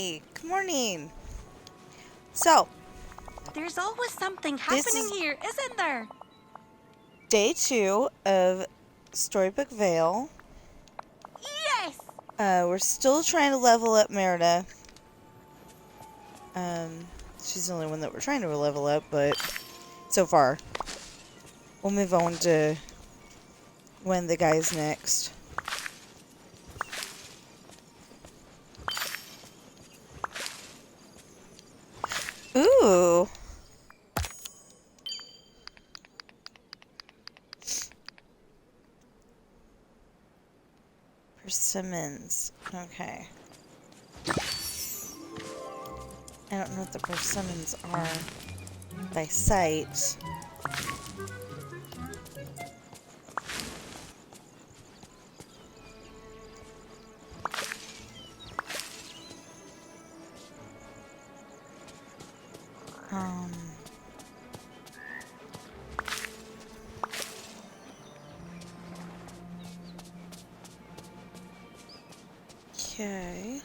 Hi, good morning. So, There's always something This happening is- here, isn't there? day 2 of Storybook Vale. Yes! We're still trying to level up Merida. She's the only one that we're trying to level up, but so far. We'll move on to when the guy's next. Ooh. Persimmons. Okay. I don't know what the persimmons are by sight. Okay.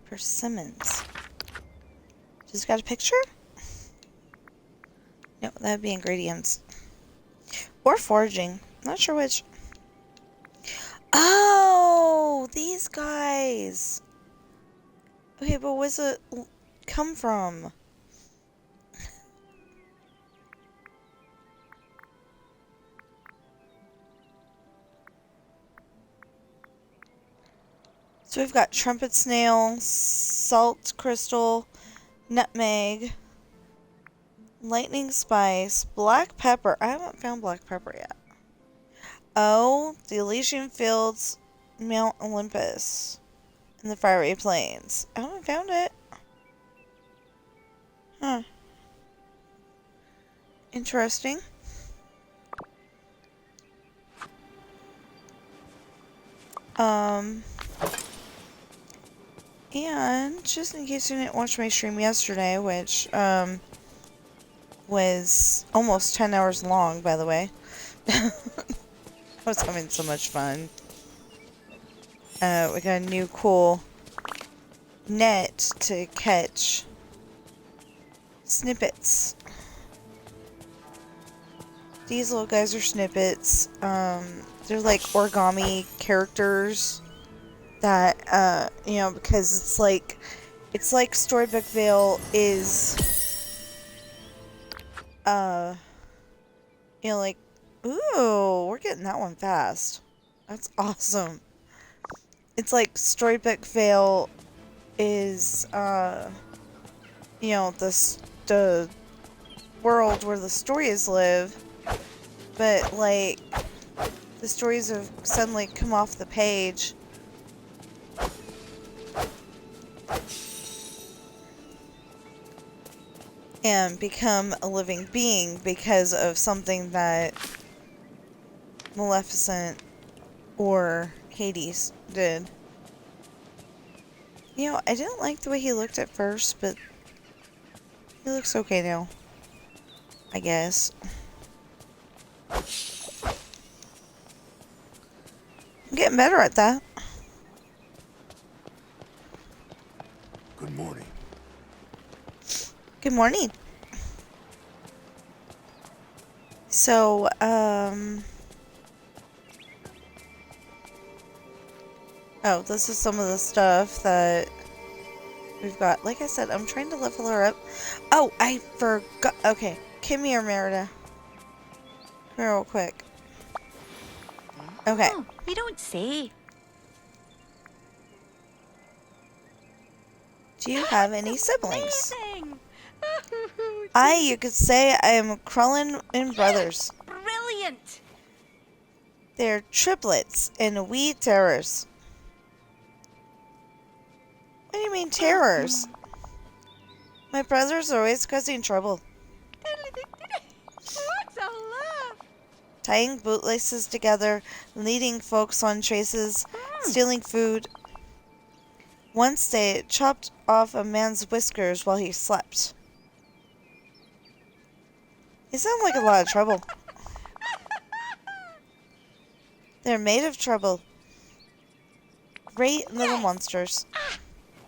Persimmons. Just got a picture? No, that'd be ingredients. Or foraging. Not sure which. Oh, these guys. Okay, but where's it come from? So we've got trumpet snail, salt crystal, nutmeg, lightning spice, black pepper. I haven't found black pepper yet. Oh, the Elysian Fields, Mount Olympus, and the Fiery Plains. I haven't found it. Huh. Interesting. And just in case you didn't watch my stream yesterday, which, was almost 10 hours long, by the way. I was having so much fun. We got a new cool net to catch snippets. These little guys are snippets. They're like origami characters that, you know, because it's like Storybook Vale is, you know, like, ooh, we're getting that one fast. That's awesome. It's like Storybook Vale is, you know, the world where the stories live, but, like, the stories have suddenly come off the page. And become a living being because of something that Maleficent or Hades did. You know, I didn't like the way he looked at first, but he looks okay now, I guess. I'm getting better at that. Good morning. Good morning. So, oh, this is some of the stuff that we've got. Like I said, I'm trying to level her up. Oh, I forgot. Okay, come here, Merida. Come here real quick. Okay. Oh, you don't say. Do you have any siblings? Amazing! You could say I am Krellin and brothers. Brilliant! They're triplets and wee terrors. What do you mean terrors? My brothers are always causing trouble. What a laugh! Tying bootlaces together, leading folks on chases, stealing food. Once they chopped off a man's whiskers while he slept. You sound like a lot of trouble. They're made of trouble. Great little monsters.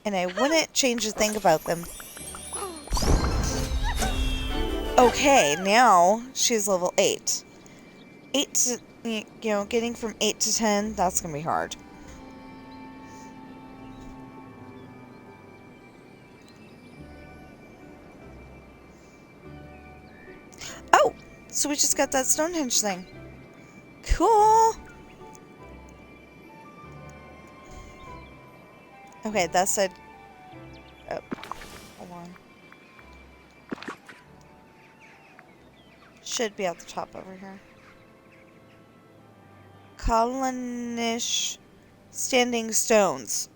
And I wouldn't change a thing about them. Okay, now she's level 8. 8 to, you know, getting from 8 to 10, that's gonna be hard. Oh! So we just got that Stonehenge thing. Cool! Okay, that said... Oh, hold on. Should be at the top over here. Colonish standing stones.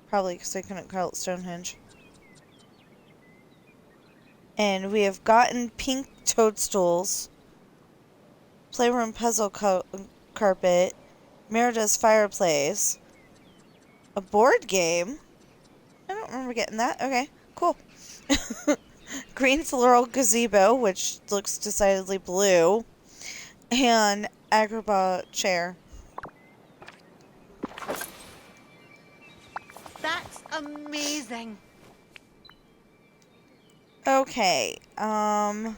Probably because I couldn't call it Stonehenge. And we have gotten pink toadstools, playroom puzzle carpet, Merida's fireplace, a board game. I don't remember getting that. Okay, cool. Green floral gazebo, which looks decidedly blue, and Agrabah chair. That's amazing. Okay, no,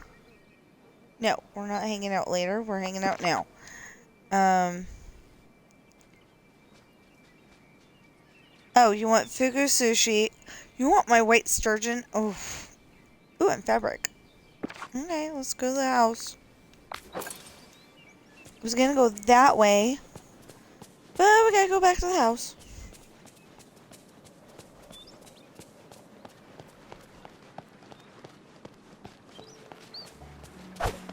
we're not hanging out later. We're hanging out now. Oh, you want fugu sushi? You want my white sturgeon? Oh, ooh, and fabric. Okay, let's go to the house. I was gonna go that way, but we gotta go back to the house.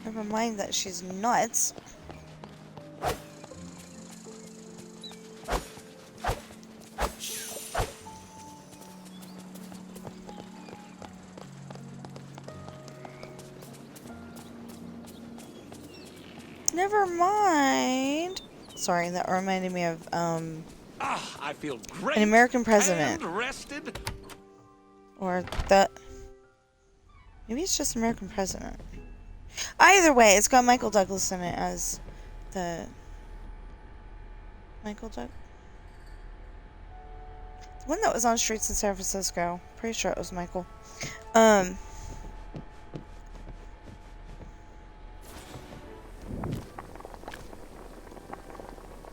Never mind that she's nuts. Never mind. Sorry, that reminded me of I feel great. an American president. And rested. Or that. Maybe it's just American president. Either way, it's got Michael Douglas in it as the Michael Doug. The one that was on streets in San Francisco. Pretty sure it was Michael.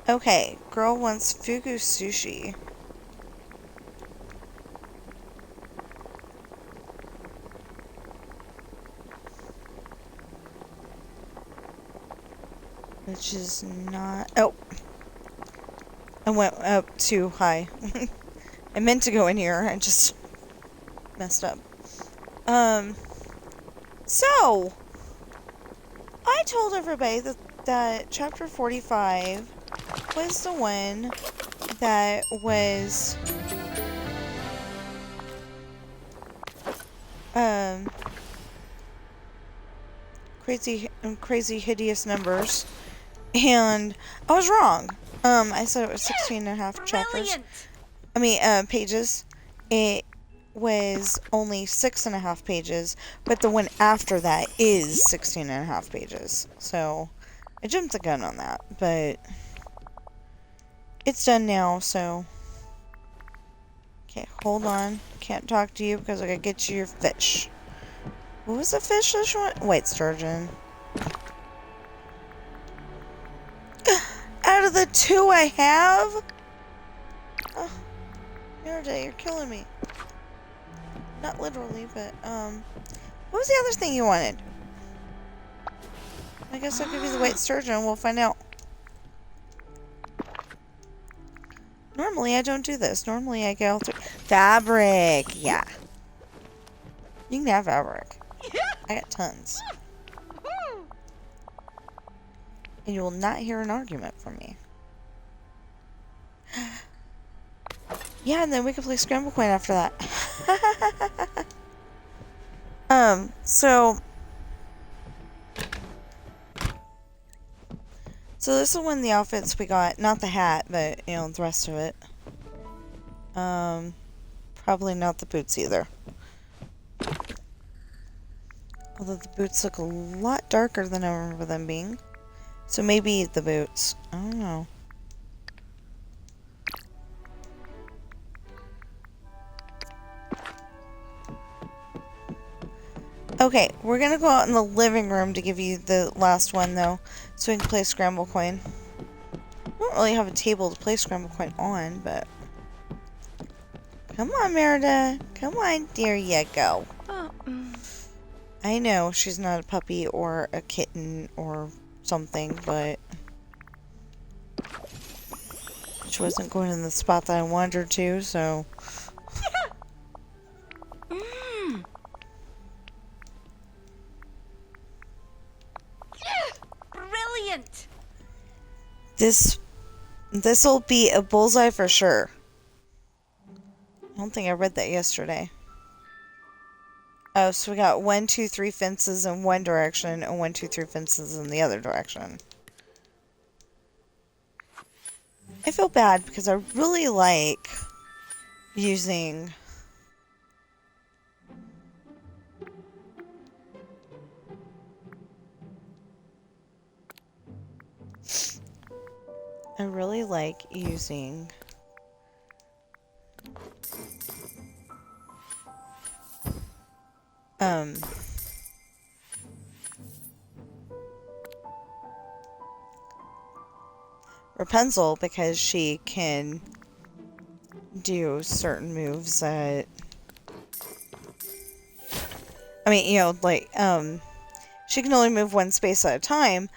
Okay, girl wants fugu sushi. Which is not... Oh! I went up too high. I meant to go in here, I just messed up. So! I told everybody that chapter 45 was the one that was... crazy hideous numbers. And I was wrong. I said it was 16 and a half chapters. I mean, pages. It was only 6.5 pages, but the one after that is 16 and a half pages. So, I jumped the gun on that, but it's done now, so. Okay, hold on. Can't talk to you because I gotta get you your fish. What was the fish this one? White sturgeon. Out of the 2 I have? Oh, Merida, you're killing me. Not literally, but, what was the other thing you wanted? I guess I'll give you the white sturgeon. We'll find out. Normally, I don't do this. Normally, I get all through. Fabric! Yeah. You can have fabric. I got tons. And you will not hear an argument from me. Yeah, and then we can play Scramble Coin after that. So this is one of the outfits we got. Not the hat, but, you know, the rest of it. Probably not the boots either. Although the boots look a lot darker than I remember them being. So maybe the boots. I don't know. Okay, we're gonna go out in the living room to give you the last one, though, so we can play Scramble Coin. I don't really have a table to play Scramble Coin on, but... Come on, Merida. Come on, there you go. I know she's not a puppy or a kitten or something, but... She wasn't going in the spot that I wanted her to, so... Brilliant! This'll be a bullseye for sure. I don't think I read that yesterday. Oh, so we got 1, 2, 3 fences in one direction and 1, 2, 3 fences in the other direction. I feel bad because I really like using... I really like using... Rapunzel, because she can do certain moves that... I mean, you know, like, she can only move one space at a time,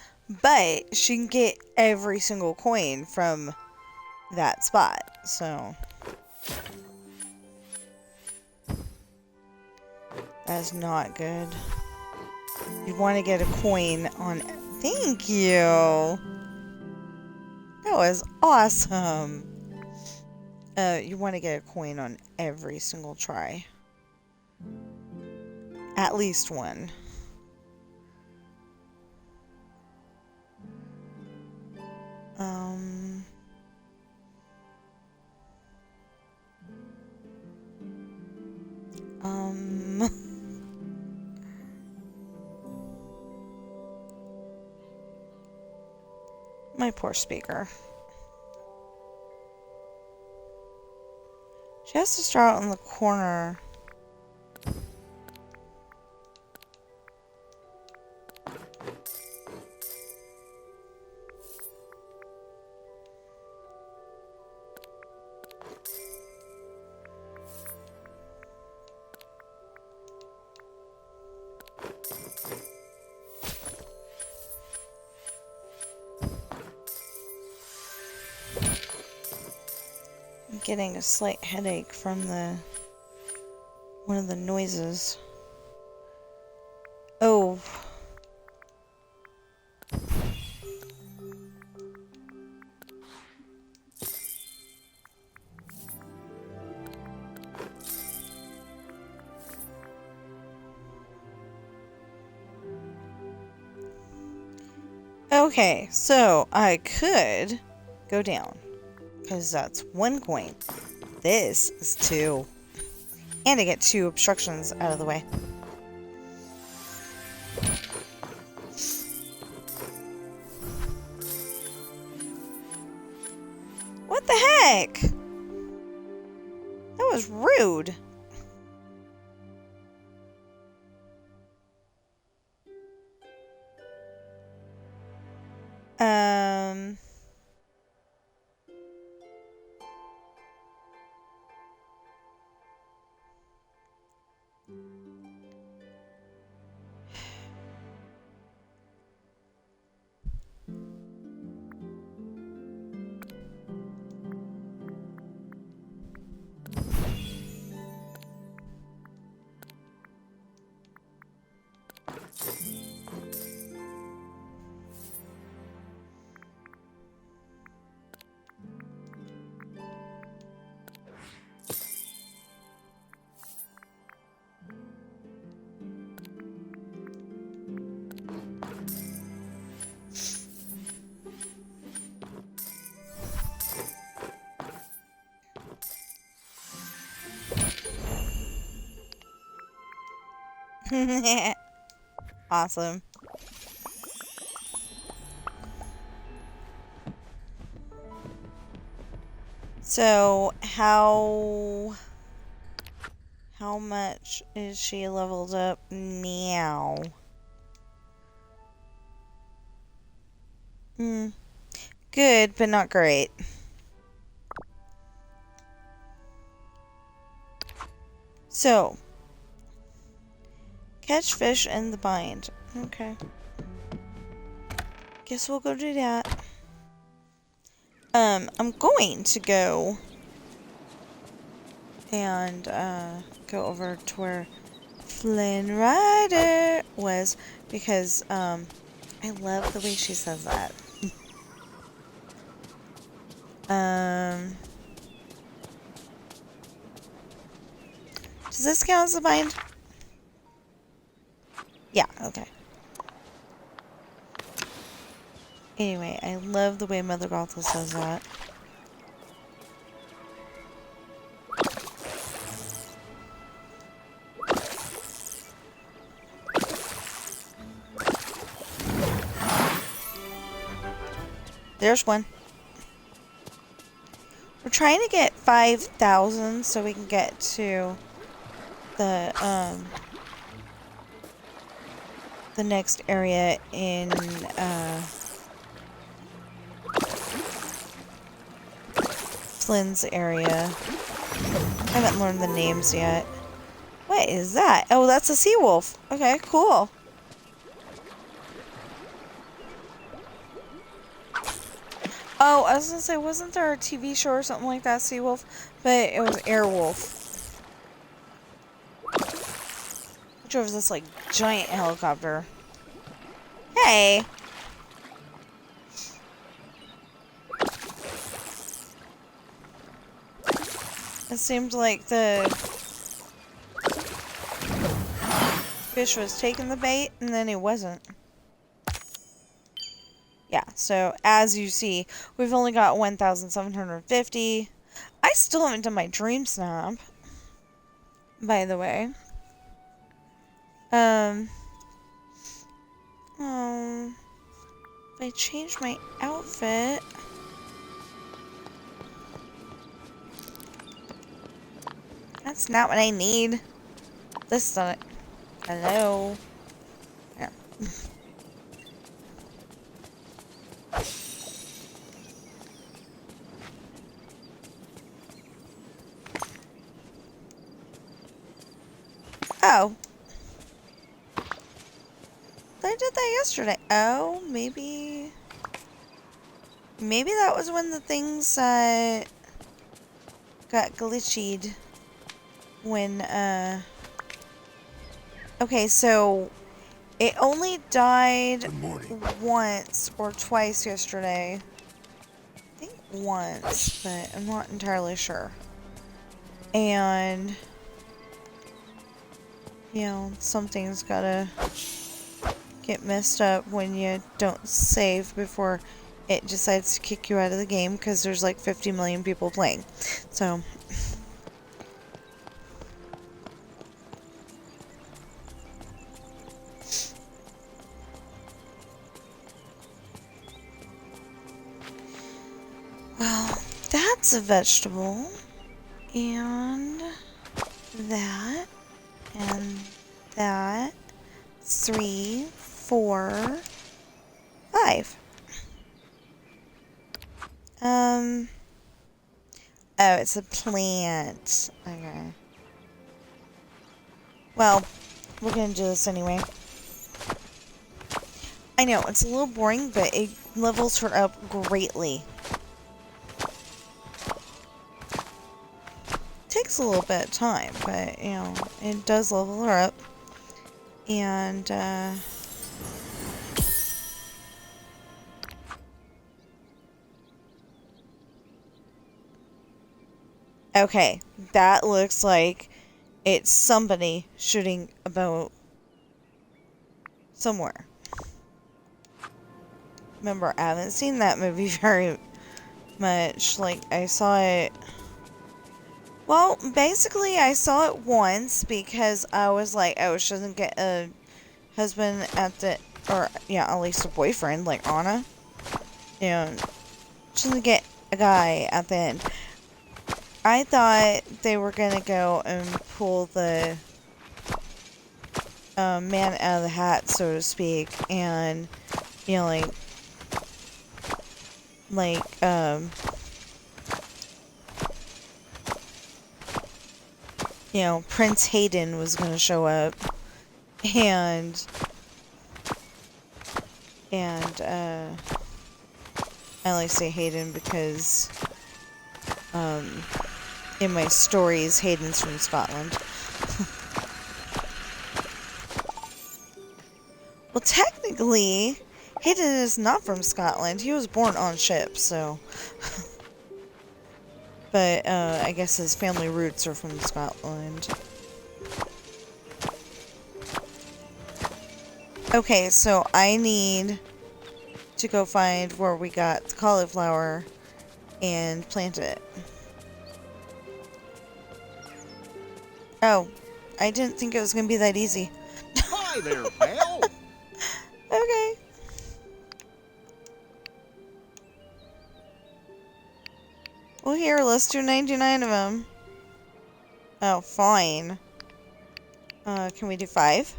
but she can get every single coin from that spot, so... That's not good. You want to get a coin on... Thank you! That was awesome! You want to get a coin on every single try. At least one. My poor speaker. She has to start out in the corner. I'm getting a slight headache from one of the noises. Oh. Okay, so I could go down, because that's 1 coin. This is 2. And I get 2 obstructions out of the way. What the heck? That was rude. Awesome. So, how much is she leveled up now? Good, but not great. So, catch fish in the bind. Okay. Guess we'll go do that. I'm going to go and, go over to where Flynn Rider was because, I love the way she says that. Does this count as a bind? Yeah, okay. Anyway, I love the way Mother Gothel says that. There's one. We're trying to get 5,000 so we can get to the next area in, Flynn's area. I haven't learned the names yet. What is that? Oh, that's a sea wolf. Okay, cool. Oh, I was gonna say, wasn't there a TV show or something like that, Sea Wolf? But it was Airwolf. Which was this, like, giant helicopter. Hey! It seemed like the fish was taking the bait, and then it wasn't. Yeah, so as you see, we've only got 1,750. I still haven't done my dream snap, by the way. Oh, if I change my outfit. That's not what I need. This done it. Hello. Yeah. Oh. I did that yesterday. Oh, maybe... Maybe that was when the things, got glitched. When, Okay, so... It only died once or twice yesterday. I think once, but I'm not entirely sure. And... You know, something's gotta get messed up when you don't save before it decides to kick you out of the game because there's like 50 million people playing. So... Well, that's a vegetable. And that. And that. 3, 4, 5. Oh, it's a plant. Okay. Well, we're gonna do this anyway. I know, it's a little boring, but it levels her up greatly. Takes a little bit of time, but, you know, it does level her up. And, okay, that looks like it's somebody shooting a boat somewhere. Remember, I haven't seen that movie very much. Like, I saw it... Well, basically, I saw it once because I was like, oh, she doesn't get a husband at the, or yeah, at least a boyfriend, like Anna. You know, she doesn't get a guy at the end. I thought they were gonna go and pull the man out of the hat, so to speak, and, you know, you know, Prince Hayden was gonna show up, and I like to say Hayden because, in my stories, Hayden's from Scotland. Well, technically, Hayden is not from Scotland. He was born on ship, so... But, I guess his family roots are from Scotland. Okay, so I need to go find where we got the cauliflower and plant it. Oh, I didn't think it was going to be that easy. Hi there, pal. Okay. Well, here, let's do 99 of them. Oh, fine. Can we do 5?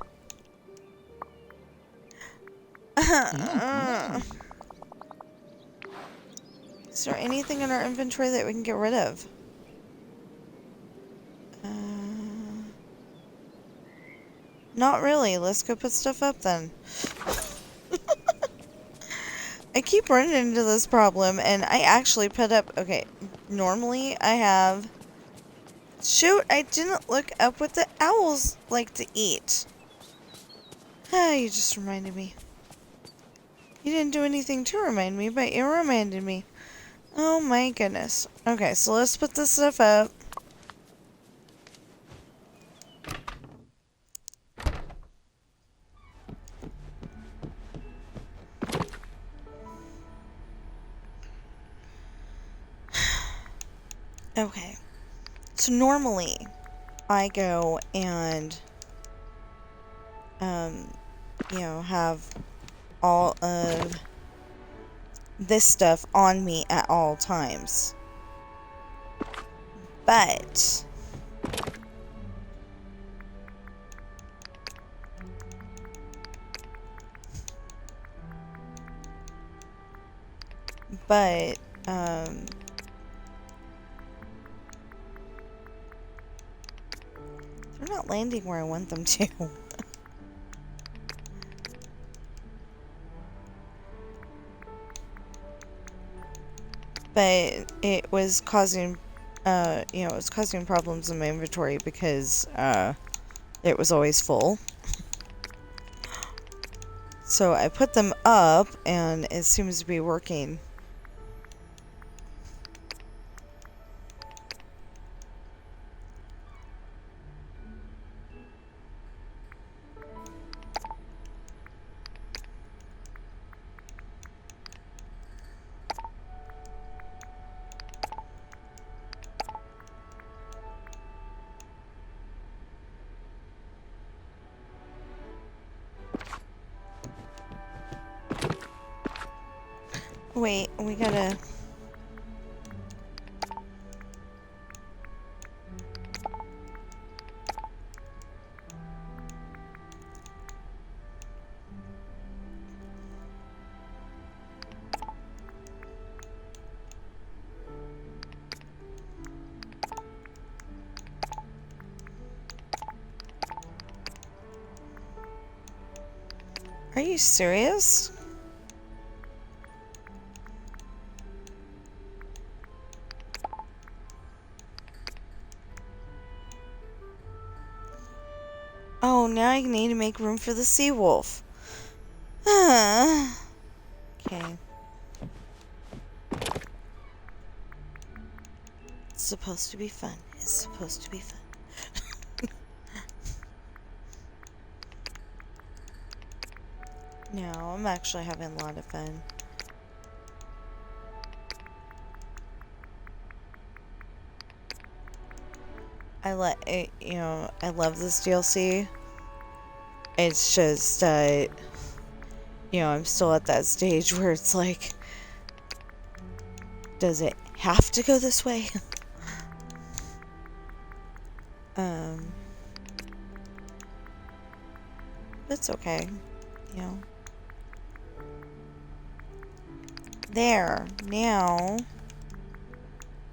Is there anything in our inventory that we can get rid of? Not really. Let's go put stuff up then. I keep running into this problem, and I actually put up... Okay, normally I have... Shoot, I didn't look up what the owls like to eat. Ah, you just reminded me. You didn't do anything to remind me, but you reminded me. Oh my goodness. Okay, so let's put this stuff up. Okay. So normally, I go and, you know, have all of this stuff on me at all times. But they're not landing where I want them to. But it was causing, you know, it was causing problems in my inventory because, it was always full. So I put them up, and it seems to be working. Wait, we gotta... Are you serious? Oh, now I need to make room for the sea wolf. Okay. It's supposed to be fun. It's supposed to be fun. No, I'm actually having a lot of fun. You know, I love this DLC. It's just, you know, I'm still at that stage where it's like, does it have to go this way? It's okay, you know. There, now.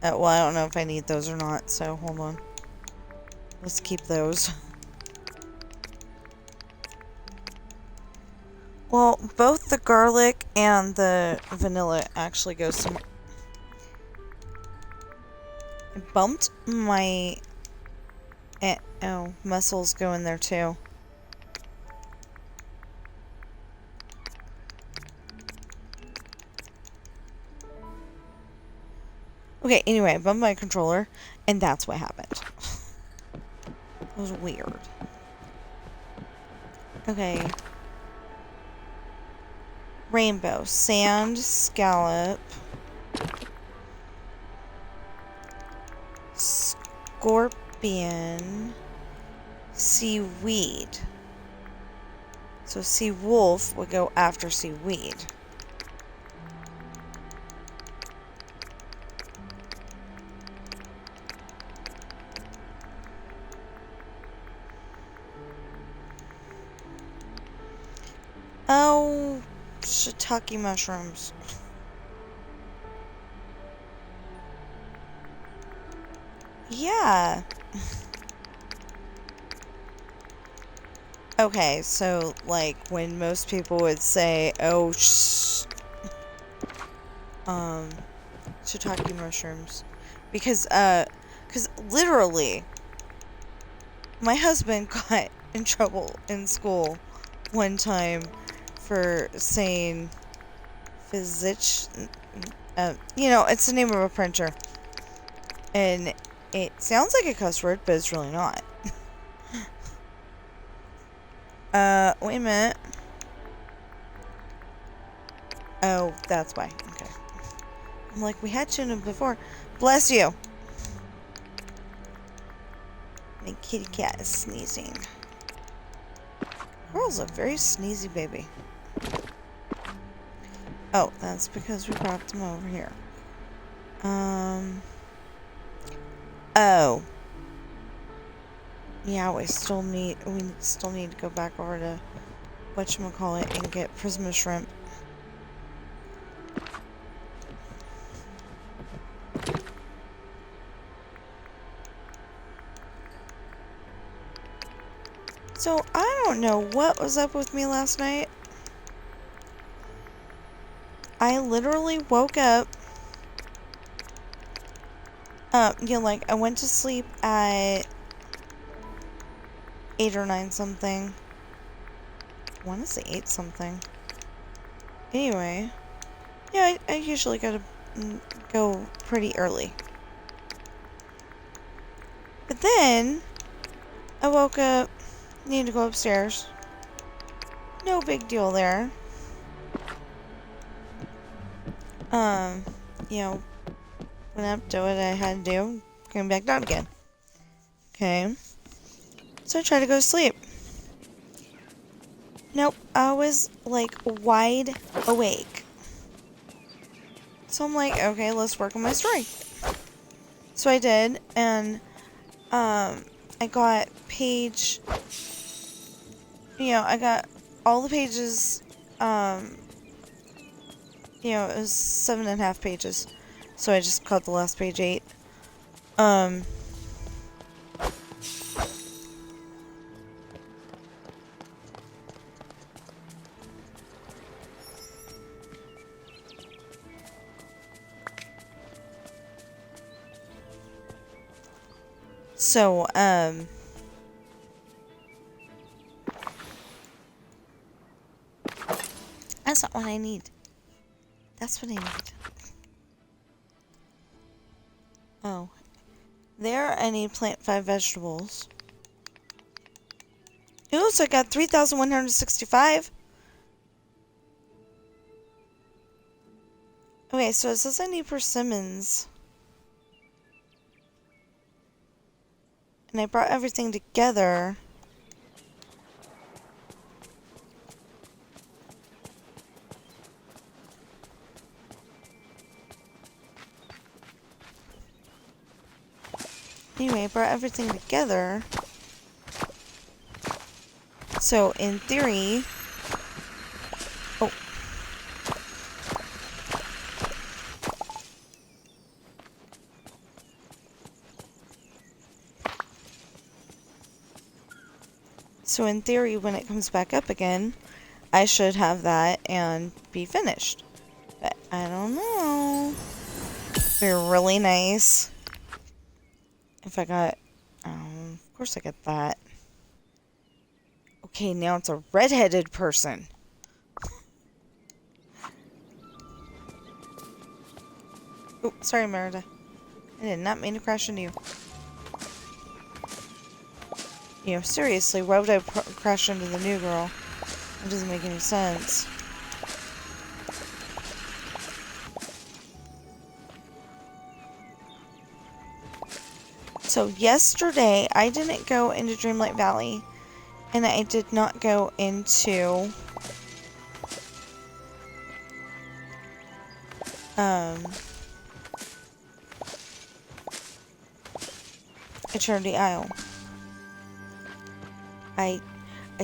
Well, I don't know if I need those or not, so hold on. Let's keep those. Well, both the garlic and the vanilla actually go somewhere. I bumped my... oh, mussels go in there too. Okay, anyway, I bumped my controller, and that's what happened. It was weird. Okay. Rainbow. Sand, scallop. Scorpion. Seaweed. So sea wolf would go after seaweed. Oh, shiitake mushrooms. Yeah. Okay, so, like, when most people would say, oh, shiitake mushrooms. Because literally, my husband got in trouble in school one time for saying physics. You know, it's the name of a printer. And it sounds like a cuss word, but it's really not. Wait a minute. Oh, that's why. Okay. I'm like, we had tuna before. Bless you. My kitty cat is sneezing. Girl's a very sneezy baby. Oh, that's because we brought them over here. Oh. Yeah, we still need to go back over to whatchamacallit and get Prisma shrimp. So, I don't know what was up with me last night. I literally woke up. You know, like, I went to sleep at 8 or 9 something. I want to say 8 something. Anyway. Yeah, I usually gotta go pretty early. But then, I woke up, needed to go upstairs. No big deal there. You know, went up, did what I had to do, came back down again. Okay. So I tried to go to sleep. Nope, I was, like, wide awake. So I'm like, okay, let's work on my story. So I did, and, I got page, you know, I got all the pages, you know, it was 7.5 pages. So I just cut the last page 8. So, that's not what I need. That's what I need. Oh. There, I need plant 5 vegetables. Ooh, so I got 3,165. Okay, so it says I need persimmons. And I brought everything together. Anyway, I brought everything together. So, in theory... Oh. So, in theory, when it comes back up again, I should have that and be finished. But I don't know. It'd be really nice if I got... of course I get that. Okay, now it's a redheaded person. Oh, sorry, Merida. I did not mean to crash into you. You know, seriously, why would I crash into the new girl? It doesn't make any sense. So, yesterday, I didn't go into Dreamlight Valley. And I did not go into... Eternity Isle. I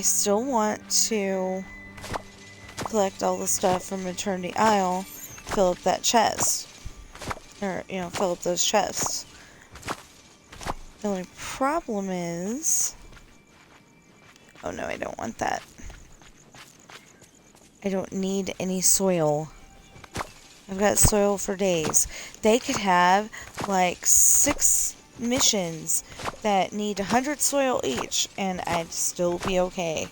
still want to collect all the stuff from Eternity Isle, fill up that chest. Or, you know, fill up those chests. The only problem is... Oh no, I don't want that. I don't need any soil. I've got soil for days. They could have, like, 6 missions that need 100 soil each, and I'd still be okay.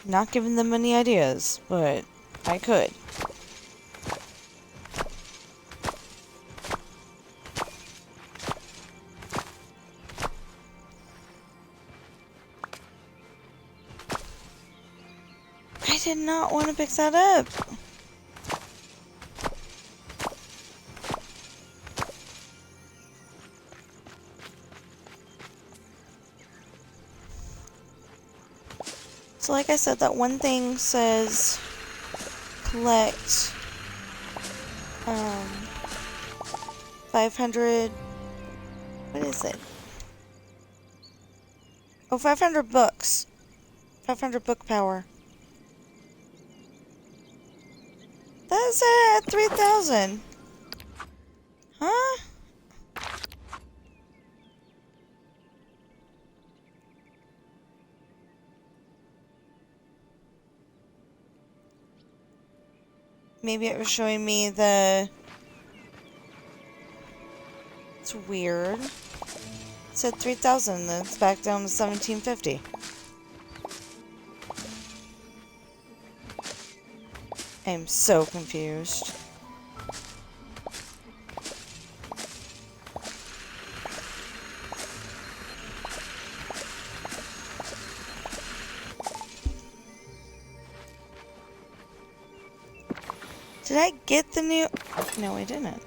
Not giving them any ideas, but I could. I did not want to pick that up. So like I said, that one thing says collect 500, what is it? Oh, 500 books. 500 book power. That's it at 3,000. Huh? Maybe it was showing me the... It's weird. It said 3,000, then it's back down to 1,750. I am so confused. Did I get the new... No, I didn't.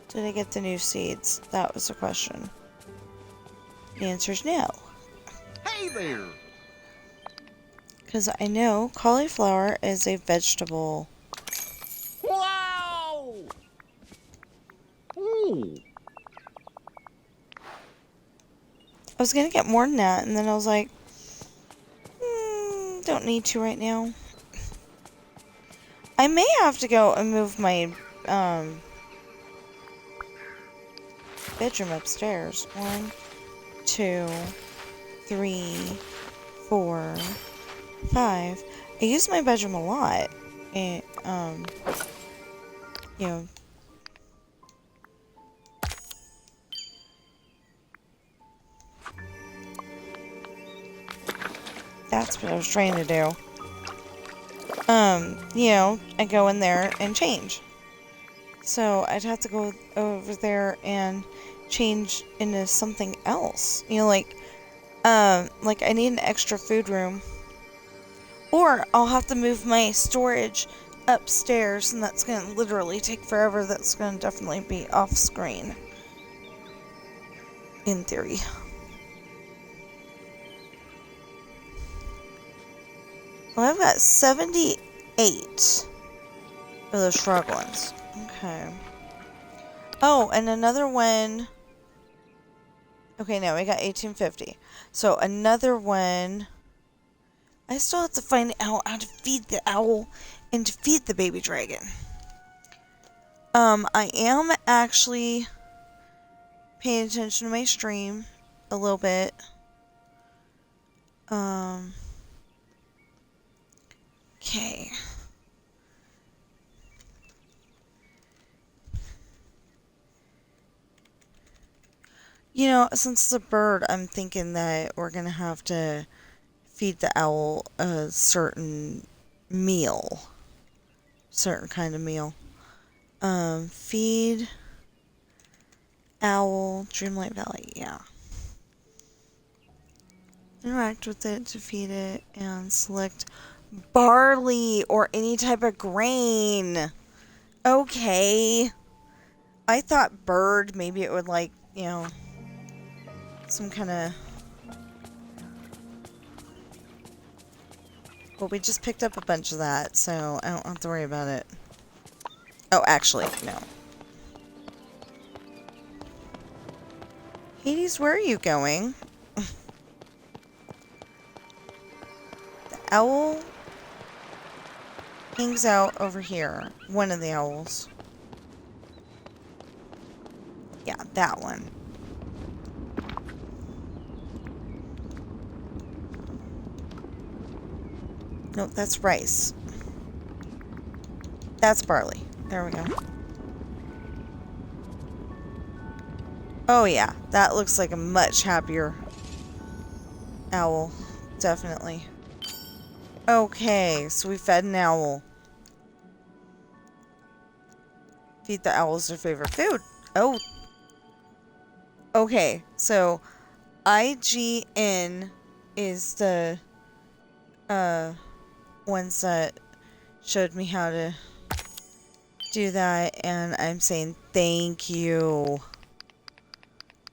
Did I get the new seeds? That was the question. The answer is no. Hey there! Because I know cauliflower is a vegetable. Wow! Ooh. I was gonna get more than that, and then I was like, don't need to right now. I may have to go and move my bedroom upstairs. 1, 2, 3, 4, 5. I use my bedroom a lot. And, you know. That's what I was trying to do. You know, I go in there and change. So I'd have to go over there and change into something else. You know, like I need an extra food room. Or I'll have to move my storage upstairs, and that's gonna literally take forever. That's gonna definitely be off screen. In theory. Well, I've got 78 of those frog ones. Okay. Oh, and another one. Okay, now we got 1850. So another one. I still have to find out how to feed the owl and to feed the baby dragon. I am actually paying attention to my stream a little bit. Okay. You know, since it's a bird, I'm thinking that we're gonna have to feed the owl a certain meal. Certain kind of meal. Feed owl, Dreamlight Valley, yeah. Interact with it to feed it and select barley or any type of grain. Okay. I thought bird, maybe it would like, you know, some kind of... Well, we just picked up a bunch of that, so I don't have to worry about it. Oh, actually, no. Hades, where are you going? The owl hangs out over here. One of the owls. Yeah, that one. Nope, that's rice. That's barley. There we go. Oh yeah, that looks like a much happier owl. Definitely. Okay, so we fed an owl. Feed the owls their favorite food. Oh. Okay, so IGN is the ones that showed me how to do that, and I'm saying thank you.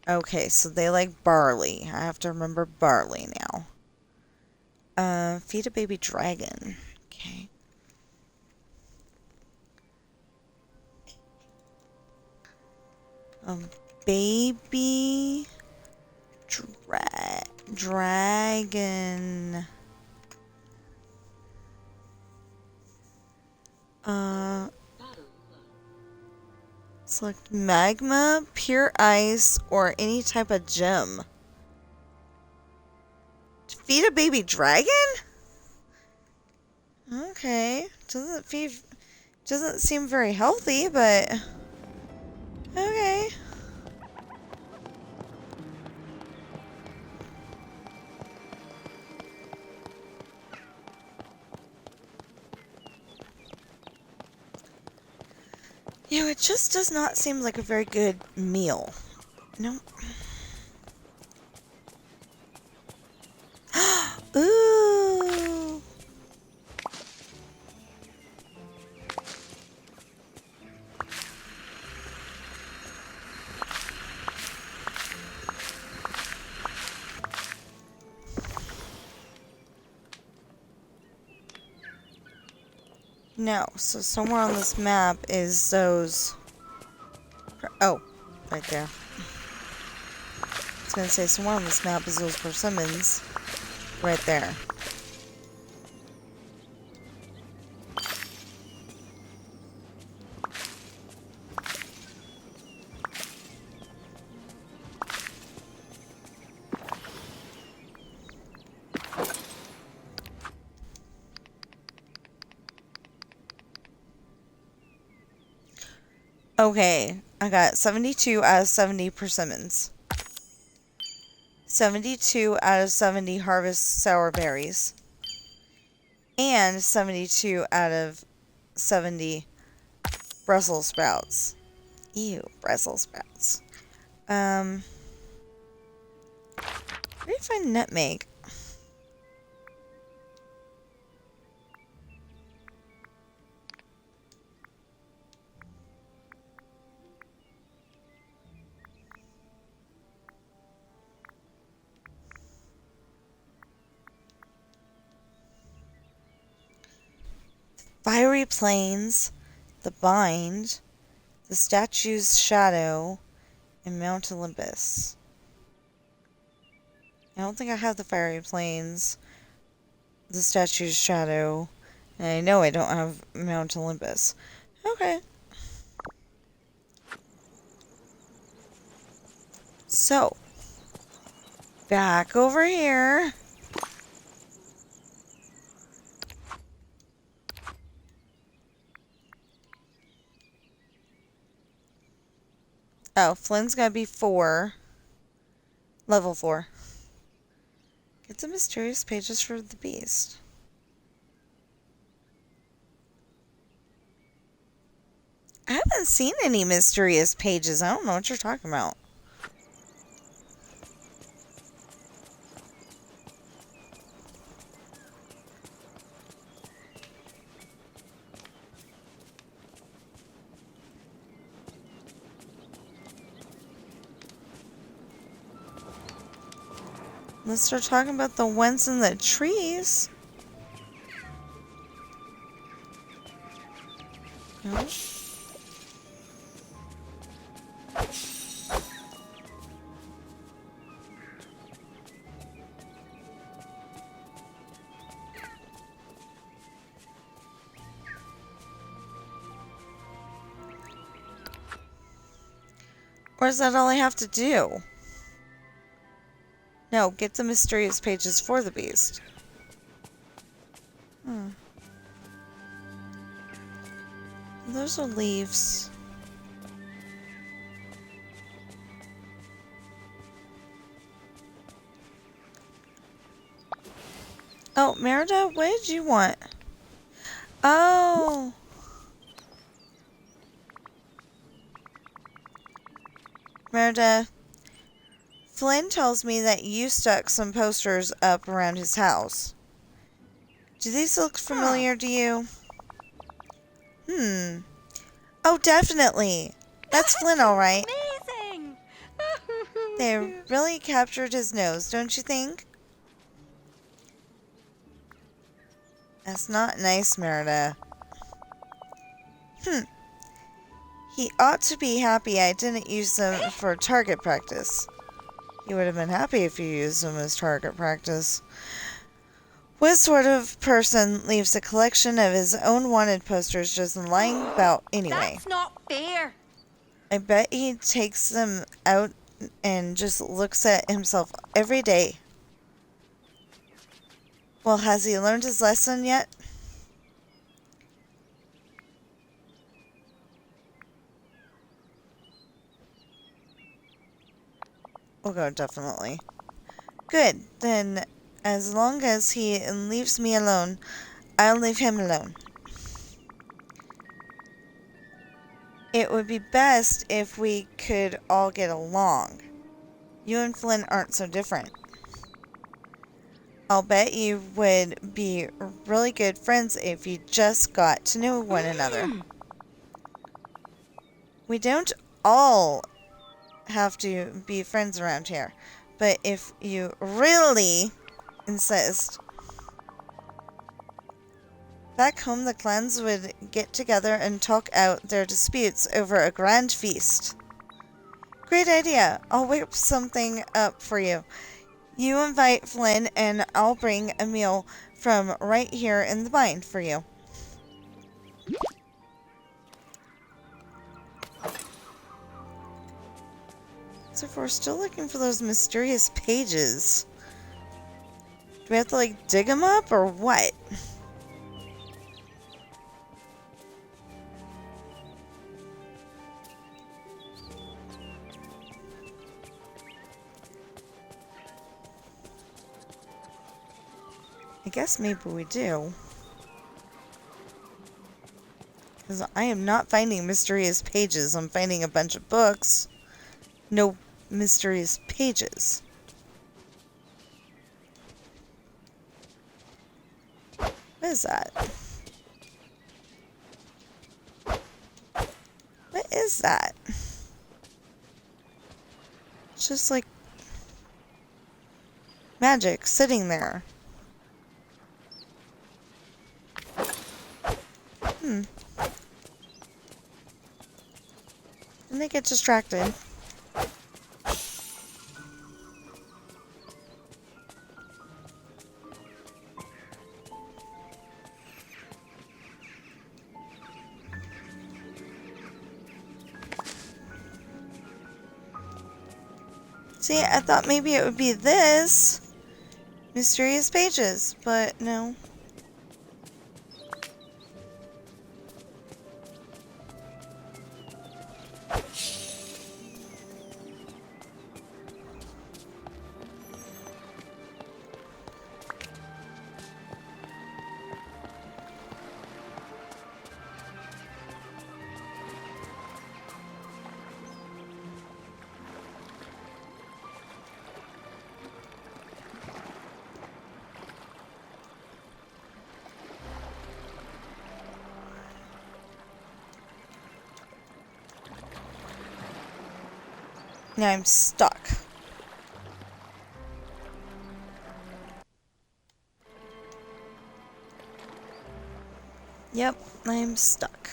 Okay, so they like barley. I have to remember barley now. Feed a baby dragon. Okay. Baby dragon. Select magma, pure ice, or any type of gem. To feed a baby dragon? Okay. Doesn't seem very healthy, but okay. You know, it just does not seem like a very good meal. No. Ooh. No, so somewhere on this map is those... Oh, right there. I was gonna say, somewhere on this map is those persimmons. Right there. Okay, I got 72 out of 70 persimmons. 72 out of 70 harvest sour berries. And 72 out of 70 Brussels sprouts. Ew, Brussels sprouts. Where do you find nutmeg? Fiery Plains, the Bind, the Statue's Shadow, and Mount Olympus. I don't think I have the Fiery Plains, the Statue's Shadow, and I know I don't have Mount Olympus. Okay. So, back over here. Oh, Flynn's gotta be 4. Level 4. Get the mysterious pages for the beast. I haven't seen any mysterious pages. I don't know what you're talking about. Let's start talking about the ones in the trees. No? Or is that all I have to do? No, get the mysterious pages for the beast. Those are leaves. Oh, Merida, what did you want? Oh. Merida, Flynn tells me that you stuck some posters up around his house. Do these look familiar to you? Oh, definitely. That's Flynn, all right. Amazing! They really captured his nose, don't you think? That's not nice, Merida. He ought to be happy I didn't use them for target practice. He would have been happy if you used them as target practice. What sort of person leaves a collection of his own wanted posters just lying about anyway? That's not fair. I bet he takes them out and just looks at himself every day. Well, has he learned his lesson yet? We'll go, definitely. Good, then as long as he leaves me alone, I'll leave him alone. It would be best if we could all get along. You and Flynn aren't so different. I'll bet you would be really good friends if you just got to know one another. We don't all have to be friends around here, but if you really insist. Back home, the clans would get together and talk out their disputes over a grand feast. Great idea. I'll whip something up for you. You invite Flynn and I'll bring a meal from right here in the bind for you. So if we're still looking for those mysterious pages, do we have to like dig them up or what? I guess maybe we do. Because I am not finding mysterious pages. I'm finding a bunch of books. No mysterious pages. What is that? What is that? It's just like magic sitting there. And they get distracted. See, I thought maybe it would be this mysterious pages, but no. Now I'm stuck. Yep, I'm stuck.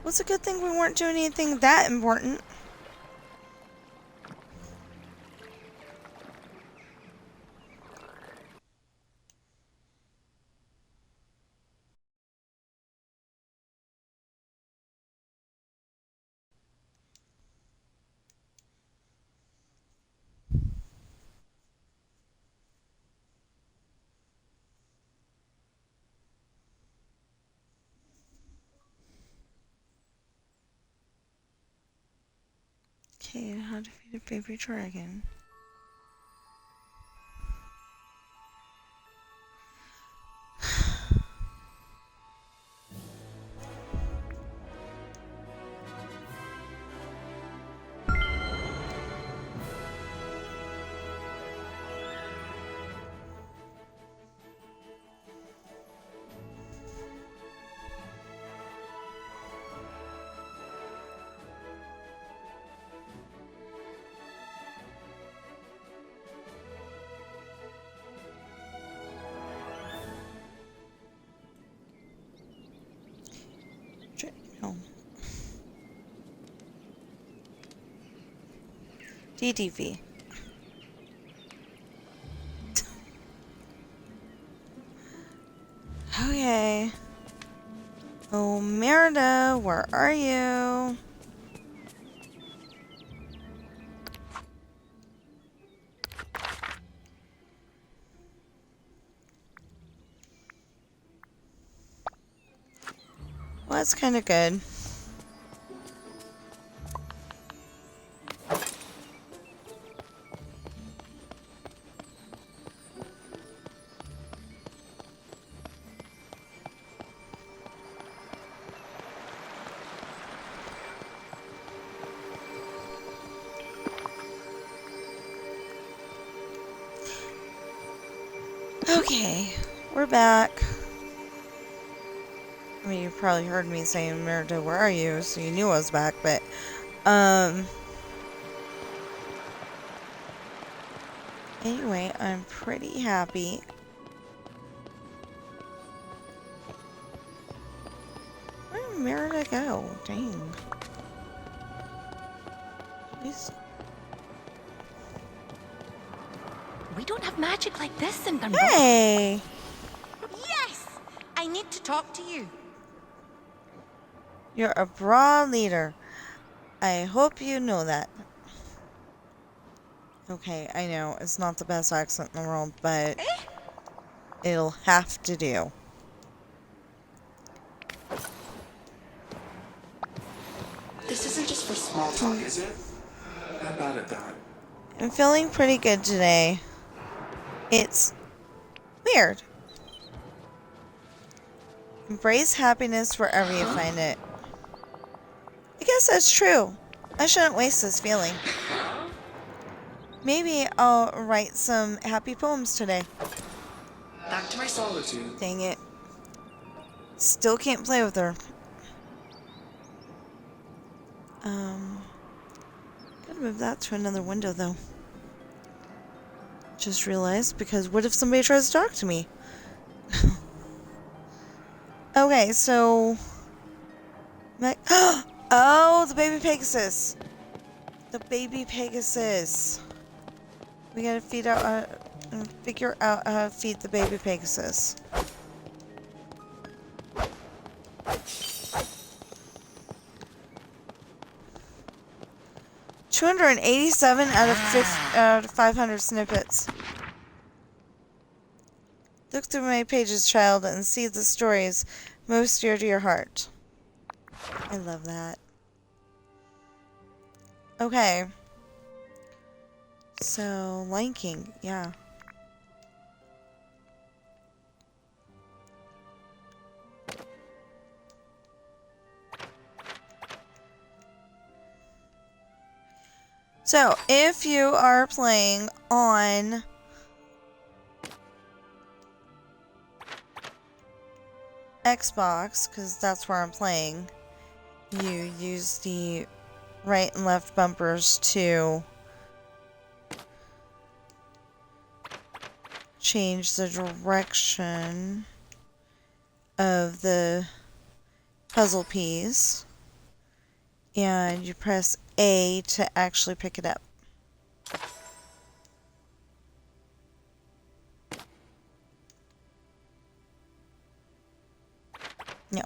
Well, it's a good thing we weren't doing anything that important. Okay, how to feed a baby dragon. No. DDV. Okay. Oh, Merida, where are you? Well, that's kind of good. Okay, we're back. I mean, you probably heard me saying, Merida, where are you? So you knew I was back, but, anyway, I'm pretty happy. Where did Merida go? Dang. She's... We don't have magic like this in Dunbar. Hey! Yes! I need to talk to you. You're a broad leader. I hope you know that. Okay, I know, it's not the best accent in the world, but it'll have to do. This isn't just for small talk, is it? Not bad at that. I'm feeling pretty good today. It's weird. Embrace happiness wherever you find it. I guess that's true. I shouldn't waste this feeling. Maybe I'll write some happy poems today. Back to my solitude. Dang it. Still can't play with her. Gotta move that to another window though. Just realized, because what if somebody tries to talk to me? Okay, so... Oh, the baby Pegasus! The baby Pegasus! We gotta feed out, figure out how to feed the baby Pegasus. $287 out of 500 snippets. Look through my pages, child, and see the stories most dear to your heart. I love that. Okay. So, Lion King, yeah. So, if you are playing on Xbox, because that's where I'm playing, you use the right and left bumpers to change the direction of the puzzle piece, and you press A to actually pick it up. No.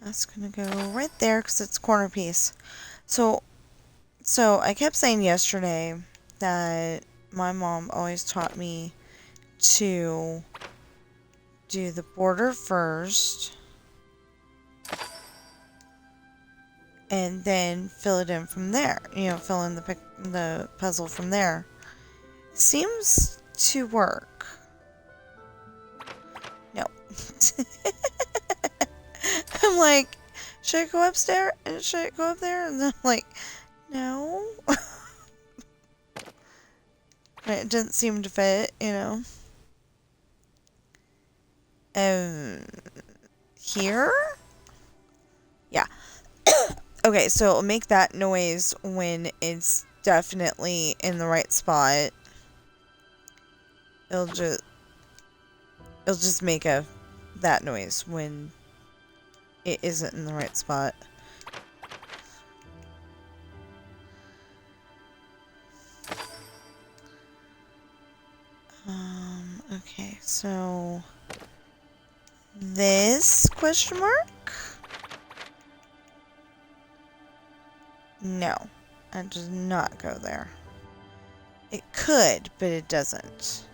That's gonna go right there because it's corner piece. So I kept saying yesterday that my mom always taught me to do the border first and then fill it in from there. You know, fill in the puzzle from there. Seems to work. No. I'm like, should I go upstairs? Should I go up there? And then I'm like, no. It didn't seem to fit, you know. Here? Yeah. Okay, so it'll make that noise when it's definitely in the right spot. It'll just make that noise when it isn't in the right spot. Okay, so this question mark? No, it does not go there. It could, but it doesn't.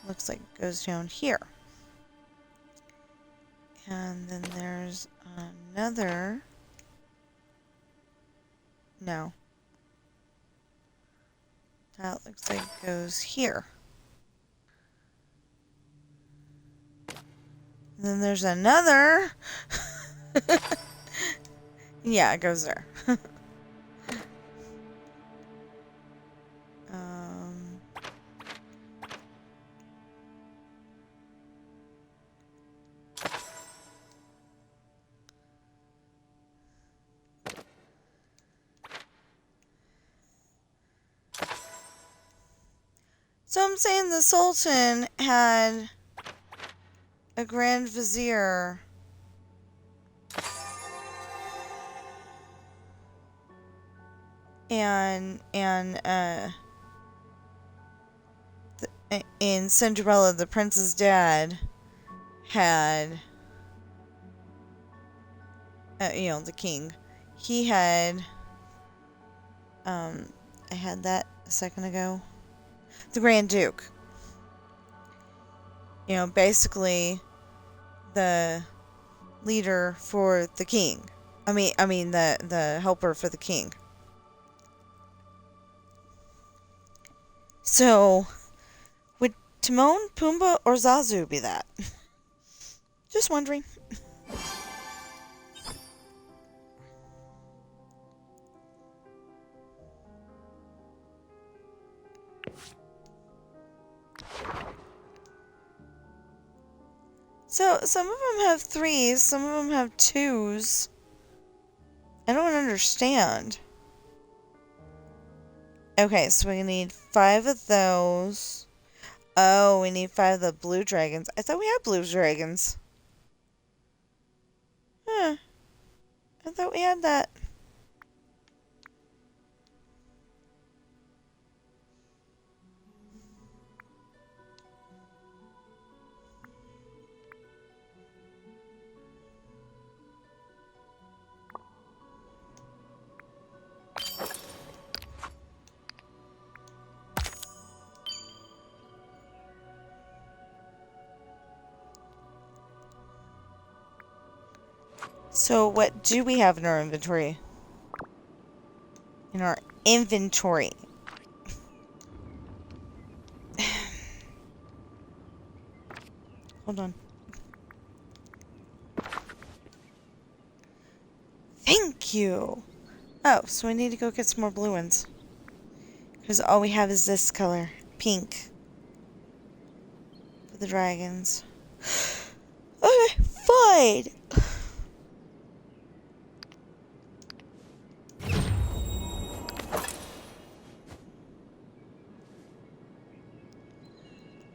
Looks like it goes down here. And then there's another. No. That looks like it goes here. And then there's another. Yeah, it goes there. So I'm saying the Sultan had a Grand Vizier and in Cinderella, the prince's dad had, you know, the king. He had, I had that a second ago. The Grand Duke. You know, basically the leader for the king. I mean the helper for the king. So, would Timon, Pumbaa, or Zazu be that? Just wondering. So, some of them have 3s, some of them have 2s. I don't understand. Okay, so we need 5 of those. Oh, we need 5 of the blue dragons. I thought we had blue dragons. Huh. I thought we had that. So what do we have in our inventory? In our inventory. Hold on. Thank you. Oh, so we need to go get some more blue ones. Because all we have is this color. Pink. For the dragons. Okay, fine.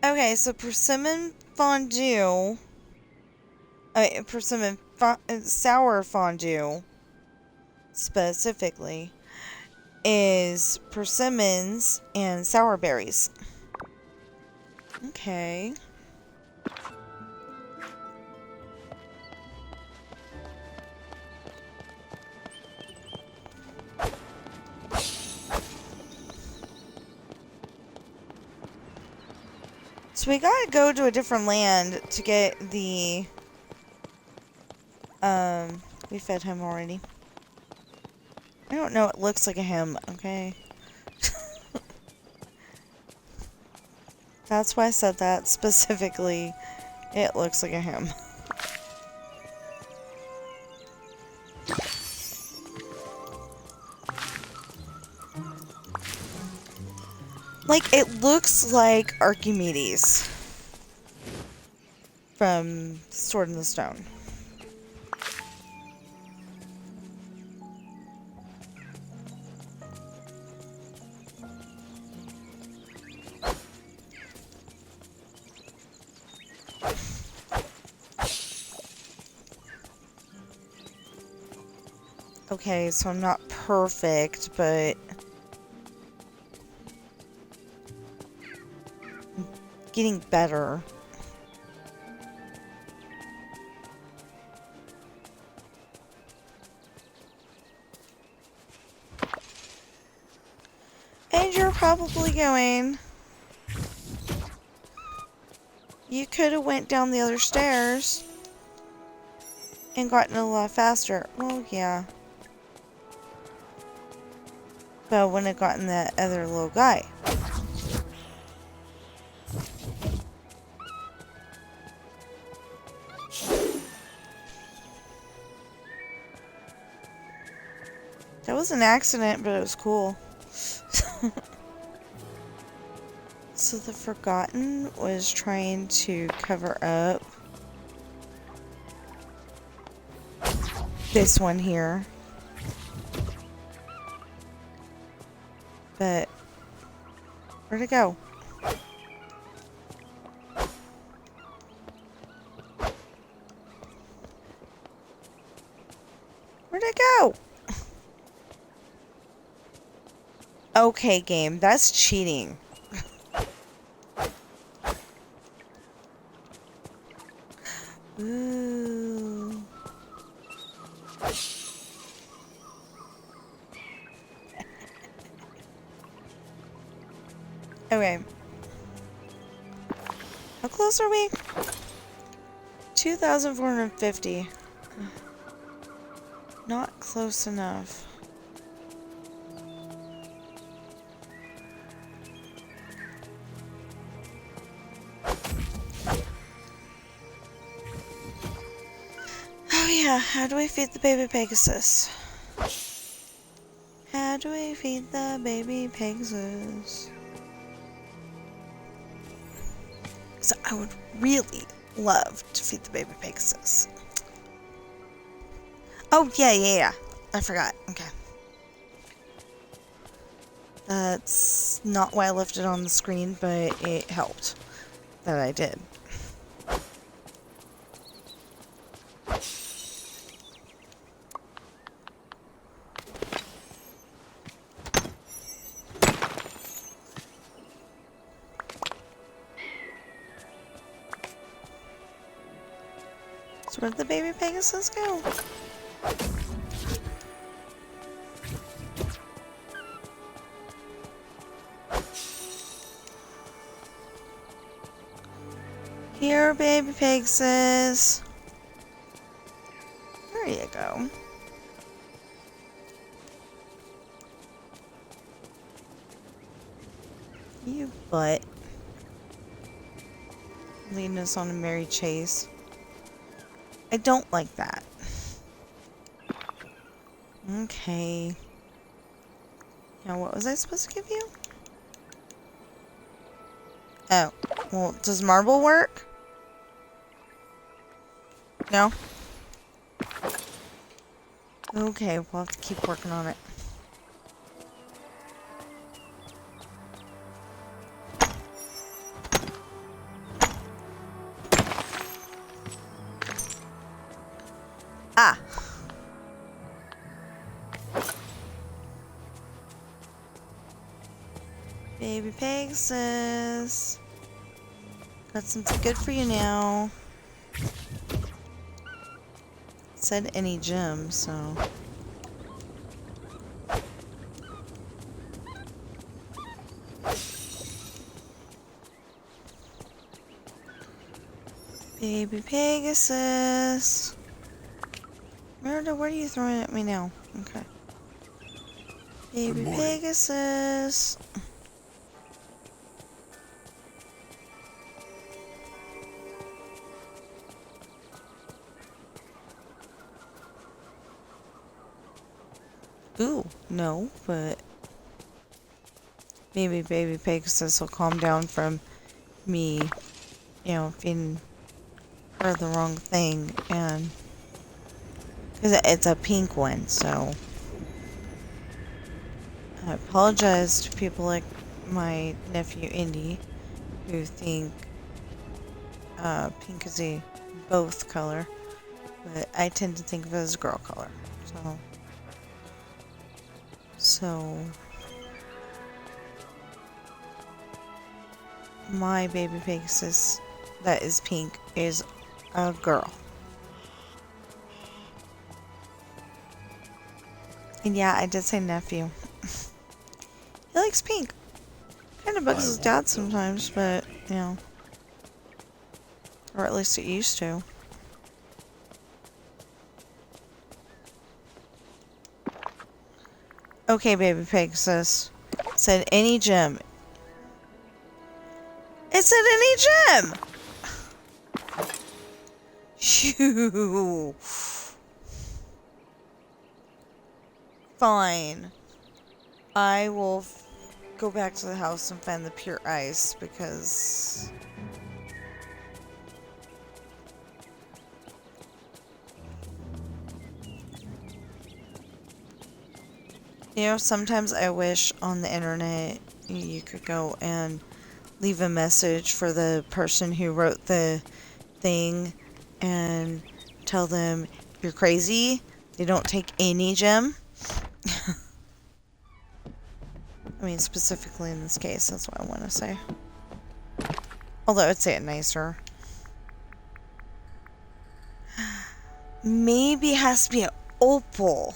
Okay, so persimmon fondue. Persimmon sour fondue, specifically, is persimmons and sour berries. Okay. So we gotta go to a different land to get the... we fed him already. I don't know, it looks like a him, okay? That's why I said that specifically. It looks like a him. Like, it looks like Archimedes from Sword in the Stone. Okay, so I'm not perfect, but I'm getting better. And you're probably going, you could have went down the other stairs and gotten a lot faster. Well, yeah. But I wouldn't have gotten that other little guy. That was an accident, but it was cool. So the Forgotten was trying to cover up this one here. But where'd it go? Where'd it go? Okay, game, that's cheating. Ooh. Okay. How close are we? 2,450. Not close enough. Oh yeah, how do we feed the baby Pegasus? How do we feed the baby Pegasus? So I would really love to feed the baby Pegasus. Oh, yeah. I forgot. Okay. That's not why I left it on the screen, but it helped that I did. So where did the baby Pegasus go? Here, baby Pegasus. There you go. You butt. Leading us on a merry chase. I don't like that. Okay. Now, what was I supposed to give you? Oh. Well, does marble work? No? Okay, we'll have to keep working on it. Ah! Baby Pegasus. Got something good for you now. It said any gem, so... Baby Pegasus. Merida, what are you throwing at me now? Okay. Baby Pegasus. Ooh, no, but maybe baby Pegasus will calm down from me, you know, feeding her the wrong thing, and because it's a pink one, so I apologize to people like my nephew Indy who think pink is a both color, but I tend to think of it as a girl color, so my baby Pegasus that is pink is a girl. And yeah, I did say nephew. He likes pink. Kind of bugs his dad sometimes, but, you know. Or at least it used to. Okay, baby Pegasus. Said any gem. It said any gem! Phew. Fine. I will go back to the house and find the pure ice because... You know, sometimes I wish on the internet you could go and leave a message for the person who wrote the thing and tell them you're crazy. They don't take any gem. I mean, specifically in this case, that's what I want to say. Although I'd say it nicer. Maybe it has to be an opal.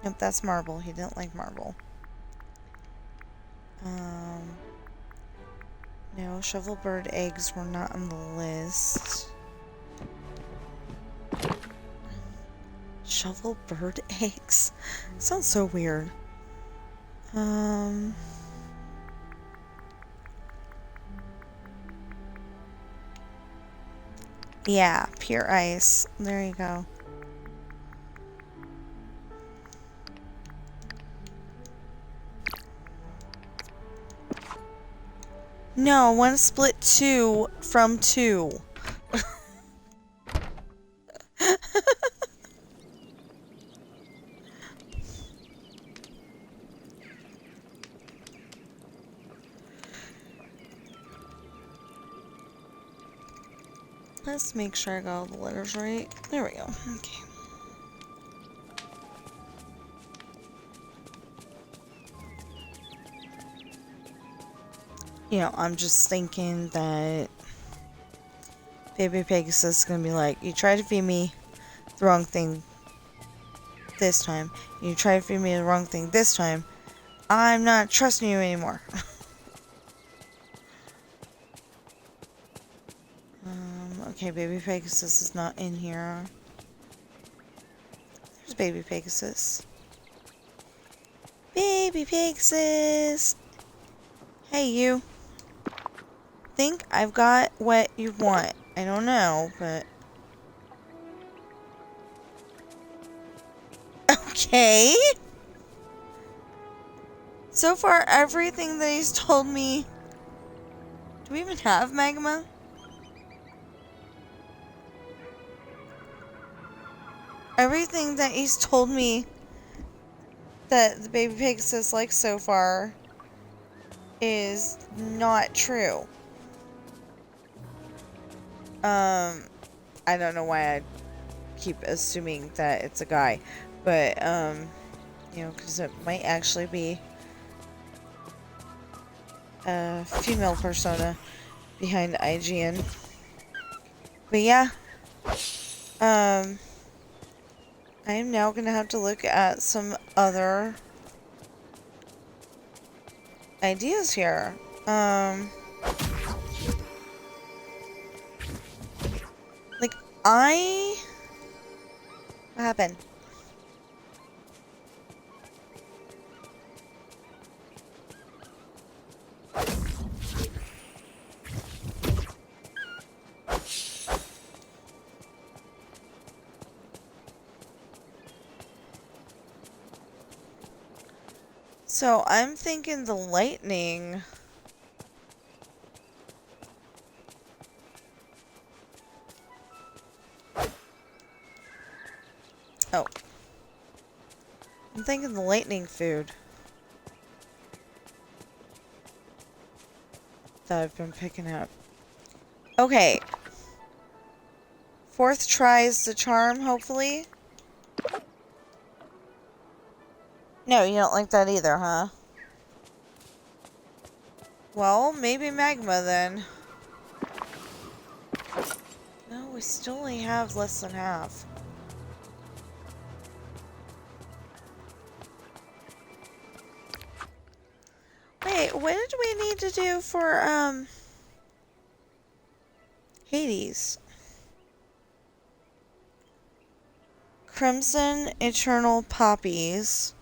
Nope, that's marble. He didn't like marble. No, shovelbird eggs were not on the list. Shovelbird eggs? Sounds so weird. Yeah, pure ice. There you go. No, I want to split 2 from 2. Let's make sure I got all the letters right. There we go. Okay. You know, I'm just thinking that Baby Pegasus is gonna be like, you tried to feed me the wrong thing this time. You tried to feed me the wrong thing this time. I'm not trusting you anymore. Okay, Baby Pegasus is not in here. There's Baby Pegasus. Baby Pegasus! Hey, you. Think I've got what you want. I don't know, but... Okay! So far, everything that he's told me... Do we even have magma? Everything that he's told me that the Baby Pegasus likes so far is not true. I don't know why I keep assuming that it's a guy, but, you know, because it might actually be a female persona behind IGN. But yeah, I am now gonna have to look at some other ideas here. Like, what happened? So, I'm thinking the lightning... Oh. I'm thinking the lightning food that I've been picking up. Okay. Fourth tries the charm, hopefully. No, you don't like that either, huh? Well, maybe magma then. No, we still only have less than half. Wait, what did we need to do for, Hades? Crimson Eternal Poppies.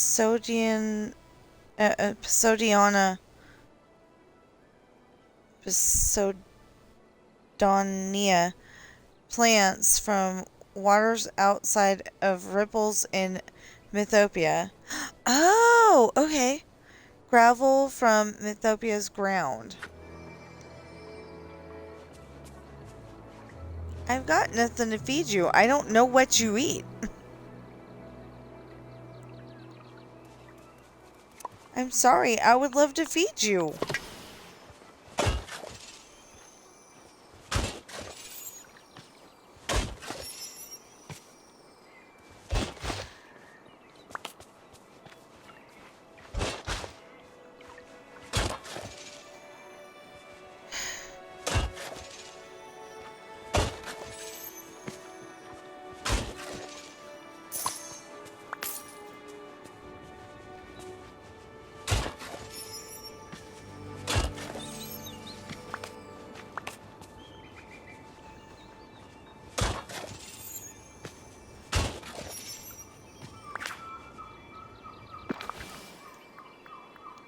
Pisodiana. Pisodonia. Plants from waters outside of ripples in Mythopia. Oh, okay. Gravel from Mythopia's ground. I've got nothing to feed you. I don't know what you eat. I'm sorry. I would love to feed you.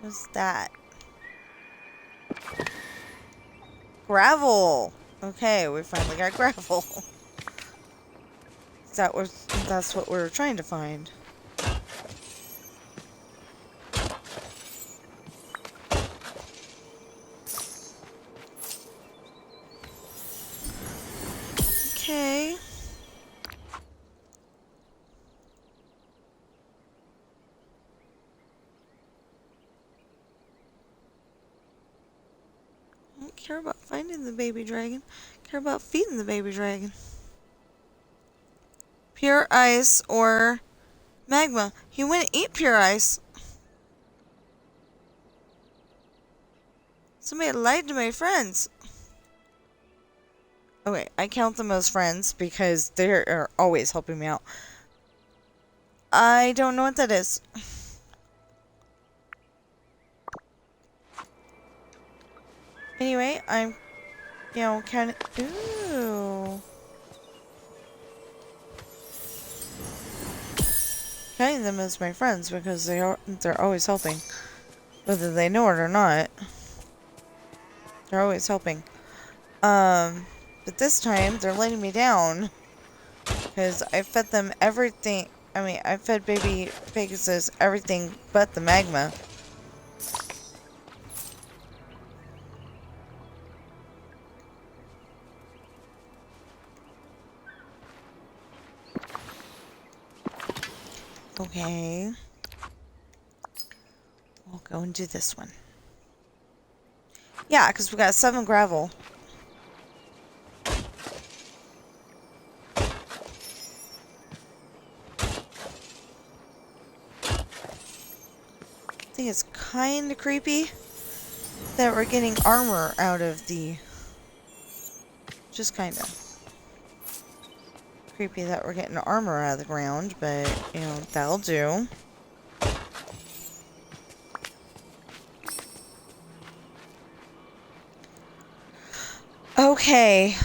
What's that? Gravel! Okay, we finally got gravel. That's what we were trying to find. Okay. care about finding the baby dragon. I care about feeding the baby dragon. Pure ice or magma. He wouldn't eat pure ice. Somebody lied to my friends. Okay, I count them as friends because they are always helping me out. I don't know what that is. Anyway, I'm, kind of... Ooh. Counting them as my friends because they're always helping. Whether they know it or not. They're always helping. But this time, they're letting me down. Because I fed them everything. I mean, I fed baby Pegasus everything but the magma. Okay. We'll go and do this one. Yeah, because we got 7 gravel. I think it's kind of creepy that we're getting armor out of the... Just kind of. Creepy that we're getting armor out of the ground, but, that'll do. Okay.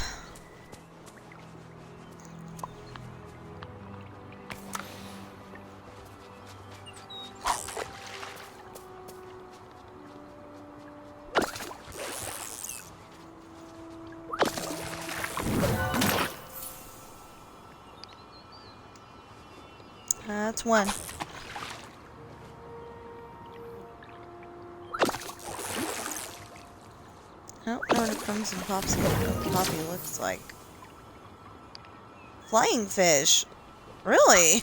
That's one. I don't know what a crimson poppy looks like. Flying fish? Really?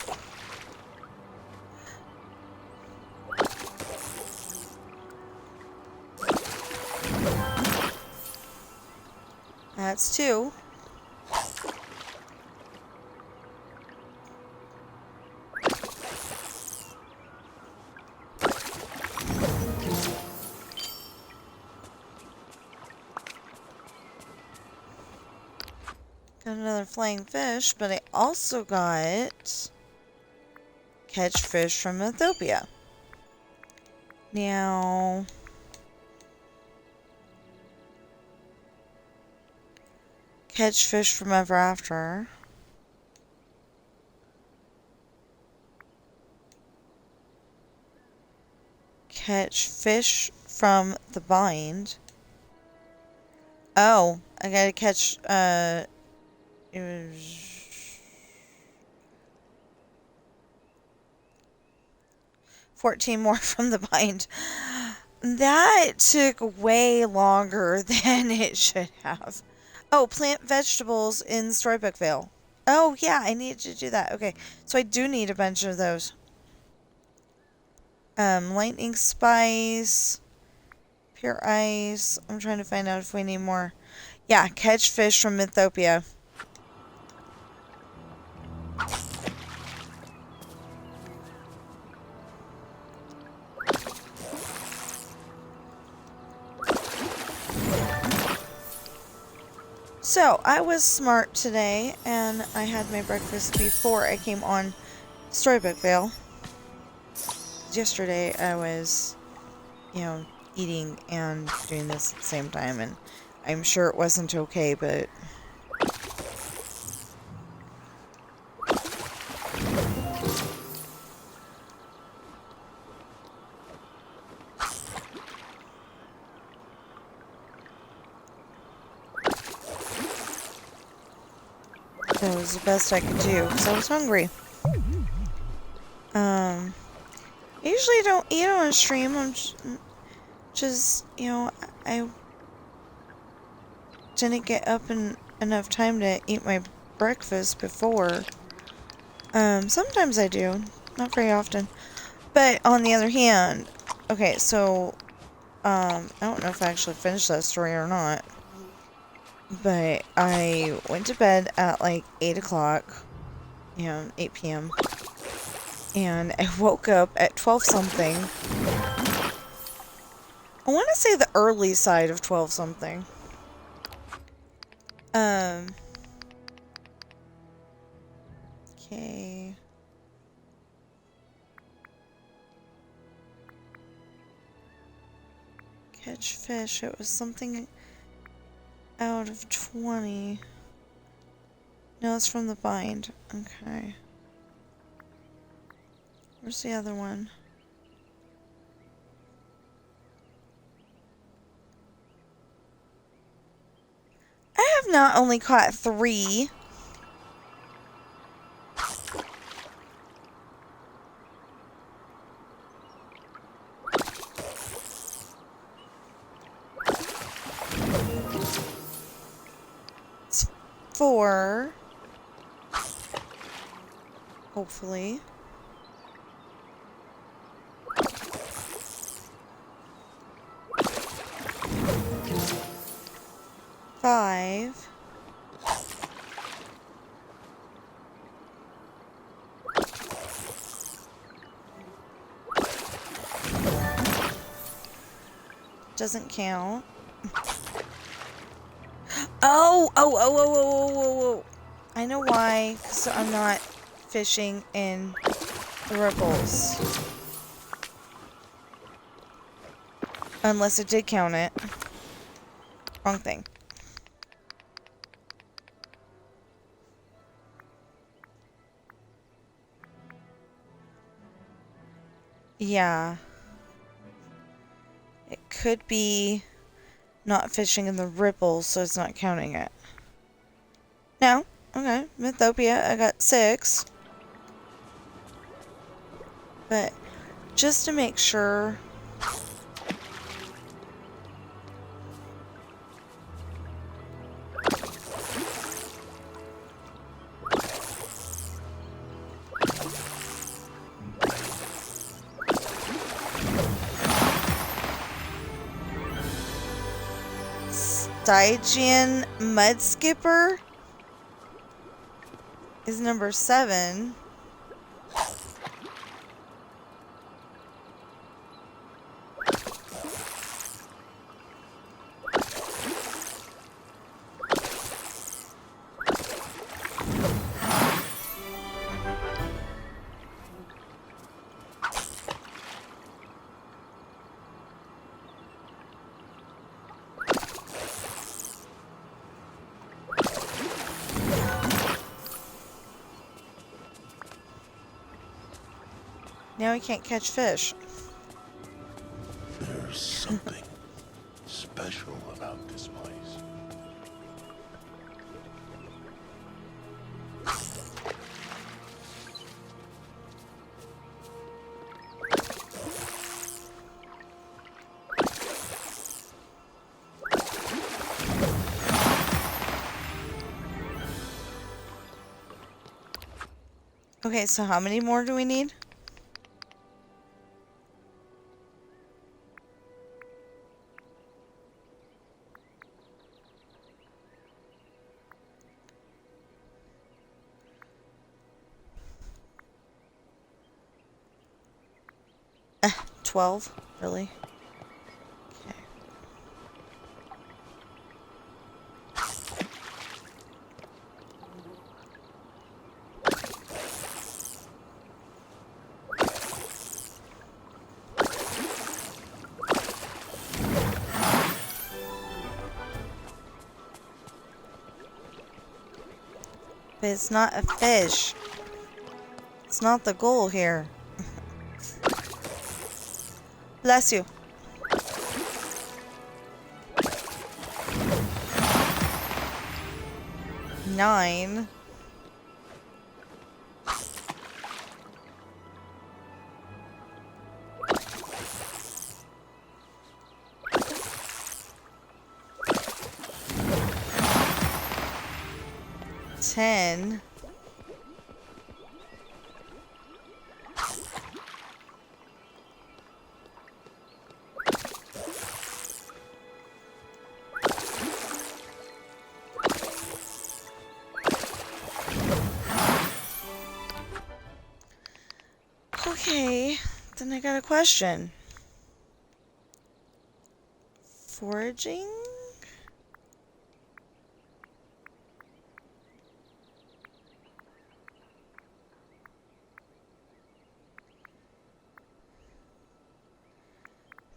That's 2. Got another flying fish, but I also got catch fish from Ethiopia. Now, catch fish from ever after. Catch fish from the bind. Oh, I gotta catch, it was 14 more from the bind. That took way longer than it should have. Oh, plant vegetables in Storybook Vale. Oh, yeah, I needed to do that. Okay, so I do need a bunch of those. Lightning spice, pure ice. I'm trying to find out if we need more. Yeah, catch fish from Ethiopia. So, I was smart today, and I had my breakfast before I came on Storybook Vale. Yesterday, I was, eating and doing this at the same time, and I'm sure it wasn't okay, but... That was the best I could do, because I was hungry. I usually don't eat on a stream. I'm just, I didn't get up in enough time to eat my breakfast before. Sometimes I do. Not very often. But on the other hand, okay, so, I don't know if I actually finished that story or not. but I went to bed at like 8 o'clock, 8 p.m. And I woke up at 12 something. I want to say the early side of 12 something. Okay. Catch fish. It was something out of 20. No, it's from the bind. Okay. Where's the other one? I have not only caught 3. It's 4. Hopefully. Five. Doesn't count. Oh. I know why. So I'm not fishing in the ripples. Unless it did count it. Wrong thing. Yeah. It could be not fishing in the ripples, so it's not counting it. No. Okay. Mythopia, I got 6. But just to make sure... Stygian Mud Skipper is number 7. Now we can't catch fish. There's something special about this place. Okay, so how many more do we need? Eh, 12? Really? Okay. But it's not a fish. It's not the goal here. Bless you. Nine. Ten. Okay, then I got a question. Foraging?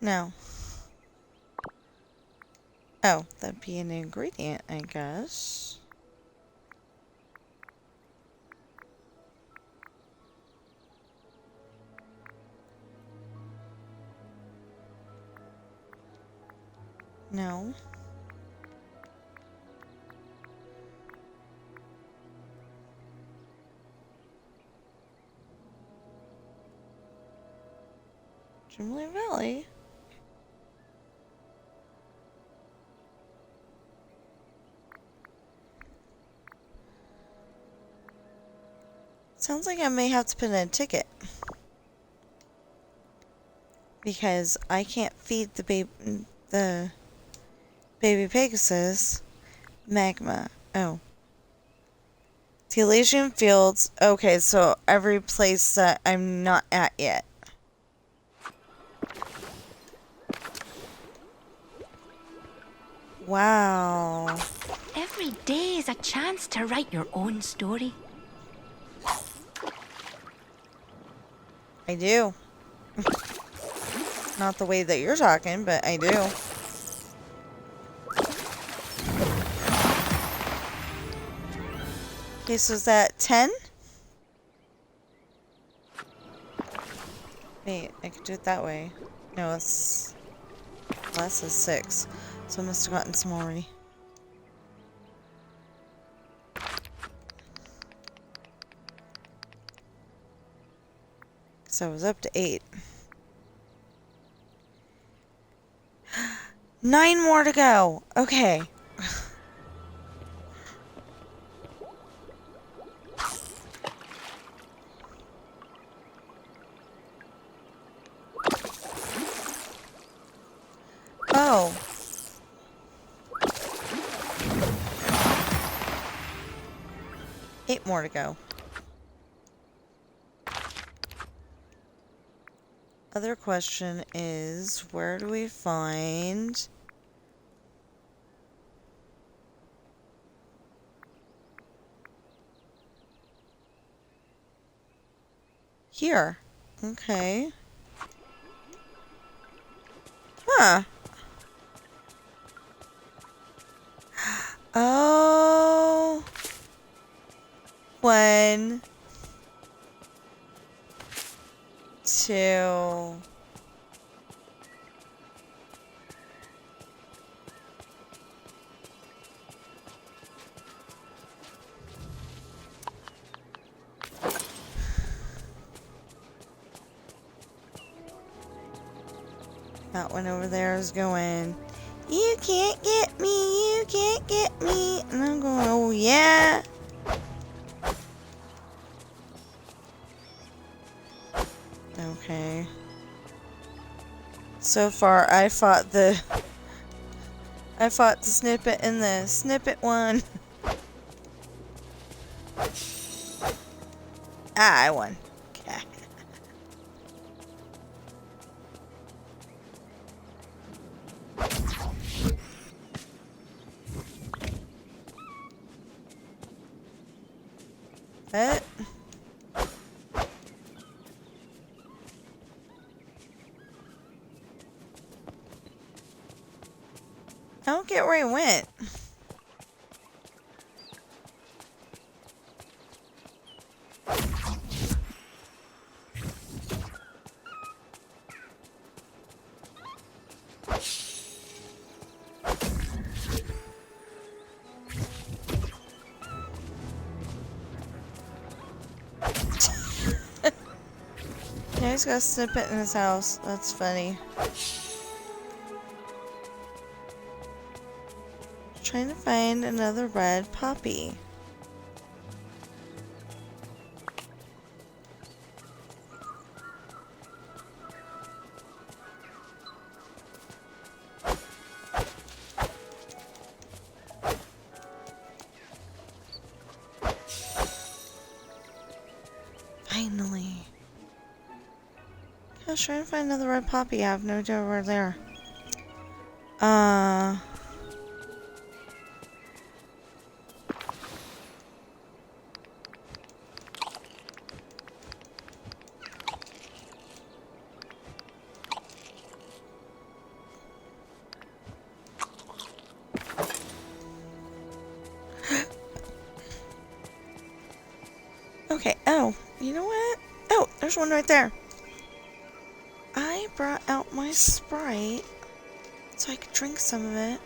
No. Oh, that'd be an ingredient, I guess. No. Dreamlight Valley? Sounds like I may have to put in a ticket. Because I can't feed the baby Pegasus magma. Oh. The Elysian Fields. Okay, so every place that I'm not at yet. Wow. Every day is a chance to write your own story. I do. Not the way that you're talking, but I do. Okay, so is that 10? Wait, I could do it that way. No, it's less than 6. So I must have gotten some already. So I was up to 8. 9 more to go. Okay. Oh. Eight more to go. Other question is, where do we find... Here. Okay. Huh. Oh. 1, 2. That one over there is going, you can't get me, you can't get me. And I'm going, oh yeah. Okay. So far, I fought the snippet and the snippet one. Ah, I won. Okay. What? I don't get where he went. Yeah, he's got a snippet in his house. That's funny. Trying to find another red poppy. Finally. I was trying to find another red poppy. I have no idea where they're. Okay, oh, you know what? Oh, there's one right there. I brought out my Sprite so I could drink some of it.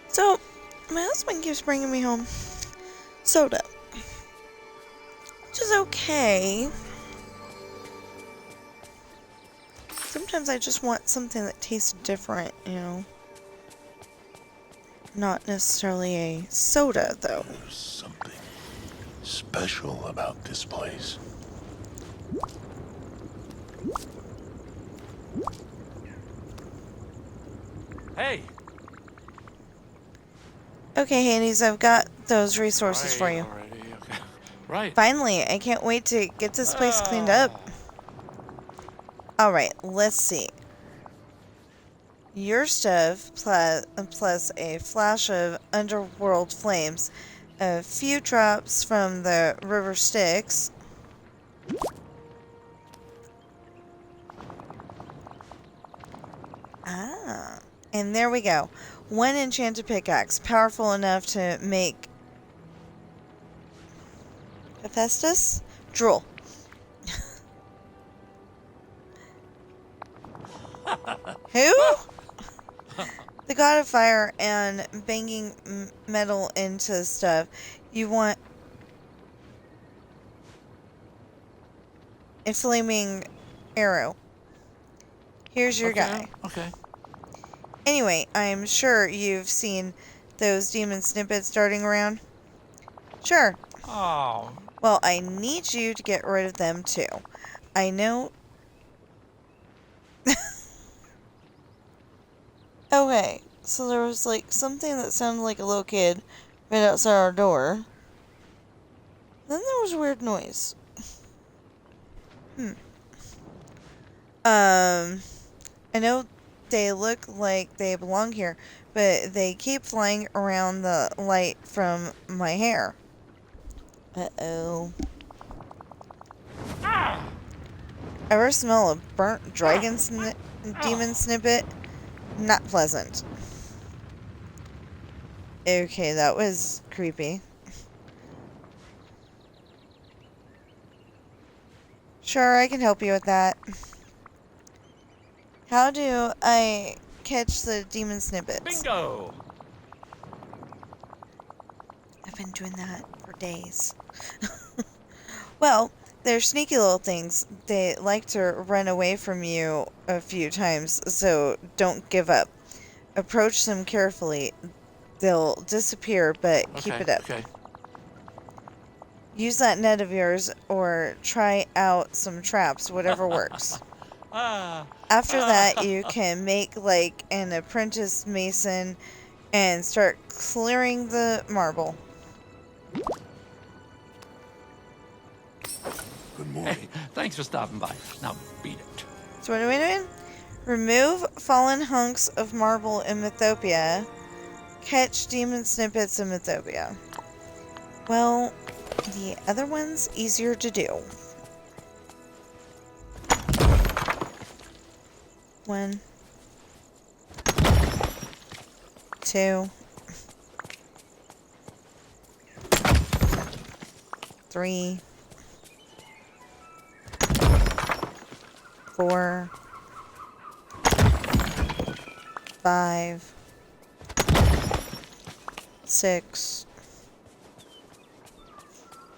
So, my husband keeps bringing me home soda, which is okay. Sometimes I just want something that tastes different, you know. Not necessarily a soda, though. There's something special about this place. Hey! Okay, Hades, I've got those resources for you. Already, okay. Right. Finally, I can't wait to get this place cleaned up. Alright, let's see. Your stuff plus a flash of underworld flames, a few drops from the river Styx, and there we go. One enchanted pickaxe, powerful enough to make Hephaestus drool. Who? The god of fire and banging metal into stuff. You want a flaming arrow. Here's your guy. Okay. Anyway, I'm sure you've seen those demon snippets darting around. Sure. Oh. Well, I need you to get rid of them too. I know. Okay, so there was like something that sounded like a little kid right outside our door. Then there was a weird noise. I know they look like they belong here, but they keep flying around the light from my hair. Uh-oh. Ever smell a burnt dragon demon snippet? Not pleasant. Okay, that was creepy. Sure, I can help you with that. How do I catch the demon snippets? Bingo! I've been doing that for days. Well, they're sneaky little things. They like to run away from you a few times, so don't give up. Approach them carefully. They'll disappear, but keep it up. Okay. Use that net of yours, or try out some traps, whatever works. After that, you can make like an apprentice mason and start clearing the marble. Good morning. Hey, thanks for stopping by. Now beat it. So what are we doing? Remove fallen hunks of marble in Mythopia. Catch demon snippets in Mythopia. Well, the other one's easier to do. 1, 2, 3, 4, 5, 6.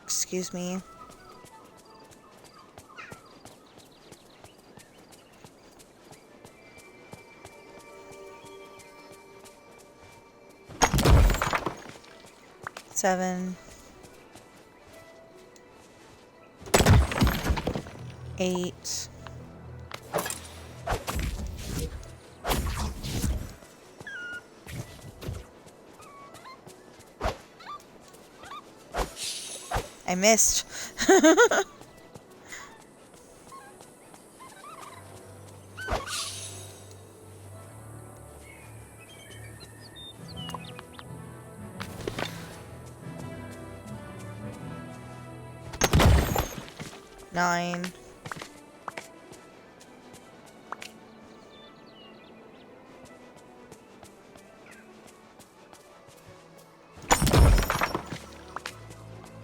Excuse me. 7, 8, 9, I missed. Nine.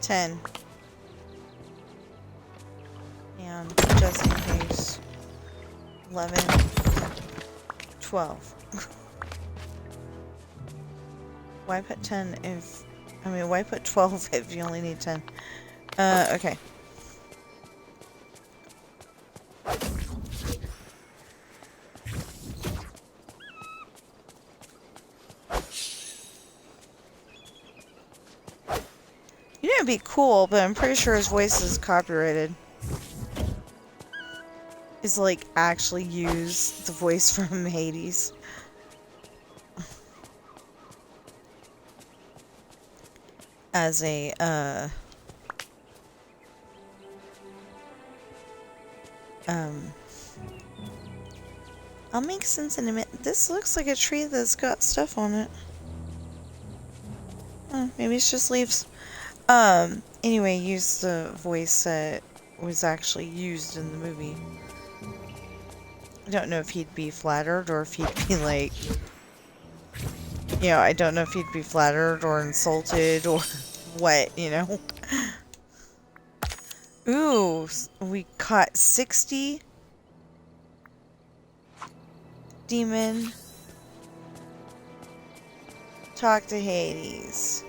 Ten. And just in case. 11. 12. Why put 10 if... I mean, why put 12 if you only need 10? Okay. You know, it'd be cool, but I'm pretty sure his voice is copyrighted. Is like actually use the voice from Hades. As a, I'll make sense in a minute. This looks like a tree that's got stuff on it. Oh, maybe it's just leaves. Anyway, use the voice that was actually used in the movie. I don't know if he'd be flattered or if he'd be like... You know, I don't know if he'd be flattered or insulted or what, you know? Ooh, we caught 60 demon. Talk to Hades.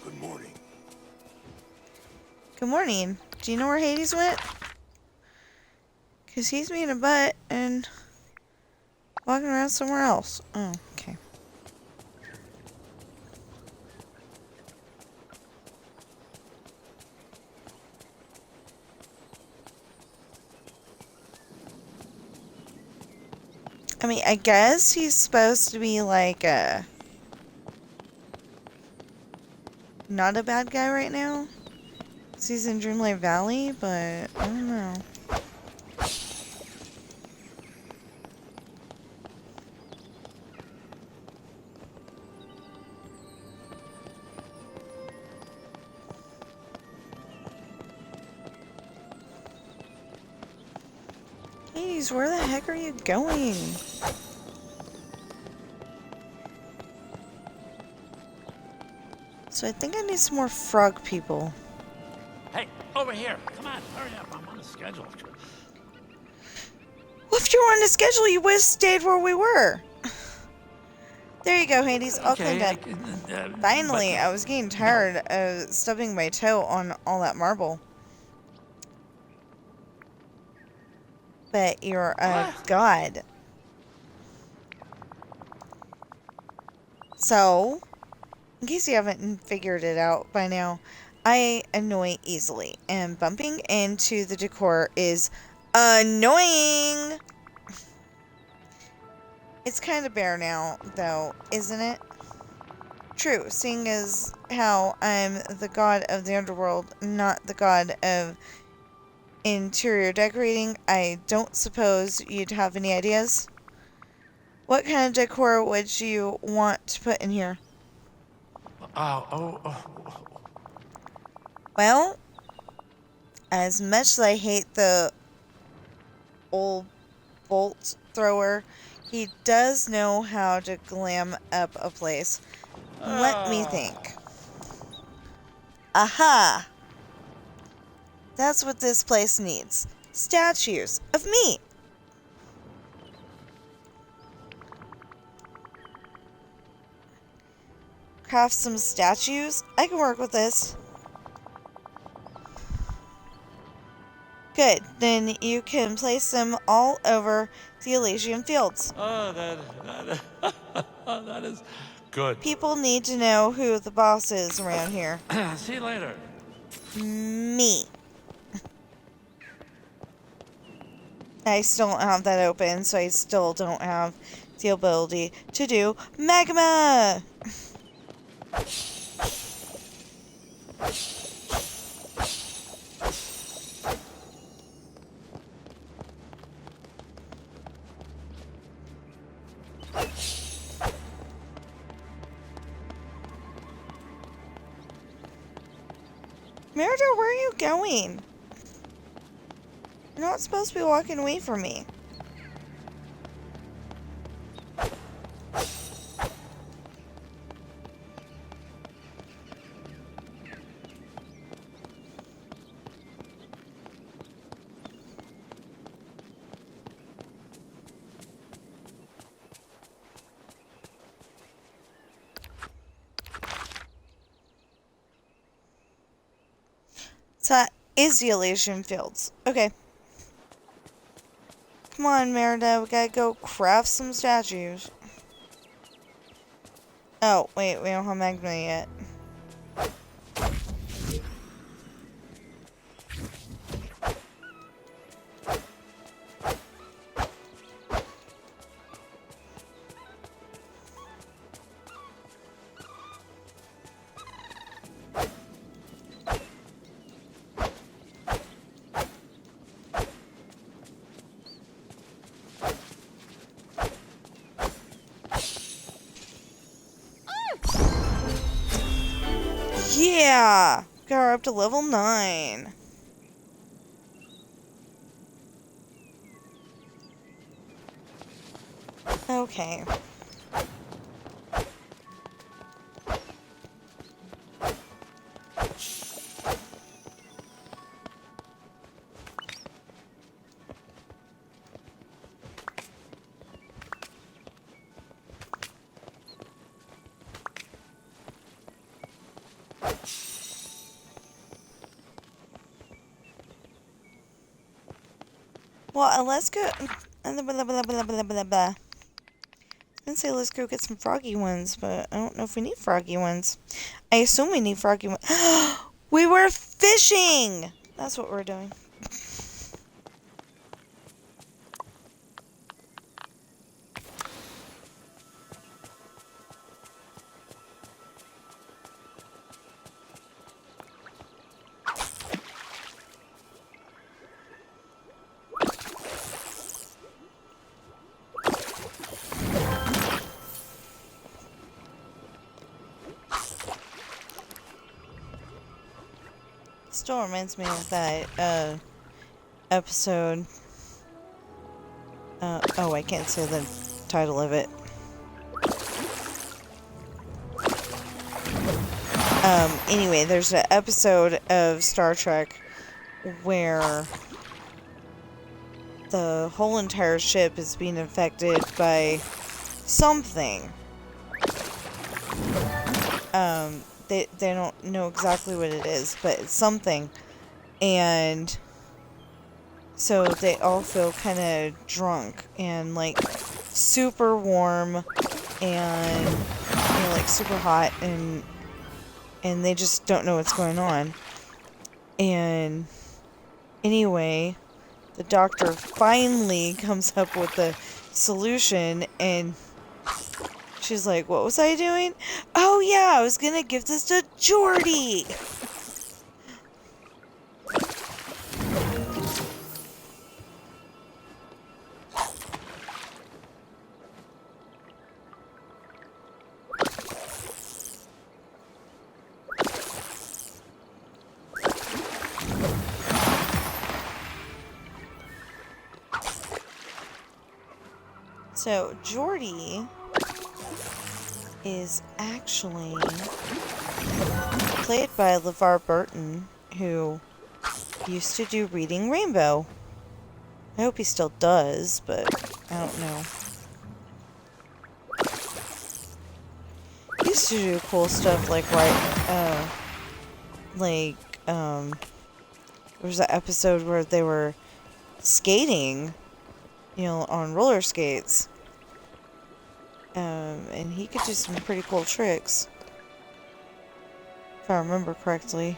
Good morning. Good morning. Do you know where Hades went? Because he's being a butt and walking around somewhere else. Oh, okay. I mean, I guess he's supposed to be like a... not a bad guy right now. 'Cause he's in Dreamlight Valley, but I don't know. Hades, where the heck are you going? So I think I need some more frog people. Hey, over here. Come on, hurry up. I'm on a schedule. Well, if you were on the schedule, you would have stayed where we were. There you go, Hades. All cleaned up. Finally, I was getting tired of stubbing my toe on all that marble. But you're a god. So, in case you haven't figured it out by now, I annoy easily, and bumping into the decor is annoying! It's kind of bare now, though, isn't it? True, seeing as how I'm the god of the underworld, not the god of interior decorating, I don't suppose you'd have any ideas? What kind of decor would you want to put in here? Well, as much as I hate the old bolt thrower, he does know how to glam up a place. Let me think. Aha! That's what this place needs. Statues of me. Craft some statues? I can work with this. Good. Then you can place them all over the Elysian Fields. Oh, that is good. People need to know who the boss is around here. See you later. Me. I still don't have that open, so I still don't have the ability to do magma. Merida, where are you going? You're not supposed to be walking away from me. So that is the Elysian Fields. Okay. Come on, Merida. We gotta go craft some statues. Oh, wait. We don't have magma yet. Yeah! Got her up to level 9. Okay. Well, let's go. I was gonna say let's go get some froggy ones, but I don't know if we need froggy ones. I assume we need froggy ones. We were fishing! That's what we're doing. Still reminds me of that episode. Oh, I can't say the title of it. Anyway, there's an episode of Star Trek where the whole entire ship is being infected by something. They don't know exactly what it is, but it's something. And so they all feel kind of drunk and like super warm and like super hot, and they just don't know what's going on. And anyway, the doctor finally comes up with the solution, and she's like, what was I doing? Oh yeah, I was gonna give this to Jordy! So, Jordy is actually played by LeVar Burton, who used to do Reading Rainbow. I hope he still does, but I don't know. He used to do cool stuff like there was an episode where they were skating, on roller skates. And he could do some pretty cool tricks, if I remember correctly.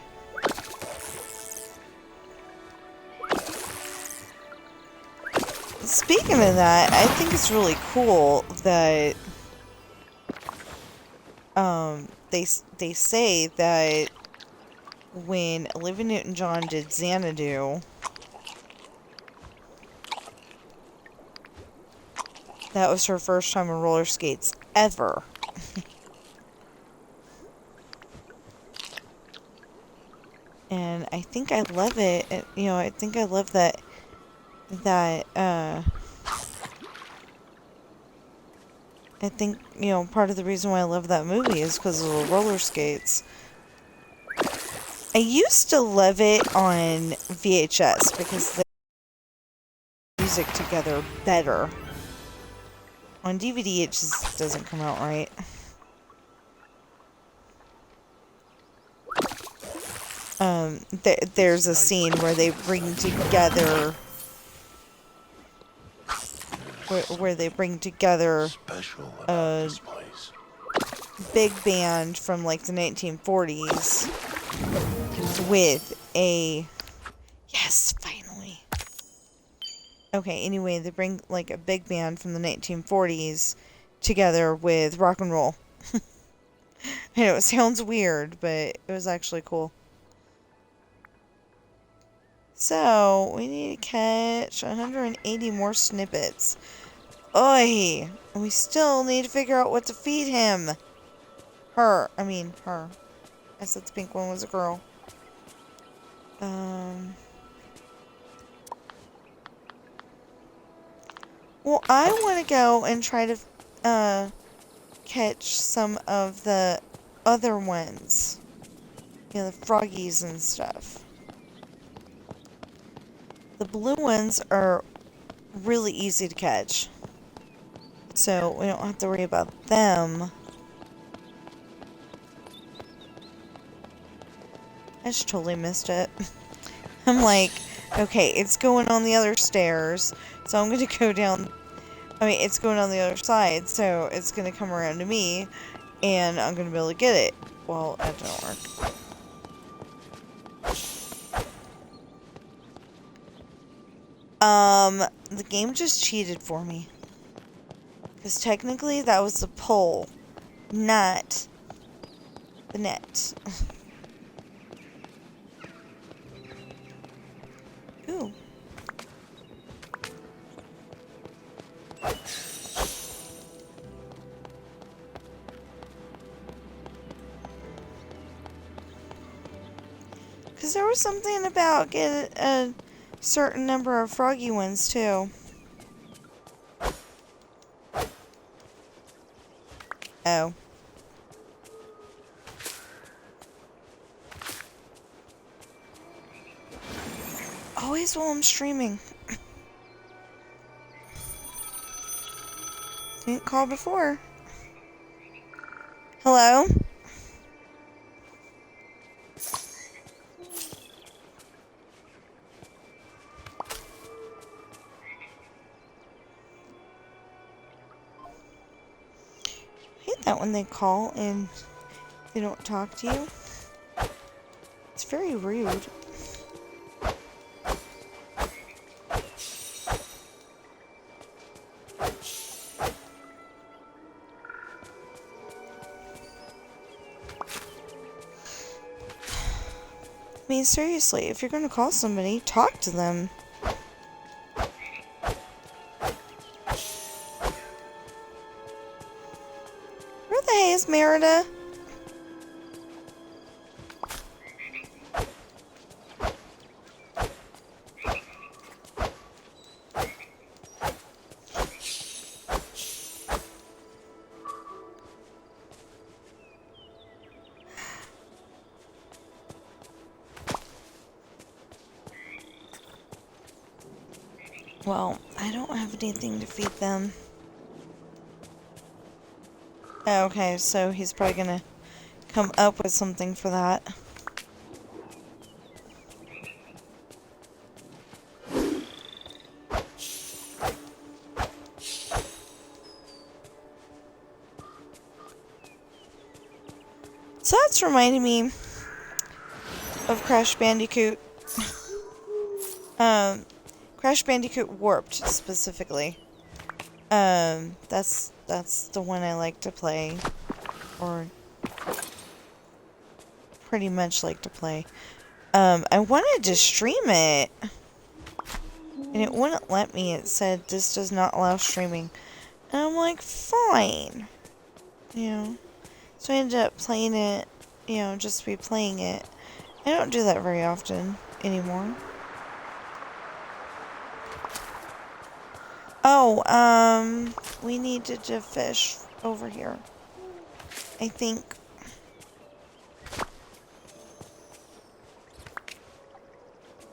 Speaking of that, I think it's really cool that they say that when Olivia Newton-John did Xanadu, that was her first time on roller skates ever. And I think I love it. You know, I think I love that I think, you know, part of the reason why I love that movie is because of the roller skates. I used to love it on VHS because the music together better. On DVD, it just doesn't come out right. There's a scene where they bring together... Where they bring together a big band from, like, the 1940s with a... Yes, finally! Okay, anyway, they bring, like, a big band from the 1940s together with rock and roll. I know, it sounds weird, but it was actually cool. So, we need to catch 180 more snippets. Oi! We still need to figure out what to feed him. Her. I mean, her. I said the pink one was a girl. Well, I want to go and try to, catch some of the other ones. You know, the froggies and stuff. The blue ones are really easy to catch. So, we don't have to worry about them. I just totally missed it. I'm like, okay, it's going on the other stairs, so I'm gonna go down... I mean, it's going on the other side, so it's gonna come around to me, and I'm gonna be able to get it. Well, that didn't work. The game just cheated for me. Because technically, that was the pole, not the net. Ooh. Because there was something about getting a certain number of froggy ones, too. Oh. Always while I'm streaming. Didn't call before. Hello? I hate that when they call and they don't talk to you. It's very rude. I mean, seriously, if you're going to call somebody, talk to them. Where the hey is Merida? Well, I don't have anything to feed them. Okay, so he's probably gonna come up with something for that. So that's reminding me of Crash Bandicoot. Crash Bandicoot Warped, specifically. That's the one I like to play. Or pretty much like to play. I wanted to stream it. And it wouldn't let me. It said, this does not allow streaming. And I'm like, fine. You know. So I ended up playing it, you know, just replaying it. I don't do that very often anymore. Oh, we needed to fish over here. I think.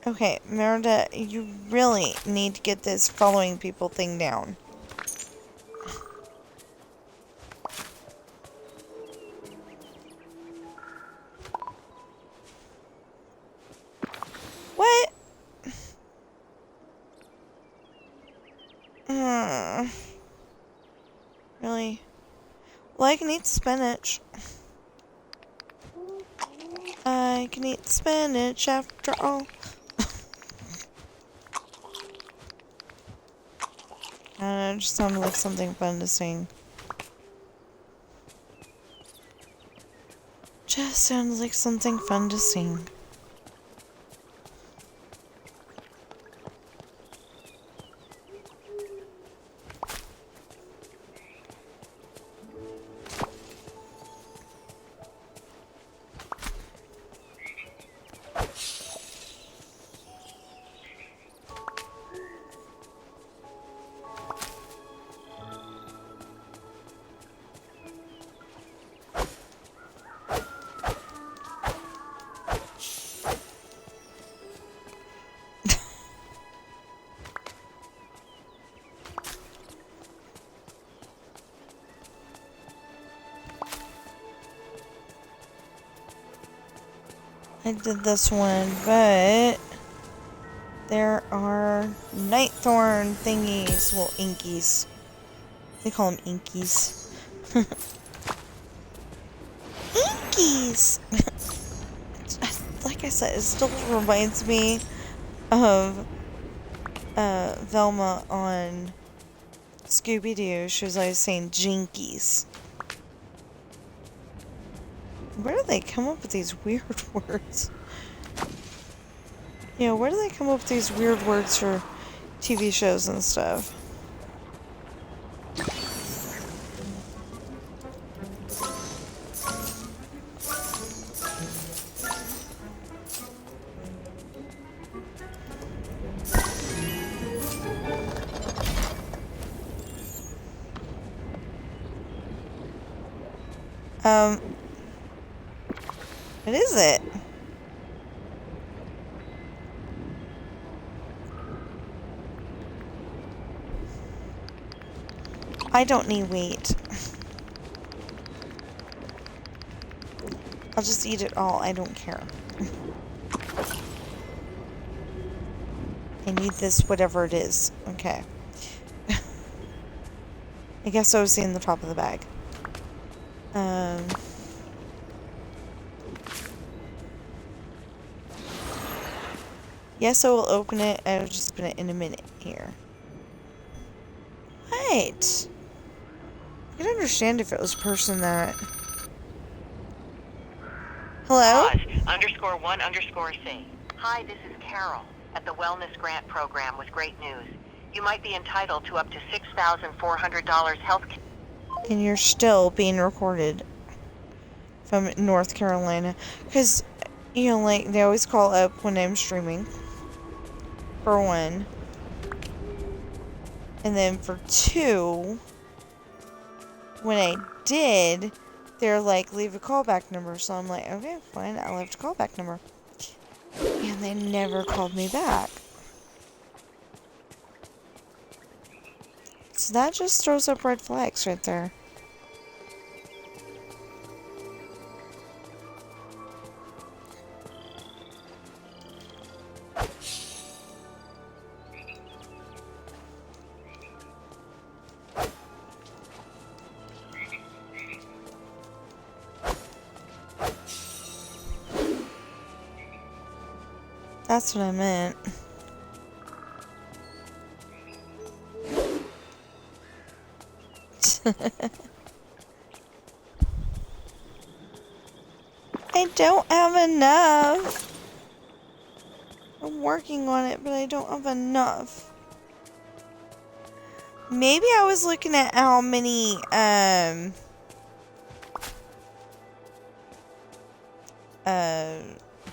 Okay, Merida, you really need to get this following people thing down. What? Really? Well, I can eat spinach. I can eat spinach after all. I don't know, it just sounded like something fun to sing. Just sounds like something fun to sing. I did this one, but there are night thorn thingies. Well, inkies. They call them inkies. Inkies! Like I said, it still reminds me of Velma on Scooby-Doo. She was always saying jinkies. Where do they come up with these weird words? You know, where do they come up with these weird words for TV shows and stuff? What is it? I don't need wheat. I'll just eat it all. I don't care. I need this, whatever it is. Okay. I guess I was seeing the top of the bag. Yes, I will open it. I'll just open it in a minute here. What? I can understand if it was a person that... Hello? Pause. _1_C. Hi, this is Carol at the Wellness Grant Program with great news. You might be entitled to up to $6,400 health care. And you're still being recorded from North Carolina. Because, you know, like, they always call up when I'm streaming. For one. And then for two, when I did, they're like, leave a callback number. So I'm like, okay, fine, I left a callback number. And they never called me back. So that just throws up red flags right there. That's what I meant. I don't have enough. I'm working on it, but I don't have enough. Maybe I was looking at how many,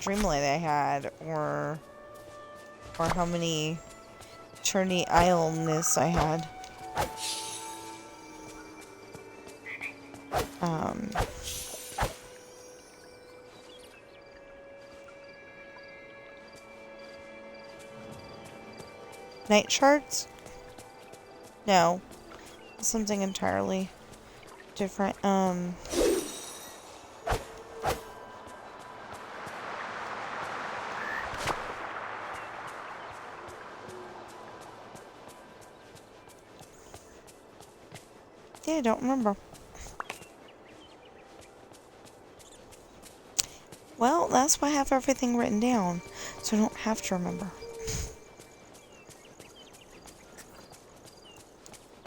Dreamlight I had, or how many Eternity Isleness I had. Night shards? No. Something entirely different. Yeah, I don't remember. Well, that's why I have everything written down, so I don't have to remember.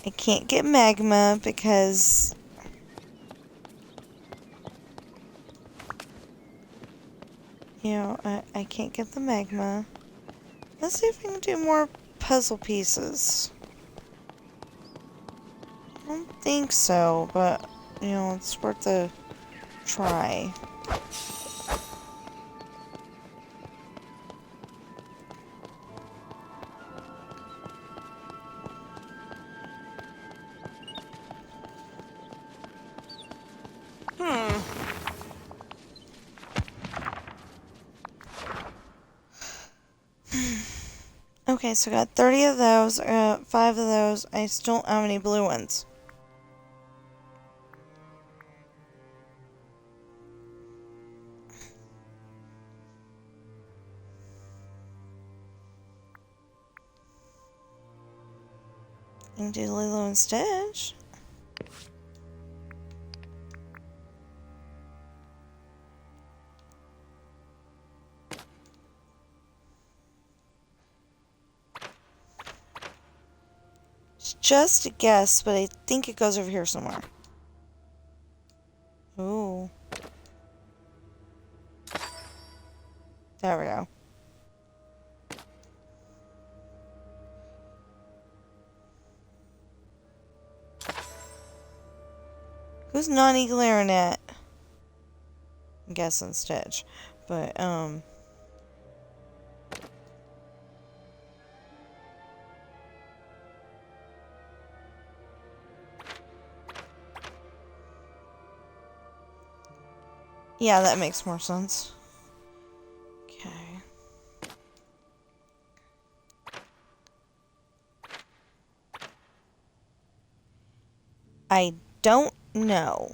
I can't get magma because... You know, I can't get the magma. Let's see if we can do more puzzle pieces. I don't think so, but, you know, it's worth a try. Okay, so I got 30 of those, 5 of those. I still don't have any blue ones. I can do Lilo and Stitch. It's just a guess, but I think it goes over here somewhere. Ooh. There we go. Who's Nani glaring at? I'm guessing Stitch. But, yeah, that makes more sense. Okay. I don't know.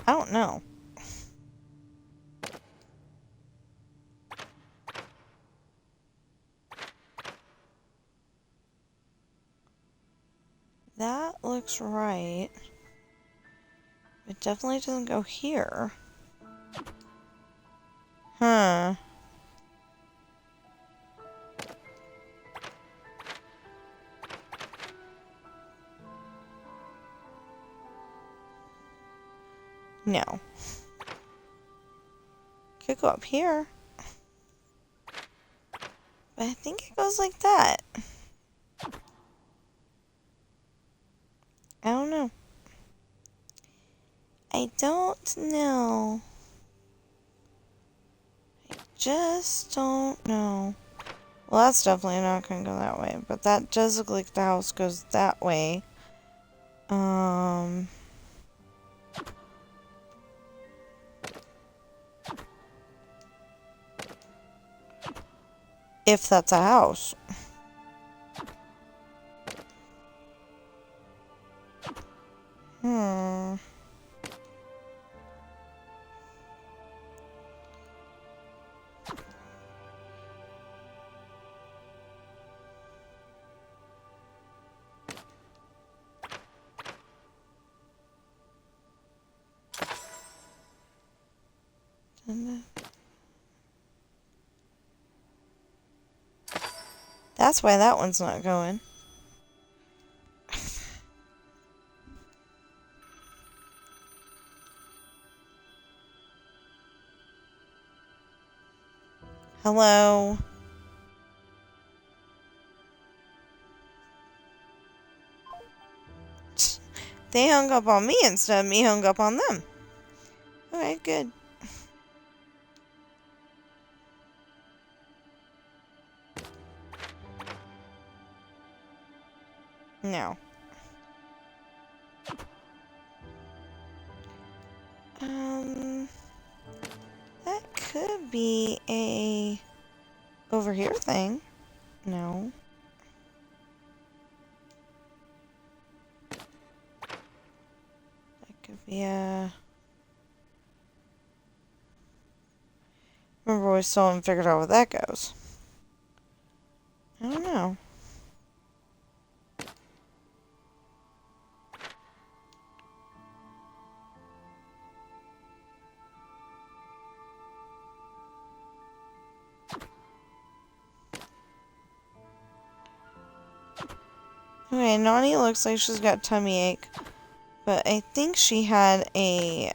I don't know. That looks right. It definitely doesn't go here. Huh. No. Could go up here. But I think it goes like that. I don't know. I don't know. I just don't know. Well, that's definitely not going to go that way. But that does look like the house goes that way. If that's a house. That's why that one's not going. Hello? They hung up on me instead of me hung up on them. Okay, good. No. That could be a over here thing. No. That could be a... Remember, we still haven't figured out what that goes. I don't know. Okay, Nani looks like she's got tummy ache. But I think she had a,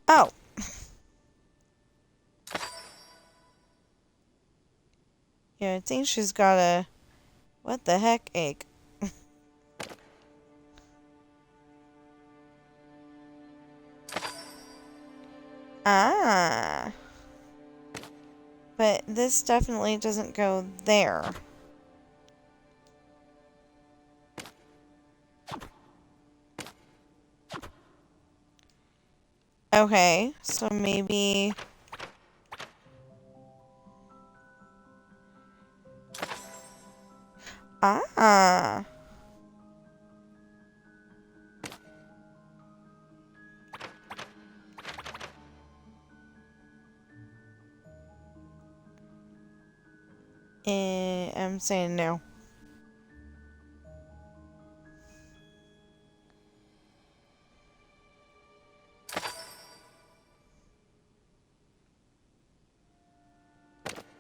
Oh! Yeah, I think she's got a... What the heck ache? Ah! But this definitely doesn't go there. Okay, so maybe... Ah! I'm saying no.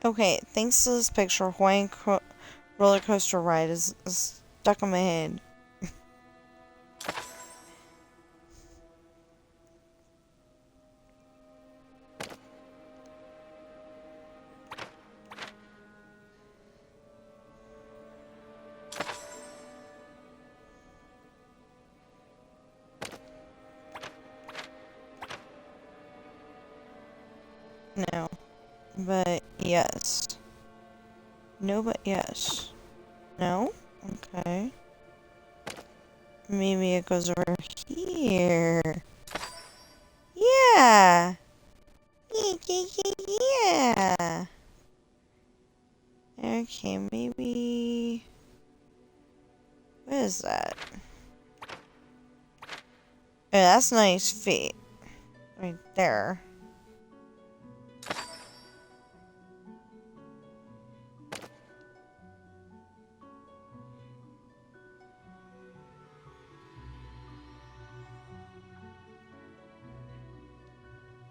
Okay, thanks to this picture, Hawaiian roller coaster ride is stuck in my head. No. But yes. No, but yes. No? Okay. Maybe it goes over here. Yeah! Yeah! Okay, maybe... What is that? Oh, that's nice feet. Right there.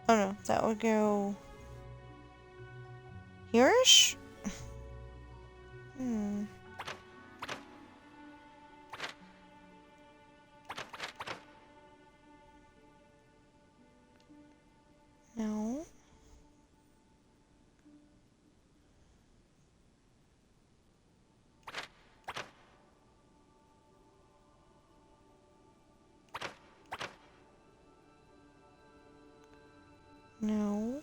Oh no, that would go... Here-ish? No. No.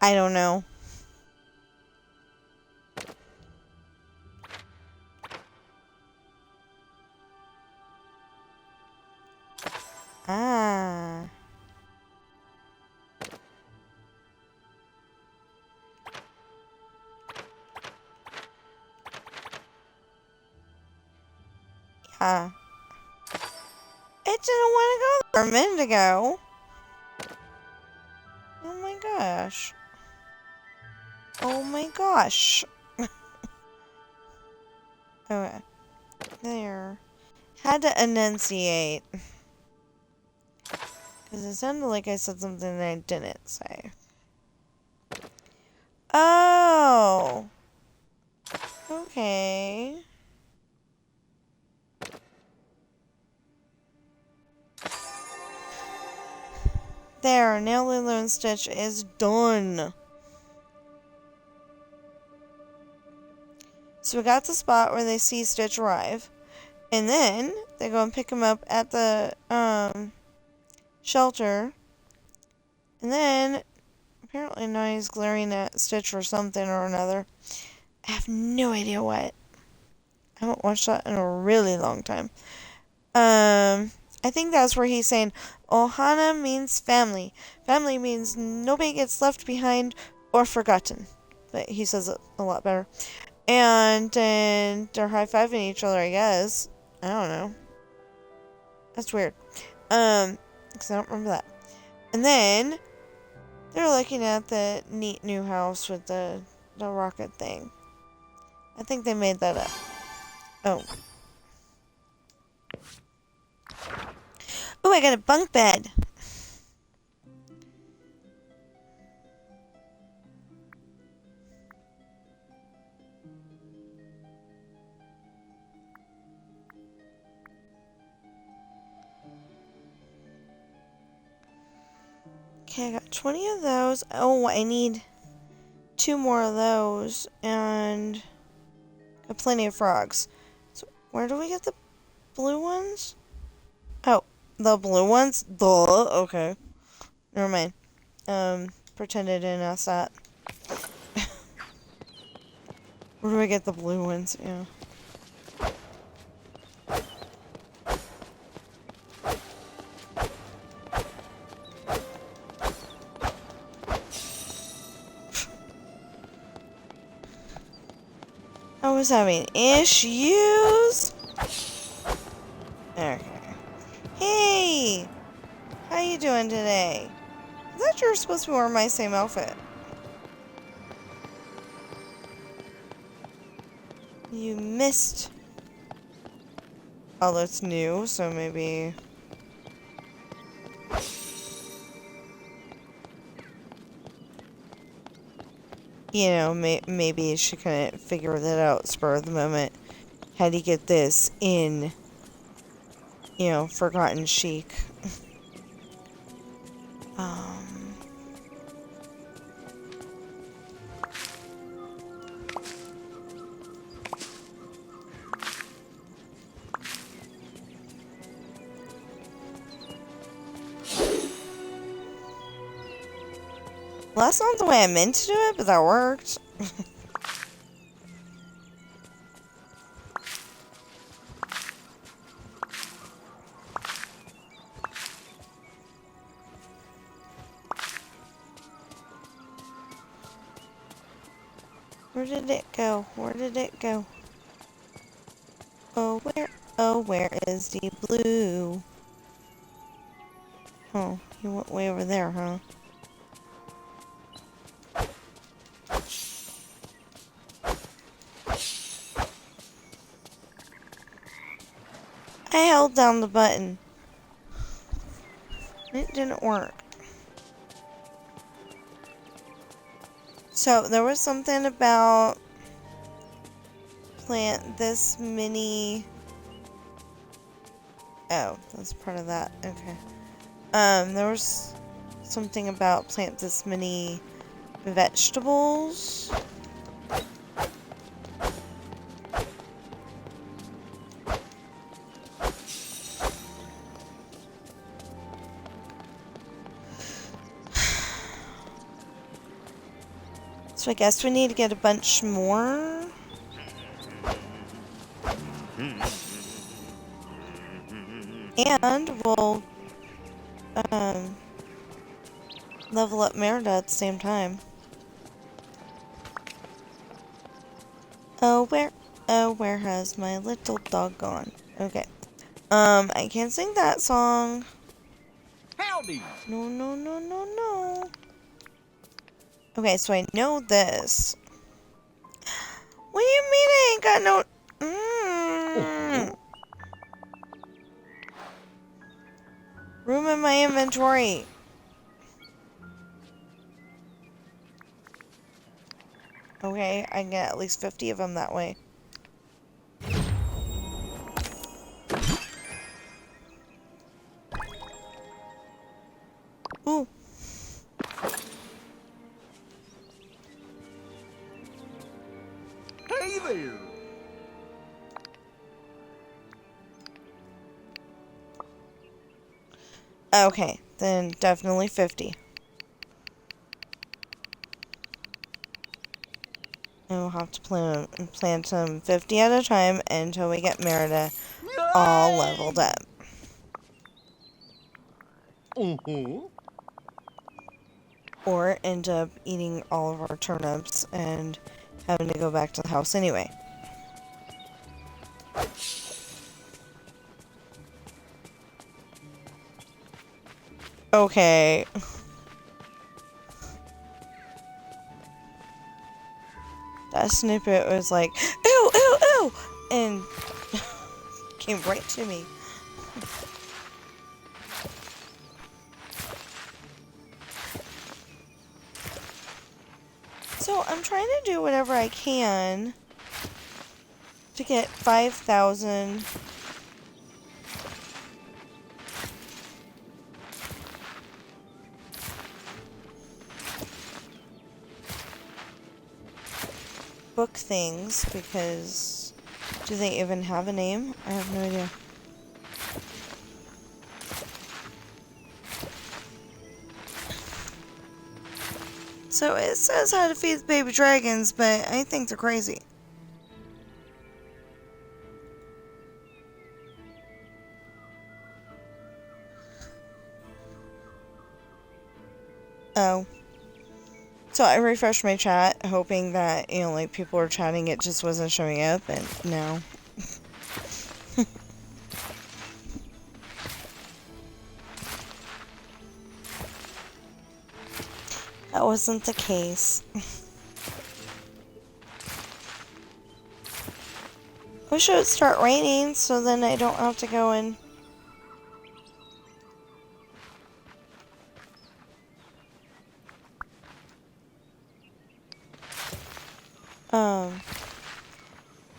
I don't know. Ah. Yeah. It didn't want to go there a minute ago. Oh my gosh. Oh my gosh. Okay. There. Had to enunciate. Because it sounded like I said something that I didn't say. Oh. Okay. There, now Lulu and Stitch is done. So we got the spot where they see Stitch arrive. And then they go and pick him up at the shelter. And then apparently now he's glaring at Stitch for something or another. I have no idea what. I haven't watched that in a really long time. I think that's where he's saying, Ohana means family. Family means nobody gets left behind or forgotten. But he says it a lot better. And then they're high-fiving each other, I guess. I don't know. That's weird. Because I don't remember that. And then they're looking at the neat new house with the rocket thing. I think they made that up. Oh. Oh, I got a bunk bed. Okay, I got 20 of those. Oh, I need 2 more of those. And got plenty of frogs. So, where do we get the blue ones? Oh, the blue ones? Duh. Okay. Never mind. Pretend I didn't ask that. Where do I get the blue ones? Yeah. I was having issues. Okay. Hey! How you doing today? I thought you were supposed to be wearing my same outfit. You missed. Oh, that's new, so maybe... You know, maybe she couldn't figure that out spur of the moment. How do you get this in, you know, Forgotten Chic? Well, that's not the way I meant to do it, but that worked. Where did it go? Where did it go? Oh, where is the blue? Oh, he went way over there, huh? I held down the button. It didn't work. So, there was something about plant this many... Oh, that's part of that. Okay. There was something about plant this many vegetables. So I guess we need to get a bunch more. And we'll level up Merida at the same time. Oh, where has my little dog gone? Okay. I can't sing that song. Howdy. No. Okay, so I know this. What do you mean I ain't got no... Room in my inventory. Okay, I can get at least 50 of them that way. Ooh. Hey there. Okay, then definitely 50. And we'll have to plant them 50 at a time until we get Merida all leveled up. Or end up eating all of our turnips and having to go back to the house anyway. Okay. That snippet was like, ew, ew, ew! And came right to me. So I'm trying to do whatever I can to get 5,000 book things, because do they even have a name? I have no idea. So it says how to feed the baby dragons, but I think they're crazy. Oh. So I refreshed my chat, hoping that, you know, like, people were chatting, it just wasn't showing up, and no. That wasn't the case. Wish it would start raining, so then I don't have to go and...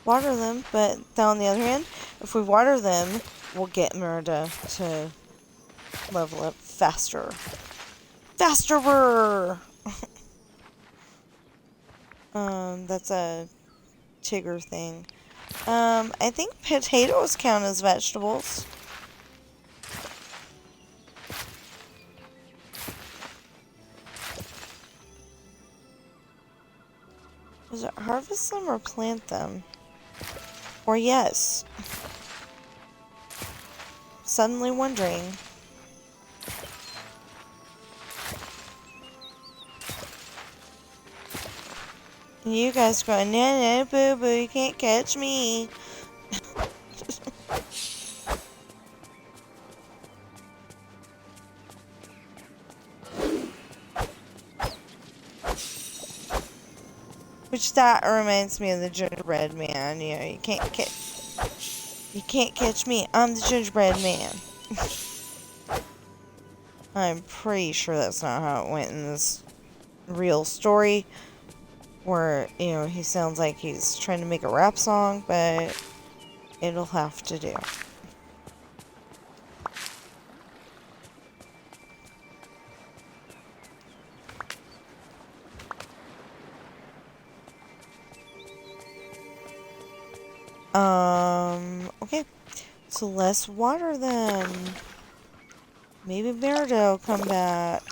water them, but then on the other hand, if we water them, we'll get Merida to level up faster. Faster! That's a Tigger thing. I think potatoes count as vegetables. Is it harvest them or plant them? Or yes. Suddenly wondering. You guys going, nah, nah, boo boo, you can't catch me. Which that reminds me of the gingerbread man. You know, you can't catch me. I'm the gingerbread man. I'm pretty sure that's not how it went in this real story. Where, you know, he sounds like he's trying to make a rap song, but it'll have to do. Okay. So let's water them. Maybe Merida will come back.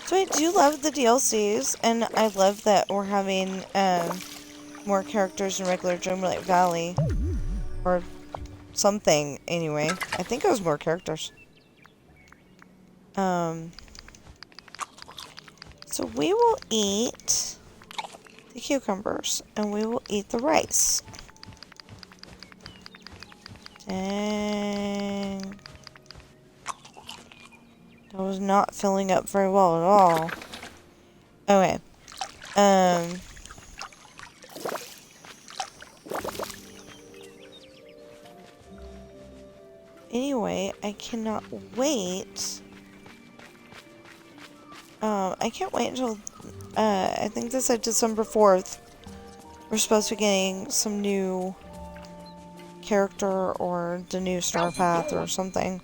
So I do love the DLCs, and I love that we're having more characters in regular Dreamlight Valley. Or something, anyway. I think it was more characters. So we will eat the cucumbers, and we will eat the rice. Dang. That was not filling up very well at all. Okay. Anyway, I cannot wait I can't wait until, I think they said December 4th. We're supposed to be getting some new character or the new star path or something.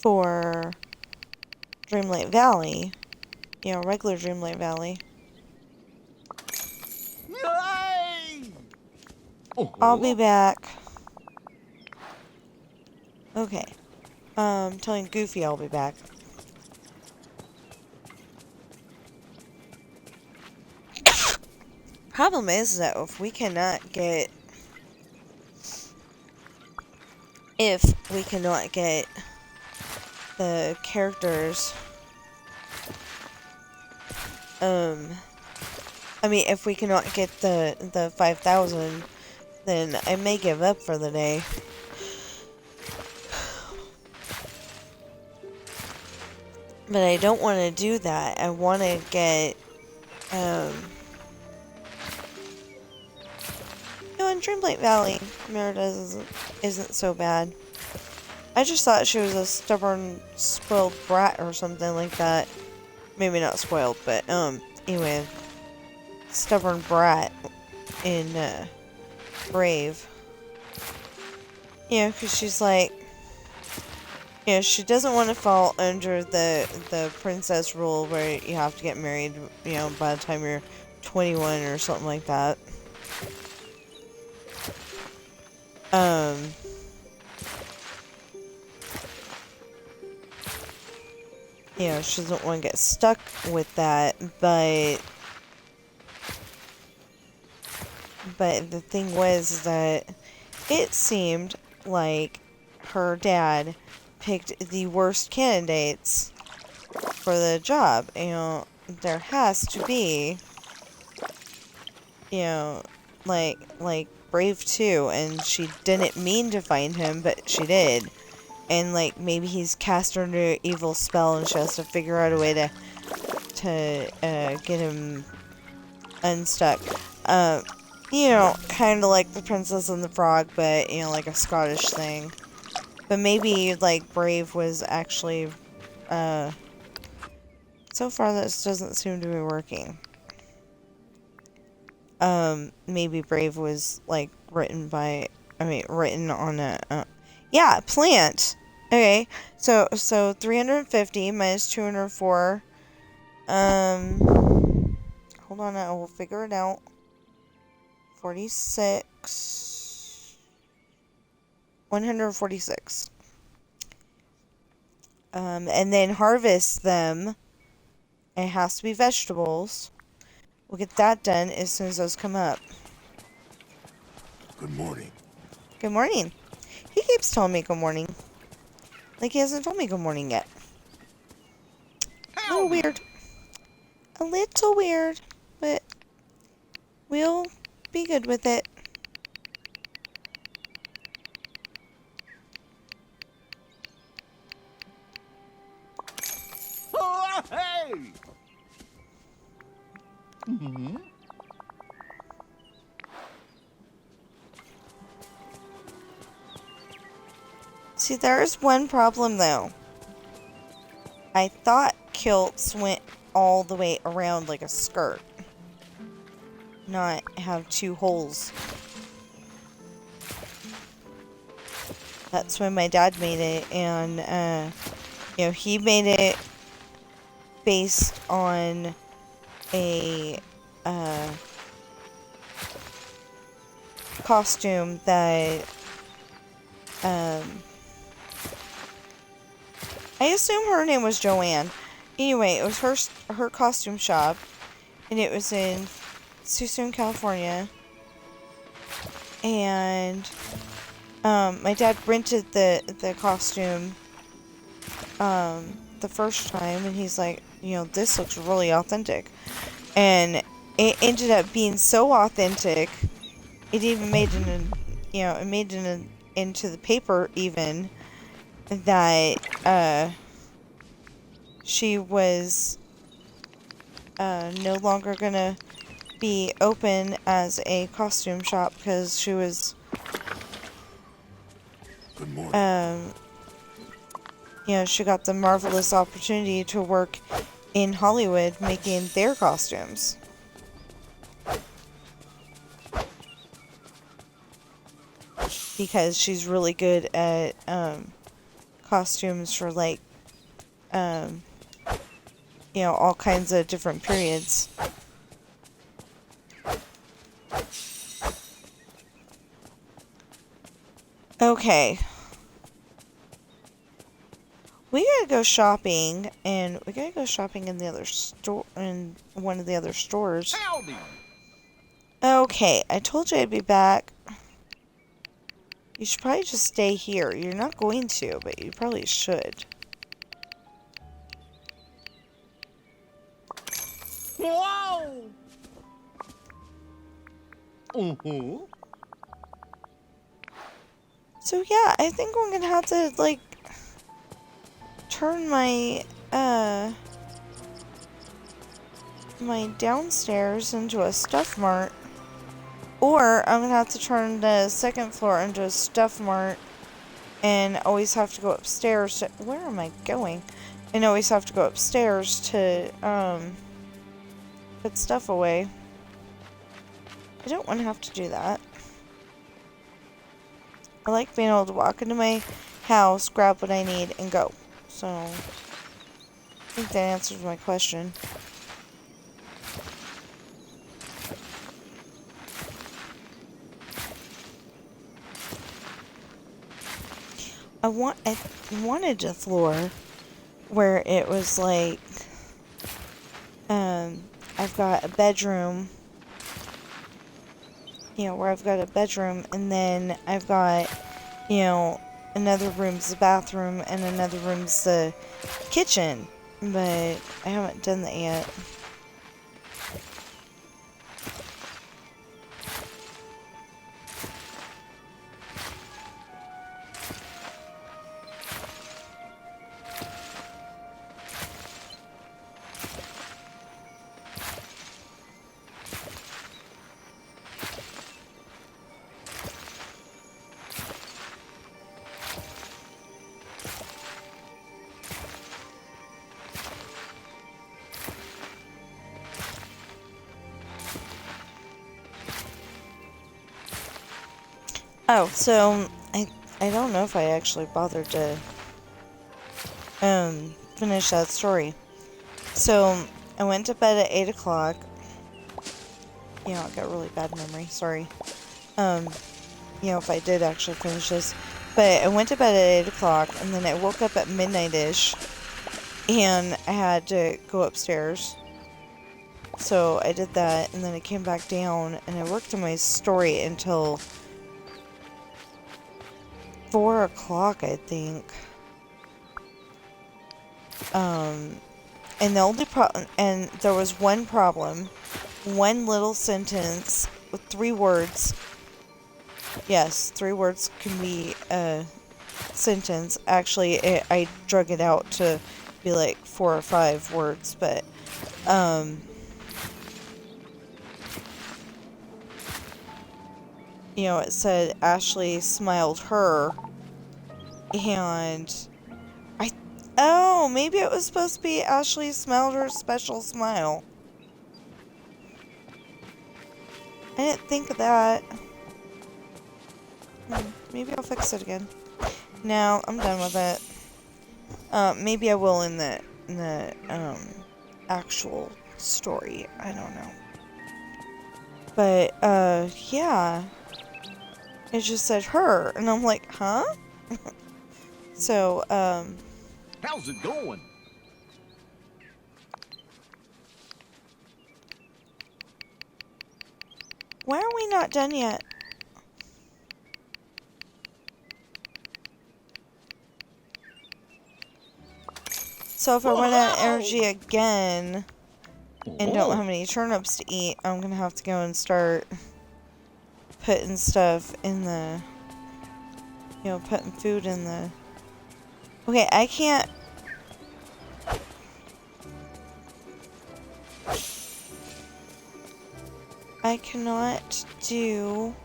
For Dreamlight Valley. You know, regular Dreamlight Valley. Yay! I'll be back. Okay. Telling Goofy I'll be back. Problem is that if we cannot get the characters, I mean, if we cannot get the 5,000, then I may give up for the day. But I don't want to do that. I want to get, you know, in Dreamlight Valley, Merida isn't so bad. I just thought she was a stubborn, spoiled brat or something like that. Maybe not spoiled, but, anyway. Stubborn brat in, Brave. You know, because she's like, you know, she doesn't want to fall under the princess rule where you have to get married, you know, by the time you're 21 or something like that. You know, she doesn't want to get stuck with that, but the thing was that it seemed like her dad picked the worst candidates for the job. You know, there has to be, you know, like Brave too, and she didn't mean to find him, but she did. And, like, maybe he's cast her under an evil spell and she has to figure out a way to get him unstuck. You know, kind of like the Princess and the Frog, but, you know, like a Scottish thing. But maybe, like, Brave was actually, so far this doesn't seem to be working. Maybe Brave was, like, written on a, yeah, plant! Okay, so 350 minus 204, hold on, I will figure it out. 46, 146. And then harvest them. It has to be vegetables. We'll get that done as soon as those come up. Good morning. Good morning. He keeps telling me good morning. Like he hasn't told me good morning yet. A little weird. A little weird, but we'll be good with it. Oh, hey! Mm-hmm. See, there's one problem though. I thought kilts went all the way around like a skirt. Not have two holes. That's when my dad made it, and you know, he made it based on a costume that I assume her name was Joanne. Anyway, it was her costume shop, and it was in Suisun, California. And my dad rented the costume the first time, and he's like, you know, this looks really authentic. And it ended up being so authentic, it even made into the paper even, that she was no longer gonna be open as a costume shop because she was Good morning. You know, she got the marvelous opportunity to work in Hollywood making their costumes. Because she's really good at costumes for like you know, all kinds of different periods. Okay. We gotta go shopping, and we gotta go shopping in the other store, in one of the other stores. Howdy. Okay, I told you I'd be back. You should probably just stay here. You're not going to, but you probably should. Whoa! Mm-hmm. So yeah, I think I'm gonna have to, like, turn my, my downstairs into a stuff mart. Or I'm gonna have to turn the second floor into a stuff mart and always have to go upstairs to, where am I going? And always have to go upstairs to, put stuff away. I don't want to have to do that. I like being able to walk into my house, grab what I need, and go. So, I think that answers my question. I wanted a floor where it was like, I've got a bedroom, you know, where I've got a bedroom, and then I've got, you know, another room's the bathroom, and another room's the kitchen, but I haven't done that yet. Oh, so I don't know if I actually bothered to finish that story. So I went to bed at 8 o'clock. You know, I got really bad memory, sorry. You know, if I did actually finish this. But I went to bed at 8 o'clock, and then I woke up at midnight-ish, and I had to go upstairs. So I did that, and then I came back down, and I worked on my story until 4 o'clock, I think. And the only and there was one problem. One little sentence with 3 words. Yes, 3 words can be a sentence. Actually, I drug it out to be like 4 or 5 words, but, you know, it said Ashley smiled her, and oh, maybe it was supposed to be Ashley smiled her special smile. I didn't think of that. Maybe I'll fix it again. No, I'm done with it. Maybe I will in the actual story. I don't know. But, yeah. It just said her, and I'm like, huh? So, How's it going? why are we not done yet? So if I run out of energy again and don't have any turnips to eat, I'm gonna have to go and start putting stuff in the, you know, putting food in the, okay, I can't, I cannot do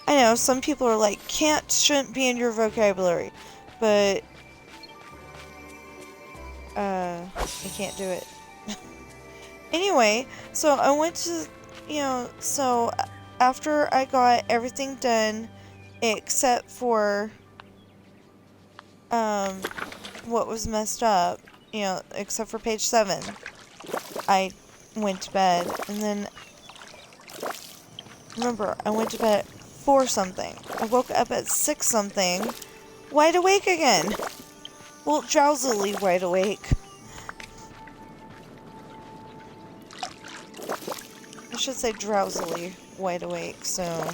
I know, some people are like, can't, shouldn't be in your vocabulary. But, I can't do it. Anyway, so I went to, so after I got everything done, except for, what was messed up, except for page 7, I went to bed, and then, remember, I went to bed at 4 something. I woke up at 6 something, wide awake again. Well, drowsily wide awake. I should say drowsily wide awake, so...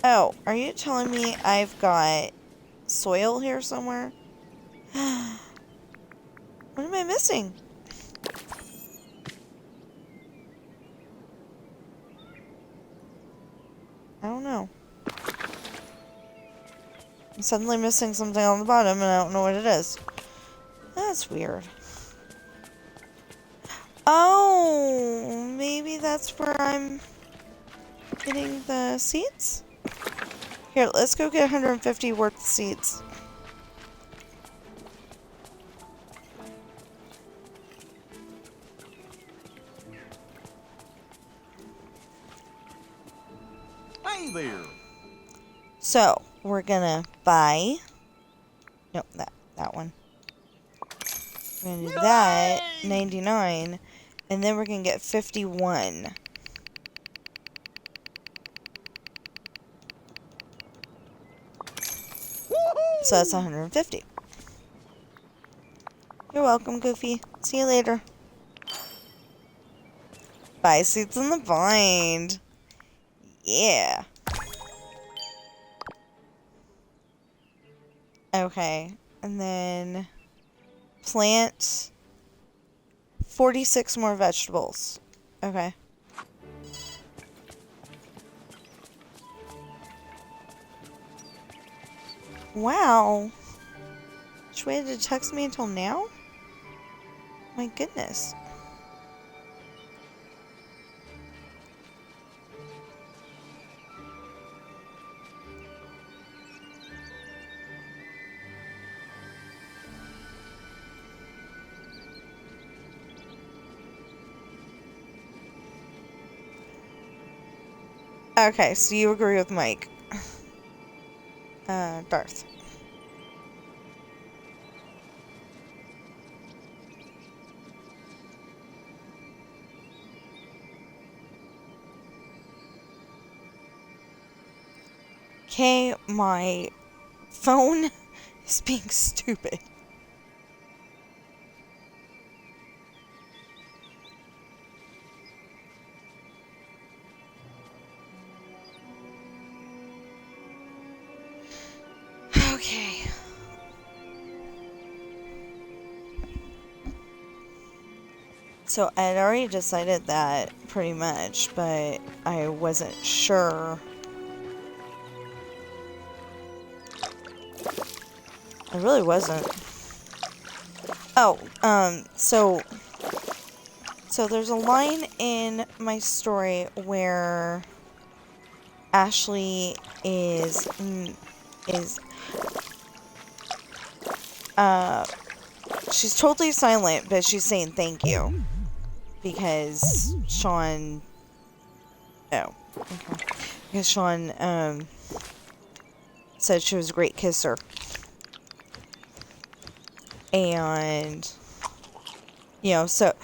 Oh, are you telling me I've got soil here somewhere? What am I missing? I don't know. I'm suddenly missing something on the bottom and I don't know what it is. That's weird. Oh, maybe that's where I'm getting the seeds? Here, let's go get 150 worth of seeds. Hey there. So, we're gonna buy... Nope, that one. We're gonna do that, 99, and then we're gonna get 51. So that's 150. You're welcome, Goofy. See you later. Buy seeds in the bind. Yeah. Okay, and then plant 46 more vegetables. Okay. Wow. She waited to text me until now? My goodness. Okay, so you agree with Mike. Darth. Okay, my phone is being stupid. Okay. So I had already decided that pretty much, but I wasn't sure. I really wasn't. Oh, so there's a line in my story where Ashley is she's totally silent, but she's saying thank you because Sean, oh, okay, because Sean, said she was a great kisser. And, so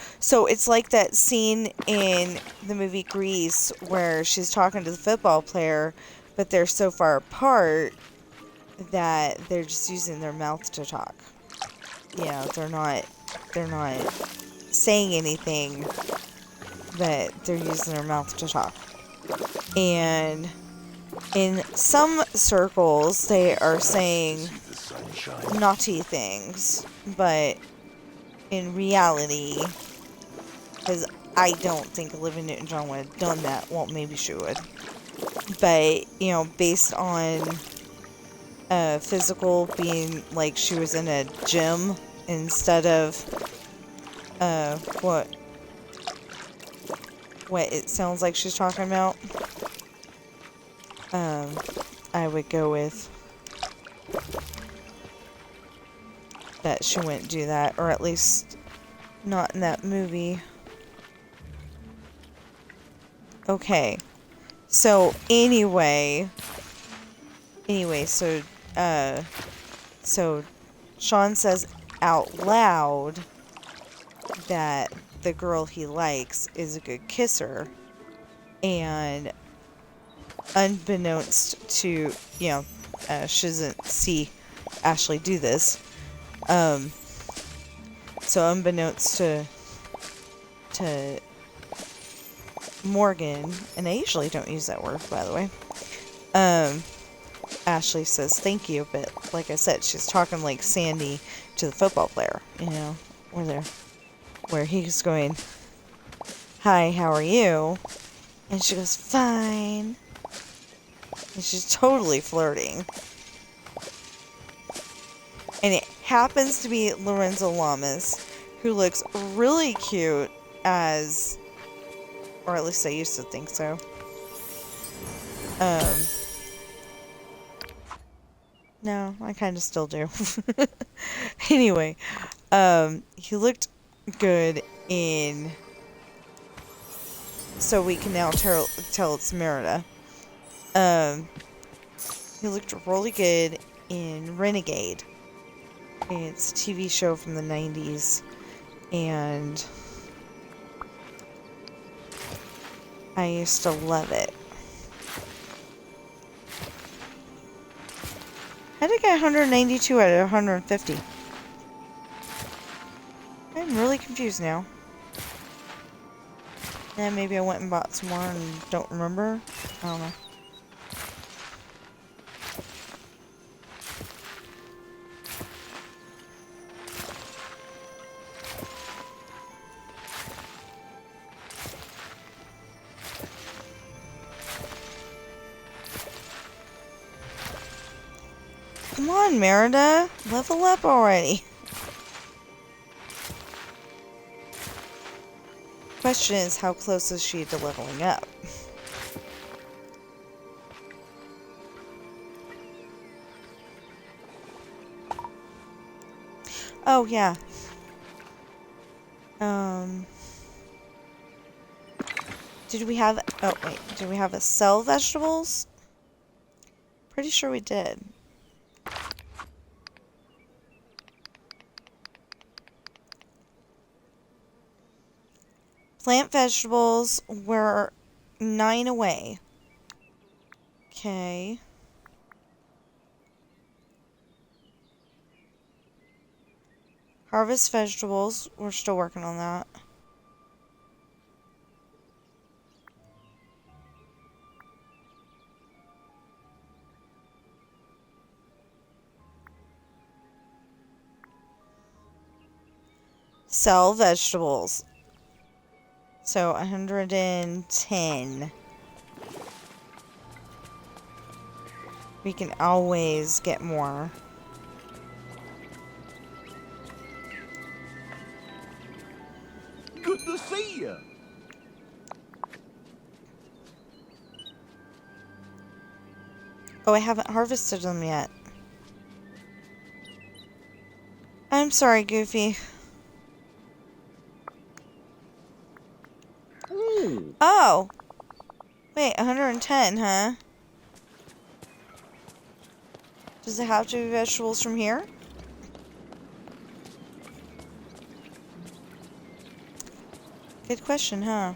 it's like that scene in the movie Grease where she's talking to the football player, but they're so far apart that they're just using their mouth to talk. They're not saying anything, but they're using their mouth to talk. And in some circles, they are saying naughty things, but in reality, because I don't think Olivia Newton-John would have done that. Well, maybe she would. But, based on physical being like she was in a gym instead of what it sounds like she's talking about. I would go with that she wouldn't do that, or at least not in that movie. Okay. So anyway, so Sean says out loud that the girl he likes is a good kisser, and unbeknownst to, she doesn't see Ashley do this, so unbeknownst to Morgan, and I usually don't use that word, by the way, Ashley says thank you, but like I said, she's talking like Sandy to the football player, where he's going, hi, how are you? And she goes, fine. And she's totally flirting. And it happens to be Lorenzo Lamas, who looks really cute as, or at least I used to think so. No, I kind of still do. Anyway, he looked good in, so we can now tell it's Merida. He looked really good in Renegade. It's a TV show from the 90s, and I used to love it. How did I get 192 out of 150? I'm really confused now. Yeah, maybe I went and bought some more and don't remember. I don't know. Come on, Merida. Level up already. Question is, how close is she to leveling up? Oh, yeah. Did we have... Oh, wait. Did we have a sell vegetables? Pretty sure we did. Plant vegetables were 9 away. Okay. Harvest vegetables. We're still working on that. Sell vegetables. So 110. We can always get more. Good to see you. Oh, I haven't harvested them yet. I'm sorry, Goofy. Ooh. Oh! Wait, 110, huh? Does it have to be vegetables from here? Good question, huh?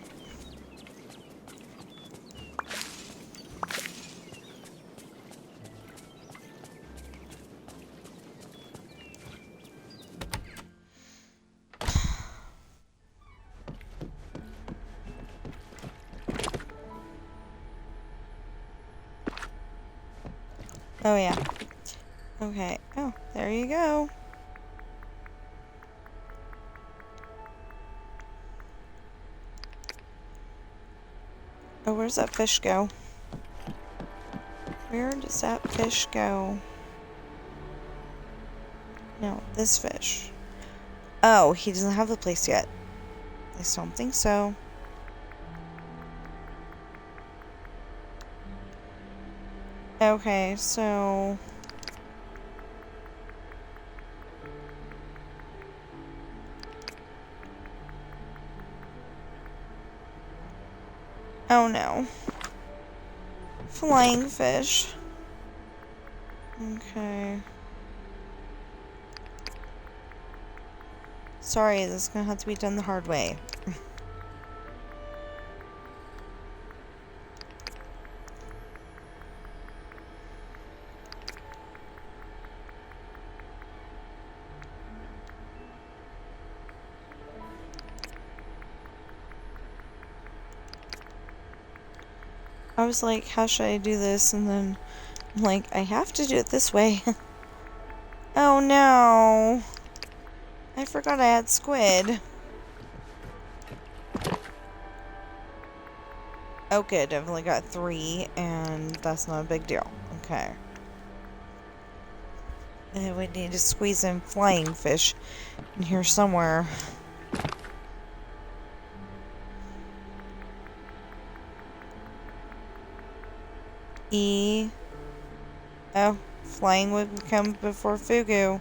Oh, yeah. Okay. Oh, there you go. Oh, where's that fish go? Where does that fish go? No, this fish. Oh, he doesn't have the place yet. I don't think so. Okay, so... Oh no. Flying fish. Okay. Sorry, this is gonna have to be done the hard way. I was like, how should I do this? And then I'm like, I have to do it this way. Oh no. I forgot I had squid. Oh good, I've only got 3, and that's not a big deal. Okay. And we need to squeeze in flying fish in here somewhere. E. Oh, flying would come before fugu.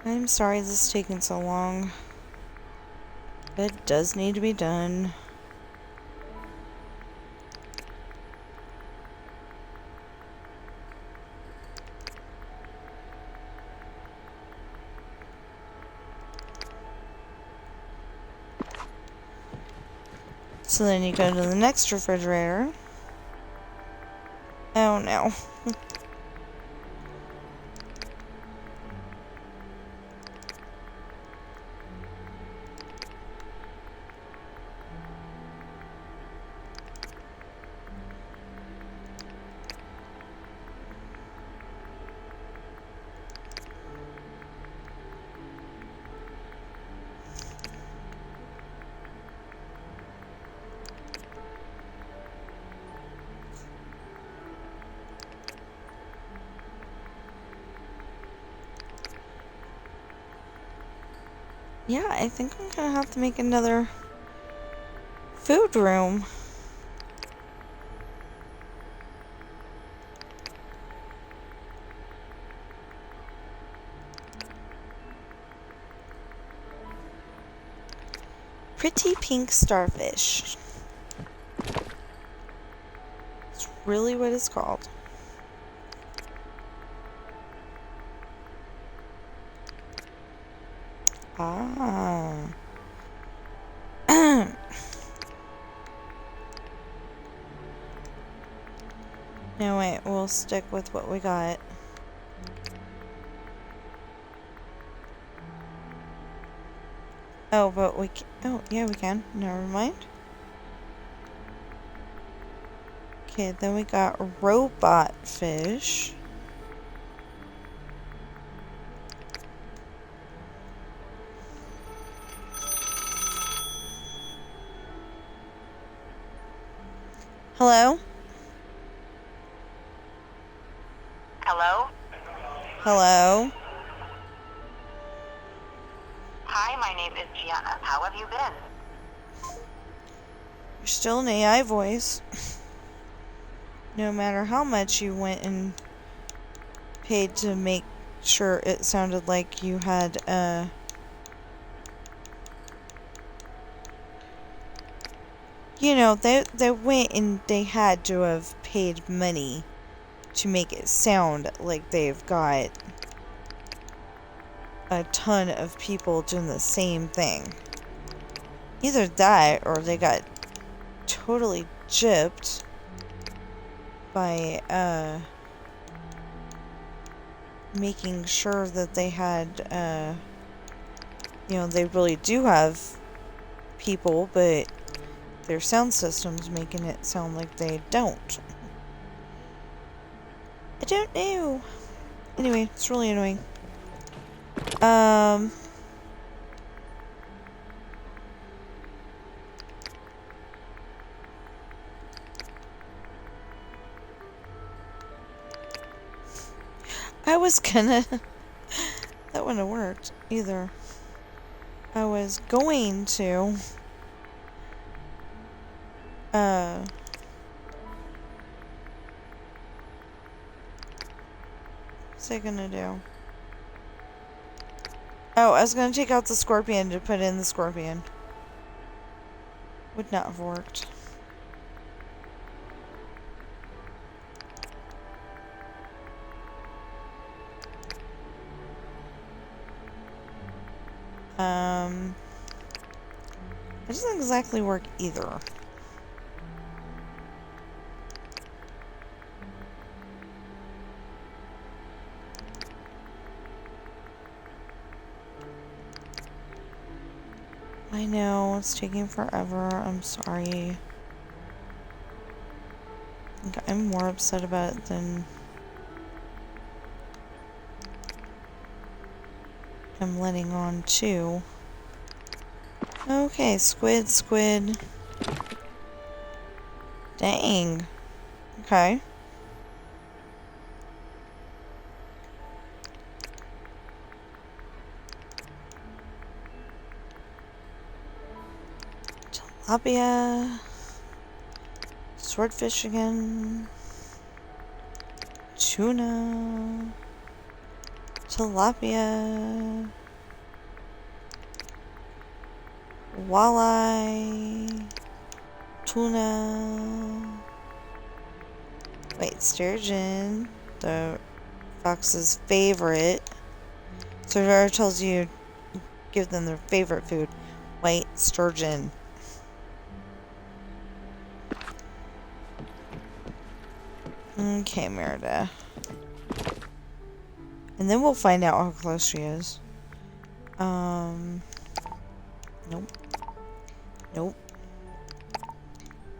I'm sorry this is taking so long. But it does need to be done. So then you go to the next refrigerator. Oh no. Yeah, I think I'm gonna have to make another food room. Pretty pink starfish. It's really what it's called. Ah. No, wait, we'll stick with what we got. Oh, but we can. Oh, yeah, we can. Never mind. Okay, then we got robot fish. Hello? Hello? Hello? Hi, my name is Gianna. How have you been? You're still an AI voice. No matter how much you went and paid to make sure it sounded like you had, you know, they went and they had to have paid money to make it sound like they've got a ton of people doing the same thing. Either that or they got totally gypped by making sure that they had you know, they really do have people, but their sound system's making it sound like they don't. I don't know. Anyway, it's really annoying. I was gonna... That wouldn't have worked either. I was going to... What's I gonna do? Oh, I was gonna take out the scorpion to put in the scorpion. Would not have worked. It doesn't exactly work either. I know, it's taking forever. I'm sorry. I think I'm more upset about it than I'm letting on to. Okay, squid. Dang. Okay. Tilapia. Swordfish again. Tuna. Tilapia. Walleye. Tuna. Wait, sturgeon. The fox's favorite. So it already tells you give them their favorite food. White sturgeon. Okay, Merida. And then we'll find out how close she is. Nope. Nope.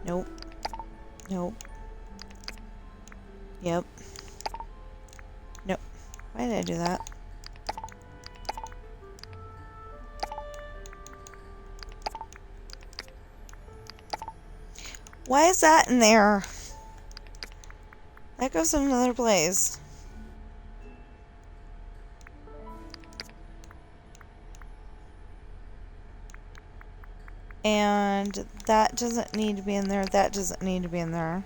Nope. Nope. Yep. Nope. Why did I do that? Why is that in there? That goes in another place. And that doesn't need to be in there. That doesn't need to be in there.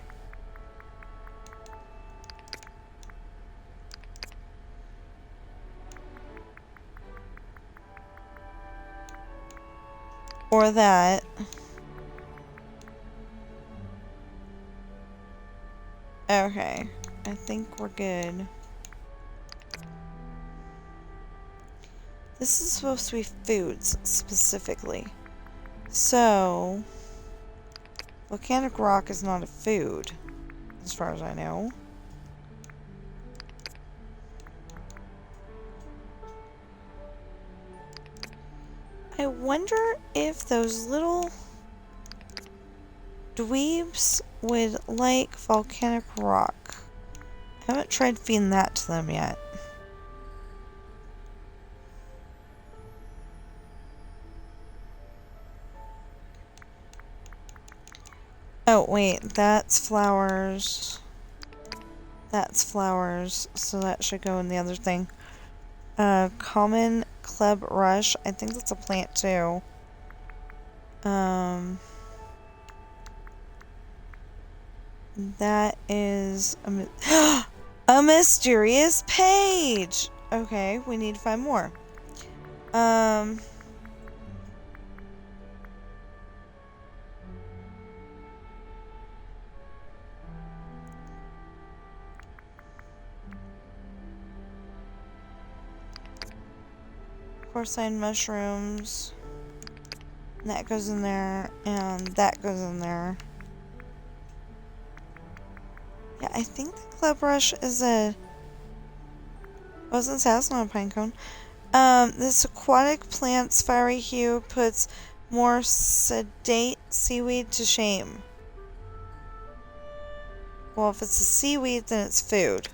Or that. Okay. I think we're good. This is supposed to be foods, specifically. So, volcanic rock is not a food, as far as I know. I wonder if those little dweebs would like volcanic rock. I haven't tried feeding that to them yet. Oh, wait, that's flowers. That's flowers, so that should go in the other thing. Common club rush. I think that's a plant too. That is a mysterious page. Okay, we need to find more. Porcine mushrooms. That goes in there, and that goes in there. Yeah, I think the club rush is a... I wasn't say that's not a pine cone. This aquatic plant's fiery hue puts more sedate seaweed to shame. Well, if it's a seaweed, then it's food.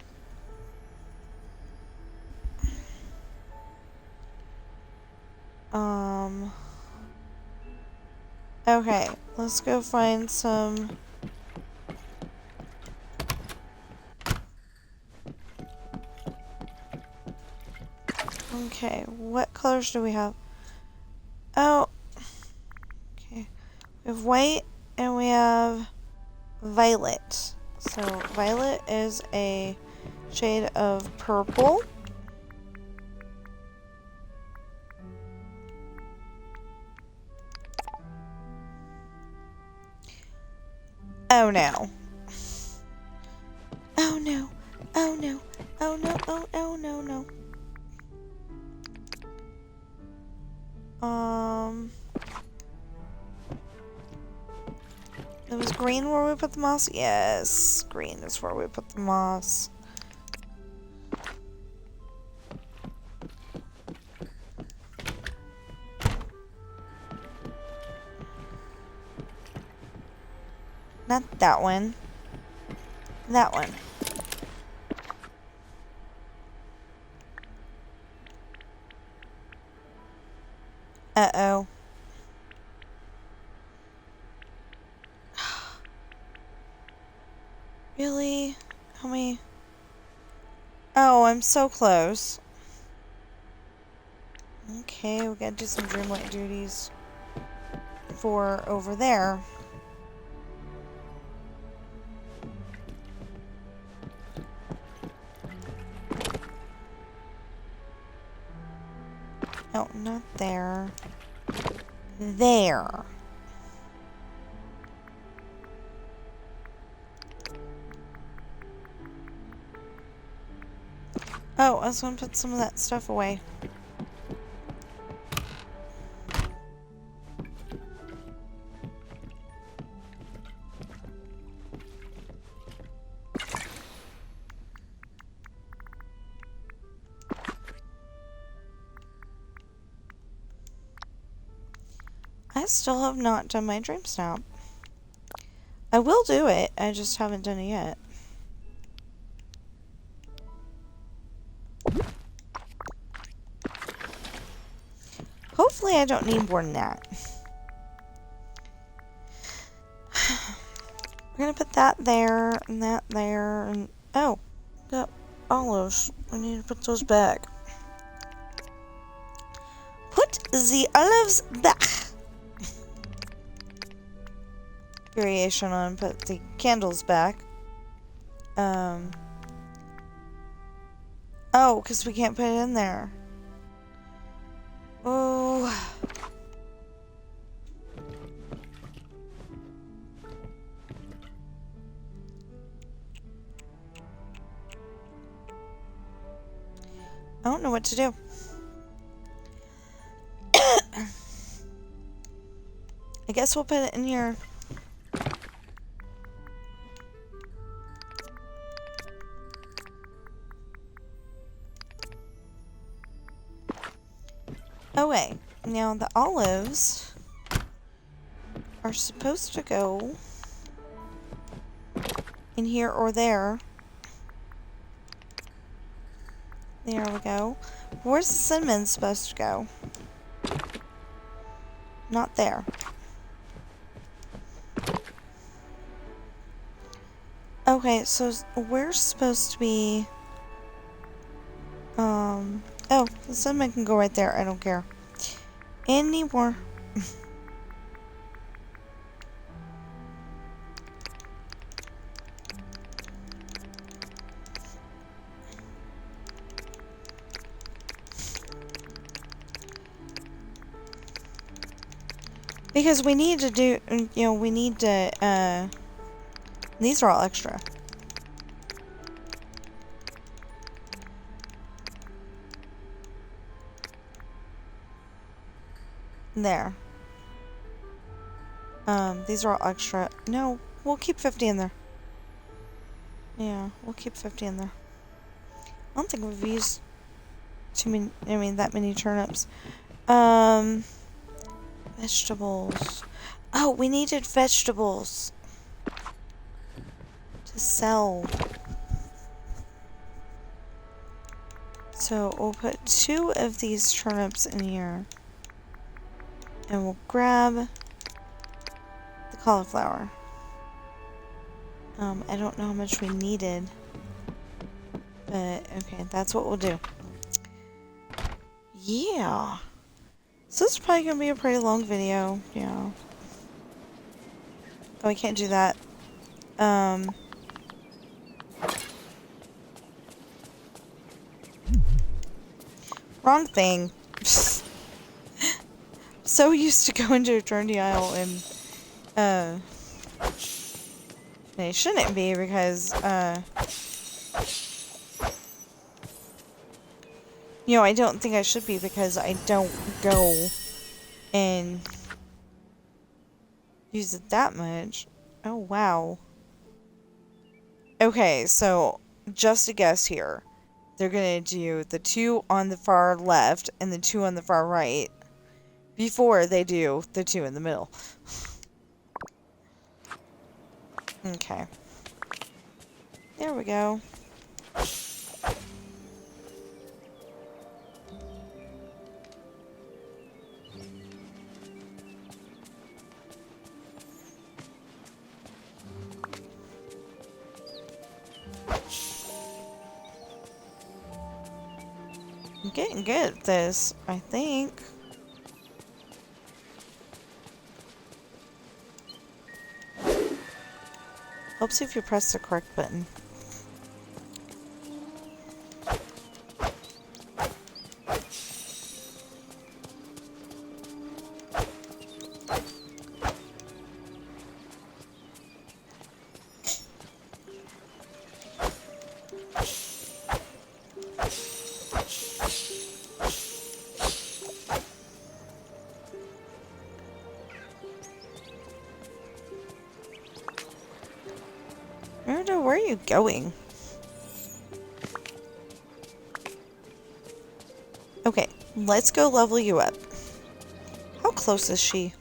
Okay, let's go find some... Okay, what colors do we have? Oh, okay. We have white and we have violet. So violet is a shade of purple. Oh no. Oh no. Oh no. Oh no. Oh no no no. It was green where we put the moss? Yes, green is where we put the moss. Not that one. That one. Uh-oh. Really? How many? Oh, I'm so close. Okay, we gotta do some Dreamlight duties for over there. No, not there. There. Oh, I was gonna put some of that stuff away. I still have not done my dream snap. I will do it, I just haven't done it yet. Hopefully I don't need more than that. We're gonna put that there, and that there, and... Oh! Got olives. I need to put those back. Put the olives back! Variation on put the candles back. Oh, because we can't put it in there. Oh. I don't know what to do. I guess we'll put it in here. Oh wait, now the olives are supposed to go in here or there. There we go. Where's the cinnamon supposed to go? Not there. Okay, so we're supposed to be... Oh, the cinnamon can go right there. I don't care. Anymore. Because we need to do, you know, we need to, these are all extra. There. These are all extra. No, we'll keep 50 in there. Yeah, we'll keep 50 in there. I don't think we've used too many, that many turnips. Vegetables. Oh, we needed vegetables to sell. So we'll put 2 of these turnips in here. And we'll grab the cauliflower. I don't know how much we needed. But, okay, that's what we'll do. Yeah. So this is probably going to be a pretty long video. Yeah. Oh, I can't do that. Wrong thing. So used to going to Eternity Isle and it shouldn't be because, you know, I don't think I should be because I don't go and use it that much. Oh, wow. Okay, so just a guess here. They're gonna do the 2 on the far left and the 2 on the far right before they do the 2 in the middle. Okay. There we go. I'm getting good at this, I think. Helps if you press the correct button. Where are you going? Okay, let's go level you up. How close is she?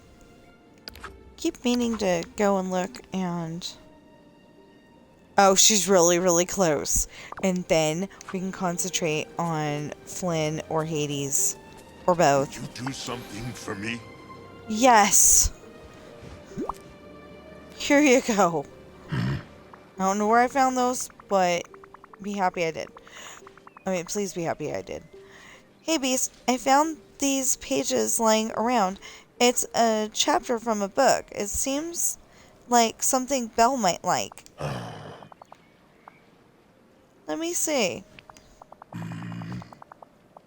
Keep meaning to go and look and... Oh, she's really, really close. And then we can concentrate on Flynn or Hades. Or both. You do something for me? Yes! Here you go. I don't know where I found those, but be happy I did. I mean, please be happy I did. Hey, Beast, I found these pages lying around. It's a chapter from a book. It seems like something Belle might like. Let me see.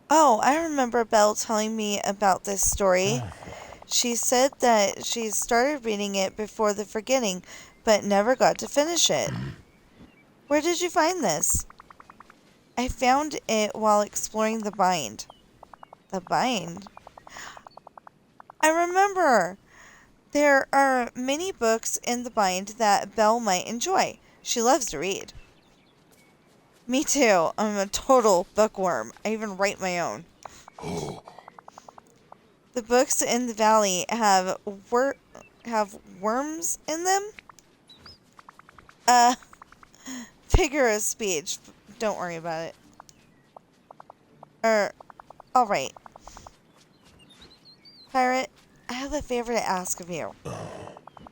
Oh, I remember Belle telling me about this story. She said that she started reading it before the forgetting, but never got to finish it. Where did you find this? I found it while exploring the bind. The bind? I remember! There are many books in the bind that Belle might enjoy. She loves to read. Me too. I'm a total bookworm. I even write my own. Oh, The books in the valley have worms in them? Figure of speech. Don't worry about it. Alright. Pirate, I have a favor to ask of you.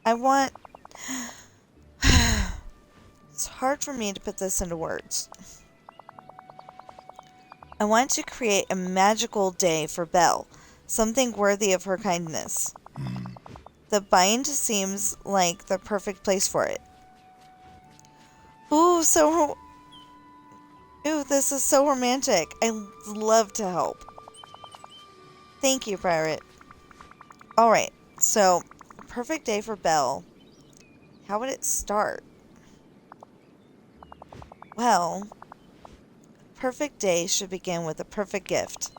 I want... It's hard for me to put this into words. I want to create a magical day for Belle. Something worthy of her kindness. The bind seems like the perfect place for it. Ooh, this is so romantic. I love to help. Thank you, Pirate. Alright, so, perfect day for Belle. How would it start? Well, perfect day should begin with a perfect gift.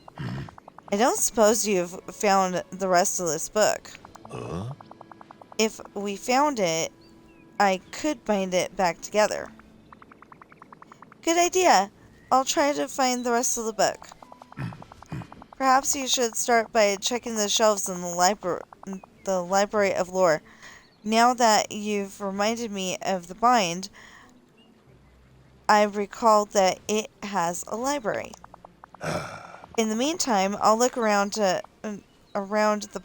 I don't suppose you've found the rest of this book. If we found it, I could bind it back together. Good idea. I'll try to find the rest of the book. Perhaps you should start by checking the shelves in the Library of Lore. Now that you've reminded me of the bind, I recall that it has a library. In the meantime, I'll look around the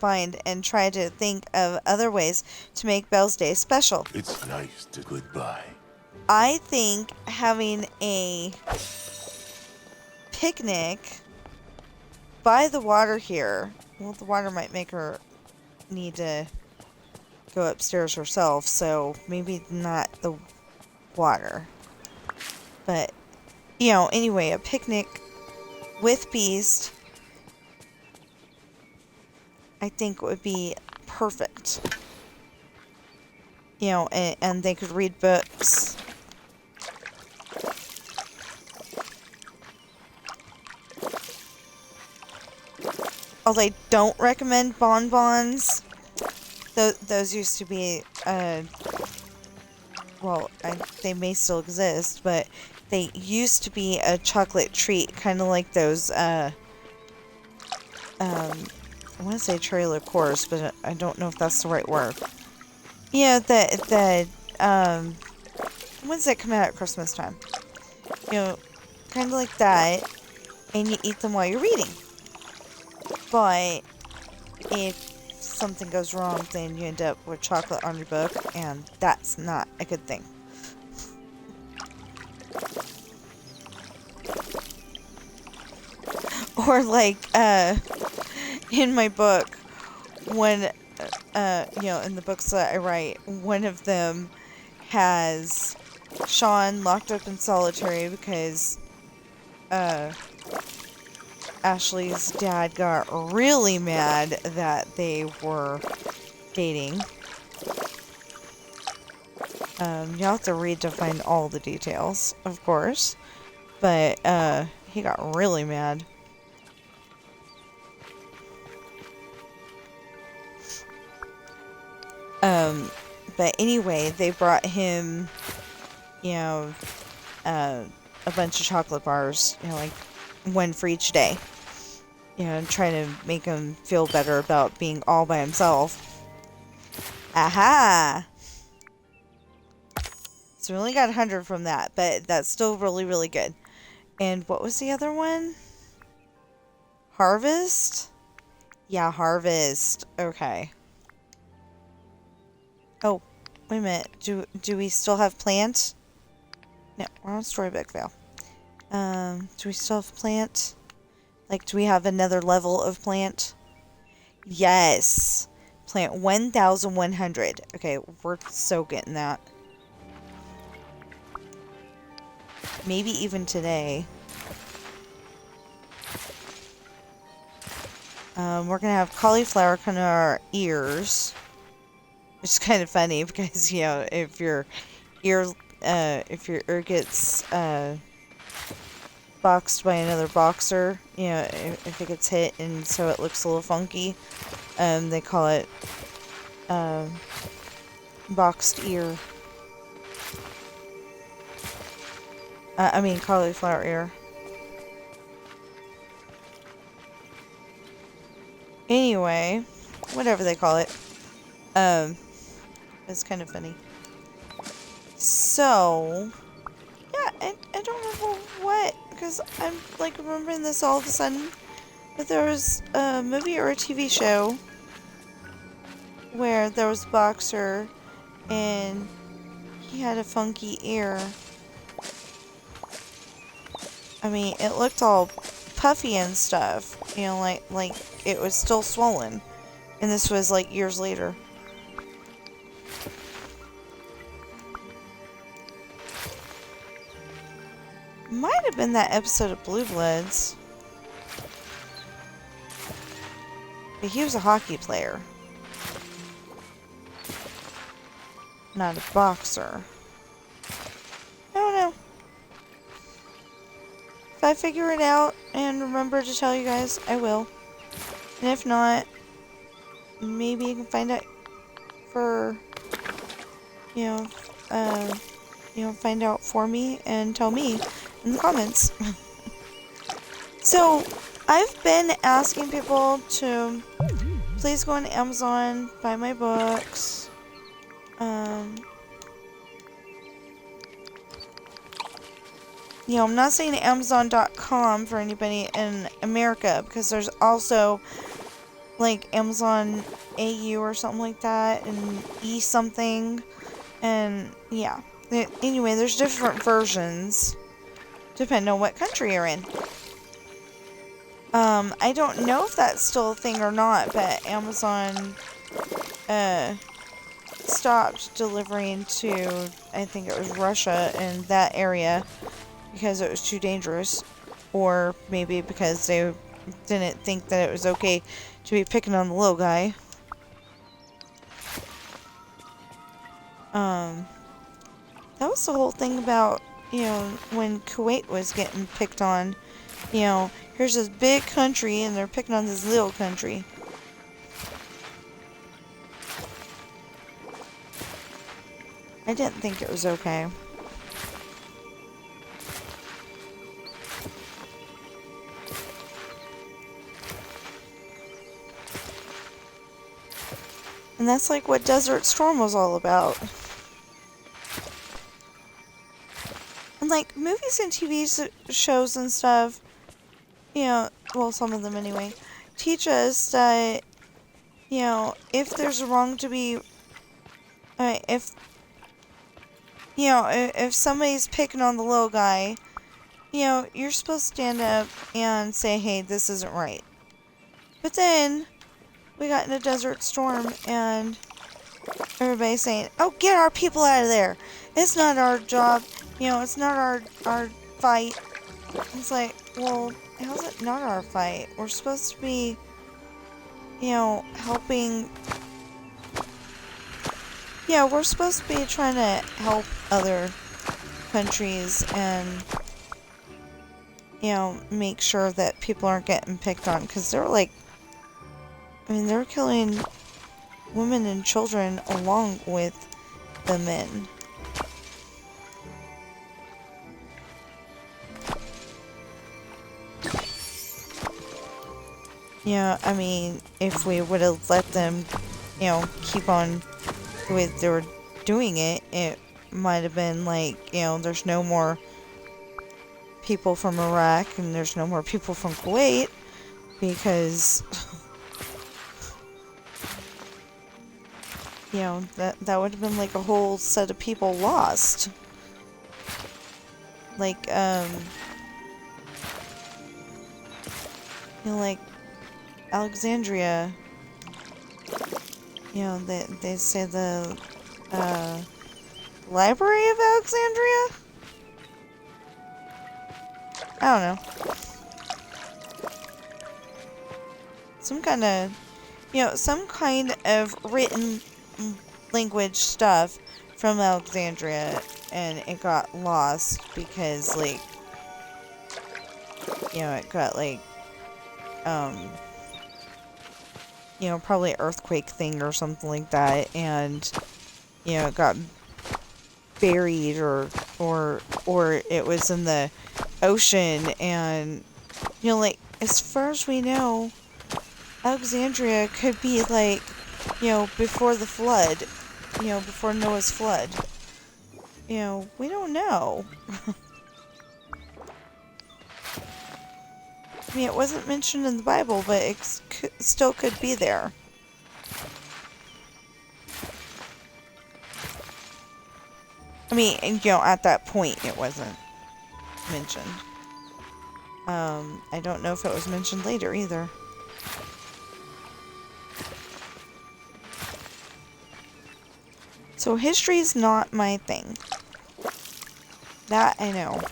bind and try to think of other ways to make Belle's Day special. it's nice to goodbye. I think having a picnic buy the water here. Well, the water might make her need to go upstairs herself, so maybe not the water. But, you know, anyway, a picnic with Beast, I think would be perfect. You know, and they could read books. Although I don't recommend bonbons. Those used to be, well, they may still exist, but they used to be a chocolate treat, kind of like those, I want to say cherry liqueurs, but I don't know if that's the right word. Yeah, the ones that come out at Christmas time. You know, kind of like that, and you eat them while you're reading. But if something goes wrong, then you end up with chocolate on your book, and that's not a good thing. Or like, in my book, when, you know, in the books that I write, one of them has Sean locked up in solitary because, Ashley's dad got really mad that they were dating. You have to read to find all the details, of course. But, he got really mad. But anyway, they brought him, you know, a bunch of chocolate bars, you know, like one for each day. You know, trying to make him feel better about being all by himself. Aha! So we only got 100 from that, but that's still really, really good. And what was the other one? Harvest? Yeah, Harvest. Okay. Oh, wait a minute. Do we still have plant? No, we're on Storybook Vale. Do we still have plant? Like, do we have another level of plant? Yes. Plant 1,100. Okay, we're so getting that. Maybe even today. We're gonna have cauliflower kind of our ears. Which is kind of funny because, you know, if your ear gets, boxed by another boxer, you know, if it gets hit and so it looks a little funky, they call it, boxed ear. I mean cauliflower ear. Anyway, whatever they call it. It's kind of funny. So, yeah, I don't remember what, because I'm, like, remembering this all of a sudden, but there was a movie or a TV show where there was a boxer, and he had a funky ear. I mean, it looked all puffy and stuff, you know, like it was still swollen, and this was, like, years later. Might have been that episode of Blue Bloods. But he was a hockey player. Not a boxer. I don't know. If I figure it out and remember to tell you guys, I will. And if not, maybe you can find out for, you know, find out for me and tell me in the comments. So, I've been asking people to please go on Amazon, buy my books. You know, I'm not saying Amazon.com for anybody in America, because there's also, like, Amazon AU or something like that, and E something, and, yeah. Anyway, there's different versions, depending on what country you're in. I don't know if that's still a thing or not, but Amazon, stopped delivering to, I think it was Russia and that area because it was too dangerous, or maybe because they didn't think that it was okay to be picking on the little guy. That was the whole thing about, when Kuwait was getting picked on. Here's this big country and they're picking on this little country. I didn't think it was okay. And that's like what Desert Storm was all about. And like movies and TV shows and stuff, well, some of them anyway, teach us that, if there's a wrong to be, if somebody's picking on the little guy, you're supposed to stand up and say, hey, this isn't right. But then we got in a Desert Storm and everybody's saying, oh, get our people out of there. It's not our job. It's not our fight. It's like, well, how's it not our fight? We're supposed to be, helping. Yeah, we're supposed to be trying to help other countries and, make sure that people aren't getting picked on. Because they're like, they're killing women and children along with the men. If we would have let them, keep on the way that they were doing it, it might have been like, there's no more people from Iraq and there's no more people from Kuwait because, that would have been like a whole set of people lost. Like, like Alexandria, they say the Library of Alexandria? I don't know. Some kind of written language stuff from Alexandria, and it got lost because, like, it got, like, probably earthquake thing or something like that, and, it got buried or it was in the ocean, and, like, as far as we know, Alexandria could be, like, before the flood, before Noah's flood. We don't know. It wasn't mentioned in the Bible, but it still could be there. At that point, it wasn't mentioned. I don't know if it was mentioned later either. So history's not my thing. That I know.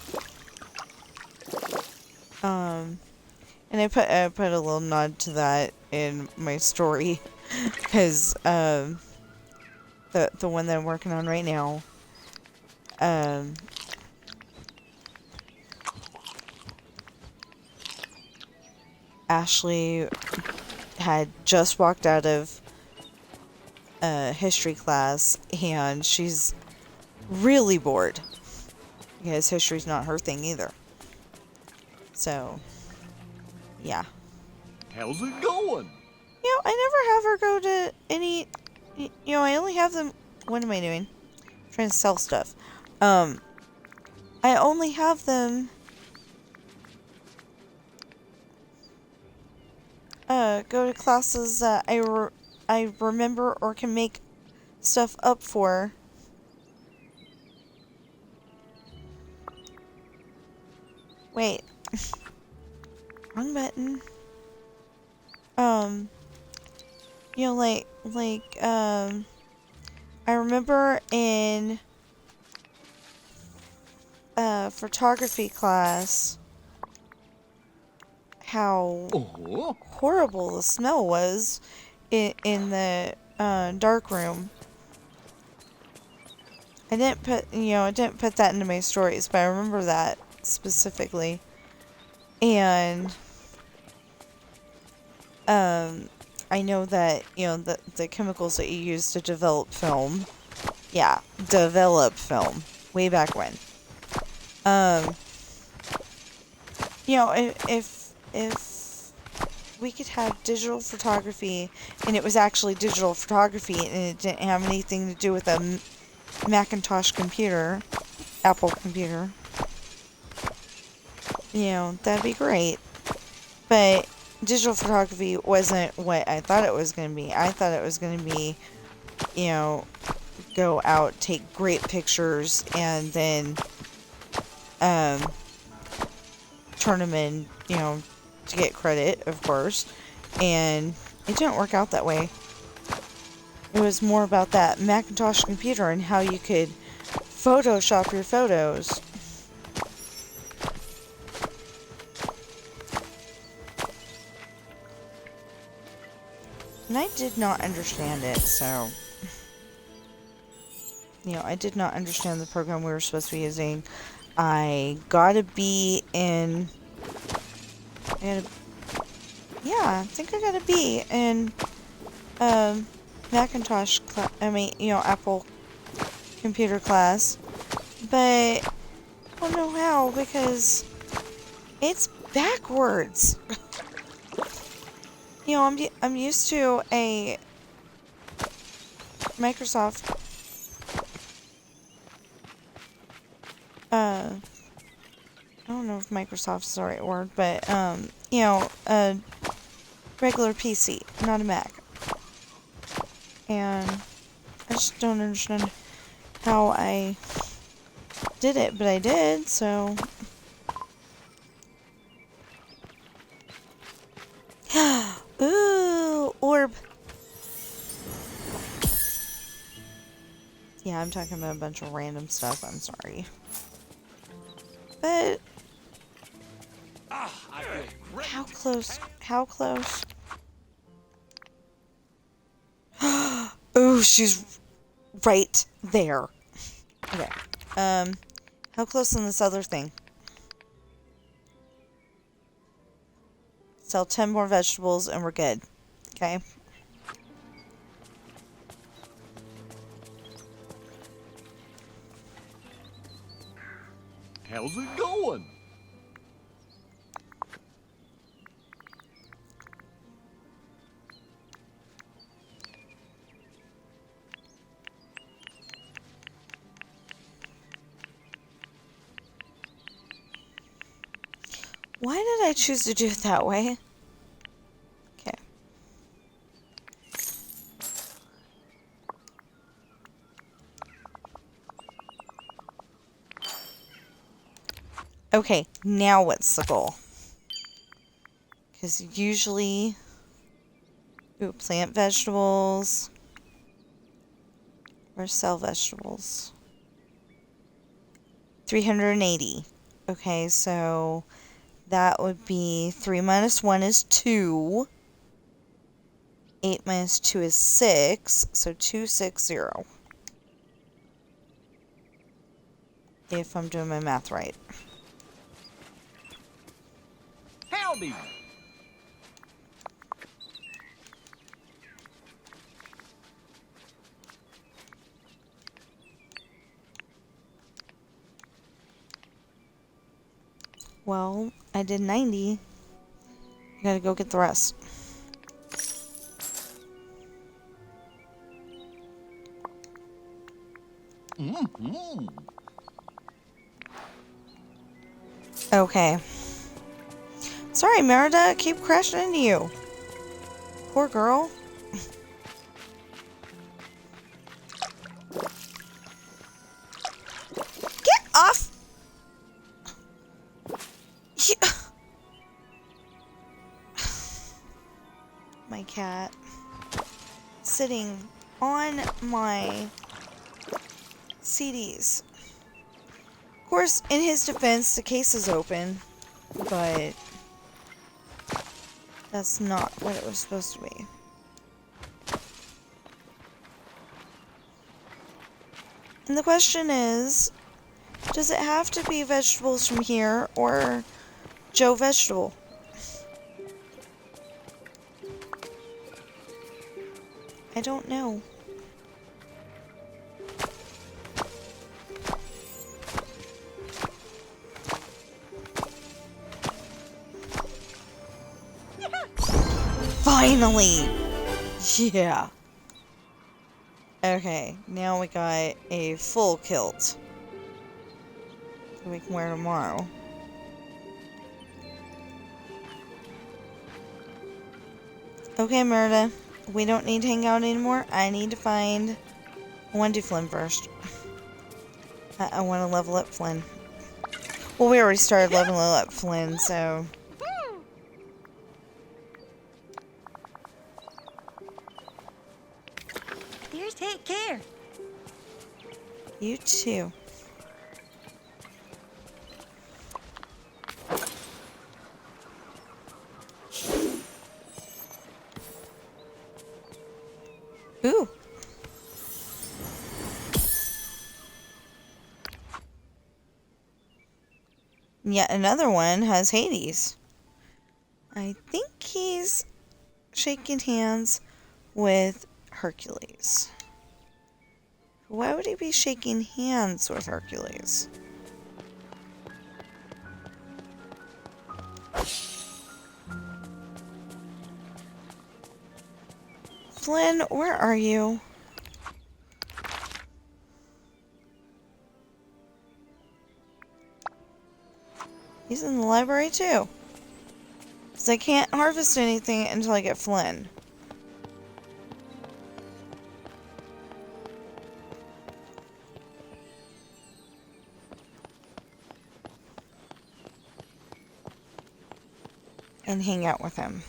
And I put a little nod to that in my story, because the one that I'm working on right now, Ashley had just walked out of history class, and she's really bored because history's not her thing either. So, yeah. How's it going? I never have her go to any. I only have them. What am I doing? I'm trying to sell stuff. I only have them. Go to classes that I remember or can make stuff up for. Wait. Wrong button. You know, I remember in photography class how horrible the smell was in the dark room. I didn't put that into my stories, but I remember that specifically. And I know that, the chemicals that you use to develop film. Yeah, develop film. Way back when. If we could have digital photography, and it was actually digital photography, and it didn't have anything to do with a Macintosh computer, Apple computer, that'd be great. But digital photography wasn't what I thought it was going to be. I thought it was going to be, go out, take great pictures, and then turn them in, to get credit, of course. And it didn't work out that way. It was more about that Macintosh computer and how you could Photoshop your photos. And I did not understand it, so... I did not understand the program we were supposed to be using. I got a B in... I think I got a B in Macintosh Apple computer class. But I don't know how, because it's backwards. I'm used to a Microsoft I don't know if Microsoft's the right word, but a regular PC, not a Mac. And I just don't understand how I did it, but I did, so... Ooh, orb. Yeah, I'm talking about a bunch of random stuff, I'm sorry. But... How close? How close? Ooh, she's right there. Okay. How close on this other thing? Sell 10 more vegetables and we're good. Okay. How's it going? Why did I choose to do it that way? Okay. Okay, now what's the goal? Because usually... Ooh, plant vegetables. Or sell vegetables. 380. Okay, so... That would be 3 minus 1 is 2. 8 minus 2 is 6. So 260. If I'm doing my math right. Howdy. Well, I did 90. I gotta go get the rest. Mm-hmm. Okay. Sorry, Merida, I keep crashing into you. Poor girl. Get off! cat sitting on my CDs. Of course, in his defense, the case is open, but that's not what it was supposed to be. And the question is, does it have to be vegetables from here or Joe Vegetable? I don't know. Finally! Yeah. Okay, now we got a full kilt that we can wear tomorrow. Okay, Merida, we don't need to hang out anymore. I need to find... I want to do Flynn first. I want to level up Flynn. Well, we already started leveling up Flynn, so... Dears, take care. You too. Ooh. Yet another one has Hades. I think he's shaking hands with Hercules. Why would he be shaking hands with Hercules? Flynn, where are you? He's in the library too. Because I can't harvest anything until I get Flynn. And hang out with him.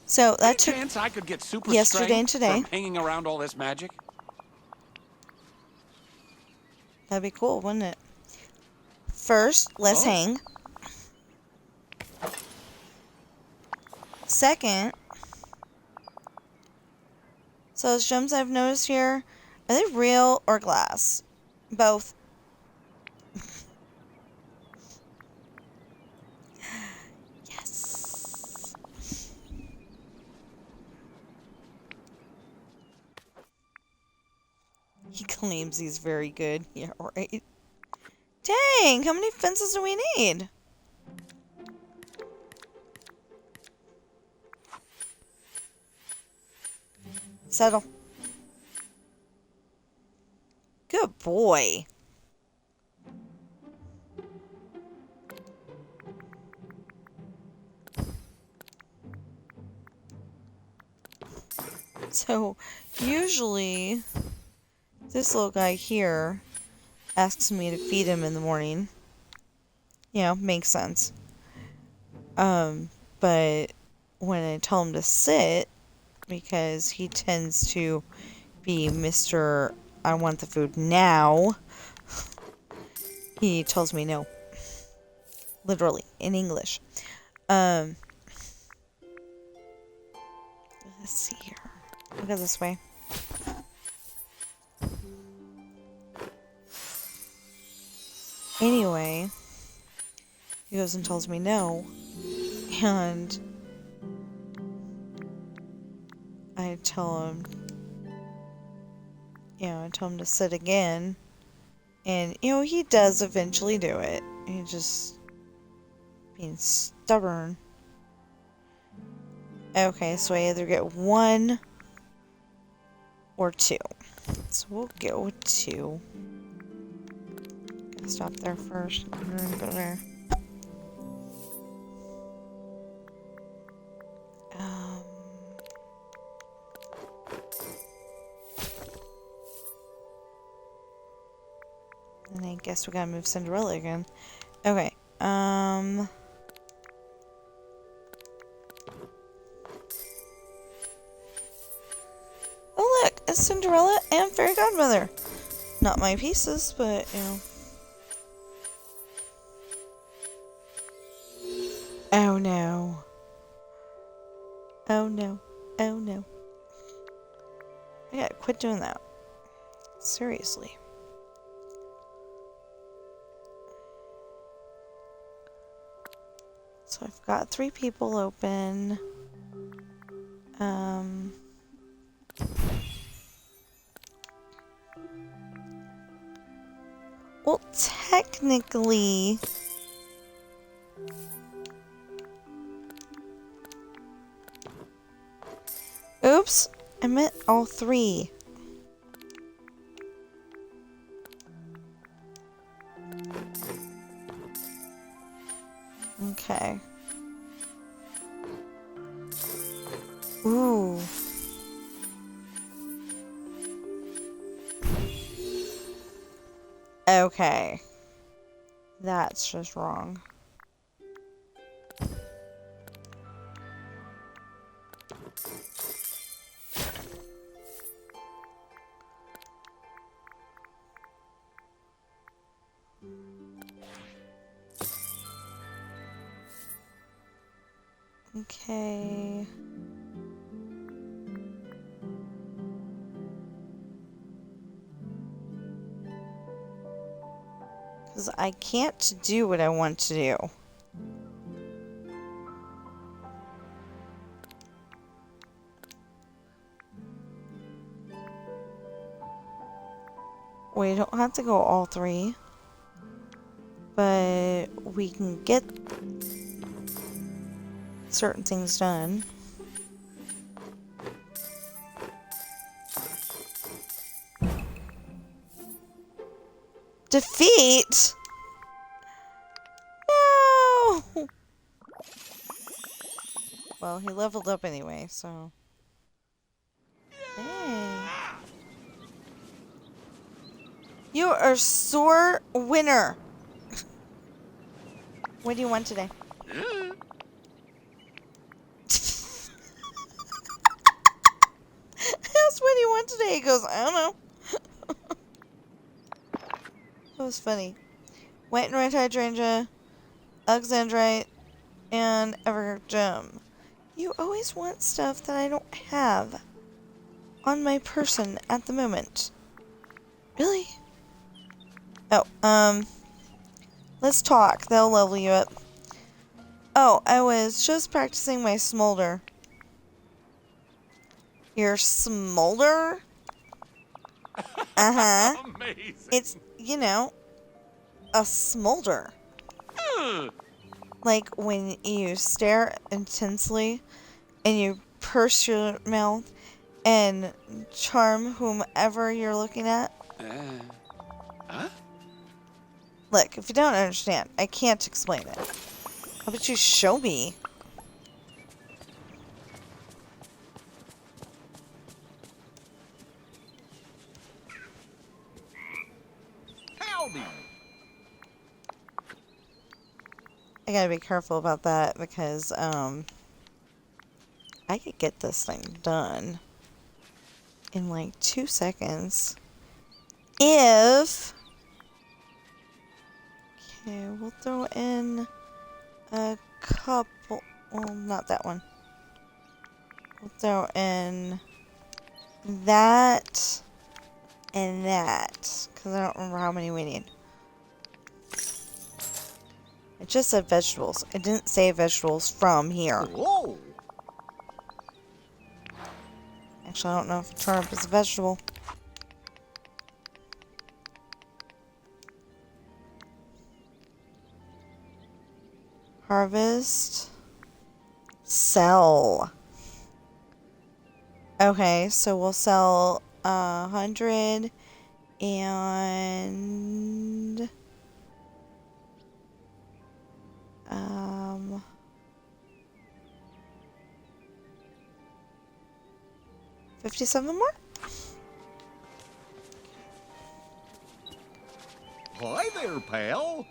So that took chance I could get super yesterday and strength today. from hanging around all this magic. That'd be cool, wouldn't it? First, let's hang. Second, so those gems I've noticed here, are they real or glass? Both. Yes. He claims he's very good. Yeah, right. Dang, how many fences do we need? Settle. Good boy. So, usually, this little guy here asks me to feed him in the morning. You know, makes sense. But when I tell him to sit, because he tends to be Mr. I want the food now, he tells me no. Literally, in English. Let's see here. We'll go this way. Anyway, he goes and tells me no, and I tell him, I tell him to sit again, and, he does eventually do it. He just being stubborn. Okay, so I either get 1 or 2. So we'll go with 2. Gotta stop there first, and then go there. And I guess we gotta move Cinderella again. Okay, as Cinderella and Fairy Godmother. Not my pieces, but, you know. Oh no. Oh no. Oh no. I gotta quit doing that. Seriously. So I've got 3 people open. Well, technically... Oops, I meant all 3. Okay. Ooh. Okay. That's just wrong. Okay. Because I can't do what I want to do. We don't have to go all 3. But we can get certain things done. Defeat? No! Well, he leveled up anyway, so... Dang. You are sore winner! What do you want today? Asked what do you want today? He goes, I don't know. That was funny. White and red hydrangea, Alexandrite, and Evergem. You always want stuff that I don't have on my person at the moment. Really? Oh, let's talk. They'll level you up. Oh, I was just practicing my smolder. Your smolder? Uh-huh. Amazing. It's, you know, a smolder. Like when you stare intensely and you purse your mouth and charm whomever you're looking at. Huh? Look, if you don't understand, I can't explain it. How about you show me? Howdy. I gotta be careful about that because, I could get this thing done in like 2 seconds. If... Okay, we'll throw in a couple... Well, not that one. We'll throw in that and that. Because I don't remember how many we need. It just said vegetables. It didn't say vegetables from here. Whoa. Actually, I don't know if turnip is a vegetable. Harvest. Sell. Okay, so we'll sell 100 and 57 more? Hi there, pal.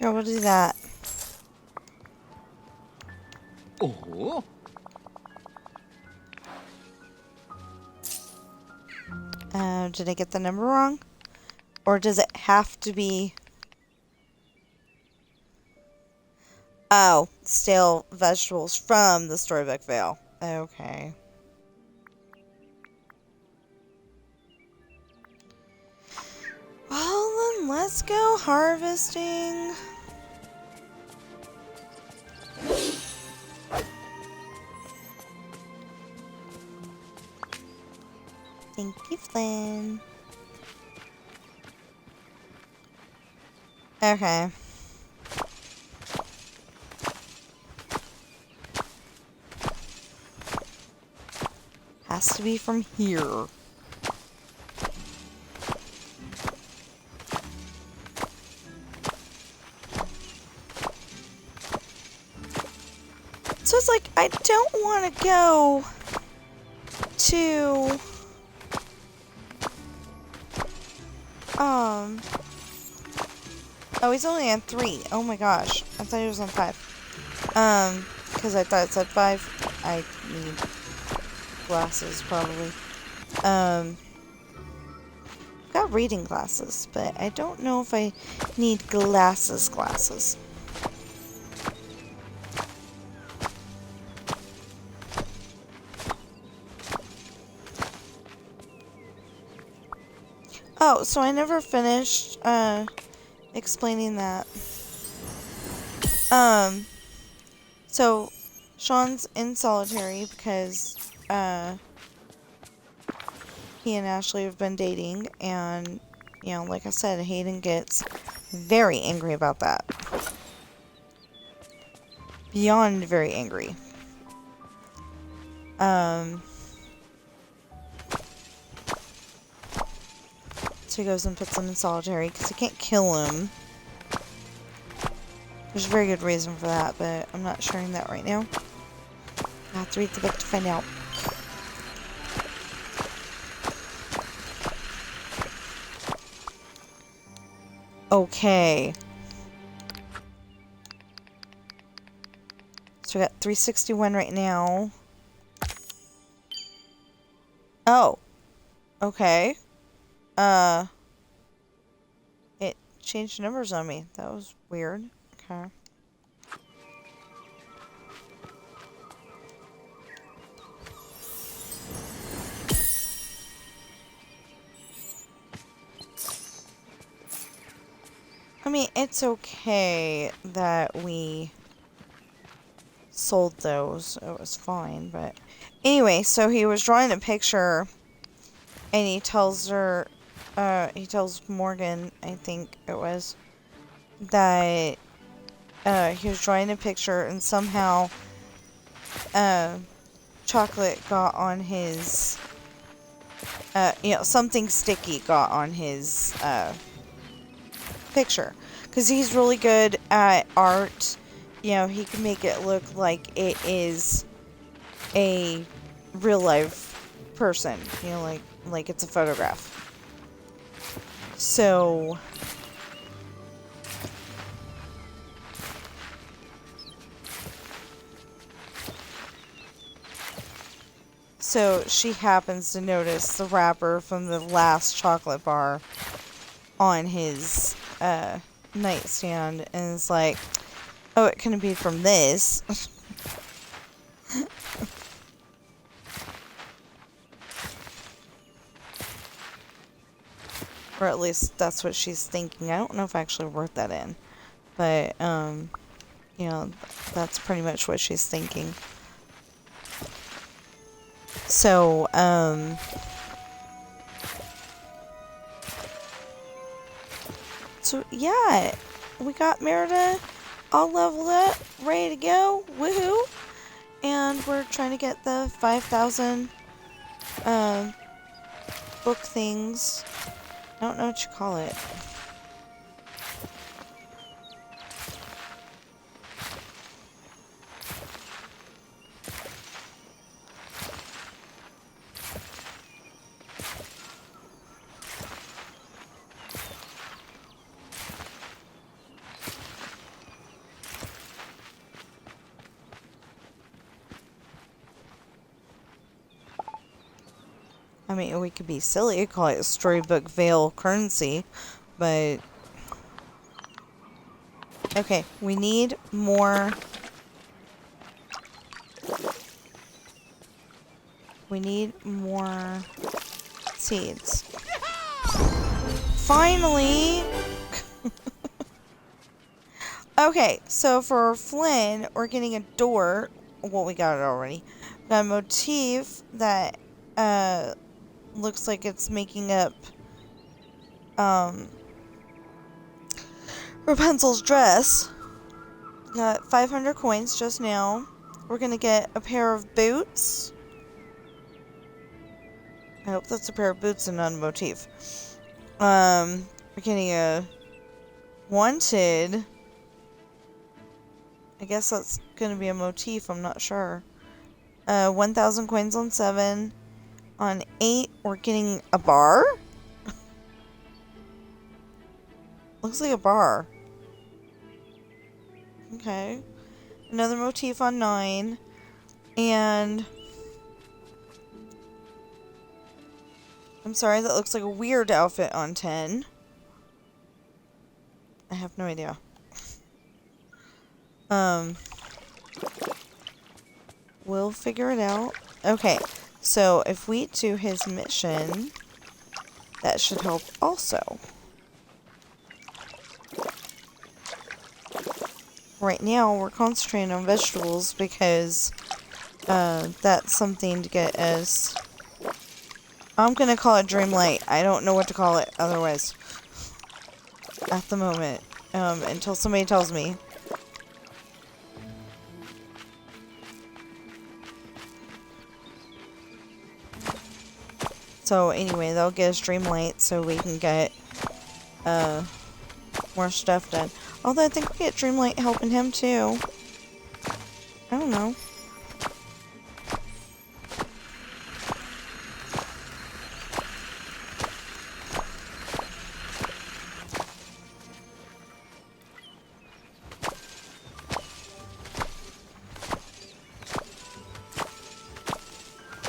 Here, we'll do that. Oh, Did I get the number wrong? Or does it have to be... Oh, stale vegetables from the Storybook Vale. Okay. Well, then let's go harvesting. Thank you, Flynn. Okay. Has to be from here. So it's like, I don't want to go to... Oh, he's only on 3. Oh my gosh. I thought he was on 5. Because I thought it said 5. I need glasses, probably. I've got reading glasses, but I don't know if I need glasses. Oh, so I never finished, explaining that. So Sean's in solitary because, he and Ashley have been dating, and, you know, like I said, Hayden gets very angry about that. Beyond very angry. So he goes and puts him in solitary because he can't kill him. There's a very good reason for that, but I'm not sharing that right now. I have to read the book to find out. Okay. So we got 361 right now. Oh. Okay. It changed numbers on me. That was weird. Okay. I mean, it's okay that we sold those. It was fine, but... Anyway, so he was drawing a picture, and he tells her, he tells Morgan, I think it was, that, he was drawing a picture, and somehow, chocolate got on his, you know, something sticky got on his, picture. Because he's really good at art. You know, he can make it look like it is a real life person. You know, like it's a photograph. So... So she happens to notice the wrapper from the last chocolate bar on his nightstand and is like, oh, it couldn't be from this. Or at least that's what she's thinking. I don't know if I actually wrote that in. But, you know, that's pretty much what she's thinking. So, so yeah, we got Merida all leveled up, ready to go, woohoo! And we're trying to get the 5,000, book things. I don't know what you call it. I mean, we could be silly, call it Storybook Vale currency, but... Okay, we need more... We need more seeds. Finally! Okay, so for Flynn, we're getting a door. Well, we got it already. Got a motif that looks like it's making up Rapunzel's dress. Got 500 coins just now. We're gonna get a pair of boots. I hope that's a pair of boots and not a motif. We're getting a wanted. I guess that's gonna be a motif, I'm not sure. 1,000 coins on 7. On 8, we're getting a bar? Looks like a bar. Okay. Another motif on 9. And... I'm sorry, that looks like a weird outfit on 10. I have no idea. We'll figure it out. Okay, so if we do his mission, that should help also. Right now, we're concentrating on vegetables because that's something to get us... I'm gonna call it Dreamlight. I don't know what to call it otherwise. At the moment. Until somebody tells me. So anyway, they'll get us Dreamlight so we can get more stuff done. Although I think we get Dreamlight helping him too. I don't know.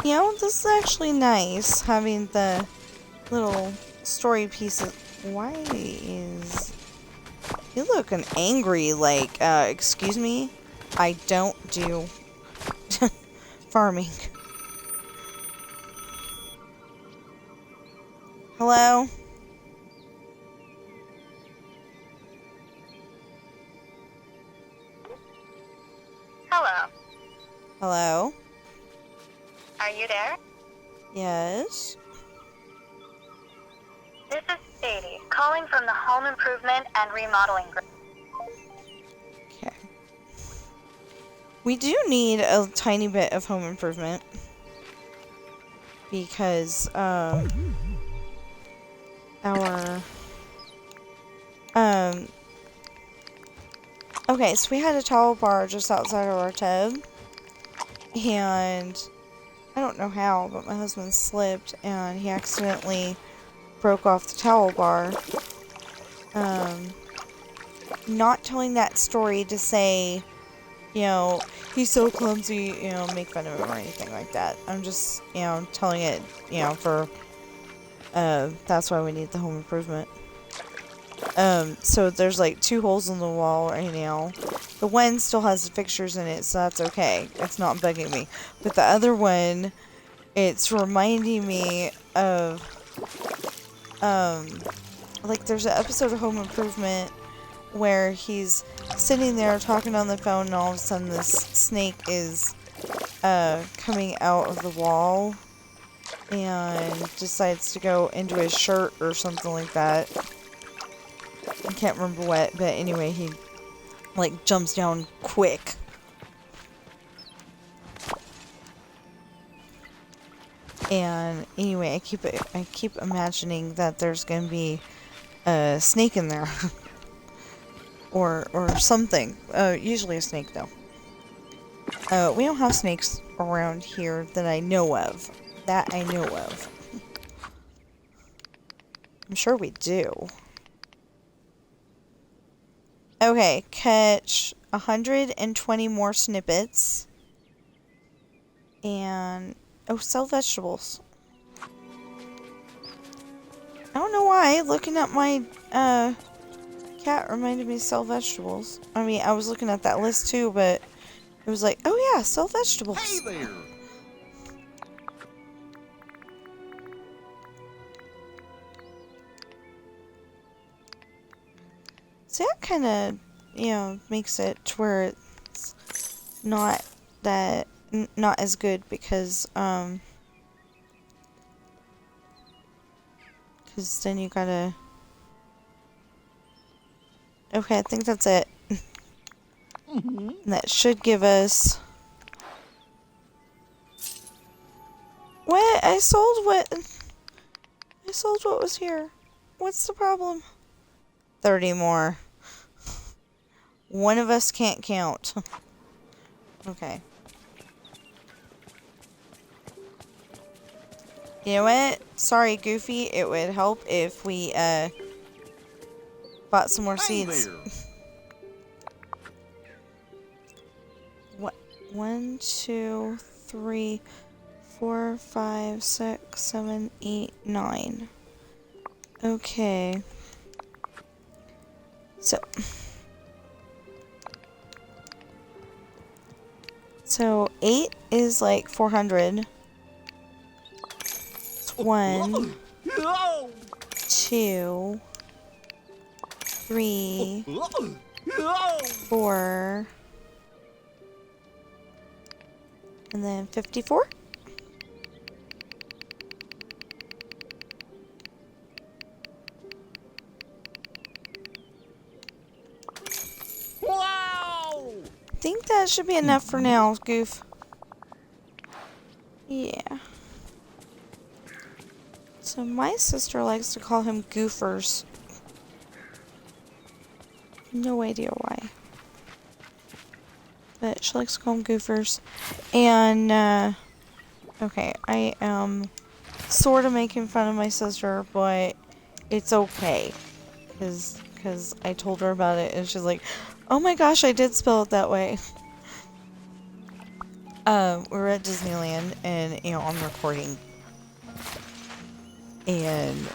You know, this is actually nice, having the little story pieces. Why is... You looking angry, like, excuse me? I don't do farming. Hello? Hello. Hello? Are you there? Yes? This is Sadie, calling from the Home Improvement and Remodeling Group. Okay. We do need a tiny bit of home improvement. Because, our... Okay, so we had a towel bar just outside of our tub. And... I don't know how, but my husband slipped and he accidentally broke off the towel bar. Not telling that story to say, you know, he's so clumsy, you know, make fun of him or anything like that. I'm just, you know, telling it, you know, for, that's why we need the home improvement. So there's like 2 holes in the wall right now. The one still has the fixtures in it, so that's okay. It's not bugging me. But the other one, it's reminding me of, like there's an episode of Home Improvement where he's sitting there talking on the phone and all of a sudden this snake is, coming out of the wall and decides to go into his shirt or something like that. I can't remember what, but anyway, he like jumps down quick. And anyway, I keep imagining that there's gonna be a snake in there. or something. Usually a snake though. We don't have snakes around here that I know of. That I know of. I'm sure we do. Okay, catch 120 more snippets. And... oh, sell vegetables. don't know why. Looking at my cat reminded me to sell vegetables. I mean, I was looking at that list too, but it was like, oh yeah, sell vegetables. Hey there! So that kind of, makes it to where it's not that, not as good because then you gotta, okay, I think that's it. And that should give us, what? I sold what was here. What's the problem? 30 more. One of us can't count. Okay. You know what? Sorry, Goofy. It would help if we, bought some more seeds. What? 1, 2, 3, 4, 5, 6, 7, 8, 9. Okay. So 8 is like 400. 1, 2, 3, 4, and then 54. Wow! I think that should be enough for now, Goof. Yeah. So my sister likes to call him Goofers. No idea why. But she likes to call him Goofers. And, okay, I am sort of making fun of my sister, but it's okay. Because I told her about it, and she's like, oh my gosh, I did spell it that way. We were at Disneyland, and, I'm recording. And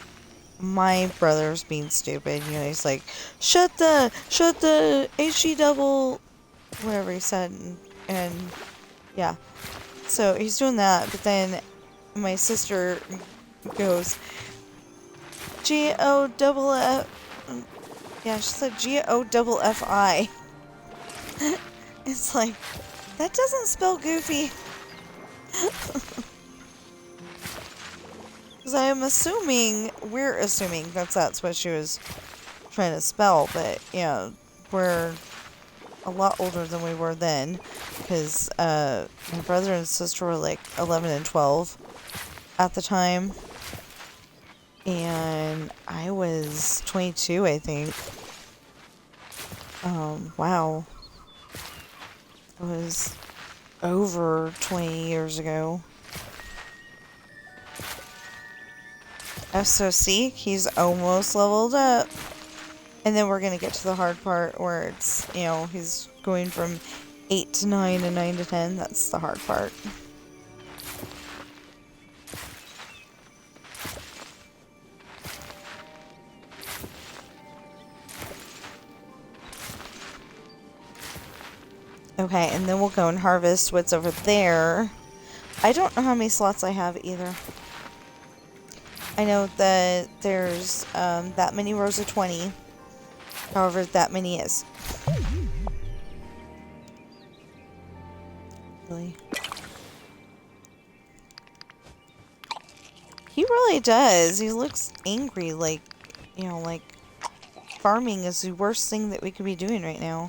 my brother's being stupid, he's like, shut the HG double, whatever he said, and yeah. So he's doing that, but then my sister goes, G-O-double-F, yeah, she said G-O-double-F-I. It's like, that doesn't spell Goofy. Because we're assuming that's what she was trying to spell, but, we're a lot older than we were then, because, my brother and sister were, like, 11 and 12 at the time, and I was 22, I think. Wow. It was over 20 years ago. SOC, he's almost leveled up. And then we're gonna get to the hard part where it's, he's going from 8 to 9 and 9 to 10. That's the hard part. Okay, and then we'll go and harvest what's over there. I don't know how many slots I have either. I know that there's that many rows of 20. However, that many is. Really? He really does. He looks angry, like, like farming is the worst thing that we could be doing right now.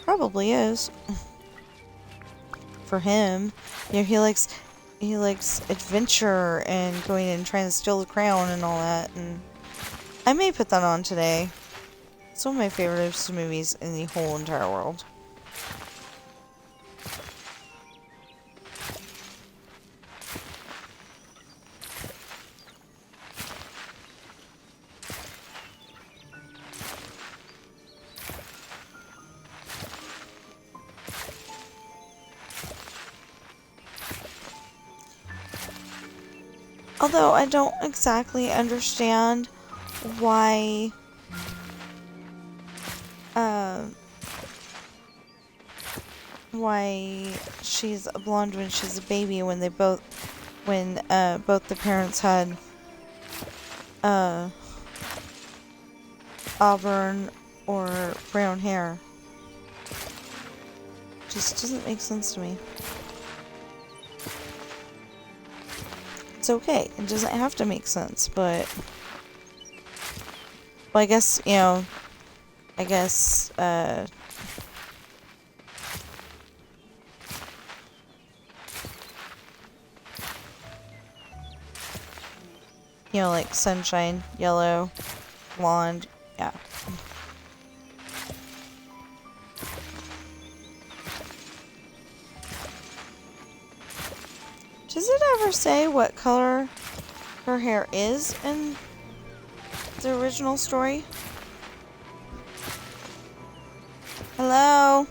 Probably is. For him. He likes adventure and going and trying to steal the crown and all that, and I may put that on today. It's one of my favorite movies in the whole entire world. Although I don't exactly understand why she's a blonde when she's a baby when both the parents had auburn or brown hair. Just doesn't make sense to me. It's okay. It doesn't have to make sense, but well, I guess, you know, you know, like sunshine, yellow, blonde, yeah. Does it ever say what color her hair is in the original story? Hello?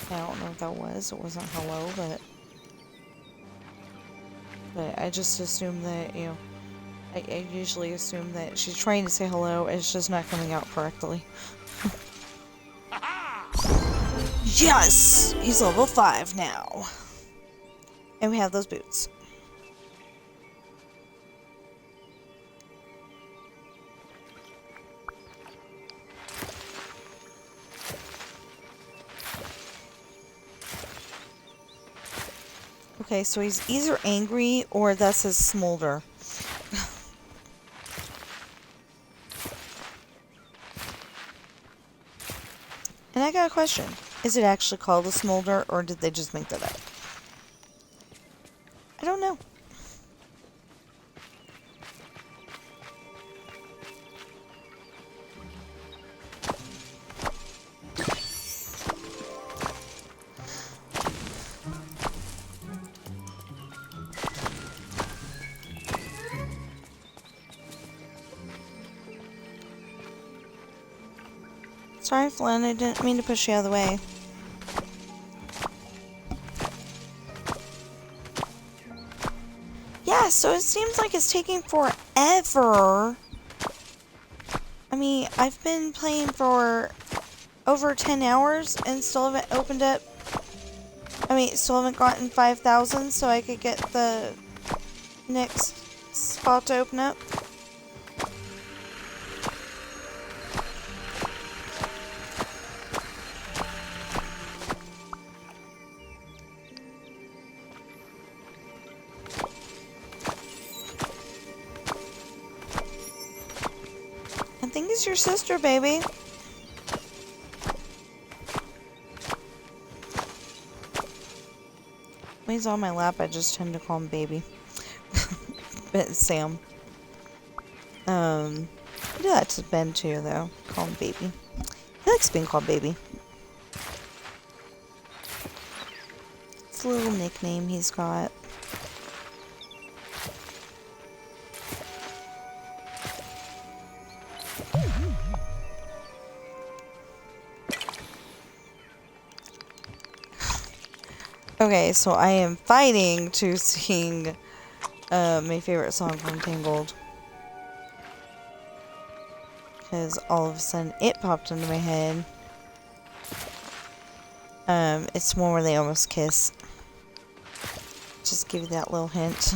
I don't know what that was. It wasn't hello, but I just assume that, you know, I usually assume that she's trying to say hello, it's just not coming out correctly. Yes! He's level 5 now. And we have those boots. Okay, so he's either angry or that's his smolder. And I got a question. Is it actually called a smolder or did they just make that up? I don't know. Sorry, Flynn, I didn't mean to push you out of the way. Yeah, so it seems like it's taking forever. I mean, I've been playing for over 10 hours and still haven't opened up. Still haven't gotten 5,000 so I could get the next spot to open up. I think it's your sister, baby. When he's on my lap, I just tend to call him baby. But it's Sam. I do that to Ben too, though. Call him baby. He likes being called baby. It's a little nickname he's got. Okay, so I am fighting to sing my favorite song from Tangled. Because all of a sudden it popped into my head. It's one where they almost kiss. Just give you that little hint.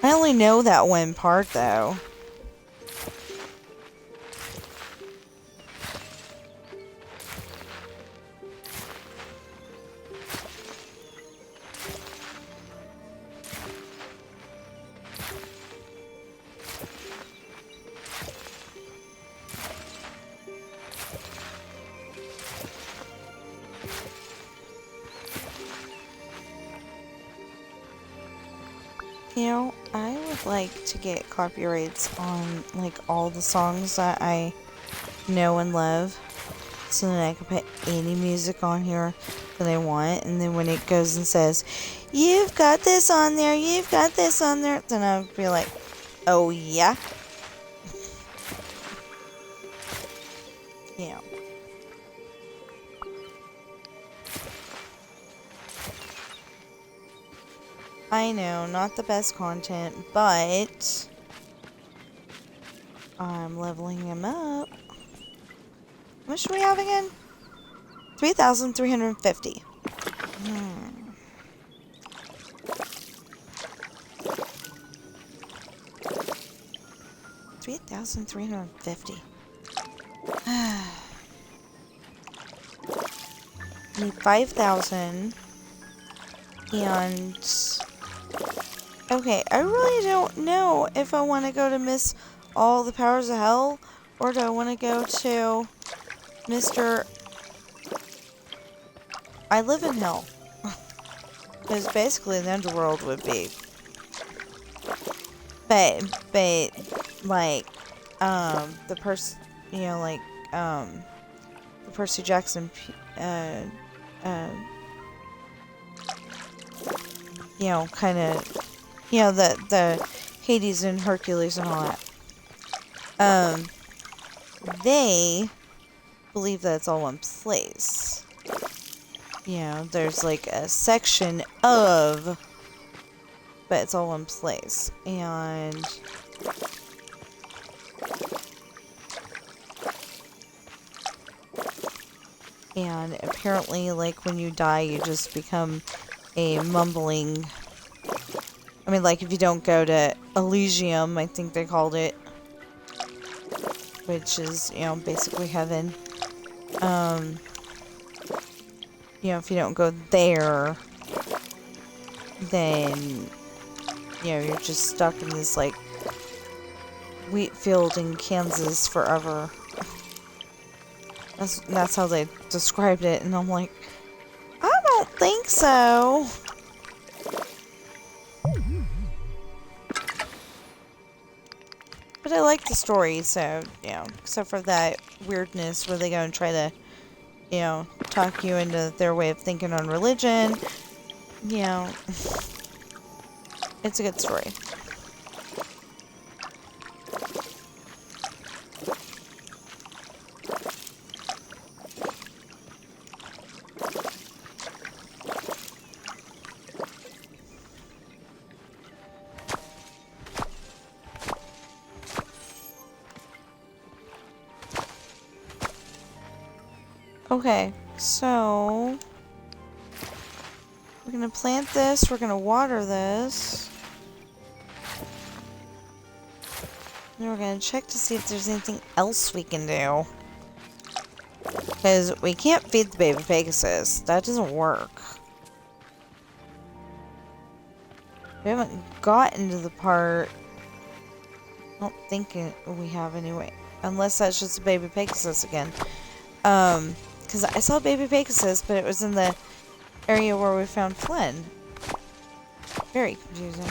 I only know that one part though. You know, I would like to get copyrights on, like, all the songs that I know and love. So then I can put any music on here that I want. And then when it goes and says, you've got this on there, you've got this on there, then I'll be like, oh yeah? Yeah. I know, not the best content, but I'm leveling him up. How much do we have again? 3,350. 3,350. Need 5,000. And okay, I really don't know if I want to go to Miss All the Powers of Hell, or do I want to go to Mr. I Live in Hell. Because basically the underworld would be. But, like, the person, you know, like, the Percy Jackson, you know, kind of, you know, the Hades and Hercules and all that. They believe that it's all one place. You know, there's like a section of, but it's all one place. And apparently, like, when you die, you just become a mumbling. I mean, like, if you don't go to Elysium, I think they called it, which is, you know, basically heaven. You know, if you don't go there, then, you know, you're just stuck in this, like, wheat field in Kansas forever. That's how they described it, and I'm like, I don't think so. But I like the story, so, you know, except for that weirdness where they go and try to, you know, talk you into their way of thinking on religion. You know, it's a good story. Okay, so we're gonna plant this, we're gonna water this, and we're gonna check to see if there's anything else we can do. Because we can't feed the baby Pegasus. That doesn't work. We haven't gotten to the part. I don't think we have anyway. Unless that's just a baby Pegasus again. Because I saw baby Pegasus, but it was in the area where we found Flynn. Very confusing.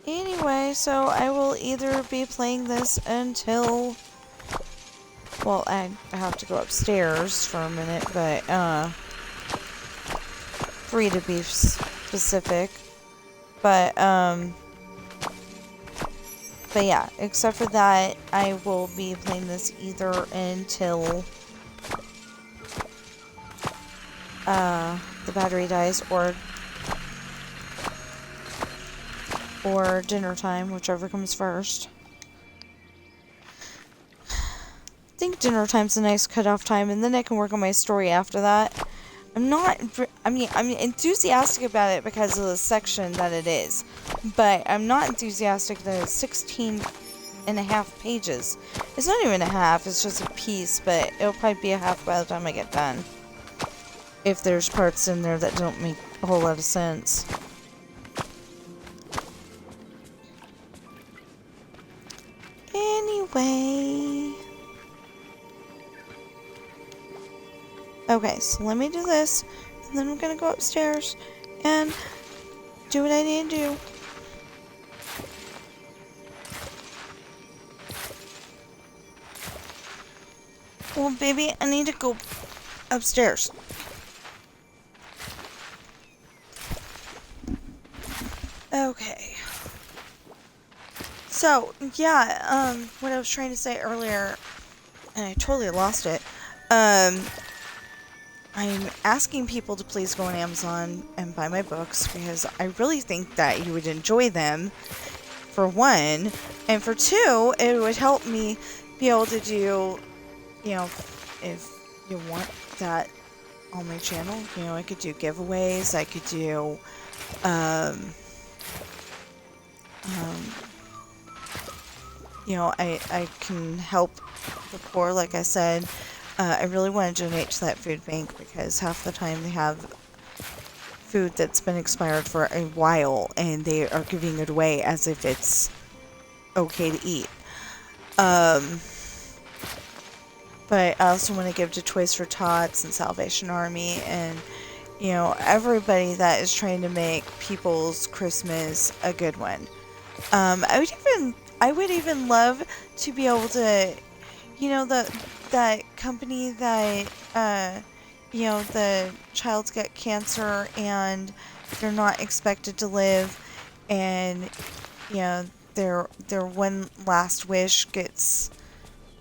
Anyway, so I will either be playing this until... Well, I have to go upstairs for a minute, but, free to be specific. But yeah, except for that, I will be playing this either until the battery dies or dinner time, whichever comes first. I think dinner time's a nice cutoff time, and then I can work on my story after that. I'm enthusiastic about it because of the section that it is, but I'm not enthusiastic that it's 16.5 pages. It's not even a half, it's just a piece, but it'll probably be a half by the time I get done. If there's parts in there that don't make a whole lot of sense. Anyway... Okay, so let me do this, and then I'm gonna go upstairs and do what I need to do. Well, baby, I need to go upstairs. Okay. So, yeah, what I was trying to say earlier, and I totally lost it, I'm asking people to please go on Amazon and buy my books because I really think that you would enjoy them, for one, and for two, it would help me be able to do, you know, if you want that on my channel, you know, I could do giveaways, I could do, you know, I can help the poor, like I said. I really want to donate to that food bank because half the time they have food that's been expired for a while and they are giving it away as if it's okay to eat. But I also want to give to Toys for Tots and Salvation Army and, you know, everybody that is trying to make people's Christmas a good one. I would even love to be able to, you know, that company that, you know, the child's got cancer and they're not expected to live, and, you know, their one last wish gets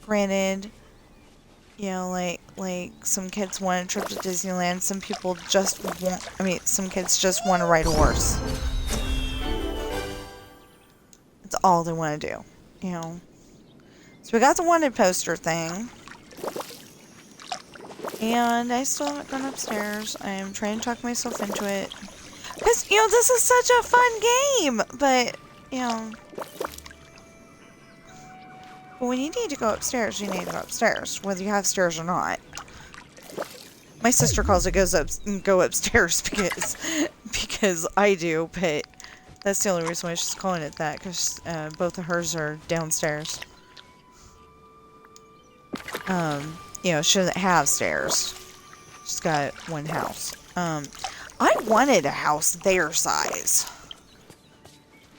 granted. You know, like some kids want a trip to Disneyland, some people just want, I mean, some kids just want to ride a horse. That's all they want to do, you know. So we got the wanted poster thing. And I still haven't gone upstairs. I am trying to talk myself into it. Because, you know, this is such a fun game. But, you know, when you need to go upstairs, you need to go upstairs. Whether you have stairs or not. My sister calls it go upstairs because I do. But that's the only reason why she's calling it that. Because both of hers are downstairs. You know, she doesn't have stairs. She's got one house. I wanted a house their size.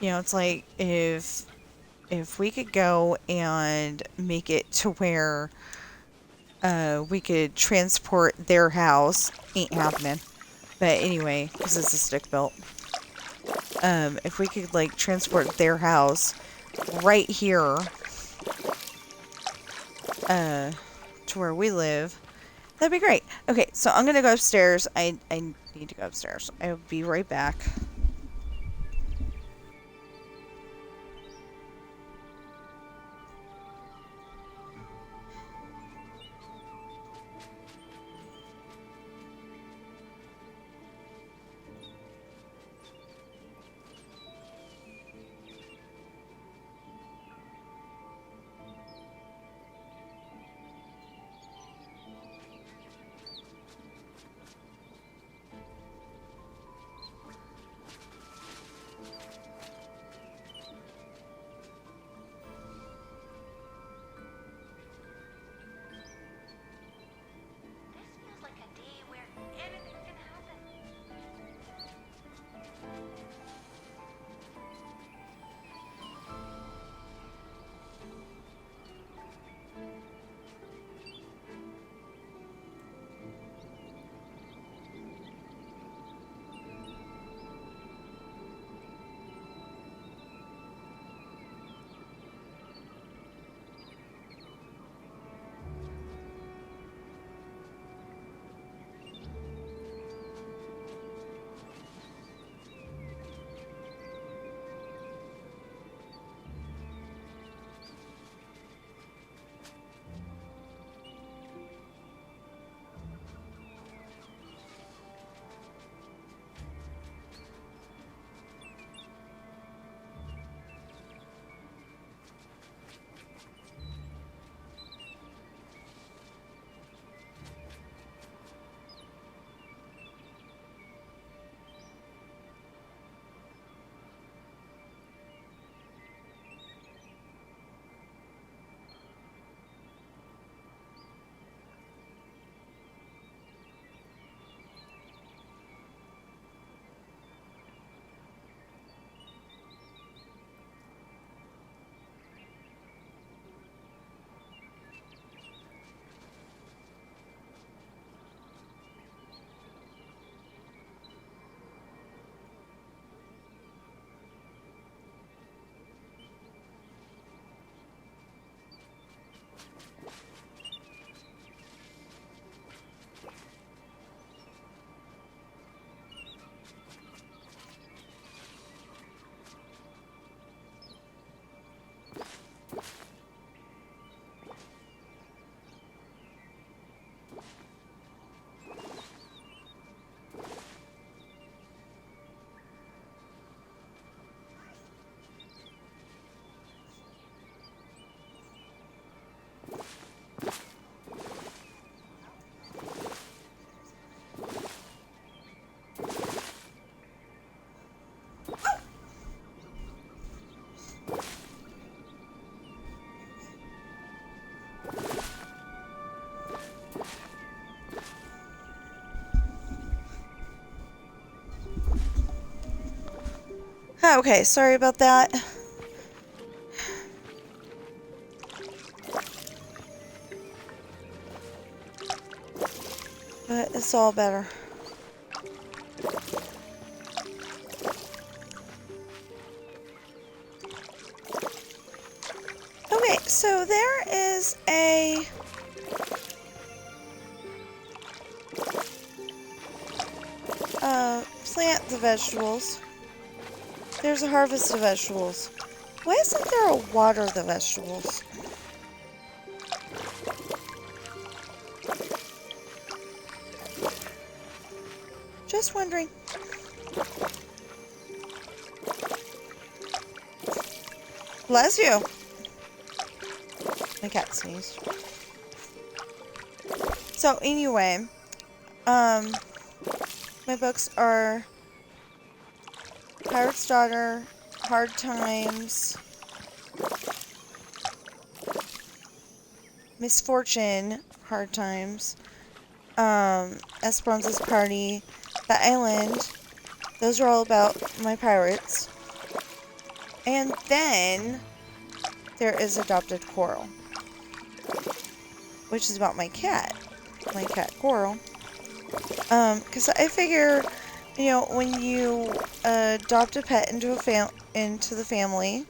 You know, it's like if we could go and make it to where we could transport their house. Ain't happening. But anyway, because it's a stick built. If we could like transport their house right here to where we live, that'd be great. Okay, so I'm gonna go upstairs. I need to go upstairs. I'll be right back. Okay, sorry about that. But it's all better. Okay, so there is a plant the vegetables. There's a harvest of vegetables. Why isn't there a water the vegetables? Just wondering. Bless you. My cat sneezed. So anyway, my books are Pirate's Daughter, Hard Times, Misfortune, Hard Times, Esperanza's Party, The Island. Those are all about my pirates. And then there is Adopted Coral, which is about my cat Coral. Because I figure, you know, when you adopt a pet into the family,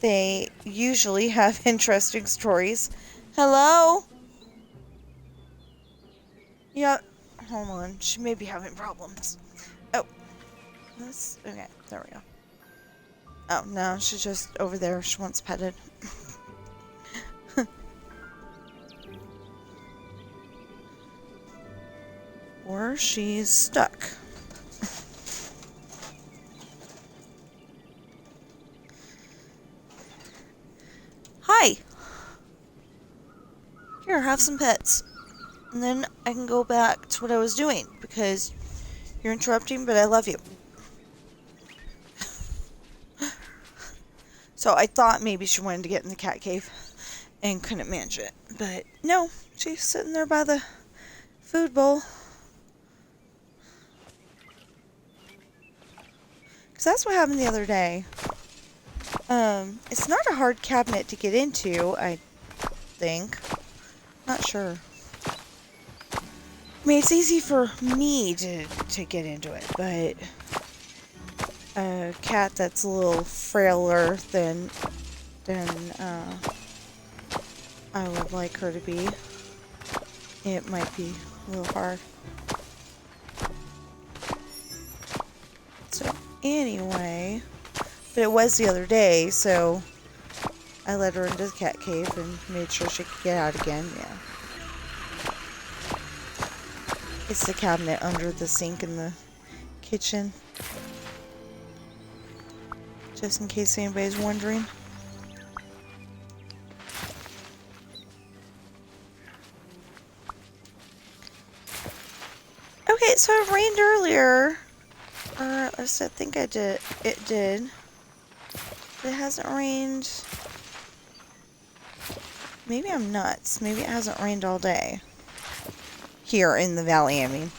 they usually have interesting stories. Hello? Yep. Hold on. She may be having problems. Oh. Okay. There we go. Oh, no. She's just over there. She wants petted. Or she's stuck. Hi! Here, have some pets. And then I can go back to what I was doing, because you're interrupting, but I love you. So I thought maybe she wanted to get in the cat cave and couldn't manage it. But no, she's sitting there by the food bowl. Because that's what happened the other day. It's not a hard cabinet to get into, I think. Not sure. I mean, it's easy for me to get into it, but a cat that's a little frailer than I would like her to be, it might be a little hard. So, anyway, but it was the other day, so I let her into the cat cave and made sure she could get out again, yeah. It's the cabinet under the sink in the kitchen. Just in case anybody's wondering. Okay, so it rained earlier. Or at least I think it did. But it hasn't rained. Maybe I'm nuts. Maybe it hasn't rained all day. Here in the valley, I mean.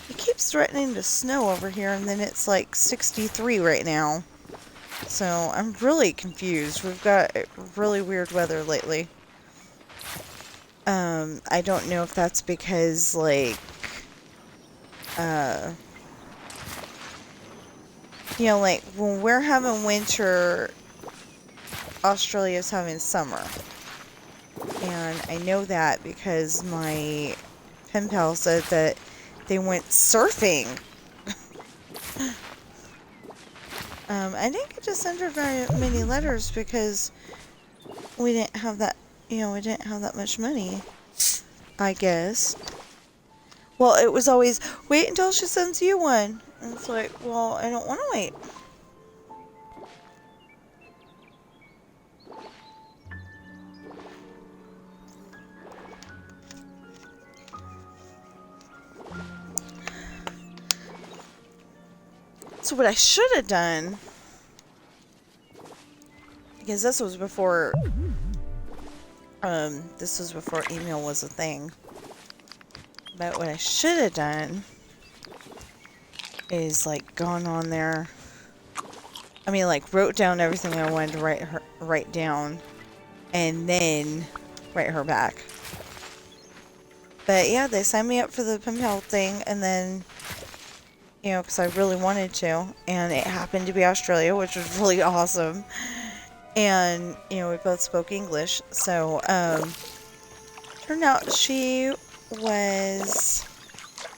It keeps threatening to snow over here, and then it's like 63 right now. So I'm really confused. We've got really weird weather lately. I don't know if that's because, like, you know, like, when we're having winter, Australia's having summer. And I know that because my pen pal said that they went surfing. I didn't get to send her very many letters because we didn't have that, you know, we didn't have that much money, I guess. Well, it was always, wait until she sends you one. And it's like, well, I don't want to wait. So what I should have done, because this was before email was a thing. But what I should have done is like gone on there. I mean, like wrote down everything I wanted to write down, and then write her back. But yeah, they signed me up for the pen pal thing, and then, you know, because I really wanted to, and it happened to be Australia, which was really awesome. And, you know, we both spoke English, so, turned out she was,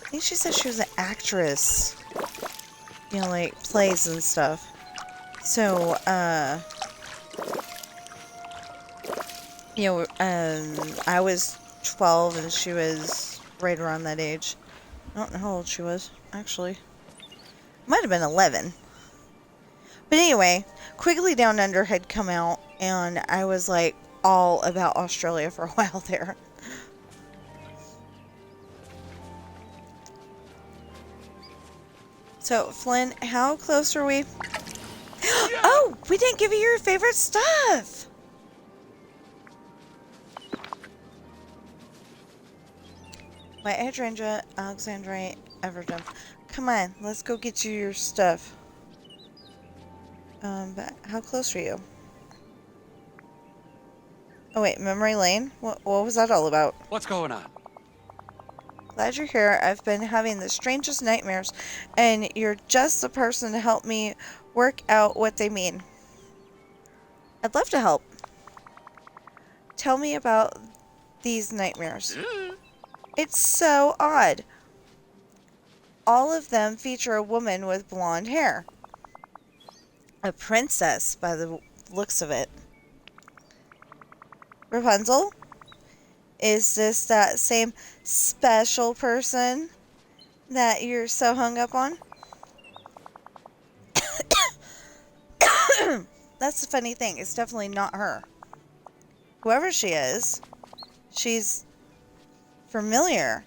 I think she said she was an actress, you know, like, plays and stuff. So, you know, I was 12 and she was right around that age. I don't know how old she was, actually. Might have been 11. But anyway, Quigley Down Under had come out, and I was like all about Australia for a while there. So, Flynn, how close are we? Oh, we didn't give you your favorite stuff! White hydrangea, alexandrite, everdom. Come on, let's go get you your stuff. But how close are you? Oh wait, memory lane? What was that all about? What's going on? Glad you're here. I've been having the strangest nightmares, and you're just the person to help me work out what they mean. I'd love to help. Tell me about these nightmares. It's so odd. All of them feature a woman with blonde hair. A princess, by the looks of it. Rapunzel? Is this that same special person that you're so hung up on? That's the funny thing. It's definitely not her. Whoever she is, she's familiar,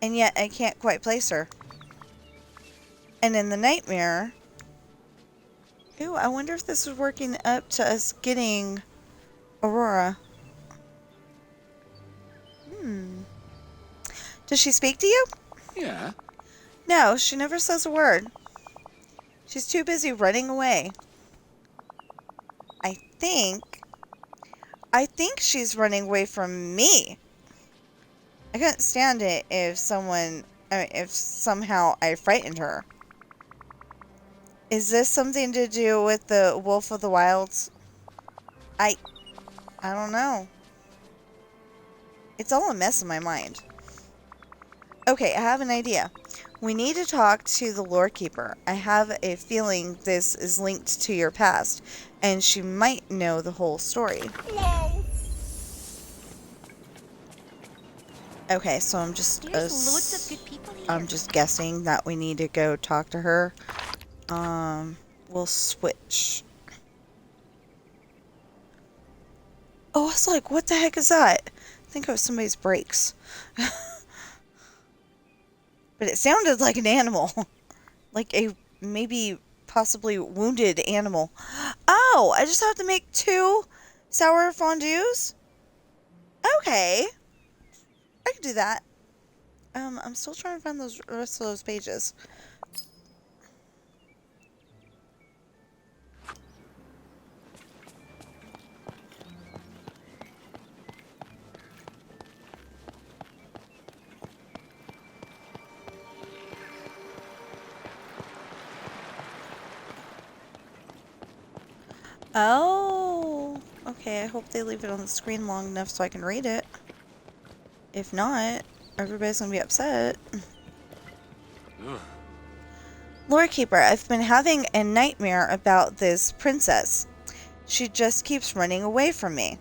and yet I can't quite place her. And in the nightmare... Ooh, I wonder if this is working up to us getting Aurora. Does she speak to you? Yeah. No, she never says a word. She's too busy running away. I think she's running away from me. I couldn't stand it if somehow I frightened her. Is this something to do with the Wolf of the Wilds? I don't know. It's all a mess in my mind. Okay, I have an idea. We need to talk to the lore keeper. I have a feeling this is linked to your past, and she might know the whole story. Whoa. Okay, so I'm just There's loads of good people here. I'm just guessing that we need to go talk to her. We'll switch. Oh, I was like, what the heck is that? I think it was somebody's brakes. But it sounded like an animal. Like a maybe possibly wounded animal. Oh, I just have to make 2 sour fondues? Okay. I can do that. I'm still trying to find those rest of those pages. Oh, okay. I hope they leave it on the screen long enough so I can read it. If not, everybody's gonna be upset. Lore Keeper, I've been having a nightmare about this princess. She just keeps running away from me.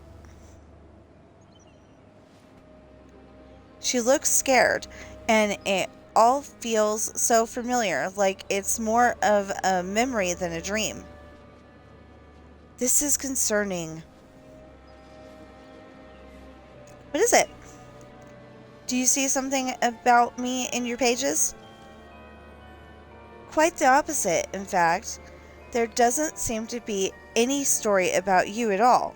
She looks scared, and it all feels so familiar, like it's more of a memory than a dream. This is concerning. What is it? Do you see something about me in your pages? Quite the opposite, in fact. There doesn't seem to be any story about you at all.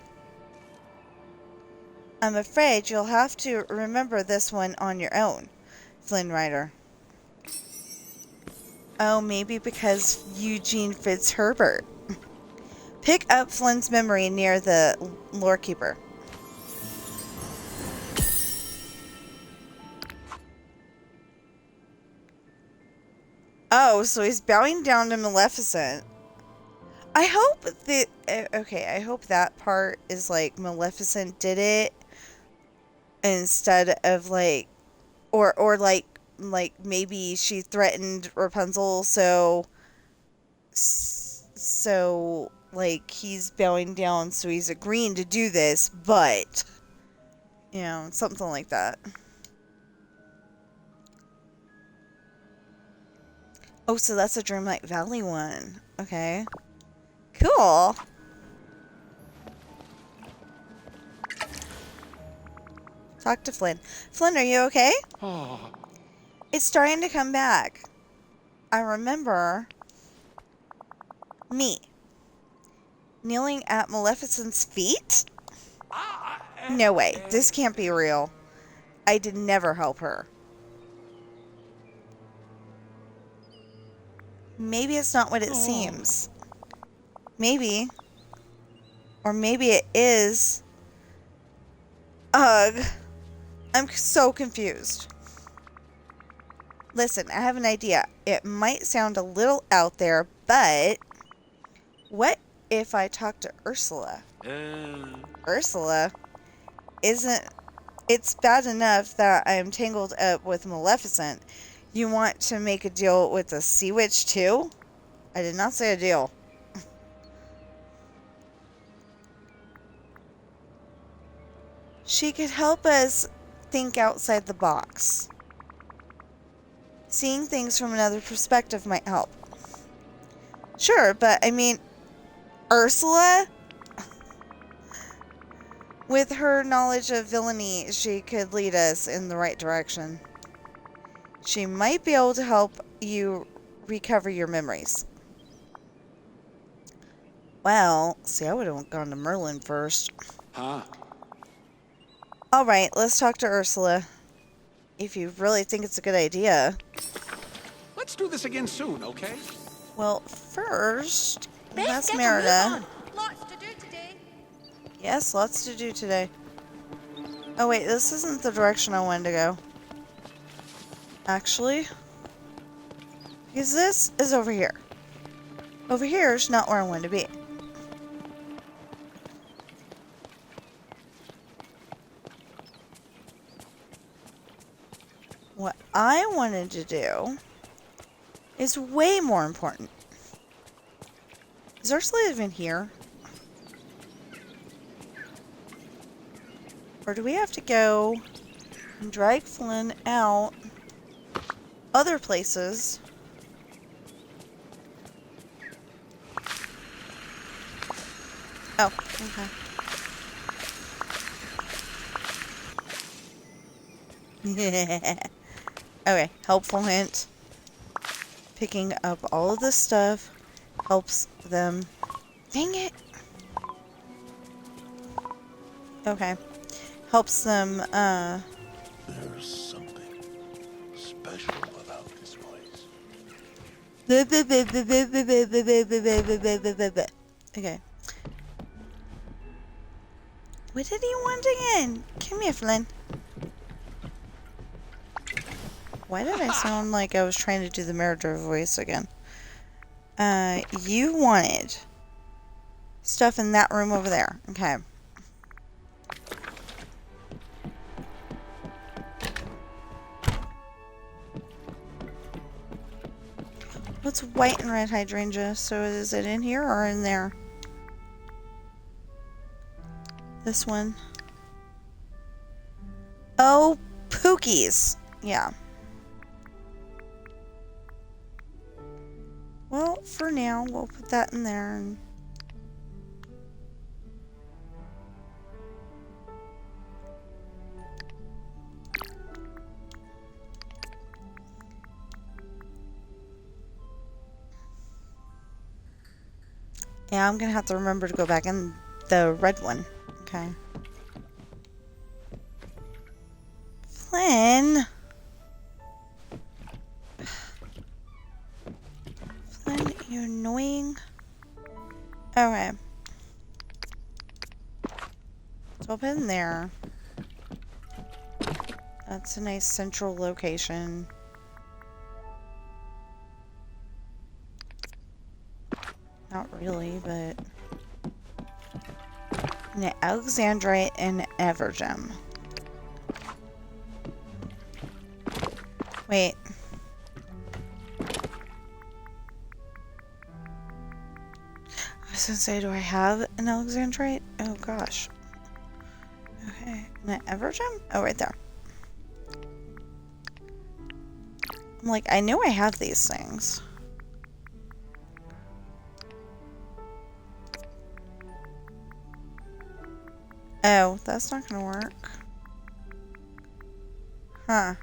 I'm afraid you'll have to remember this one on your own, Flynn Rider. Oh, maybe because Eugene Fitzherbert. Pick up Flynn's memory near the lore keeper. Oh, so he's bowing down to Maleficent. I hope that... Okay, I hope that part is like Maleficent did it instead of like... Or like maybe she threatened Rapunzel, so like he's bowing down, so he's agreeing to do this, but you know, something like that. Oh, so that's a Dreamlight Valley one. Okay. Cool. Talk to Flynn. Flynn, are you okay? Oh, It's starting to come back. I remember me kneeling at Maleficent's feet? No way. This can't be real. I did never help her. Maybe it's not what it seems. Maybe. Or maybe it is. Ugh. I'm so confused. Listen, I have an idea. It might sound a little out there, but what if I talk to Ursula? Ursula isn't... It's bad enough that I'm tangled up with Maleficent. You want to make a deal with the Sea Witch too? I did not say a deal. She could help us think outside the box. Seeing things from another perspective might help. Sure, but I mean, Ursula? With her knowledge of villainy, she could lead us in the right direction. She might be able to help you recover your memories. Well, see, I would have gone to Merlin first. huh? Alright, let's talk to Ursula. If you really think it's a good idea. Let's do this again soon, okay? Well, first, Let's that's get a Merida. move on. Lots to do today. Yes, lots to do today. Oh wait, this isn't the direction I wanted to go. Actually, because this is over here. Over here is not where I want to be. What I wanted to do is way more important. Is Ursula even here? Or do we have to go and drag Flynn out other places? Oh, okay. Okay, helpful hint. Picking up all of this stuff helps them. Dang it! Okay. Helps them, There's something special about this place. Okay. What did he want again? Come here, Flynn. Why did I sound like I was trying to do the Meridor voice again? You wanted stuff in that room over there. Okay. What's white and red hydrangea? So is it in here or in there? This one. Oh, Pookies. Yeah. Well, for now, we'll put that in there. And yeah, I'm gonna have to remember to go back in the red one. Okay. Flynn! you annoying? Okay. So I'll put in there. That's a nice central location. Not really, but... An Alexandrite and Evergem. Wait. I was gonna say, do I have an Alexandrite? Oh gosh. Okay. An Evergem? Oh, right there. I'm like, I know I have these things. Oh, that's not gonna work. Huh.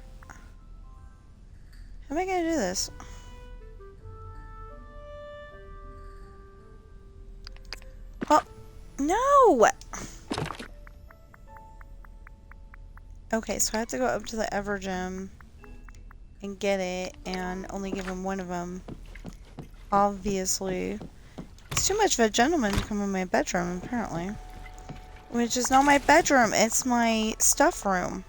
How am I gonna do this? Oh, no! Okay, so I have to go up to the Evergem and get it, and only give him one of them. Obviously. It's too much of a gentleman to come in my bedroom, apparently. Which is not my bedroom, it's my stuff room.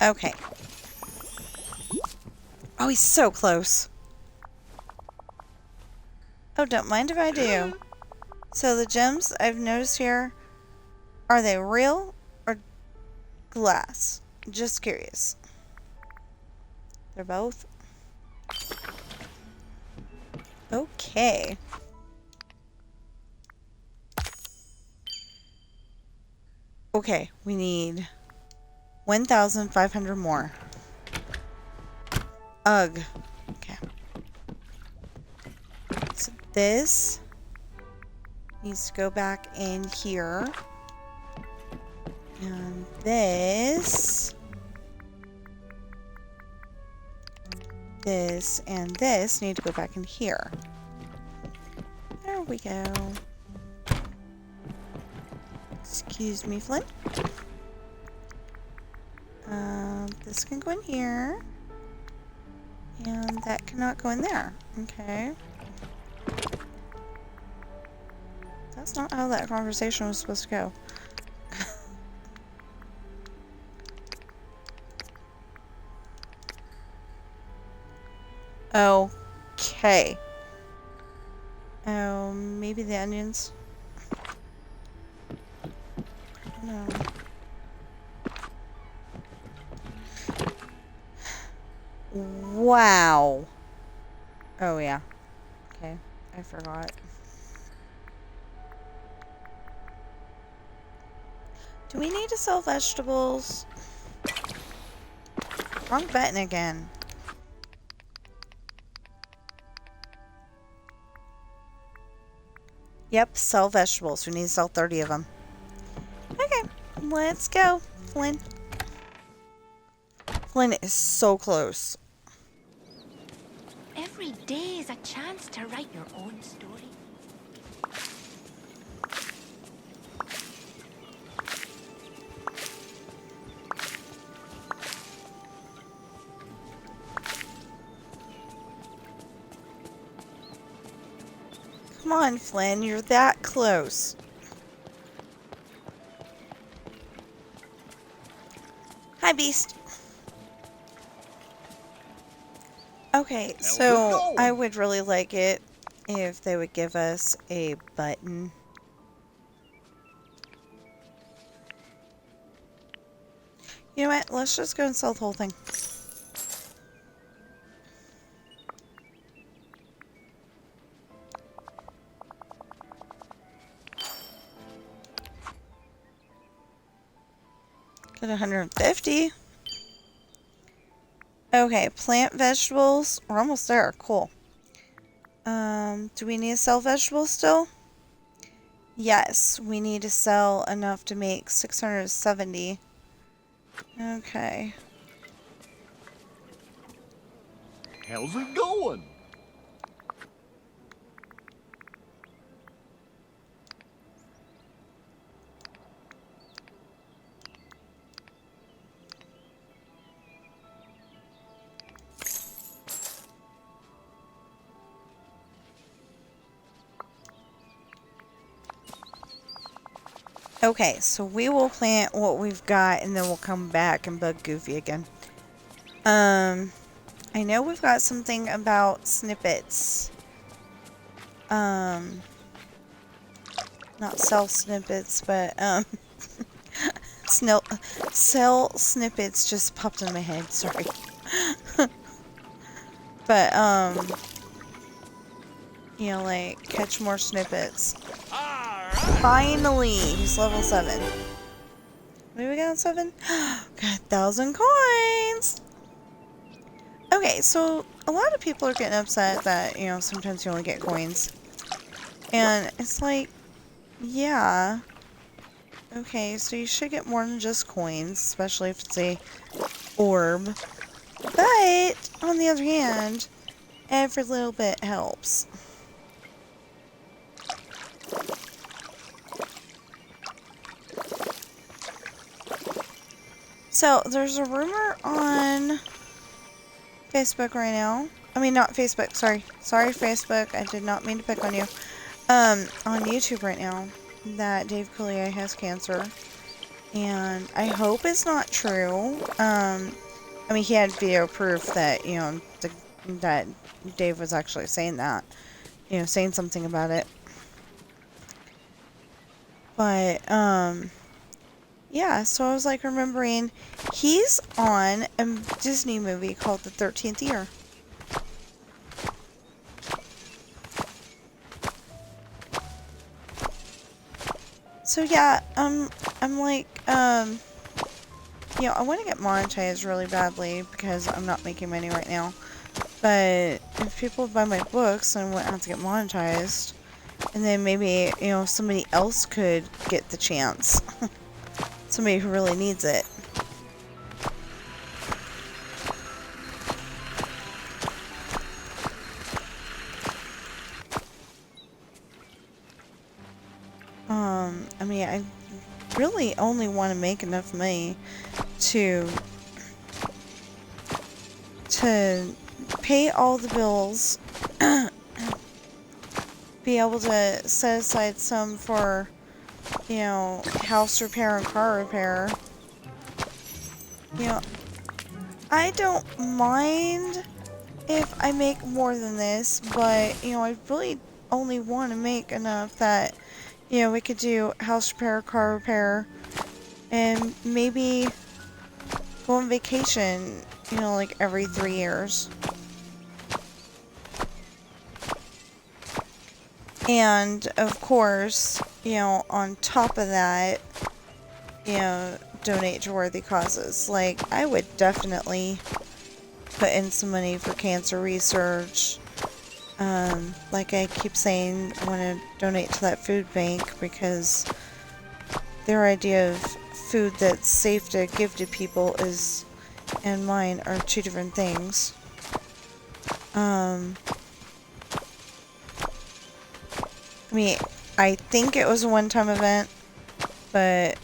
Okay. Oh, he's so close. Oh, don't mind if I do. So the gems I've noticed here, are they real or glass? Just curious. They're both? Okay. Okay, we need 1,500 more. Ugh. Okay. So this needs to go back in here. And this and this need to go back in here. There we go. Excuse me, Flynn. This can go in here. And that cannot go in there. Okay. That's not how that conversation was supposed to go. Okay. Oh, maybe the onions. No. Wow. Oh, yeah. Okay. I forgot. Do we need to sell vegetables? Wrong button again. Yep, sell vegetables. We need to sell 30 of them. Okay, let's go, Flynn. Flynn is so close. Every day is a chance to write your own story. Come on, Flynn, you're that close. Hi, Beast. Okay, so I would really like it if they would give us a button. You know what? Let's just go and sell the whole thing. At 150. Okay, plant vegetables. We're almost there. Cool. Do we need to sell vegetables still? Yes, we need to sell enough to make 670. Okay. How's it going? Okay, so we will plant what we've got and then we'll come back and bug Goofy again. I know we've got something about snippets. Not sell snippets, but, sell snippets just popped in my head, sorry. But, you know, like, catch more snippets. Finally! He's level 7. What do we got on 7? Got 1,000 coins! Okay, so a lot of people are getting upset that, you know, sometimes you only get coins. And it's like, yeah. Okay, so you should get more than just coins, especially if it's a orb. But, on the other hand, every little bit helps. So, there's a rumor on Facebook right now. I mean, not Facebook, sorry. Sorry, Facebook. I did not mean to pick on you. On YouTube right now, that Dave Coulier has cancer. And I hope it's not true. I mean, he had video proof that, you know, that Dave was actually saying that. You know, saying something about it. But, yeah, so I was like remembering, he's on a Disney movie called The 13th Year. So yeah, I'm like, you know, I want to get monetized really badly because I'm not making money right now. But if people buy my books, then I wouldn't have to get monetized. And then maybe, you know, somebody else could get the chance. Somebody who really needs it. I mean, I really only want to make enough money to pay all the bills, be able to set aside some for, you know, house repair and car repair. You know, I don't mind if I make more than this, but, you know, I really only want to make enough that, you know, we could do house repair, car repair, and maybe go on vacation, you know, like every 3 years. And, of course, you know, on top of that, you know, donate to worthy causes. Like, I would definitely put in some money for cancer research. Like I keep saying, I want to donate to that food bank because their idea of food that's safe to give to people is, and mine, are two different things. I mean, I think it was a one-time event, but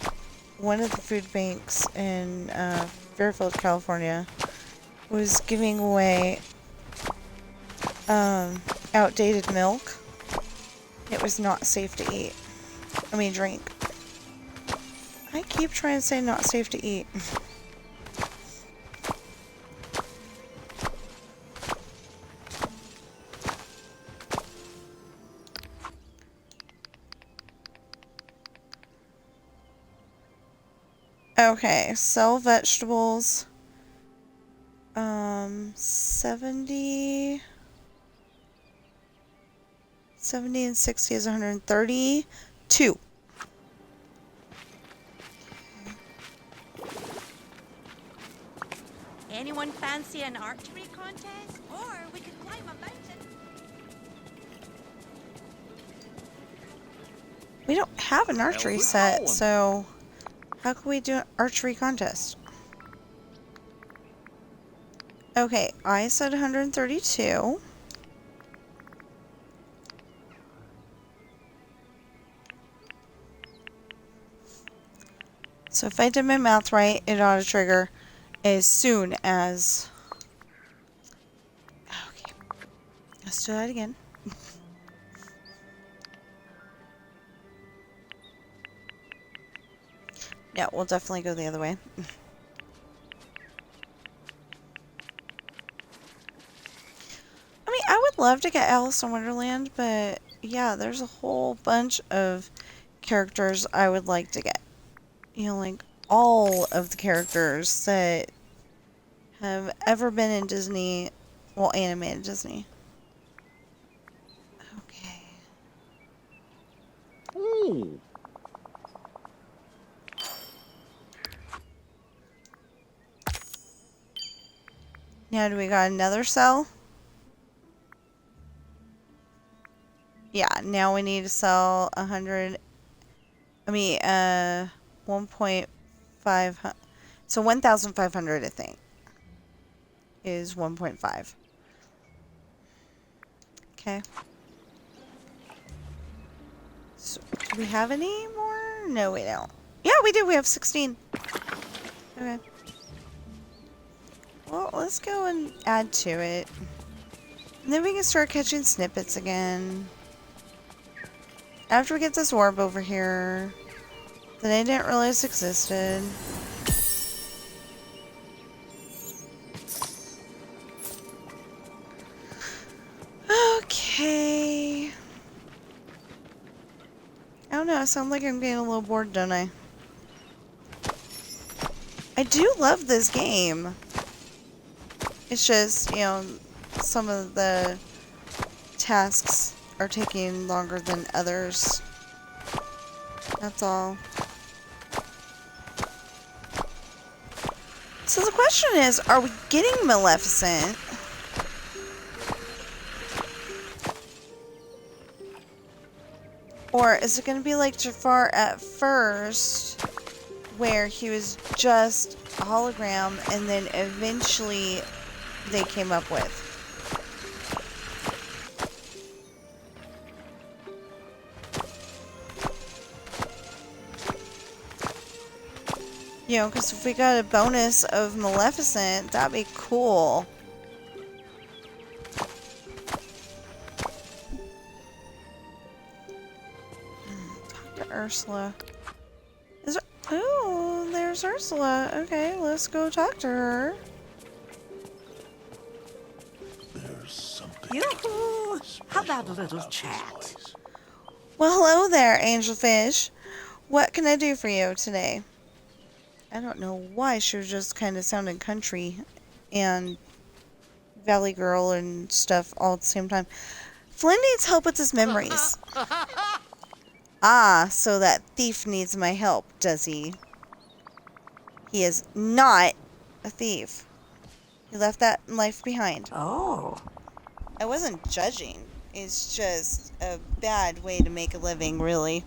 one of the food banks in Fairfield, California, was giving away outdated milk. It was not safe to eat. I mean, drink. I keep trying to say not safe to eat. Okay, sell vegetables. 70 and 60 is 132. Anyone fancy an archery contest? Or we could climb a mountain. We don't have an archery How's it set, going? so how can we do an archery contest? Okay, I said 132. So if I did my math right, it ought to trigger as soon as... Okay, let's do that again. Yeah, we'll definitely go the other way. I mean, I would love to get Alice in Wonderland, but yeah, there's a whole bunch of characters I would like to get. You know, like all of the characters that have ever been in Disney, well, animated Disney. Okay. Ooh. Now, do we got another cell? Yeah, now we need to sell 100. I mean, 1.5. So 1,500, I think, is 1.5. Okay. So, do we have any more? No, we don't. Yeah, we do. We have 16. Okay. Well, let's go and add to it. And then we can start catching snippets again. After we get this orb over here that I didn't realize existed. Okay. I don't know, I sound like I'm getting a little bored, don't I? I do love this game. It's just, you know, some of the tasks are taking longer than others. That's all. So the question is, are we getting Maleficent? Or is it going to be like Jafar at first, where he was just a hologram and then eventually they came up with? You know, because if we got a bonus of Maleficent, that'd be cool. Talk to Ursula. Is there... Oh, there's Ursula. Okay, let's go talk to her. There's something Yoo-hoo! How about a special little about this chat? place. Well, hello there, Angelfish. What can I do for you today? I don't know why she was just kind of sounding country and Valley Girl and stuff all at the same time. Flynn needs help with his memories. Ah, so that thief needs my help, does he? He is not a thief. He left that life behind. Oh. I wasn't judging. It's just a bad way to make a living, really.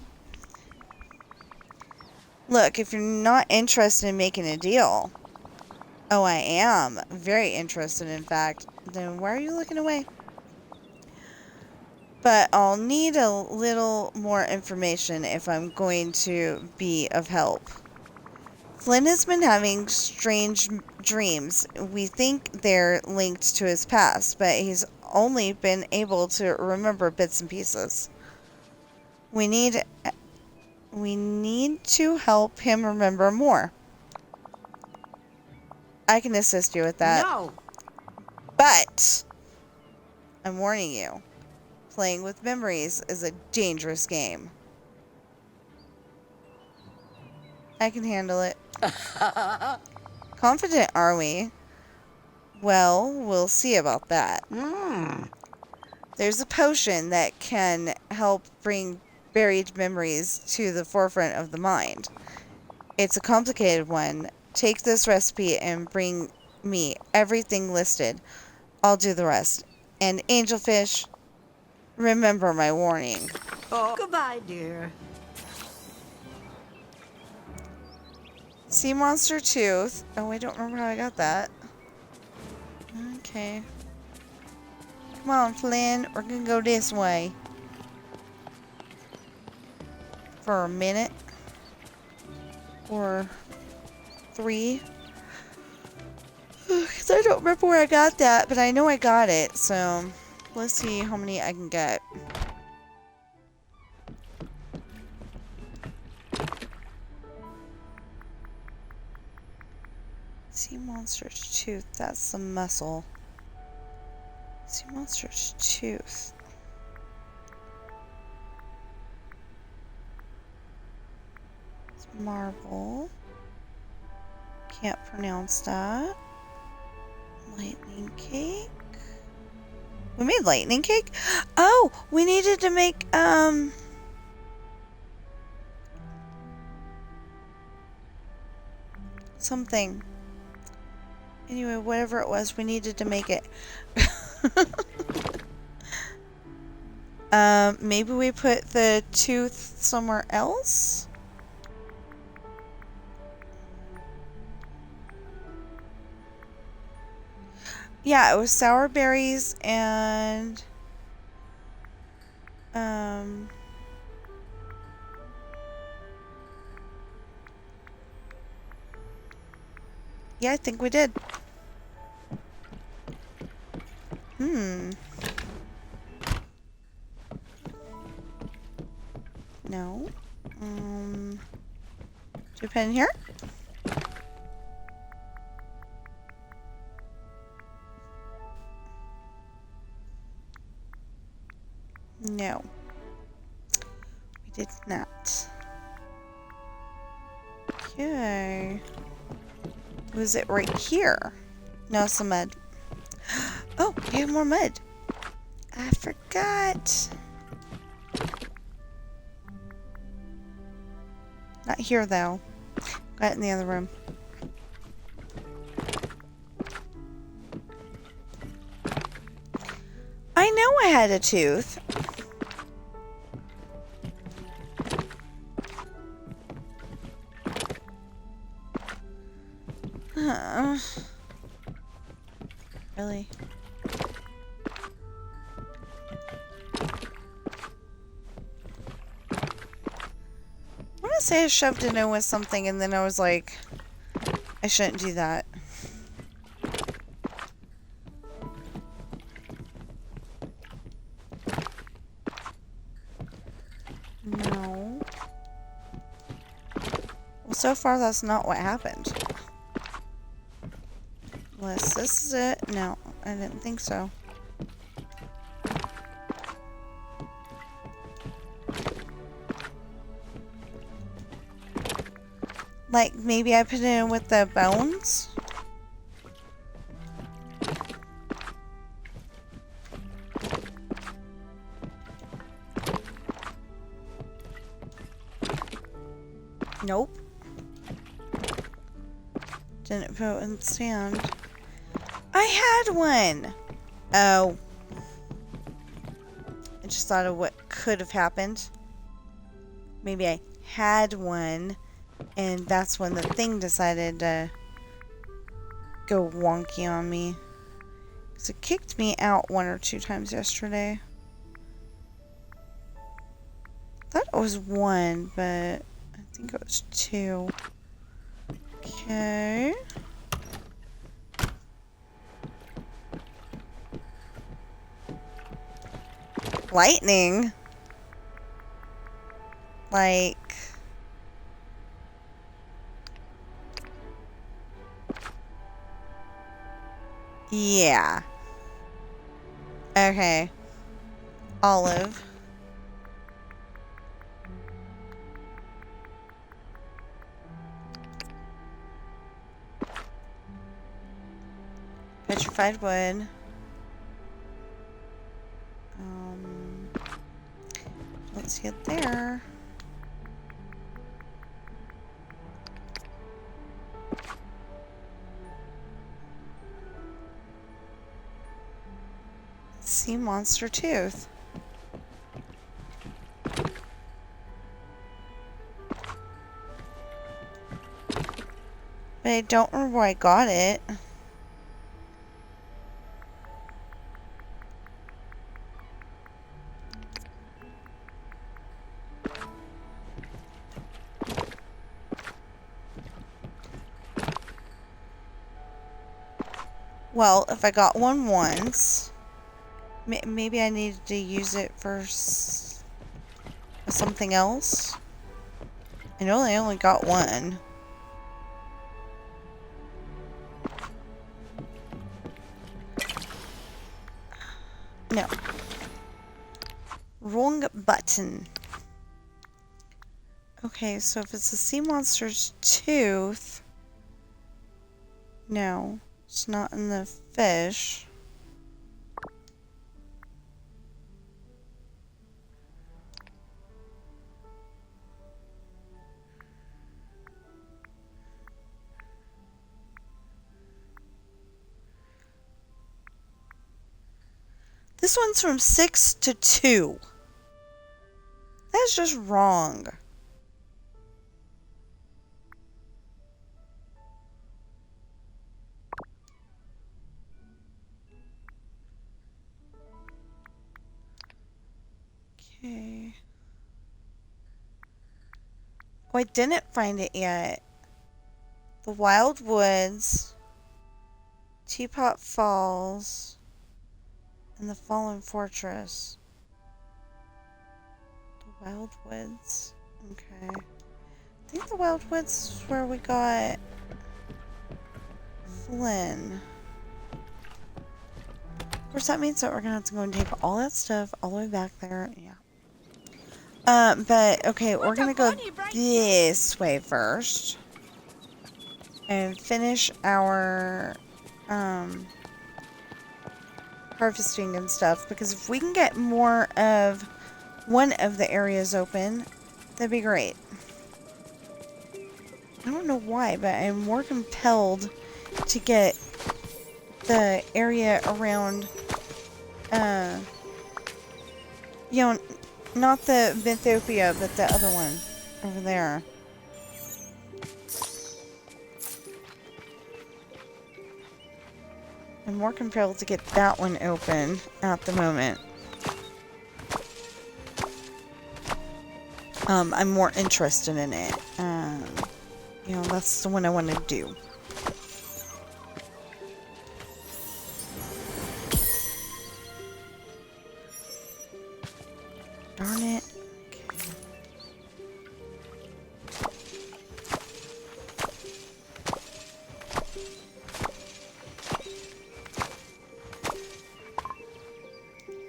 Look, if you're not interested in making a deal... Oh, I am very interested, in fact. Then why are you looking away? But I'll need a little more information if I'm going to be of help. Flynn has been having strange dreams. We think they're linked to his past, but he's only been able to remember bits and pieces. We need to help him remember more. I can assist you with that. No. But I'm warning you, playing with memories is a dangerous game. I can handle it. Confident, are we? Well, we'll see about that. There's a potion that can help bring buried memories to the forefront of the mind. It's a complicated one. Take this recipe and bring me everything listed. I'll do the rest. And angelfish, remember my warning. Oh, goodbye, dear. Sea monster tooth. Oh, I don't remember how I got that. Okay. Come on, Flynn. We're gonna go this way. For a minute. Or 3. Because I don't remember where I got that, but I know I got it. So, let's see how many I can get. Sea monster's tooth. That's the muscle. Sea monster's tooth. It's marble. Can't pronounce that. Lightning cake. We made lightning cake? Oh, we needed to make, something. Anyway, whatever it was, we needed to make it. Maybe we put the tooth somewhere else? Yeah, it was sour berries and yeah, I think we did. No. Do you put it in here? No. We did not. Okay. Was it right here? No, some mud. Oh, we have more mud. I forgot. Not here, though. Got it in the other room. I know I had a tooth. Really? I want to say I shoved it in with something and then I was like, I shouldn't do that. No. Well, so far that's not what happened. Unless this is it. No, I didn't think so. Like, maybe I put it in with the bones? Nope. Didn't put it in sand. I had one! Oh. I just thought of what could have happened. Maybe I had one, and that's when the thing decided to go wonky on me. Because it kicked me out 1 or 2 times yesterday. Thought it was 1, but I think it was 2. Okay. Lightning? Like... yeah. Okay. Olive. Petrified wood. Let's get there. sea monster tooth. But I don't remember where I got it. Well, if I got one once, maybe I needed to use it for something else. I know I only got one. No. Wrong button. Okay, so if it's a sea monster's tooth... No, it's not in the fish. This one's from 6 to 2. That's just wrong. Okay. Oh, I didn't find it yet. The Wild Woods, Teapot Falls, and the Fallen Fortress. The Wild Woods. Okay. I think the Wild Woods is where we got Flynn. Of course, that means that we're gonna have to go and take all that stuff all the way back there. Yeah. But okay, we're gonna go this way first and finish our harvesting and stuff, because if we can get more of one of the areas open, that'd be great. I don't know why, but I'm more compelled to get the area around, you know, not the Mythopia, but the other one over there. I'm more compelled to get that one open at the moment. I'm more interested in it. You know, that's the one I want to do. Darn it.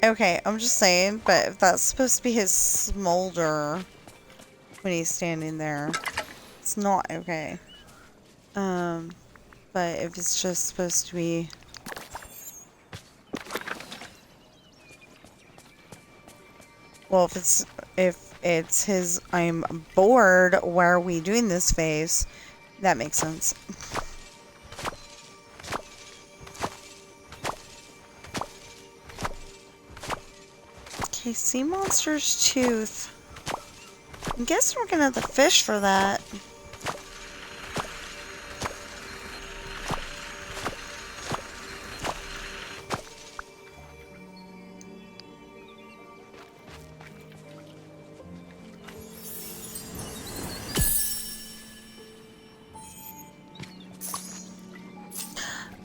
Okay, I'm just saying, but if that's supposed to be his smolder when he's standing there, it's not okay. But if it's just supposed to be... Well, if it's his I'm bored, why are we doing this face, that makes sense. Okay, sea monster's tooth. I guess we're gonna have the fish for that.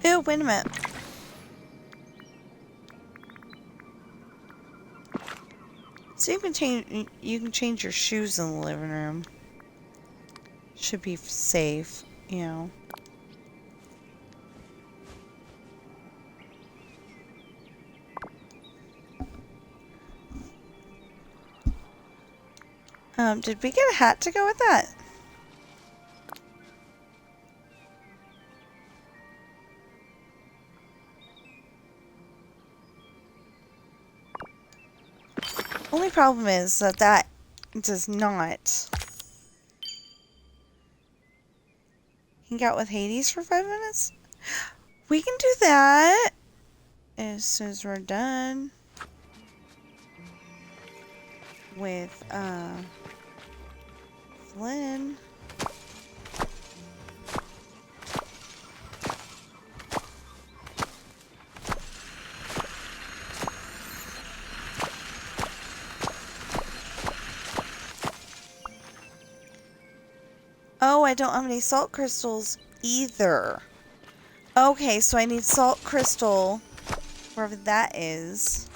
Ew, wait a minute. So you can change your shoes in the living room. Should be safe, you know. Did we get a hat to go with that? Only problem is that that does not hang out with Hades for 5 minutes. We can do that as soon as we're done. with, Flynn. Oh, I don't have any salt crystals either. Okay, so I need salt crystal, wherever that is.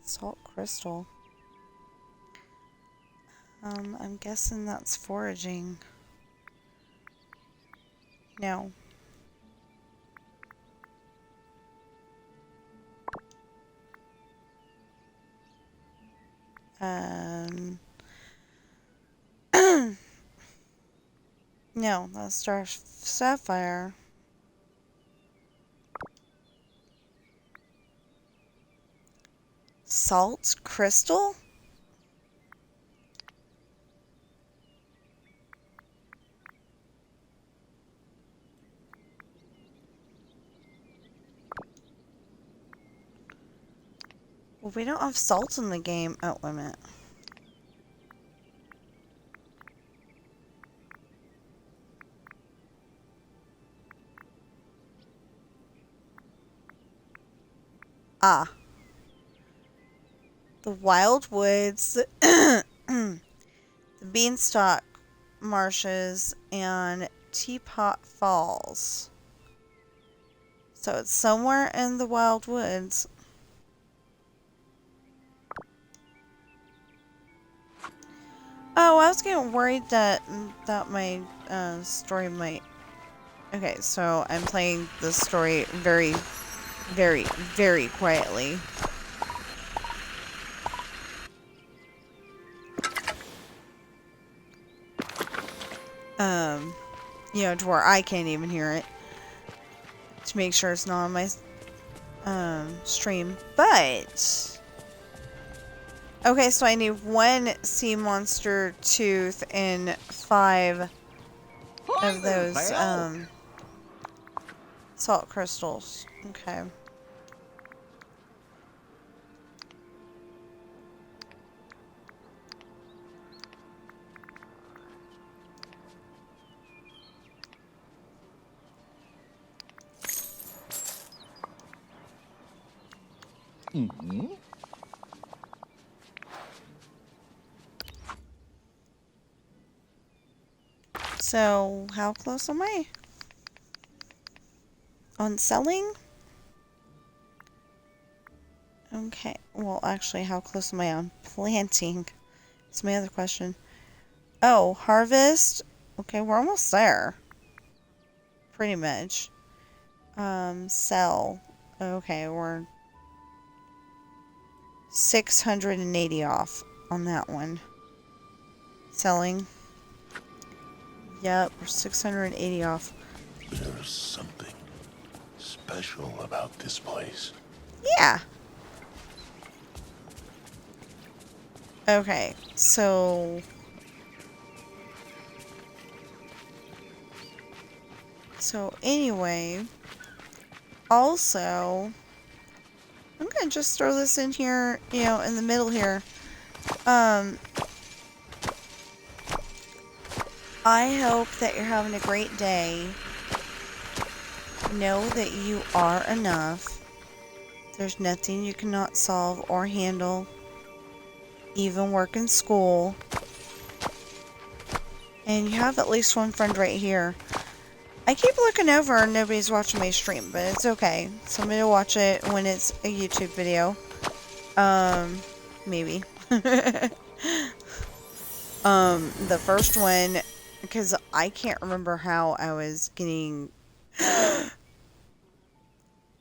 Salt crystal. I'm guessing that's foraging. No. No, that's sapphire. Salt crystal? Well, we don't have salt in the game. Oh, wait a minute. Ah. The Wild Woods, the Beanstalk Marshes, and Teapot Falls. So it's somewhere in the Wild Woods. Oh, I was getting worried that my story might... Okay, so I'm playing the story very, very, very quietly. You know, to where I can't even hear it. To make sure it's not on my stream. But okay, so I need 1 sea monster tooth and 5 of those salt crystals. Okay. Mm-hmm. So, how close am I? On selling? Okay. Well, actually, how close am I on planting? That's my other question. Oh, harvest? Okay, we're almost there. Pretty much. Sell. Okay, we're 680 off on that one. Selling. Yep, we're 680 off. There's something special about this place. Yeah. Okay, so... So, anyway... Also... I'm gonna just throw this in here, you know, in the middle here. I hope that you're having a great day. Know that you are enough. There's nothing you cannot solve or handle. Even work in school. And you have at least one friend right here. I keep looking over and nobody's watching my stream, but it's okay. Somebody will watch it when it's a YouTube video. Maybe. The first one, because I can't remember how I was getting...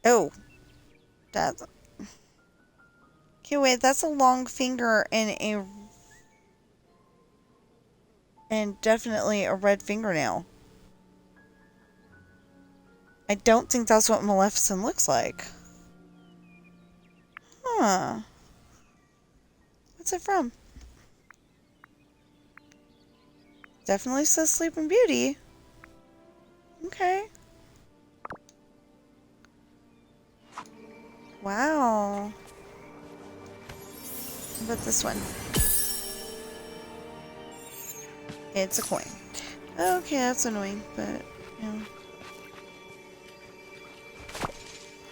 Oh. That's... Okay, wait, that's a long finger and definitely a red fingernail. I don't think that's what Maleficent looks like. Huh. What's it from? Definitely says Sleeping Beauty. Okay. Wow. How about this one? It's a coin. Okay, that's annoying, but, you know.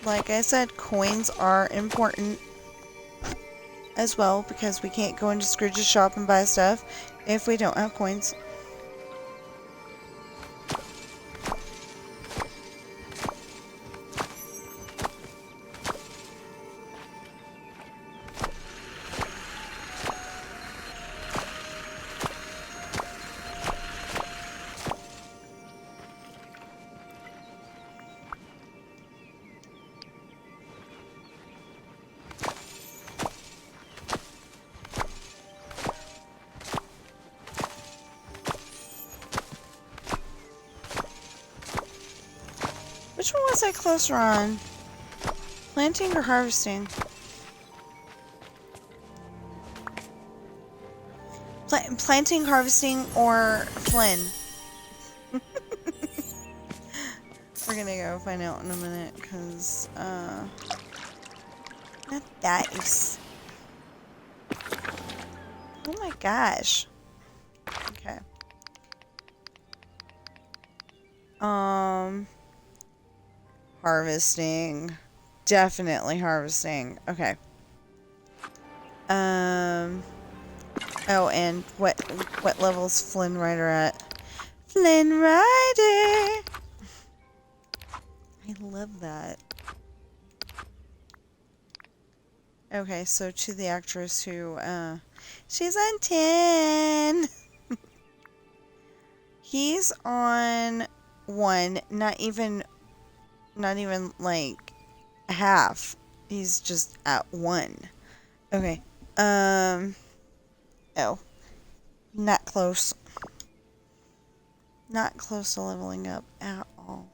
Like I said, coins are important as well, because we can't go into Scrooge's shop and buy stuff if we don't have coins. Which one was I closer on? Planting or harvesting? Planting, harvesting, or Flynn? We're gonna go find out in a minute, because, not that is... Oh my gosh. Okay. Harvesting. Definitely harvesting. Okay. Oh, and what level's Flynn Rider at? Flynn Rider! I love that. Okay, so to the actress who, she's on 10! He's on 1, not even like half. He's just at 1. Okay. Oh. Not close. Not close to leveling up at all.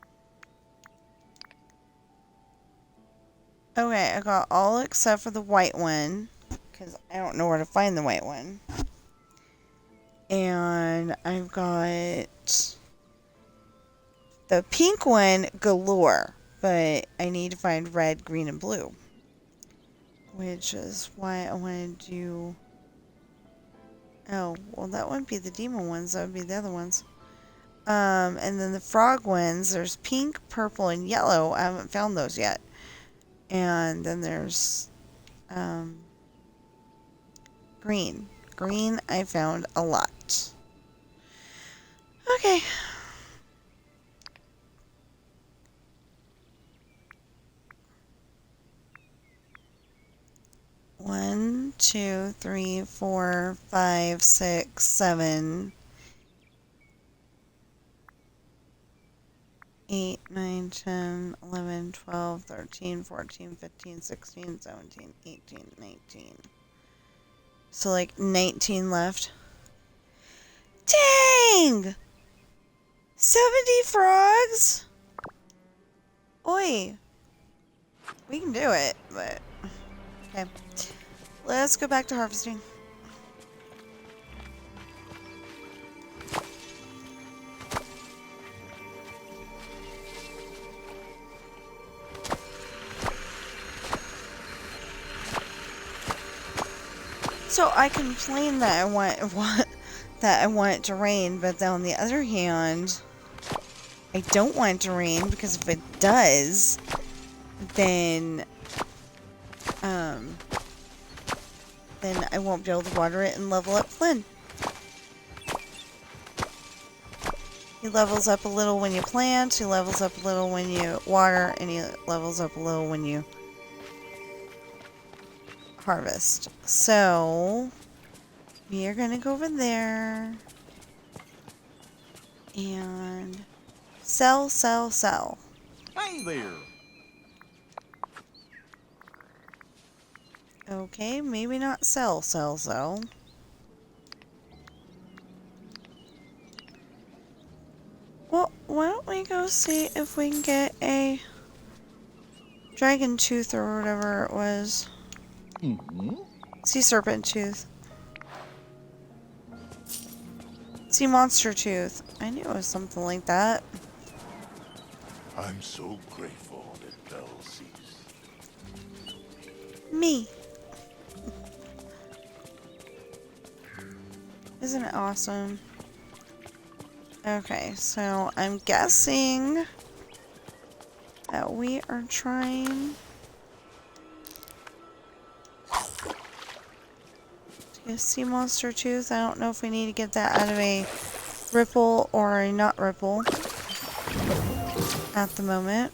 Okay, I got all except for the white one, because I don't know where to find the white one. And I've got the pink one galore, but I need to find red, green, and blue. Which is why I want to do... Oh, well that wouldn't be the demon ones, that would be the other ones. And then the frog ones, there's pink, purple, and yellow. I haven't found those yet. And then there's green. Green I found a lot. Okay. One, 2, 3, 4, 5, 6, 7, 8, 9, 10, 11, 12, 13, 14, 15, 16, 17, 18, 19. So like 19 left. Dang! 70 frogs? Oi. We can do it, but... Okay. Let's go back to harvesting. So I complain that I want it to rain, but then on the other hand, I don't want it to rain, because if it does, then I won't be able to water it and level up Flynn. He levels up a little when you plant, he levels up a little when you water, and he levels up a little when you harvest. So we are gonna go over there and sell. Hey there. Okay, maybe not sell. Well, why don't we go see if we can get a dragon tooth or whatever it was. Sea serpent tooth. Sea monster tooth. I knew it was something like that. I'm so grateful that Belle sees. me. Isn't it awesome? Okay, so I'm guessing that we are trying to get a sea monster tooth. I don't know if we need to get that out of a ripple or a not ripple at the moment.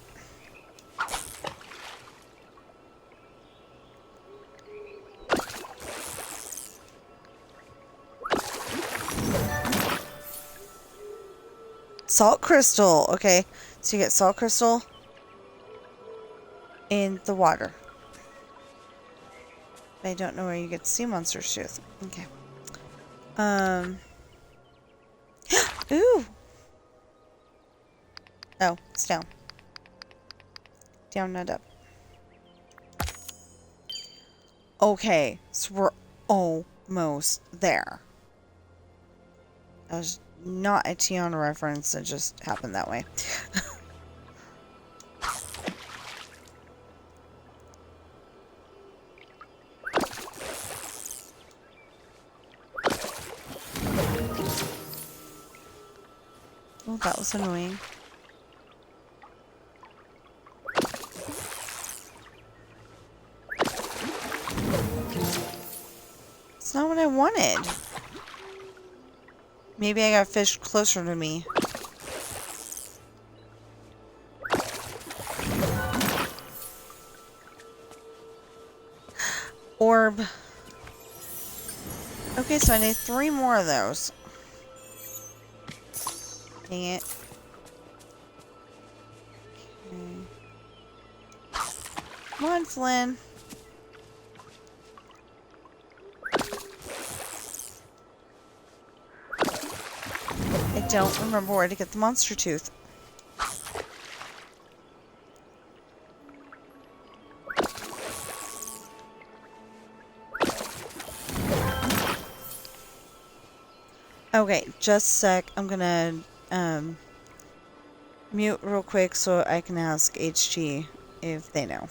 Salt crystal. Okay, so you get salt crystal in the water. I don't know where you get sea monster's tooth. Okay. Ooh. Oh, it's down. Down, not up. Okay, so we're almost there. That was not a Tiana reference, it just happened that way. Oh, that was annoying. It's not what I wanted. Maybe I got fish closer to me. Orb. Okay, so I need 3 more of those. Dang it. Okay. Come on, Flynn. I don't remember where to get the monster tooth. Okay, just a sec. I'm gonna mute real quick so I can ask HG if they know.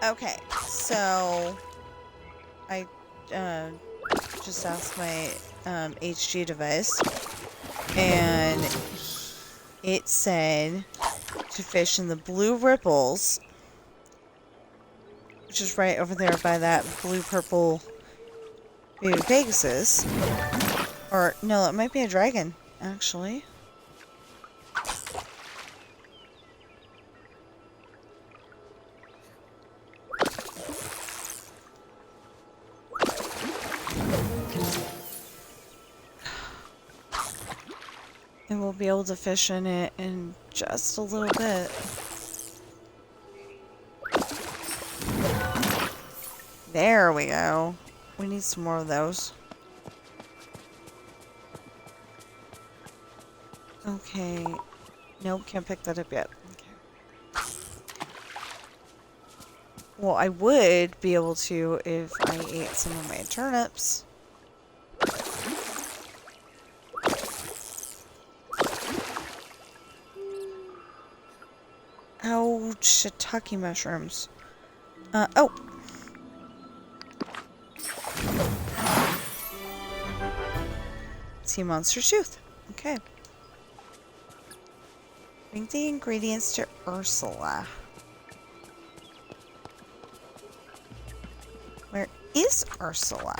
Okay, so I just asked my HG device, and it said to fish in the blue ripples, which is right over there by that blue-purple baby Pegasus. Or, no, it might be a dragon, actually. And we'll be able to fish in it in just a little bit. There we go. We need some more of those. Okay. Nope, can't pick that up yet. Okay. Well, I would be able to if I ate some of my turnips. Oh, shiitake mushrooms. Oh! Sea monster tooth. Okay. Bring the ingredients to Ursula. Where is Ursula?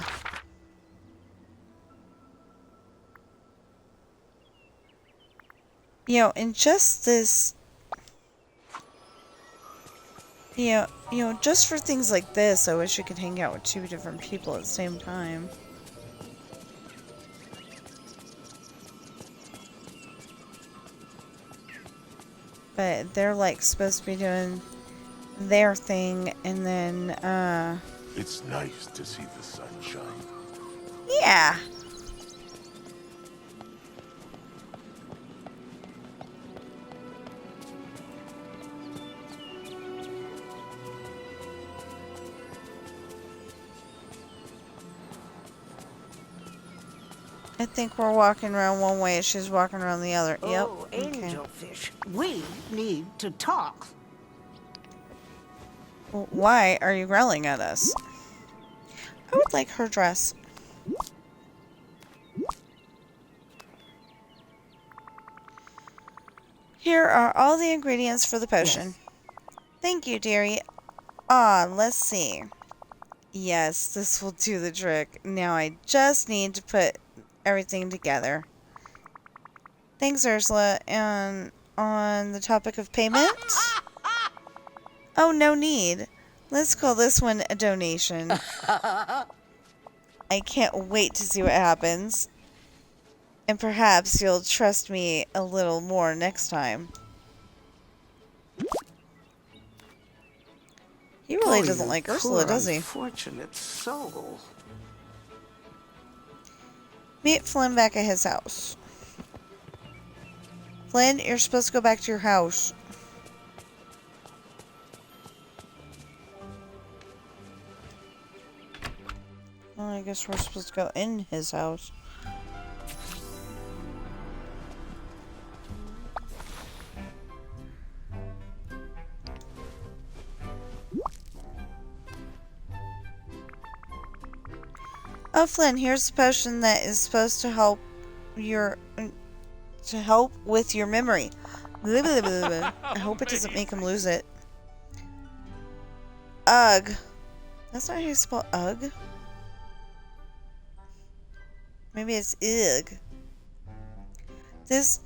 You know, in just this... You know, just for things like this, I wish I could hang out with 2 different people at the same time. But they're, like, supposed to be doing their thing, and then, It's nice to see the sunshine. yeah. I think we're walking around one way, she's walking around the other. Yep. Oh, Okay. angelfish. We need to talk. Why are you growling at us? I would like her dress. Here are all the ingredients for the potion. Yes. Thank you, dearie. Ah, let's see. Yes, this will do the trick. Now I just need to put everything together. Thanks, Ursula. And on the topic of payment? Oh, no need. Let's call this one a donation. I can't wait to see what happens. And perhaps you'll trust me a little more next time. He really doesn't like Ursula, does he? Unfortunate soul. Meet Flynn back at his house. Flynn, you're supposed to go back to your house. Well, I guess we're supposed to go in his house. Oh, Flynn, here's the potion that is supposed to help with your memory. Blah, blah, blah, blah. I hope it doesn't make him lose it. Ugh. That's not how you spell ugh. Maybe it's ugh. This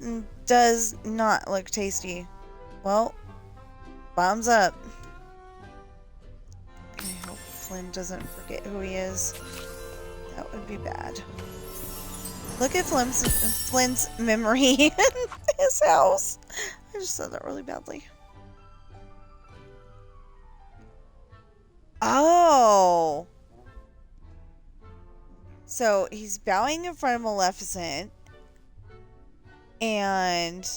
does not look tasty. Well, bombs up. I hope Flynn doesn't forget who he is. That would be bad. Look at Flynn's memory in his house. I just said that really badly. Oh. So he's bowing in front of Maleficent. And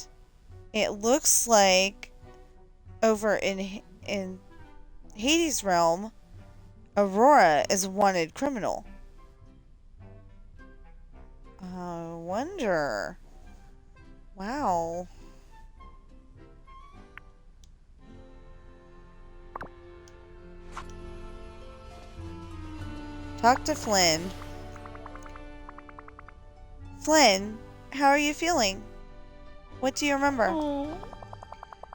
it looks like over in Hades' realm, Aurora is a wanted criminal. I wonder. Wow. Talk to Flynn. Flynn, how are you feeling? What do you remember? Oh.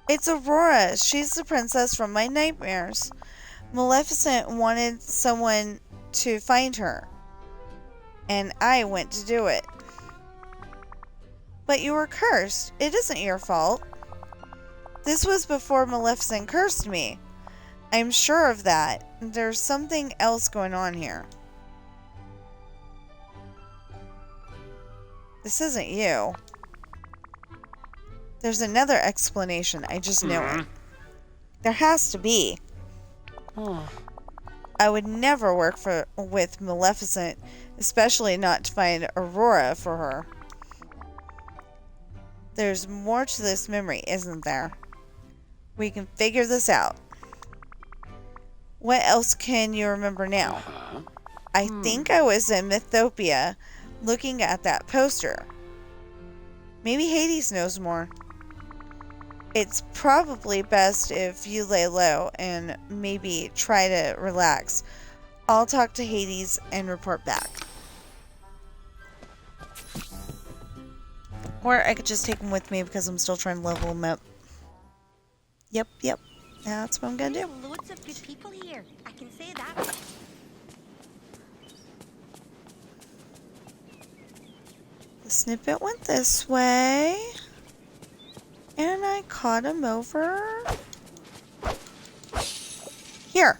It's Aurora. She's the princess from my nightmares. Maleficent wanted someone to find her, and I went to do it. But you were cursed. It isn't your fault. This was before Maleficent cursed me. I'm sure of that. There's something else going on here. This isn't you. There's another explanation. I just know it. There has to be. I would never work with Maleficent, especially not to find Aurora for her. There's more to this memory, isn't there? We can figure this out. What else can you remember now? I think I was in Mythopia looking at that poster. Maybe Hades knows more. It's probably best if you lay low and maybe try to relax. I'll talk to Hades and report back. Or I could just take him with me because I'm still trying to level him up. Yep. That's what I'm gonna do. Loads of good people here. I can say that. The snippet went this way. And I caught him over here.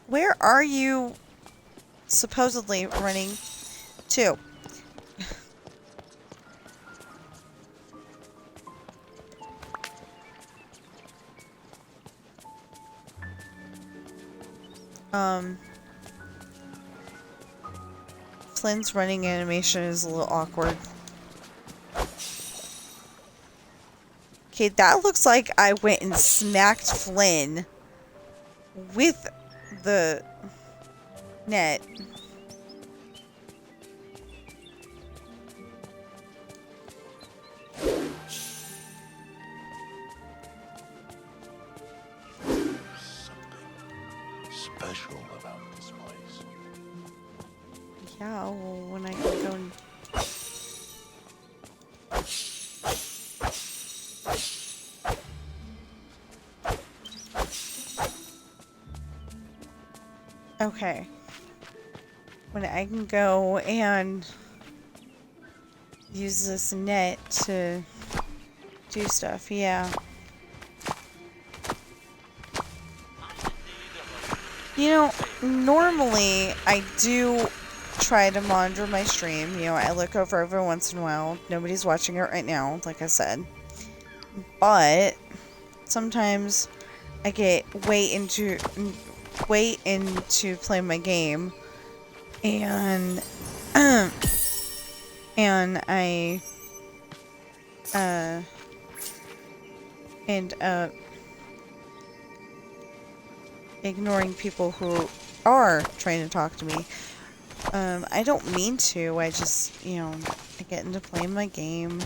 Where are you supposedly running to? Flynn's running animation is a little awkward. Okay, that looks like I went and smacked Flynn with the net. Special about this place. Yeah, well, when I can go and... Okay. When I can go and use this net to do stuff, yeah. You know, normally I do try to monitor my stream. You know, I look over every once in a while. Nobody's watching it right now, like I said. But sometimes I get way into playing my game, and I end up ignoring people who are trying to talk to me. I don't mean to, I just, you know, I get into playing my game.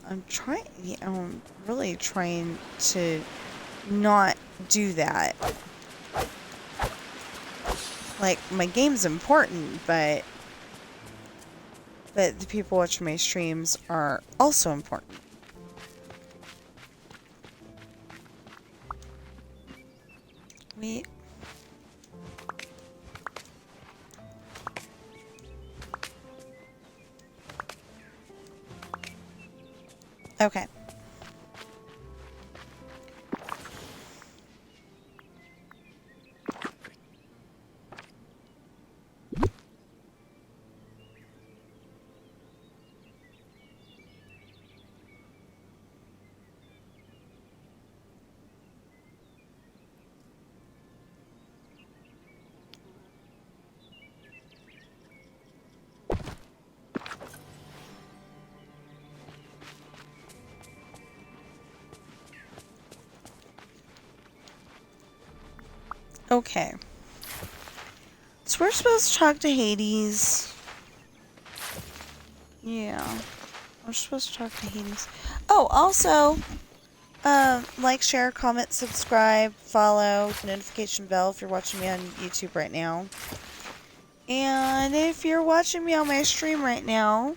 I'm trying, you know, I'm really trying to not do that. Like, my game's important, but the people watching my streams are also important. Wait. Okay. Okay. So we're supposed to talk to Hades. Yeah. We're supposed to talk to Hades. Oh, also, like, share, comment, subscribe, follow, notification bell if you're watching me on YouTube right now. And if you're watching me on my stream right now,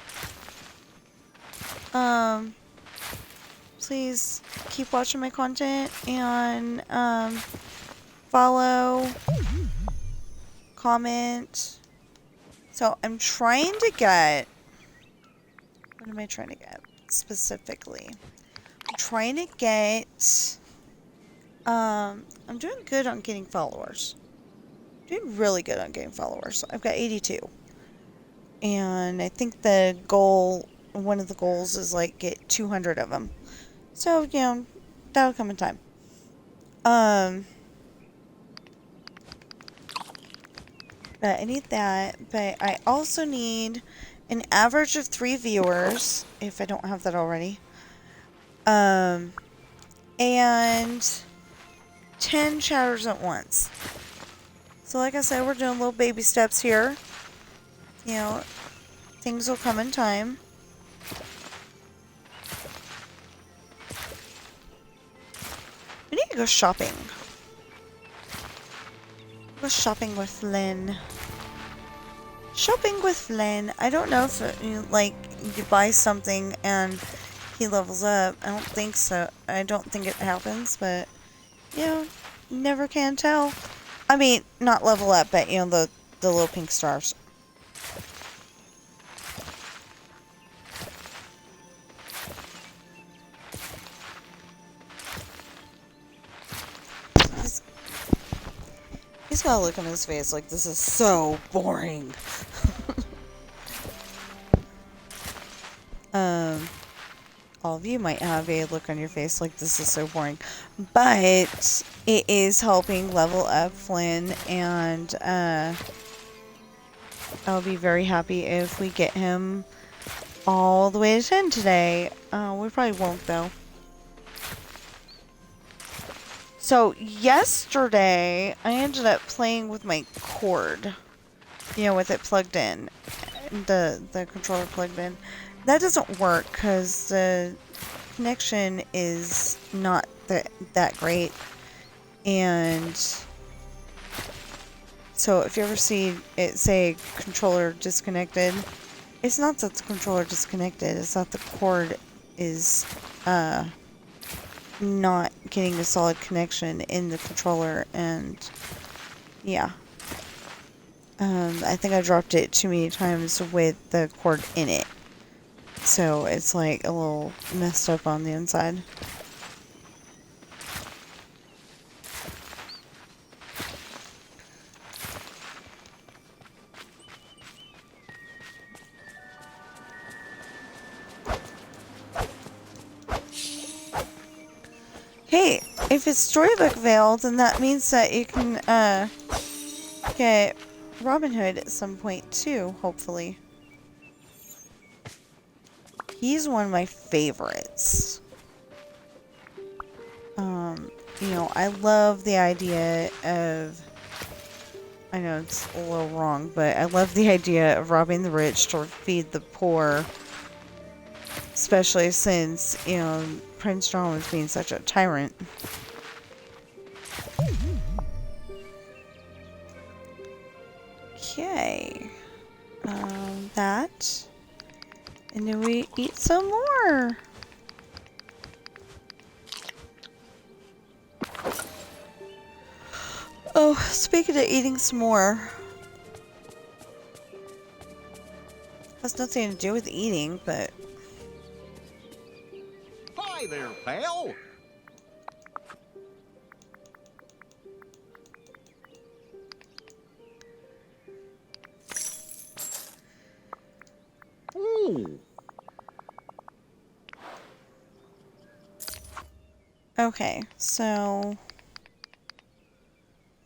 please keep watching my content and, follow, comment. So I'm trying to get, what am I trying to get specifically? I'm trying to get, I'm doing good on getting followers. I'm doing really good on getting followers. I've got 82. And I think the goal, one of the goals is like get 200 of them. So, you know, that'll come in time. But I need that, but I also need an average of 3 viewers, if I don't have that already. And 10 chatters at once. So like I said, we're doing little baby steps here. You know, things will come in time. We need to go shopping. Go shopping with Lynn. Shopping with Lynn. I don't know if, like, you buy something and he levels up. I don't think so. I don't think it happens, but, you know, never can tell. I mean, not level up, but, you know, the little pink stars. He's got a look on his face like this is so boring. All of you might have a look on your face like this is so boring, but it is helping level up Flynn, and I'll be very happy if we get him all the way to 10 today. We probably won't though. So yesterday I ended up playing with my cord, you know, with it plugged in, the controller plugged in. That doesn't work because the connection is not that great. And so if you ever see it say controller disconnected, it's not that the controller disconnected, it's that the cord is not getting a solid connection in the controller, and yeah. I think I dropped it too many times with the cord in it. So it's like a little messed up on the inside. Hey, if it's Storybook Vale, then that means that you can get Robin Hood at some point too, hopefully. He's one of my favorites. You know, I love the idea of, I know it's a little wrong, but I love the idea of robbing the rich to feed the poor. Especially since, you know, Prince John was being such a tyrant. Okay. That. And then we eat some more. Oh, speaking of eating some more. Has nothing to do with eating, but... Hi there, pal. Ooh. Okay, so...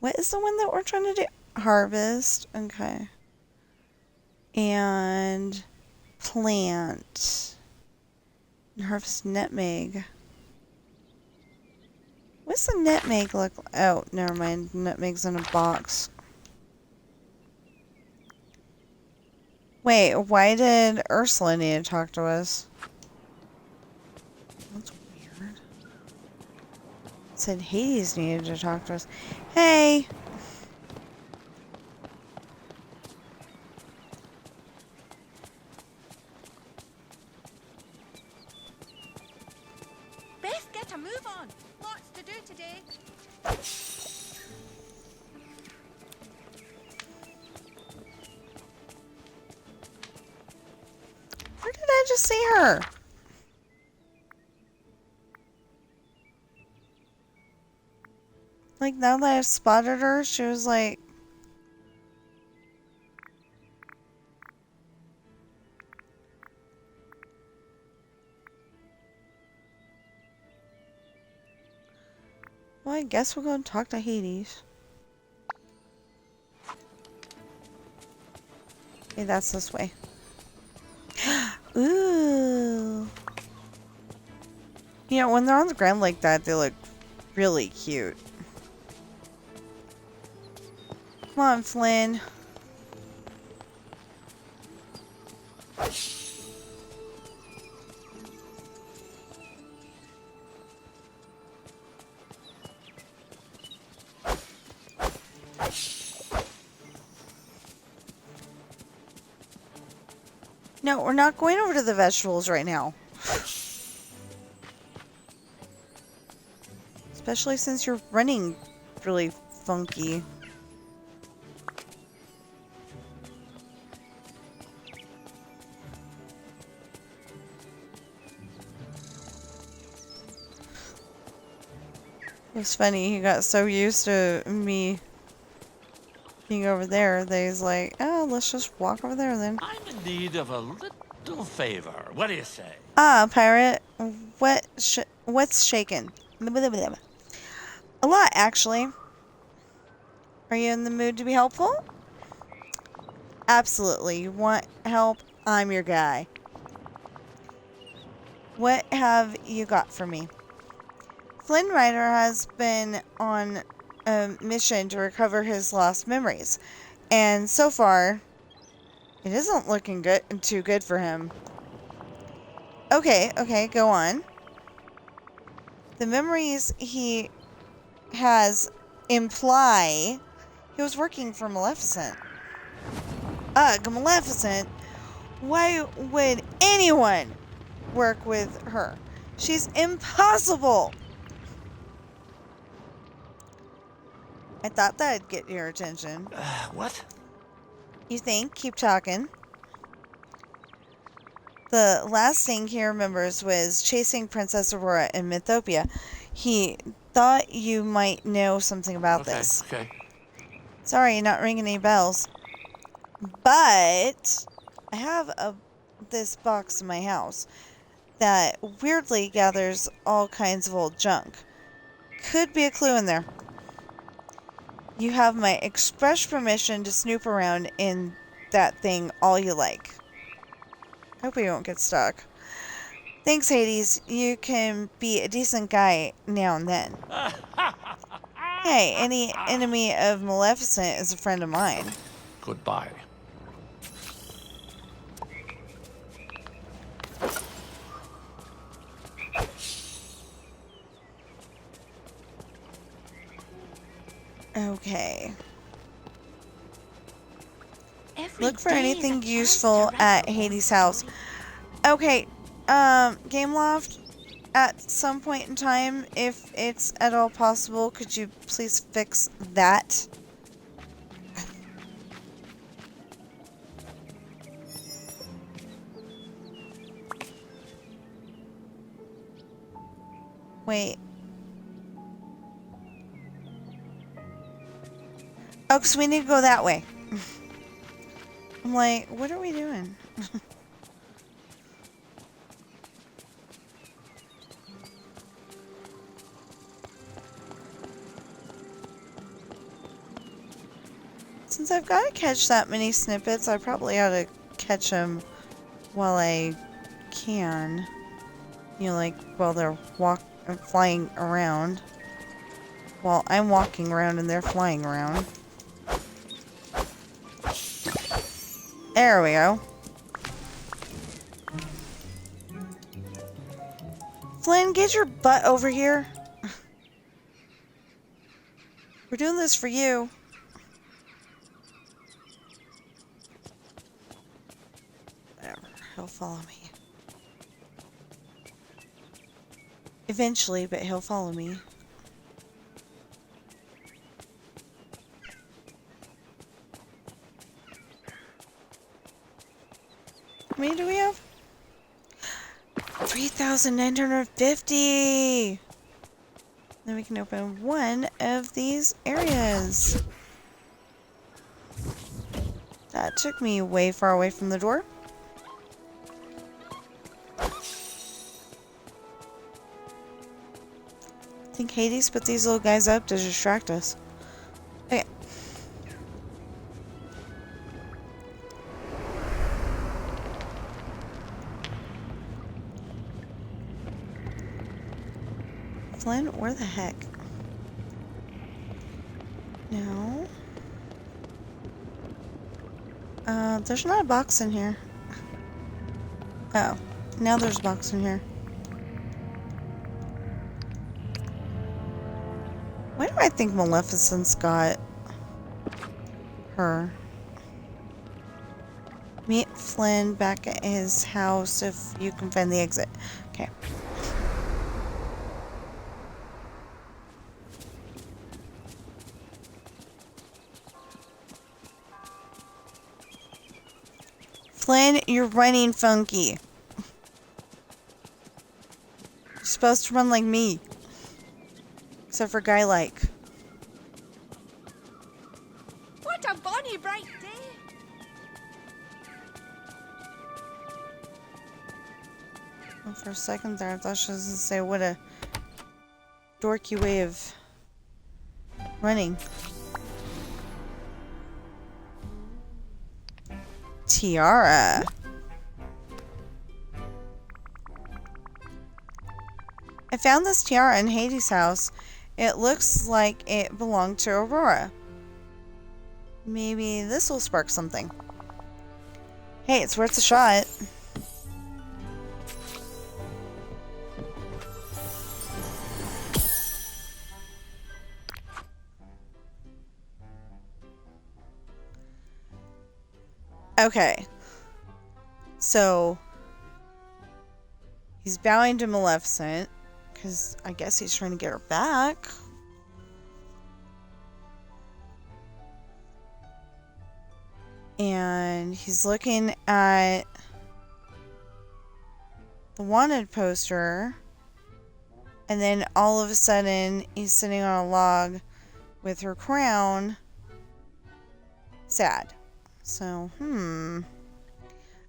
What is the one that we're trying to do? Harvest. Okay. And... Plant. And harvest nutmeg. What's the nutmeg look like? Oh, never mind. Nutmeg's in a box. Wait, why did Ursula need to talk to us? That's weird. It said Hades needed to talk to us. Hey! Best get a move on. Lots to do today. Where did I just see her? Like, now that I've spotted her, she was like... Well, I guess we'll go and talk to Hades. Okay, that's this way. Ooh. You know, when they're on the ground like that, they look really cute. Come on, Flynn. No, we're not going over to the vegetables right now. Especially since you're running really funky. It was funny, he got so used to me being over there that he's like, oh, let's just walk over there then. I'm in need of a little favor. What do you say? Ah, pirate. What's shaken? A lot, actually. Are you in the mood to be helpful? Absolutely. You want help? I'm your guy. What have you got for me? Flynn Rider has been on a mission to recover his lost memories, and so far, it isn't looking too good for him. Okay, go on. The memories he has imply he was working for Maleficent. Ugh, Maleficent? Why would anyone work with her? She's impossible! I thought that'd get your attention. What? You think? Keep talking. The last thing he remembers was chasing Princess Aurora in Mythopia. He thought you might know something about this. Okay. Sorry, not ringing any bells. But I have this box in my house that weirdly gathers all kinds of old junk. Could be a clue in there. You have my express permission to snoop around in that thing all you like. Hope we won't get stuck. Thanks, Hades. You can be a decent guy now and then. Hey, any enemy of Maleficent is a friend of mine. Goodbye. Okay. Every Look for day is a anything chance useful to at wrestle. Hades' house. Okay, Gameloft, at some point in time, if it's at all possible, could you please fix that? Wait. Oh, because we need to go that way. I'm like, what are we doing? Since I've got to catch that many snippets, I probably ought to catch them while I can. You know, like, while they're flying around. While I'm walking around and they're flying around. There we go. Flynn, get your butt over here. We're doing this for you. Whatever. He'll follow me. Eventually, but he'll follow me. How many do we have? 3,950! Then we can open one of these areas. That took me way far away from the door. I think Hades put these little guys up to distract us. Okay. Flynn, where the heck? No. There's not a box in here. Oh, now there's a box in here. Why do I think Maleficent's got her? Meet Flynn back at his house if you can find the exit. Okay. Flynn, you're running funky. You're supposed to run like me. Except for Guy like. What a bonny bright day! Well, for a second there, I thought she was going to say, what a dorky way of running. Tiara. I found this tiara in Hades' house. It looks like it belonged to Aurora. Maybe this will spark something. Hey, it's worth a shot. Okay. So, he's bowing to Maleficent, because I guess he's trying to get her back. And he's looking at the wanted poster. And then all of a sudden, he's sitting on a log with her crown. Sad. So,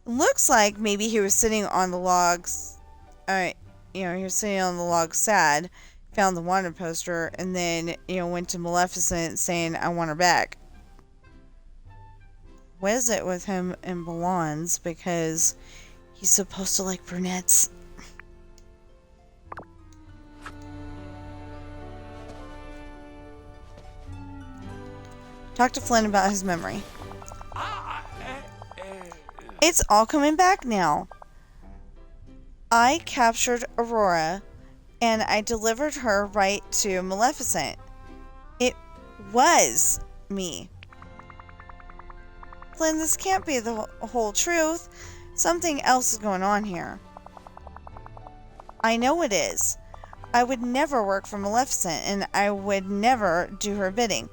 looks like maybe he was sitting on the logs. He was sitting on the log sad, found the wanted poster, and then, went to Maleficent saying, I want her back. What is it with him and blondes? Because he's supposed to like brunettes. Talk to Flynn about his memory. It's all coming back now. I captured Aurora, and I delivered her right to Maleficent. It was me. Flynn, this can't be the whole truth. Something else is going on here. I know it is. I would never work for Maleficent, and I would never do her bidding.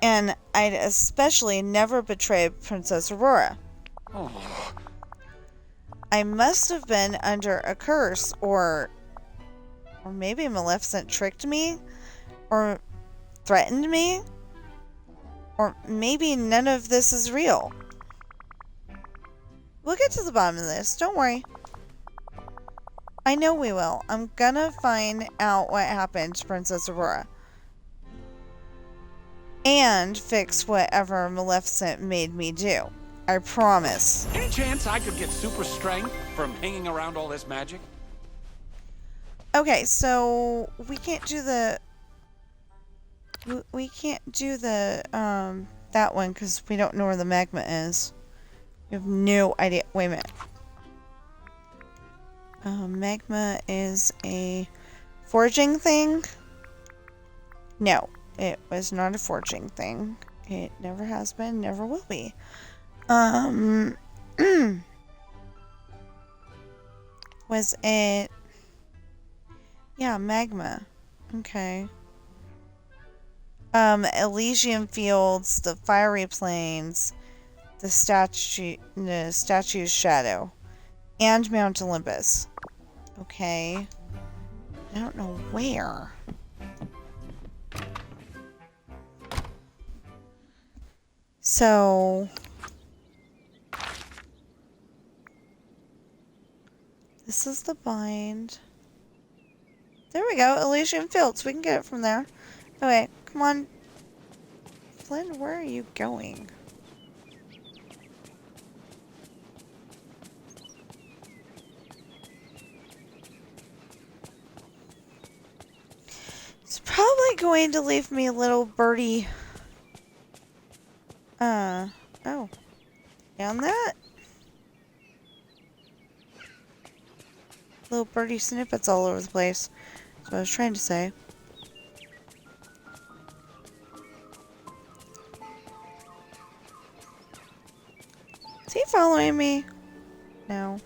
And I'd especially never betray Princess Aurora. Oh. I must have been under a curse, or maybe Maleficent tricked me, or threatened me, or maybe none of this is real. We'll get to the bottom of this, don't worry. I know we will. I'm gonna find out what happened to Princess Aurora. And fix whatever Maleficent made me do. I promise. Any chance I could get super strength from hanging around all this magic? Okay, so we can't do the... We can't do the, that one because we don't know where the magma is. We have no idea. Wait a minute. Magma is a forging thing? No, it was not a forging thing. It never has been, never will be. Was it... Yeah, magma. Okay. Elysian Fields, the Fiery Plains, the statue's shadow, and Mount Olympus. Okay. I don't know where. So... This is the bind. There we go, Elysian Fields. We can get it from there. Okay, come on. Flynn, where are you going? It's probably going to leave me a little birdie. Oh. Down that? Little birdie snippets all over the place. That's what I was trying to say. Is he following me? No.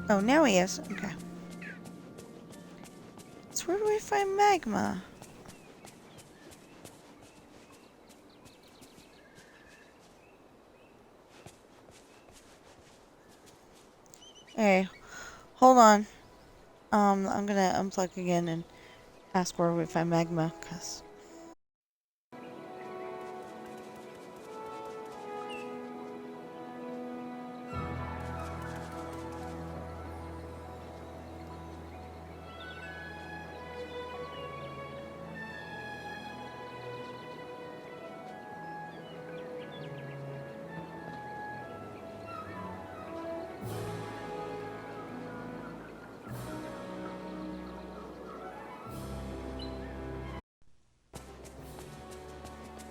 Oh, now he is. Okay. So where do we find magma? Hey, hold on. I'm gonna unplug again and ask where we find magma, cause...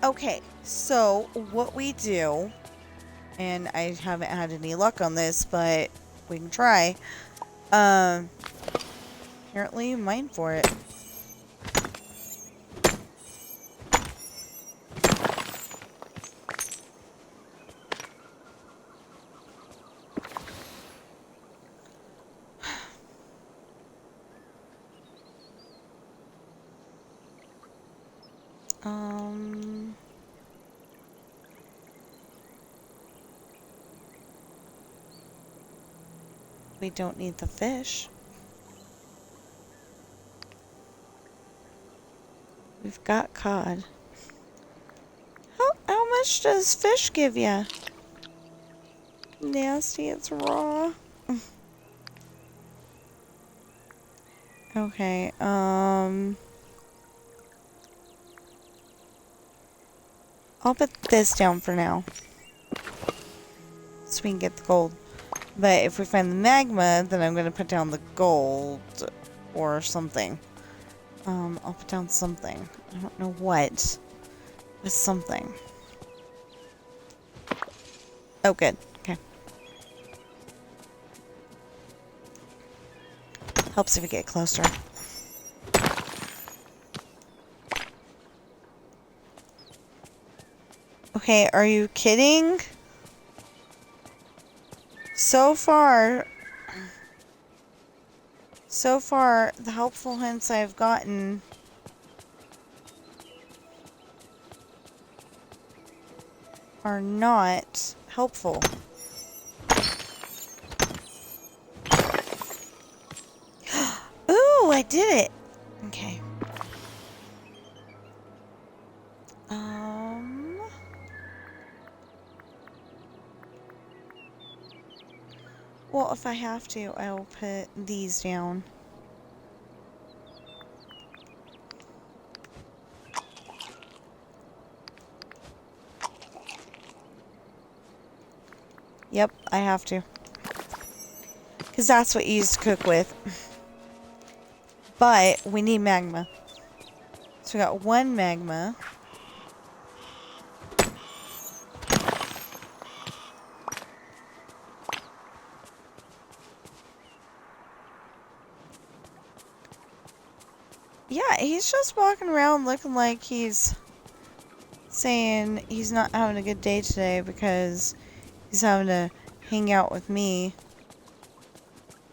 Okay, so what we do, and I haven't had any luck on this, but we can try. Apparently mine for it. We don't need the fish. We've got cod. How much does fish give you? Nasty, it's raw. Okay, I'll put this down for now. So we can get the gold. But if we find the magma, then I'm gonna put down the gold or something. I'll put down something. I don't know what. But something. Oh, good. Okay. Helps if we get closer. Okay, are you kidding? So far, the helpful hints I've gotten are not helpful. Ooh, I did it! Okay. Well, if I have to, I'll put these down. Yep, I have to. Because that's what you used to cook with. But we need magma. So we got one magma. Yeah, he's just walking around looking like he's saying he's not having a good day today because he's having to hang out with me.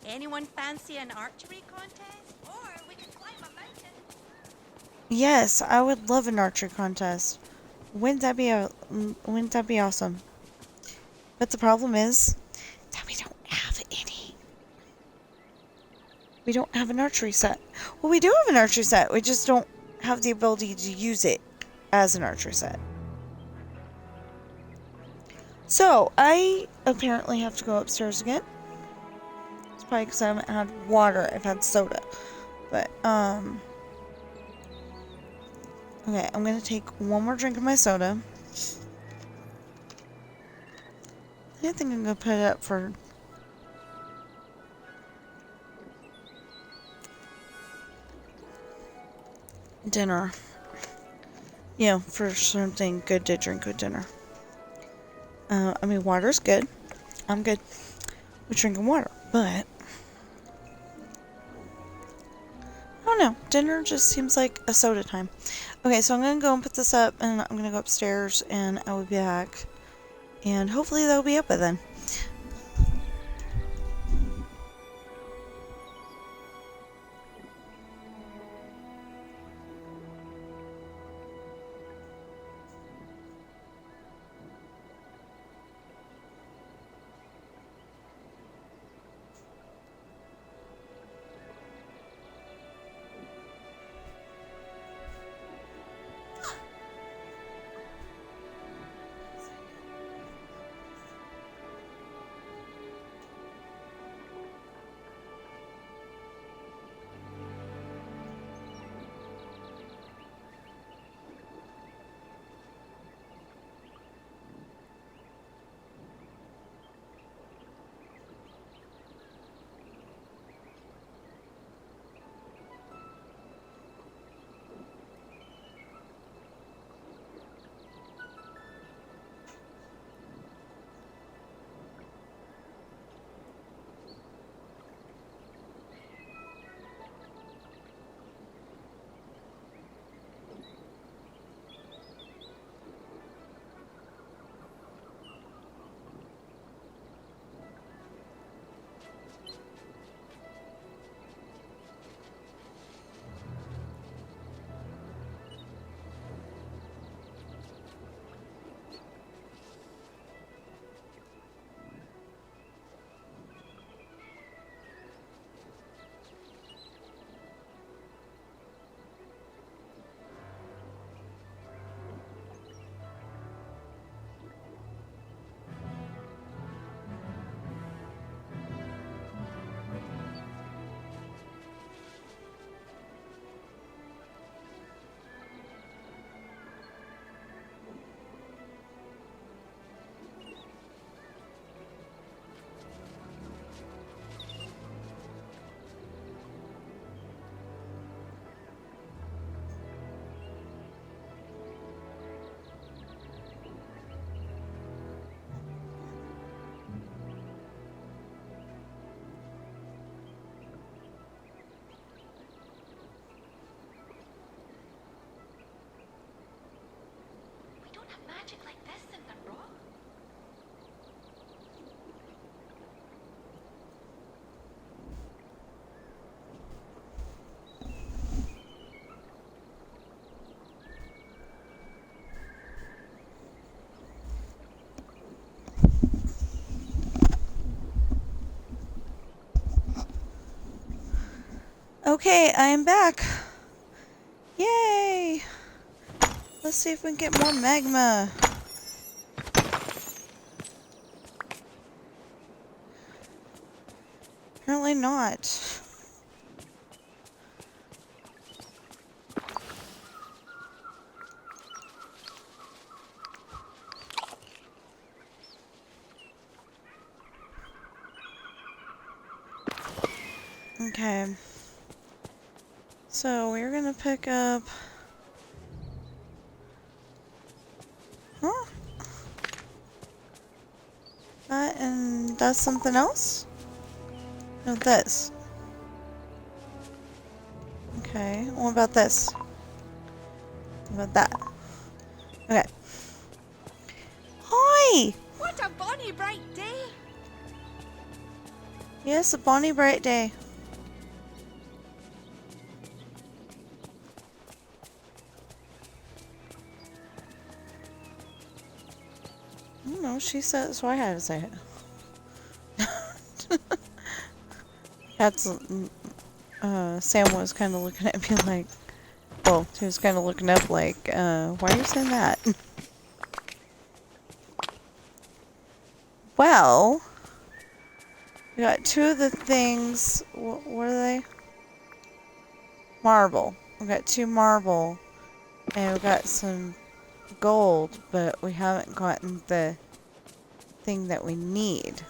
Anyone fancy an archery contest? Or we could climb a mountain. Yes, I would love an archery contest. Wouldn't that be awesome? But the problem is that we don't have any. We don't have an archery set. Well, we do have an archery set. We just don't have the ability to use it as an archery set. So, I apparently have to go upstairs again. It's probably because I haven't had water. I've had soda. But, okay, I'm going to take one more drink of my soda. I think I'm going to put it up for dinner. Yeah, for something good to drink with dinner. I mean, water's good. I'm good with drinking water, but I don't know. Dinner just seems like a soda time. Okay, so I'm gonna go and put this up, and I'm gonna go upstairs, and I will be back, and hopefully that'll be up by then. Okay, I'm back. Yay! Let's see if we can get more magma. Apparently not. Okay. So we're gonna pick up... Huh? That and that's something else? No, this. Okay, what about this? What about that? Okay. Hi! What a bonny bright day! Yes, a bonny bright day. I don't know, she said, so I had to say it. That's, Sam was kind of looking at me like, well, she was kind of looking up like, why are you saying that? Well, we got two of the things, what are they? Marble. We got 2 marble, and we got some gold, but we haven't gotten the thing that we need.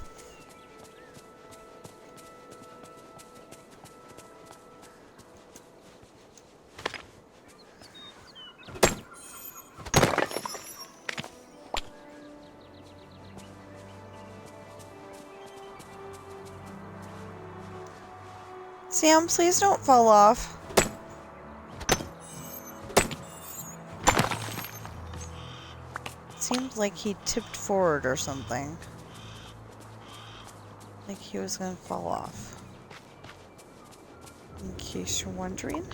Sam, please don't fall off. Seemed like he tipped forward or something. Like he was gonna fall off. In case you're wondering.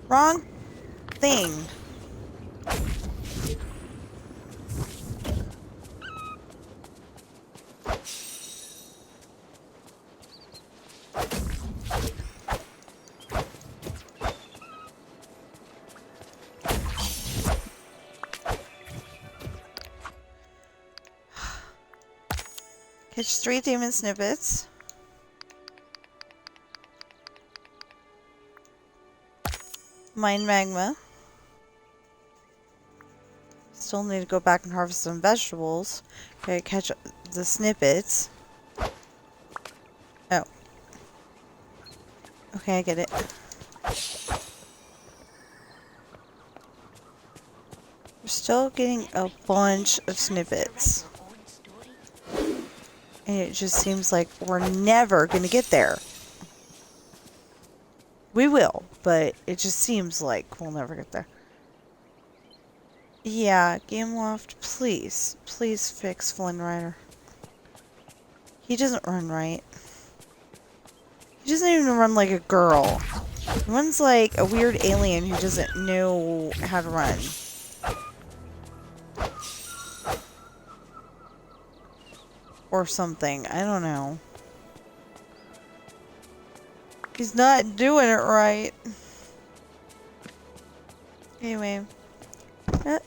Wrong thing. Catch 3 demon snippets. Mine magma. Still need to go back and harvest some vegetables. Okay, catch the snippets. Oh. Okay, I get it. We're still getting a bunch of snippets. And it just seems like we're never gonna get there. We will, but it just seems like we'll never get there. Yeah, Gameloft, please. Please fix Flynn Rider. He doesn't run right. He doesn't even run like a girl. He runs like a weird alien who doesn't know how to run. Or something. I don't know. He's not doing it right. Anyway.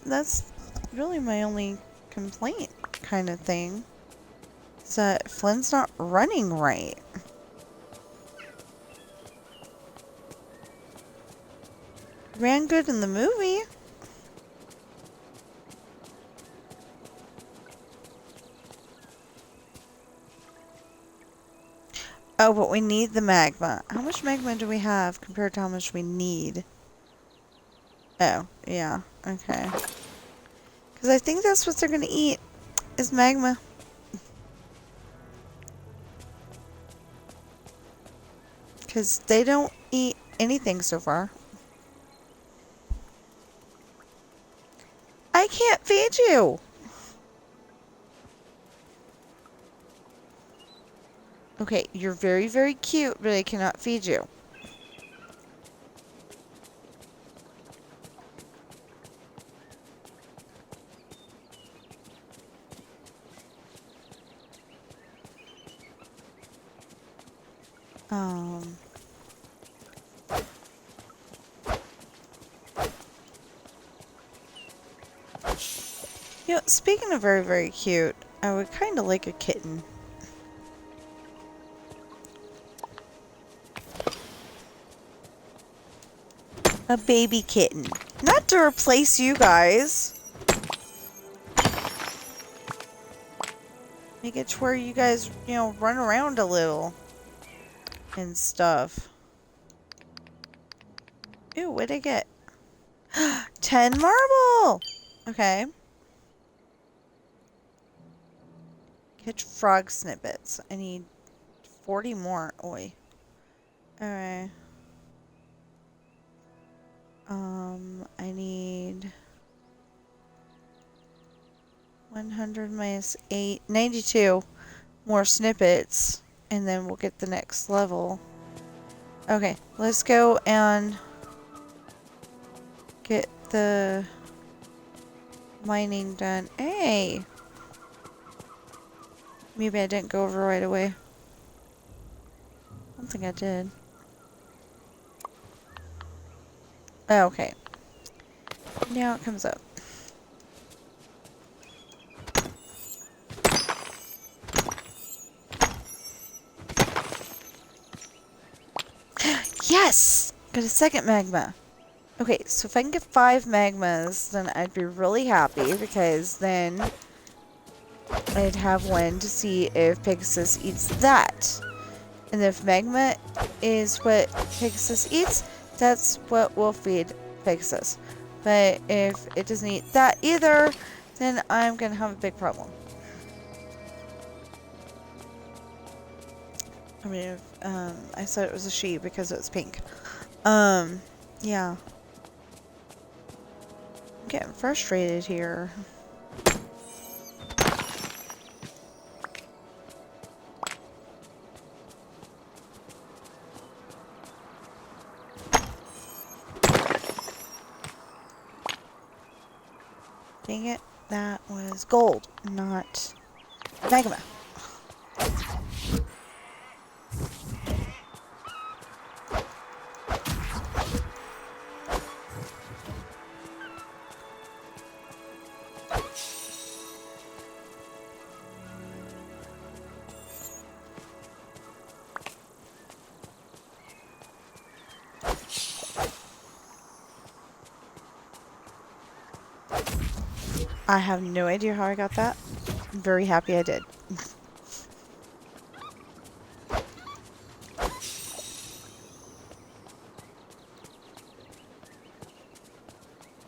That's really my only complaint kind of thing. Is that Flynn's not running right. Ran good in the movie. Oh, but we need the magma. How much magma do we have compared to how much we need? Oh, yeah. Okay. Because I think that's what they're going to eat, is magma. Because they don't eat anything so far. I can't feed you! Okay, you're very, very cute, but I cannot feed you. Um... You know, speaking of very, very cute, I would kind of like a kitten. A baby kitten. Not to replace you guys. Make it to where you guys, you know, run around a little. And stuff. Ooh, what'd I get? 10 marble! Okay. Catch frog snippets. I need 40 more. Oi. Alright. I need 100 minus 8, 92 more snippets, and then we'll get the next level. Okay, let's go and get the mining done. Hey! Maybe I didn't go over right away. I don't think I did. Oh, okay. Now it comes up. Yes! Got a second magma. Okay, so if I can get 5 magmas, then I'd be really happy, because then I'd have one to see if Pegasus eats that. And if magma is what Pegasus eats, that's what will feed Pegasus. But if it doesn't eat that either, then I'm gonna have a big problem. I mean, if, I said it was a she because it's pink. Yeah. I'm getting frustrated here. Dang it, that was gold, not magma. I have no idea how I got that. I'm very happy I did.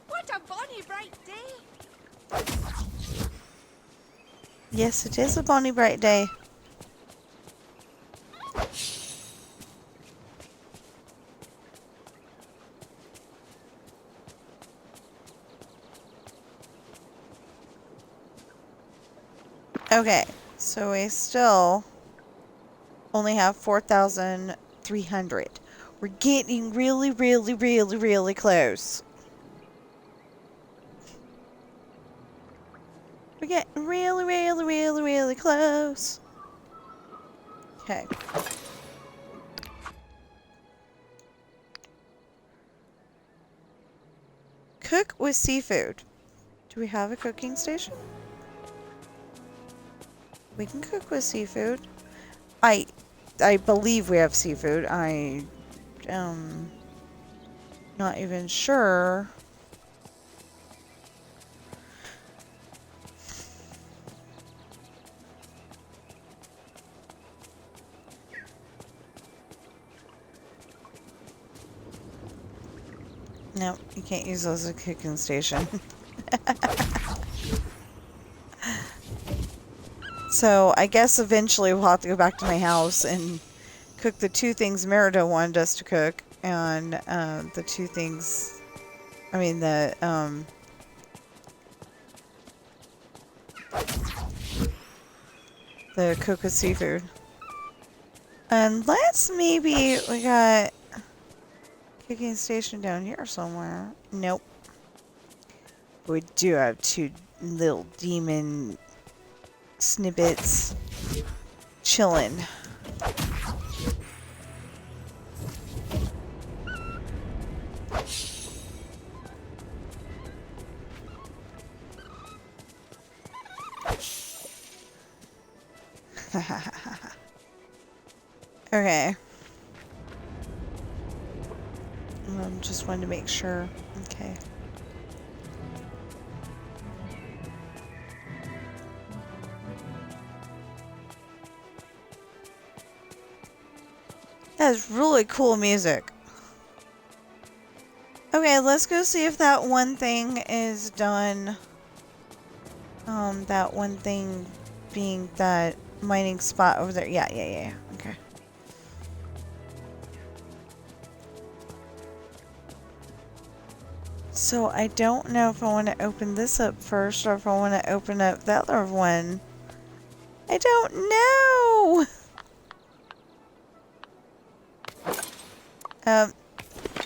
What a bonny bright day! Yes, it is a bonny bright day. Okay, so we still only have 4,300. We're getting really, really, really, really close. We're getting really, really, really, really close. Okay. Cook with seafood. Do we have a cooking station? We can cook with seafood. I believe we have seafood. I am not even sure. No, you can't use those as a cooking station. So, I guess eventually we'll have to go back to my house and cook the 2 things Merida wanted us to cook, and the 2 things, I mean the cook with seafood. Unless maybe we got a cooking station down here somewhere. Nope. We do have 2 little demon snippets chilling. Okay. Just wanted to make sure. Okay. That is really cool music. Okay, let's go see if that one thing is done. That one thing being that mining spot over there. Yeah. Okay. So I don't know if I want to open this up first or if I want to open up the other one. I don't know!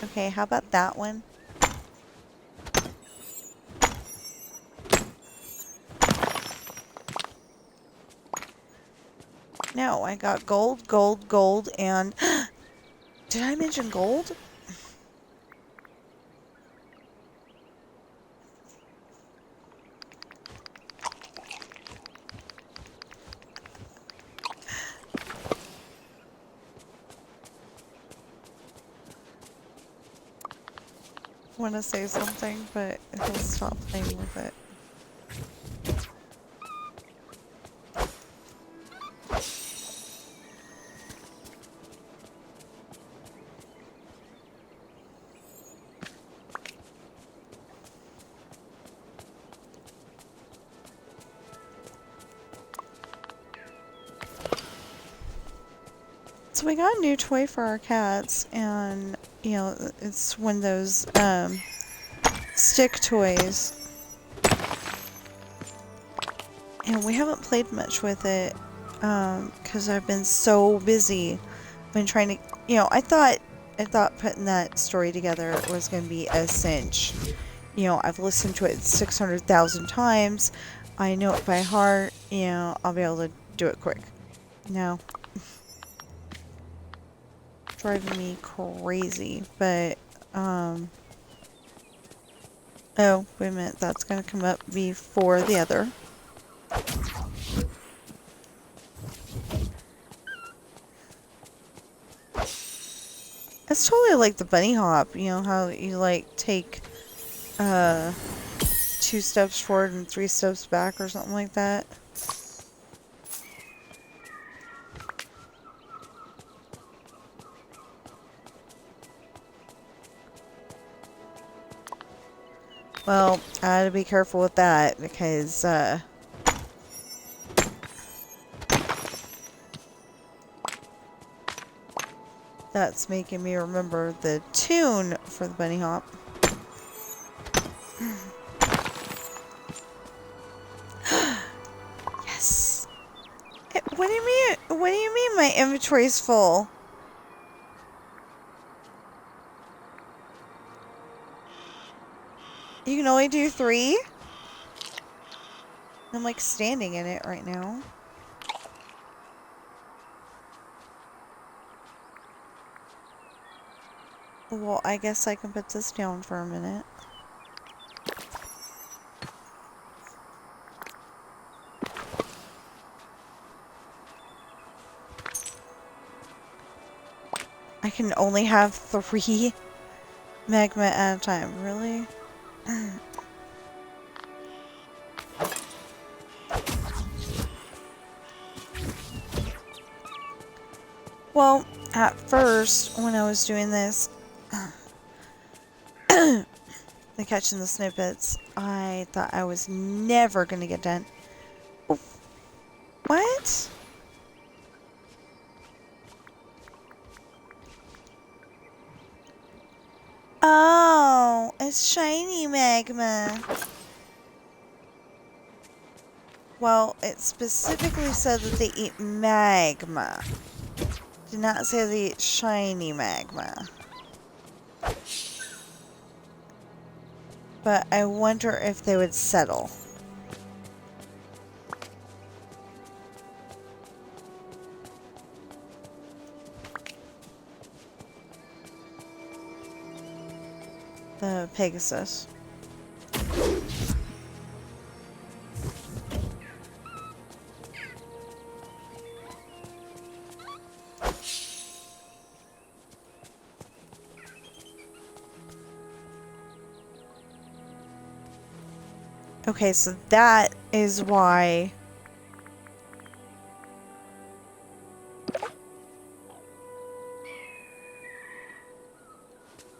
Okay, how about that one? No, I got gold, gold, gold, and... Did I mention gold? Want to say something, but he'll stop playing with it. So we got a new toy for our cats, and you know, it's one of those stick toys, and we haven't played much with it because I've been so busy. Been trying to, you know, I thought putting that story together was going to be a cinch. You know, I've listened to it 600,000 times. I know it by heart. You know, I'll be able to do it quick. No. Driving me crazy, but oh, wait a minute, that's gonna come up before the other. It's totally like the bunny hop, you know, how you like take 2 steps forward and 3 steps back or something like that. Well, I had to be careful with that because, that's making me remember the tune for the bunny hop. Yes! What do you mean? What do you mean my inventory's full? You can only do 3? I'm like standing in it right now. Well, I guess I can put this down for a minute. I can only have 3 magma at a time, really? Well, at first, when I was doing this, the catching the snippets, I thought I was never going to get done. What? Oh, it's shiny magma. Well, it specifically said that they eat magma. Did not say they eat shiny magma. But I wonder if they would settle. The Pegasus. Okay, so that is why...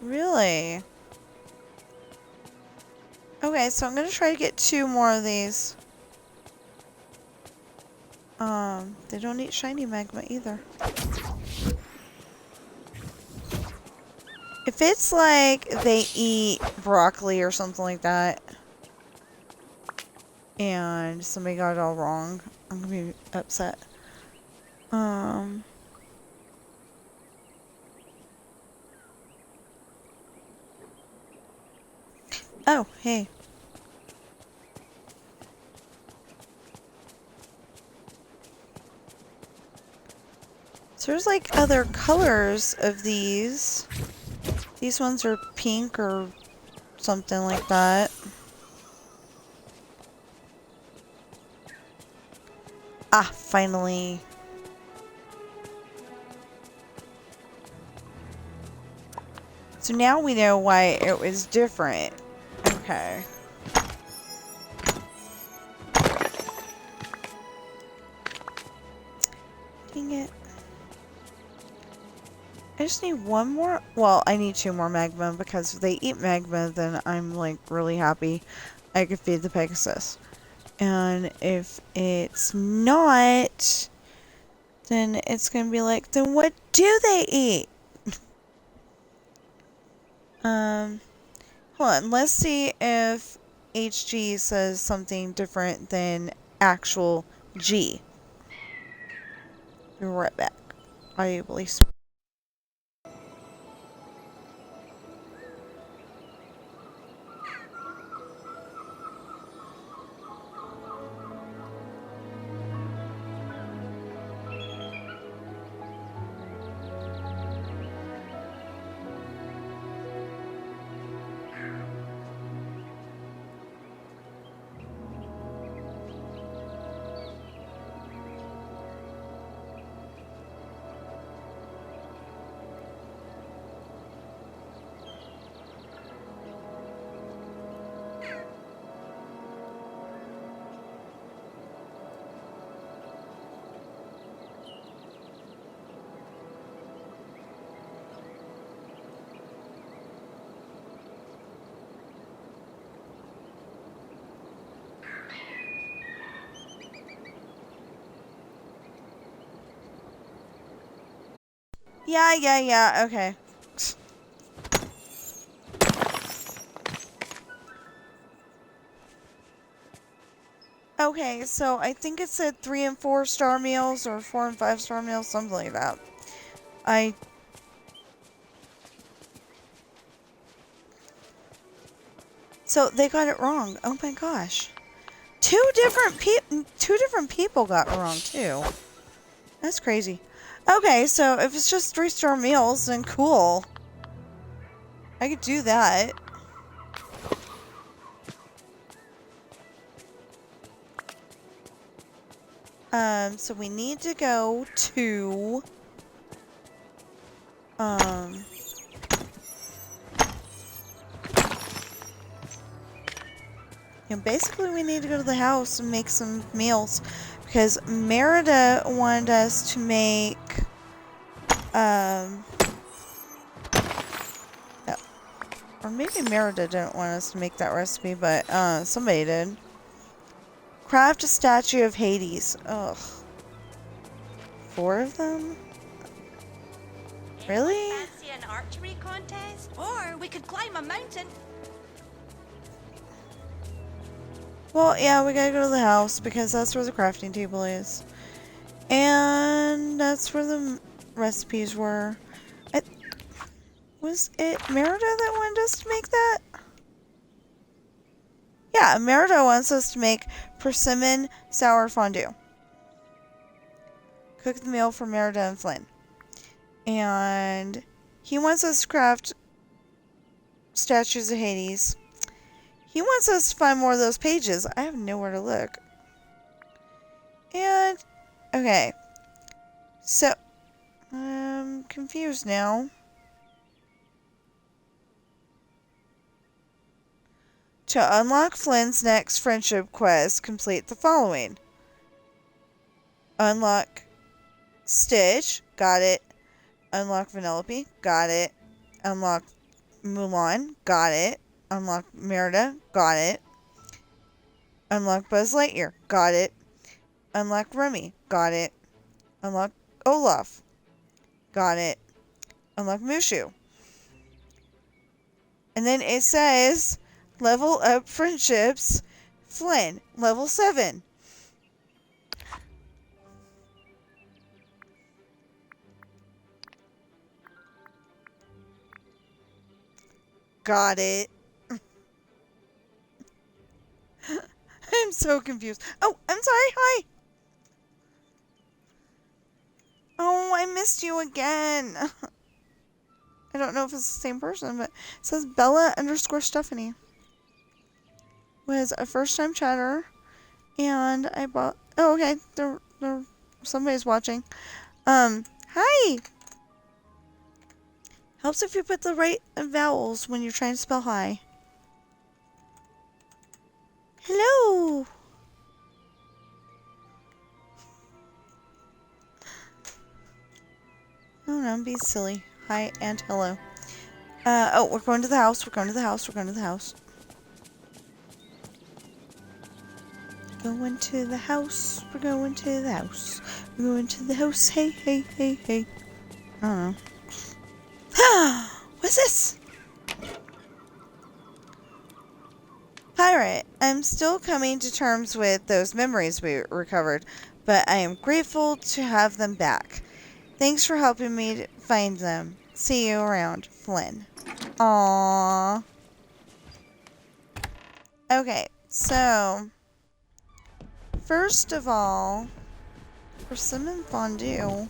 Really? Okay, so I'm gonna try to get 2 more of these. They don't eat shiny magma either. If it's like they eat broccoli or something like that, and somebody got it all wrong, I'm gonna be upset. Oh, hey. So there's like other colors of these. These ones are pink or something like that. Ah, finally. So now we know why it was different. Okay. Dang it. I just need 1 more. Well, I need 2 more magma because if they eat magma, then I'm like really happy. I could feed the Pegasus. And if it's not, then it's gonna be like, then what do they eat? Hold on. Let's see if HG says something different than actual G. Be right back. I believe. Yeah, okay. Okay, so I think it said 3 and 4 star meals or 4 and 5 star meals, something like that. So they got it wrong. Oh my gosh. Two different people got it wrong too. That's crazy. Okay, so if it's just 3-star meals, then cool. I could do that. So we need to go to... basically we need to go to the house and make some meals. Because Merida wanted us to make... or maybe Merida didn't want us to make that recipe, but somebody did. Craft a statue of Hades. Ugh. 4 of them? Really? Fancy an archery contest? Or we could climb a mountain. Well, yeah, we gotta go to the house because that's where the crafting table is. And that's where the recipes were. Was it Merida that wanted us to make that? Yeah, Merida wants us to make persimmon sour fondue. Cook the meal for Merida and Flynn. And he wants us to craft statues of Hades. He wants us to find more of those pages. I have nowhere to look. And, okay. So, I'm confused now. To unlock Flynn's next friendship quest, complete the following. Unlock Stitch, got it. Unlock Vanellope, got it. Unlock Mulan, got it. Unlock Merida, got it. Unlock Buzz Lightyear, got it. Unlock Remy, got it. Unlock Olaf, got it. Unlock Mushu. And then it says, level up friendships, Flynn, level 7. Got it. I'm so confused. Oh, I'm sorry. Hi. Oh, I missed you again. I don't know if it's the same person, but it says Bella_Stephanie. Was a first-time chatter, and I bought... Oh, okay. Somebody's watching. Hi. Helps if you put the right vowels when you're trying to spell hi. Hello. Oh, no, be silly. Hi and hello. Oh, we're going to the house. We're going to the house. We're going to the house. Going to the house. We're going to the house. We're going to the house. Hey, hey, hey, hey. I don't know. What's this? Pirate, I'm still coming to terms with those memories we recovered, but I am grateful to have them back. Thanks for helping me find them. See you around, Flynn. Aww. Okay, so first of all, persimmon fondue.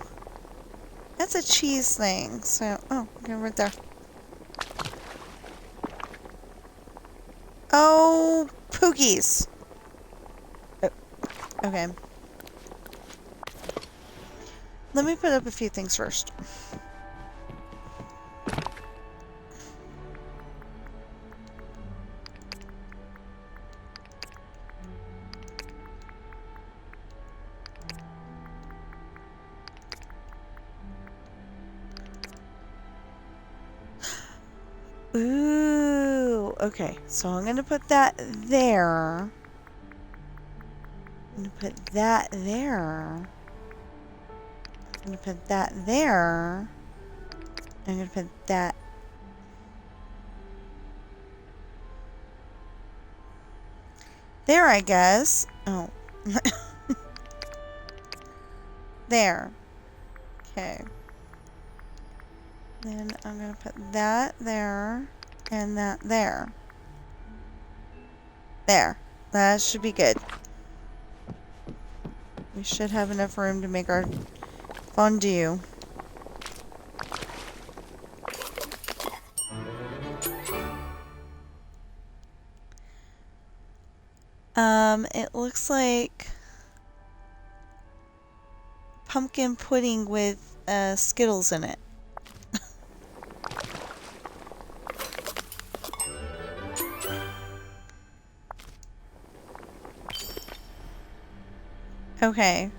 That's a cheese thing. So, oh, okay, right there. Oh, Pookies. Oh, okay. Let me put up a few things first. Ooh, okay. So I'm going to put that there. I'm going to put that there. I'm going to put that there. I'm going to put that there, I guess. Oh. There. Okay. Then I'm going to put that there and that there. There. That should be good. We should have enough room to make our fondue. It looks like pumpkin pudding with Skittles in it. Okay.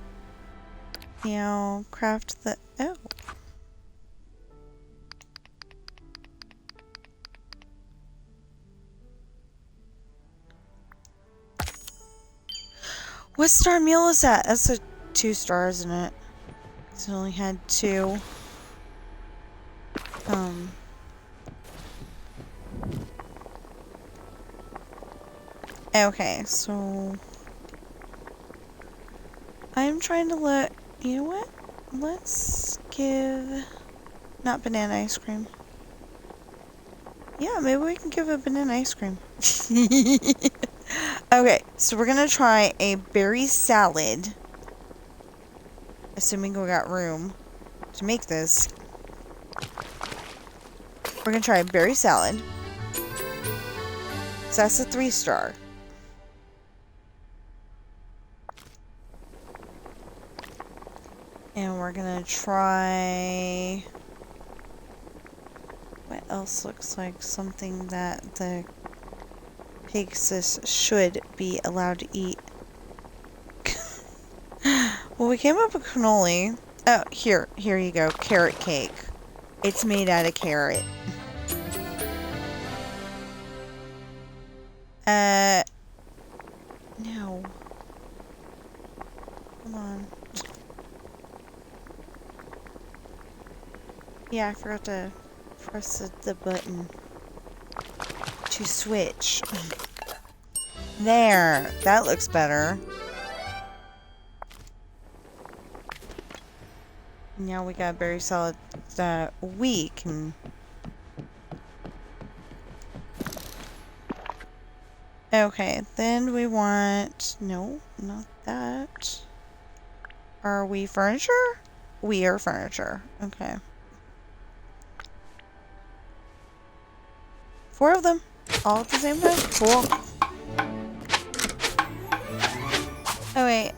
Now, craft the... Oh. What star meal is that? That's a 2 stars, isn't it? Because it only had 2. Okay, so... I'm trying to look... You know what? Let's give... Not banana ice cream. Yeah, maybe we can give a banana ice cream. Okay, so we're gonna try a berry salad. Assuming we got room to make this. We're gonna try a berry salad. So that's a 3 star. And we're gonna try... What else looks like something that the Pegasus should be allowed to eat. Well, we came up with cannoli. Oh, here you go. Carrot cake. It's made out of carrot. No. Come on. Yeah, I forgot to press the button to switch. There. That looks better. Now we got a berry salad that we can... Okay, then we want... No, not that. Are we furniture? We are furniture. Okay. 4 of them. All at the same time. Cool. Oh, wait.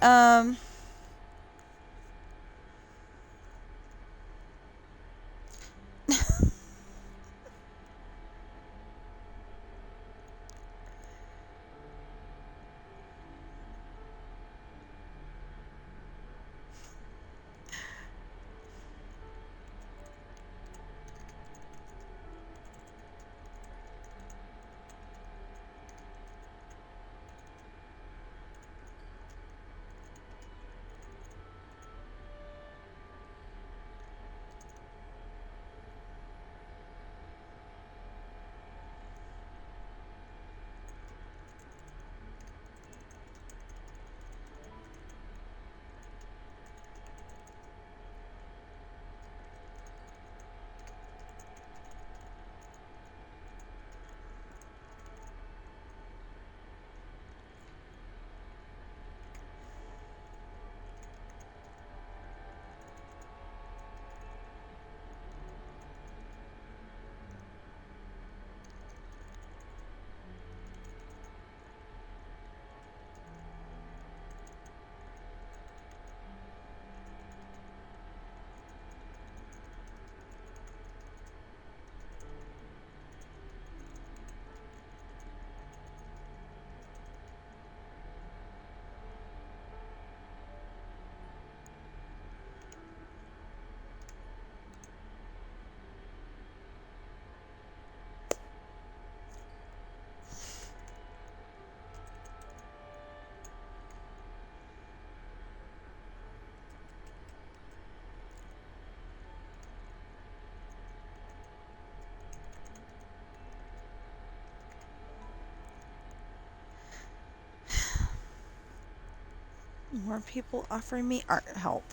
More people offering me art help.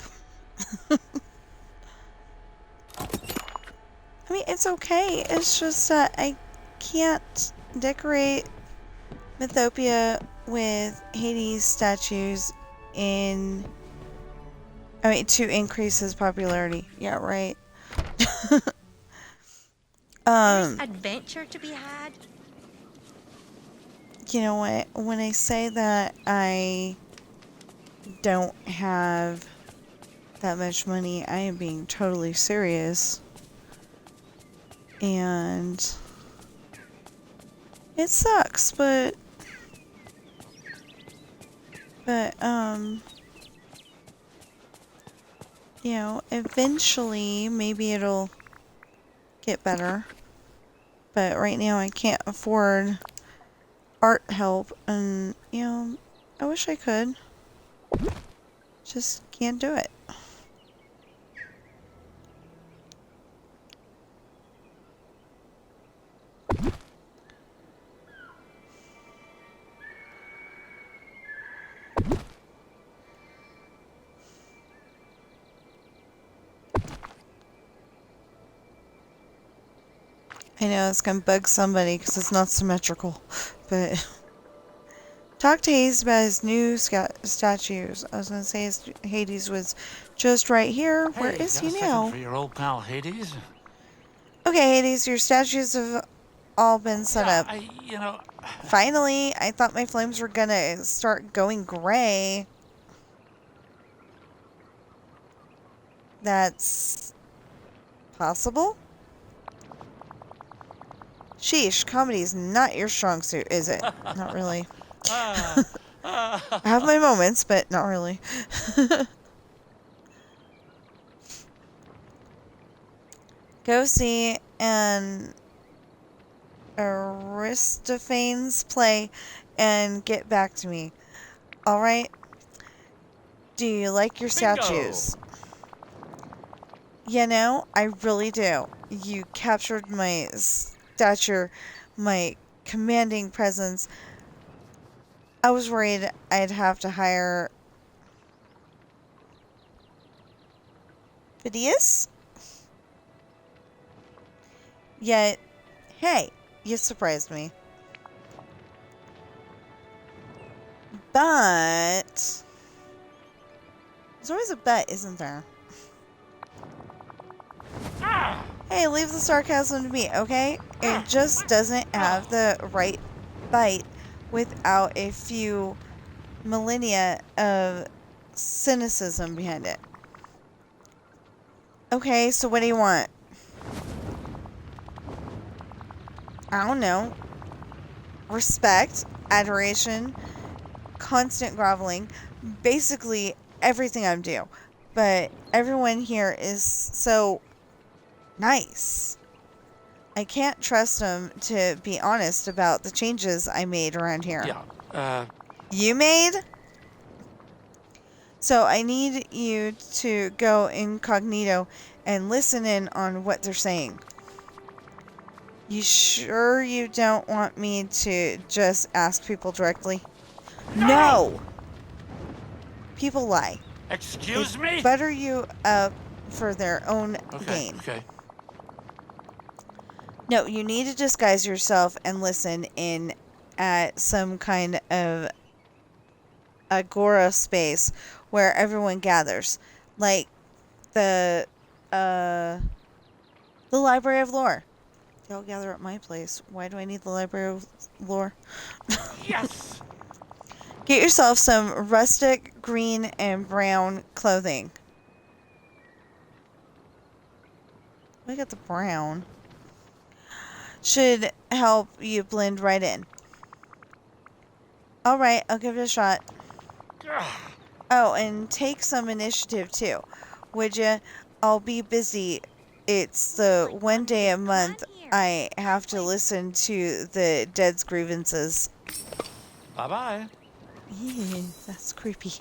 I mean, it's okay. It's just that I can't decorate Mythopia with Hades statues in... I mean, to increase his popularity. Yeah, right. There's adventure to be had. You know what? When I say that I don't have that much money, I am being totally serious. And it sucks, but you know, eventually maybe it'll get better. But right now I can't afford art help, and you know, I wish I could. Just can't do it. I know it's gonna bug somebody because it's not symmetrical, but talk to Hades about his new statues. I was gonna say Hades was just right here. Where Hey, is got he a second now? for your old pal Hades? Okay, Hades, your statues have all been set up. You know... Finally, I thought my flames were gonna start going gray. That's possible? Sheesh, comedy's not your strong suit, is it? Not really. I have my moments, but not really. Go see an Aristophanes play and get back to me. Alright? Do you like your statues? You know, I really do. You captured my stature, my commanding presence. I was worried I'd have to hire Phidias? Yet, hey, you surprised me. But there's always a but, isn't there? Hey, leave the sarcasm to me, okay? It just doesn't have the right bite without a few millennia of cynicism behind it. Okay, so what do you want? I don't know. Respect, adoration, constant groveling, basically everything I'm due. But everyone here is so nice. I can't trust them to be honest about the changes I made around here. Yeah, You made? So I need you to go incognito and listen in on what they're saying. You sure you don't want me to just ask people directly? No! People lie. Excuse They me? butter you up for their own gain. Okay. No, you need to disguise yourself and listen in at some kind of agora space where everyone gathers. Like the Library of Lore. They all gather at my place. Why do I need the Library of Lore? Yes! Get yourself some rustic green and brown clothing. Look at the brown. Should help you blend right in. Alright, I'll give it a shot. Oh, and take some initiative too. Would you? I'll be busy. It's the one day a month I have to listen to the dead's grievances. Bye-bye. Yeah, that's creepy.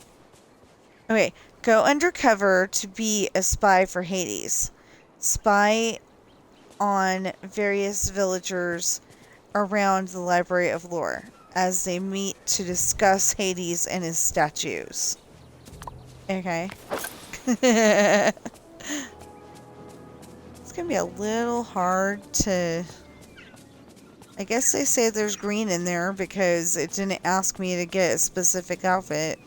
Okay, go undercover to be a spy for Hades. Spy on various villagers around the Library of Lore as they meet to discuss Hades and his statues. Okay. It's gonna be a little hard to... I guess they say there's green in there because it didn't ask me to get a specific outfit.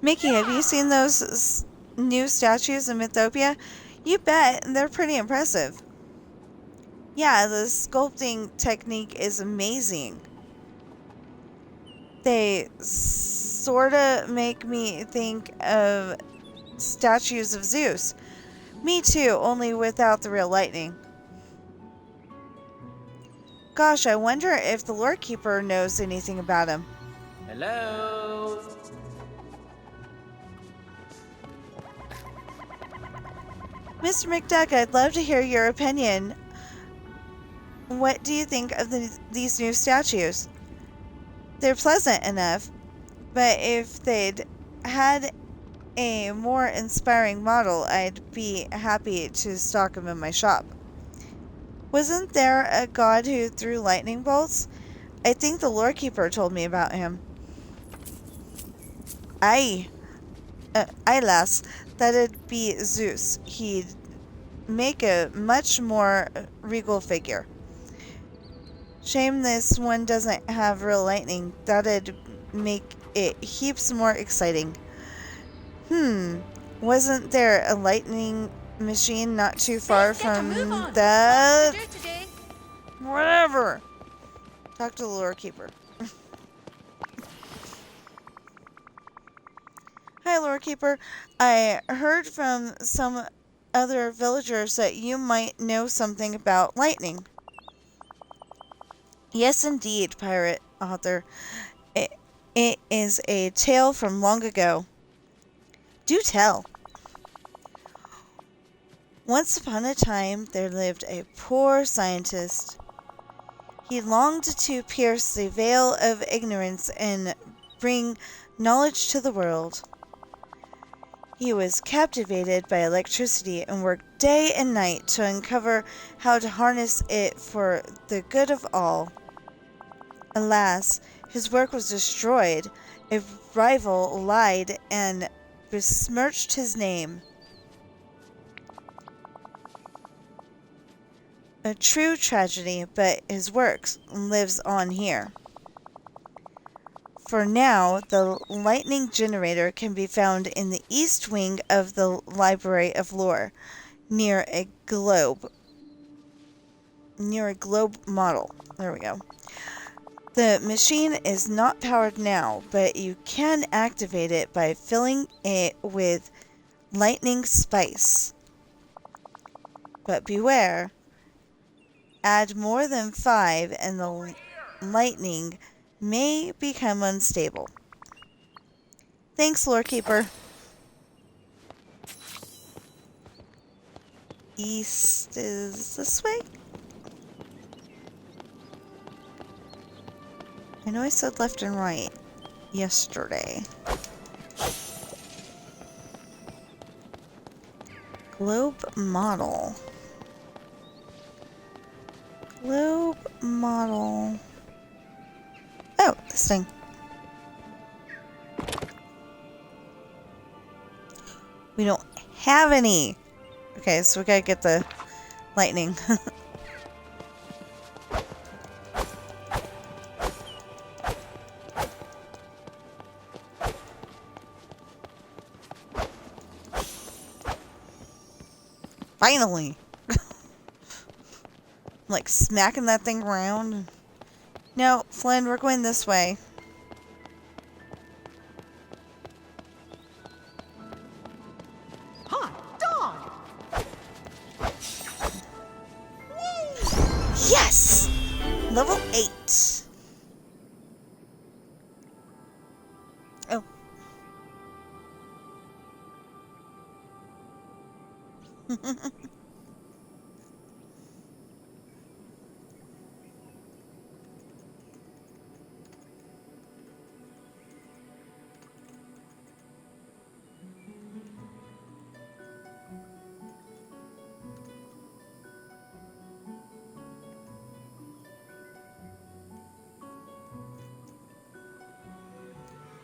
Mickey, have you seen those new statues in Mythopia? You bet, they're pretty impressive. Yeah, the sculpting technique is amazing. They sorta make me think of statues of Zeus. Me too, only without the real lightning. Gosh, I wonder if the Lore Keeper knows anything about him. Hello? Mr. McDuck, I'd love to hear your opinion. What do you think of these new statues? They're pleasant enough, but if they'd had a more inspiring model, I'd be happy to stock them in my shop. Wasn't there a god who threw lightning bolts? I think the Lore Keeper told me about him. Aye, lass, that'd be Zeus. He'd make a much more regal figure. Shame this one doesn't have real lightning. That'd make it heaps more exciting. Wasn't there a lightning machine not too far from that? Whatever. Talk to the lore keeper. Hi, lore keeper. I heard from some other villagers that you might know something about lightning. Yes, indeed, pirate author. It is a tale from long ago. Do tell. Once upon a time, there lived a poor scientist. He longed to pierce the veil of ignorance and bring knowledge to the world. He was captivated by electricity and worked day and night to uncover how to harness it for the good of all. Alas, his work was destroyed. A rival lied and besmirched his name. A true tragedy, but his work lives on here. For now, the lightning generator can be found in the east wing of the Library of Lore, near a globe model. There we go. The machine is not powered now, but you can activate it by filling it with lightning spice. But beware, add more than 5 and the lightning may become unstable. Thanks, Lorekeeper. East is this way? I know I said left and right yesterday. Globe model. Globe model. Oh, this thing. We don't have any. Okay, so we gotta get the lightning. Finally! Like smacking that thing around. No, Flynn, we're going this way. Hot dog! Yes! Level 8. Oh.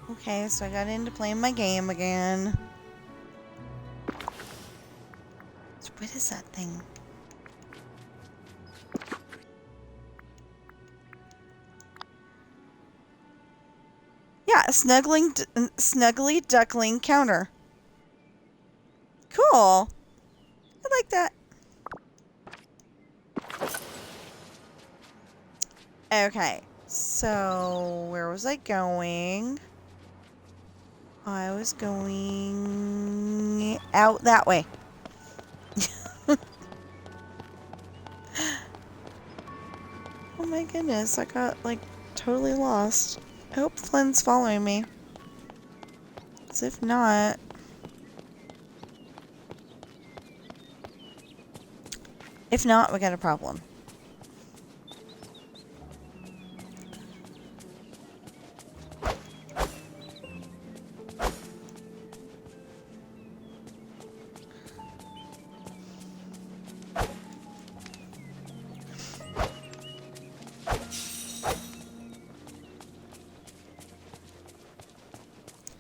Okay, so I got into playing my game again. So what is that thing? Yeah, a snuggly duckling counter. Cool. I like that. Okay, so where was I going? I was going out that way. Oh my goodness, I got like totally lost. I hope Flynn's following me. 'Cause if not... If not, we got a problem.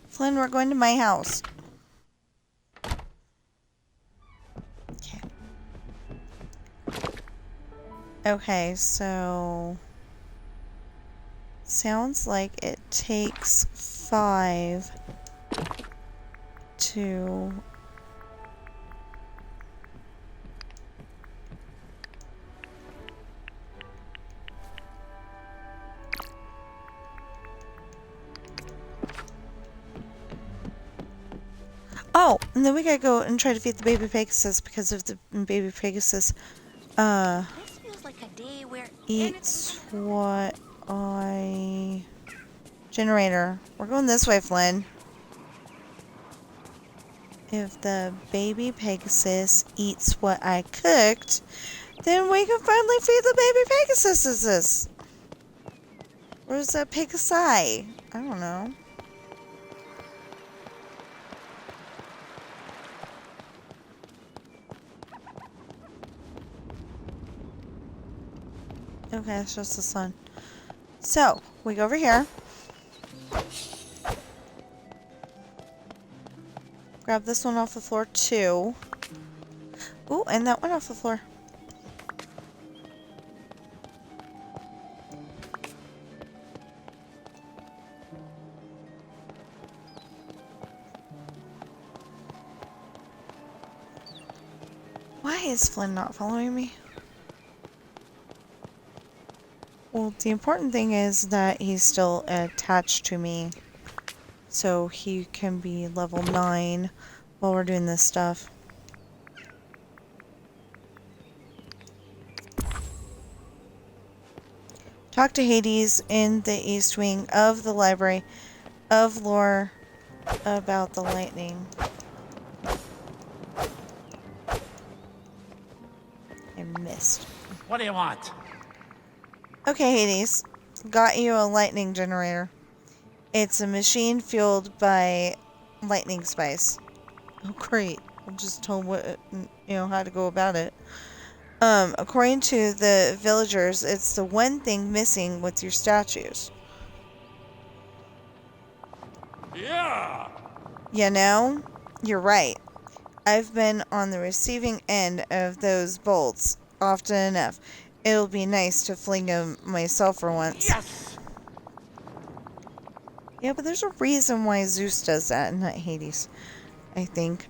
Flynn, we're going to my house. Okay. Okay, so... Sounds like it takes 5 to... Oh, and then we gotta go and try to feed the baby Pegasus because if the baby Pegasus, This feels like a day where eats what I... Generator. We're going this way, Flynn. If the baby Pegasus eats what I cooked, then we can finally feed the baby Pegasuses. Where's that Pegasi? I don't know. Okay, it's just the sun. So, we go over here. Grab this one off the floor too. Ooh, and that one off the floor. Why is Flynn not following me? Well, the important thing is that he's still attached to me. So he can be level 9 while we're doing this stuff. Talk to Hades in the East Wing of the Library of Lore about the lightning. I missed. What do you want? Okay, Hades. Got you a lightning generator. It's a machine fueled by lightning spice. Oh, great. I'm just told what, how to go about it. According to the villagers, it's the one thing missing with your statues. Yeah. You know, you're right. I've been on the receiving end of those bolts often enough. It'll be nice to fling them myself for once. Yes. Yeah, but there's a reason why Zeus does that and not Hades, I think.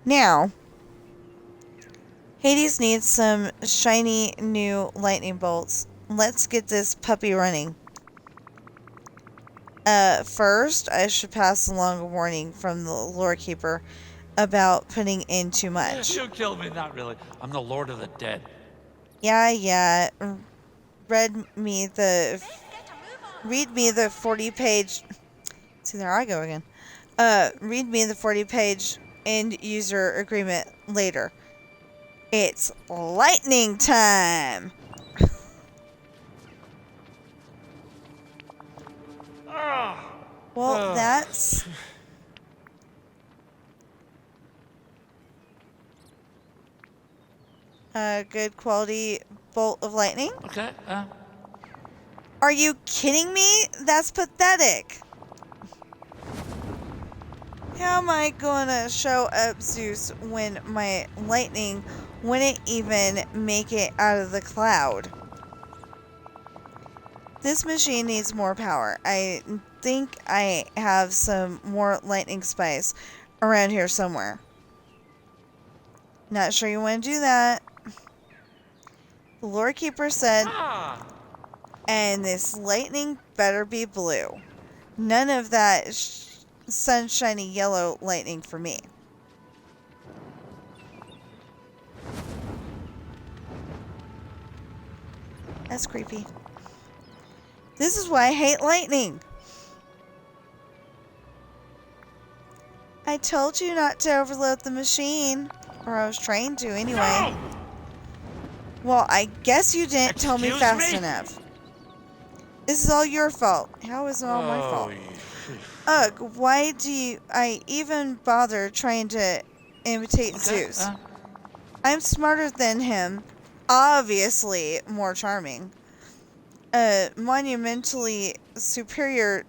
Now, Hades needs some shiny new lightning bolts. Let's get this puppy running. First, I should pass along a warning from the lore keeper about putting in too much. You killed me, not really. I'm the Lord of the Dead. Yeah. Read me the 40-page... See, there I go again. Read me the 40-page end user agreement later. It's lightning time! Well, that's... a good quality bolt of lightning. Okay. Are you kidding me? That's pathetic. How am I gonna show up Zeus when my lightning wouldn't even make it out of the cloud? This machine needs more power. I think I have some more lightning spice around here somewhere. Not sure you want to do that. The lore keeper said, and this lightning better be blue. None of that sunshiny yellow lightning for me. That's creepy. This is why I hate lightning. I told you not to overload the machine. Or I was trying to anyway. No! Well, I guess you didn't tell me Excuse fast me? enough. This is all your fault. How is it all my fault? Ugh, why do I even bother trying to imitate Zeus? I'm smarter than him. Obviously more charming. A monumentally superior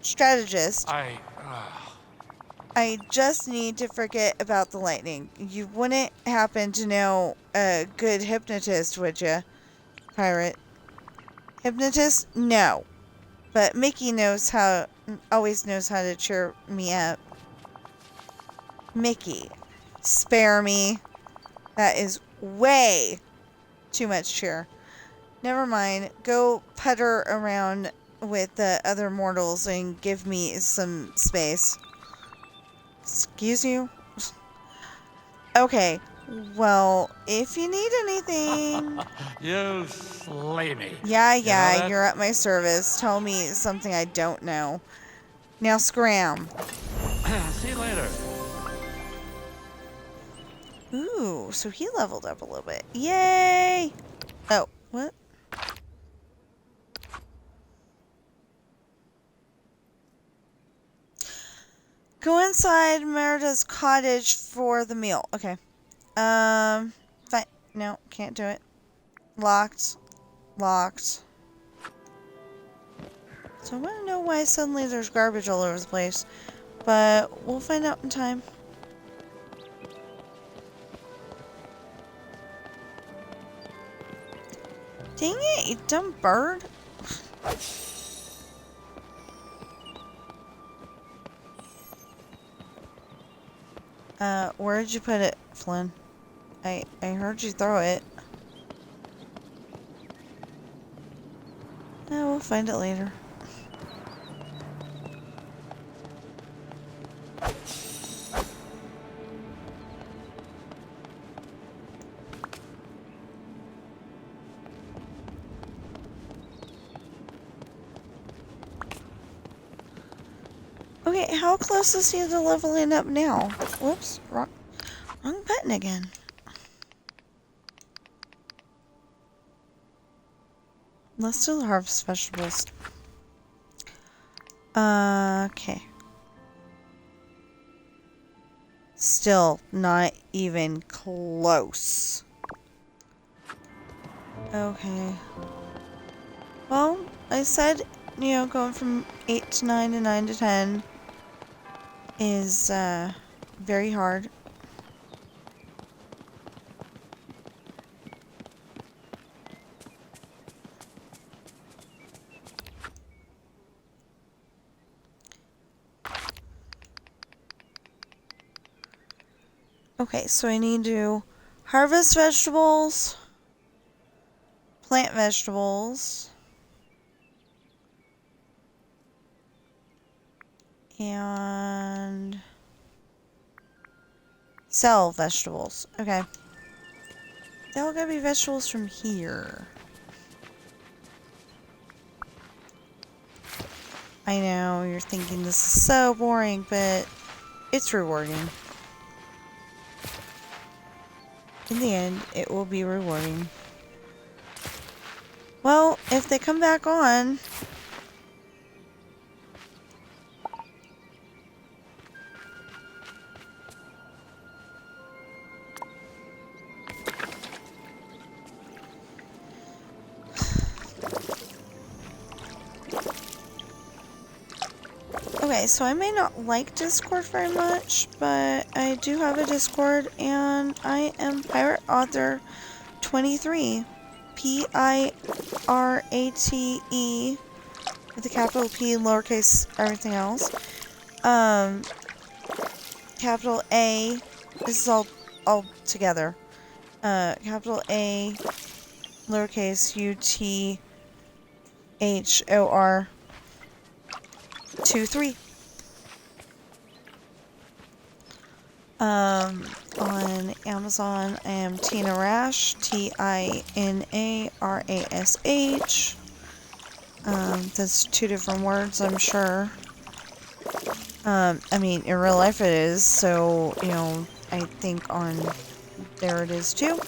strategist. I just need to forget about the lightning. You wouldn't happen to know a good hypnotist, would you, pirate? Hypnotist? No. But Mickey knows how always knows how to cheer me up. Mickey, spare me. That is way too much cheer. Never mind. Go putter around with the other mortals and give me some space. Excuse you? Okay. Well, if you need anything... You slay me. Yeah, You know that? you're at my service. Tell me something I don't know. Now scram. See you later. Ooh, so he leveled up a little bit. Yay! Oh, what? Go inside Merida's cottage for the meal. Okay. Fine. No, can't do it. Locked. Locked. So I want to know why suddenly there's garbage all over the place. But we'll find out in time. Dang it, you dumb bird. Where did you put it, Flynn? I heard you throw it. We'll find it later. Okay, how close is he to leveling up now? Whoops, wrong button again. Let's do the harvest vegetables. Okay. Still not even close. Okay. Well, I said, you know, going from 8 to 9 to 9 to 10 is very hard. Okay, so I need to harvest vegetables, plant vegetables, and sell vegetables. Okay. They all gotta be vegetables from here. I know, you're thinking this is so boring, but it's rewarding. In the end, it will be rewarding. Well, if they come back on... Okay, so I may not like Discord very much, but I do have a Discord, and I am Pirate Author 23. P-I-R-A-T-E with a capital P, lowercase, everything else. Capital A, this is all together. Capital A, lowercase U-T-H-O-R 23. On Amazon, I am Tina Rash, T-I-N-A-R-A-S-H. That's two different words, I'm sure. I mean, in real life it is, so, you know, I think on there it is too.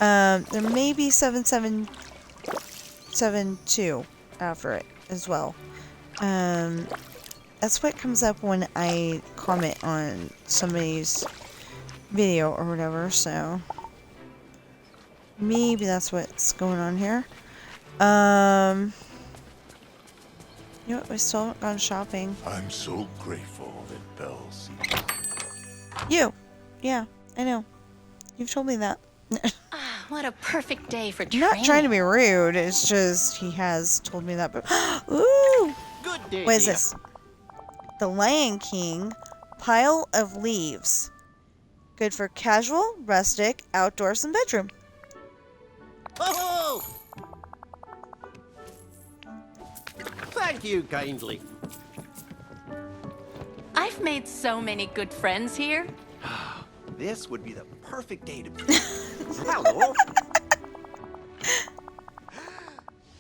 There may be 7772 after it as well. That's what comes up when I comment on somebody's video or whatever, so maybe that's what's going on here. You know what, we still haven't gone shopping. I'm so grateful that Belle sees. You! Yeah, I know. You've told me that. What a perfect day for I'm training. not trying to be rude, it's just he has told me that, but ooh! Good day. What is this? The Lion King pile of leaves. Good for casual, rustic, outdoors, and bedroom. Oh! Thank you kindly. I've made so many good friends here. This would be the perfect day to... Hello.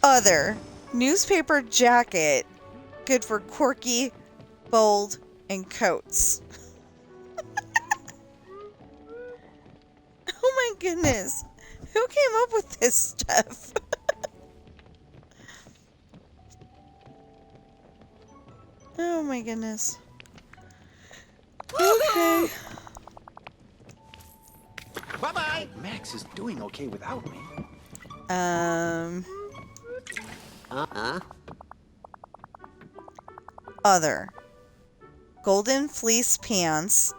Other. Newspaper jacket. Good for quirky, bold, and coats. Oh my goodness. Who came up with this stuff? Oh my goodness. Okay. Bye-bye. Max is doing okay without me. Other. Golden fleece pants.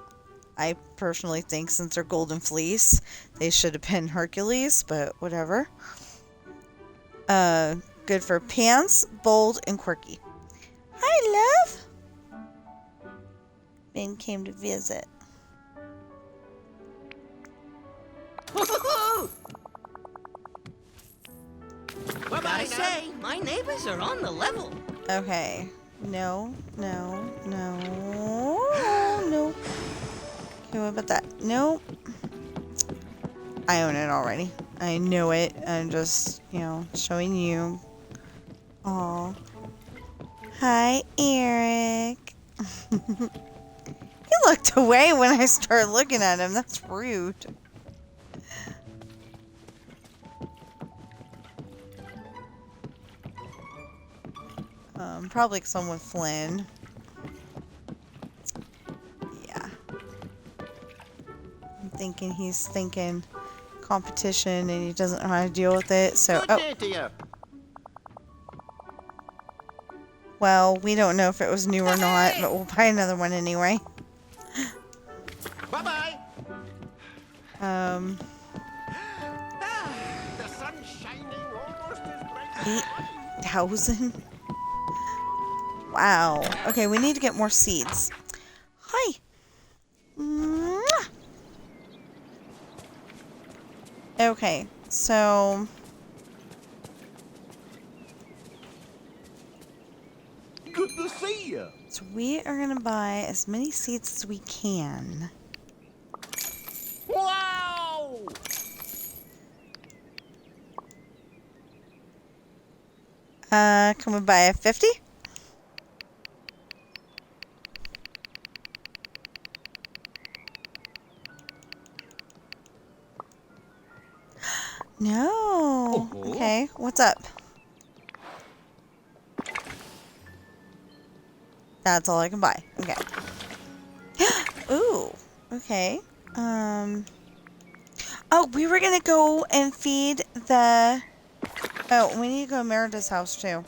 I personally think since they're golden fleece, they should have been Hercules, but whatever. Good for pants, bold, and quirky. Hi, love. Ben came to visit. Gotta say, my neighbors are on the level. Okay. No. Okay, what about that? Nope. I own it already. I know it. I'm just, showing you. Aw. Hi, Eric. He looked away when I started looking at him. That's rude. Probably someone with Flynn. Yeah. I'm thinking he's thinking competition and he doesn't know how to deal with it, so... Good day to you. Well, we don't know if it was new or not, but we'll buy another one anyway. Bye-bye. The sun's shining almost as bright. 8,000? Wow. Okay, we need to get more seeds. Hi. Mwah. Okay, so... Good to see you. So we are going to buy as many seeds as we can. Wow! Can we buy a 50? No. Oh. Okay, what's up? That's all I can buy. Okay. Ooh. Okay. Oh, we were gonna go and feed the... Oh, we need to go to Merida's house too.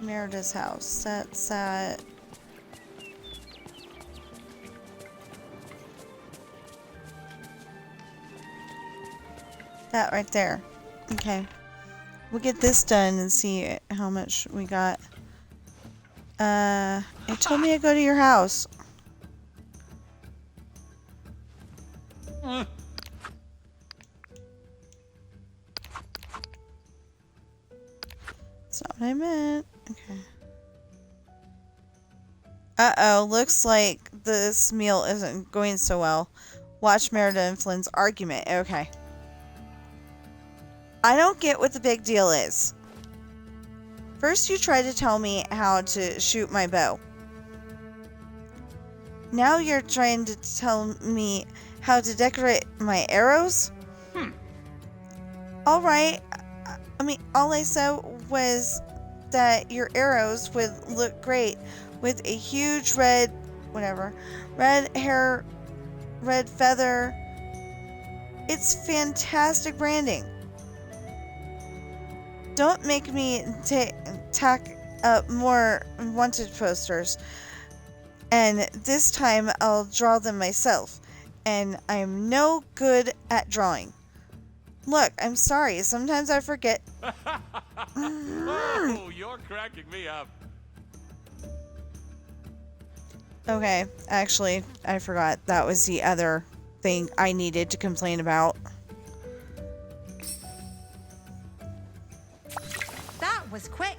Merida's house. That's at... That right there. Okay. We'll get this done and see how much we got. It told me to go to your house. That's not what I meant. Okay. Uh-oh, looks like this meal isn't going so well. Watch Merida and Flynn's argument. Okay. I don't get what the big deal is. First you tried to tell me how to shoot my bow. Now you're trying to tell me how to decorate my arrows? Alright. I mean, all I said was that your arrows would look great with a huge red hair, red feather. It's fantastic branding. Don't make me tack up more wanted posters. And this time I'll draw them myself. And I'm no good at drawing. Look, I'm sorry. Sometimes I forget Oh, you're cracking me up. Okay, actually, I forgot. That was the other thing I needed to complain about. That was quick.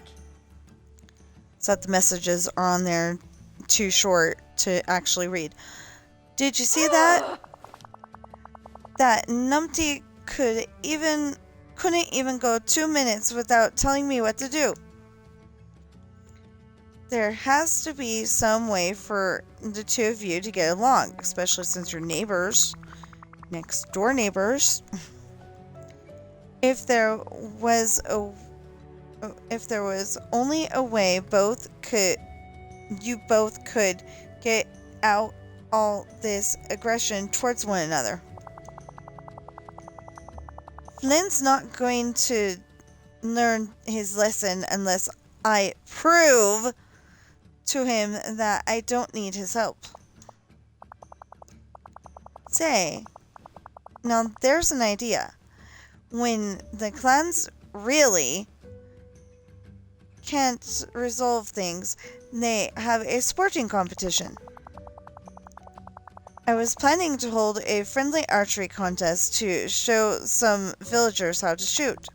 So that the messages are on there too short to actually read. Did you see that? That numpty couldn't even go 2 minutes without telling me what to do. There has to be some way for the two of you to get along, especially since you're neighbors, next door neighbors. If there was only a way you both could get out all this aggression towards one another. Flynn's not going to learn his lesson unless I prove to him that I don't need his help. Say, now there's an idea. When the clans really can't resolve things, they have a sporting competition. I was planning to hold a friendly archery contest to show some villagers how to shoot.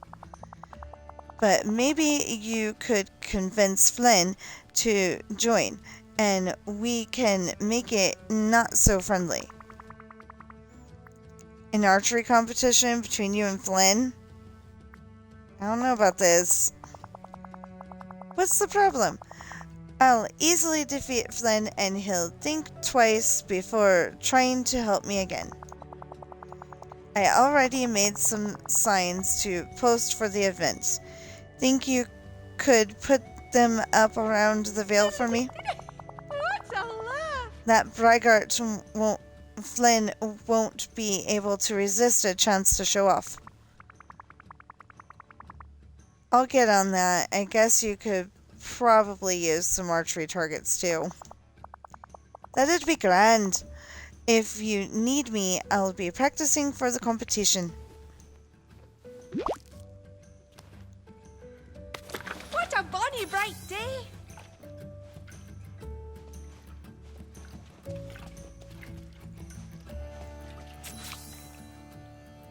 But maybe you could convince Flynn to join, and we can make it not so friendly. An archery competition between you and Flynn? I don't know about this. What's the problem? I'll easily defeat Flynn, and he'll think twice before trying to help me again. I already made some signs to post for the event. Think you could put them up around the Vale for me? What's a laugh? That braggart Flynn won't be able to resist a chance to show off. I'll get on that. I guess you could probably use some archery targets too. That'd be grand. If you need me, I'll be practicing for the competition. What a bonny bright day.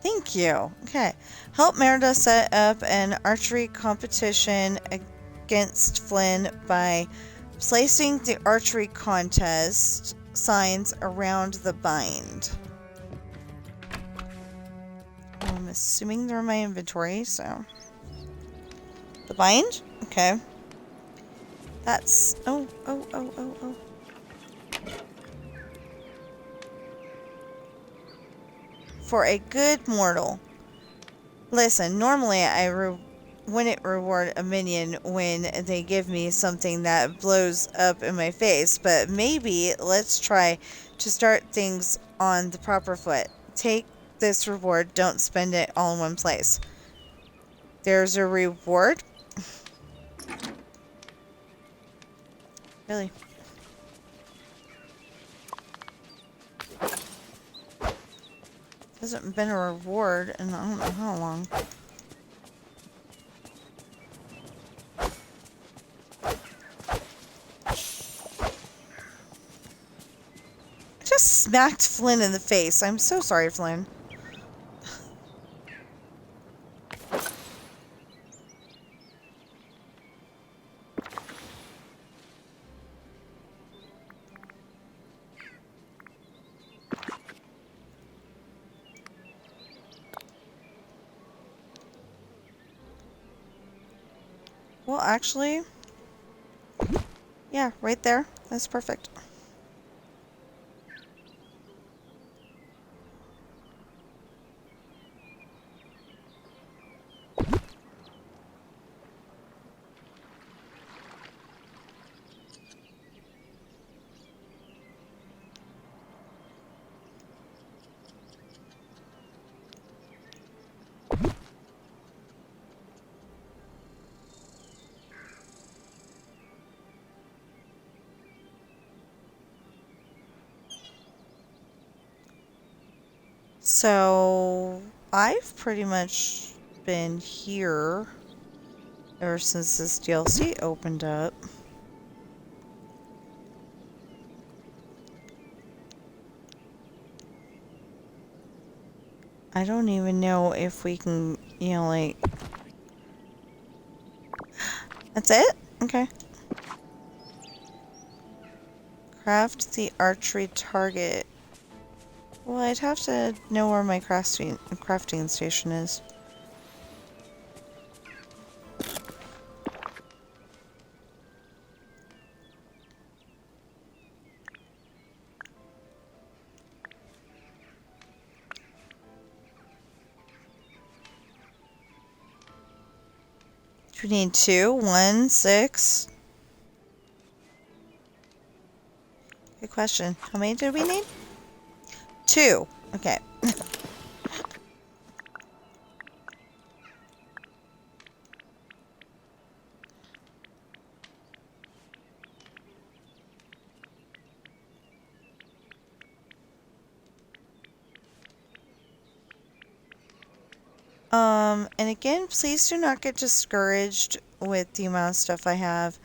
Thank you. Okay. Help Merida set up an archery competition against Flynn by placing the archery contest signs around the bind. I'm assuming they're in my inventory, so. The bind? Okay. That's. Oh. For a good mortal. Listen, normally I wouldn't reward a minion when they give me something that blows up in my face, but maybe let's try to start things on the proper foot. Take this reward, don't spend it all in one place. There's a reward? Really? Hasn't been a reward in I don't know how long. I just smacked Flynn in the face. I'm so sorry, Flynn. Well, actually, yeah, right there. That's perfect. So, I've pretty much been here. ever since this DLC opened up. I don't even know if we can, you know, like... That's it? Okay. Craft the archery target. Well, I'd have to know where my crafting station is. Do we need 2? 1, 6? Good question. How many do we need? 2. Okay. And again, please do not get discouraged with the amount of stuff I have.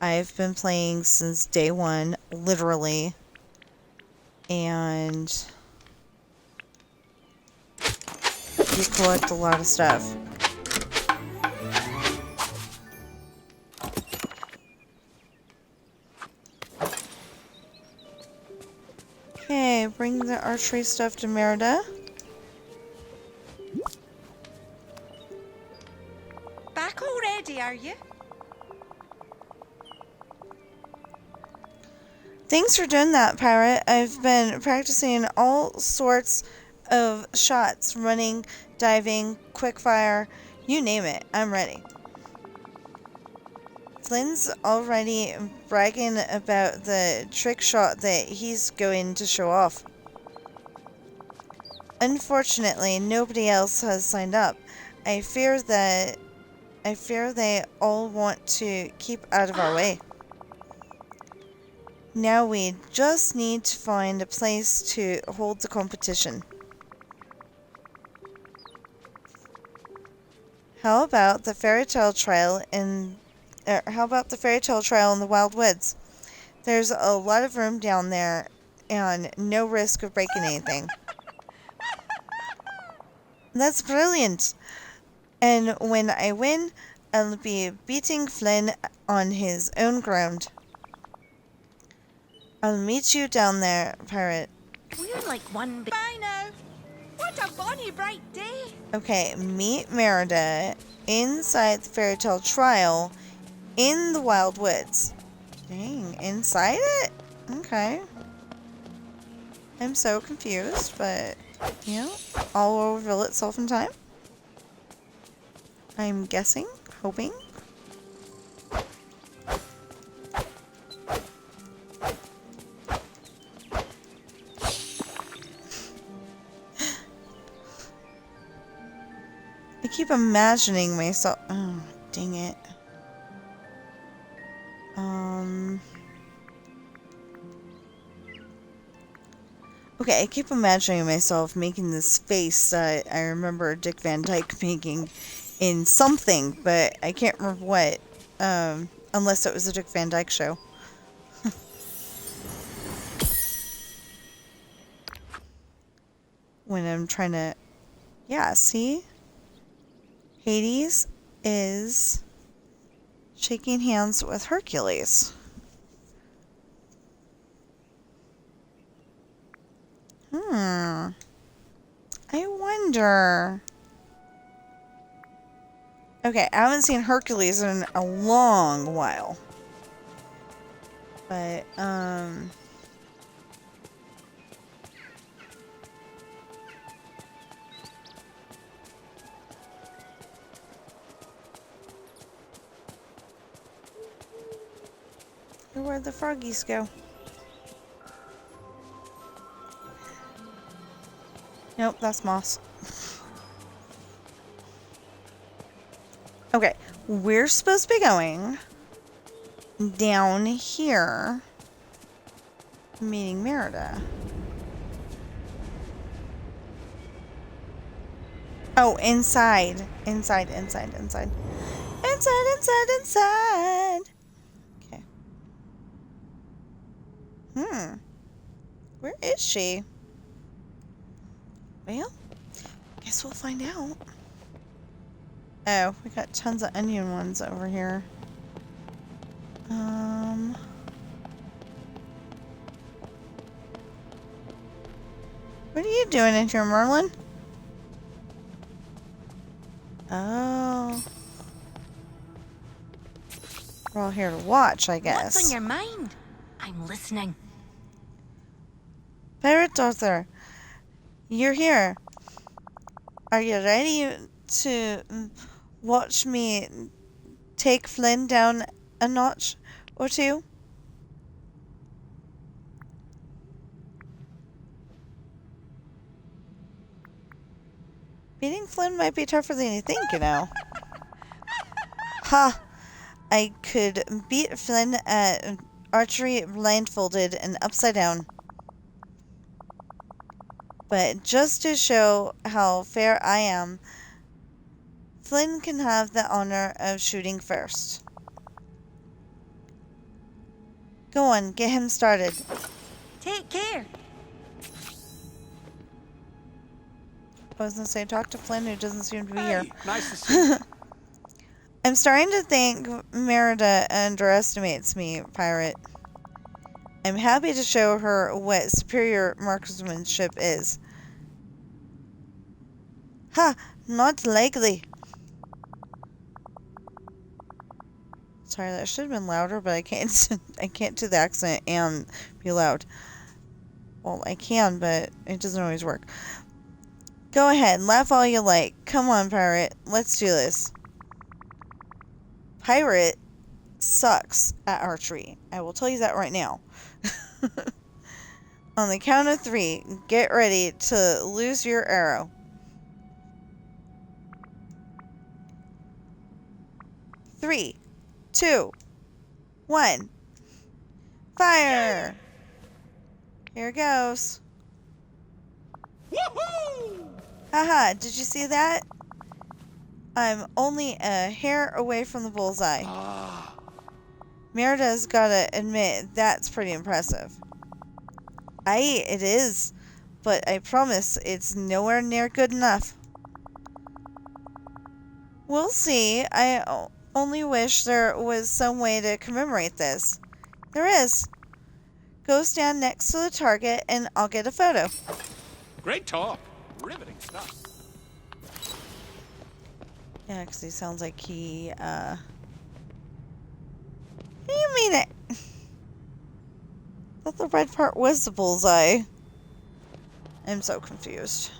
I've been playing since day 1, literally. And you collect a lot of stuff. Okay, bring the archery stuff to Merida. Back already, are you? Thanks for doing that, Pirate. I've been practicing all sorts of shots. Running, diving, quickfire, you name it. I'm ready. Flynn's already bragging about the trick shot that he's going to show off. Unfortunately, nobody else has signed up. I fear they all want to keep out of our way. Now we just need to find a place to hold the competition. How about the fairy tale trail in the Wild Woods? There's a lot of room down there and no risk of breaking anything. That's brilliant. And when I win, I'll be beating Flynn on his own ground. I'll meet you down there, Pirate. We're like one big... Bye now. What a bonny bright day. Okay, meet Merida inside the fairy tale trial in the Wild Woods. Dang, inside it? Okay. I'm so confused, but, you know, all will reveal itself in time. I'm guessing, hoping. I keep imagining myself... Oh, dang it. Okay, I keep imagining myself making this face that I remember Dick Van Dyke making in something, but I can't remember what. Unless it was a Dick Van Dyke show. When I'm trying to... Yeah, see? Hades is shaking hands with Hercules. I wonder... Okay, I haven't seen Hercules in a long while. But, where'd the froggies go? Nope, that's moss. Okay, we're supposed to be going down here, meeting Merida. Oh, inside. Inside. Inside, inside, inside. Okay. Where is she? Well, guess we'll find out. Oh, we got tons of onion ones over here. What are you doing in here, Merlin? Oh. We're all here to watch, I guess. What's on your mind? I'm listening. Pirate Arthur, you're here. Are you ready to watch me take Flynn down a notch or two? Beating Flynn might be tougher than you think, you know. Ha! I could beat Flynn at archery blindfolded and upside down. But just to show how fair I am, Flynn can have the honor of shooting first. Go on, get him started. Take care. I was gonna say, talk to Flynn, who doesn't seem to be here. Nice to see you. I'm starting to think Merida underestimates me, Pirate. I'm happy to show her what superior marksmanship is. Ha! Not likely. Sorry, that should have been louder, but I can't. I can't do the accent and be loud. Well, I can, but it doesn't always work. Go ahead, laugh all you like. Come on, Pirate. Let's do this. Pirate sucks at archery. I will tell you that right now. On the count of 3, get ready to lose your arrow. 3, 2, 1. Fire! Here it goes. Woohoo! Haha, did you see that? I'm only a hair away from the bullseye. Merida's gotta admit, that's pretty impressive. Aye, it is. But I promise it's nowhere near good enough. We'll see. I only wish there was some way to commemorate this. There is. Go stand next to the target and I'll get a photo. Great talk. Riveting stuff. Yeah, because he sounds like he, What do you mean it? I thought the red part was the bullseye. I'm so confused.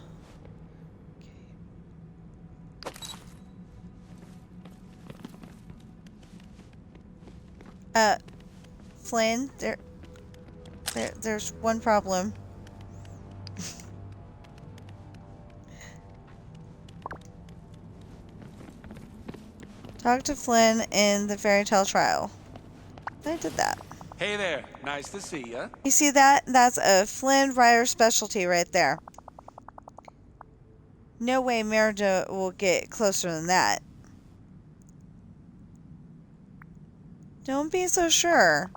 Flynn, there's one problem. Talk to Flynn in the fairy tale trial. I did that. Hey there. Nice to see ya. You see that? That's a Flynn writer specialty right there. No way Merida will get closer than that. Don't be so sure.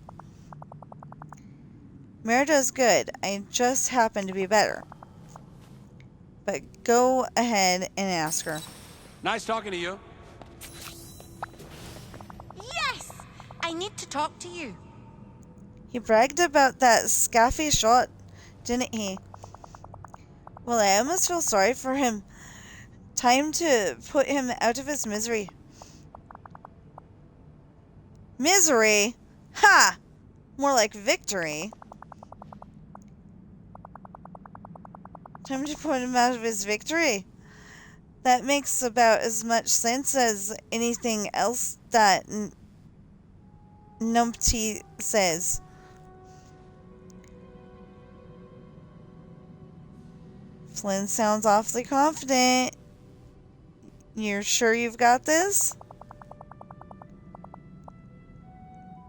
Merida's good. I just happen to be better. But go ahead and ask her. Nice talking to you. Yes! I need to talk to you. He bragged about that scaffy shot, didn't he? Well, I almost feel sorry for him. Time to put him out of his misery. Misery? Ha! More like victory. Time to put him out of his victory. That makes about as much sense as anything else that Numpty says. Flynn sounds awfully confident. You're sure you've got this?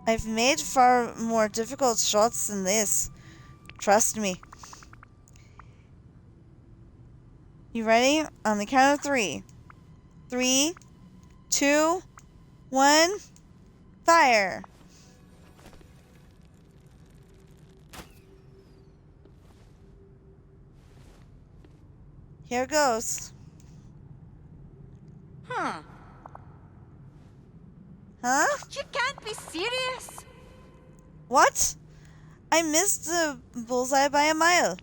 I've made far more difficult shots than this. Trust me. You ready? On the count of 3. 3, 2, 1, fire. Here goes. Huh. Huh? You can't be serious. What? I missed the bullseye by a mile.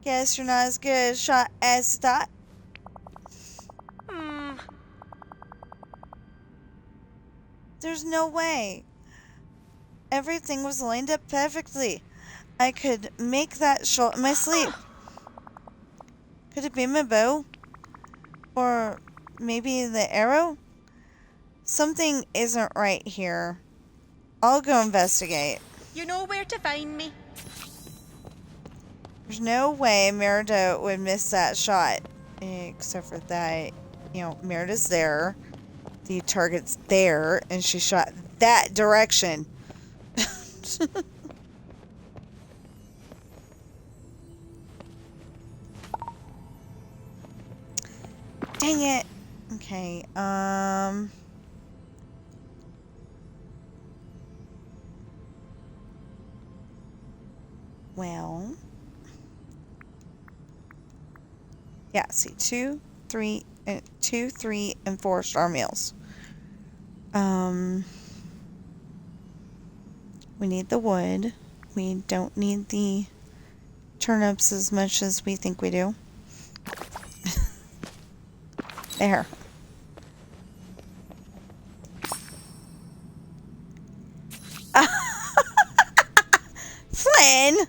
Guess you're not as good a shot as you thought. There's no way. Everything was lined up perfectly. I could make that shot in my sleep. Could it be my bow? Or maybe the arrow? Something isn't right here. I'll go investigate. You know where to find me. There's no way Merida would miss that shot. Except for that, Merida's there. The target's there, and she shot that direction. Dang it. Okay, well. Yeah, see, 2, 3, and 4 star meals. We need the wood. We don't need the turnips as much as we think we do. There. Flynn!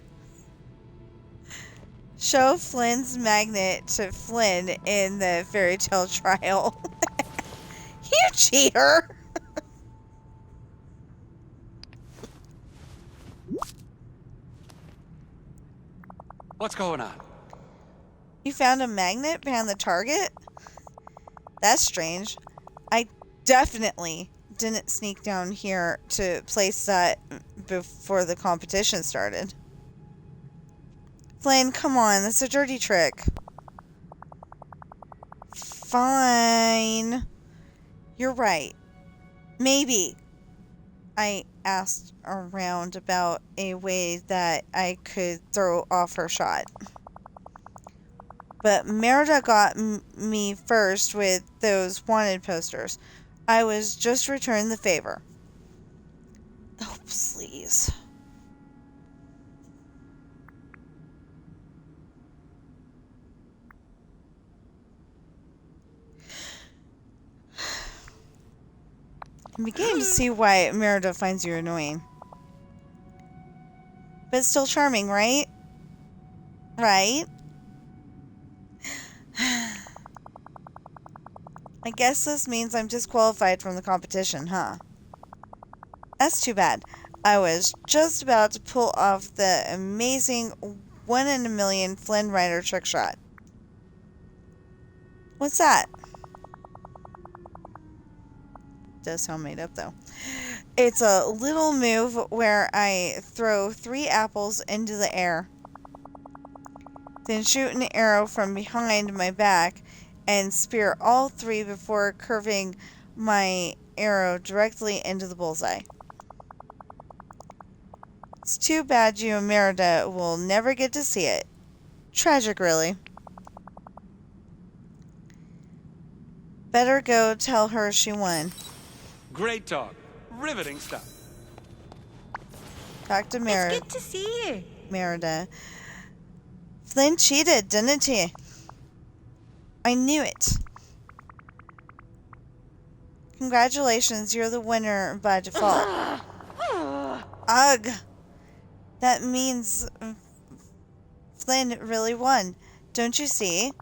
Show Flynn's magnet to Flynn in the fairy tale trial. You cheater! What's going on? You found a magnet behind the target? That's strange. I definitely didn't sneak down here to place that before the competition started. Flynn, come on, that's a dirty trick. Fine. You're right. Maybe. I asked around about a way that I could throw off her shot. But Merida got me first with those wanted posters. I was just returning the favor. Oh, please. I'm beginning to see why Merida finds you annoying. But still charming, right? Right? I guess this means I'm disqualified from the competition, huh? That's too bad. I was just about to pull off the amazing 1 in a million Flynn Rider trick shot. What's that? Does sound made up though. It's a little move where I throw 3 apples into the air, then shoot an arrow from behind my back and spear all 3 before curving my arrow directly into the bullseye. It's too bad you and Merida will never get to see it. Tragic, really. Better go tell her she won. Great talk. Riveting stuff. Talk to Merida. It's good to see you. Merida. Flynn cheated, didn't he? I knew it. Congratulations, you're the winner by default. Ugh. That means Flynn really won. Don't you see?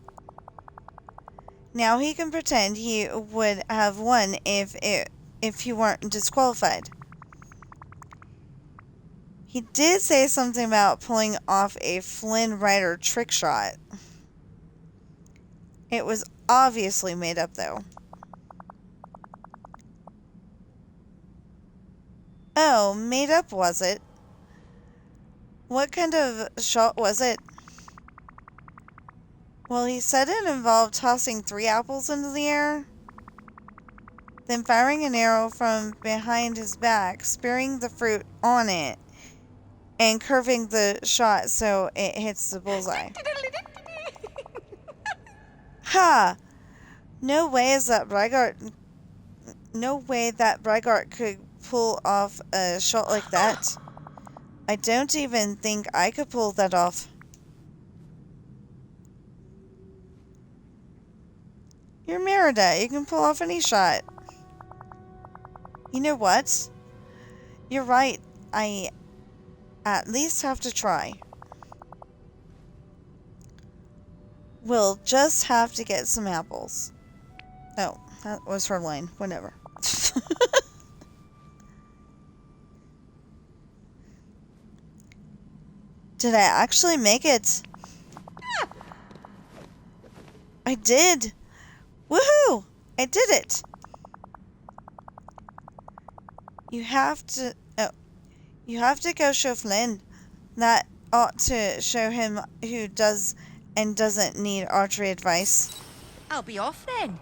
Now he can pretend he would have won if he weren't disqualified. He did say something about pulling off a Flynn Rider trick shot. It was obviously made up, though. Oh, made up, was it? What kind of shot was it? Well, he said it involved tossing 3 apples into the air. then firing an arrow from behind his back, spearing the fruit on it, and curving the shot so it hits the bullseye. Ha! No way that Braggart could pull off a shot like that. I don't even think I could pull that off. You're Merida. You can pull off any shot. You know what? You're right. I at least have to try. We'll just have to get some apples. Oh, that was her line. Whatever. Did I actually make it? I did! Woohoo! I did it! You have to go show Flynn. That ought to show him who does and doesn't need archery advice. I'll be off then.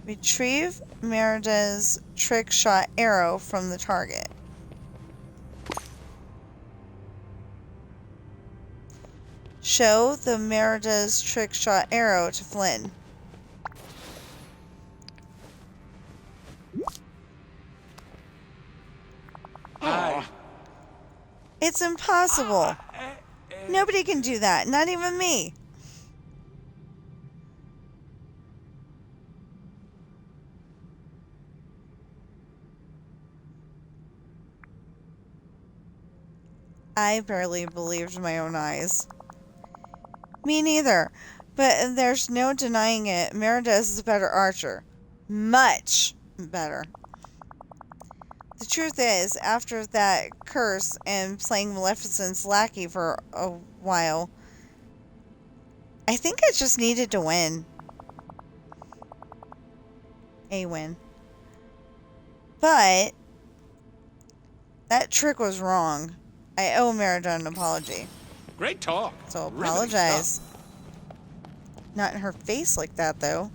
Retrieve Merida's trick shot arrow from the target. Show the Merida's trick shot arrow to Flynn. It's impossible. Nobody can do that, not even me. I barely believed my own eyes. Me neither, but there's no denying it. Merida is a better archer. Much better. The truth is, after that curse and playing Maleficent's lackey for a while, I think I just needed to win. A win. But that trick was wrong. I owe Merida an apology. Great talk. So apologize. Not in her face like that, though.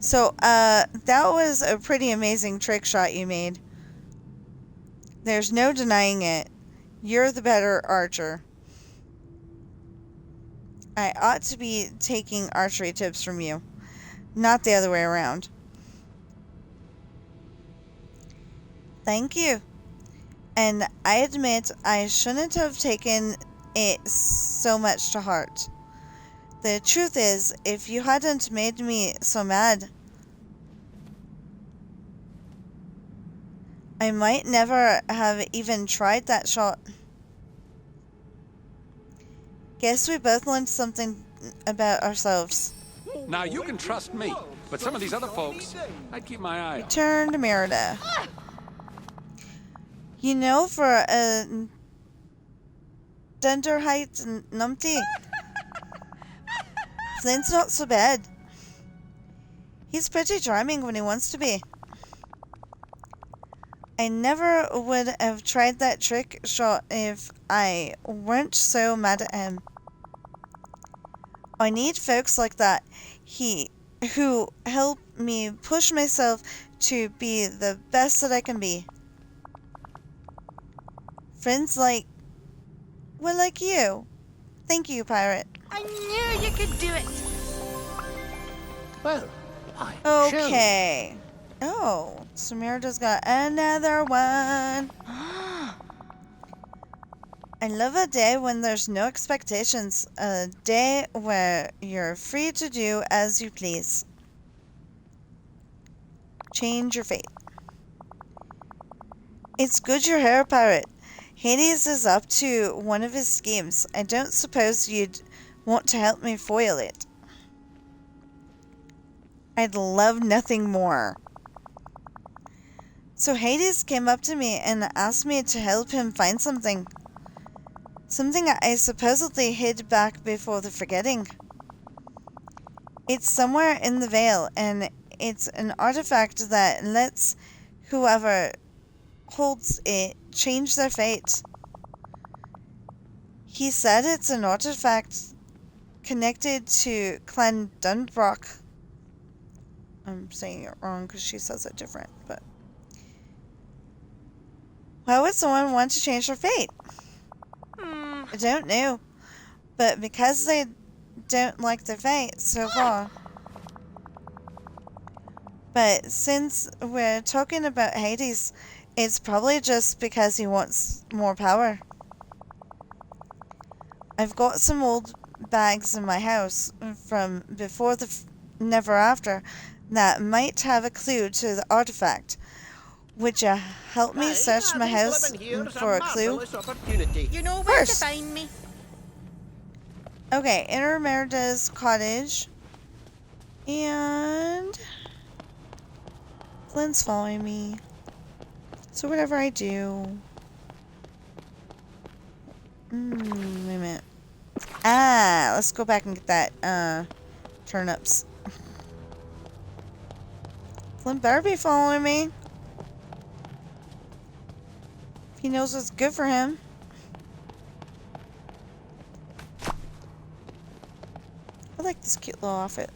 So, that was a pretty amazing trick shot you made. There's no denying it. You're the better archer. I ought to be taking archery tips from you, not the other way around. Thank you. And I admit I shouldn't have taken it so much to heart. The truth is, if you hadn't made me so mad, I might never have even tried that shot. Guess we both learned something about ourselves. Now you can trust me, but some of these other folks, I'd keep my eye on. Return to Merida. You know, for a Dunderheit numpty, Flynn's not so bad. He's pretty charming when he wants to be. I never would have tried that trick shot if I weren't so mad at him. I need folks like that who help me push myself to be the best that I can be. Friends like you. Thank you, Pirate. I knew you could do it. Well, I Okay. Oh, so Merida's got another one. I love a day when there's no expectations. A day where you're free to do as you please. Change your fate. It's good you're here, Pirate. Hades is up to one of his schemes. I don't suppose you'd want to help me foil it. I'd love nothing more. So Hades came up to me and asked me to help him find something. Something I supposedly hid back before the forgetting. It's somewhere in the Vale, and it's an artifact that lets whoever holds it change their fate. He said it's an artifact connected to Clan Dunbrock. I'm saying it wrong because she says it different, but... Why would someone want to change their fate? I don't know. But because they don't like their fate so far. But since we're talking about Hades, it's probably just because he wants more power. I've got some old bags in my house from before the Never After that might have a clue to the artifact. Would you help me search my house for a clue? You know where to First. find me. Okay, enter Merida's cottage. And... Flynn's following me. So whatever I do... wait a minute. Ah, let's go back and get that, turnips. Flynn better be following me. If he knows what's good for him. I like this cute little outfit.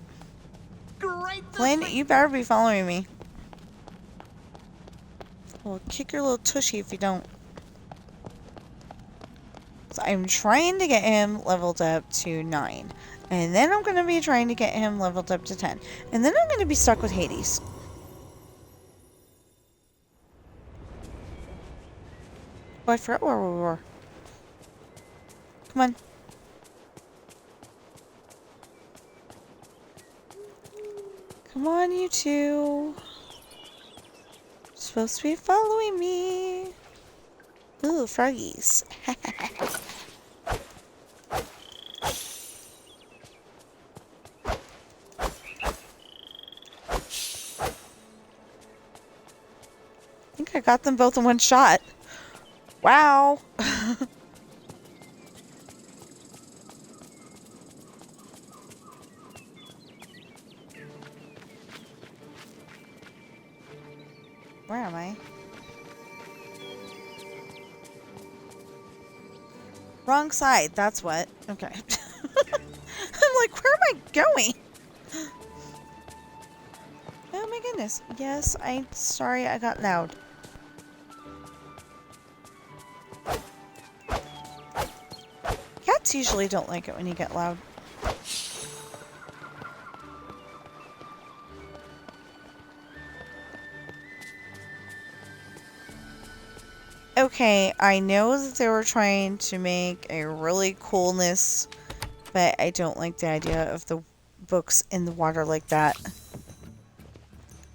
Flynn, you better be following me. I'll kick your little tushy if you don't. So I'm trying to get him leveled up to 9. And then I'm going to be trying to get him leveled up to 10. And then I'm going to be stuck with Hades. Oh, I forgot where we were. Come on. Come on, you two. You're supposed to be following me. Ooh, froggies. I think I got them both in one shot. Wow. Where am I? Wrong side, that's what. Okay. I'm like, where am I going? Oh my goodness. Yes, I'm sorry I got loud. Cats usually don't like it when you get loud. Okay, I know that they were trying to make a really coolness, but I don't like the idea of the books in the water like that.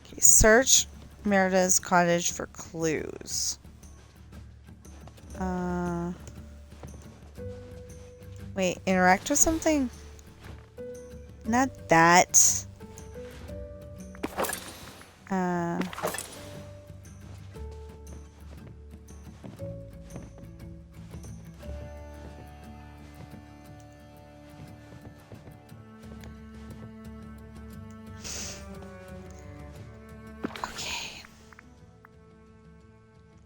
Okay, search Merida's cottage for clues. Wait, interact with something? Not that. Okay.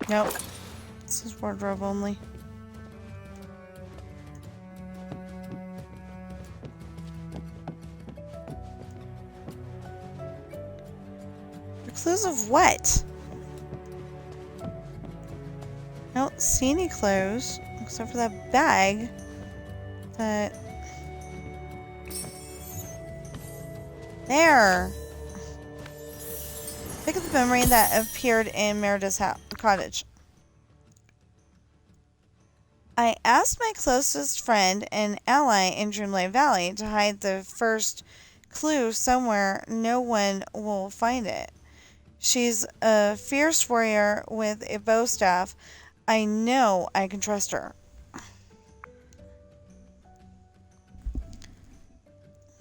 Nope. This is wardrobe only. Clues of what? I don't see any clues except for that bag that... There! Pick up the memory that appeared in Merida's cottage. I asked my closest friend and ally in Dreamlight Valley to hide the first clue somewhere no one will find it. She's a fierce warrior with a bow staff. I know I can trust her.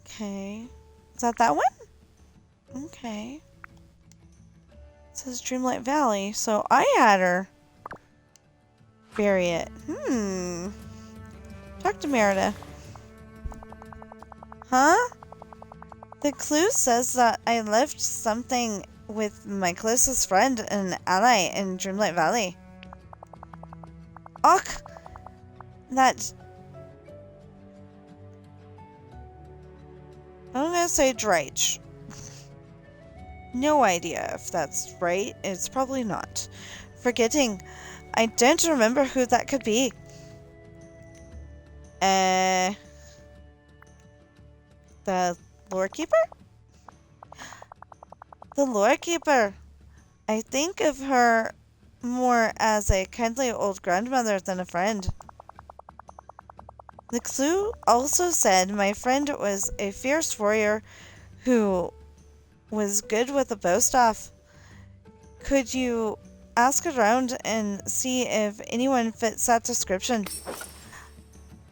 Okay. Is that one? Okay. It says Dreamlight Valley, so I had her bury it. Talk to Merida. Huh? The clue says that I left something with my closest friend and ally in Dreamlight Valley. Och! That... I'm gonna say Drage. No idea if that's right. It's probably not. Forgetting. I don't remember who that could be. The lore keeper? The lore keeper. I think of her more as a kindly old grandmother than a friend. The clue also said my friend was a fierce warrior who was good with a bow staff. Could you ask around and see if anyone fits that description?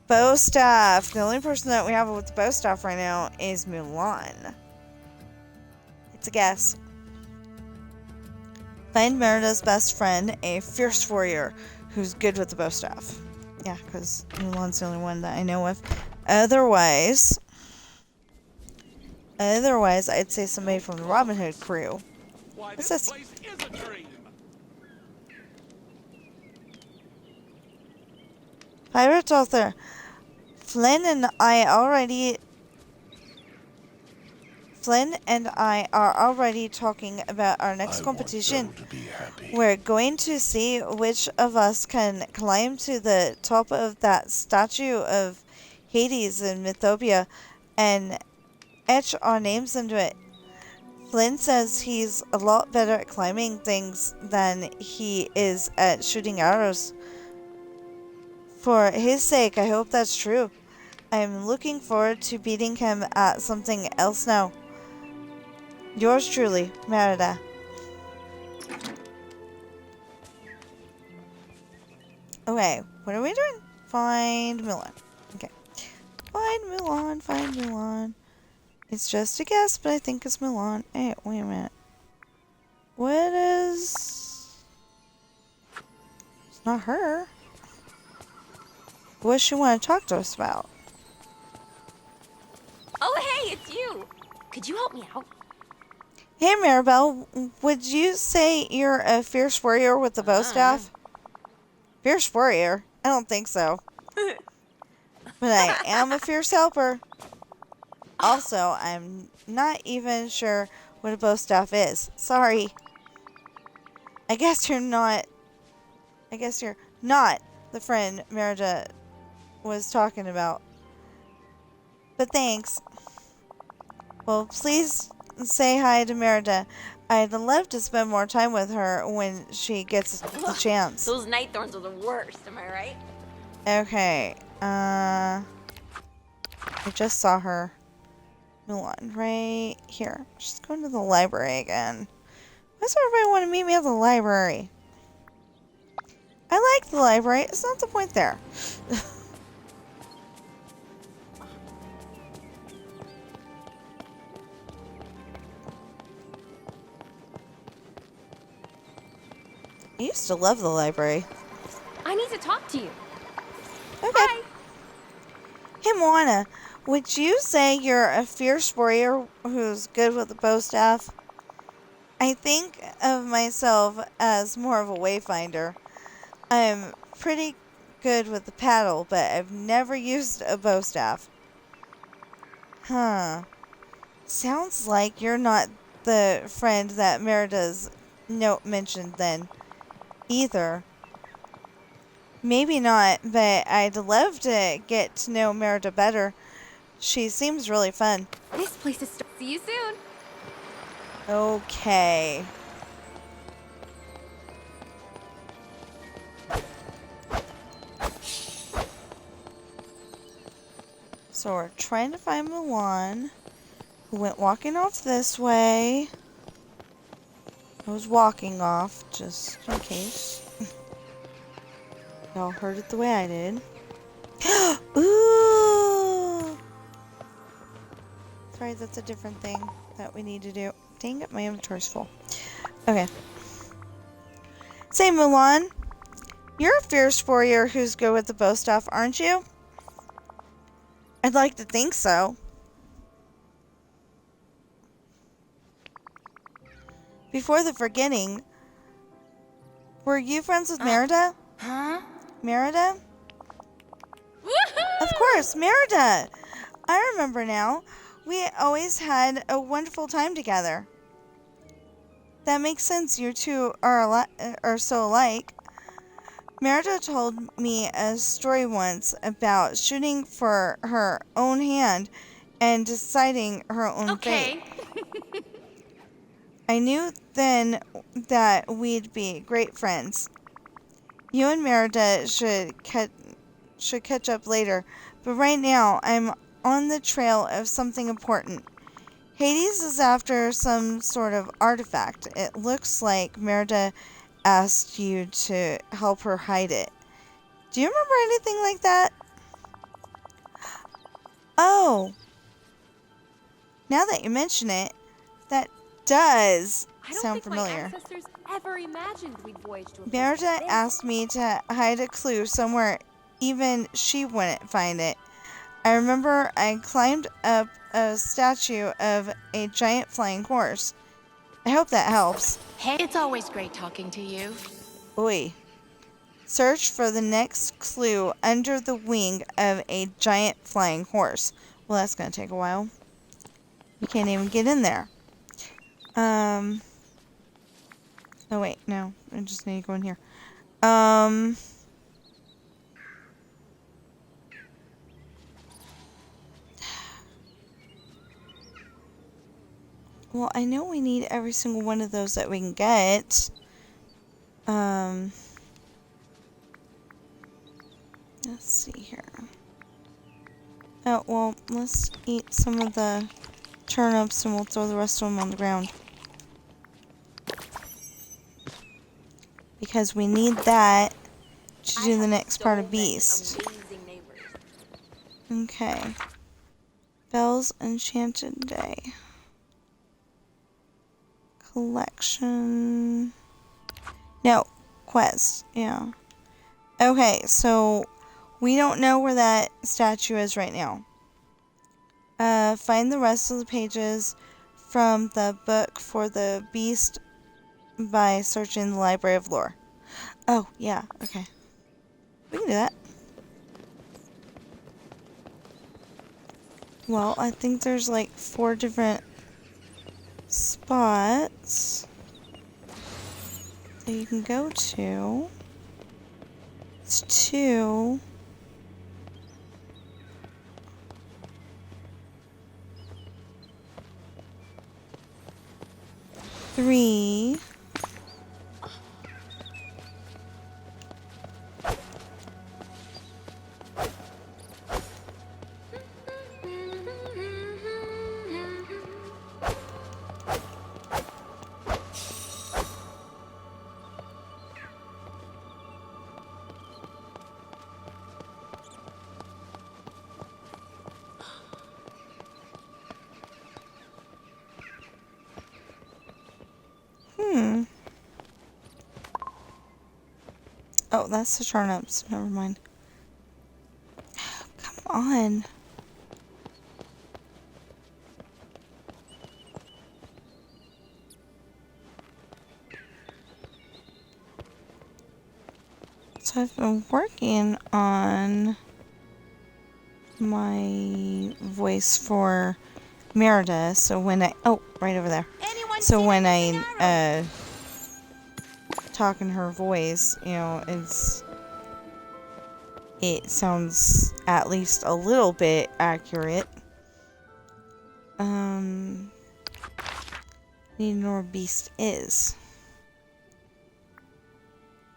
Bow staff. The only person that we have with the bow staff right now is Mulan. It's a guess. Find Merida's best friend, a fierce warrior who's good with the bow staff. Yeah, because Mulan's the only one that I know of. Otherwise, I'd say somebody from the Robin Hood crew. What's this? Place is a dream. Pirate author. Flynn and I are already talking about our next competition. We're going to see which of us can climb to the top of that statue of Hades in Mythopia and etch our names into it. Flynn says he's a lot better at climbing things than he is at shooting arrows. For his sake, I hope that's true. I'm looking forward to beating him at something else now. Yours truly, Merida. Okay, what are we doing? Find Mulan. Okay. Find Mulan. It's just a guess, but I think it's Mulan. Hey, wait a minute. What is... It's not her. What does she want to talk to us about? Oh, hey, it's you. Could you help me out? Hey, Maribel, would you say you're a fierce warrior with the bow staff? Fierce warrior? I don't think so. But I am a fierce helper. Also, I'm not even sure what a bow staff is. Sorry. I guess you're not the friend Merida was talking about. But thanks. Well, please say hi to Merida. I'd love to spend more time with her when she gets the chance. Those night thorns are the worst, am I right? Okay. I just saw her. Mulan, right here. She's going to the library again. Why does everybody want to meet me at the library? I like the library. It's not the point there. I used to love the library. I need to talk to you. Okay. Hi. Hey, Moana, would you say you're a fierce warrior who's good with the bow staff? I think of myself as more of a wayfinder. I'm pretty good with the paddle, but I've never used a bow staff. Huh. Sounds like you're not the friend that Merida's note mentioned then. Either. Maybe not, but I'd love to get to know Merida better. She seems really fun. This place is... See you soon. Okay. So we're trying to find Mulan, who went walking off this way. I was walking off, just in case. Y'all heard it the way I did. Ooh! Sorry, that's a different thing that we need to do. Dang it, my inventory's full. Okay. Say, Mulan, you're a fierce warrior who's good with the bow staff, aren't you? I'd like to think so. Before the forgetting, were you friends with Merida? Huh? Merida? Of course, Merida! I remember now. We always had a wonderful time together. That makes sense. You two are so alike. Merida told me a story once about shooting for her own hand and deciding her own fate. I knew then that we'd be great friends. You and Merida should catch up later, but right now I'm on the trail of something important. Hades is after some sort of artifact. It looks like Merida asked you to help her hide it. Do you remember anything like that? Oh. Now that you mention it, that does sound familiar. My ancestors ever imagined we'd voyage to a place Merida like this. asked me to hide a clue somewhere even she wouldn't find it. I remember I climbed up a statue of a giant flying horse. I hope that helps. Hey, it's always great talking to you. Oi. Search for the next clue under the wing of a giant flying horse. Well, that's going to take a while. We can't even get in there. Oh, wait. No. I just need to go in here. Well, I know we need every single one of those that we can get. Let's see here. Oh, well, let's eat some of the turnips and we'll throw the rest of them on the ground. Because we need that to do the next part of Beast. Okay. Belle's Enchanted Day. Collection. No. Quest. Yeah. Okay, so we don't know where that statue is right now. Find the rest of the pages from the book for the Beast by searching the Library of Lore. Oh, yeah. Okay. We can do that. Well, I think there's like 4 different spots that you can go to. It's 2. Three. Oh, that's the turnips. Never mind. Come on. So I've been working on my voice for Merida, so when I... Oh, right over there. So when I, talk in her voice, you know, it sounds at least a little bit accurate. Need to know where Beast is.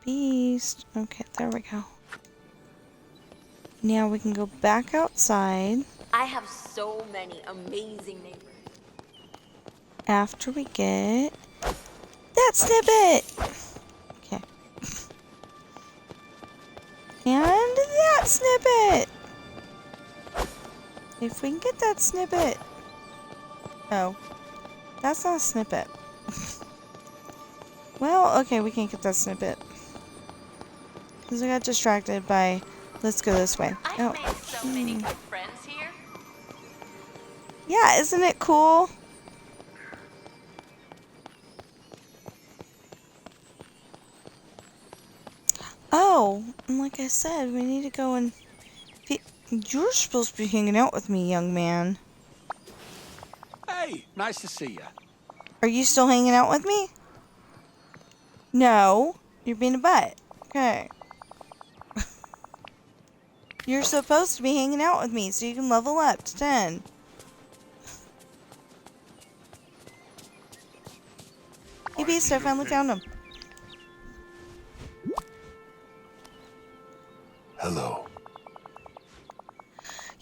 Beast. Okay, there we go. Now we can go back outside. I have so many amazing neighbors. After we get that snippet. Okay. And that snippet. If we can get that snippet. Oh. That's not a snippet. Well, okay, we can't get that snippet. Because I got distracted by, let's go this way. I've made so many good friends here. Yeah, isn't it cool? Oh, and like I said, we need to go and... You're supposed to be hanging out with me, young man. Hey, nice to see you. Are you still hanging out with me? No, you're being a butt. Okay. You're supposed to be hanging out with me so you can level up to 10. Hey Beast, I finally found him. Hello.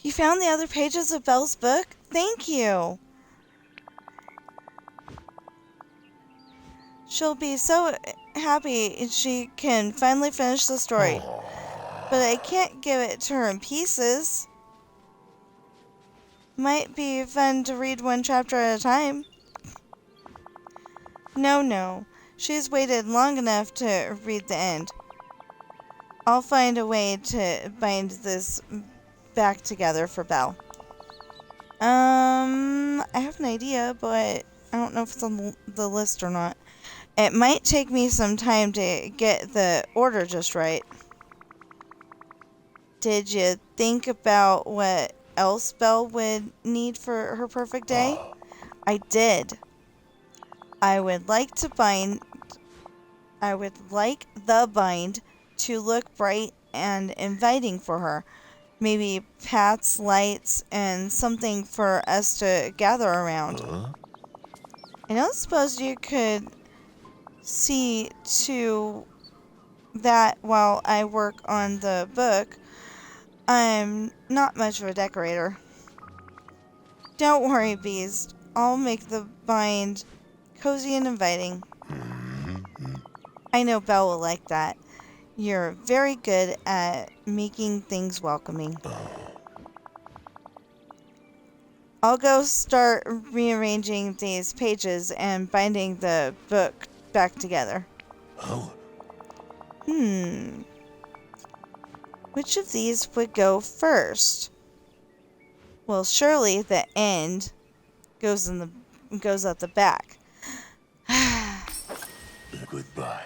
You found the other pages of Belle's book? Thank you. She'll be so happy she can finally finish the story. But I can't give it to her in pieces. Might be fun to read one chapter at a time. No. She's waited long enough to read the end. I'll find a way to bind this back together for Belle. I have an idea, but I don't know if it's on the list or not. It might take me some time to get the order just right. Did you think about what else Belle would need for her perfect day? I did. I would like the bind to look bright and inviting for her. Maybe paths, lights, and something for us to gather around. I don't suppose you could see to that while I work on the book. I'm not much of a decorator. Don't worry, Beast. I'll make the bind cozy and inviting. I know Belle will like that. You're very good at making things welcoming. I'll go start rearranging these pages and binding the book back together. Which of these would go first? Well, surely the end goes at the back. Goodbye.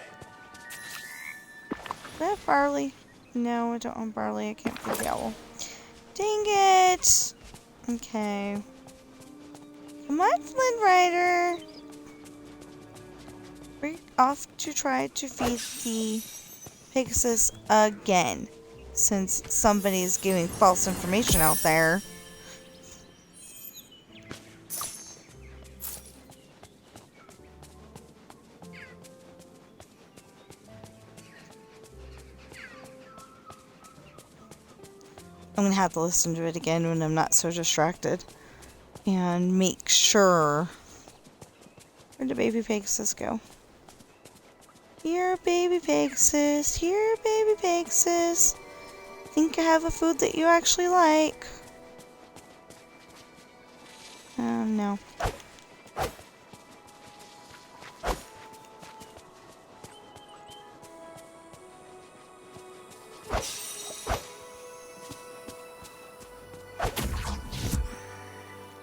Do I have barley? No, I don't want barley. I can't feed the owl. Dang it! Okay. Come on, Flynn Rider. We're off to try to feed the Pegasus again, since somebody's giving false information out there. I'm gonna have to listen to it again when I'm not so distracted. And make sure... Where did baby Pegasus go? Here, baby Pegasus. Here, baby Pegasus. Think I have a food that you actually like? No.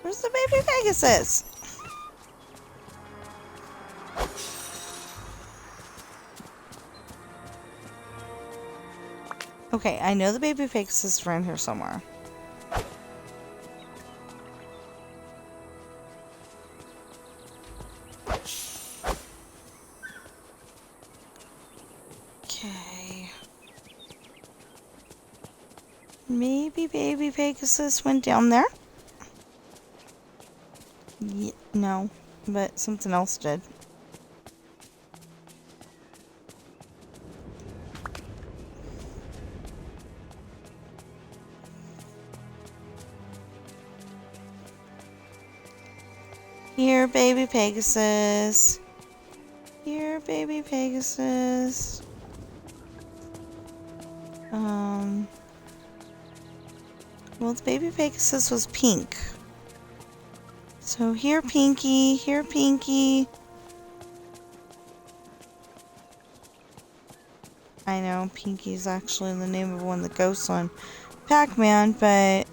Where's the baby Pegasus? Okay, I know the baby Pegasus is around here somewhere. Okay. Maybe baby Pegasus went down there? No, but something else did. Here, baby Pegasus. Here, baby Pegasus. Well, the baby Pegasus was pink. So here, Pinky. Here, Pinky. I know, Pinky's actually the name of one of the ghosts on Pac-Man, but...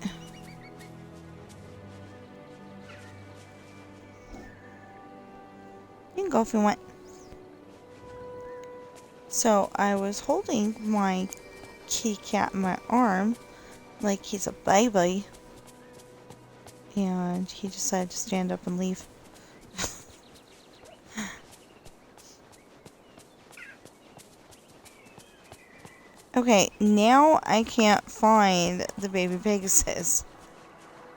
You can go if you want. So, I was holding my kitty cat in my arm, like he's a baby. And he decided to stand up and leave. Okay, now I can't find the baby Pegasus.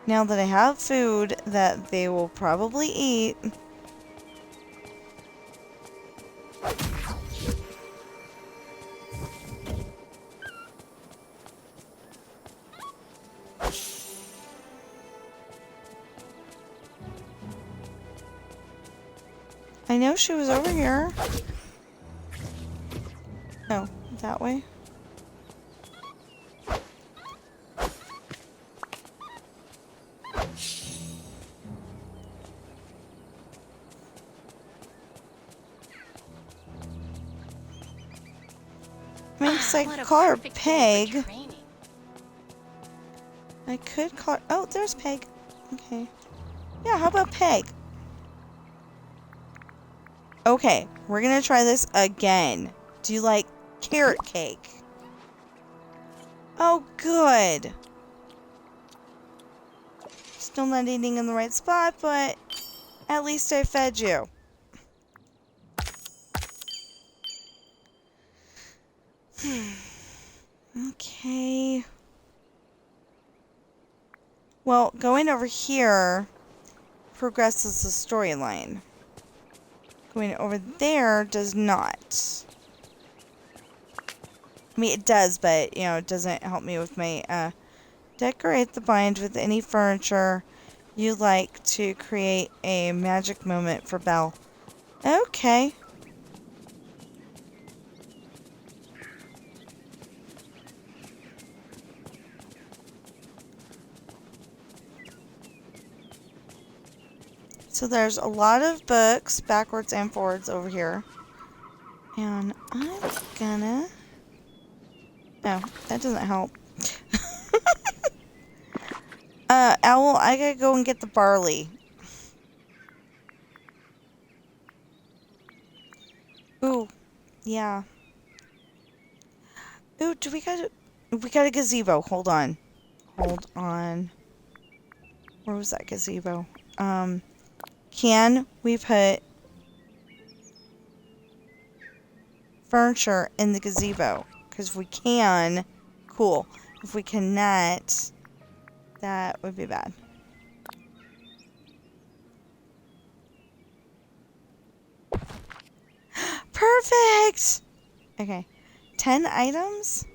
Now that I have food that they will probably eat. I know she was over here. Oh, that way? I mean, 'cause I could call her Peg. I could call her... Oh, there's Peg. Okay. Yeah, how about Peg? Okay, we're gonna try this again. Do you like carrot cake? Oh, good. Still not eating in the right spot, but at least I fed you. Okay. Well, going over here progresses the storyline. Going over there does not. I mean, it does, but, you know, it doesn't help me with my, decorate the bind with any furniture you like to create a magic moment for Belle. Okay. So there's a lot of books, backwards and forwards over here. And I'm gonna... No, that doesn't help. Owl, I gotta go and get the barley. Ooh, yeah. Ooh, we got a gazebo. Hold on. Hold on. Where was that gazebo? Can we put furniture in the gazebo? Because if we can, cool. If we cannot, that would be bad. Perfect! Okay. 10 items?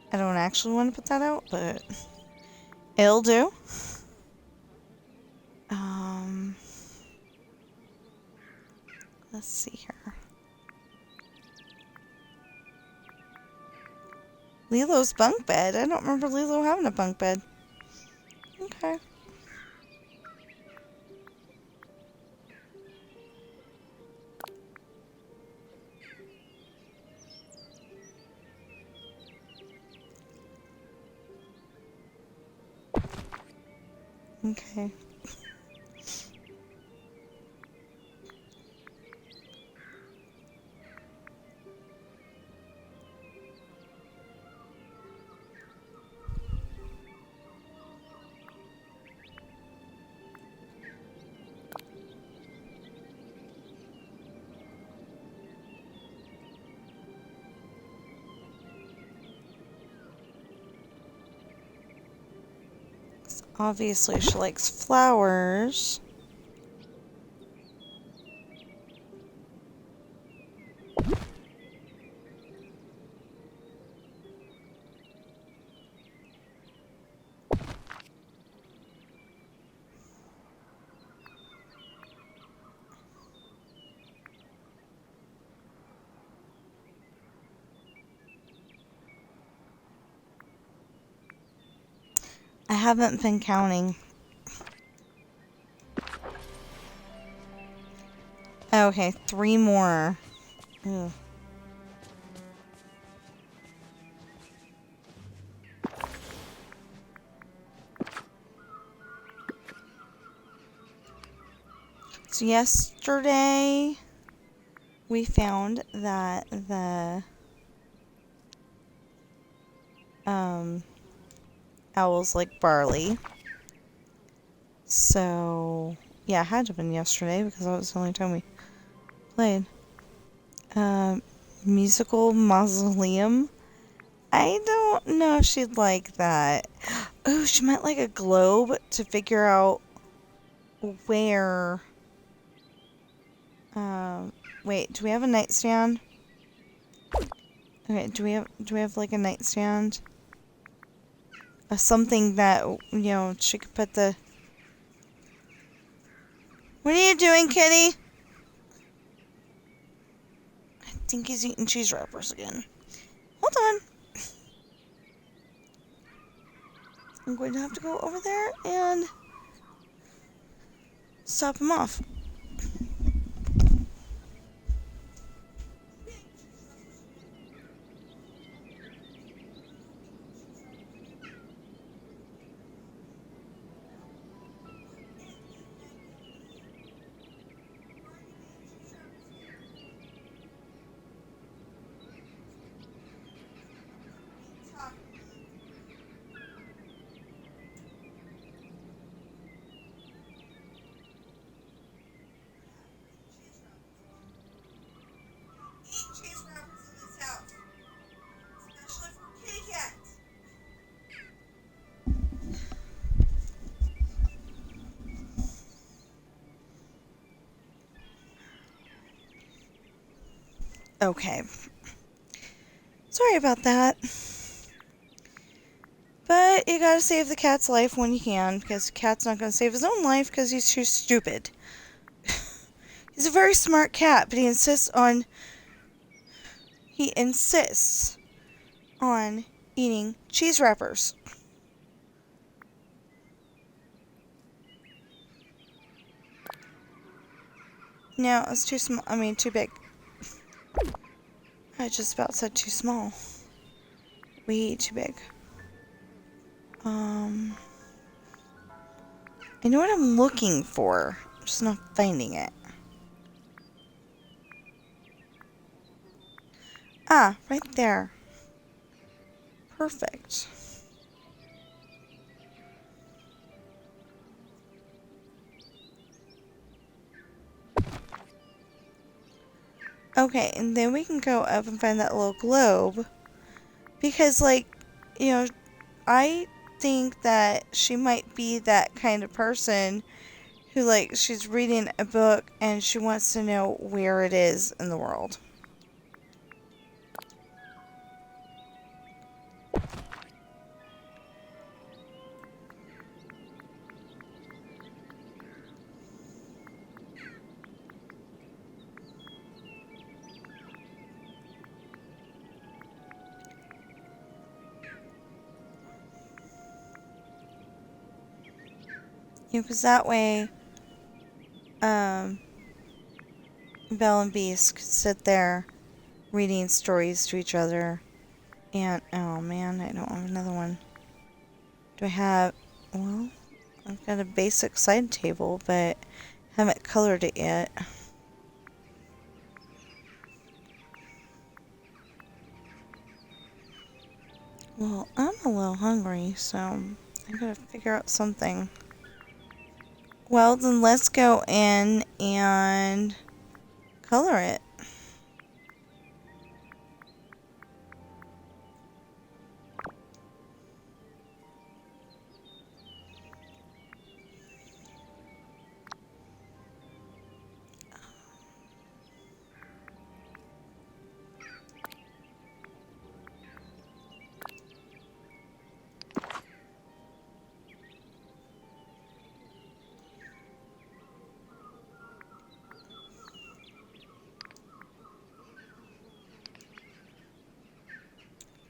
I don't actually want to put that out, but it'll do. Let's see here. Lilo's bunk bed? I don't remember Lilo having a bunk bed. Okay. Okay. Obviously, she likes flowers. I haven't been counting. Okay, 3 more. Ugh. So yesterday we found that the owls like barley. So, yeah, it had to have been yesterday because that was the only time we played. Musical mausoleum. I don't know if she'd like that. Oh, she might like a globe to figure out where... wait, do we have a nightstand? Okay, do we have like a nightstand? Something that, you know, she could put the... What are you doing, kitty? I think he's eating cheese wrappers again. Hold on. I'm going to have to go over there and stop him off. Okay. Sorry about that. But you gotta save the cat's life when you can, because the cat's not gonna save his own life because he's too stupid. He's a very smart cat, but he insists on eating cheese wrappers. No, it's too small. I mean, too big. I just about said too small. Way too big. I know what I'm looking for. I'm just not finding it. Ah, right there. Perfect. Okay, and then we can go up and find that little globe. Because, like, you know, I think that she might be that kind of person who, like, she's reading a book and she wants to know where it is in the world. You know, because that way, Belle and Beast could sit there reading stories to each other. And, oh man, I don't have another one. Do I have, well, I've got a basic side table, but haven't colored it yet. Well, I'm a little hungry, so I gotta figure out something. Well, then let's go in and color it.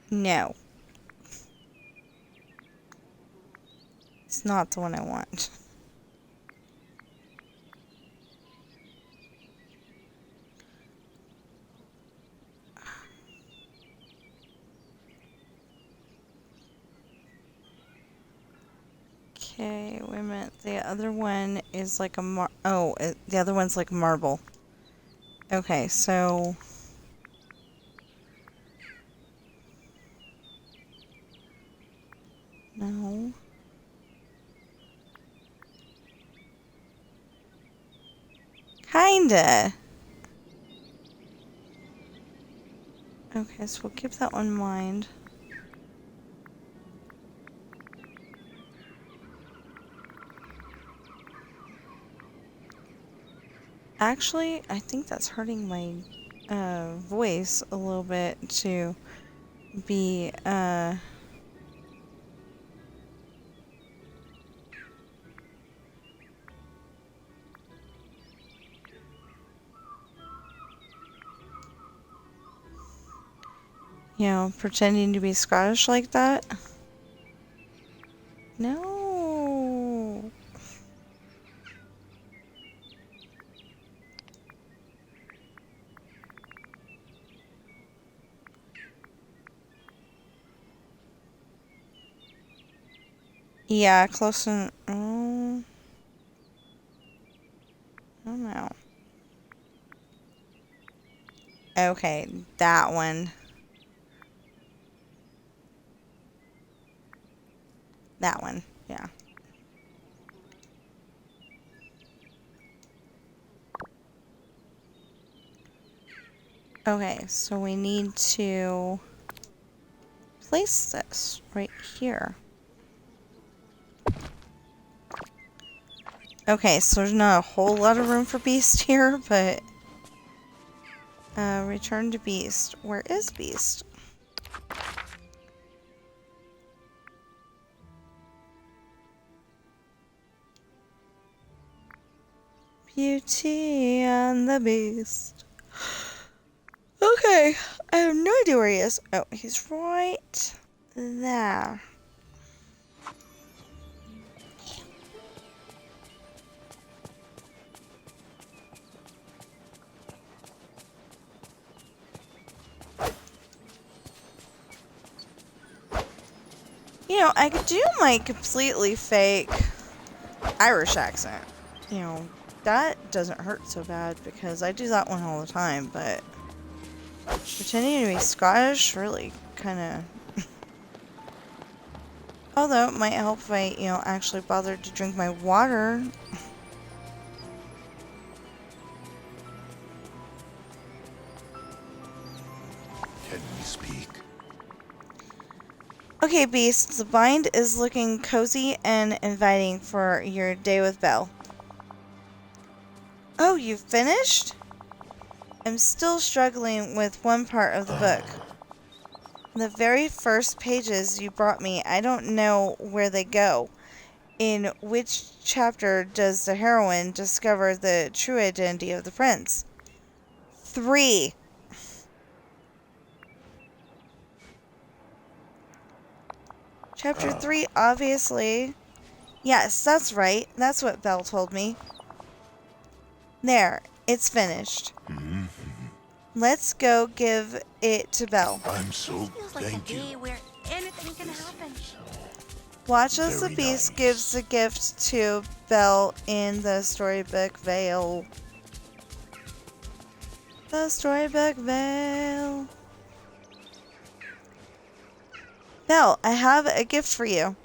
No. It's not the one I want. Okay, wait a minute. The other one is like a the other one's like marble. Okay, so... No. Kinda. Okay, so we'll keep that one in mind. Actually, I think that's hurting my voice a little bit to be you know, pretending to be Scottish like that. No. Yeah, close and oh, I don't know. Okay, that one. That one, yeah. Okay, so we need to place this right here. Okay, so there's not a whole lot of room for Beast here, but return to Beast. Where is Beast? Beauty and the Beast. Okay, I have no idea where he is. Oh, he's right there. You know, I could do my completely fake Irish accent. You know, that doesn't hurt so bad because I do that one all the time, but pretending to be Scottish really kind of... Although it might help if I, you know, actually bothered to drink my water. Can we speak? Okay, Beast, the bind is looking cozy and inviting for your day with Belle. Oh, you finished? I'm still struggling with one part of the book. The very first pages you brought me, I don't know where they go. In which chapter does the heroine discover the true identity of the prince? 3. Chapter 3, obviously. Yes, that's right. That's what Belle told me. There, it's finished. Let's go give it to Belle. I'm so Feels like thank a you. day where anything can happen. Watch as the Very Beast nice. gives the gift to Belle in the Storybook Vale. The Storybook Vale. Belle, I have a gift for you.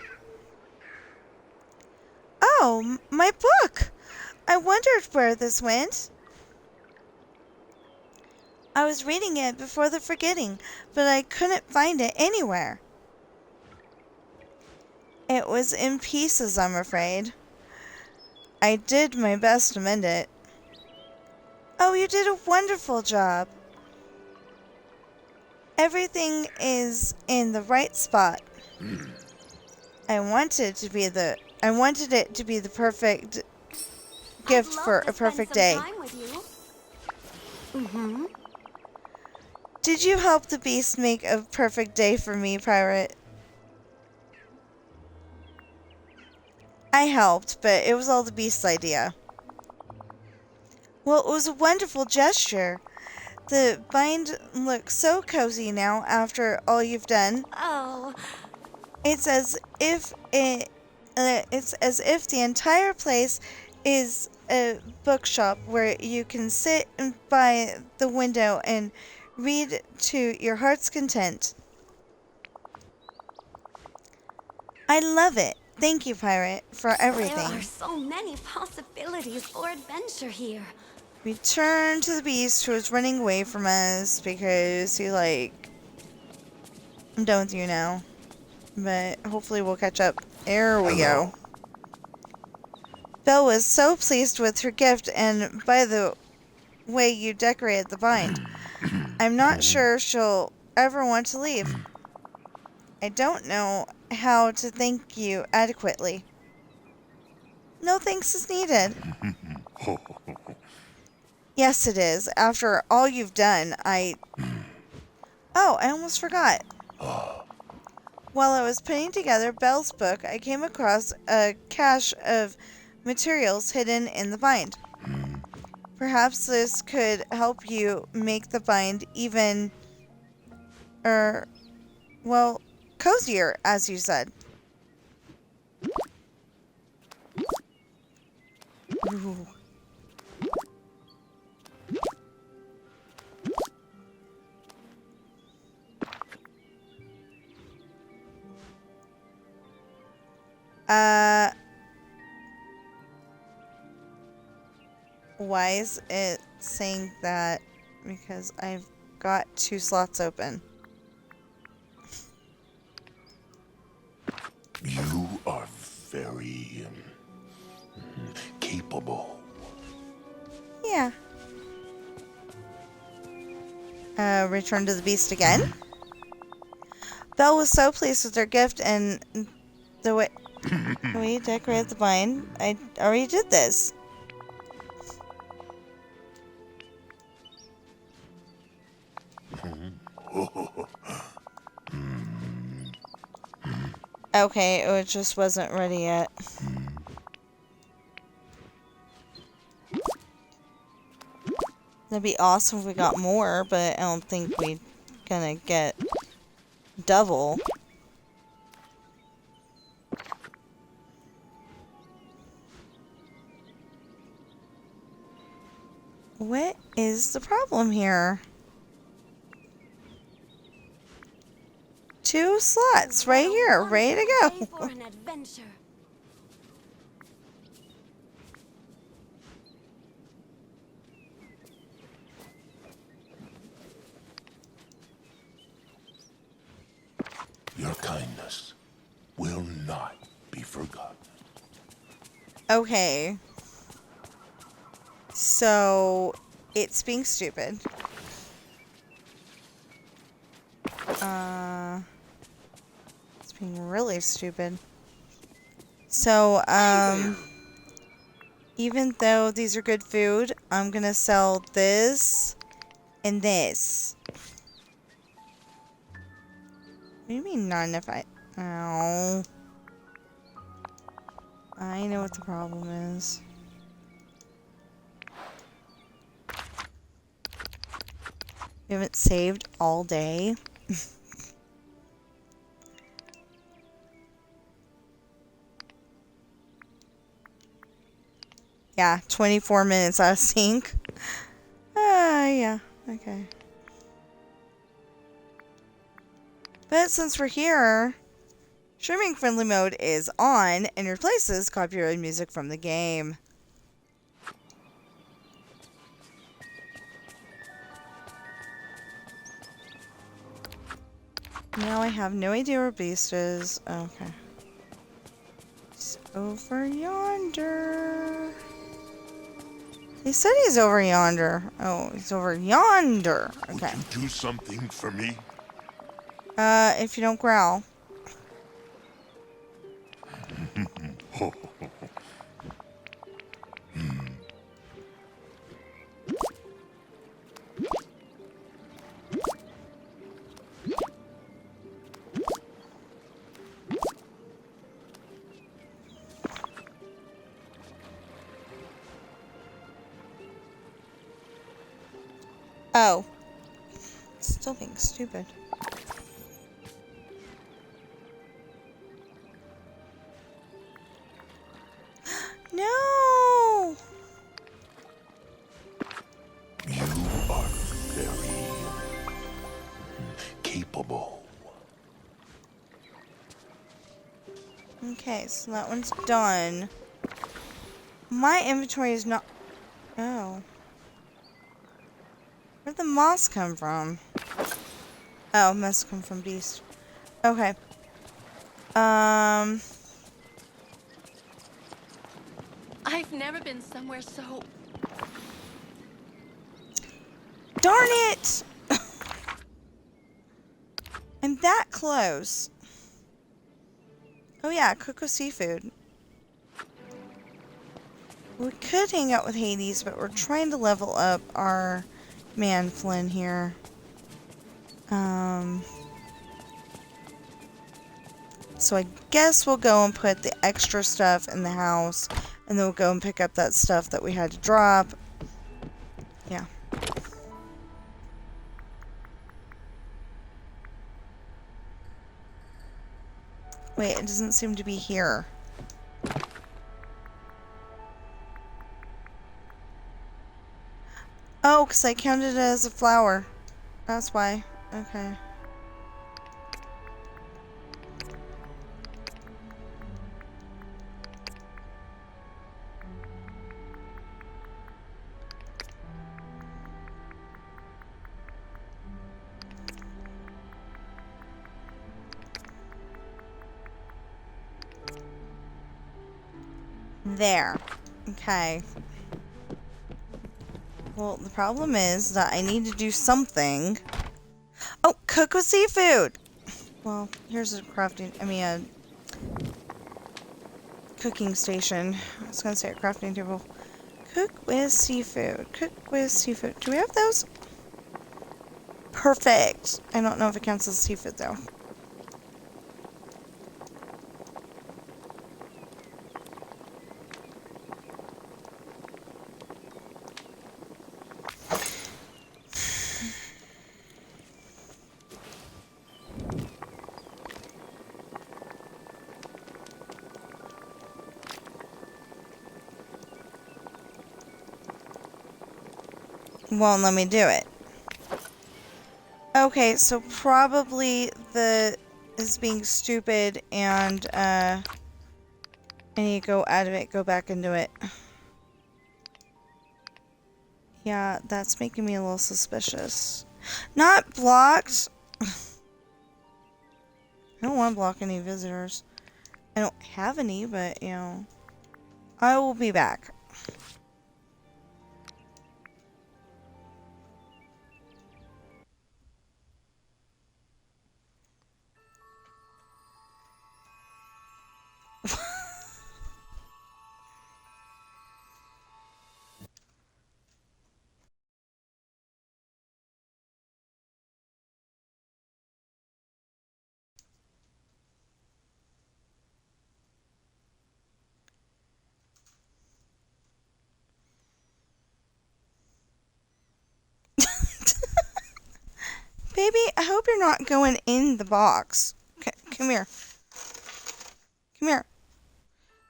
Oh, my book! I wondered where this went. I was reading it before the forgetting, but I couldn't find it anywhere. It was in pieces, I'm afraid. I did my best to mend it. Oh, you did a wonderful job. Everything is in the right spot. I wanted it to be the perfect gift for a perfect day. Did you help the Beast make a perfect day for me, Pirate? I helped, but it was all the Beast's idea. Well, it was a wonderful gesture. The bind looks so cozy now after all you've done. Oh, It's as if the entire place is a bookshop where you can sit by the window and read to your heart's content. I love it. Thank you, Pirate, for There everything. are so many possibilities for adventure here. We turned to the beast who was running away from us because he like, I'm done with you now. But hopefully we'll catch up. There we go. Belle was so pleased with her gift, and by the way you decorated the bind, I'm not sure she'll ever want to leave. I don't know how to thank you adequately. No thanks is needed. Yes, it is. After all you've done, Oh, I almost forgot. While I was putting together Belle's book, I came across a cache of materials hidden in the bind. Perhaps this could help you make the bind even, well, cozier, as you said. Ooh. Why is it saying that? Because I've got 2 slots open. You are very capable. Yeah. Return to the beast again? Belle was so pleased with her gift and the way we decorated the bind. I already did this. Okay, it just wasn't ready yet. That'd be awesome if we got more, but I don't think we're gonna get double. What is the problem here? 2 slots right here, ready to go. For an adventure. Your kindness will not be forgotten. Okay. So, it's being stupid. It's being really stupid. So, even though these are good food, I'm gonna sell this and this. What do you mean not enough? Oh. I know what the problem is. We haven't saved all day. Yeah, 24 minutes out of sync. Yeah, okay. But since we're here, streaming friendly mode is on and replaces copyrighted music from the game. Now I have no idea where Beast is. Okay. He's over yonder. He said he's over yonder. Oh, he's over yonder. Okay. Would you do something for me? If you don't growl. Oh. Still being stupid. No! You are very capable. Okay, so that one's done. My inventory is not... Oh. Where'd the moss come from? Oh, it must come from beast. Okay. I've never been somewhere so... Darn it! I'm that close. Oh yeah, cook with seafood. We could hang out with Hades, but we're trying to level up our man Flynn here. So I guess we'll go and put the extra stuff in the house, and then we'll go and pick up that stuff that we had to drop. Yeah. Wait, it doesn't seem to be here. Oh, because I counted it as a flower. That's why. Okay. There. Okay. Well, the problem is that I need to do something. Oh, cook with seafood! Well, here's a crafting, a cooking station. I was gonna say a crafting table. Cook with seafood. Cook with seafood. Do we have those? Perfect! I don't know if it counts as seafood, though. Won't let me do it. Okay, so probably the is being stupid, and I need to go out of it, go back into it. Yeah, that's making me a little suspicious. Not blocked. I don't want to block any visitors. I don't have any, but, you know, I will be back. Baby, I hope you're not going in the box. Come here. Come here.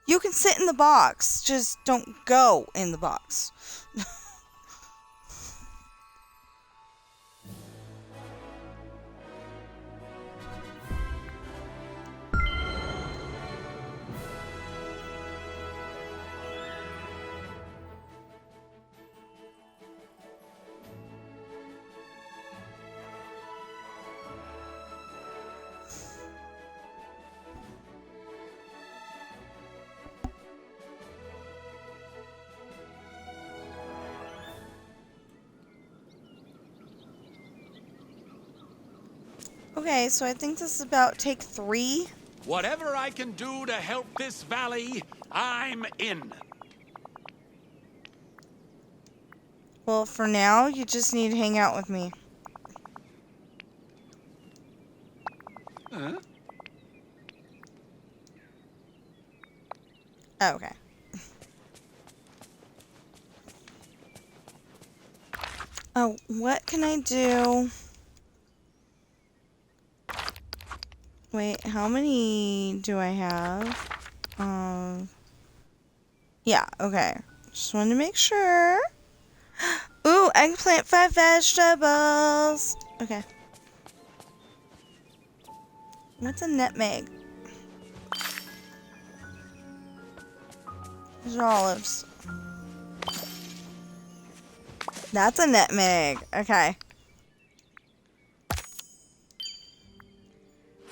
You can sit in the box, just don't go in the box. Okay, so I think this is about take 3. Whatever I can do to help this valley, I'm in. Well, for now, you just need to hang out with me. Huh? Okay. Oh, what can I do? Wait, how many do I have? Yeah, okay. Just wanted to make sure. Ooh, I can plant 5 vegetables. Okay. What's a nutmeg? These are olives. That's a nutmeg. Okay.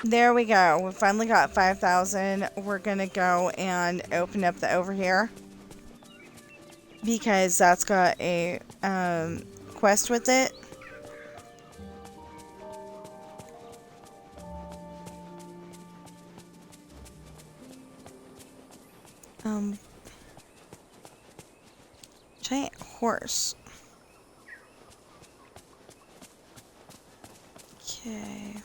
There we go. We finally got 5,000. We're gonna go and open up the over here. Because that's got a quest with it. Giant horse. Okay.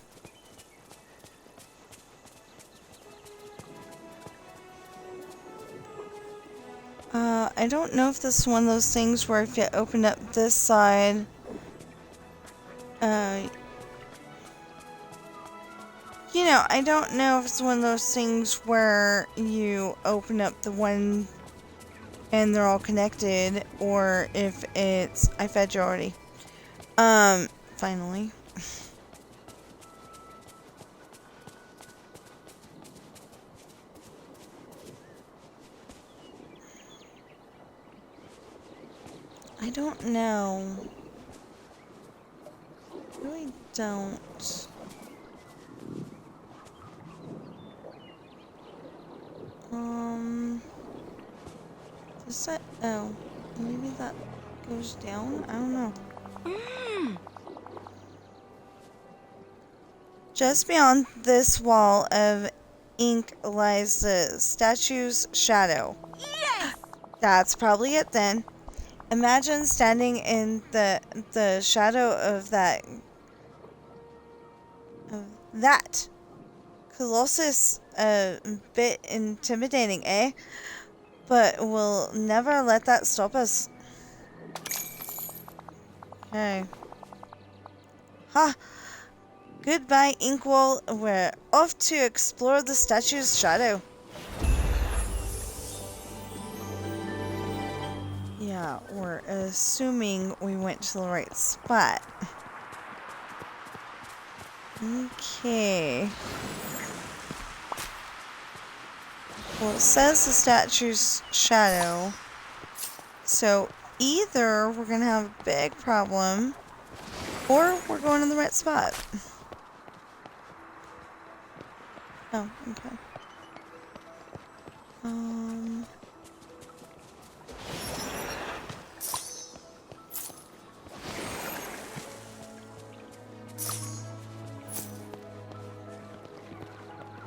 I don't know if this is one of those things where if you open up this side, you know, I don't know if it's one of those things where you open up the one and they're all connected, or if it's, I fed you already. Finally. I don't know. I really don't. Does that, oh, maybe that goes down? I don't know. Just beyond this wall of ink lies the statue's shadow. Yes! That's probably it then. Imagine standing in the shadow of that Colossus. A bit intimidating, eh? But we'll never let that stop us. Okay. Ha! Goodbye, Inkwall. We're off to explore the statue's shadow. Yeah, we're assuming we went to the right spot. Okay. Well, it says the statue's shadow. So either we're gonna have a big problem, or we're going to the right spot. Oh, okay.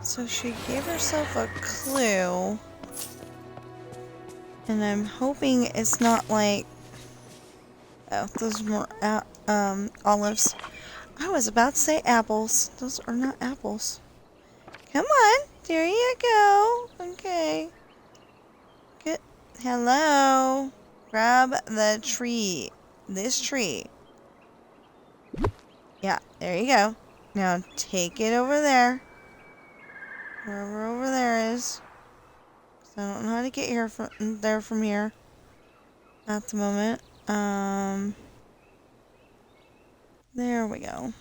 So she gave herself a clue, and I'm hoping it's not like, oh, those are more olives. I was about to say apples. Those are not apples. Come on, there you go. Okay. Good. Hello. Grab the tree. This tree. Yeah, there you go. Now take it over there. Wherever over there is. 'Cause I don't know how to get here from here. At the moment. There we go.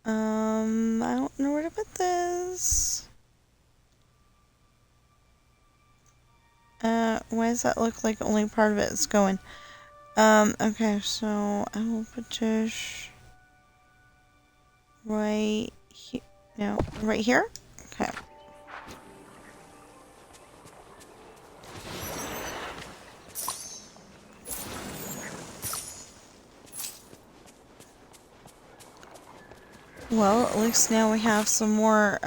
I don't know where to put this. Why does that look like only part of it is going? Okay, so I will put this right here. No, right here? Okay. Well, at least now we have some more,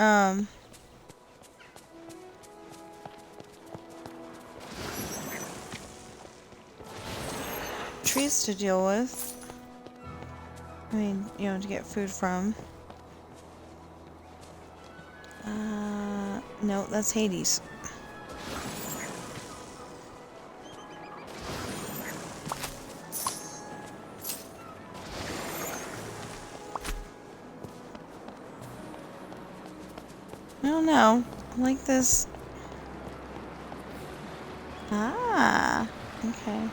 trees to deal with. I mean, you know, to get food from. No, that's Hades. I don't know. I like this. Ah, okay.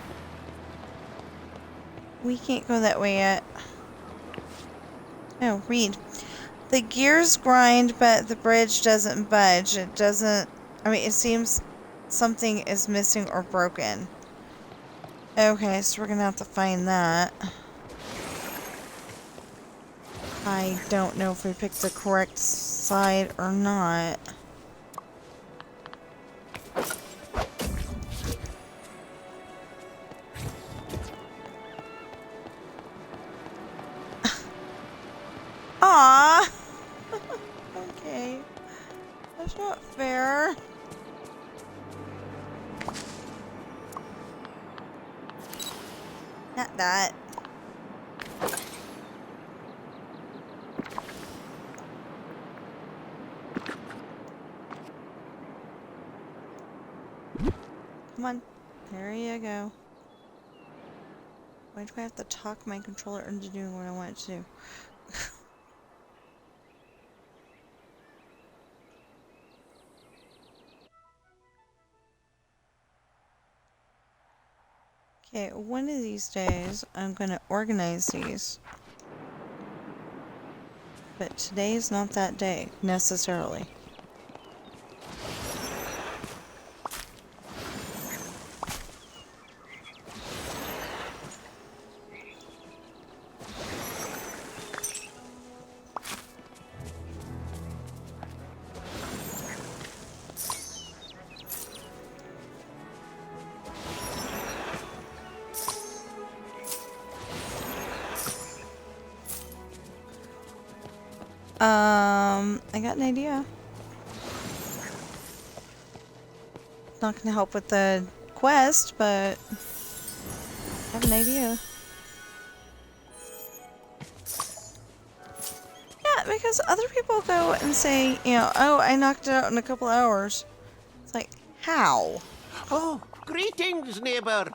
We can't go that way yet. Oh, read. The gears grind, but the bridge doesn't budge. It doesn't... I mean, it seems something is missing or broken. Okay, so we're gonna have to find that. I don't know if we picked the correct side or not. Aww! Okay. That's not fair. Not that. Come on. There you go. Why do I have to talk my controller into doing what I want it to do? Okay, one of these days I'm gonna organize these. But today is not that day, necessarily. I got an idea. Not gonna help with the quest, but I have an idea. Yeah, because other people go and say, you know, oh, I knocked it out in a couple hours. It's like, how? Oh, greetings, neighbor.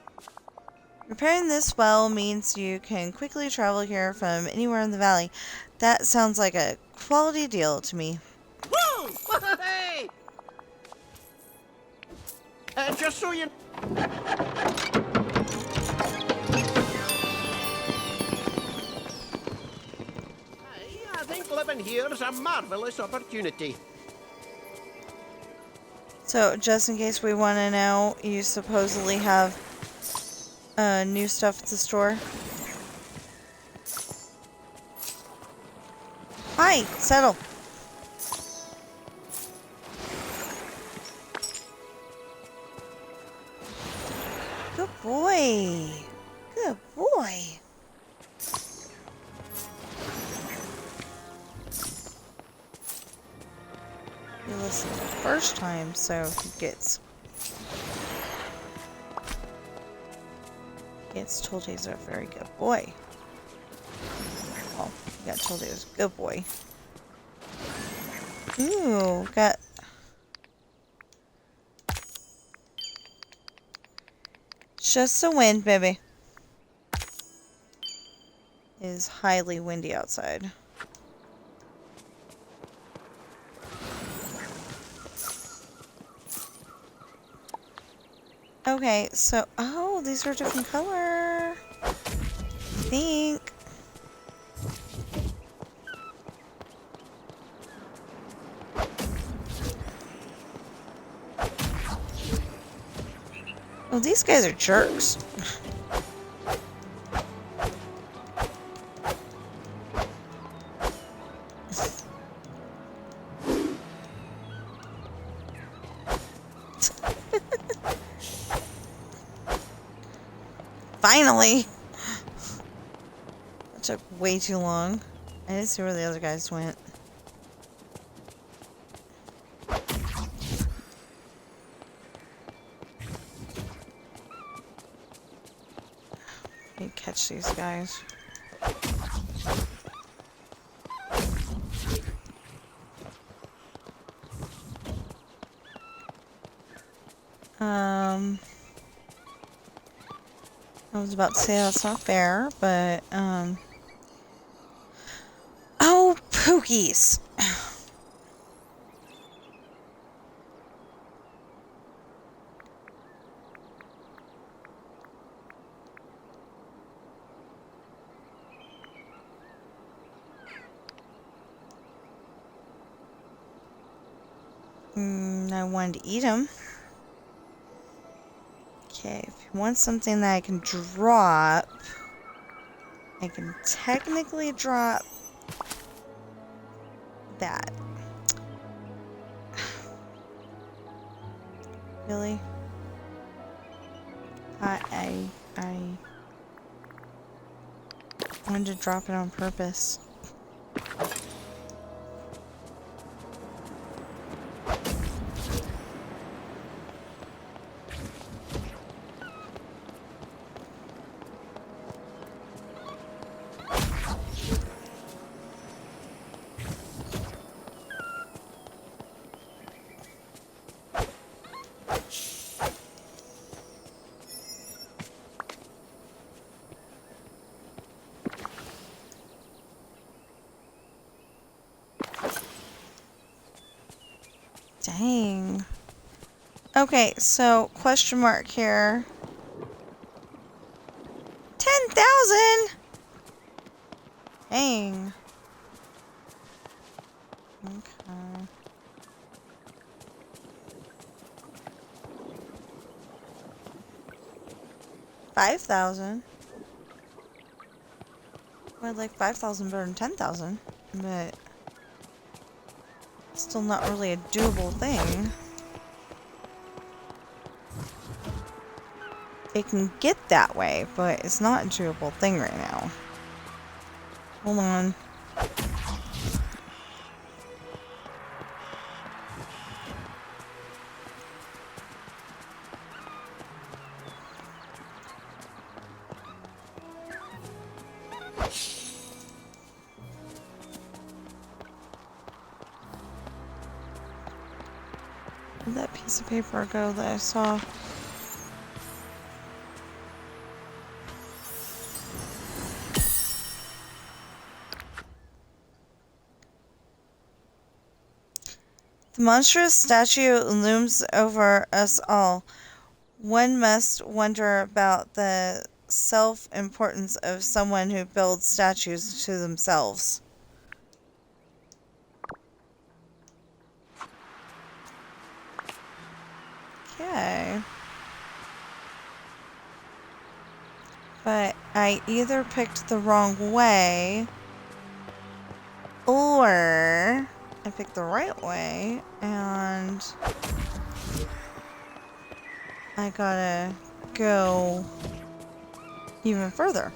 Repairing this well means you can quickly travel here from anywhere in the valley. That sounds like a quality deal to me. Woo! Hey! Just so you... I think living here is a marvelous opportunity. So, just in case we want to know, you supposedly have new stuff at the store. Hi, settle. Good boy. Good boy. You listened the first time, so he gets told he's a very good boy. Well, he got told he was a good boy. Ooh, got... Just a wind, baby. It is highly windy outside. Okay, so... Oh, these are different color. I think. Oh, these guys are jerks. Finally! That took way too long. I didn't see where the other guys went. Let me catch these guys. I was about to say that's not fair, but, Oh, Pookies! I wanted to eat them. Okay, if you want something that I can drop, I can technically drop that. Really? I wanted to drop it on purpose. Dang. Okay, so question mark here. 10,000? Dang. Okay. $5,000. I'd like 5,000 better than 10,000, but still not really a doable thing. It can get that way, but it's not a doable thing right now. Hold on. Where'd that piece of paper go that I saw? The monstrous statue looms over us all. One must wonder about the self-importance of someone who builds statues to themselves. Okay. But I either picked the wrong way, or I picked the right way, and I gotta go even further.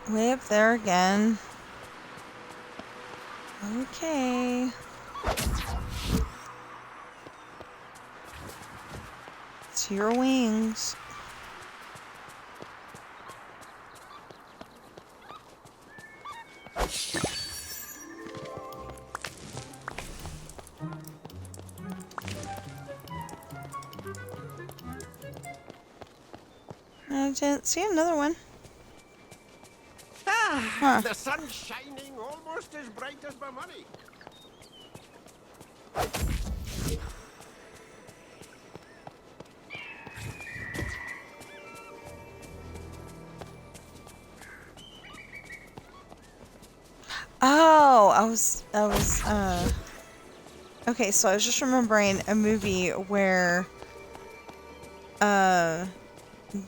Way up there again. Okay. It's your wings. I didn't see another one. Huh. The sun's shining almost as bright as my money. Oh, okay, so I was just remembering a movie where,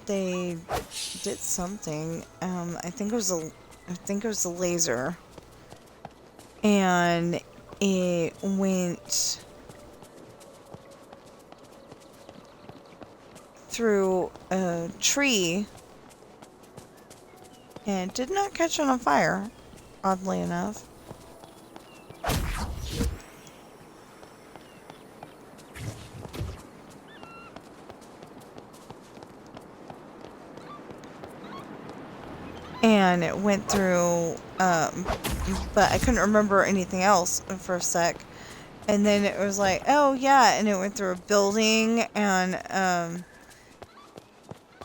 they did something, I think it was a laser, and it went through a tree, and it did not catch on fire, oddly enough. And it went through, but I couldn't remember anything else for a sec. And then it was like, oh yeah, and it went through a building and a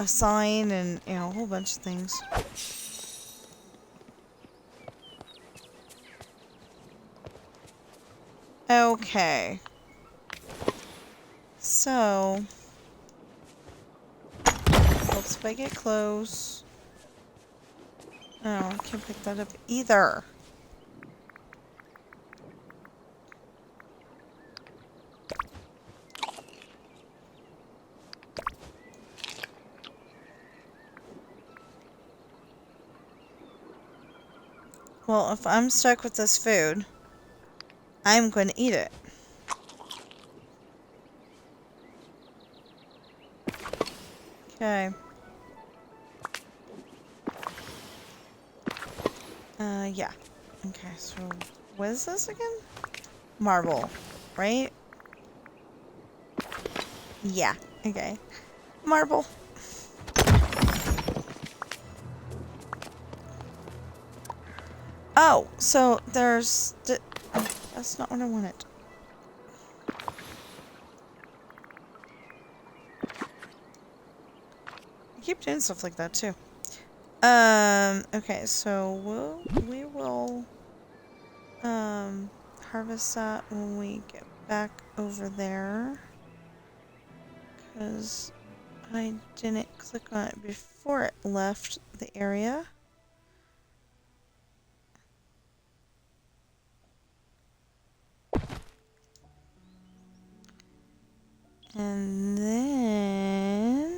sign and, you know, a whole bunch of things. Okay. So... Helps if I get close. Oh, I can't pick that up either. Well, if I'm stuck with this food, I'm going to eat it. Okay. Yeah. Okay, so what is this again? Marble, right? Yeah, okay. Marble. Oh, so there's... That's not what I wanted. I keep doing stuff like that too. Okay, so we will harvest that when we get back over there. Because I didn't click on it before it left the area. And then...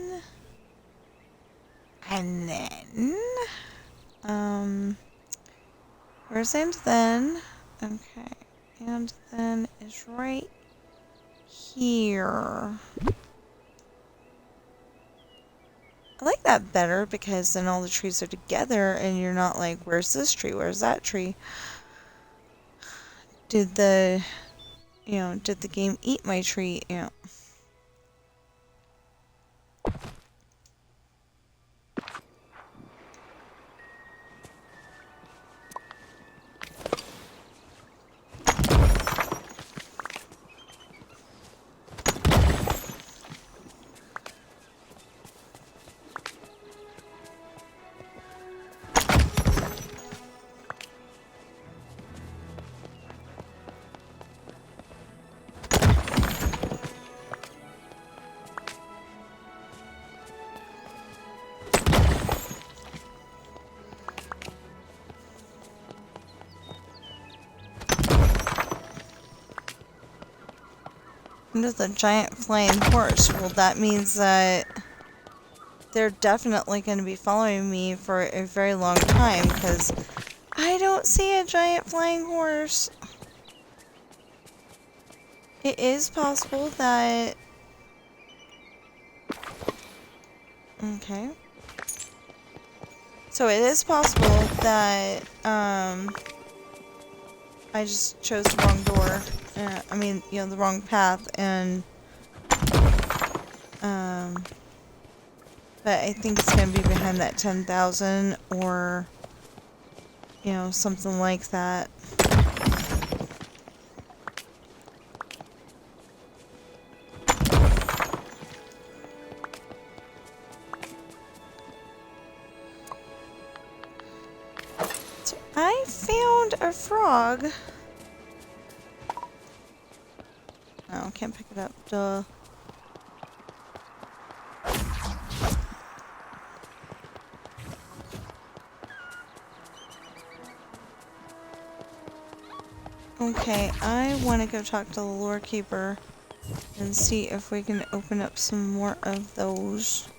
Where's and then? Okay. And then is right here. I like that better because then all the trees are together and you're not like, where's this tree? Where's that tree? Did the game eat my tree? There's a giant flying horse. Well, that means that they're definitely going to be following me for a very long time because I don't see a giant flying horse. It is possible that... Okay. So it is possible that, I just chose the wrong door. I mean, the wrong path, and, but I think it's gonna be behind that 10,000, or, something like that. So I found a frog. Oh, can't pick it up. Duh. Okay, I want to go talk to the lore keeper and see if we can open up some more of those.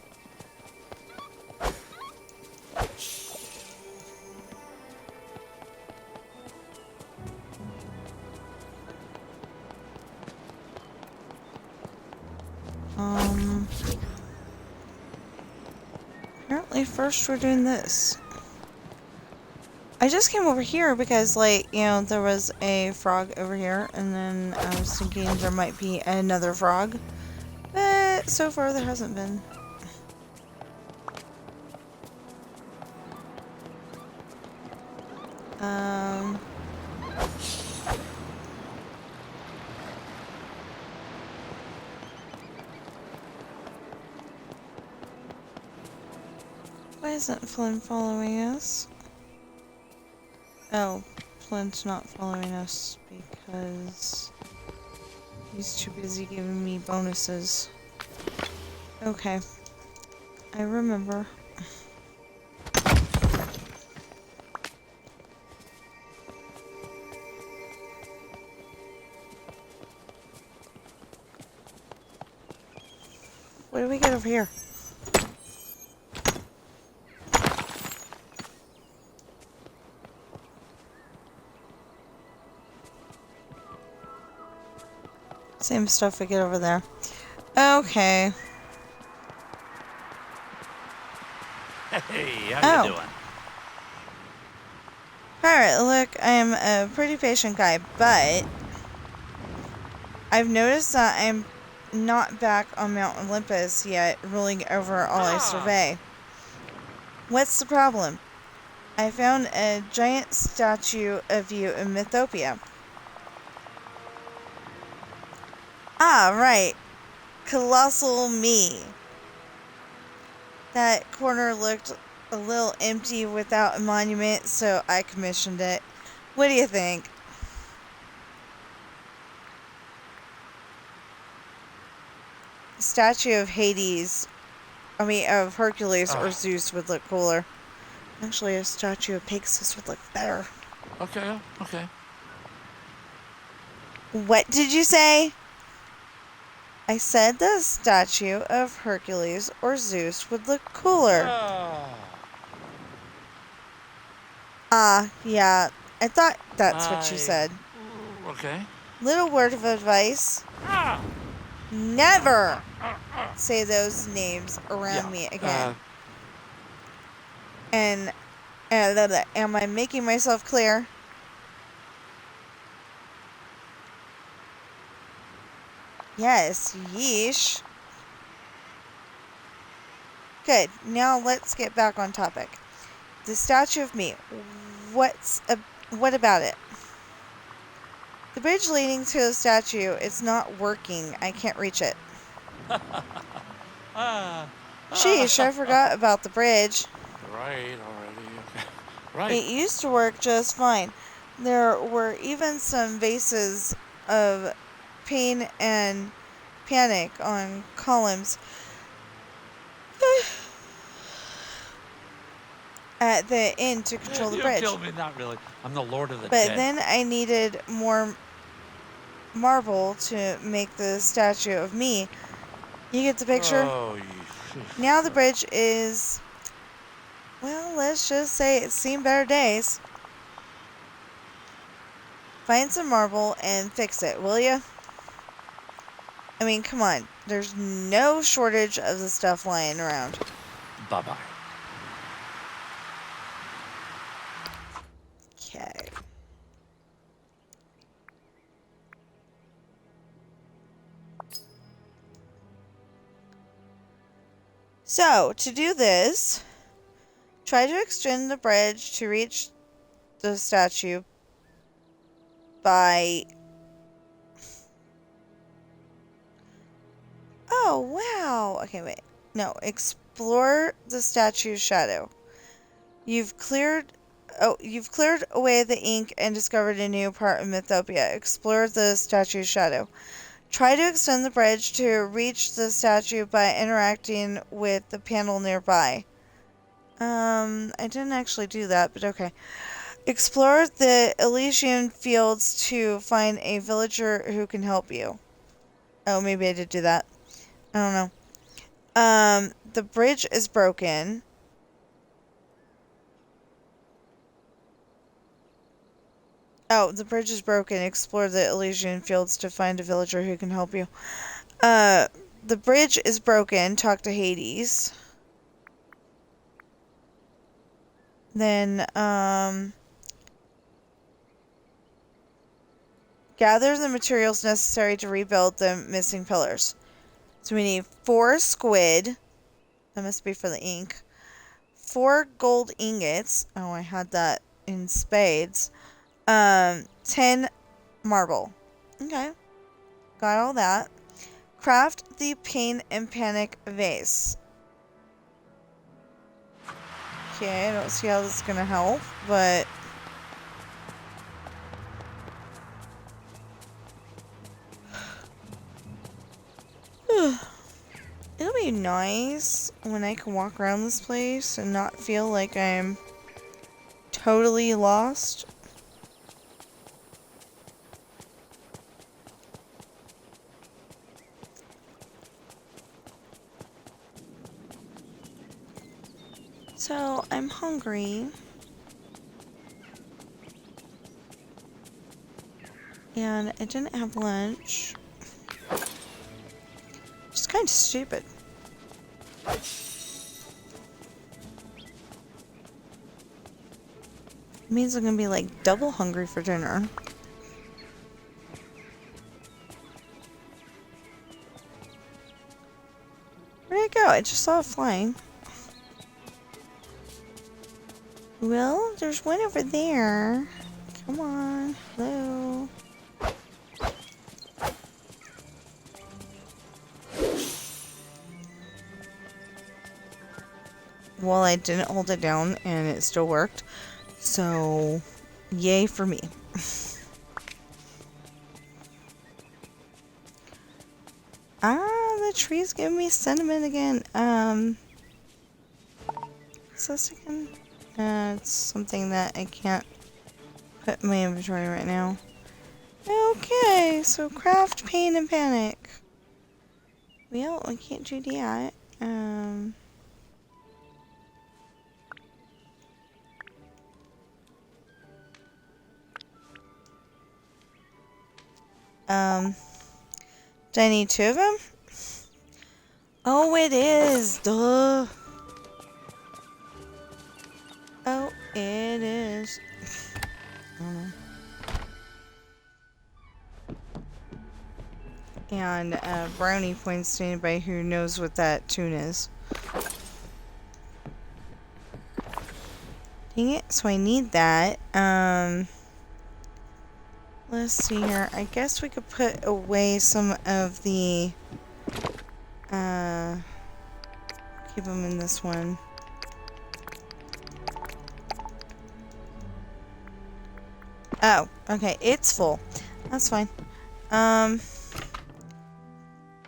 Apparently first we're doing this. I just came over here because, like, there was a frog over here, and then I was thinking there might be another frog, but so far there hasn't been. Why isn't Flynn following us? Oh, Flynn's not following us because He's too busy giving me bonuses. Okay. I remember. What do we get over here? Same stuff we get over there. Okay. Hey, how you doing? Alright, look, I am a pretty patient guy, but I've noticed that I'm not back on Mount Olympus yet, ruling over all I survey. What's the problem? I found a giant statue of you in Mythopia. Ah, right. Colossal me. That corner looked a little empty without a monument, so I commissioned it. What do you think? Statue of of Hercules or Zeus would look cooler. Actually, a statue of Pegasus would look better. Okay. What did you say? I said the statue of Hercules or Zeus would look cooler. Yeah. I thought that's what you said. Okay. Little word of advice. Never say those names around me again. And am I making myself clear? Yes, yeesh. Good. Now let's get back on topic. The statue of me. What about it? The bridge leading to the statue, it's not working. I can't reach it. Sheesh, I forgot about the bridge. Right, already. Okay. Right. It used to work just fine. There were even some vases of pain and panic on columns at the end to control the bridge. Kill me, not really. I'm the Lord of the But Dead. then I needed more marble to make the statue of me. You get the picture? Oh, now the bridge is, well, let's just say it's seen better days. Find some marble and fix it, will ya? I mean, come on. There's no shortage of the stuff lying around. Bye-bye. Okay. So, to do this, try to extend the bridge to reach the statue by... Oh, wow. Okay, wait. No, explore the statue's shadow. You've cleared away the ink and discovered a new part of Mythopia. Explore the statue's shadow. Try to extend the bridge to reach the statue by interacting with the panel nearby. I didn't actually do that, but okay. Explore the Elysian fields to find a villager who can help you. Oh, maybe I did do that. I don't know. The bridge is broken. Oh, the bridge is broken. Explore the Elysian fields to find a villager who can help you. The bridge is broken. Talk to Hades. Then, gather the materials necessary to rebuild the missing pillars. So we need 4 squid. That must be for the ink. 4 gold ingots. Oh, I had that in spades. 10 marble. Okay. Got all that. Craft the pain and panic vase. Okay, I don't see how this is gonna help, but... nice when I can walk around this place and not feel like I'm totally lost. So, I'm hungry. And I didn't have lunch. It's kind of stupid. It means I'm gonna be like double hungry for dinner. Where'd it go? I just saw it flying. Well, there's one over there. Come on. Hello. Well, I didn't hold it down and it still worked. So, yay for me. The tree's giving me sentiment again. What's this again? It's something that I can't put in my inventory right now. Okay, so craft, pain, and panic. Well, I can't do that. Do I need 2 of them? Oh, it is. Duh. Oh, it is. I don't know. And Brownie points to anybody who knows what that tune is. Dang it, so I need that. Let's see here. I guess we could put away some of the keep them in this one. Oh, okay, it's full. That's fine.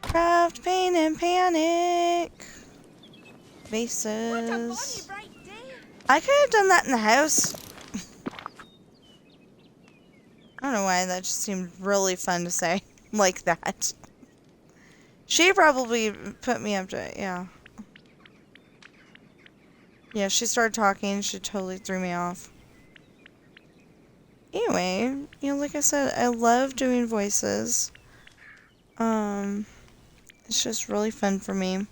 Craft, pain, and panic. Vases. I could have done that in the house. I don't know why, that just seemed really fun to say. Like that. She probably put me up to it, yeah. Yeah, she started talking, she totally threw me off. Anyway, you know, like I said, I love doing voices. It's just really fun for me.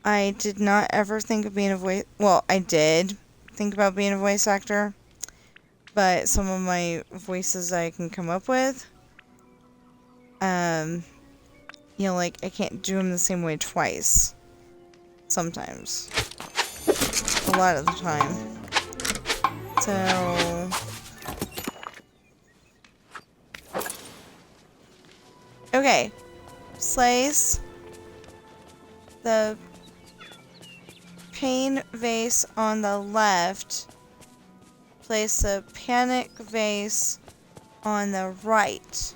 I did not ever think of being a voice... Well, I did think about being a voice actor. But some of my voices I can come up with, you know, like, I can't do them the same way twice. Sometimes. A lot of the time. So... Okay. Slice the pain vase on the left. Place the panic vase on the right.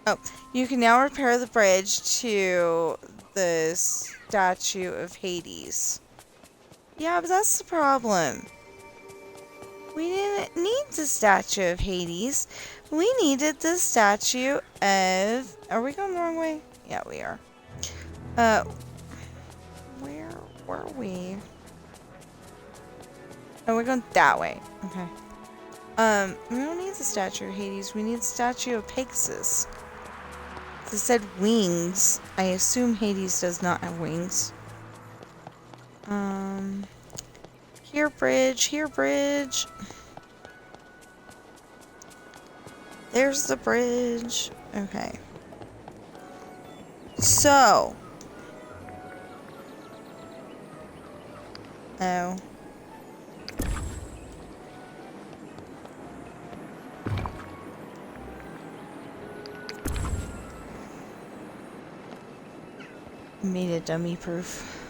Oh, you can now repair the bridge to the statue of Hades. Yeah, but that's the problem. We didn't need the statue of Hades. We needed the statue of... Are we going the wrong way? Yeah, we are. Where were we? Oh, we're going that way. Okay. We don't need the statue of Hades. We need the statue of Pegasus. It said wings. I assume Hades does not have wings. Here, bridge. Here, bridge. There's the bridge. Okay. So. Oh. Made it dummy proof.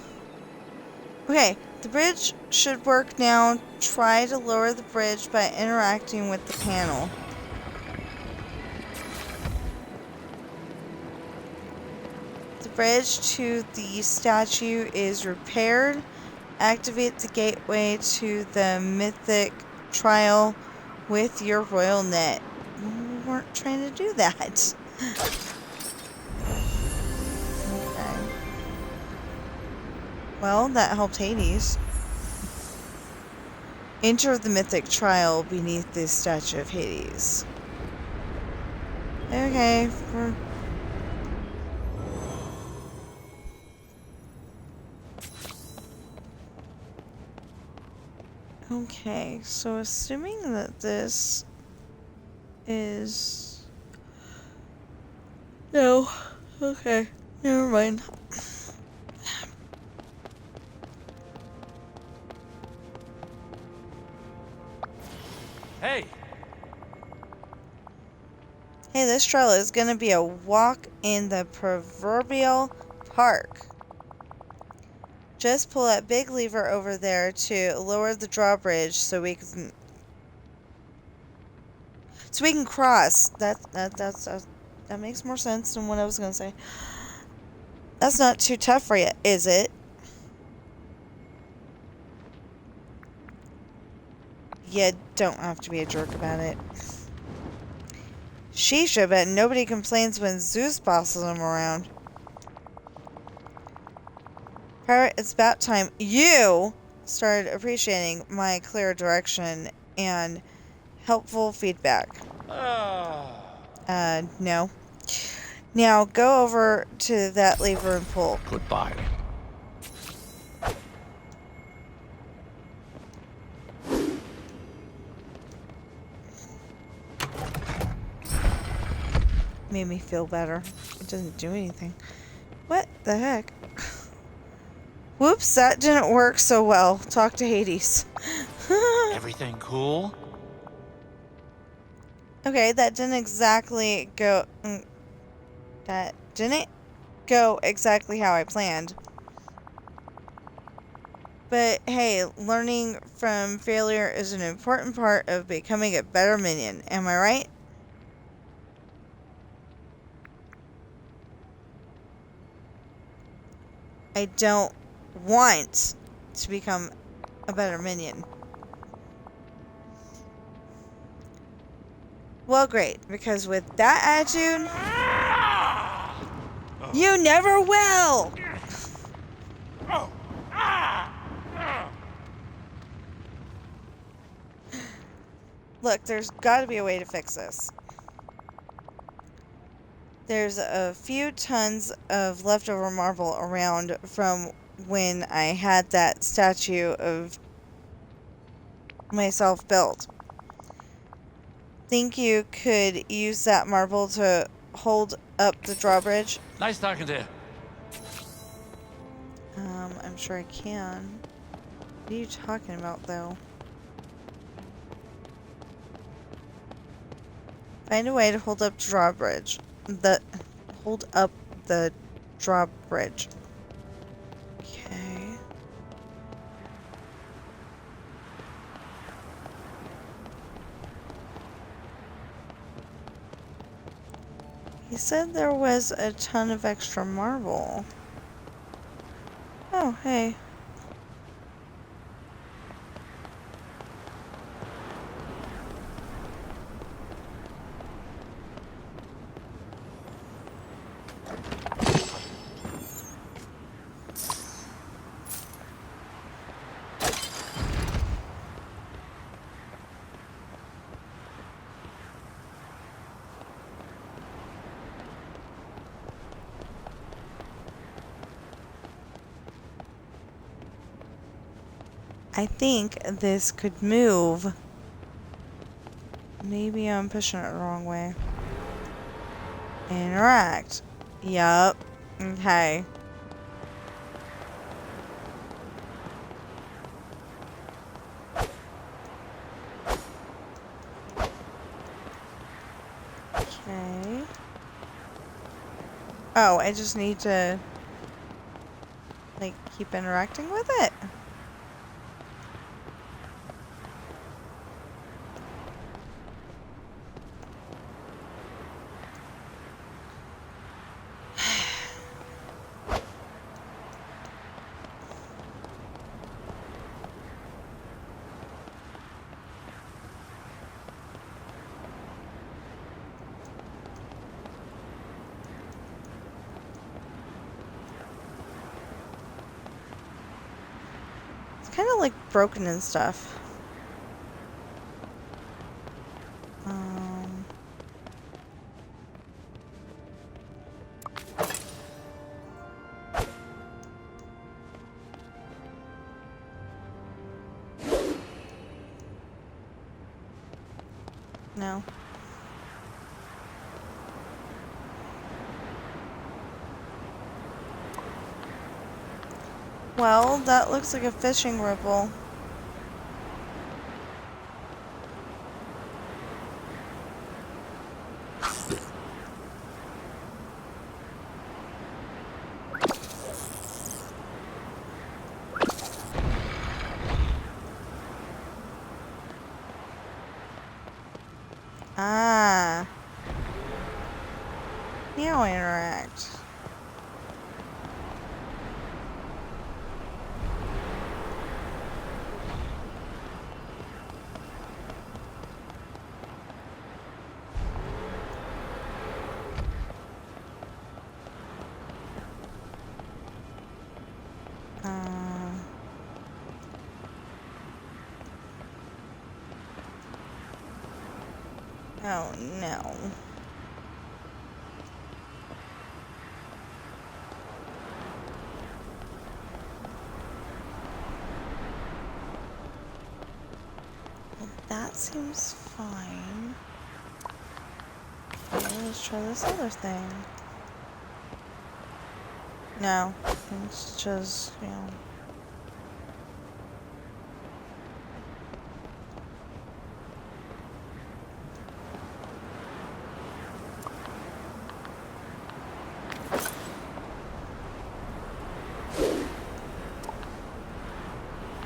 Okay, the bridge should work now. Try to lower the bridge by interacting with the panel. bridge to the statue is repaired, activate the gateway to the mythic trial with your royal net. We weren't trying to do that. Okay. Well, that helped Hades. Enter the mythic trial beneath this statue of Hades. Okay, Okay, so assuming that this is... No. Okay, never mind. Hey! Hey, this trail is gonna be a walk in the proverbial park. Just pull that big lever over there to lower the drawbridge so we can cross. That makes more sense than what I was gonna say. That's not too tough for you, is it? You don't have to be a jerk about it. Sheesh, I bet nobody complains when Zeus bosses them around. Pirate, it's about time you started appreciating my clear direction and helpful feedback. No. Now go over to that lever and pull. Goodbye. Made me feel better. It doesn't do anything. What the heck? Whoops, that didn't work so well. Talk to Hades. Everything cool? Okay, that didn't exactly go... That didn't go exactly how I planned. But hey, learning from failure is an important part of becoming a better minion. Am I right? I don't want to become a better minion. Well, great, because with that attitude, you never will! Look, there's gotta be a way to fix this. There's a few tons of leftover marble around from when I had that statue of myself built. Think you could use that marble to hold up the drawbridge? Nice talking to you. I'm sure I can. What are you talking about, though? Find a way to hold up drawbridge. Hold up the drawbridge. Okay. He said there was a ton of extra marble. Oh, hey. I think this could move. Maybe I'm pushing it the wrong way. Interact. Yup. Okay. Okay. Oh, I just need to, like, keep interacting with it. kind of like broken and stuff. No. Well, that looks like a fishing ripple. Ah. Now interact. Oh no. Well, that seems fine. Okay, let's try this other thing. No, it's just, you know.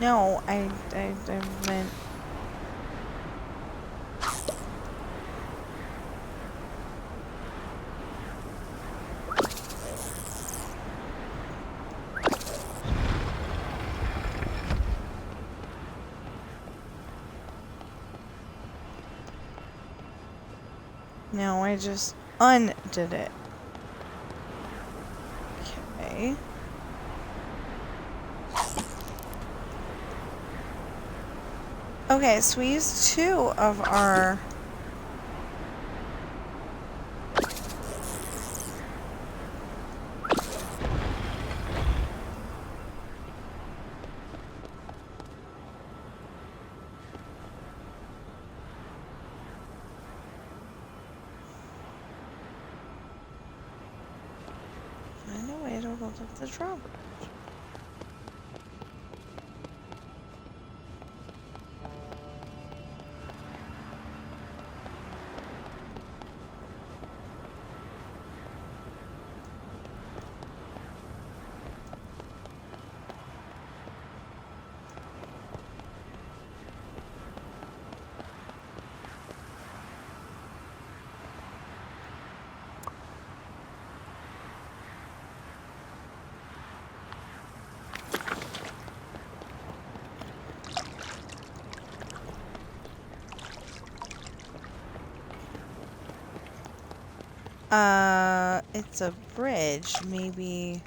No, I meant... No, I just undid it. Okay. Okay, so we used 2 of our... Find a way to hold up the drum. It's a bridge, maybe.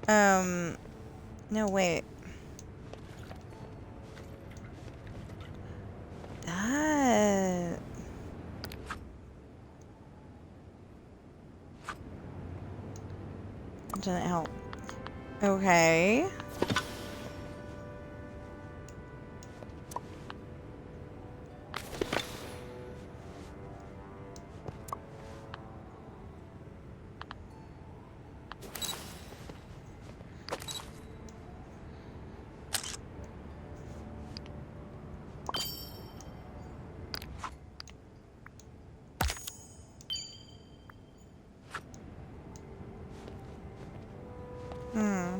No, wait. That didn't help. Okay. Hmm.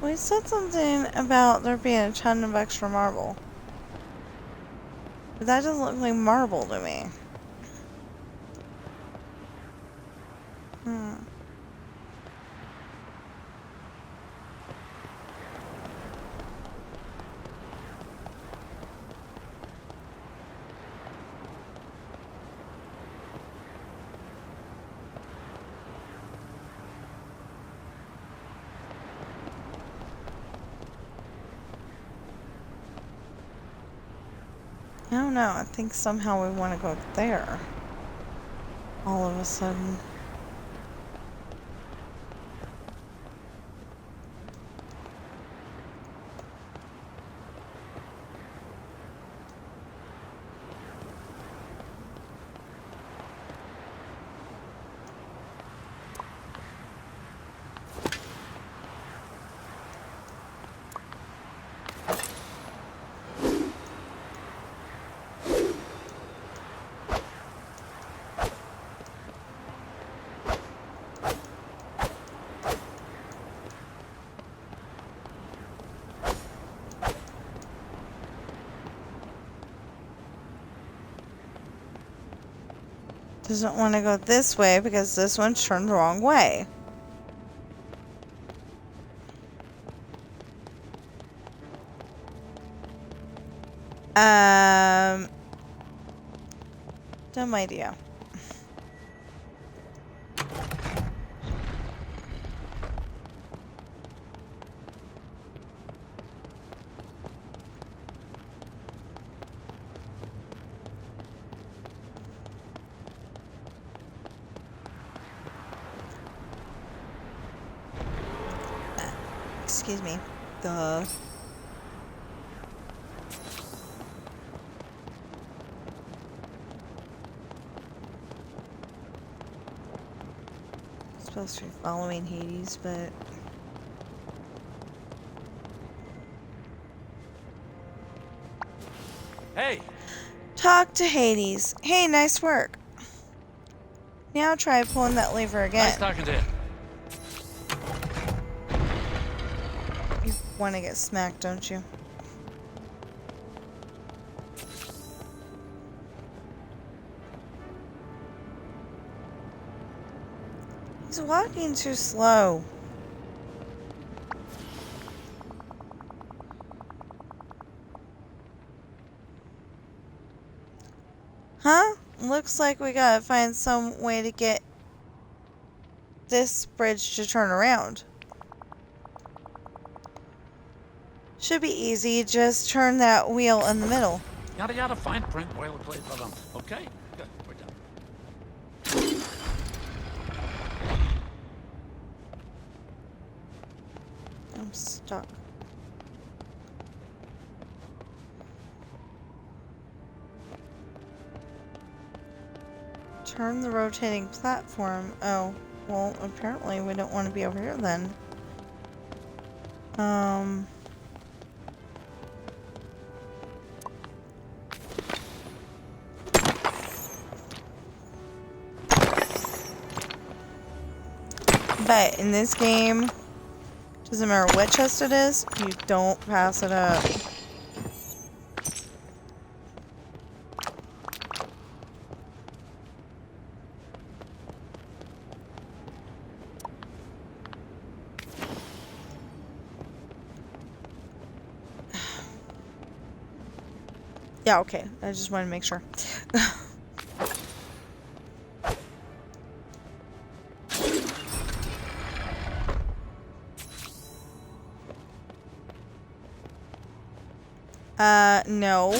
We said something about there being a ton of extra marble. But that doesn't look like marble to me. Hmm. I don't know. I think somehow we want to go there. All of a sudden. Doesn't want to go this way because this one's turned the wrong way. Dumb idea. Excuse me. Duh. Supposed to be following Hades, but Hey! talk to Hades. Hey, nice work. Now try pulling that lever again. Nice talking to you. You want to get smacked, don't you? He's walking too slow. Huh? Looks like we gotta find some way to get this bridge to turn around. Should be easy, just turn that wheel in the middle. Yada yada, fine print, boilerplate, okay? Good, we're done. I'm stuck. Turn the rotating platform. Oh, well, apparently we don't want to be over here then. But in this game, doesn't matter what chest it is, you don't pass it up. Yeah, okay. I just wanted to make sure. No.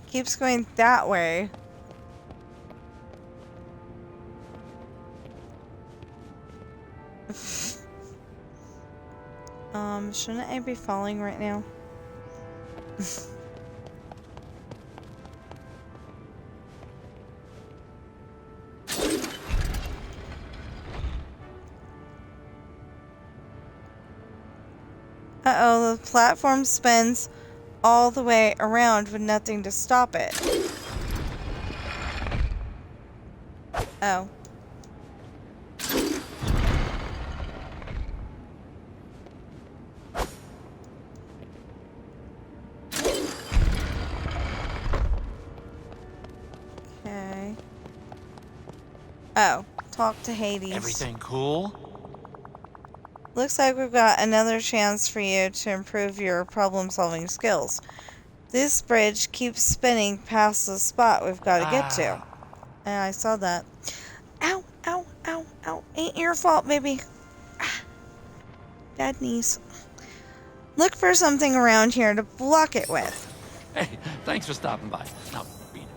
Keeps going that way. Shouldn't I be falling right now? Uh-oh, the platform spins all the way around with nothing to stop it. Oh. Okay. Oh, talk to Hades. Everything cool? Looks like we've got another chance for you to improve your problem-solving skills. This bridge keeps spinning past the spot we've got to get to. And I saw that. Ow, ow, ow, ow. Ain't your fault, baby. Ah, bad knees. Look for something around here to block it with. Hey, thanks for stopping by. Now, beat it.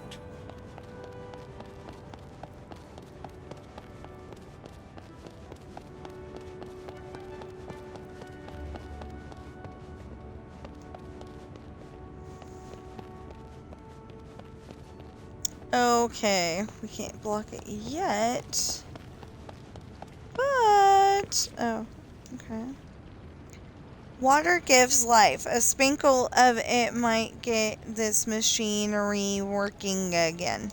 Okay, we can't block it yet. But, oh, okay. Water gives life. A sprinkle of it might get this machinery working again.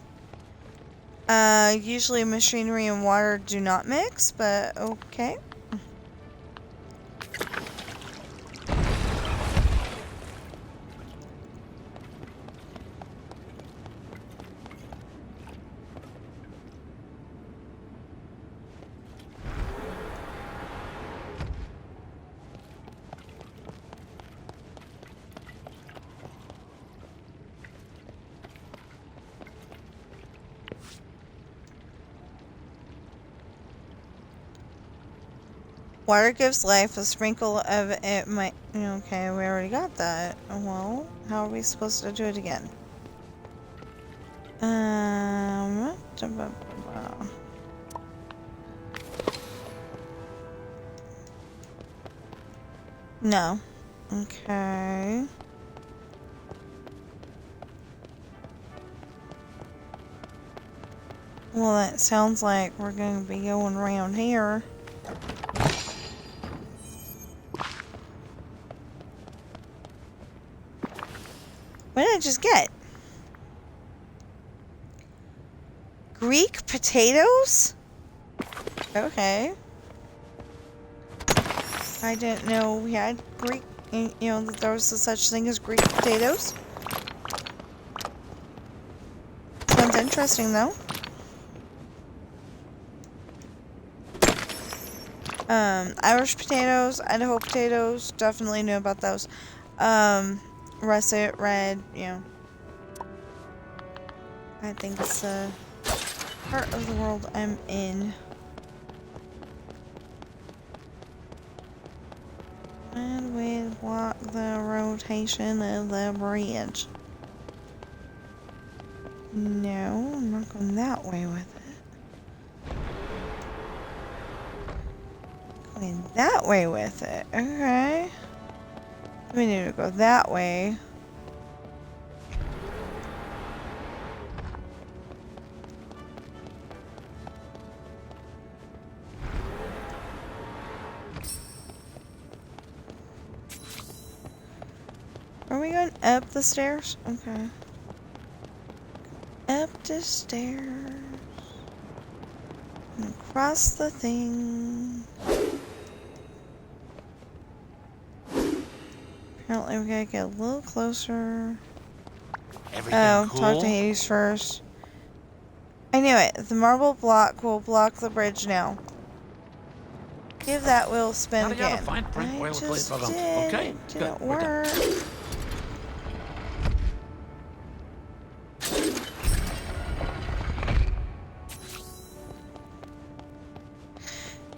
Usually machinery and water do not mix, but okay. Water gives life, a sprinkle of it might... Okay, we already got that. Well, how are we supposed to do it again? No. Okay. Well, that sounds like we're going to be going around here. What did I just get? Greek potatoes? Okay. I didn't know we had Greek, that there was such thing as Greek potatoes. Sounds interesting, though. Irish potatoes, Idaho potatoes, definitely knew about those. Russet, red, I think it's the part of the world I'm in. And we block the rotation of the bridge. No, I'm not going that way with it. Going that way with it. Okay. We need to go that way. Are we going up the stairs? Okay. Up the stairs. And across the thing. Apparently we gotta get a little closer. Everything cool? Talk to Hades first. I knew it. The marble block will block the bridge now. Give that wheel spin again. Fine print I boilerplate just for them. did. Okay, It good. didn't We're done. work.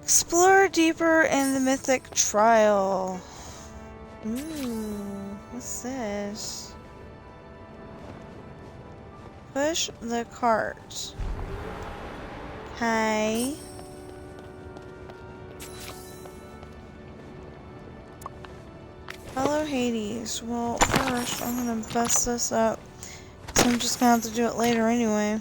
Explore deeper in the mythic trial. Ooh, what's this? Push the cart. Okay. Follow Hades. Well, first I'm gonna bust this up. So I'm just gonna have to do it later anyway.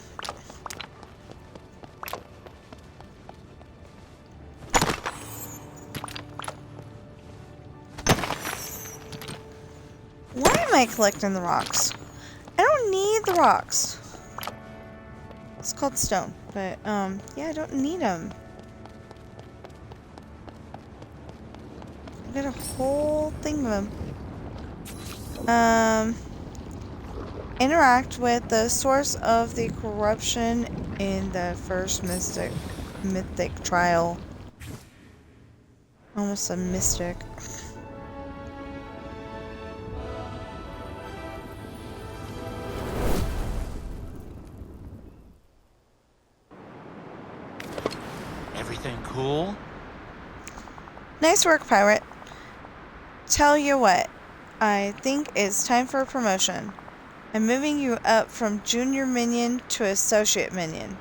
am I collecting the rocks? I don't need the rocks. It's called stone, but, yeah, I don't need them. I got a whole thing of them. Interact with the source of the corruption in the first mythic trial. Almost a mystic. Everything cool? Nice work, pirate. Tell you what, I think it's time for a promotion. I'm moving you up from junior minion to associate minion.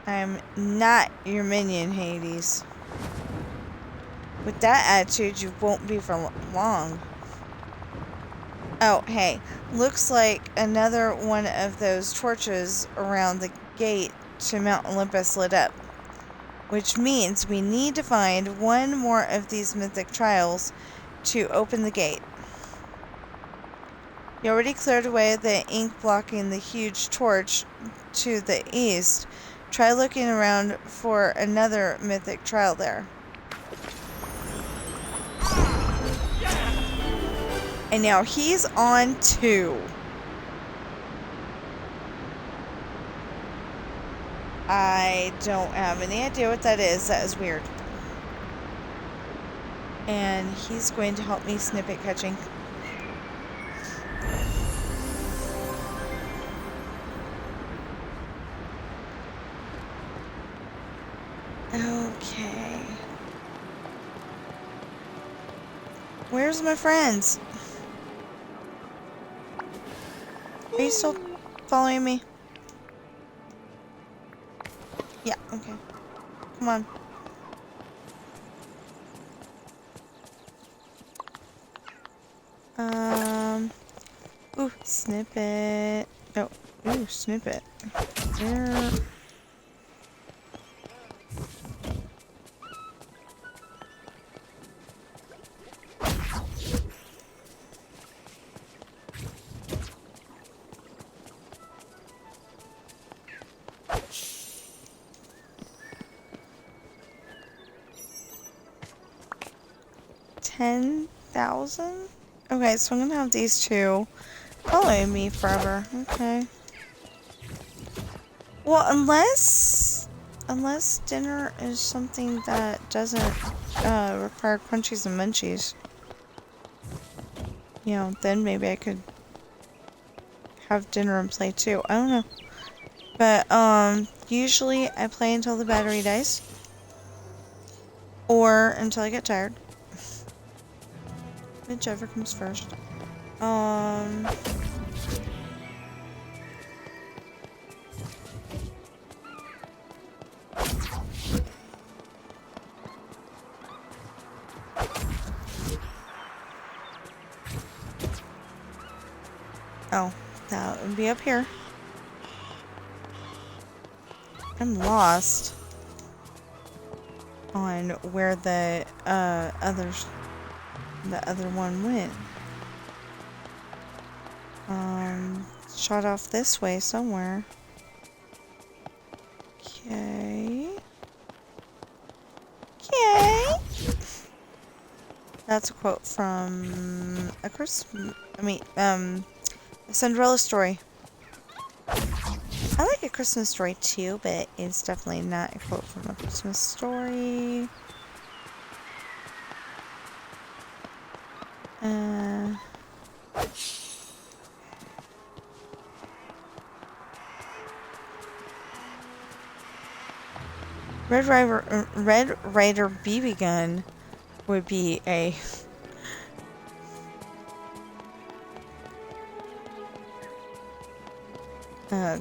I'm not your minion, Hades. With that attitude, you won't be for long. Oh, hey. Looks like another one of those torches around the gate to Mount Olympus lit up. Which means we need to find one more of these mythic trials to open the gate. You already cleared away the ink blocking the huge torch to the east. Try looking around for another mythic trial there. And now he's on 2. I don't have any idea what that is. That is weird. And he's going to help me snippet catching. Okay. Where's my friends? Are you still following me? Yeah, okay. Come on. Ooh, snippet. Oh, ooh, snippet. There. $10,000? Okay, so I'm gonna have these two following me forever. Okay. Well, unless dinner is something that doesn't require crunchies and munchies. You know, then maybe I could have dinner and play too. I don't know. But usually I play until the battery dies. Or until I get tired. Whichever comes first. Oh, that would be up here. I'm lost on where the other one went. Shot off this way somewhere. Okay. Okay. That's a quote from a Cinderella story. I like A Christmas Story too, but it's definitely not a quote from A Christmas Story. Red Ryder BB gun would be a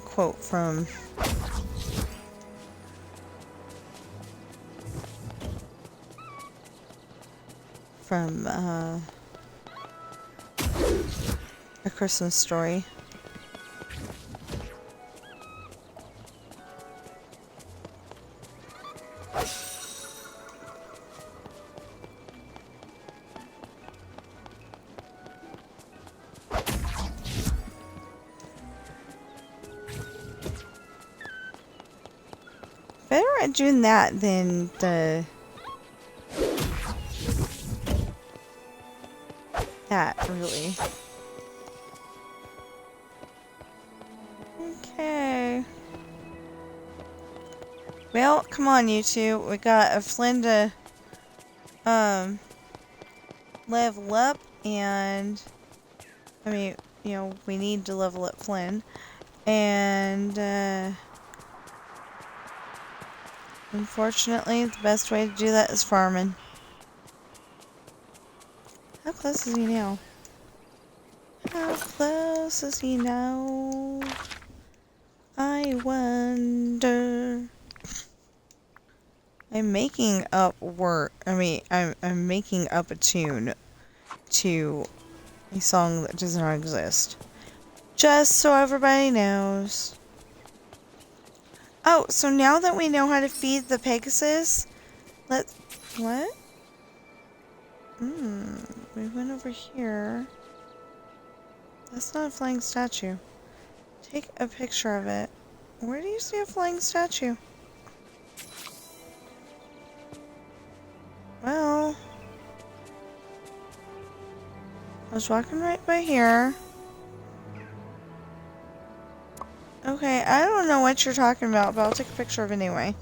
quote from A Christmas Story. better at doing that than that, really. Okay. Well, come on, you two. We got a Flynn to, level up, and, I mean, you know, we need to level up Flynn. And, unfortunately, the best way to do that is farming. How close is he now? How close is he now? I wonder. I'm making up I'm making up a tune to a song that does not exist. Just so everybody knows. Oh, so now that we know how to feed the Pegasus, what? We went over here. That's not a flying statue. Take a picture of it. Where do you see a flying statue? Well, I was walking right by here. Okay, I don't know what you're talking about, but I'll take a picture of it anyway.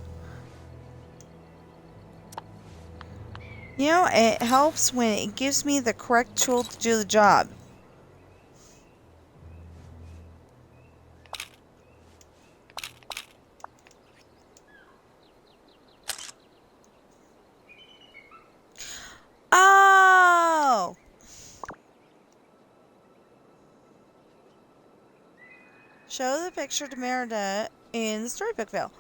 You know, it helps when it gives me the correct tool to do the job. Oh! Show the picture to Merida in the Storybook Vale.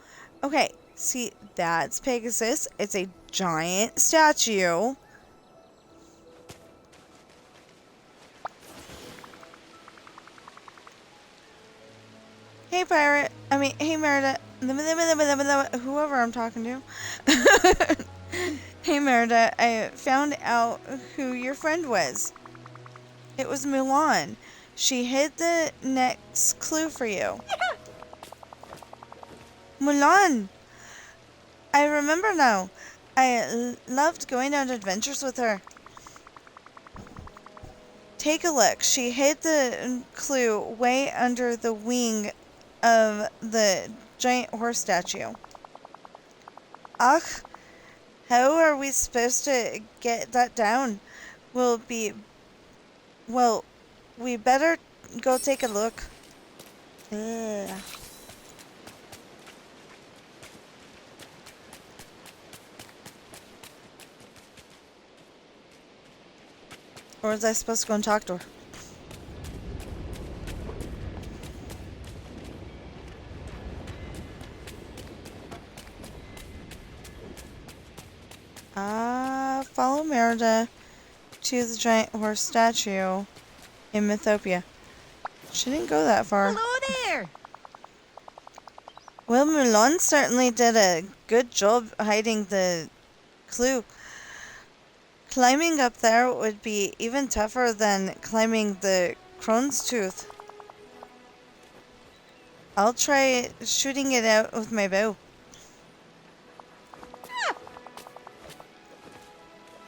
Okay, see, that's Pegasus. It's a giant statue. Hey, pirate. Hey, Merida. Whoever I'm talking to. Hey, Merida. I found out who your friend was. It was Mulan. She hid the next clue for you. Mulan! I remember now. I loved going on adventures with her. Take a look. She hid the clue way under the wing of the giant horse statue. Ugh. How are we supposed to get that down? We better go take a look. Ugh. Or was I supposed to go and talk to her? Follow Merida to the giant horse statue in Mythopia. She didn't go that far. Hello there! Well, Mulan certainly did a good job hiding the clue. Climbing up there would be even tougher than climbing the Crone's Tooth. I'll try shooting it out with my bow.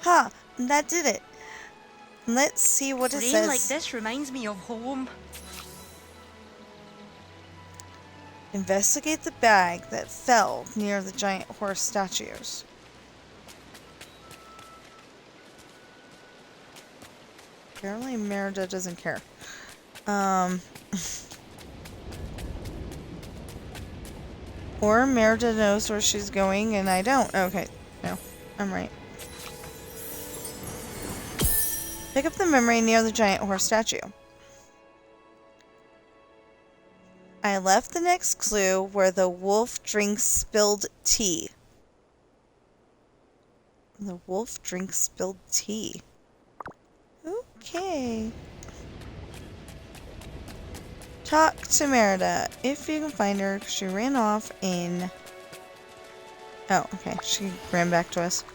Ha! That did it. Let's see what it Rain says. like this reminds me of home. Investigate the bag that fell near the giant horse statues. Apparently Merida doesn't care. Or Merida knows where she's going and I don't. Okay, no, I'm right. Pick up the memory near the giant horse statue. I left the next clue where the wolf drinks spilled tea. The wolf drinks spilled tea. Okay. Talk to Merida, if you can find her, because she ran off in... Oh, okay. She ran back to us.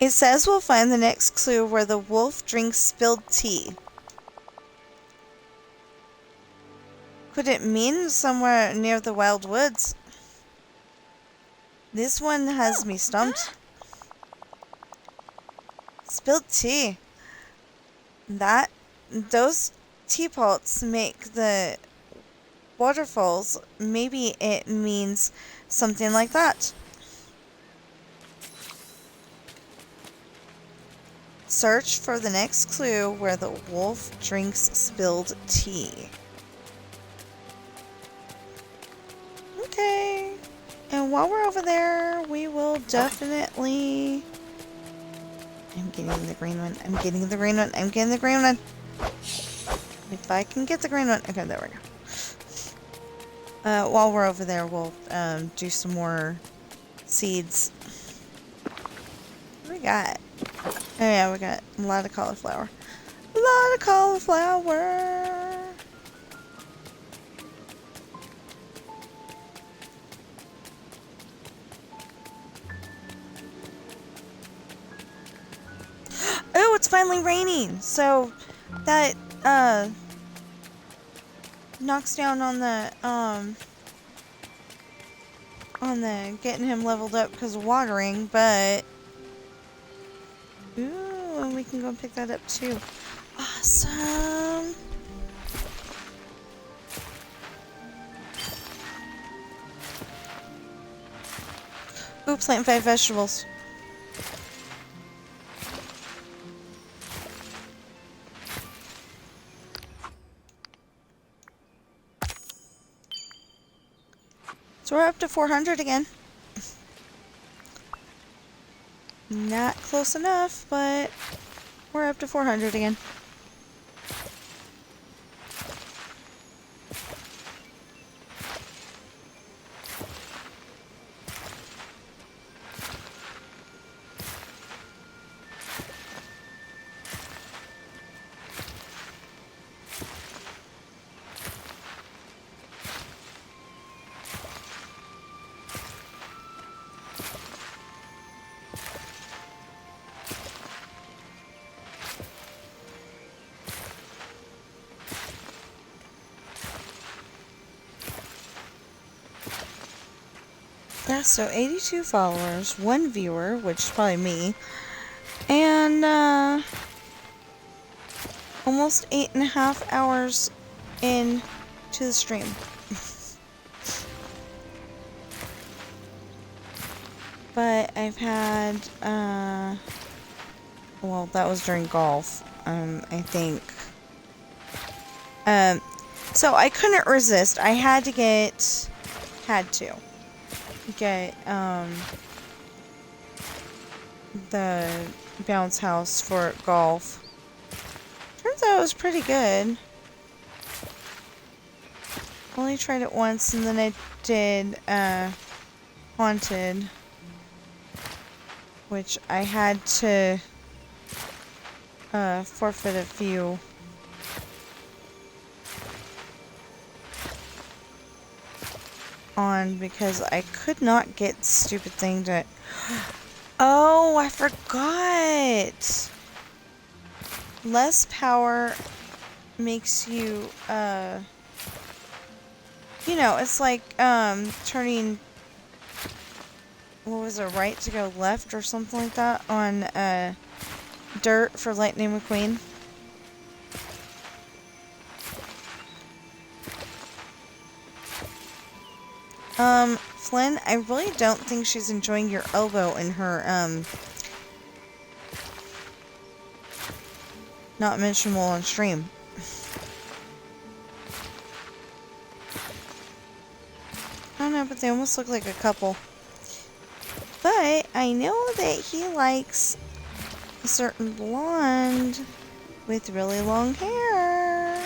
It says we'll find the next clue where the wolf drinks spilled tea. Could it mean somewhere near the wild woods? This one has me stumped. Spilled tea. Those teapots make the waterfalls. Maybe it means something like that. Search for the next clue where the wolf drinks spilled tea. Okay. And while we're over there, we will definitely... I'm getting the green one. I'm getting the green one. I'm getting the green one. If I can get the green one. Okay, there we go. While we're over there, we'll do some more seeds. What do we got? Oh yeah, we got a lot of cauliflower. A lot of cauliflower! Oh, it's finally raining! So, that, knocks down on the getting him leveled up because of watering, but... Ooh, and we can go and pick that up too. Awesome! Ooh, plant 5 vegetables. So we're up to 400 again. Not close enough, but we're up to 400 again. Yeah, so 82 followers, 1 viewer, which is probably me, and almost 8.5 hours into the stream. But I've had, well, that was during golf, I think. So I couldn't resist. I had to get the bounce house for golf. Turns out it was pretty good. Only tried it once, and then I did haunted, which I had to forfeit a few. On because I could not get the stupid thing to... Oh, I forgot! Less power makes you, you know, it's like, turning... What was it, right to go left or something like that on, dirt for Lightning McQueen. Flynn, I really don't think she's enjoying your elbow in her, not mentionable on stream. I don't know, but they almost look like a couple. But I know that he likes a certain blonde with really long hair.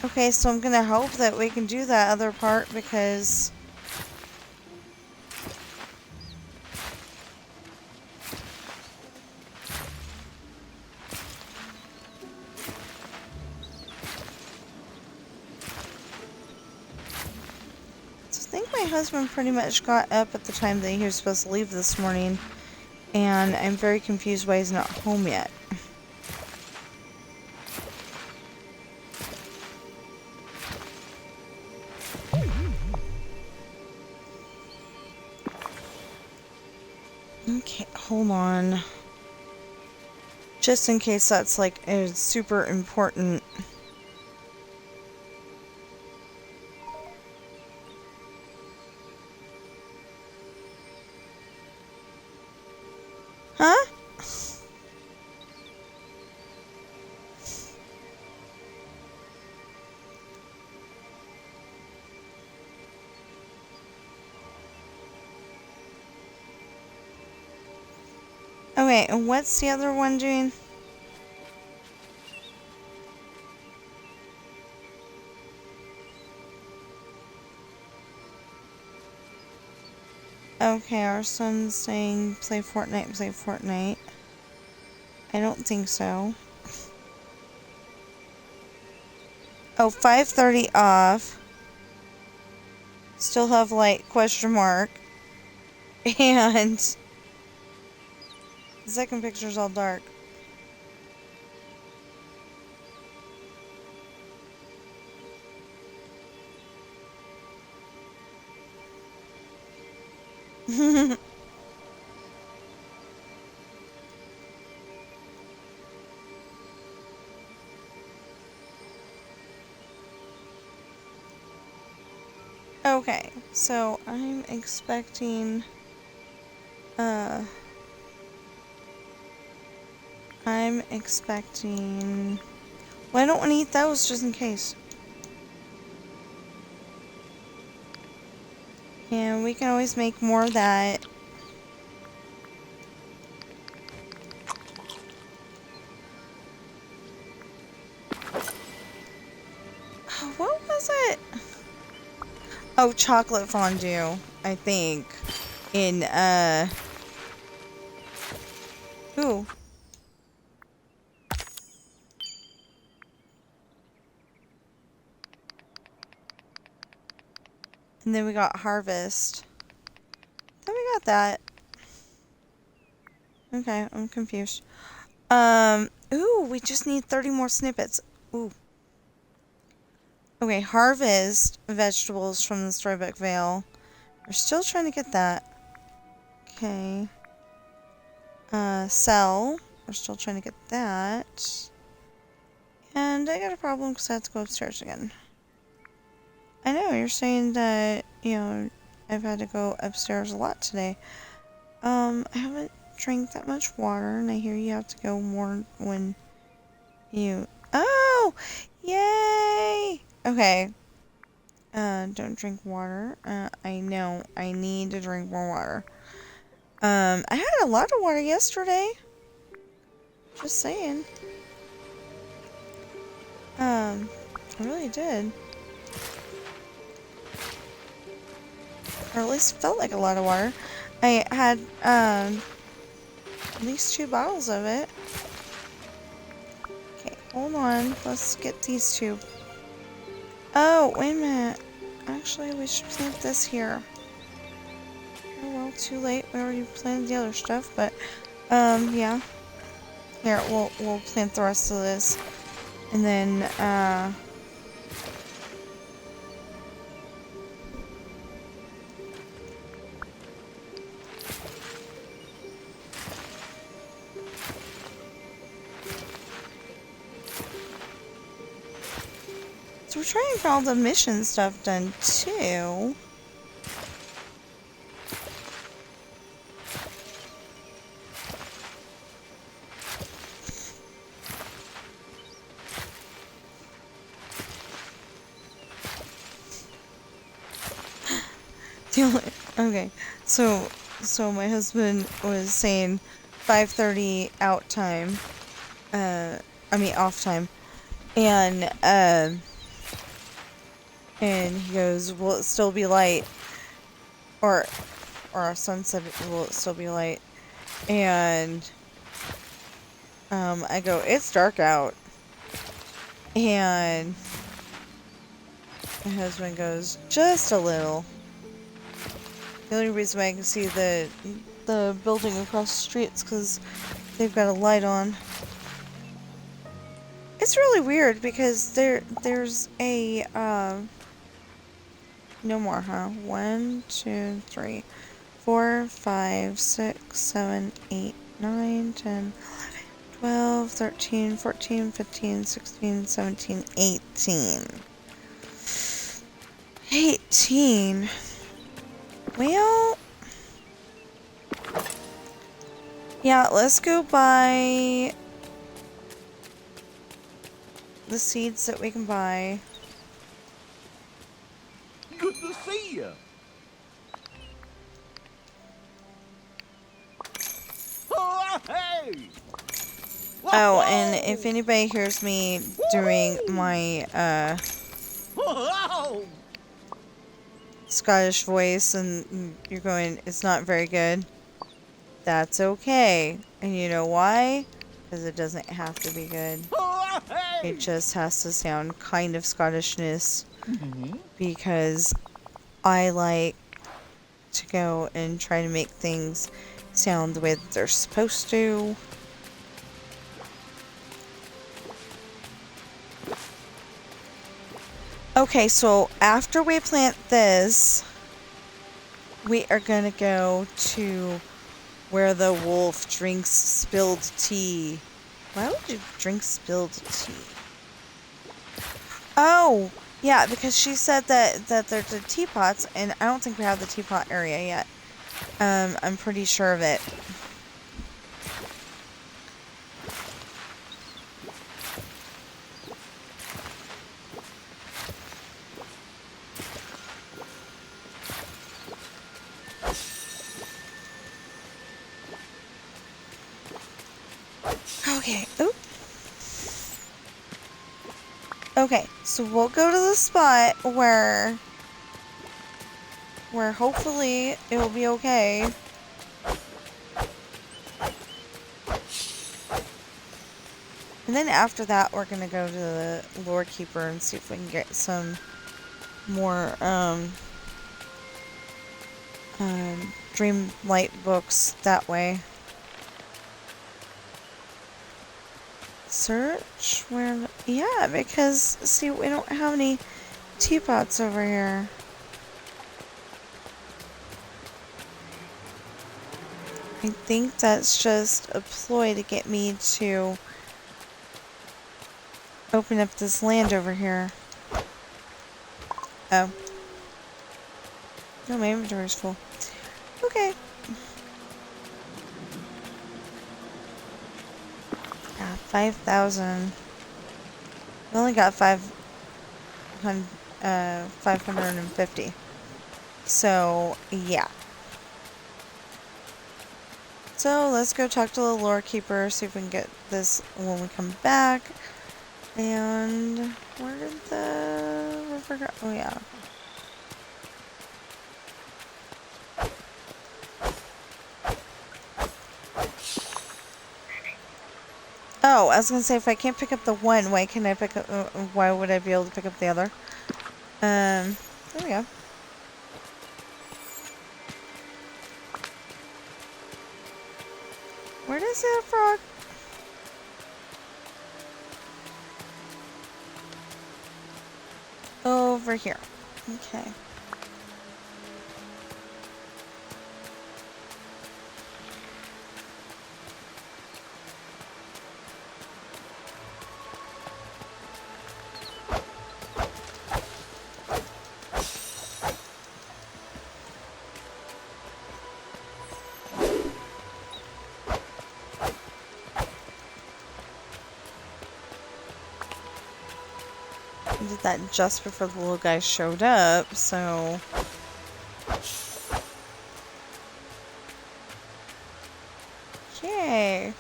Okay, so I'm gonna hope that we can do that other part because... So I think my husband pretty much got up at the time that he was supposed to leave this morning, and I'm very confused why he's not home yet. hold on. Just in case that's like a super important. Huh? Okay, and what's the other one doing? Okay, our son's saying play Fortnite, play Fortnite. I don't think so. Oh, 5:30 off. Still have light, question mark. And the second picture's all dark. Okay, so I'm expecting, well, I don't want to eat those just in case. And we can always make more of that. What was it? Oh, chocolate fondue, I think. In, ooh. And then we got harvest. Then we got that. Okay, I'm confused. Ooh, we just need 30 more snippets. Ooh. Okay, harvest vegetables from the Storybook Vale. We're still trying to get that. Okay. Sell. We're still trying to get that. And I got a problem because I have to go upstairs again. I know, you're saying that, you know, I've had to go upstairs a lot today. I haven't drank that much water, and I hear you have to go more when you... Oh! Yay! Okay. Don't drink water. I know. I need to drink more water. I had a lot of water yesterday. Just saying. I really did. Or at least felt like a lot of water. I had, at least 2 bottles of it. Okay, hold on. Let's get these 2. Oh, wait a minute. Actually, we should plant this here. Oh, well, too late. We already planted the other stuff, but, yeah. Here, we'll plant the rest of this. And then, so we're trying to get all the mission stuff done, too. Okay, so my husband was saying 5:30 out time, off time, and he goes, will it still be light? Or our son said, will it still be light? And, I go, it's dark out. And my husband goes, just a little. The only reason why I can see the building across the street is because they've got a light on. It's really weird because there's a, no more, huh? 1, 2, 3, 4, 5, 6, 7, 8, 9, 10, 12, 13, 14, 15, 16, 17, 18. 18? Well... yeah, let's go buy the seeds that we can buy. Good to see you. Oh, hey! Oh, and if anybody hears me doing my Whoa! Scottish voice and you're going, it's not very good, that's okay. And you know why? Because it doesn't have to be good. Oh, hey! It just has to sound kind of Scottishness. Because I like to go and try to make things sound the way that they're supposed to. Okay, so after we plant this, we are gonna go to where the wolf drinks spilled tea. Why would you drink spilled tea? Oh, yeah, because she said that there's the teapots, and I don't think we have the teapot area yet. I'm pretty sure of it. Okay, oop. Okay, so we'll go to the spot where hopefully it will be okay. And then after that, we're gonna go to the lore keeper and see if we can get some more Dreamlight books that way. Search where? Yeah, because see, we don't have any teapots over here. I think that's just a ploy to get me to open up this land over here. Oh. No, my inventory's full. Okay. Yeah, 5,000. We only got 550. So, yeah. So, let's go talk to the lore keeper, see if we can get this when we come back. And where did the river go? Oh, yeah. Oh, I was gonna say, if I can't pick up the one, why can I pick up? Why would I be able to pick up the other? There we go. Where does that frog? Over here. Okay. I did that just before the little guy showed up, so... Okay.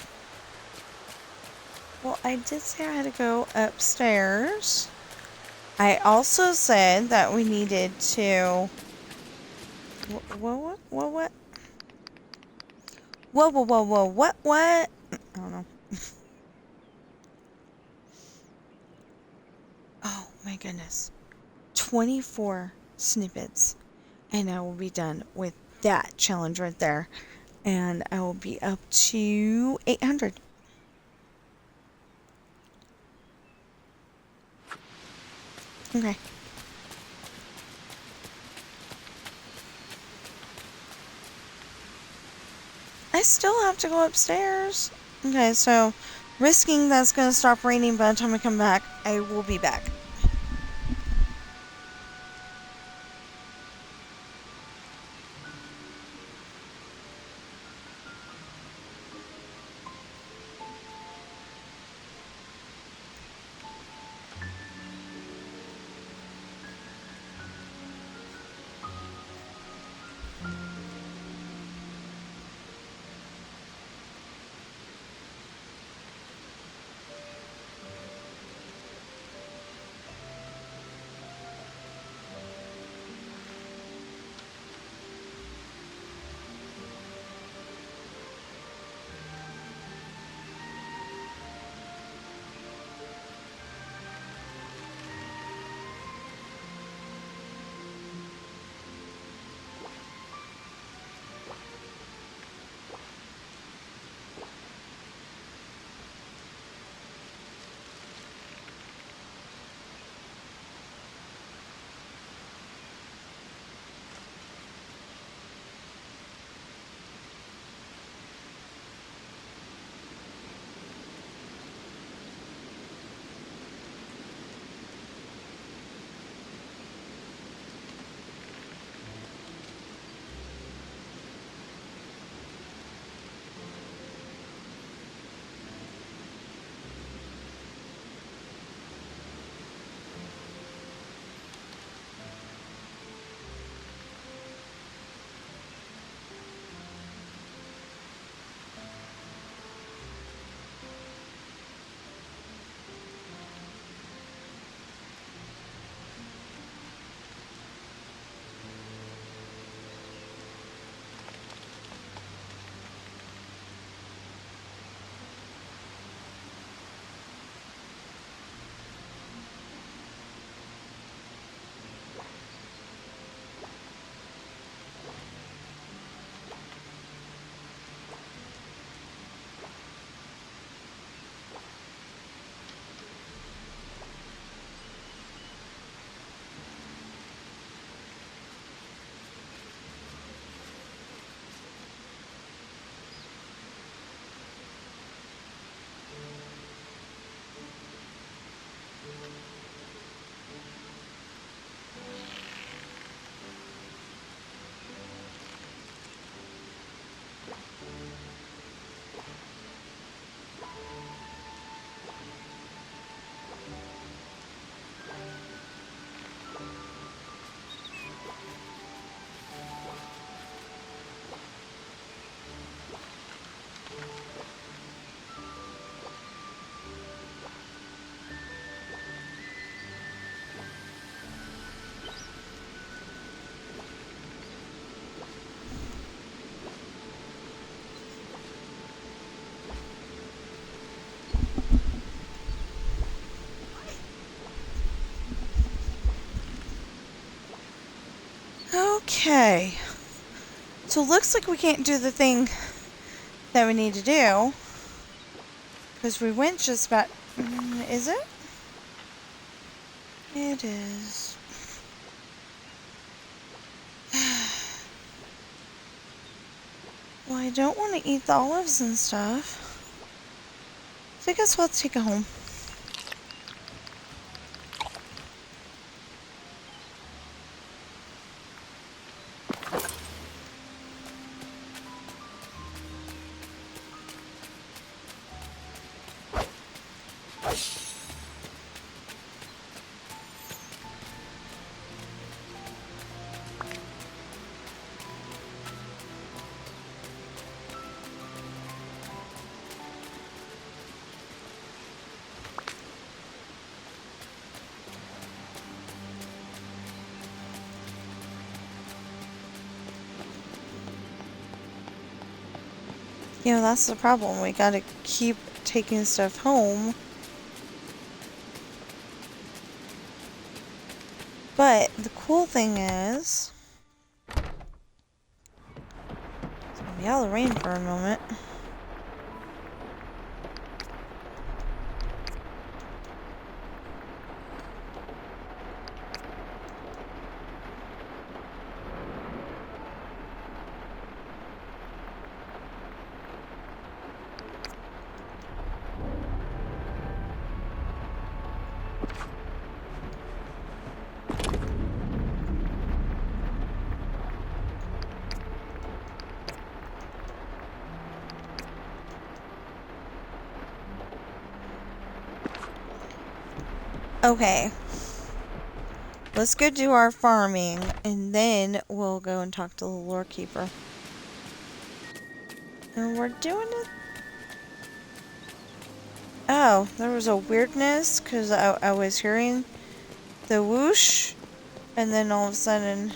Well, I did say I had to go upstairs. I also said that we needed to... What? Whoa, what? Whoa, what? I don't know. Oh my goodness. 24 snippets. And I will be done with that challenge right there. And I will be up to 800. Okay. still have to go upstairs. Okay, so risking that's going to stop raining by the time I come back, I will be back. Okay. So it looks like we can't do the thing that we need to do. Because we went just about... is it? It is. Well, I don't want to eat the olives and stuff. So I guess we'll take it home. You know, that's the problem. We gotta keep taking stuff home. But the cool thing is... it's gonna be out of the rain for a moment. Okay. Let's go do our farming, and then we'll go and talk to the lore keeper. And we're doing it. Oh, there was a weirdness, because I was hearing the whoosh, and then all of a sudden...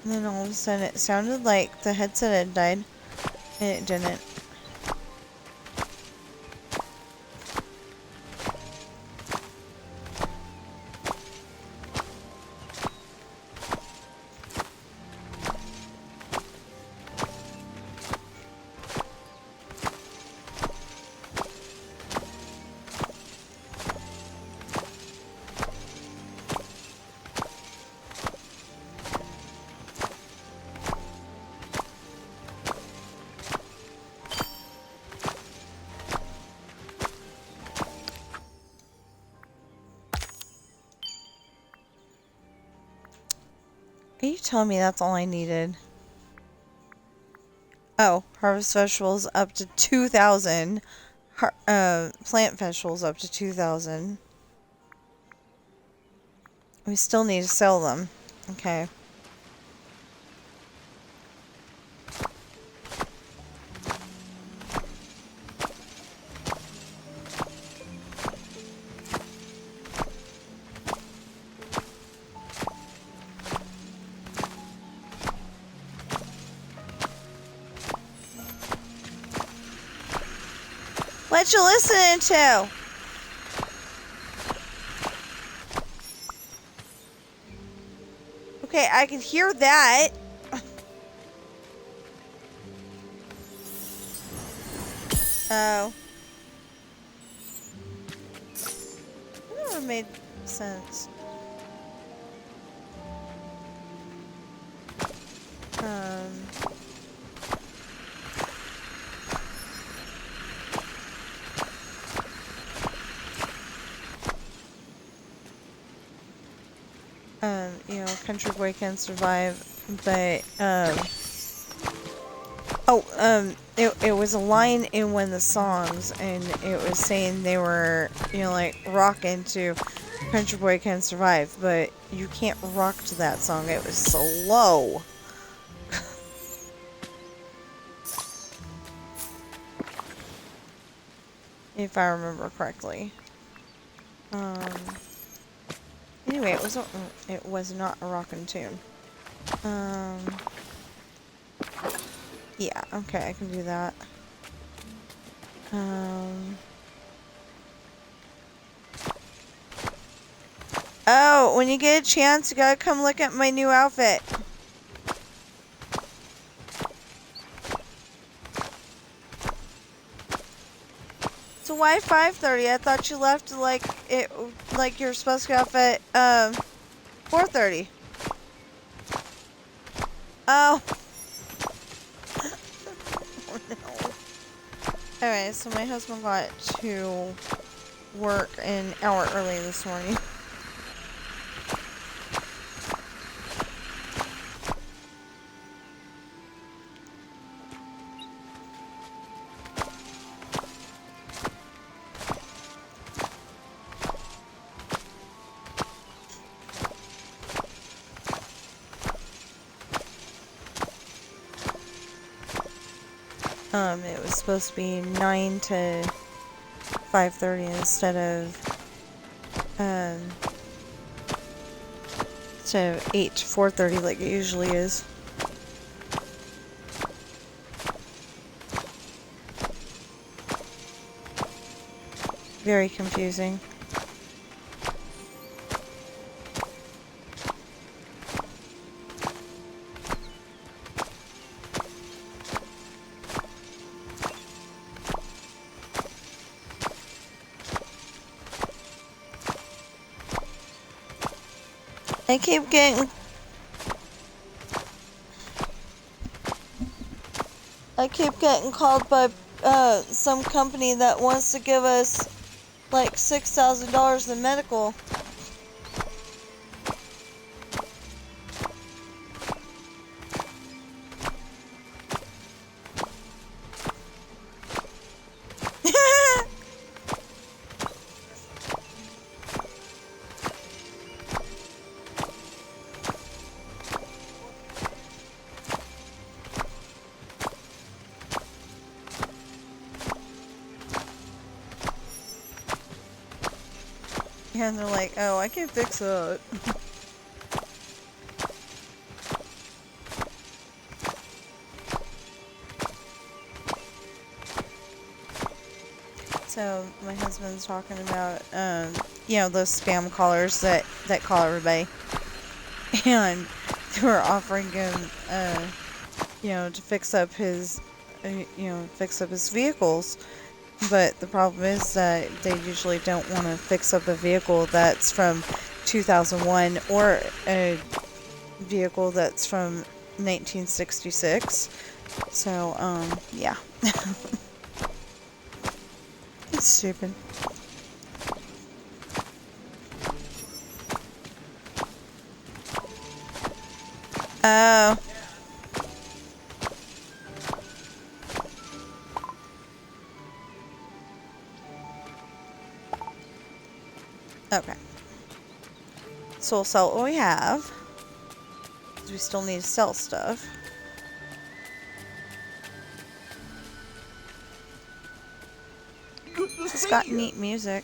And then all of a sudden it sounded like the headset had died, and it didn't. Are you telling me that's all I needed? Oh, harvest vegetables up to 2,000. Plant vegetables up to 2,000. We still need to sell them. Okay. What you listening to? Okay, I can hear that. Oh. That never made sense. You know, country boy can survive, but, it was a line in one of the songs, and it was saying they were, you know, like, rocking to Country Boy Can Survive, but you can't rock to that song. It was slow. If I remember correctly. Anyway, it was not a rockin' tune. Yeah, okay, I can do that. Oh, when you get a chance, you gotta come look at my new outfit. So why 5:30? I thought you left like you're supposed to get off at 4:30. Oh. Oh no. Alright, so my husband got to work an hour early this morning. It was supposed to be 9 to 5:30 instead of 8 to 4:30 like it usually is. Very confusing. I keep getting called by some company that wants to give us like $6,000 in medical. And they're like, oh, I can't fix that. So my husband's talking about, you know, those spam callers that call everybody, and they were offering him, you know, to fix up his, fix up his vehicles. But the problem is that they usually don't want to fix up a vehicle that's from 2001 or a vehicle that's from 1966. So, yeah. It's stupid. Oh. Okay. So we'll sell what we have. Because we still need to sell stuff. It's got neat music.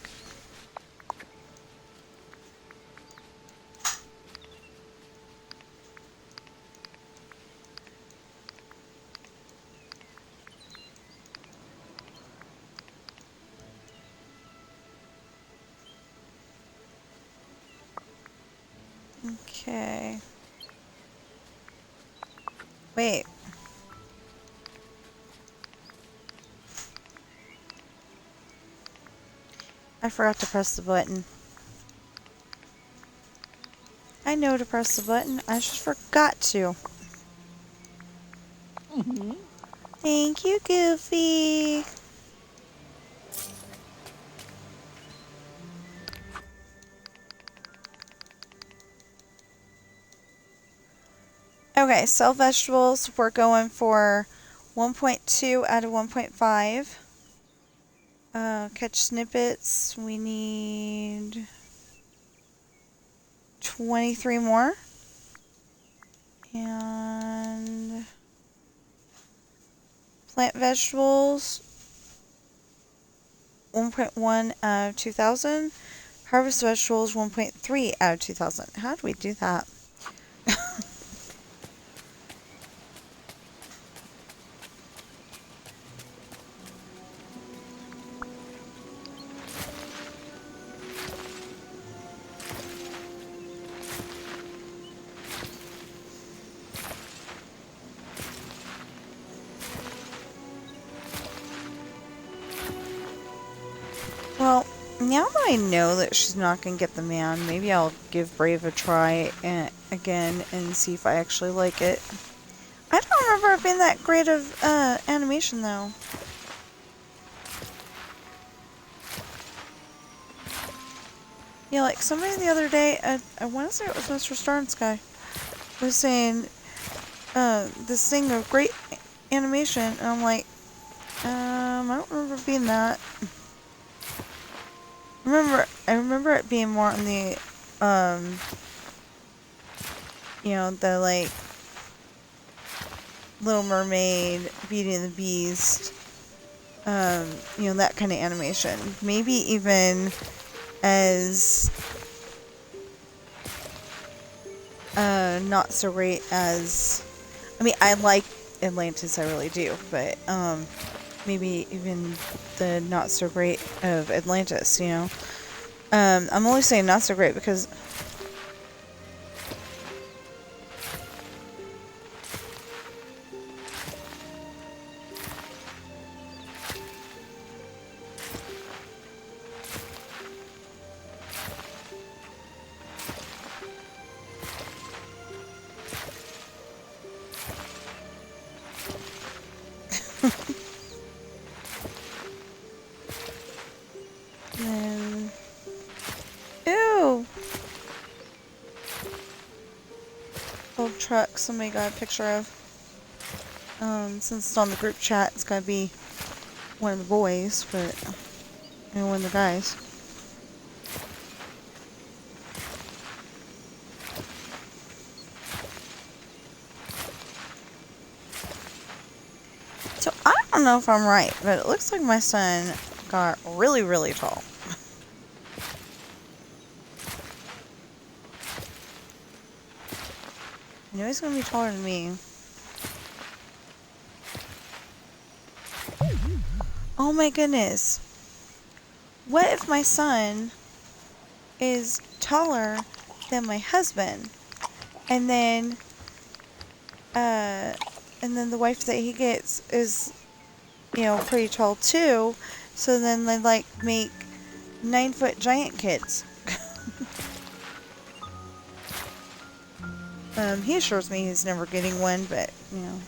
Okay. Wait. I forgot to press the button. I know to press the button. I just forgot to. Thank you, Goofy. Okay, sell vegetables. We're going for 1.2 out of 1.5. Catch snippets. We need 23 more. And plant vegetables. 1.1 out of 2,000. Harvest vegetables. 1.3 out of 2,000. How do we do that? Well, now that I know that she's not going to get the man, maybe I'll give Brave a try again and see if I actually like it. I don't remember it being that great of animation, though. Yeah, like somebody the other day, I want to say it was Mr. Star and Sky, was saying this thing of great animation, and I'm like, I don't remember it being that. I remember it being more on the, you know, the, like, Little Mermaid, Beauty and the Beast, you know, that kind of animation. Maybe even as, not so great as, I mean, I like Atlantis, I really do, but, maybe even the not so great of Atlantis, you know. I'm only saying not so great because ew! Old truck somebody got a picture of. Since it's on the group chat, it's gotta be one of the boys, but, you know, one of the guys. So, I don't know if I'm right, but it looks like my son got really, really tall. I know he's gonna be taller than me. Oh my goodness. What if my son is taller than my husband? And then the wife that he gets is, you know, pretty tall too. So then they like make 9-foot giant kids. He assures me he's never getting one, but, you know,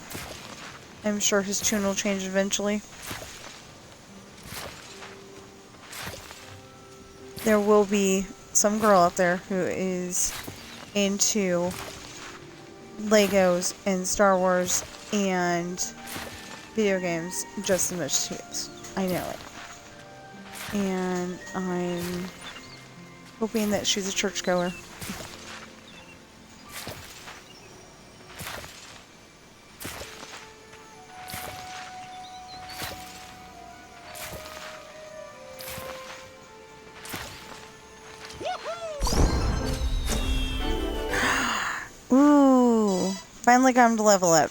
I'm sure his tune will change eventually. There will be some girl out there who is into Legos and Star Wars and video games just as much as he is. I know it. And I'm hoping that she's a churchgoer. Ooh, finally got him to level up.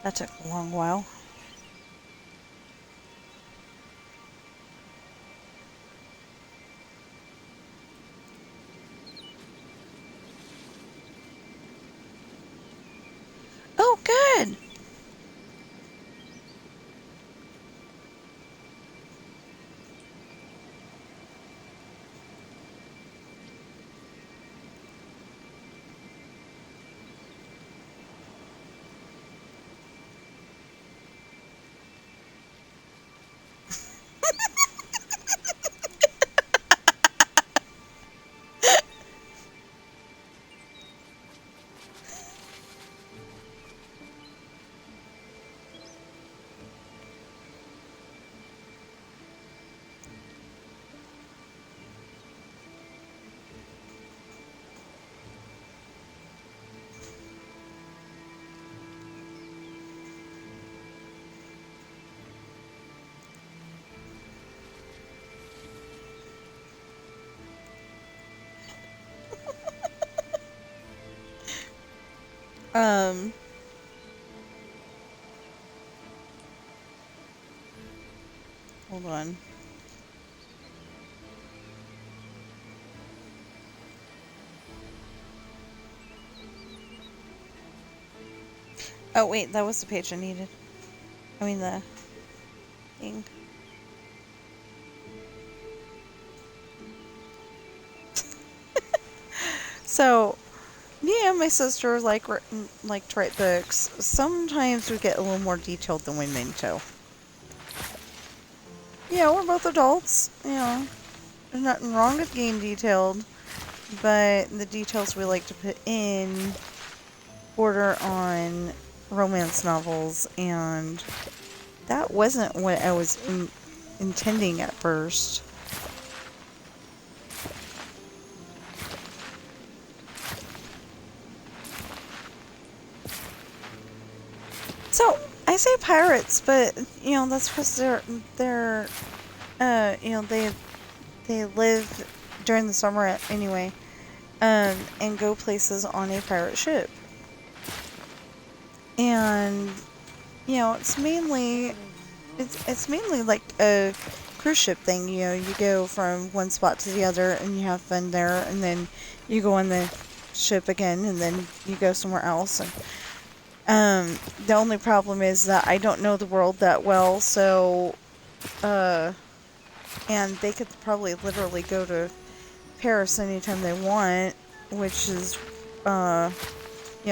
That took a long while. Oh, good! Hold on. Oh, wait, that was the page I needed. I mean, the thing. So, me and my sister like to write books. Sometimes we get a little more detailed than we mean to. Yeah, we're both adults. You know, there's nothing wrong with getting detailed, but the details we like to put in border on romance novels, and that wasn't what I was intending at first. So, I say pirates, but, you know, that's because they're, you know, they live during the summer anyway, and go places on a pirate ship. And, you know, it's mainly like a cruise ship thing. You know, you go from one spot to the other and you have fun there, and then you go on the ship again, and then you go somewhere else. And the only problem is that I don't know the world that well, so and they could probably literally go to Paris anytime they want, which is you know,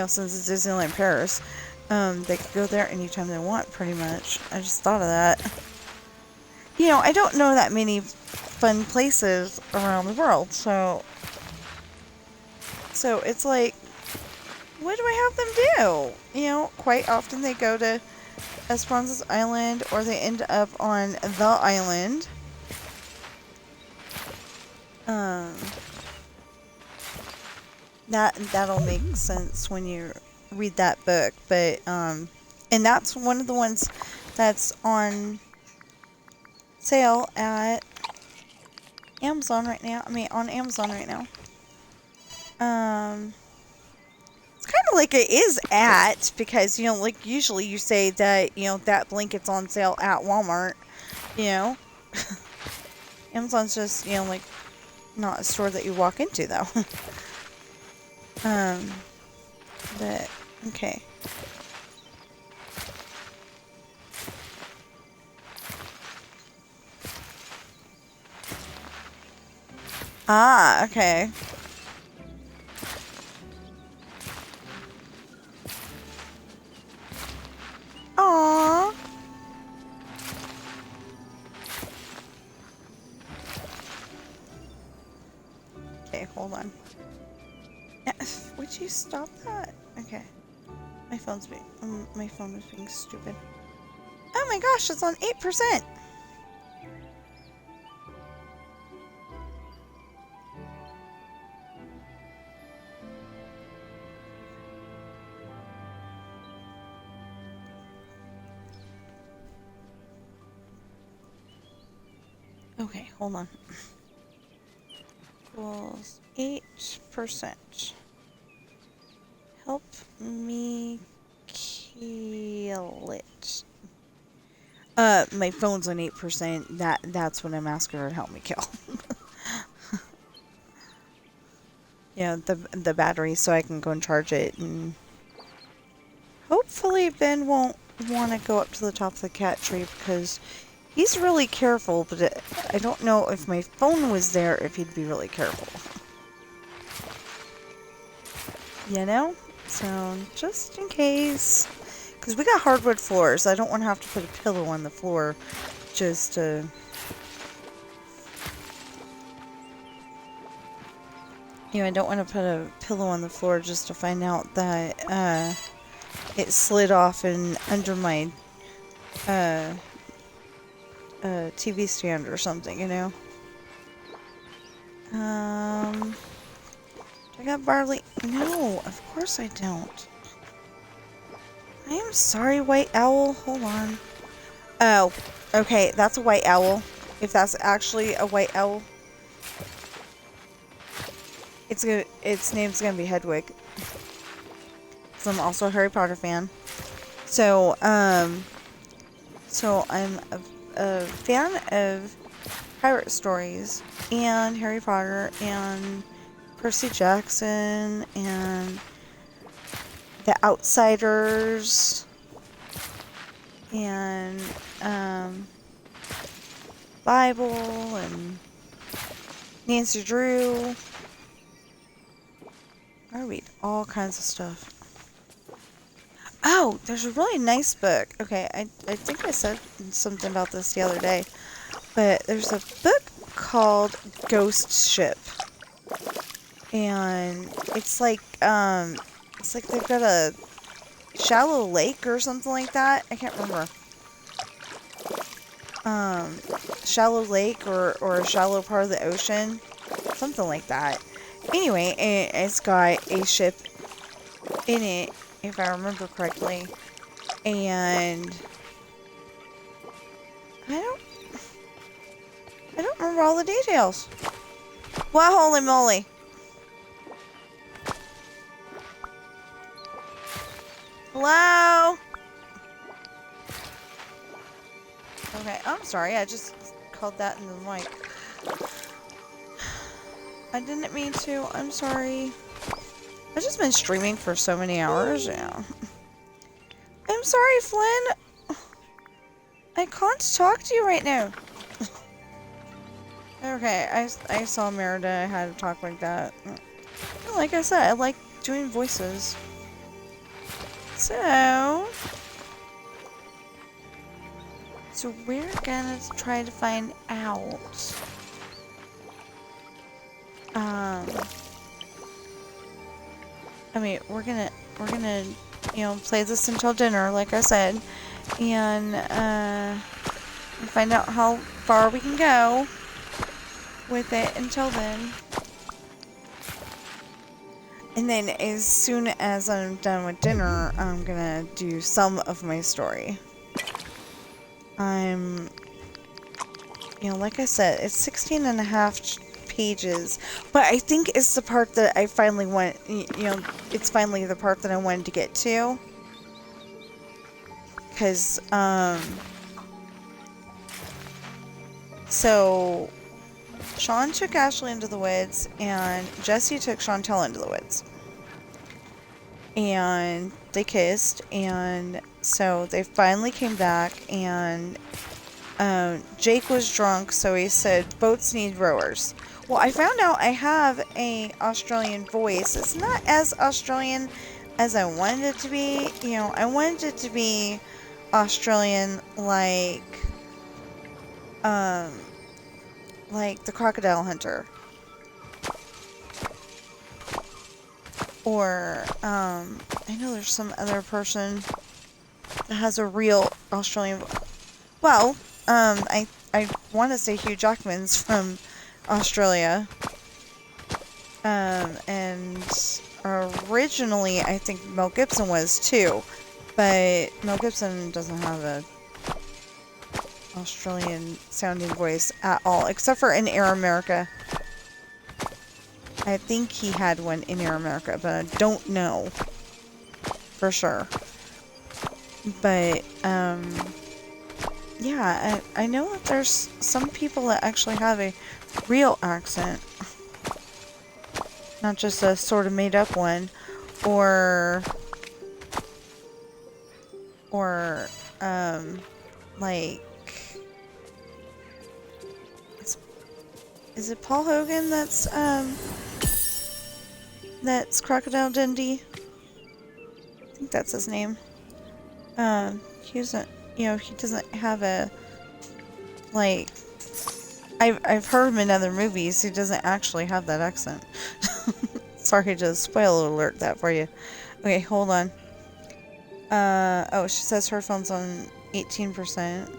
since it's Disneyland Paris, they could go there anytime they want, pretty much. I just thought of that. You know, I don't know that many fun places around the world, so it's like, what do I have them do? You know, quite often they go to Esperanza's Island, or they end up on the island. That'll make sense when you read that book, but and that's one of the ones that's on sale at Amazon right now. I mean, on Amazon right now. It's kind of like it is at, because, you know, like usually you say that, you know, that blanket's on sale at Walmart, you know. Amazon's just, you know, like, not a store that you walk into, though. But, okay. Ah, okay. Aww. Okay, hold on. Would you stop that? Okay. My phone was being stupid. Oh my gosh, it's on 8%. Okay, hold on. Equals 8%. Help me kill it. My phone's on 8%. That's what I'm asking her to help me kill. Yeah, the battery, so I can go and charge it, and hopefully Ben won't want to go up to the top of the cat tree, because he's really careful, but I don't know if my phone was there, if he'd be really careful. You know? So, just in case. Because we got hardwood floors. I don't want to have to put a pillow on the floor just to... You know, I don't want to put a pillow on the floor just to find out that it slid off and under my TV stand or something, you know? Do I got barley? No, of course I don't. I am sorry, White Owl. Hold on. Oh, okay, that's a White Owl. If that's actually a White Owl. Its name's gonna be Hedwig. So I'm also a Harry Potter fan. So, so I'm a fan of pirate stories and Harry Potter and Percy Jackson and The Outsiders and Bible and Nancy Drew. I read all kinds of stuff. Oh, there's a really nice book. Okay, I think I said something about this the other day. But there's a book called Ghost Ship. And it's like they've got a shallow lake or something like that. I can't remember. Shallow lake or a shallow part of the ocean. Something like that. Anyway, it's got a ship in it, if I remember correctly. And I don't remember all the details. Well, holy moly. Hello? Okay, I'm sorry. I just called that in the mic. I didn't mean to. I'm sorry. I've just been streaming for so many hours. Yeah. I'm sorry, Flynn. I can't talk to you right now. Okay, I saw Merida. I had to talk like that. Like I said, I like doing voices. So we're gonna try to find out. I mean, we're gonna, you know, play this until dinner, like I said, and find out how far we can go with it until then. And then as soon as I'm done with dinner, I'm gonna do some of my story. I'm you know, like I said, it's 16 and a half pages, but I think it's the part that I finally went, you know, it's finally the part that I wanted to get to. Because, so Sean took Ashley into the woods, and Jesse took Chantel into the woods. And they kissed, and so they finally came back, and Jake was drunk, so he said, boats need rowers. Well, I found out I have a Australian voice. It's not as Australian as I wanted it to be. You know, I wanted it to be Australian like the Crocodile Hunter. Or, I know there's some other person that has a real Australian... Well, I want to say Hugh Jackman's from Australia. And originally, I think Mel Gibson was too. But Mel Gibson doesn't have a Australian sounding voice at all, except for in Air America. I think he had one in Air America, but I don't know for sure. But, yeah, I know that there's some people that actually have a real accent. Not just a sort of made up one. Or, like... Is it Paul Hogan that's Crocodile Dundee? I think that's his name. He doesn't, you know, he doesn't have a, like, I've heard him in other movies. He doesn't actually have that accent. Sorry to spoiler alert that for you. Okay, hold on. Oh, she says her phone's on 18%.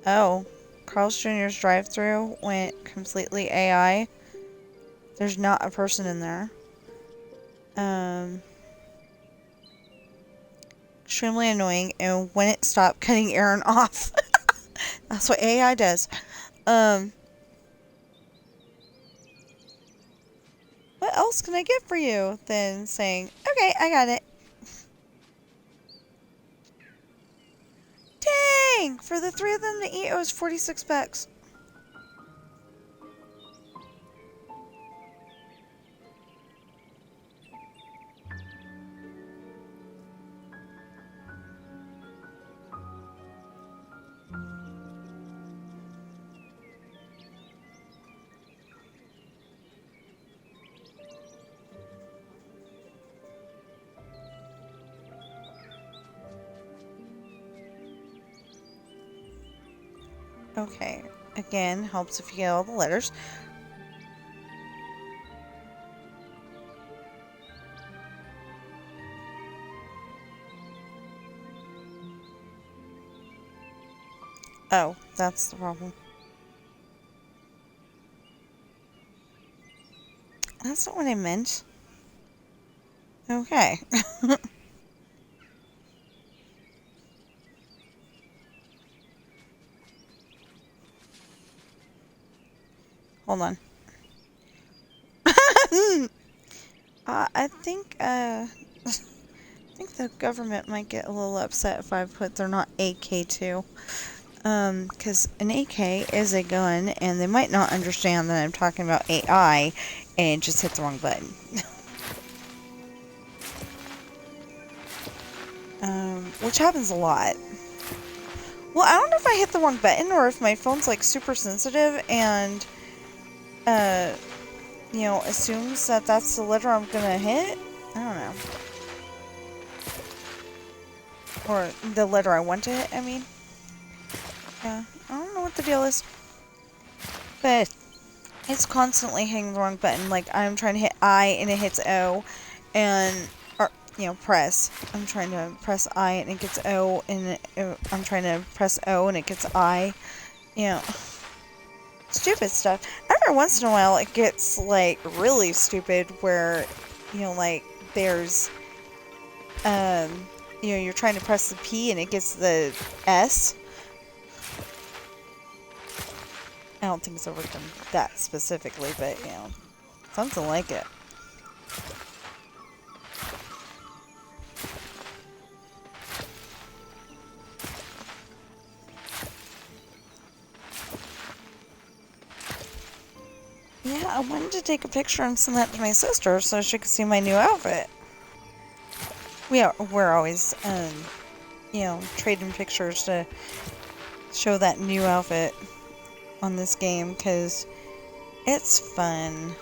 Oh, Carl's Jr.'s drive-thru went completely AI. There's not a person in there. Extremely annoying, and when it stopped cutting Aaron off. That's what AI does. What else can I get for you than saying, okay, I got it. Dang! For the three of them to eat, it was 46 bucks. Okay, again, helps if you get all the letters. Oh, that's the problem. That's not what I meant. Okay. Hold on. I think the government might get a little upset if I put they're not AK2. Because an AK is a gun, and they might not understand that I'm talking about AI, and just hit the wrong button. Which happens a lot. Well, I don't know if I hit the wrong button, or if my phone's, like, super sensitive, and, you know, assumes that that's the letter I'm gonna hit. I don't know. Or the letter I want to hit, I mean. Yeah, I don't know what the deal is. But it's constantly hitting the wrong button. Like, I'm trying to hit I and it hits O. And, or, you know, press. I'm trying to press I and it gets O. And I'm trying to press O and it gets I. You know, stupid stuff. Every once in a while it gets, like, really stupid where, you know, like, there's you know, you're trying to press the P and it gets the S. I don't think it's ever done that specifically, but, you know, something like it. Yeah, I wanted to take a picture and send that to my sister so she could see my new outfit. We're always, you know, trading pictures to show that new outfit on this game because it's fun.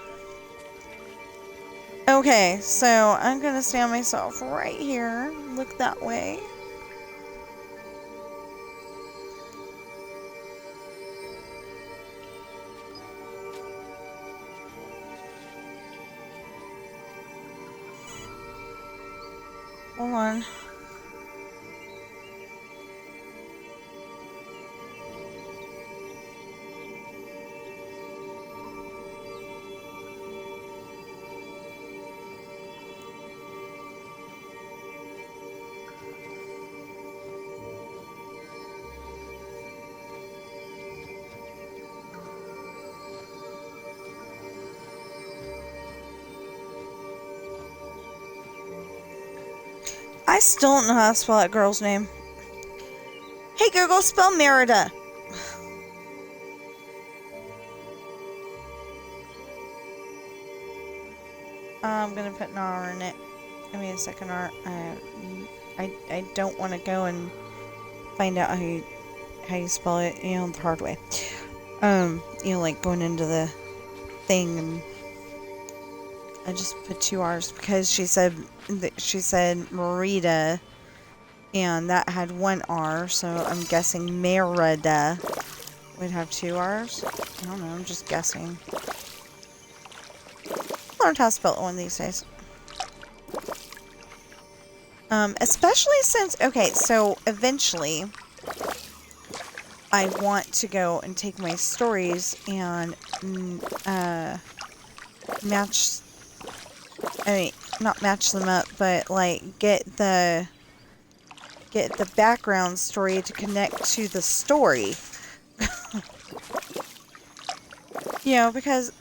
Okay, so I'm gonna stand myself right here, look that way. Hold on. I still don't know how to spell that girl's name. Hey Google, spell Merida. I'm gonna put an R in it. Give me a second R. I don't want to go and find out how you spell it, you know, the hard way. You know, like going into the thing, and I just put 2 R's because she said Merida, and that had 1 R, so I'm guessing Merida would have 2 R's. I don't know, I'm just guessing. I'll learn how to spell it one of these days. Especially since, okay, so eventually I want to go and take my stories and match, I mean, not match them up, but like get the background story to connect to the story. You know, because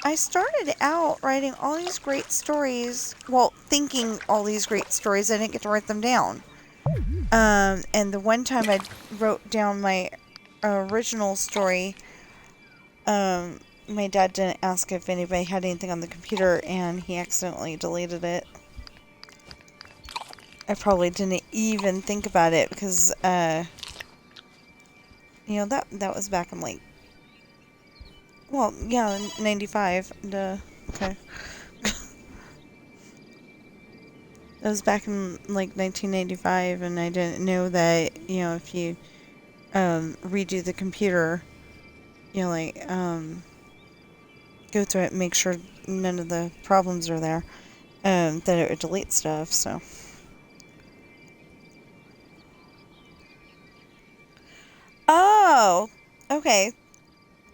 I started out writing all these great stories, well, thinking all these great stories, I didn't get to write them down. And the one time I wrote down my original story, my dad didn't ask if anybody had anything on the computer, and he accidentally deleted it. I probably didn't even think about it, because, you know, that was back in, like, well, yeah, 95, duh, okay. That was back in, like, 1995, and I didn't know that, you know, if you, redo the computer, you know, like, go through it and make sure none of the problems are there, that it would delete stuff, so. Oh! Okay.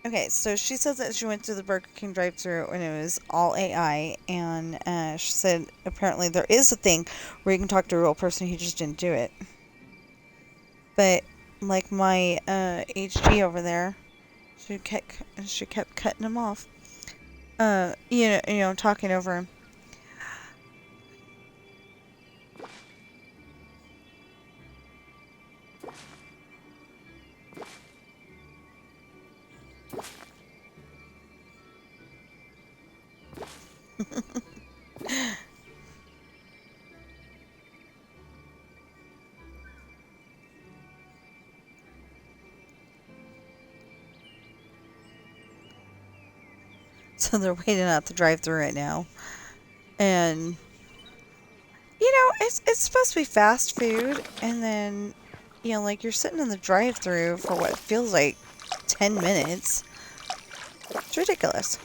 Okay, so she says that she went to the Burger King drive-thru and it was all AI, and she said apparently there is a thing where you can talk to a real person who just didn't do it. But like my HG over there, she kept cutting him off. You know, talking over him. So they're waiting out the drive-thru right now, and you know, it's supposed to be fast food, and then, you know, like, you're sitting in the drive-thru for what feels like 10 minutes. It's ridiculous.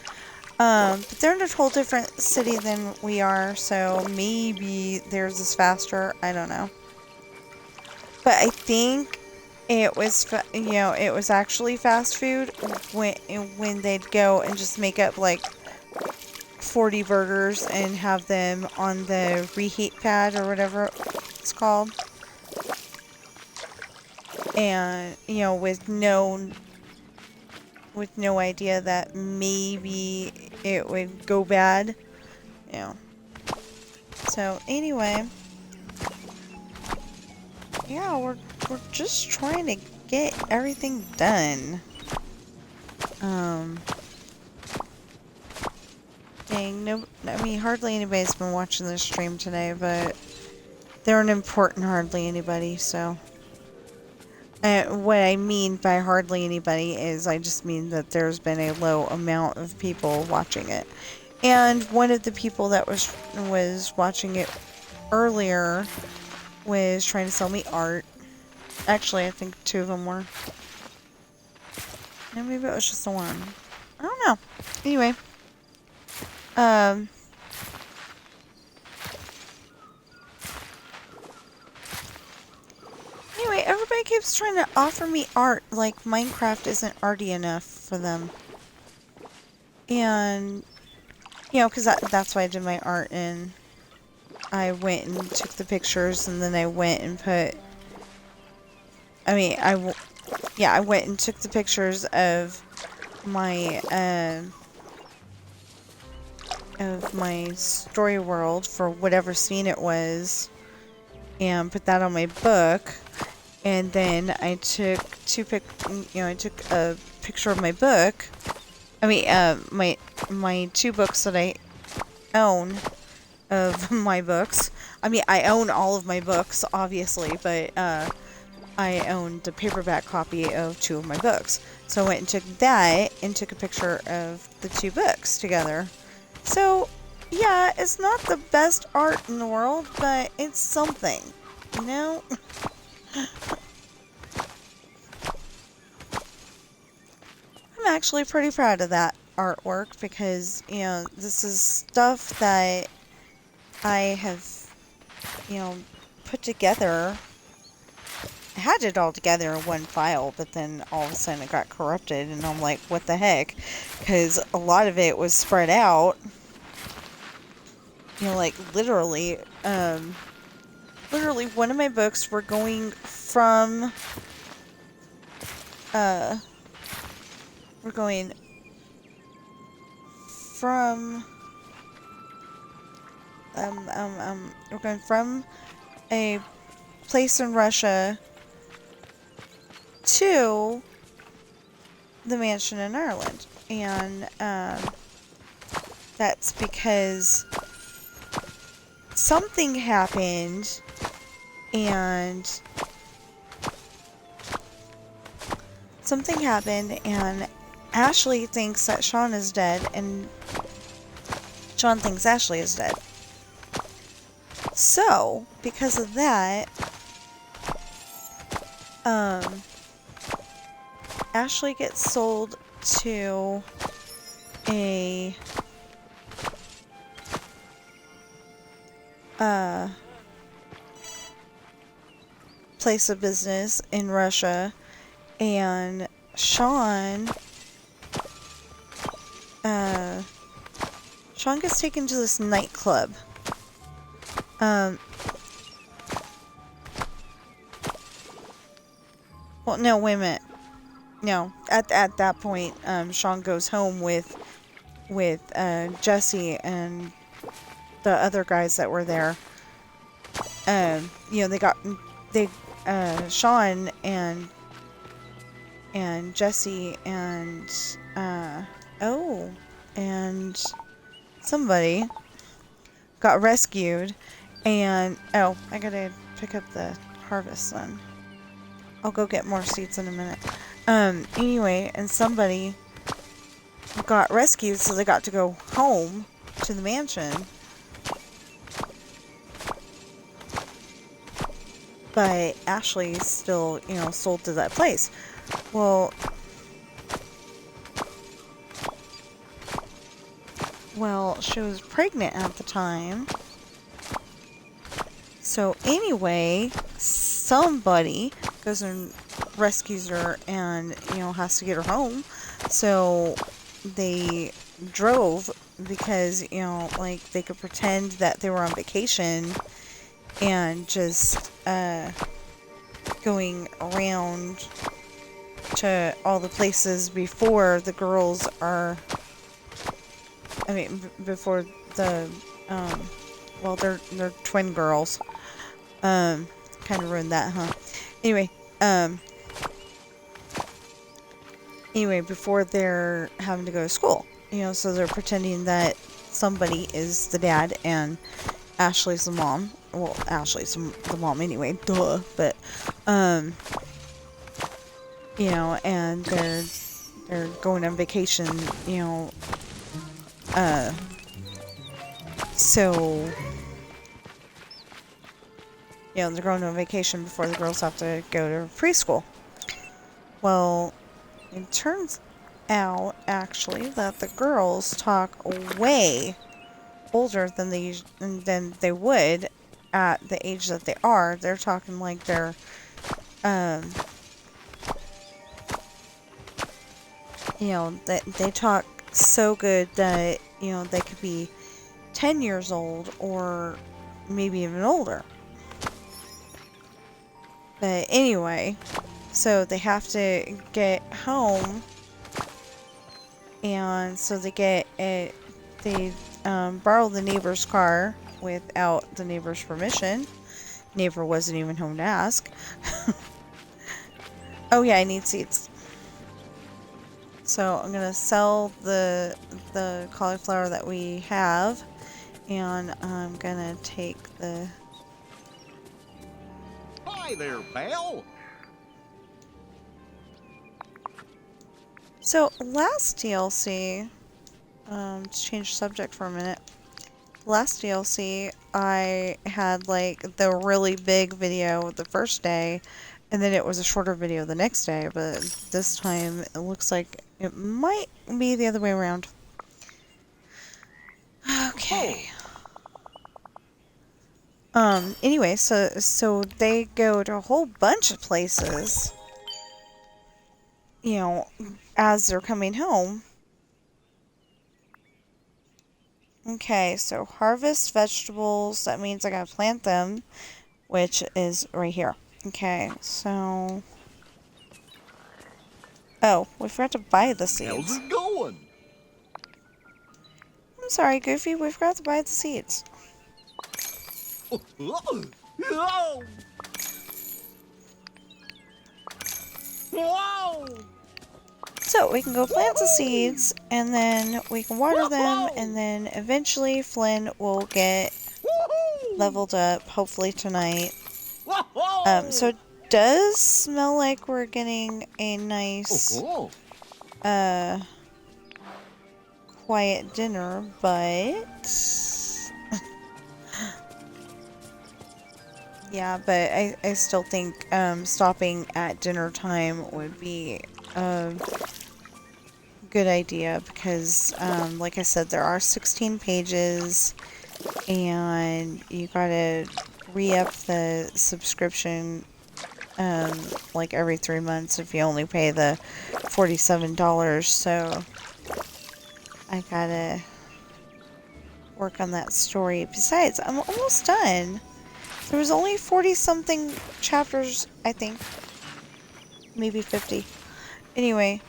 But they're in a whole different city than we are, so maybe theirs is faster. I don't know. But I think it was, you know, it was actually fast food when they'd go and just make up, like, 40 burgers and have them on the reheat pad or whatever it's called. And, you know, with no idea that maybe it would go bad, you know. So anyway, yeah, we're just trying to get everything done. Dang, no, I mean, hardly anybody's been watching this stream today, but they're an important hardly anybody, so. What I mean by hardly anybody is I just mean that there's been a low amount of people watching it. And one of the people that was watching it earlier was trying to sell me art. Actually, I think 2 of them were. And maybe it was just the one. I don't know. Anyway. Anyway, everybody keeps trying to offer me art, like Minecraft isn't arty enough for them. And, you know, because that's why I did my art, and I went and took the pictures, and then I went and put, I went and took the pictures of my story world for whatever scene it was, and put that on my book. And then I took I took a picture of my book. I mean, my 2 books that I own of my books. I mean, I own all of my books, obviously, but I owned the paperback copy of 2 of my books. So I went and took that and took a picture of the 2 books together. So, yeah, it's not the best art in the world, but it's something, you know? I'm actually pretty proud of that artwork because, you know, this is stuff that I have, you know, put together. I had it all together in one file, but then all of a sudden it got corrupted, and I'm like, what the heck? Because a lot of it was spread out. You know, like, literally, one of my books were going from, we're going from a place in Russia to the mansion in Ireland. And, that's because something happened, and Ashley thinks that Sean is dead, and Sean thinks Ashley is dead. So, because of that, Ashley gets sold to a place of business in Russia, and Sean gets taken to this nightclub. Well, no, wait a minute. No, at that point, Sean goes home with Jesse and the other guys that were there. You know, Sean and Jesse and and somebody got rescued, and I gotta pick up the harvest then. I'll go get more seeds in a minute. Anyway, and somebody got rescued, so they got to go home to the mansion. But Ashley's still, you know, sold to that place. Well, she was pregnant at the time. So anyway, somebody goes and rescues her and, you know, has to get her home. So they drove because, you know, like, they could pretend that they were on vacation and just, going around to all the places before the girls are, I mean, before the, well, they're twin girls. Kind of ruined that, huh? Anyway, before they're having to go to school, you know, so they're pretending that somebody is the dad and Ashley's the mom. Well, Ashley's the mom anyway, duh. But, you know, and they're going on vacation, you know, so, you know, they're going on vacation before the girls have to go to preschool. Well, it turns out, actually, that the girls talk way older than they would at the age that they are. They're talking like they're, you know, they talk so good that, you know, they could be 10 years old or maybe even older. But anyway, so they have to get home, and so they borrow the neighbor's car without the neighbor's permission. Neighbor wasn't even home to ask. Oh yeah, I need seeds. So I'm gonna sell the cauliflower that we have, and I'm gonna take the... Hi there, Vale. So last DLC, to change subject for a minute. Last DLC, I had like the really big video the first day, and then it was a shorter video the next day, but this time it looks like it might be the other way around. Okay. Anyway, so they go to a whole bunch of places, you know, as they're coming home. Okay, so harvest vegetables, that means I gotta plant them, which is right here. Okay, so... Oh, we forgot to buy the seeds. How's it going? I'm sorry, Goofy, we forgot to buy the seeds. Whoa! Whoa! So, we can go plant the seeds, and then we can water them, and then eventually Flynn will get leveled up, hopefully tonight. So it does smell like we're getting a nice, quiet dinner, but... yeah, but I still think, stopping at dinner time would be a good idea, because, like I said, there are 16 pages, and you gotta re-up the subscription, like every 3 months if you only pay the $47, so I gotta work on that story. Besides, I'm almost done. There was only 40-something chapters, I think. Maybe 50. Anyway,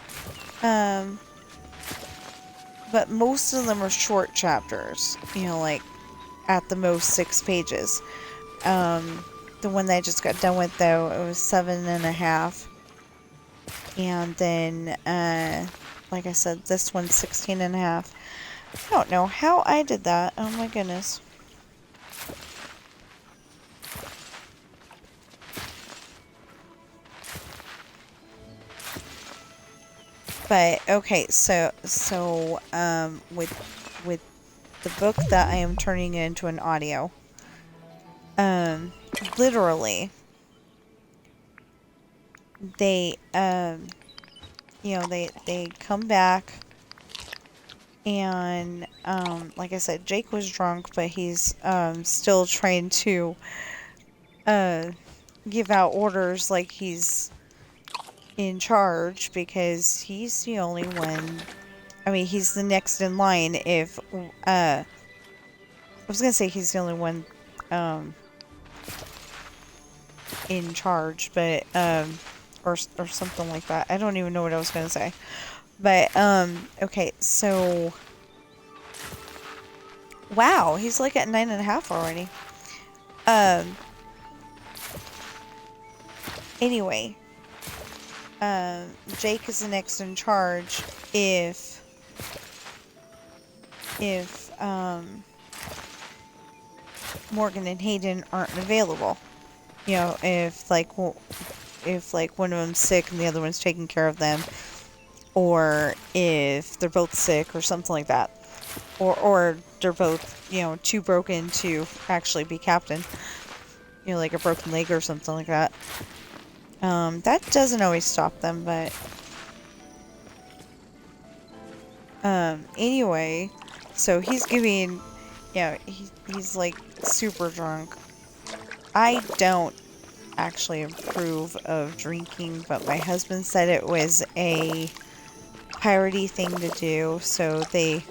but most of them are short chapters. You know, like, at the most 6 pages. The one that I just got done with, though, it was 7.5. And then, like I said, this one's 16.5. I don't know how I did that. Oh my goodness. But okay, so with the book that I am turning into an audio, literally, they you know, they come back, and like I said, Jake was drunk, but he's still trying to give out orders like he's in charge, because he's the only one I mean, he's the next in line if, I was gonna say he's the only one, in charge, but, or something like that. I don't even know what I was gonna say. But, okay, so, wow, he's like at 9.5 already. Anyway, Jake is the next in charge if Morgan and Hayden aren't available. You know, if like one of them's sick and the other one's taking care of them, or if they're both sick or something like that, or they're both, you know, too broken to actually be captain. You know, like a broken leg or something like that. That doesn't always stop them, but anyway, so he's giving, you know, he's like super drunk. I don't actually approve of drinking, but my husband said it was a piratey thing to do, so they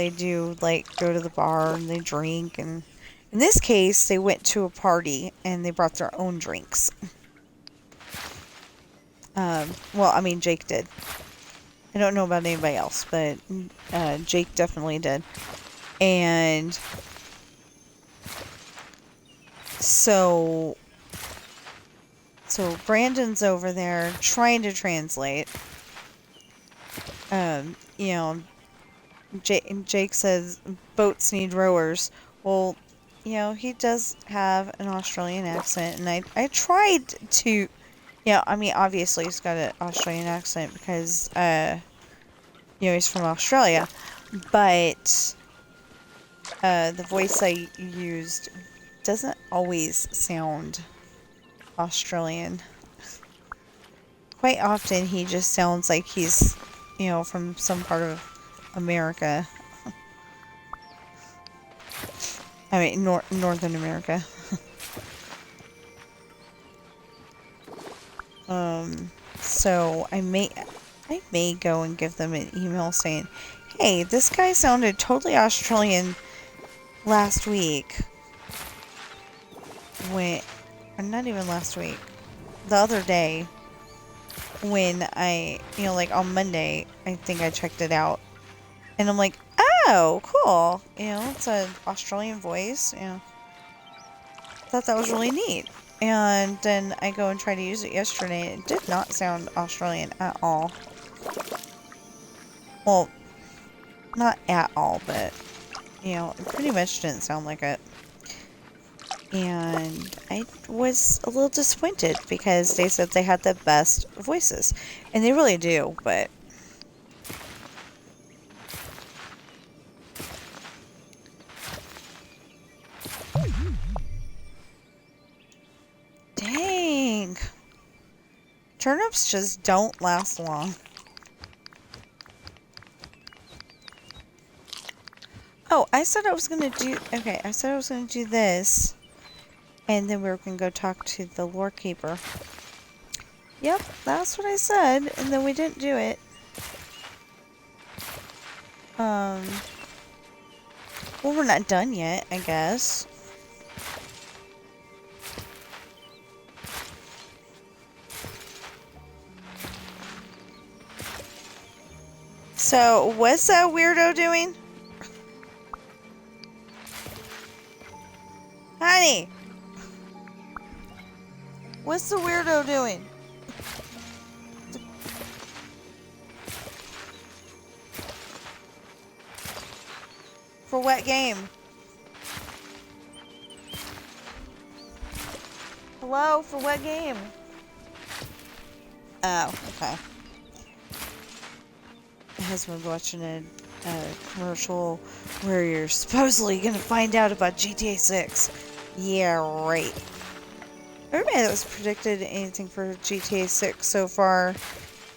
do like go to the bar and they drink, and in this case they went to a party and they brought their own drinks. Well, I mean, Jake did. I don't know about anybody else, but Jake definitely did. And so Brandon's over there trying to translate. You know, Jake says boats need rowers. Well, you know, he does have an Australian accent, and I tried to, yeah, I mean, obviously he's got an Australian accent because, you know, he's from Australia, but the voice I used doesn't always sound Australian. Quite often he just sounds like he's, you know, from some part of America. I mean, Northern America. So I may go and give them an email saying, hey, this guy sounded totally Australian last week. Not even last week. The other day, when I, you know, like on Monday, I think I checked it out. And I'm like, oh, cool. You know, it's an Australian voice. You know, thought that was really neat. And then I go and try to use it yesterday. It did not sound Australian at all. Well, not at all, but, you know, it pretty much didn't sound like it. And I was a little disappointed because they said they had the best voices. And they really do, but... Dang! Turnips just don't last long. Oh, I said I was gonna do... Okay, I said I was gonna do this. And then we were gonna go talk to the lore keeper. Yep, that's what I said. And then we didn't do it. Well, we're not done yet, I guess. So, what's that weirdo doing? Honey! What's the weirdo doing? For what game? Hello? For what game? Oh, okay. My husband's watching a commercial where you're supposedly gonna find out about GTA 6. Yeah, right. Everybody that's predicted anything for GTA 6 so far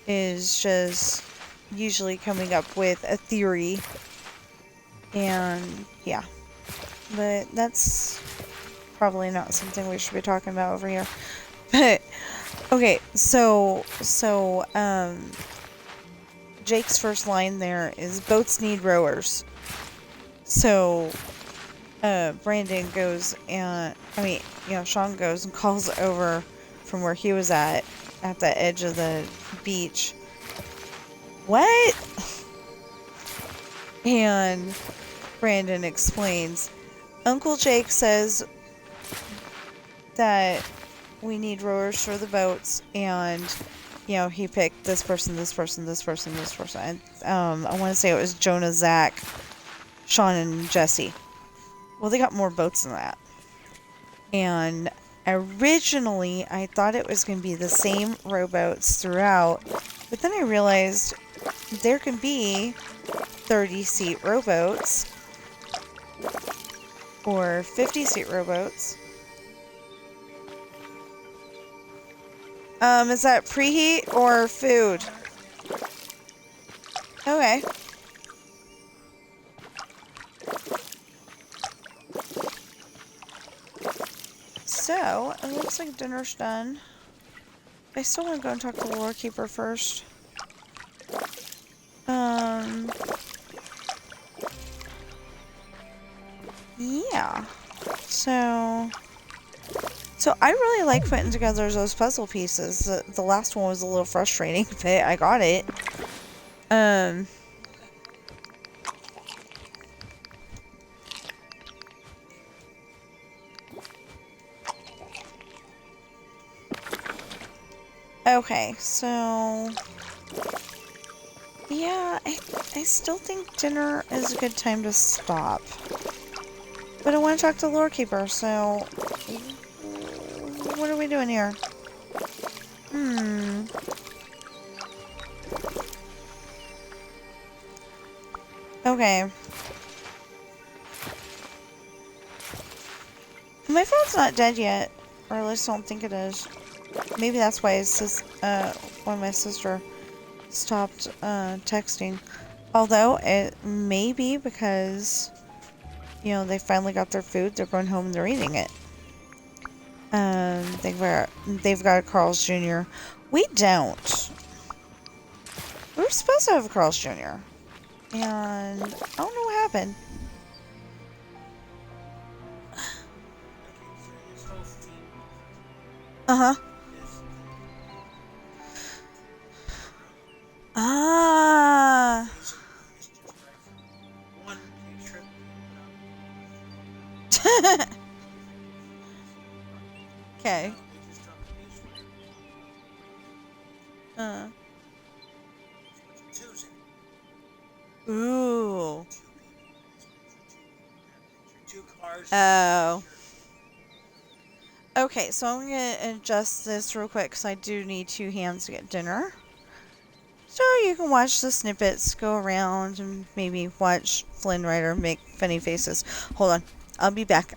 is just usually coming up with a theory. And, yeah. But that's probably not something we should be talking about over here. But, Okay, so Jake's first line there is boats need rowers. So Brandon goes and Sean goes and calls over from where he was at the edge of the beach. What? And Brandon explains, Uncle Jake says that we need rowers for the boats, and he picked this person, this person, this person, this person. And I want to say it was Jonah, Zach, Sean, and Jesse. Well, they got more boats than that. And originally, I thought it was going to be the same rowboats throughout, but then I realized there can be 30-seat rowboats or 50-seat rowboats. Is that preheat or food? Okay. So, it looks like dinner's done. I still want to go and talk to the lore keeper first. Yeah. So I really like putting together those puzzle pieces. The last one was a little frustrating, but I got it. Okay, so yeah, I still think dinner is a good time to stop. But I want to talk to the lore keeper, so what are we doing here? Okay. My phone's not dead yet, or at least I don't think it is. Maybe that's why my sister stopped texting. Although it may be because they finally got their food. They're going home and they're eating it. They've got a Carl's Jr. We don't. We were supposed to have a Carl's Jr. And I don't know what happened. Uh-huh. Ah. Okay. Ooh. Oh. Okay, so I'm going to adjust this real quick because I do need 2 hands to get dinner. So you can watch the snippets go around and maybe watch Flynn Rider make funny faces. Hold on. I'll be back.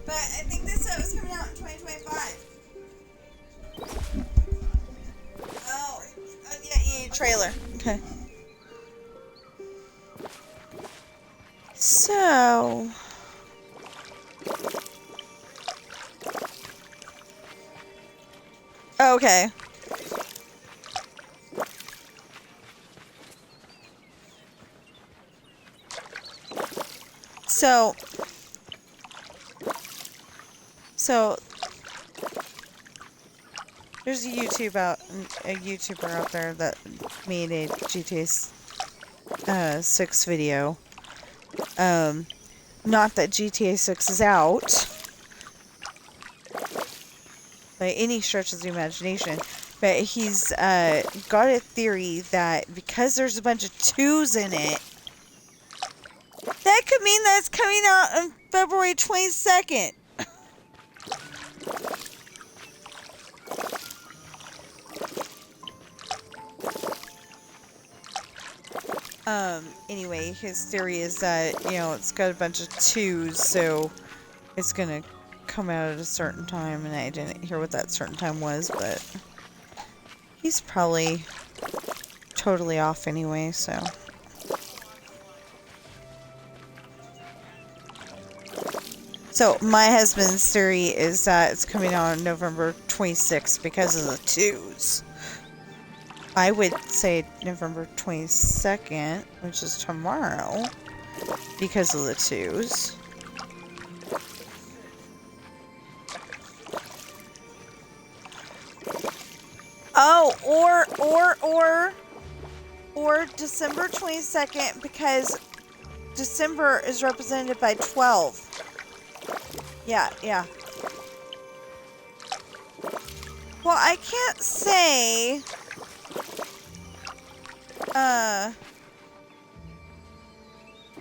But I think this was coming out in 2025. trailer. Okay. So... Okay. So there's a YouTuber out there that made a GTA 6 video. Not that GTA 6 is out by any stretch of the imagination, but he's got a theory that because there's a bunch of 2s in it, that could mean that it's coming out on February 22nd. Anyway, his theory is that, you know, it's got a bunch of 2s, so it's gonna come out at a certain time, and I didn't hear what that certain time was, but he's probably totally off anyway, so. So, my husband's theory is that it's coming out on November 26th because of the 2s. I would say November 22nd, which is tomorrow, because of the 2s. Oh, or December 22nd, because December is represented by 12. Yeah. Well, I can't say...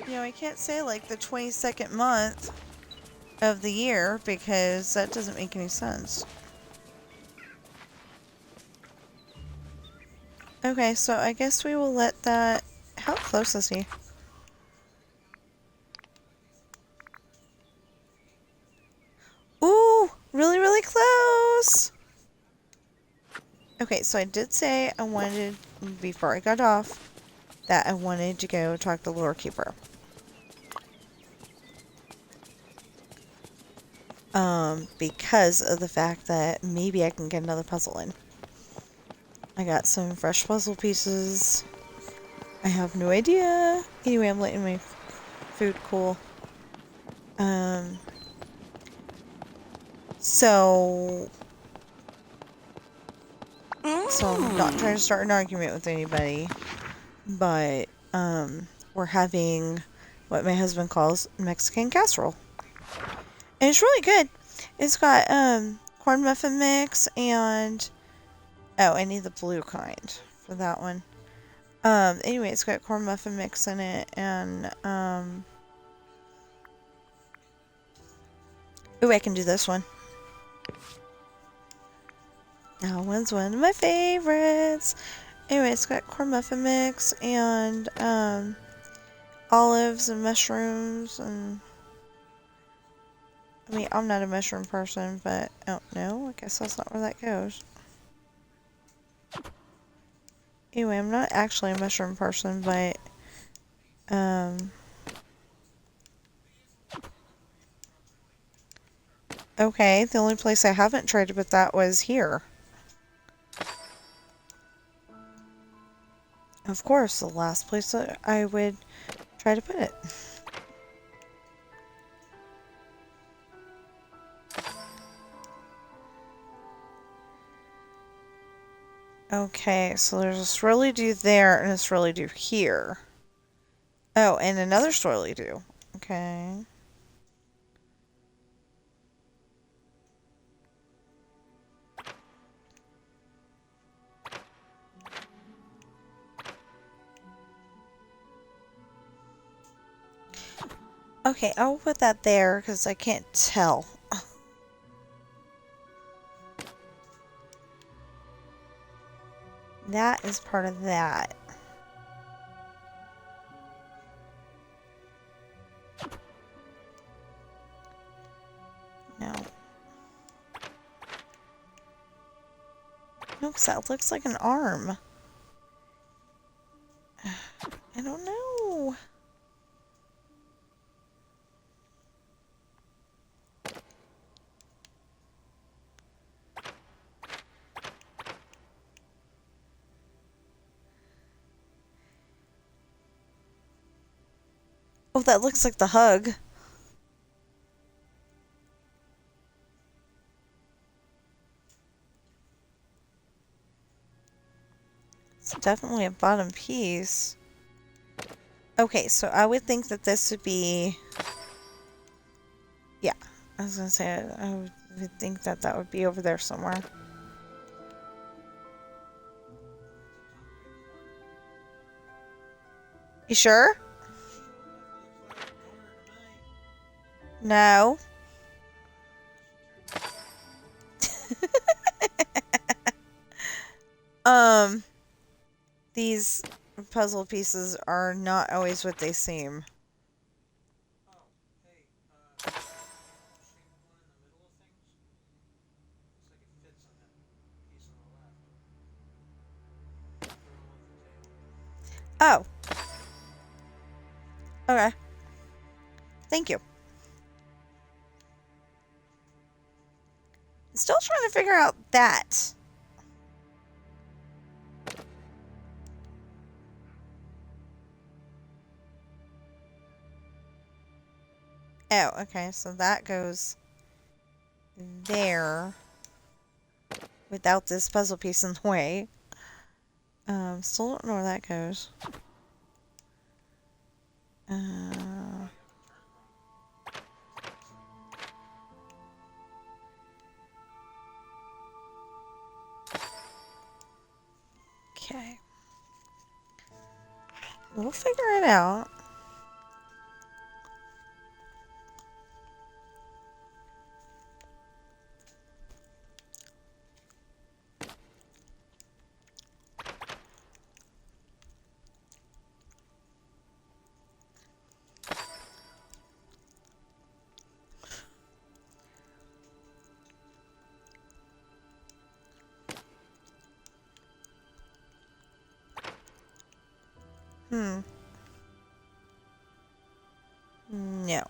you know, I can't say like the 22nd month of the year because that doesn't make any sense. Okay, so I guess we will let that... How close is he? Ooh, really, really close! Okay, so I did say I wanted, before I got off, that I wanted to go talk to the lore keeper. Because of the fact that maybe I can get another puzzle in. I got some fresh puzzle pieces. I have no idea. Anyway, I'm letting my food cool. So I'm not trying to start an argument with anybody, but we're having what my husband calls Mexican casserole. And it's really good. It's got corn muffin mix and... Oh, I need the blue kind for that one. Anyway, it's got corn muffin mix in it and... Ooh, I can do this one. That one's one of my favorites. Anyway, it's got corn muffin mix and olives and mushrooms and... I mean, I'm not a mushroom person, but... Oh, no, I guess that's not where that goes. Anyway, I'm not actually a mushroom person, but... Okay, the only place I haven't tried to put that was here. Of course, the last place that I would try to put it. Okay, so there's a swirly do there and a swirly do here. Oh, and another swirly do. Okay. Okay, I'll put that there because I can't tell. That is part of that. No. No, because that looks like an arm. don't know. Oh, that looks like the hug. It's definitely a bottom piece. Okay, so I would think that this would be... Yeah, I was gonna say, I would think that that would be over there somewhere. You sure? No. These puzzle pieces are not always what they seem. Oh. Okay. Thank you. Still trying to figure out that. Oh, okay, so that goes there without this puzzle piece in the way. Still don't know where that goes. Okay. We'll figure it out. No.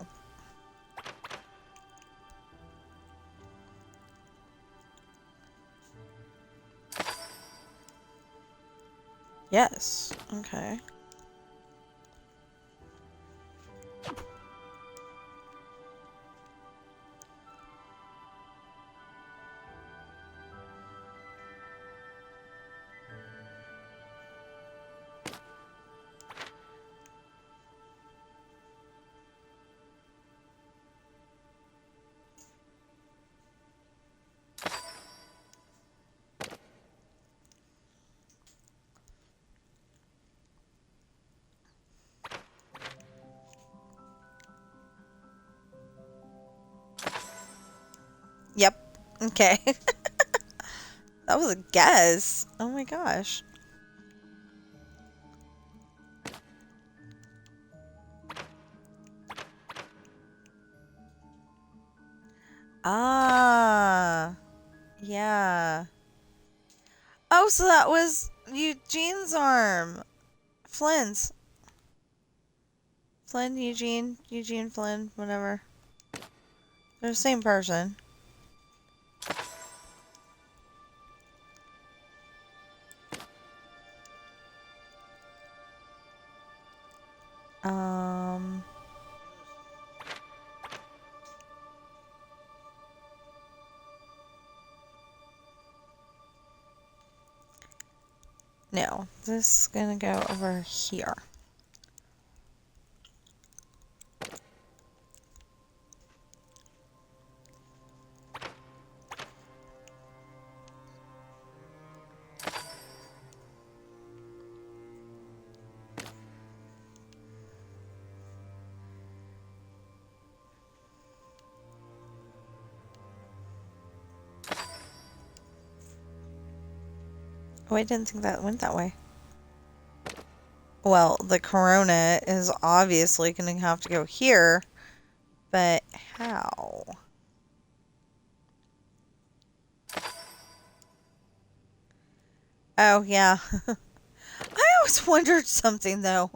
Yes. Okay. Yep. Okay. That was a guess. Oh my gosh. Ah. Yeah. Oh, so that was Eugene's arm. Flynn's. Flynn, Eugene, Flynn, whatever. They're the same person. No, this is gonna go over here. Oh, I didn't think that went that way. Well, the corona is obviously going to have to go here, but how? Oh, yeah. I always wondered something, though.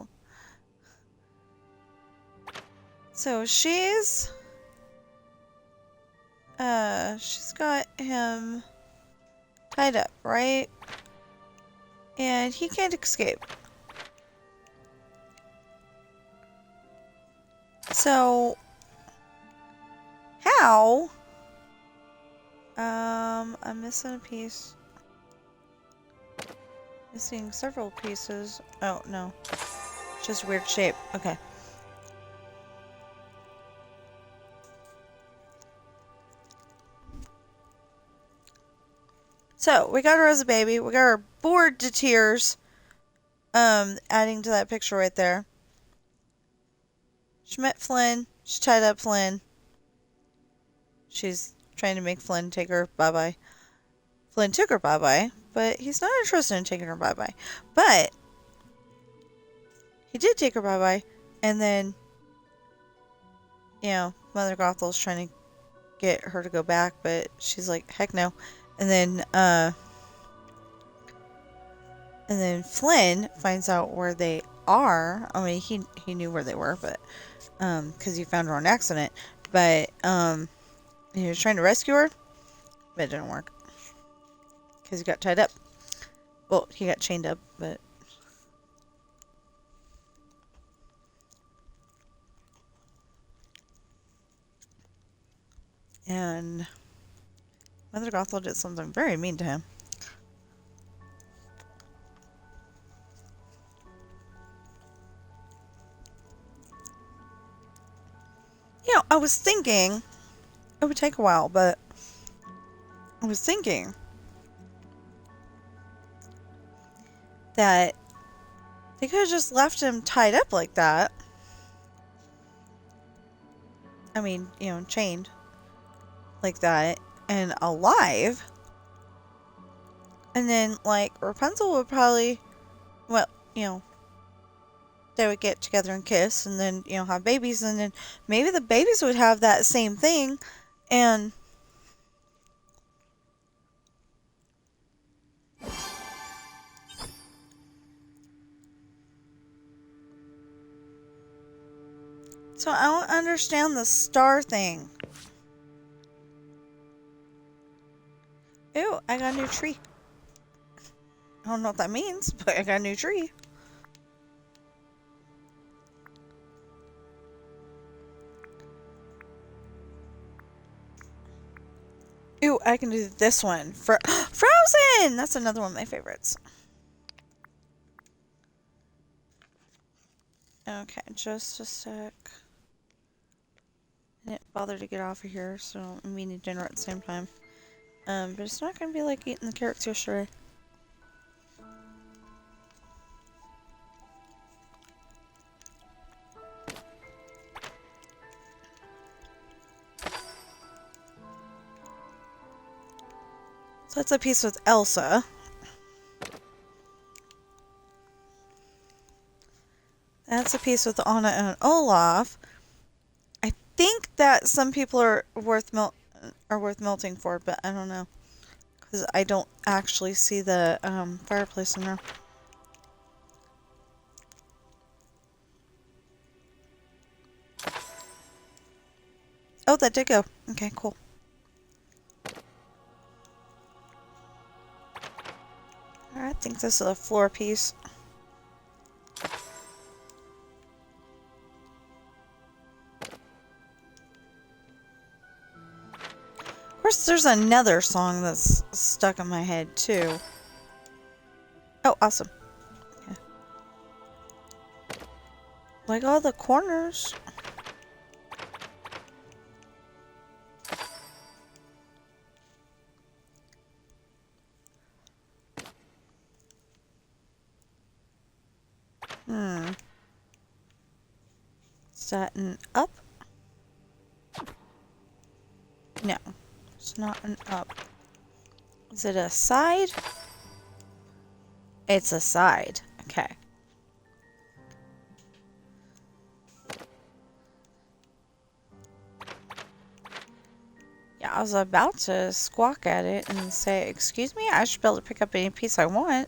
So she's got him tied up, right? And he can't escape. So how? I'm missing a piece. Missing several pieces. Oh no. Just weird shape. Okay. So, we got her as a baby. We got her bored to tears. Adding to that picture right there. She met Flynn. She tied up Flynn. She's trying to make Flynn take her bye-bye. Flynn took her bye-bye, but he's not interested in taking her bye-bye. But he did take her bye-bye, and then, you know, Mother Gothel's trying to get her to go back, but she's like, heck no. And then Flynn finds out where they are. I mean, he knew where they were, but because he found her on accident. But he was trying to rescue her, but it didn't work because he got tied up. Well, he got chained up, but and Mother Gothel did something very mean to him. You know, I was thinking it would take a while, but I was thinking that they could have just left him tied up like that. I mean, you know, chained like that and alive. And then, like, Rapunzel would probably, well, you know, they would get together and kiss and then, you know, have babies. And then maybe the babies would have that same thing. And so I don't understand the star thing. Ew, I got a new tree. I don't know what that means, but I got a new tree. Ew, I can do this one. Frozen! That's another one of my favorites. Okay, just a sec. I didn't bother to get off of here, so I'm eating dinner at the same time. But it's not gonna be like eating the carrots yesterday. So that's a piece with Elsa. That's a piece with Anna and Olaf. I think that some people are worth melting for, but I don't know. Because I don't actually see the fireplace in there. Oh, that did go. Okay, cool. I think this is a floor piece. Of course, there's another song that's stuck in my head, too. Oh, awesome. Yeah. Like all the corners. Is that an up? No, it's not an up. Is it a side? It's a side. Okay. Yeah, I was about to squawk at it and say, excuse me, I should be able to pick up any piece I want.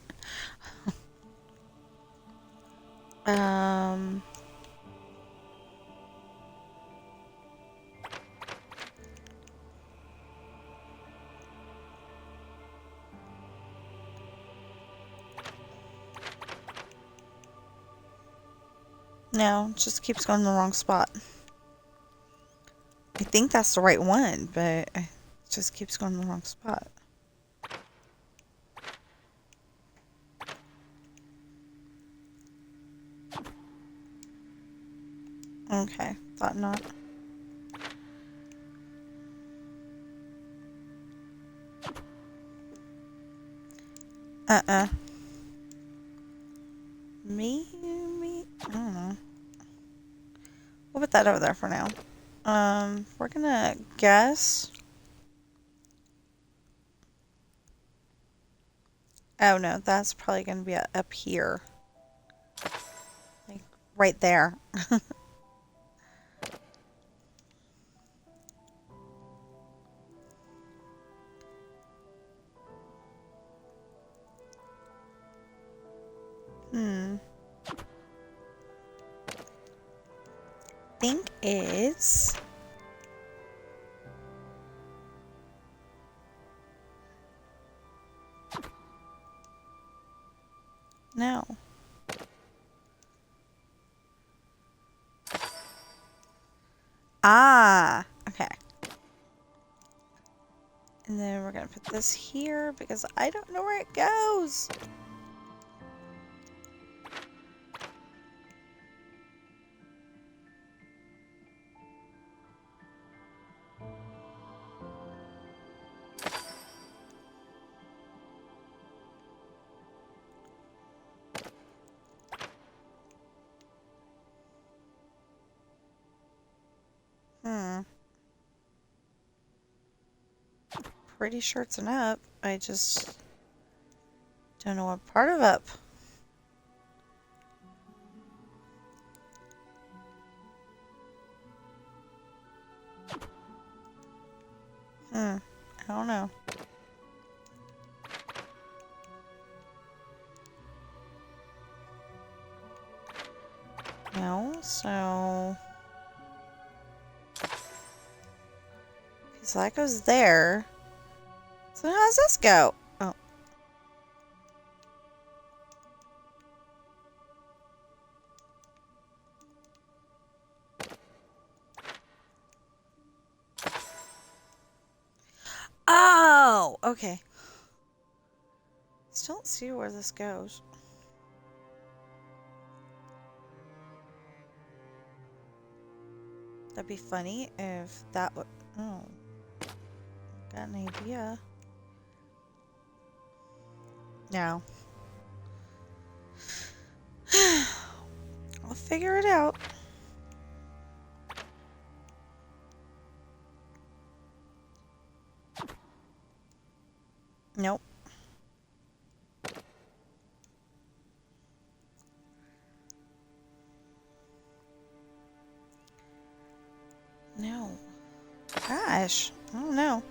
No, it just keeps going in the wrong spot. I think that's the right one, but it just keeps going in the wrong spot. Okay, thought not. Maybe, I don't know. We'll put that over there for now. We're gonna guess. Oh no, that's probably gonna be up here. Like, right there. Think it's no. Ah, okay. And then we're gonna put this here because I don't know where it goes. Pretty sure it's an up. I just don't know what part of up. I don't know. No, so that goes there. So how does this go? Oh. Oh, okay. Still don't see where this goes. That'd be funny if that would... Oh. Got an idea. No. I'll figure it out. Nope. No. Gosh. I don't know.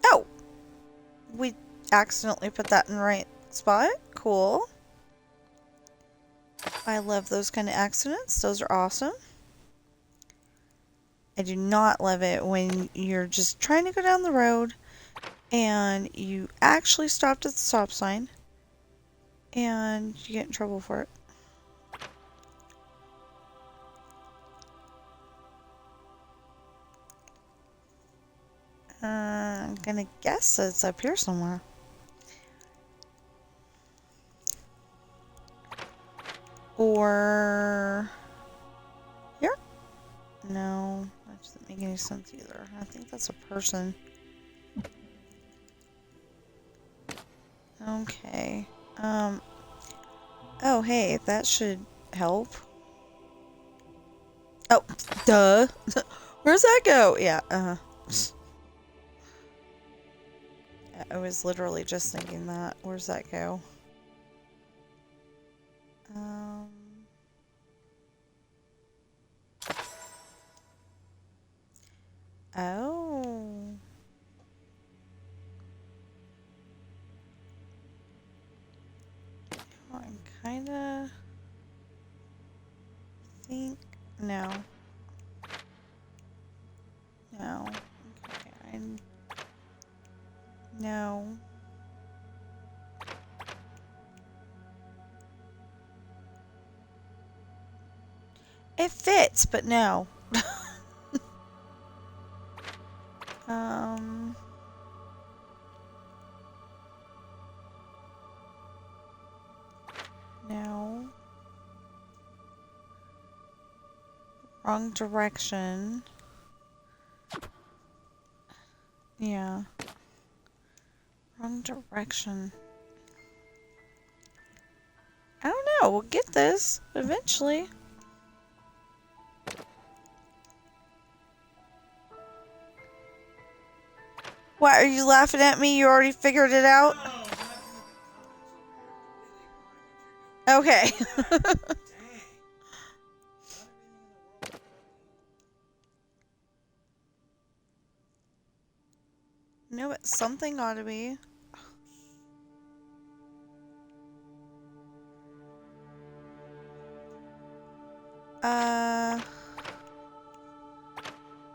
Oh! We accidentally put that in the right spot. Cool. I love those kind of accidents. Those are awesome. I do not love it when you're just trying to go down the road and you actually stopped at the stop sign and you get in trouble for it. I'm gonna guess it's up here somewhere. Or here? No, that doesn't make any sense either. I think that's a person. Okay. Oh, hey, that should help. Oh, duh. Where's that go? Yeah, I was literally just thinking that. Where's that go? Oh. I'm kinda think no. No. Okay, no. It fits, but no. No. Wrong direction. Yeah. Wrong direction. I don't know. We'll get this eventually. What, are you laughing at me? You already figured it out? Okay. No, but something ought to be.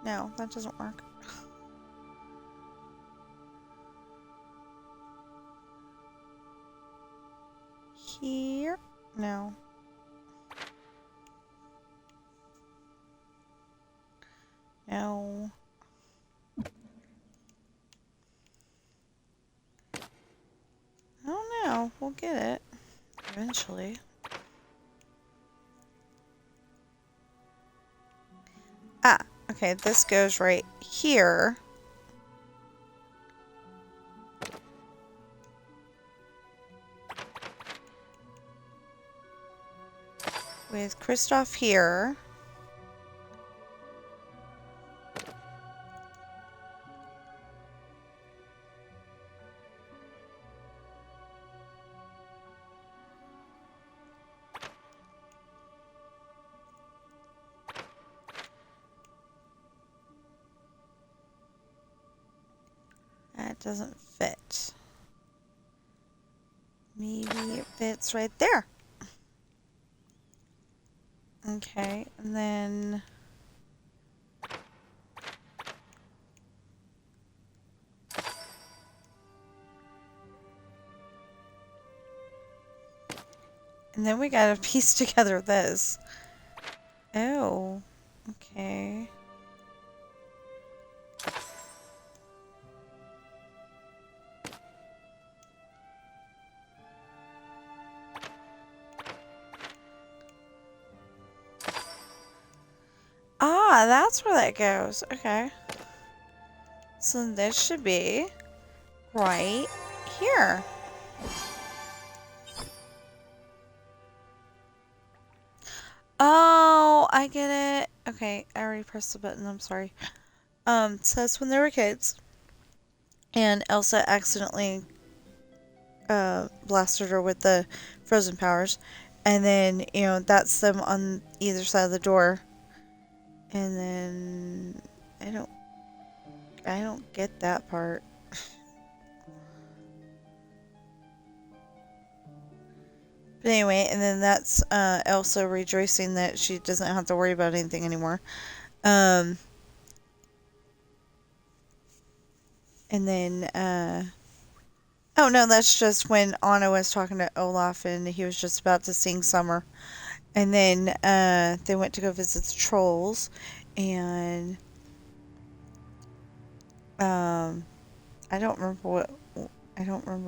No, that doesn't work. Here? No. No. I don't know. We'll get it. Eventually. Ah, okay, this goes right here. With Kristoff here. That doesn't fit. Maybe it fits right there. Okay, and then... And then we gotta piece together this. Oh, okay. Ah, that's where that goes. Okay. So this should be right here. Oh, I get it. Okay, I already pressed the button. I'm sorry. So that's when they were kids. And Elsa accidentally blasted her with the frozen powers. And then, you know, that's them on either side of the door. And then I don't get that part. But anyway, and then that's Elsa rejoicing that she doesn't have to worry about anything anymore. And then oh no, that's just when Anna was talking to Olaf and he was just about to sing Summer. And then they went to go visit the trolls, and I don't remember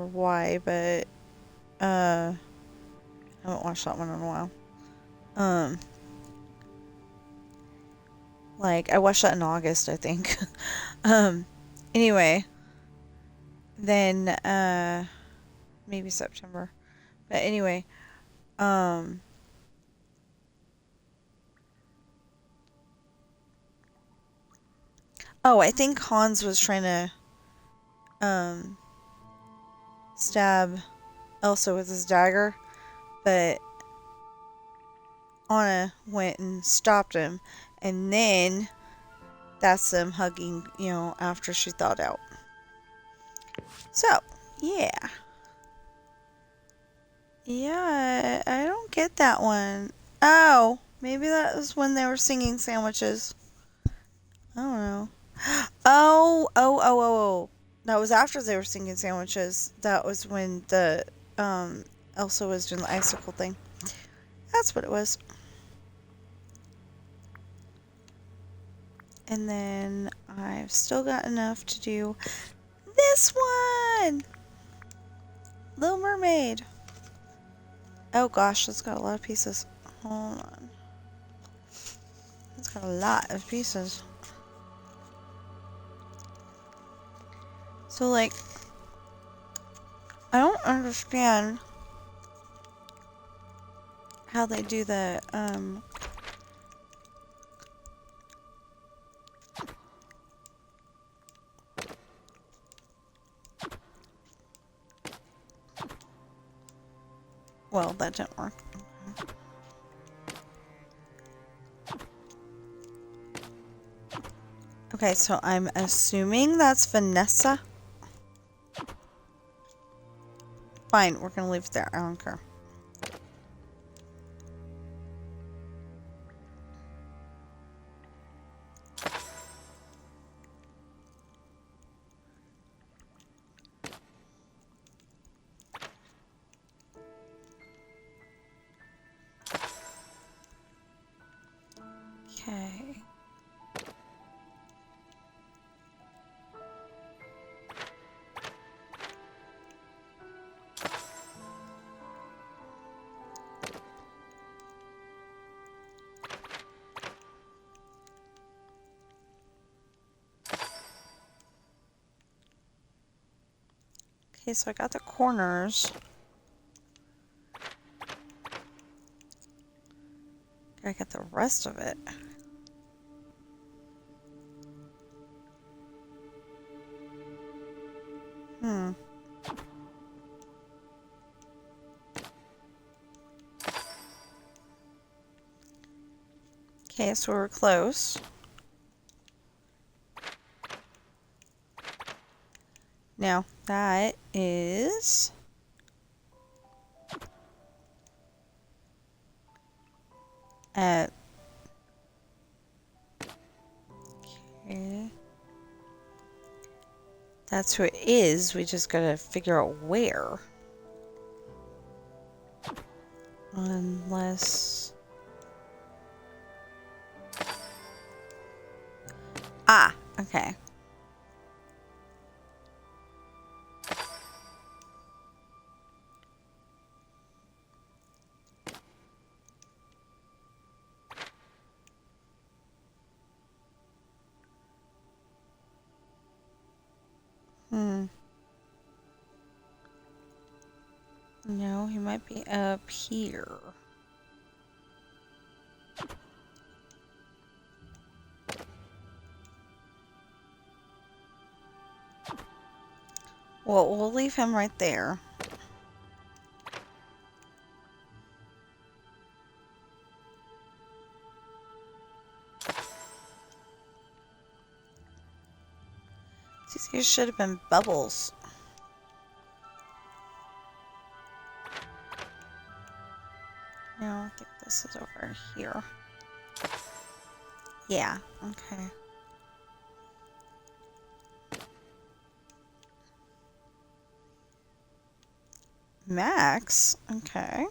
why, but I haven't watched that one in a while. Like I watched that in August, I think. Anyway, then maybe September. But anyway, oh, I think Hans was trying to stab Elsa with his dagger, but Anna went and stopped him, and then that's them hugging, you know, after she thawed out. So, yeah. Yeah, I don't get that one. Oh, maybe that was when they were singing sandwiches. I don't know. Oh. That was after they were singing sandwiches. That was when the Elsa was doing the icicle thing. That's what it was. And then I've still got enough to do this one! Little Mermaid. Oh gosh, it's got a lot of pieces. Hold on. It's got a lot of pieces. So like, I don't understand how they do the, well, that didn't work. Okay, so I'm assuming that's Vanessa. Fine, we're gonna leave it there. I don't care. Okay. Okay, so I got the corners. I got the rest of it. Okay, so we're close. Now, that is... at... Okay. That's who it is. We just gotta figure out where. Unless... Ah, okay. No, he might be up here. Well, we'll leave him right there. These should have been bubbles. No, I think this is over here. Yeah, okay. Max, okay.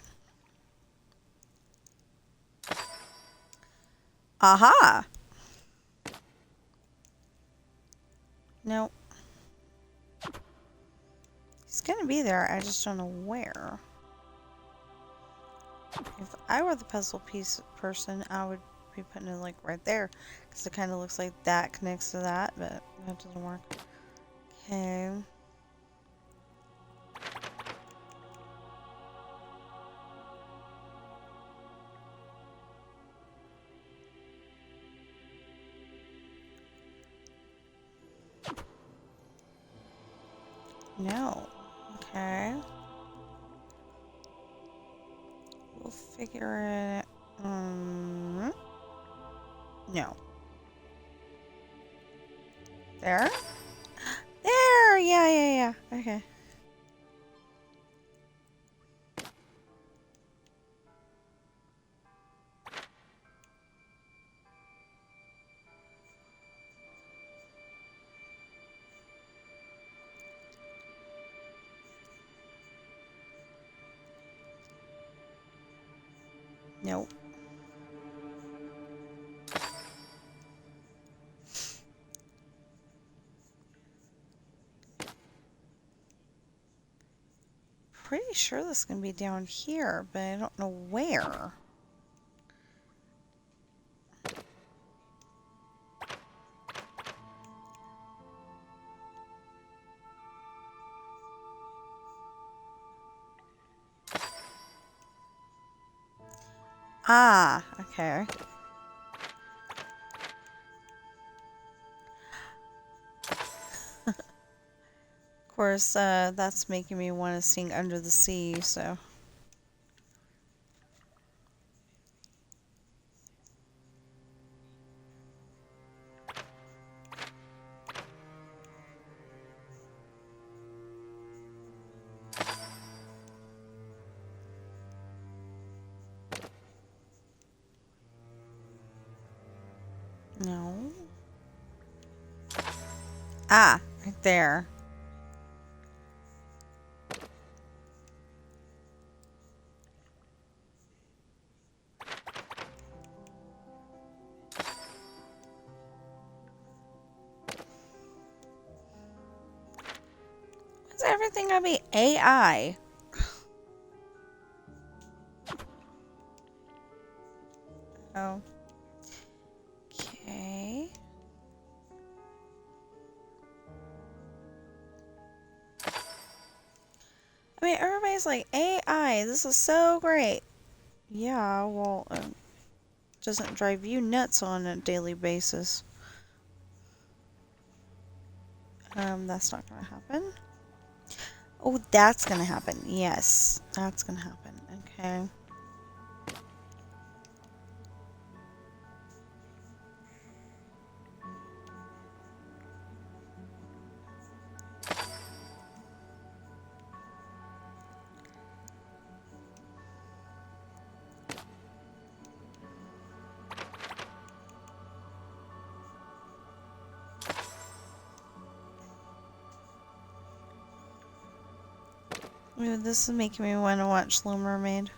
Aha! Nope. He's gonna be there, I just don't know where. If I were the puzzle piece person, I would be putting it like right there. Because it kind of looks like that connects to that, but that doesn't work. Okay. No. Okay. We'll figure it... No. There? There! Yeah. Okay. Nope. pretty sure this is going to be down here, but I don't know where. Ah, okay. Of course, that's making me want to sing Under the Sea, so... No. Ah, right there. Why's everything gotta be AI? Oh. Okay. I mean, everybody's like, AI, this is so great. Yeah, well, doesn't drive you nuts on a daily basis. That's not gonna happen. Oh, that's gonna happen. Yes, that's gonna happen. Okay. Ooh, this is making me want to watch Little Mermaid.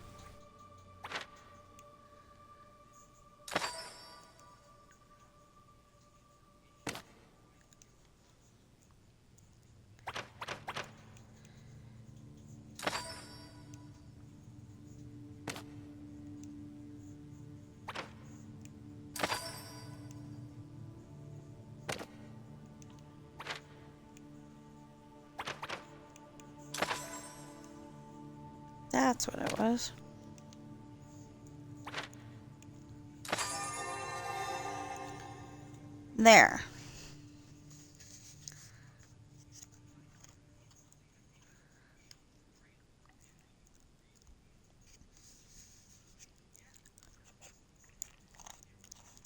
That's what it was. There.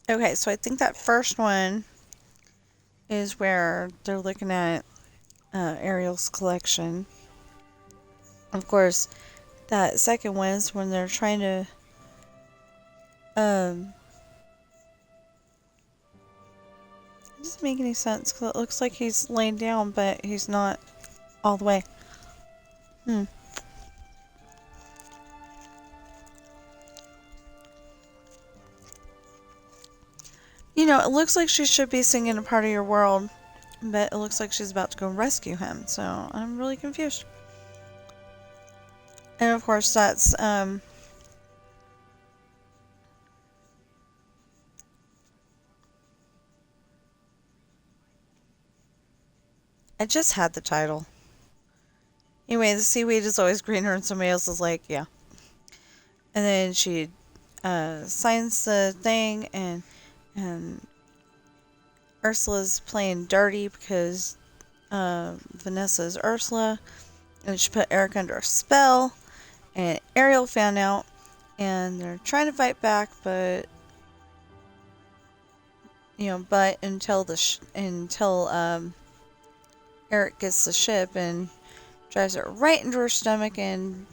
Okay, so I think that first one is where they're looking at Ariel's collection. Of course, that second one is when they're trying to it doesn't make any sense because it looks like he's laying down, but he's not all the way. You know, it looks like she should be singing A Part of Your World, but it looks like she's about to go rescue him, so I'm really confused. And of course, that's, I just had the title. Anyway, the seaweed is always greener in somebody else's lake, yeah. And then she signs the thing, and Ursula's playing dirty because Vanessa's Ursula, and she put Eric under a spell, and Ariel found out, and they're trying to fight back, but until Eric gets the ship and drives it right into her stomach, and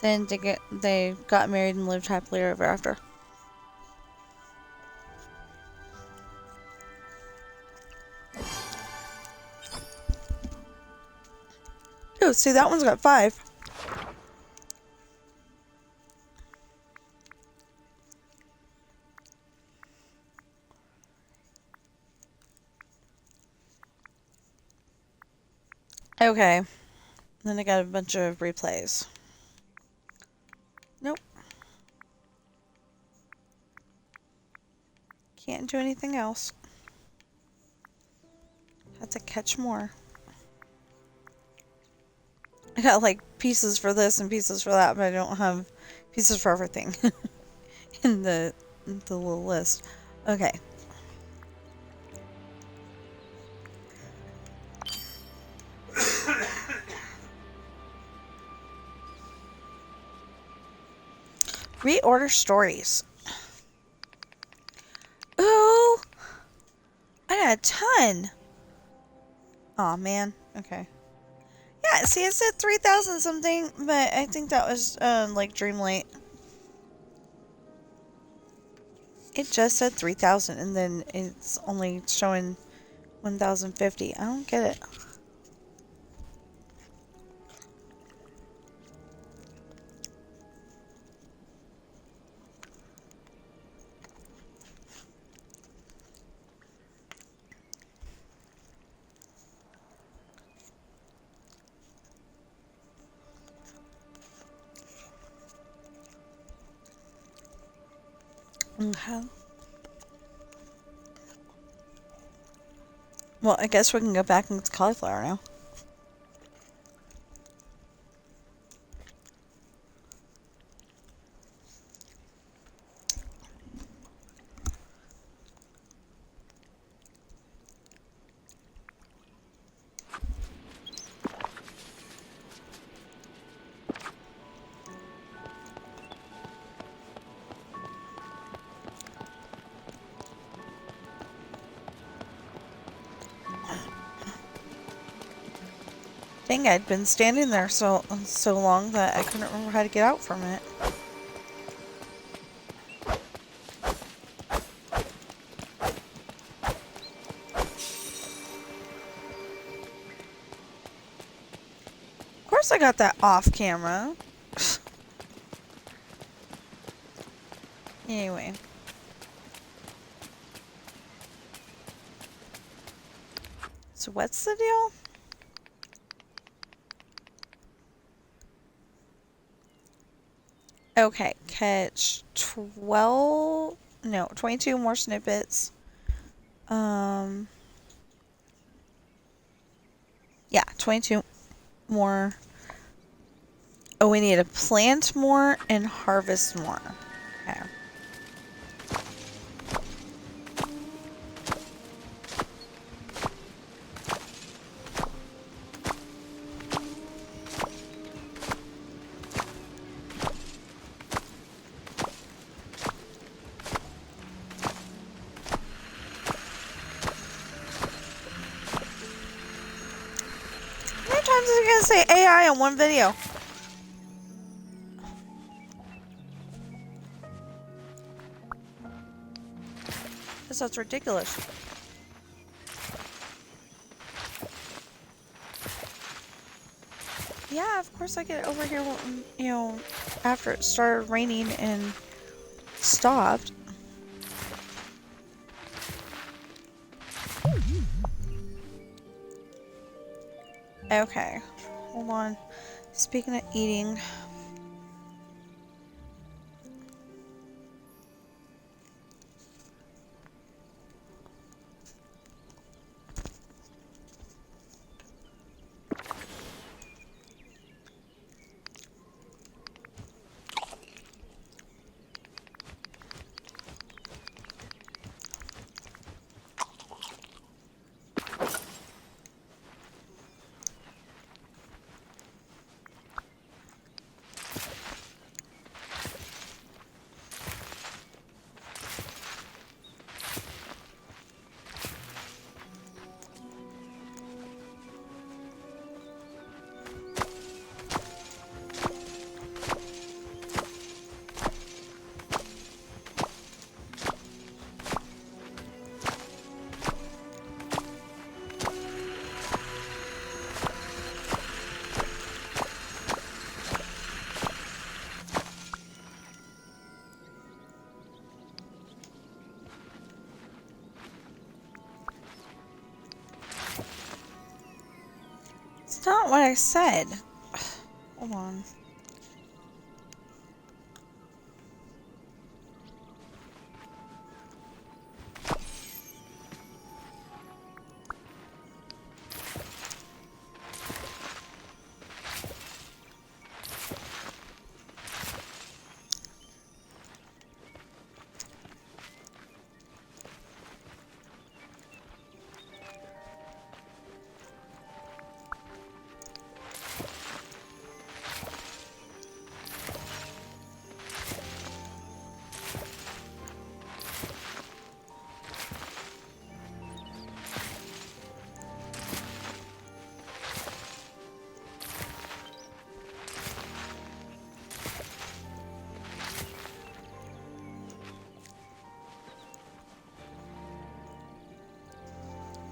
then they got married and lived happily ever after. Oh, see, that one's got 5. Okay. Then I got a bunch of replays. Nope. Can't do anything else. Have to catch more. I got like pieces for this and pieces for that, but I don't have pieces for everything in the little list. Okay. Reorder stories. Ooh! I got a ton! Aw, man. Okay. Yeah, see, it said 3,000 something, but I think that was, like, Dreamlight. It just said 3,000, and then it's only showing 1,050. I don't get it. Okay. Well, I guess we can go back and get cauliflower now. Dang, I'd been standing there so long that I couldn't remember how to get out from it. Of course I got that off camera. Anyway. So what's the deal? Okay, catch 22 more snippets. Yeah, 22 more. Oh, we need to plant more and harvest more. Okay. How many times is it gonna say AI on one video? That's ridiculous. Yeah, of course I get over here, you know, after it started raining and stopped. Okay, hold on. Speaking of eating. It's not what I said. Come on.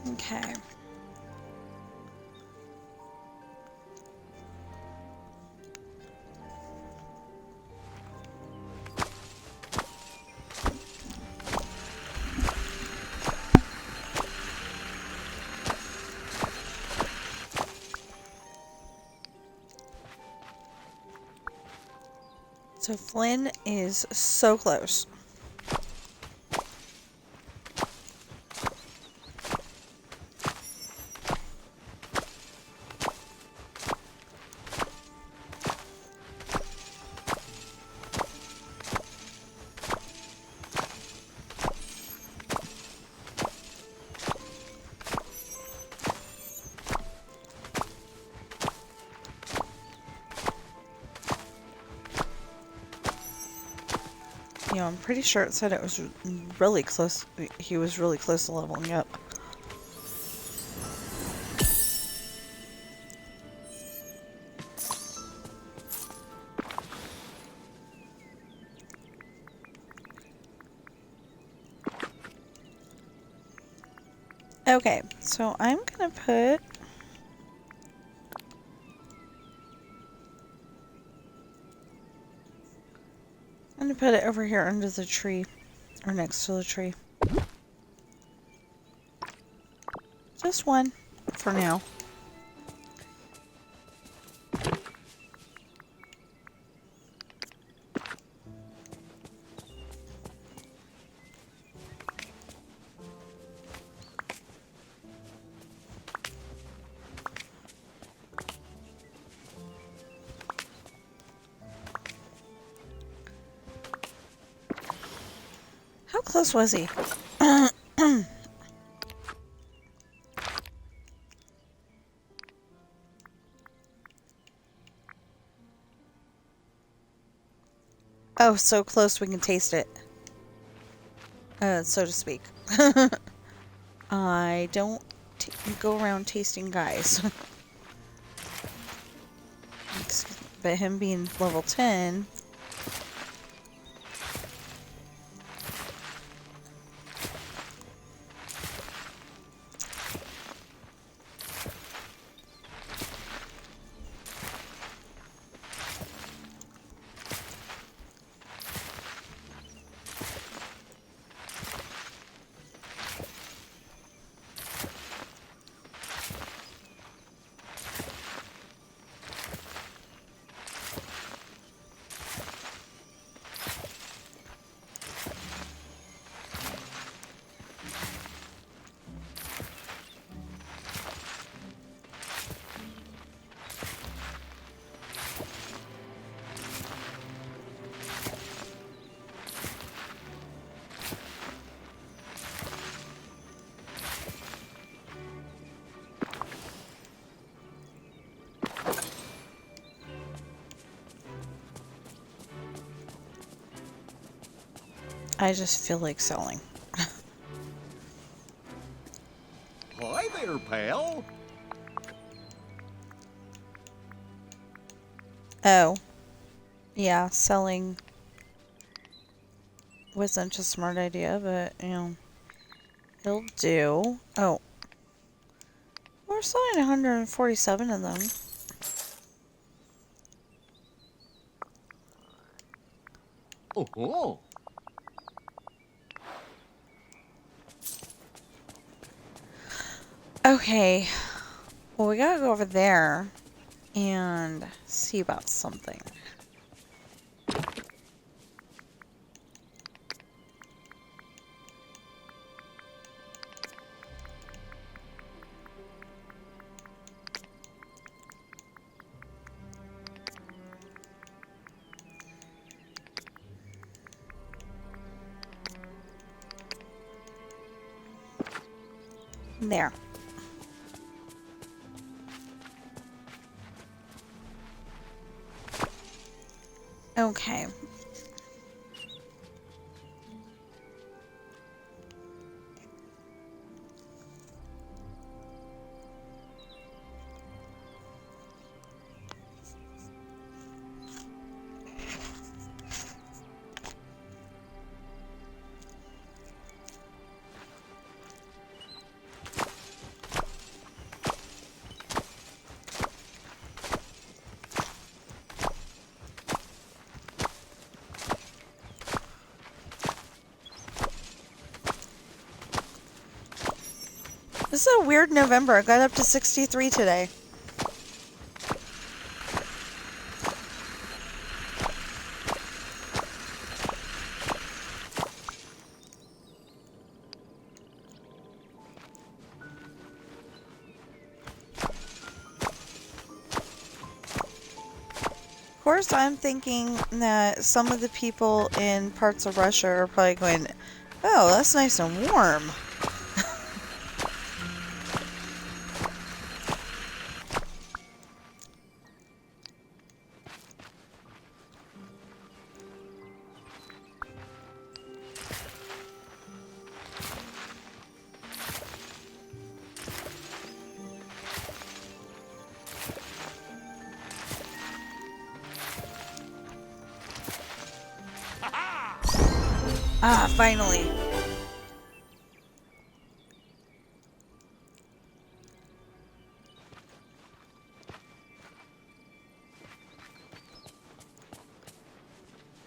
Okay. So Flynn is so close. You know, I'm pretty sure it said it was really close. He was really close to leveling up. Okay, so I'm gonna put it over here under the tree, or next to the tree. Just one for now. How close was he? Oh, so close we can taste it. So to speak. I don't go around tasting guys. Excuse me. But him being level 10... I just feel like selling. Hi there, pal. Oh. Yeah, selling wasn't a smart idea, but, you know, it'll do. Oh. We're selling 147 of them. Oh. Okay. Well, we gotta go over there and see about something. There. Okay. This is a weird November. I got up to 63 today. Of course, I'm thinking that some of the people in parts of Russia are probably going, oh, that's nice and warm. Ah, finally.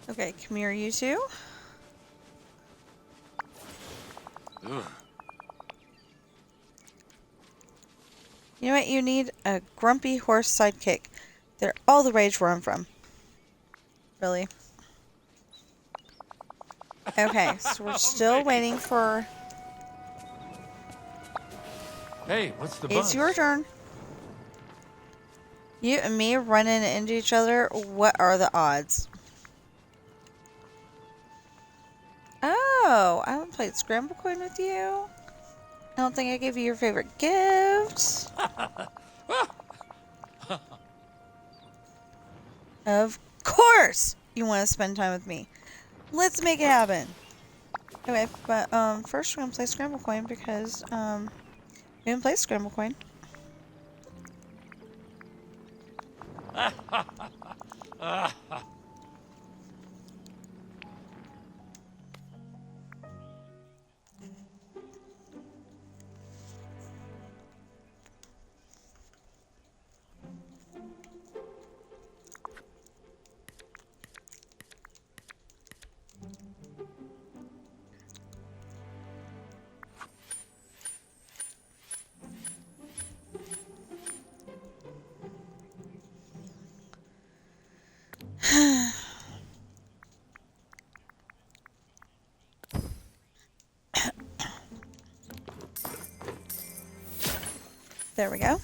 Okay, come here, you two. Ugh. You know what you need? A grumpy horse sidekick. They're all the rage where I'm from. Really? Okay, so we're still waiting for... Hey, what's the It's buzz? your turn. You and me running into each other, what are the odds? Oh, I haven't played Scramble Coin with you. I don't think I gave you your favorite gift. Of course you want to spend time with me. Let's make it happen. Okay, but first we're gonna play Scramble Coin because we haven't played Scramble Coin. There we go.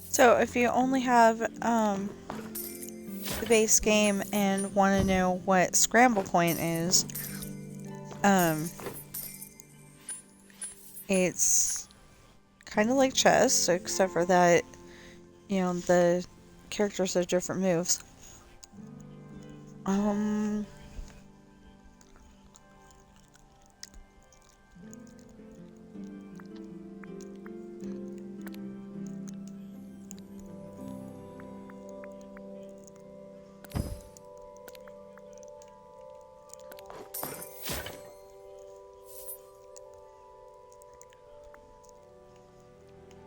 So if you only have the base game and want to know what Scramble Coin is, it's kind of like chess, except for that, you know, the characters have different moves.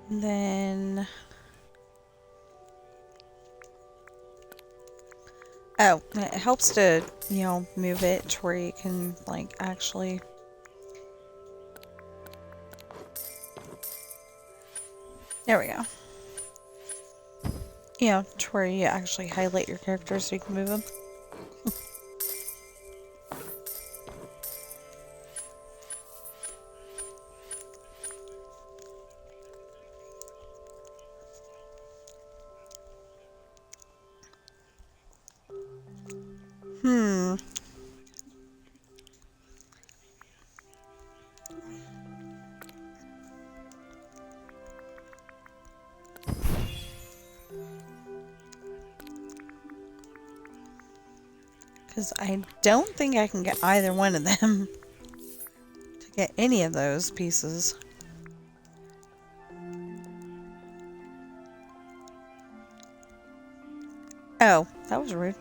Then... Oh, it helps to, you know, move it to where you can, like, actually... There we go. You know, to where you actually highlight your characters so you can move them. Because I don't think I can get either one of them to get any of those pieces. Oh, that was rude.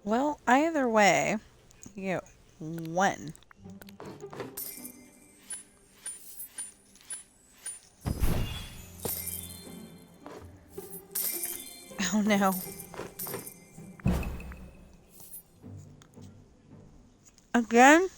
Well, either way, you get one. Oh no. Again?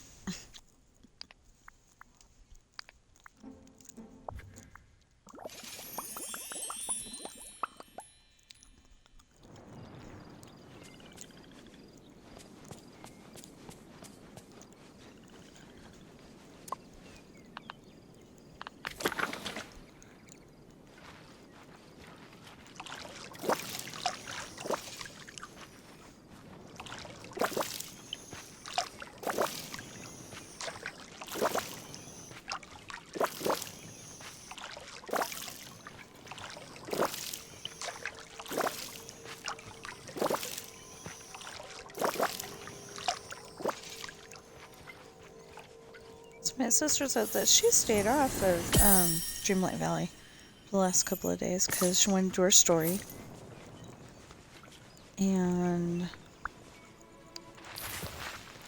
My sister said that she stayed off of Dreamlight Valley for the last couple of days because she wanted to do her story. And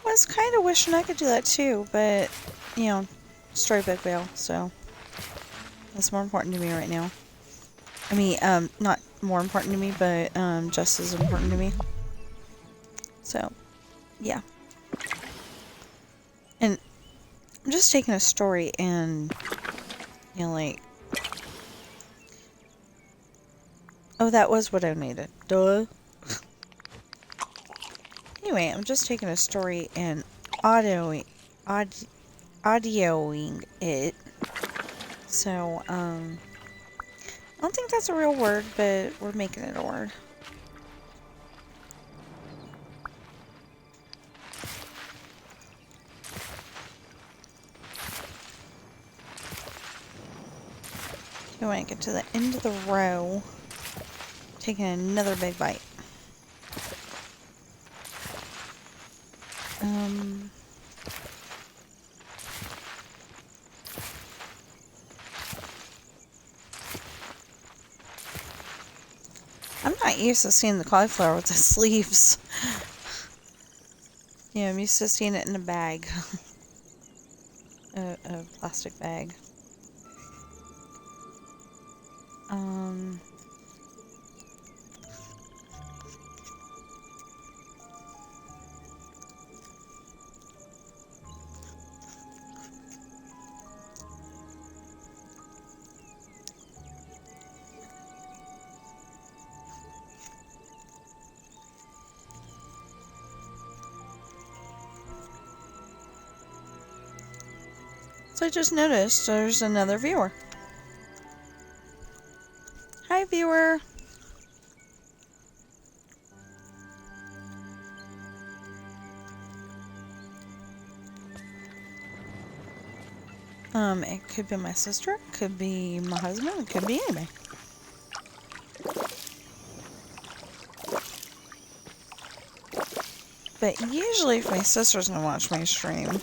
I was kind of wishing I could do that too, but, you know, Storybook Vale, so that's more important to me right now. I mean, not more important to me, but just as important to me. So, yeah. And I'm just taking a story and, you know, like... Oh, that was what I needed. Duh. Anyway, I'm just taking a story and audioing it. So, I don't think that's a real word, but we're making it a word. When I get to the end of the row, taking another big bite. I'm not used to seeing the cauliflower with the sleeves. Yeah, I'm used to seeing it in a bag. A plastic bag. So I just noticed there's another viewer. Hi, viewer. It could be my sister, it could be my husband, it could be anybody. But usually if my sister's gonna watch my stream,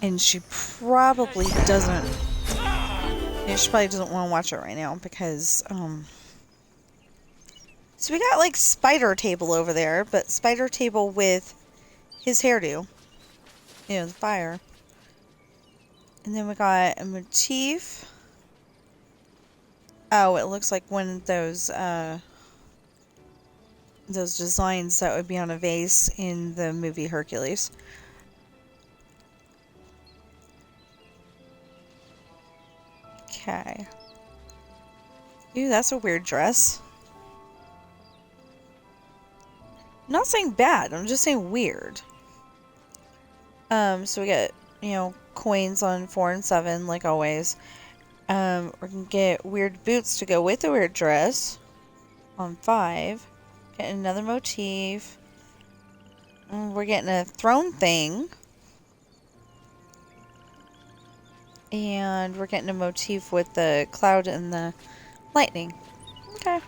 and she probably doesn't, she probably doesn't want to watch it right now because, so we got like Spider Table over there, but Spider Table with his hairdo, you know, the fire. And then we got a motif. Oh, it looks like one of those designs that would be on a vase in the movie Hercules. Okay. Ooh, that's a weird dress. I'm not saying bad, I'm just saying weird. So we got, you know, coins on 4 and 7, like always. We're gonna get weird boots to go with the weird dress on 5. Getting another motif. We're getting a throne thing. And we're getting a motif with the cloud and the lightning. Okay.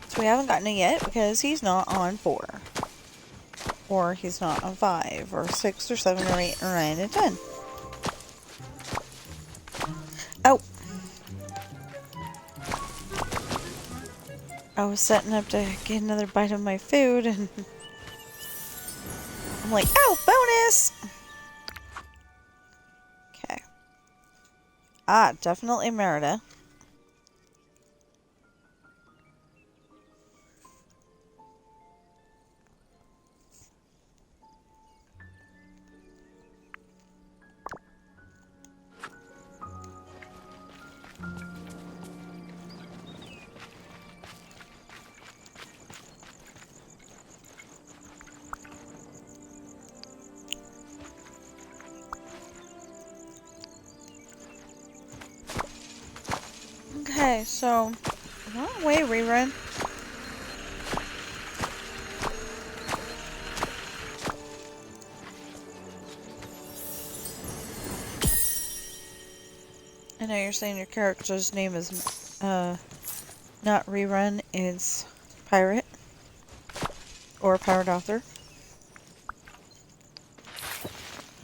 So we haven't gotten it yet because he's not on 4. Or he's not on 5, or 6, or 7, or 8, or 9, or 10. Oh! I was setting up to get another bite of my food, and I'm like, oh, bonus! Okay. Ah, definitely Merida. Okay, so, wrong way, rerun. I know you're saying your character's name is, not rerun, it's pirate. Or pirate author.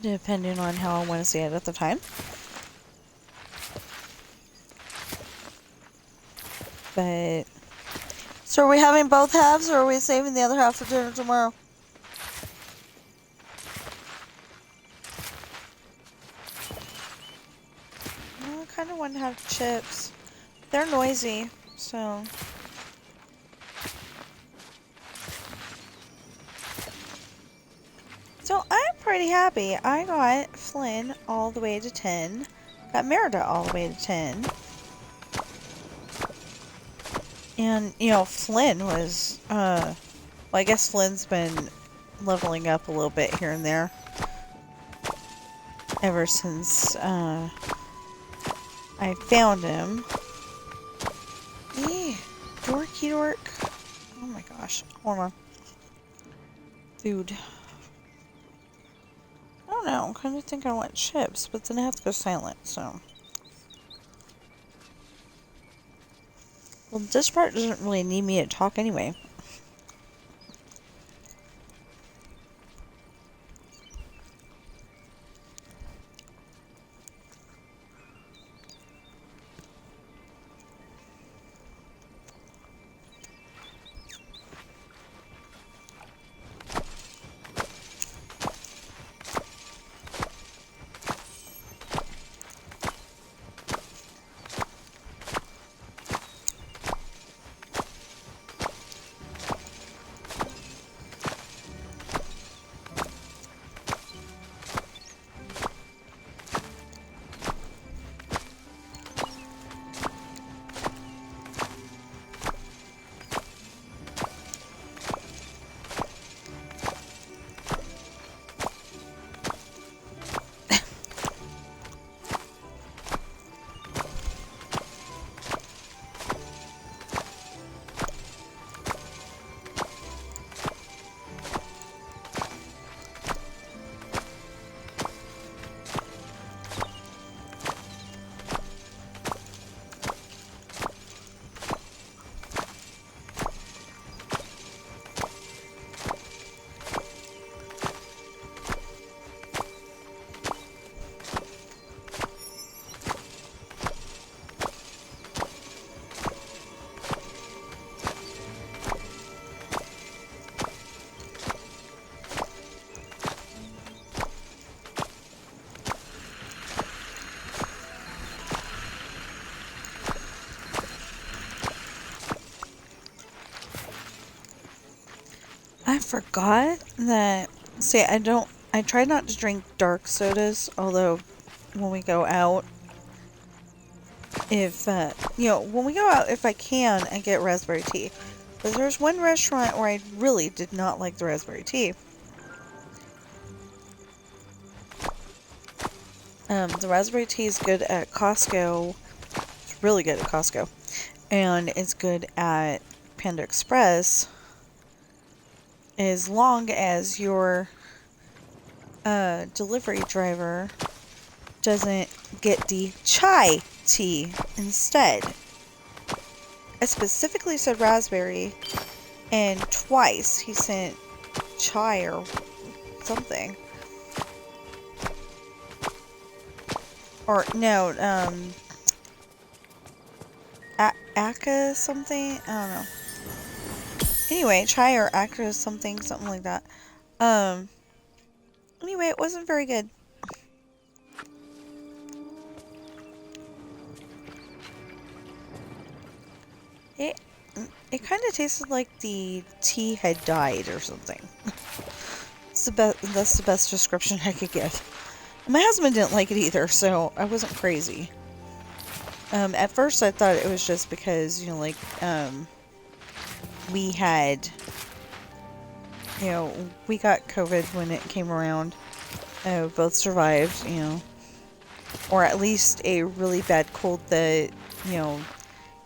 Depending on how I want to see it at the time. But, so are we having both halves, or are we saving the other half for dinner tomorrow? Well, I kind of want to have chips. They're noisy, so. So I'm pretty happy. I got Flynn all the way to 10. Got Merida all the way to 10. And, you know, Flynn was, well, I guess Flynn's been leveling up a little bit here and there. Ever since, I found him. Yeah, dorky dork. Oh my gosh. Hold on. Food. I don't know. I kind of think I want chips, but then I have to go silent, so. Well, this part doesn't really need me to talk anyway. forgot that, see, I try not to drink dark sodas, although when we go out, if, when we go out, if I can, I get raspberry tea. But there's one restaurant where I really did not like the raspberry tea. The raspberry tea is good at Costco. It's really good at Costco. And it's good at Panda Express as long as your delivery driver doesn't get the chai tea instead. I specifically said raspberry, and twice he sent chai or something. Or, no, Aka something? I don't know. Anyway, chai or Aka something like that. Anyway, it wasn't very good. It kind of tasted like the tea had died or something. That's the best description I could give. My husband didn't like it either, so I wasn't crazy. At first I thought it was just because, we had, we got COVID when it came around. Both survived, or at least a really bad cold that,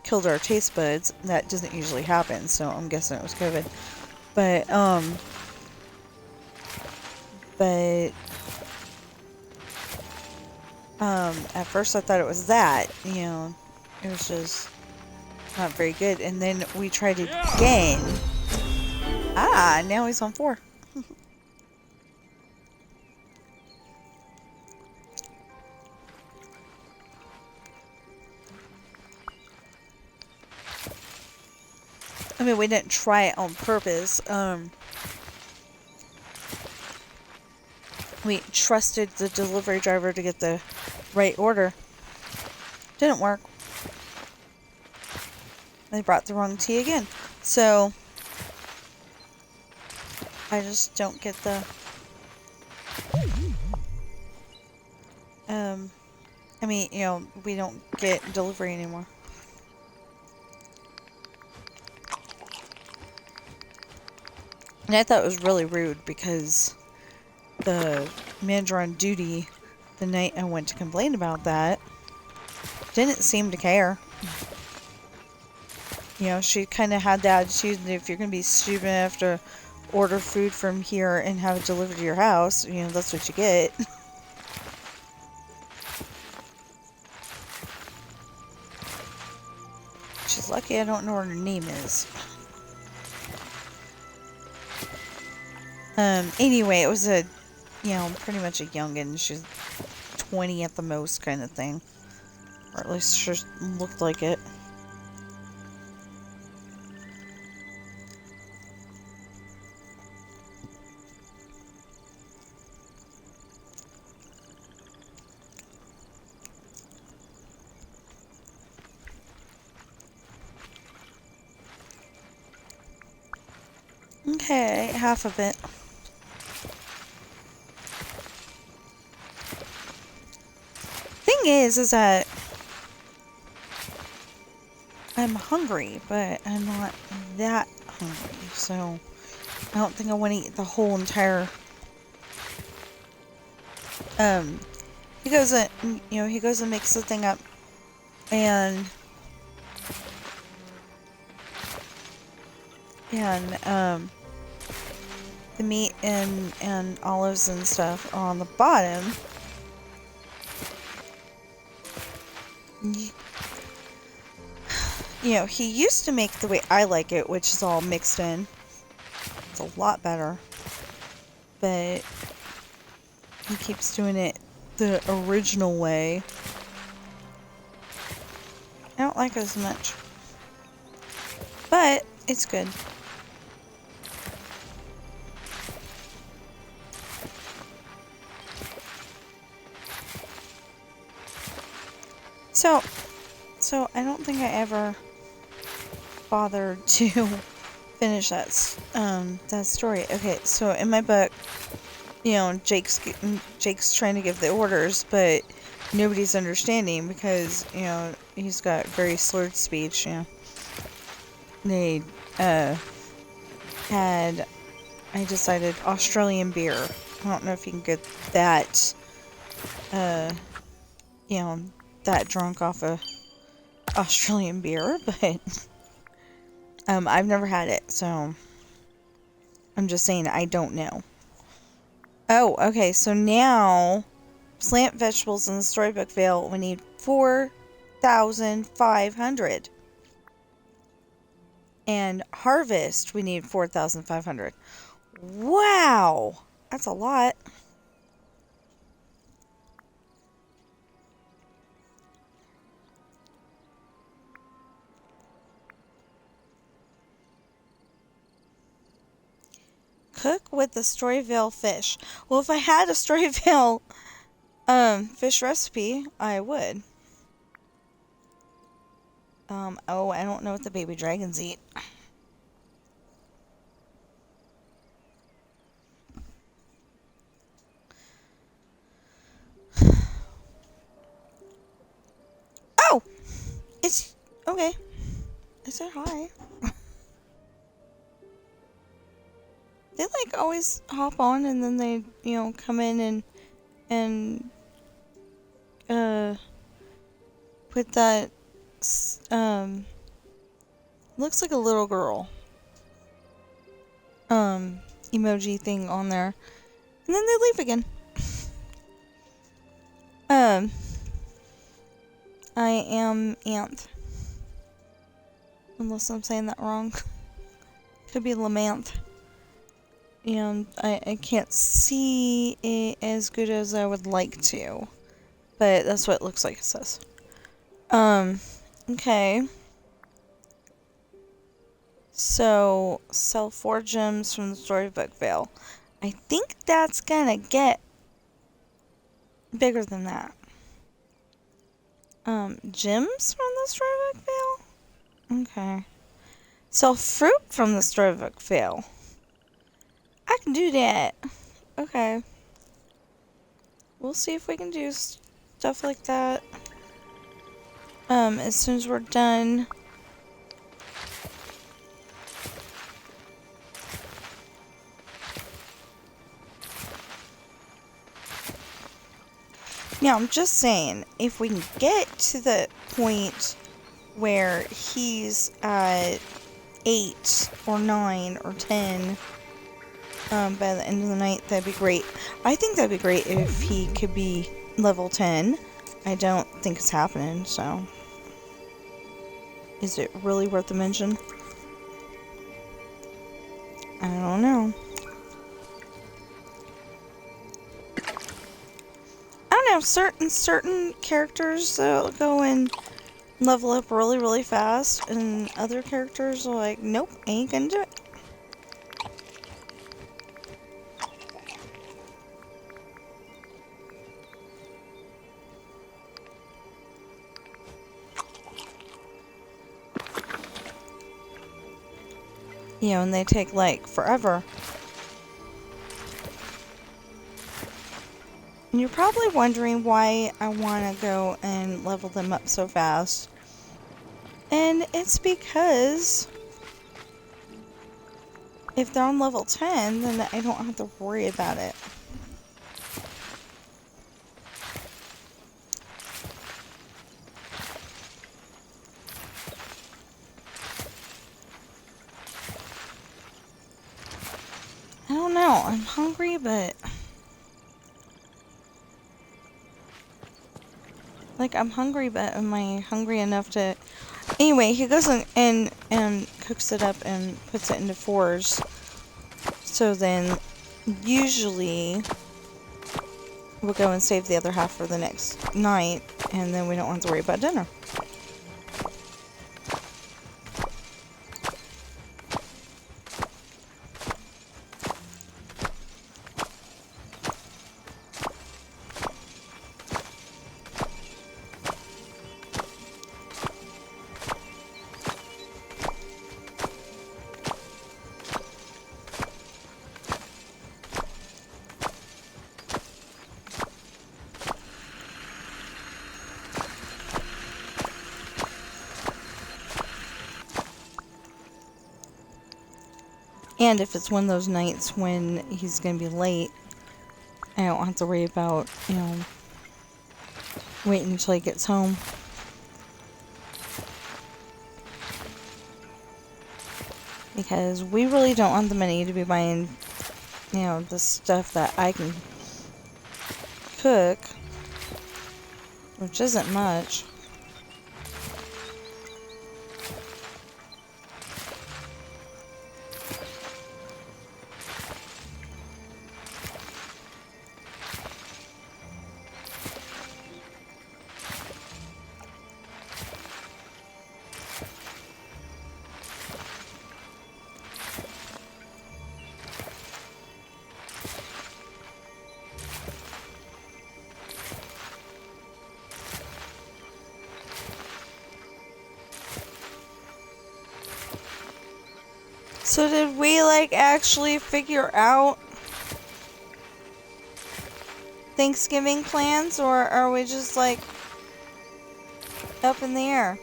killed our taste buds. That doesn't usually happen, so I'm guessing it was COVID. But at first I thought it was that, it was just not very good. And then we tried it again. Ah, now he's on 4. I mean, we didn't try it on purpose. We trusted the delivery driver to get the right order. Didn't work. They brought the wrong tea again. So, I just don't get the... I mean, we don't get delivery anymore. And I thought it was really rude because the manager on duty the night I went to complain about that didn't seem to care. She kind of had the attitude that if you're going to be stupid enough to order food from here and have it delivered to your house, that's what you get. She's lucky I don't know what her name is. Anyway, it was pretty much a youngin'. She's 20 at the most kind of thing. Or at least she looked like it. Okay, half of it. Thing is that I'm hungry, but I'm not that hungry, so I don't think I want to eat the whole entire. He goes and mixes the thing up, and the meat and olives and stuff are on the bottom. He used to make the way I like it, which is all mixed in. It's a lot better. But he keeps doing it the original way. I don't like it as much. But it's good. So I don't think I ever bothered to finish that story. Okay, so in my book, you know, Jake's trying to give the orders, but nobody's understanding because, you know, he's got very slurred speech. You know, they had, I decided, Australian beer. I don't know if you can get that, you know, that drunk off of Australian beer, but I've never had it, so I'm just saying I don't know. Oh, okay, so now plant vegetables in the Storybook Vale, we need 4,500. And harvest, we need 4,500. Wow! That's a lot. Cook with the Storyvale fish. Well, if I had a Storyvale fish recipe, I would. Oh, I don't know what the baby dragons eat. Oh! It's okay. I said hi. They like always hop on and then they, you know, come in and put that looks like a little girl emoji thing on there. And then they leave again. I am Anth. Unless I'm saying that wrong. Could be Lamanth. And I can't see it as good as I would like to. But that's what it looks like it says. Okay. So, sell 4 gems from the Storybook Vale. I think that's gonna get bigger than that. Gems from the Storybook Vale? Okay. Sell fruit from the Storybook Vale. I can do that. Okay. We'll see if we can do stuff like that. As soon as we're done. Now, I'm just saying, if we can get to the point where he's at 8 or 9 or 10 by the end of the night, that'd be great. I think that'd be great if he could be level 10. I don't think it's happening, so. Is it really worth the mention? I don't know. I don't know, certain characters go and level up really, really fast, and other characters are like, nope, ain't gonna do it. You know, and they take like forever. And you're probably wondering why I want to go and level them up so fast. And it's because if they're on level 10, then I don't have to worry about it. I don't know. I'm hungry, but like, I'm hungry, but am I hungry enough to... Anyway, he goes and cooks it up and puts it into 4s. So then, usually, we'll go and save the other half for the next night, and then we don't have to worry about dinner. And if it's one of those nights when he's going to be late, I don't have to worry about, you know, waiting until he gets home. Because we really don't want the money to be buying, you know, the stuff that I can cook, which isn't much. So did we, like, actually figure out Thanksgiving plans, or are we just, like, up in the air?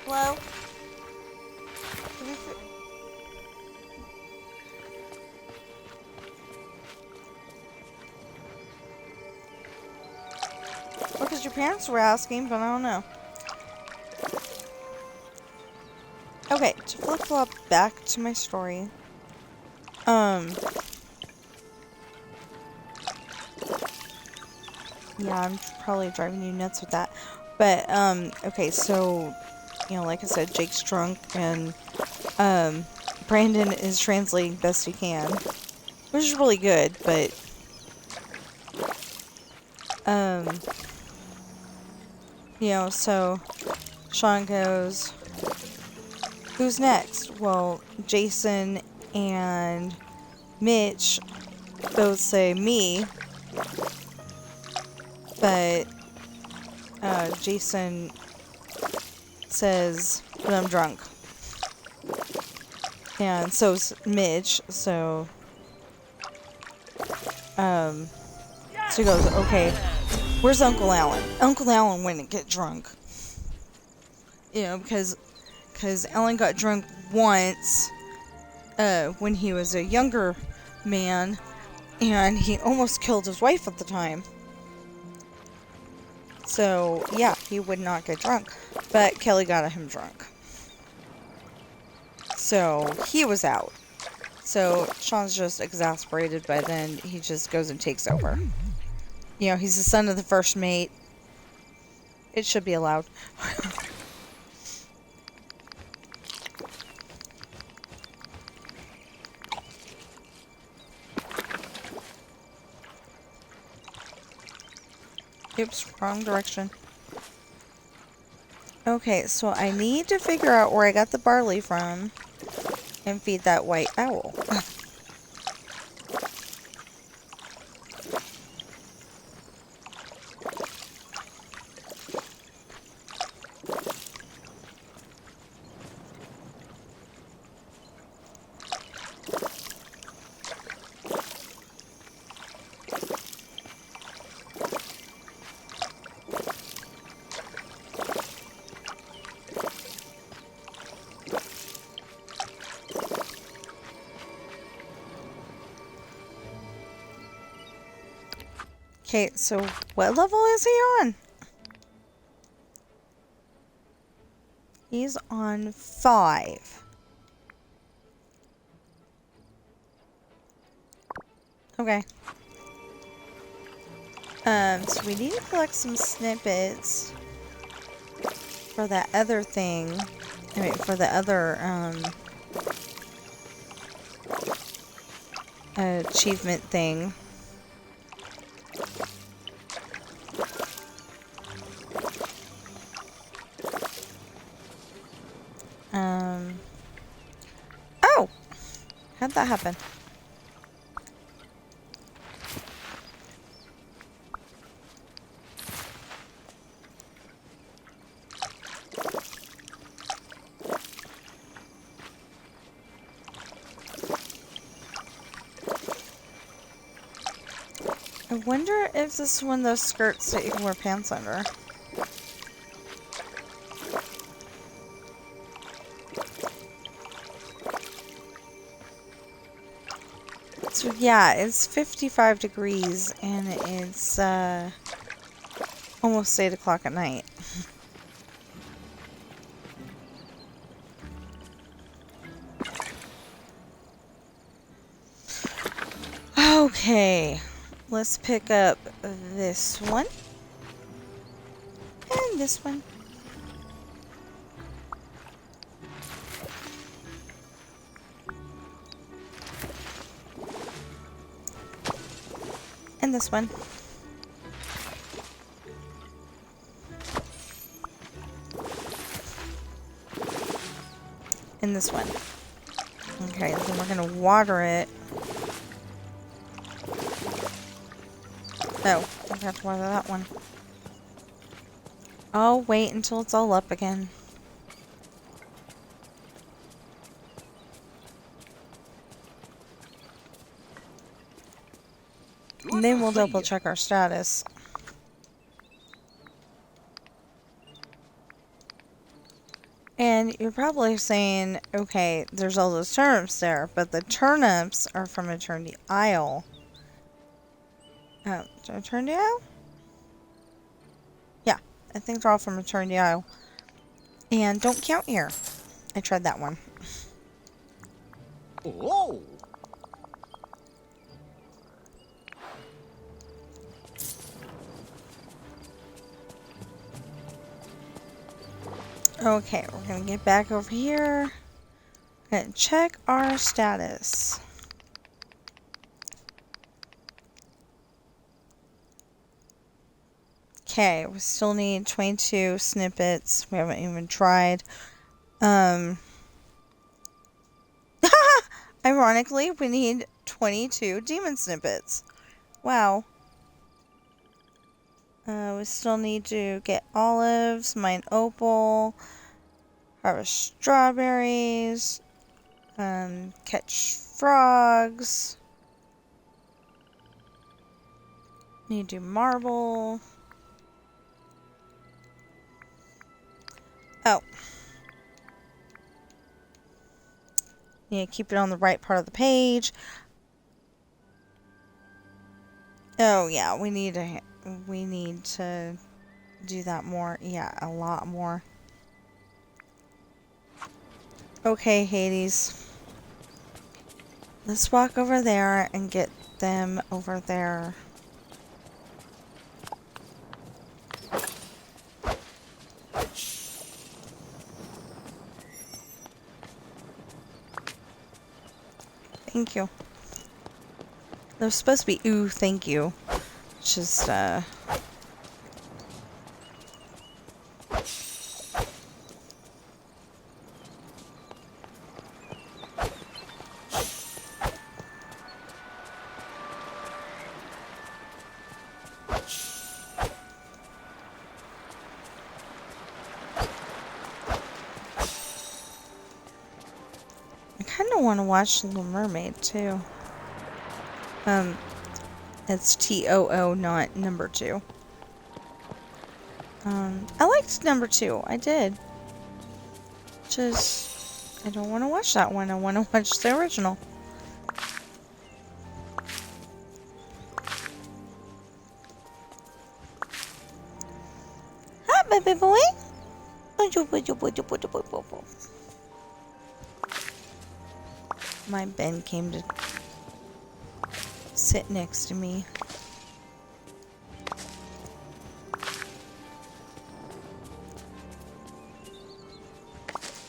Hello? Did we well, because your parents were asking, but I don't know. Okay, to flip-flop back to my story. Yeah, I'm probably driving you nuts with that. But, okay, so, you know, like I said, Jake's drunk, and, Brandon is translating best he can. Which is really good, but, you know, so, Sean goes, who's next? Well, Jason and Mitch both say me, but Jason says that I'm drunk. And so's Mitch, so he goes, okay, where's Uncle Alan? Uncle Alan wouldn't get drunk. You know, because Alan got drunk once when he was a younger man, and he almost killed his wife at the time. So, yeah, he would not get drunk. But Kelly got him drunk. So, he was out. So, Sean's just exasperated by then. He just goes and takes over. You know, he's the son of the first mate. It should be allowed. Oops, wrong direction. Okay, so I need to figure out where I got the barley from and feed that white owl. Okay, so what level is he on? He's on 5. Okay. So we need to collect some snippets for that other thing. I mean, for the other, achievement thing. Oh! How'd that happen? I wonder if this is one of those skirts that you can wear pants under. So yeah, it's 55 degrees and it's almost 8 o'clock at night. Okay, let's pick up this one and this one. And this one. And this one. Okay, then we're gonna water it. No, don't have to water that one. I'll wait until it's all up again. And then we'll double check our status. And you're probably saying, okay, there's all those turnips there, but the turnips are from Eternity Isle. Oh, did I turn the Isle? Yeah, I think they're all from Eternity Isle. And don't count here. I tried that one. Oh! Okay, we're gonna get back over here. Gonna check our status. Okay, we still need 22 snippets. We haven't even tried. Ironically, we need 22 demon snippets. Wow. We still need to get olives, mine opal, harvest strawberries, catch frogs. Need to do marble. Oh. Need to keep it on the right part of the page. Oh yeah, we need to do that more. Yeah, a lot more. Okay, Hades. Let's walk over there and get them over there. Thank you. There's supposed to be ooh, thank you. Just, I kind of want to watch Little Mermaid, too. It's T-O-O, not number 2. I liked number 2. I did. Just, I don't want to watch that one. I want to watch the original. Hi, baby boy. My Ben came to sit next to me.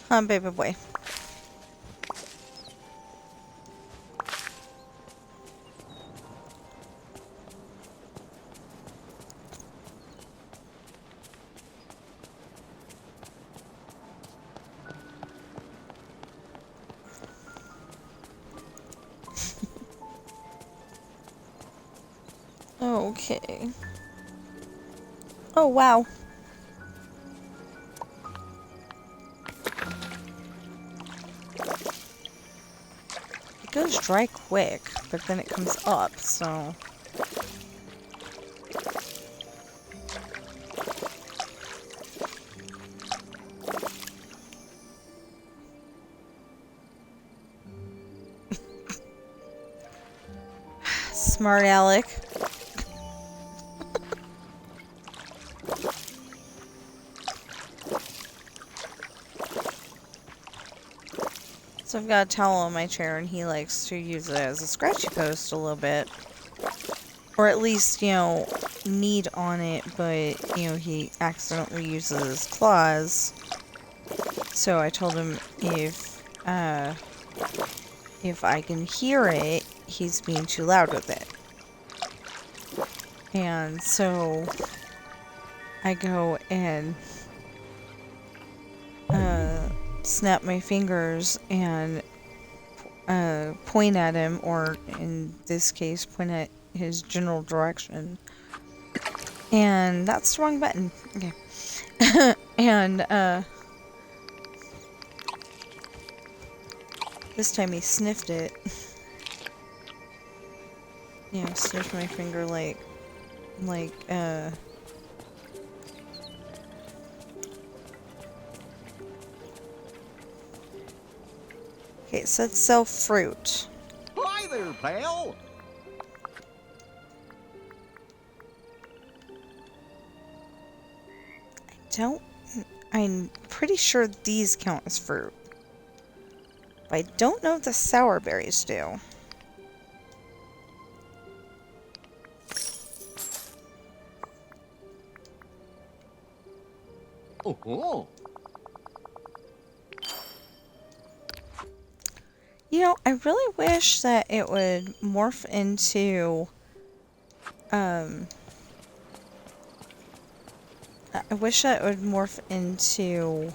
Huh, baby boy. Okay. Oh, wow. It goes dry quick, but then it comes up, so... Smart Alec. So I've got a towel on my chair, and he likes to use it as a scratchy post a little bit. Or at least, you know, knead on it, but, you know, he accidentally uses his claws. So I told him if I can hear it, he's being too loud with it. And so I go and snap my fingers and point at him, or in this case, point at his general direction. And that's the wrong button. Okay. And this time he sniffed it. Yeah, sniffed my finger like okay, it said sell fruit. Hi there, pal. I'm pretty sure these count as fruit. But I don't know if the sour berries do. Oh. You know, I really wish that it would morph into, I wish that it would morph into,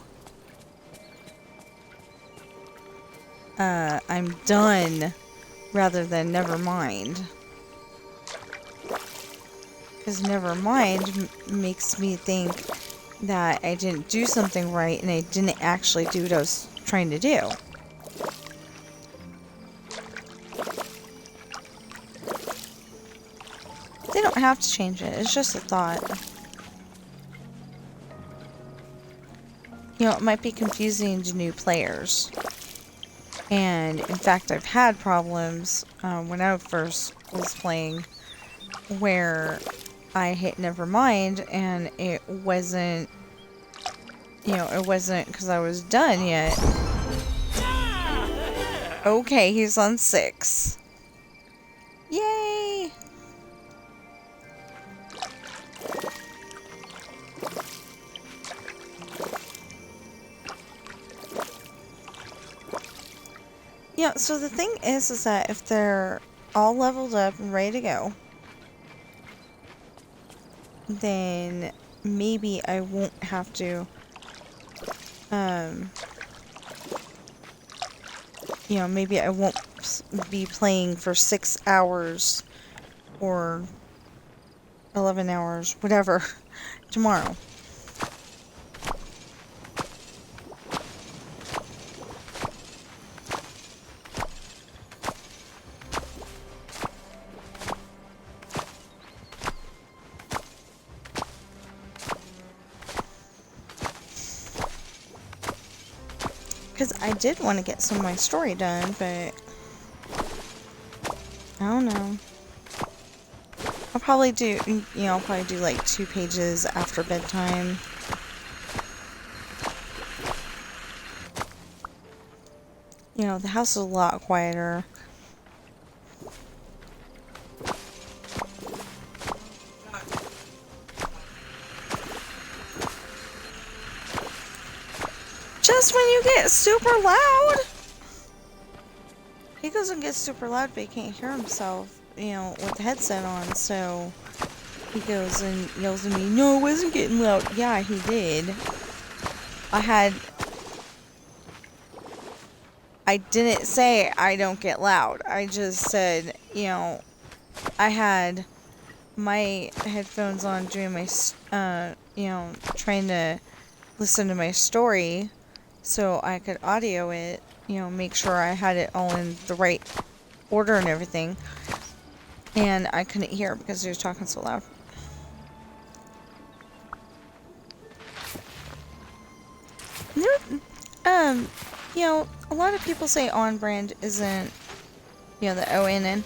I'm done, rather than never mind. Because never mind makes me think that I didn't do something right, and I didn't actually do what I was trying to do. They don't have to change it, it's just a thought. You know, it might be confusing to new players. And, in fact, I've had problems when I first was playing where I hit Nevermind and it wasn't, you know, it wasn't because I was done yet. Okay, he's on 6. Yay! Yeah, so the thing is that if they're all leveled up and ready to go, then maybe I won't have to, you know, maybe I won't be playing for 6 hours or 11 hours, whatever, tomorrow. Because I did want to get some of my story done, but I don't know. I'll probably do, you know, I'll probably do like 2 pages after bedtime. You know, the house is a lot quieter. Just when you get super loud! He goes and gets super loud, but he can't hear himself, you know, with the headset on, so he goes and yells at me, "No, it wasn't getting loud." Yeah, he did. I didn't say I don't get loud. I just said, you know, I had my headphones on doing my, you know, trying to listen to my story so I could audio it, you know, make sure I had it all in the right order and everything. And I couldn't hear because he was talking so loud. You know, a lot of people say on brand isn't, you know, the ONN.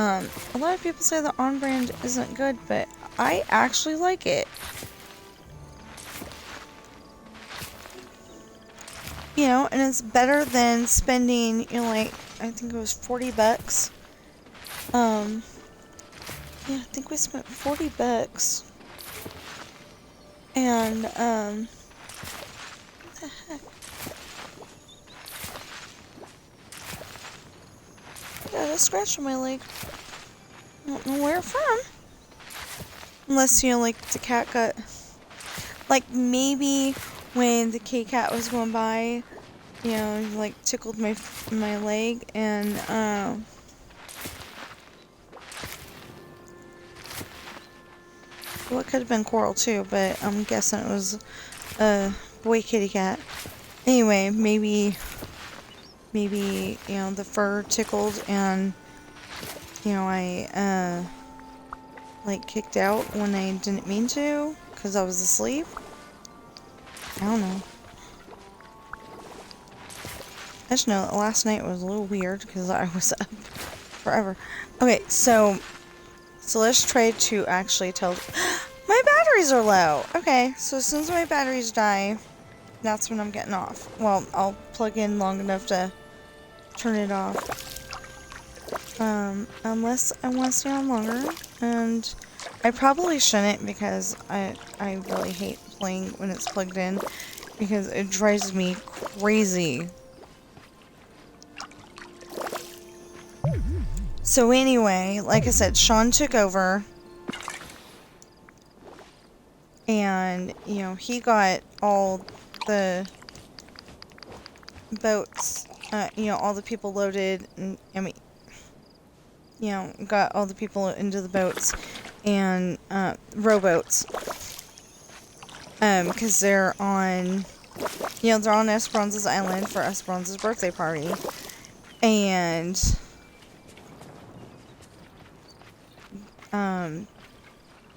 A lot of people say the On Brand isn't good, but I actually like it. You know, and it's better than spending, you know, like, I think it was 40 bucks. Yeah, I think we spent 40 bucks. And, what the heck? I got a scratch on my leg. I don't know where from. Unless, you know, like, the cat got... Like, maybe when the K-Cat was going by, you know, like, tickled my leg, and, well, it could have been Coral, too, but I'm guessing it was a boy kitty cat. Anyway, maybe, you know, the fur tickled, and, you know, I, like, kicked out when I didn't mean to, because I was asleep. I don't know. I just know that last night was a little weird because I was up forever. Okay, so let's try to actually tell... My batteries are low! Okay, so as soon as my batteries die, that's when I'm getting off. Well, I'll plug in long enough to turn it off. Unless I want to stay on longer. And I probably shouldn't because I really hate playing when it's plugged in because it drives me crazy. So anyway, like I said, Sean took over, and, you know, he got all the boats, you know, all the people loaded, and, I mean, you know, got all the people into the boats, and, rowboats, because they're on, you know, they're on Esperanza's Island for Esperanza's birthday party, and...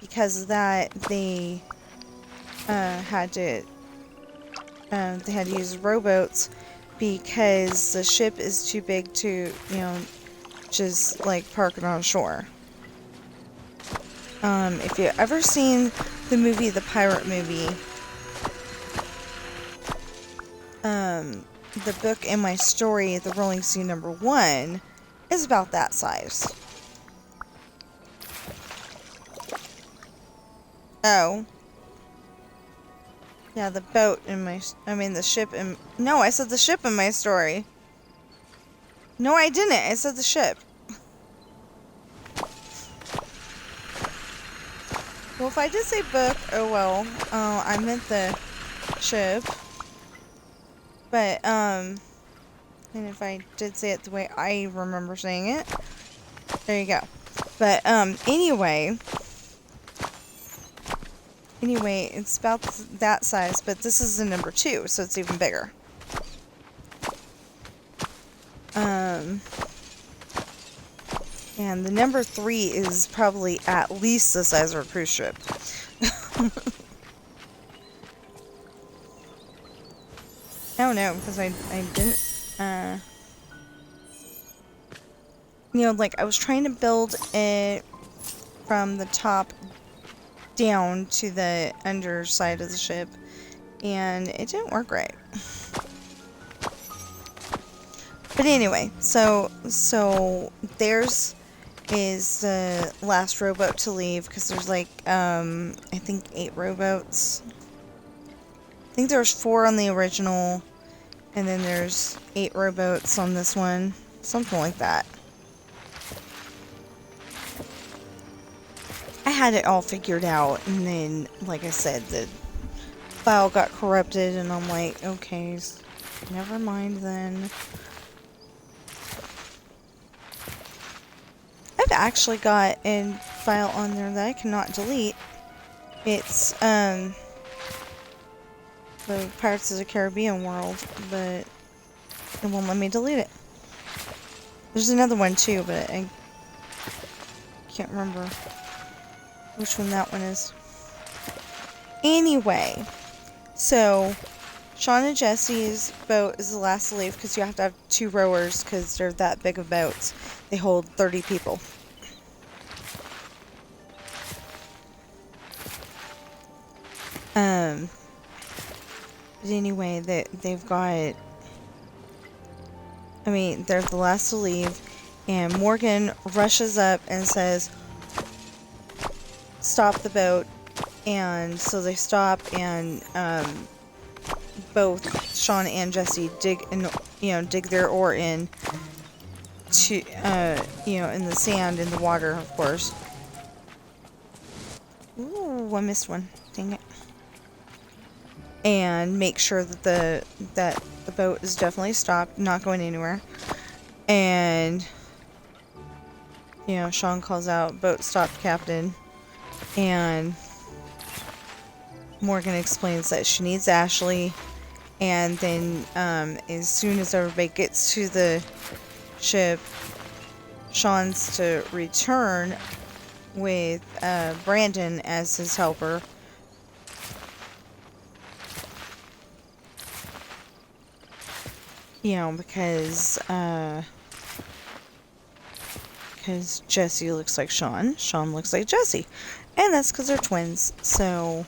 because of that, they had to use rowboats because the ship is too big to, you know, just like park it on shore. If you've ever seen the movie, the pirate movie, the book in my story, The Rolling Sea #1, is about that size. Oh. Yeah, the boat in my... the ship in... No, I said the ship in my story. No, I didn't. I said the ship. Well, if I did say book, oh well. I meant the ship. But, and if I did say it the way I remember saying it, there you go. But, anyway... Anyway, it's about that size, but this is the #2, so it's even bigger. And the #3 is probably at least the size of a cruise ship. I don't know, because I didn't, you know, like, I was trying to build it from the top down to the underside of the ship, and it didn't work right. But anyway, so theirs is the last rowboat to leave, because there's like, I think 8 rowboats. I think there's 4 on the original, and then there's 8 rowboats on this one. Something like that. I had it all figured out, and then, like I said, the file got corrupted, and I'm like, okay, never mind then. I've actually got a file on there that I cannot delete. It's, the Pirates of the Caribbean world, but it won't let me delete it. There's another one too, but I can't remember which one that one is. Anyway, so Sean and Jesse's boat is the last to leave because you have to have 2 rowers because they're that big of boats. They hold 30 people. But anyway, they've got... I mean, they're the last to leave, and Morgan rushes up and says, "Stop the boat." And so they stop, and both Sean and Jesse dig their oar in to in the sand, in the water, of course. Ooh, I missed one. Dang it. And make sure that the boat is definitely stopped, not going anywhere. And Sean calls out, "Boat stopped, Captain." And Morgan explains that she needs Ashley. And then as soon as everybody gets to the ship, Sean's to return with Brandon as his helper. Because Jesse looks like Sean. Sean looks like Jesse. And that's because they're twins. So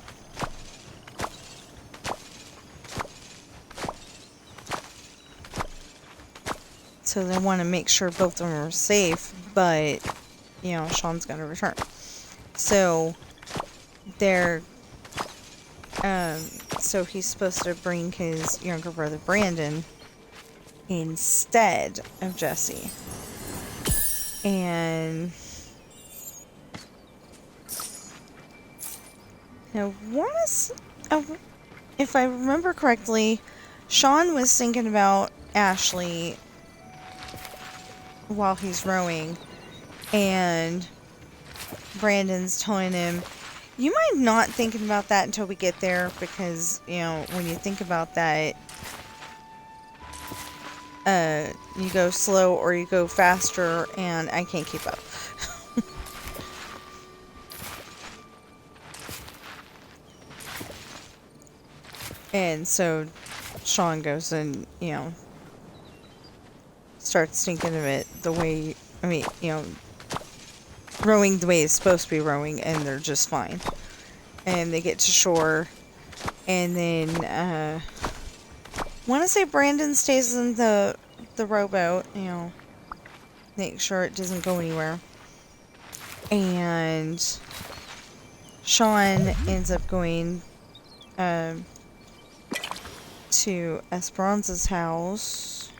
they want to make sure both of them are safe, but Sean's going to return. So they're so he's supposed to bring his younger brother Brandon instead of Jesse. And now, if I remember correctly, Sean was thinking about Ashley while he's rowing, and Brandon's telling him, "You might not thinking about that until we get there, because when you think about that, you go slow or you go faster, and I can't keep up." And so Sean goes and starts thinking of it the way, rowing the way it's supposed to be rowing, and they're just fine. And they get to shore, and then want to say Brandon stays in the rowboat, make sure it doesn't go anywhere. And Sean ends up going to Esperanza's house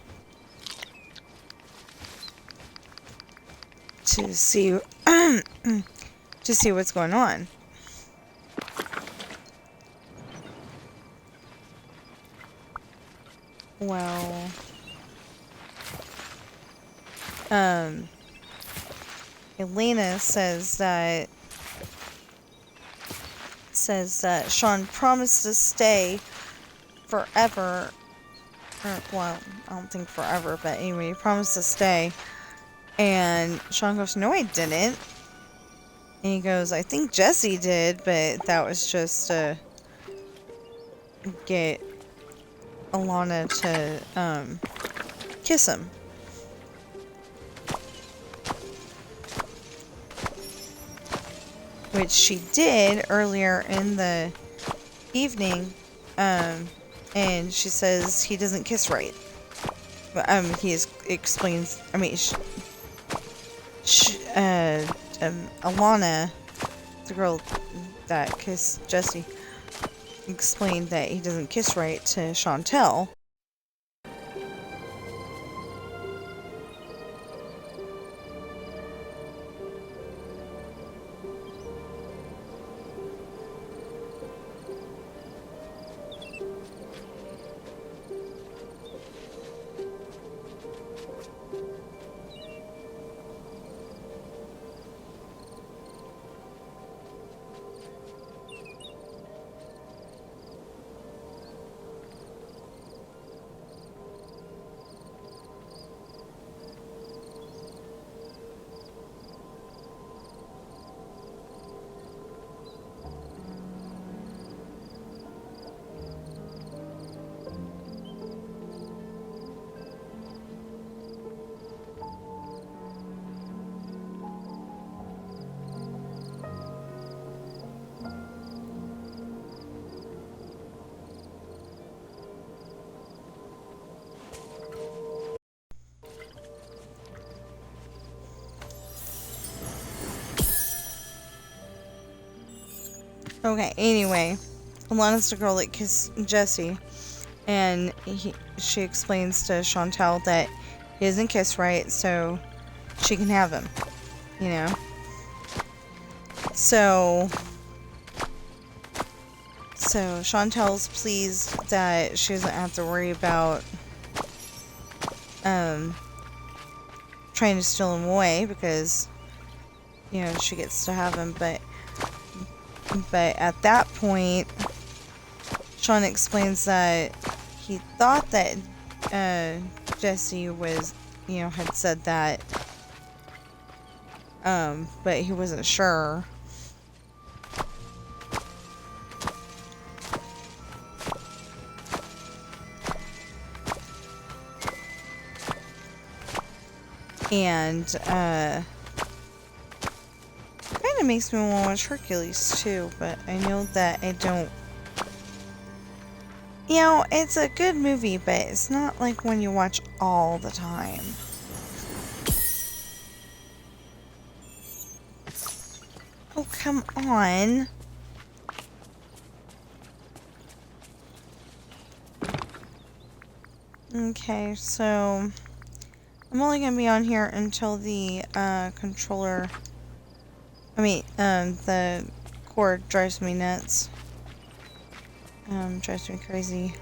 to see what's going on. Well, Elena says that Sean promised to stay forever. Well, I don't think forever, but anyway, he promised to stay. And Sean goes, "No, I didn't." And he goes, "I think Jesse did, but that was just to get Alana to kiss him." Which she did earlier in the evening. And she says he doesn't kiss right. But explains. Alana, the girl that kissed Jesse, explained that he doesn't kiss right to Chantel. Okay, anyway. Alana's the girl that kissed Jesse. And she explains to Chantel that he doesn't kiss right, so she can have him. You know? So Chantel's pleased that she doesn't have to worry about trying to steal him away because, you know, she gets to have him. But at that point, Sean explains that he thought that Jesse was, you know, had said that, but he wasn't sure. And, kind of makes me want to watch Hercules too, but I know that I don't. You know, it's a good movie, but it's not like when you watch all the time. Oh, come on. Okay, so I'm only going to be on here until the controller, the cord drives me nuts. Drives me crazy.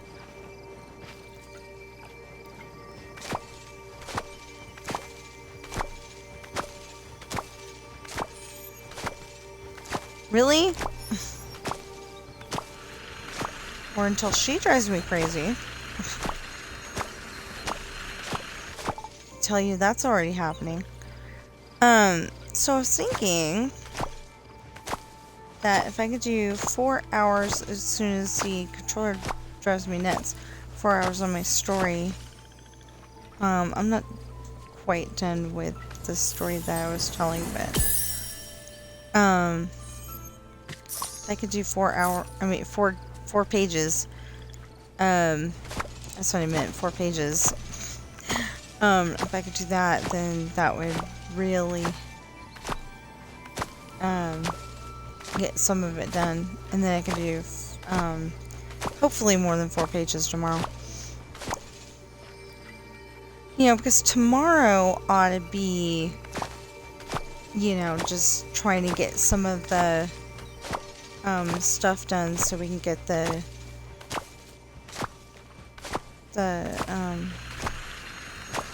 Really? Or until she drives me crazy. Tell you that's already happening. So I was thinking that if I could do 4 hours as soon as the controller drives me nuts, 4 hours on my story. I'm not quite done with the story that I was telling, but I could do 4 pages. That's what I meant, 4 pages. If I could do that, then that would really get some of it done, and then I could do hopefully more than 4 pages tomorrow. You know, because tomorrow ought to be, you know, just trying to get some of the stuff done so we can get the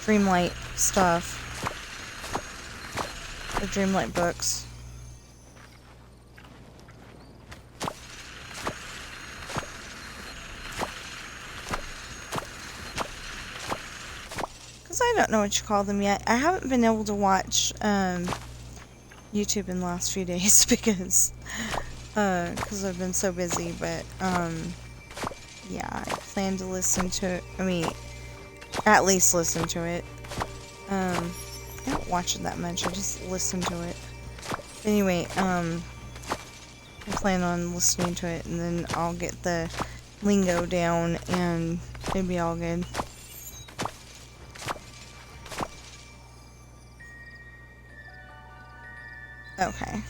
Dreamlight stuff, the Dreamlight books. Because I don't know what you call them yet. I haven't been able to watch YouTube in the last few days because I've been so busy, but yeah, I plan to listen to it. I mean, at least listen to it. I don't watch it that much, I just listen to it. Anyway, I plan on listening to it, and then I'll get the lingo down, and it'll be all good. Okay.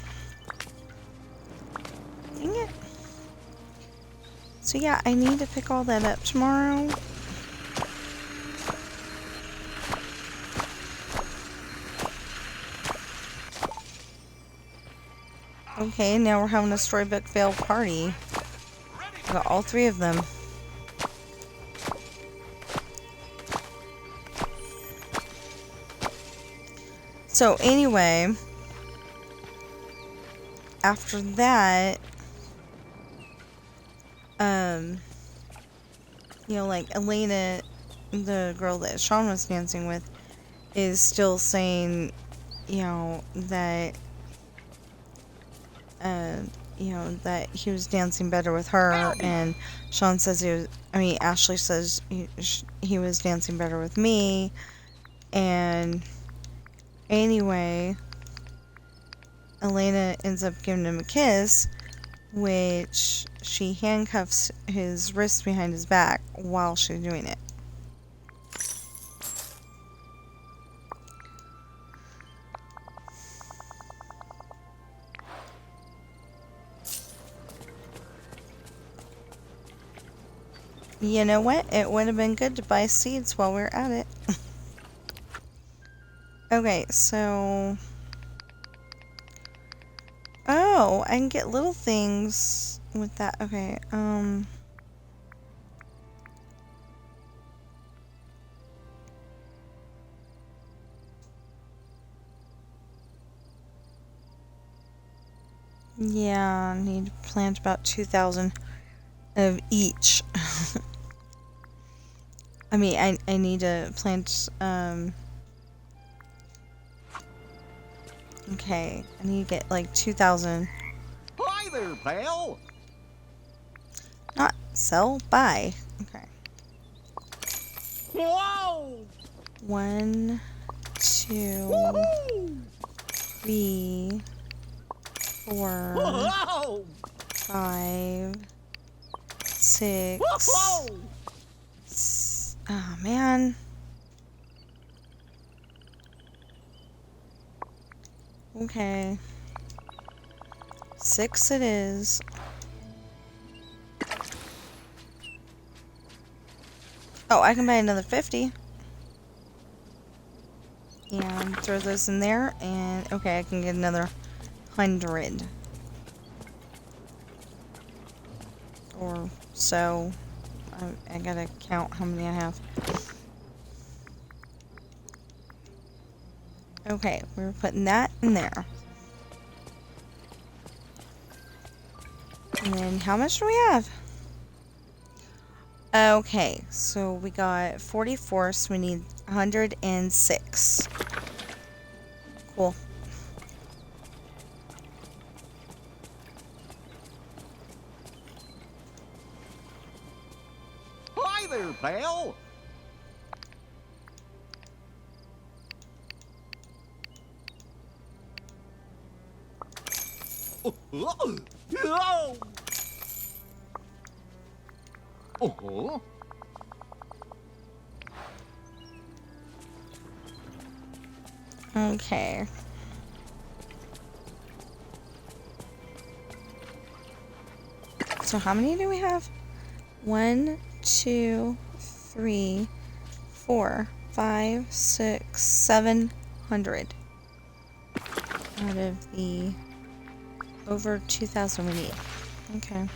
Dang it. So yeah, I need to pick all that up tomorrow. Okay, now we're having a Storybook fail party. Got all 3 of them. So anyway, after that, you know, like Elena, the girl that Sean was dancing with, is still saying, you know, that that he was dancing better with her, and Sean says Ashley says he was dancing better with me, and anyway, Elena ends up giving him a kiss, which she handcuffs his wrists behind his back while she's doing it. You know what? It would have been good to buy seeds while we're at it. Okay, so... Oh, I can get little things with that. Okay, yeah, I need to plant about 2,000 of each. I mean, I need to plant, okay, I need to get like 2,000. Hi there, pal. Not sell, buy. Okay. Whoa! 1, 2, 3, 4, Whoa! 5, 6. Whoa! Oh, man. Okay. 6 it is. Oh, I can buy another 50. And throw those in there. And, okay, I can get another 100. Or so. I gotta count how many I have. Okay, we're putting that in there. And then how much do we have? Okay, so we got 44, so we need 106. Cool. Hi there, pal. Oh! Oh! Okay. So how many do we have? 1, 2, 3, 4, 5, 6, 700. Out of the over 2,000 we need. Okay.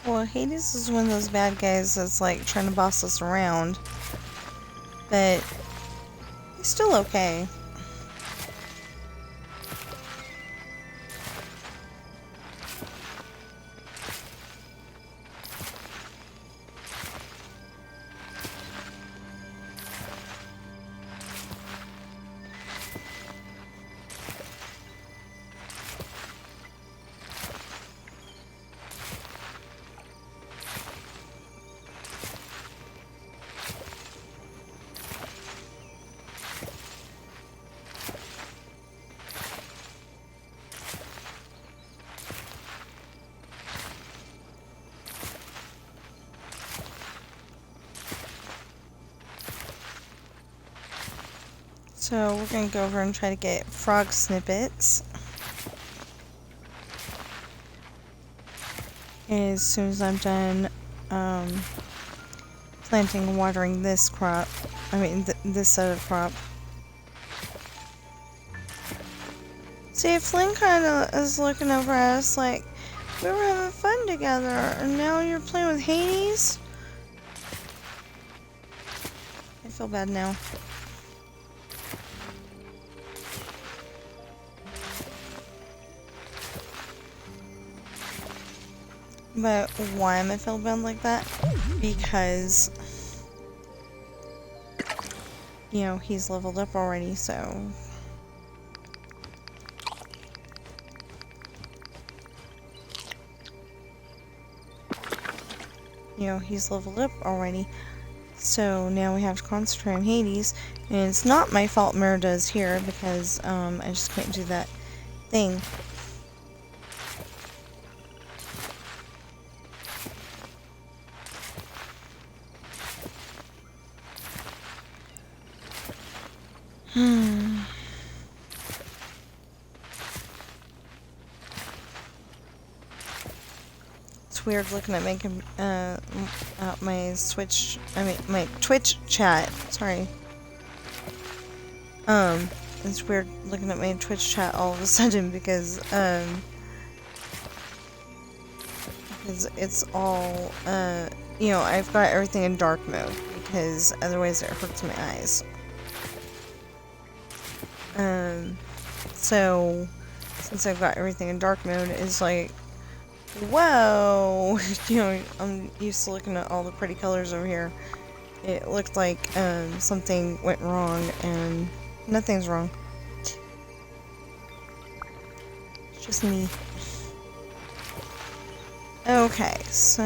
Well, Hades is one of those bad guys that's like trying to boss us around. But he's still okay. So we're gonna go over and try to get frog snippets as soon as I'm done planting and watering this crop. I mean this set of crop. See, Flynn kind of is looking over at us like we were having fun together, and now you're playing with Hades. I feel bad now. But why am I feeling bad like that? Because, you know, he's leveled up already, so. you know, he's leveled up already. So now we have to concentrate on Hades. And it's not my fault Merida's here because I just can't do that thing. It's weird looking at my Switch, my Twitch chat, sorry. It's weird looking at my Twitch chat all of a sudden because it's all, you know, I've got everything in dark mode because otherwise it hurts my eyes. So since I've got everything in dark mode, it's like, whoa, you know, I'm used to looking at all the pretty colors over here. It looked like something went wrong, and nothing's wrong. It's just me. Okay, so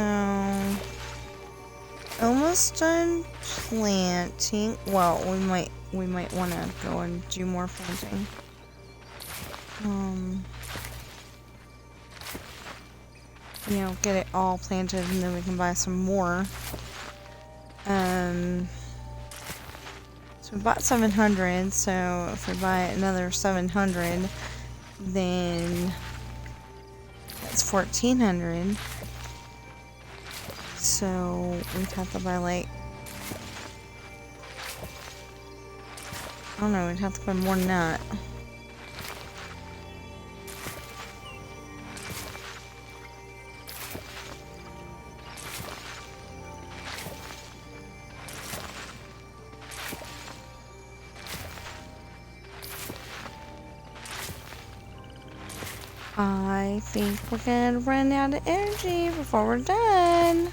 almost done planting. Well, we might want to go and do more planting. You know, get it all planted and then we can buy some more. So we bought 700, so if we buy another 700, then that's 1400. So we'd have to buy like, I don't know, we'd have to buy more than that. I think we're gonna run out of energy before we're done.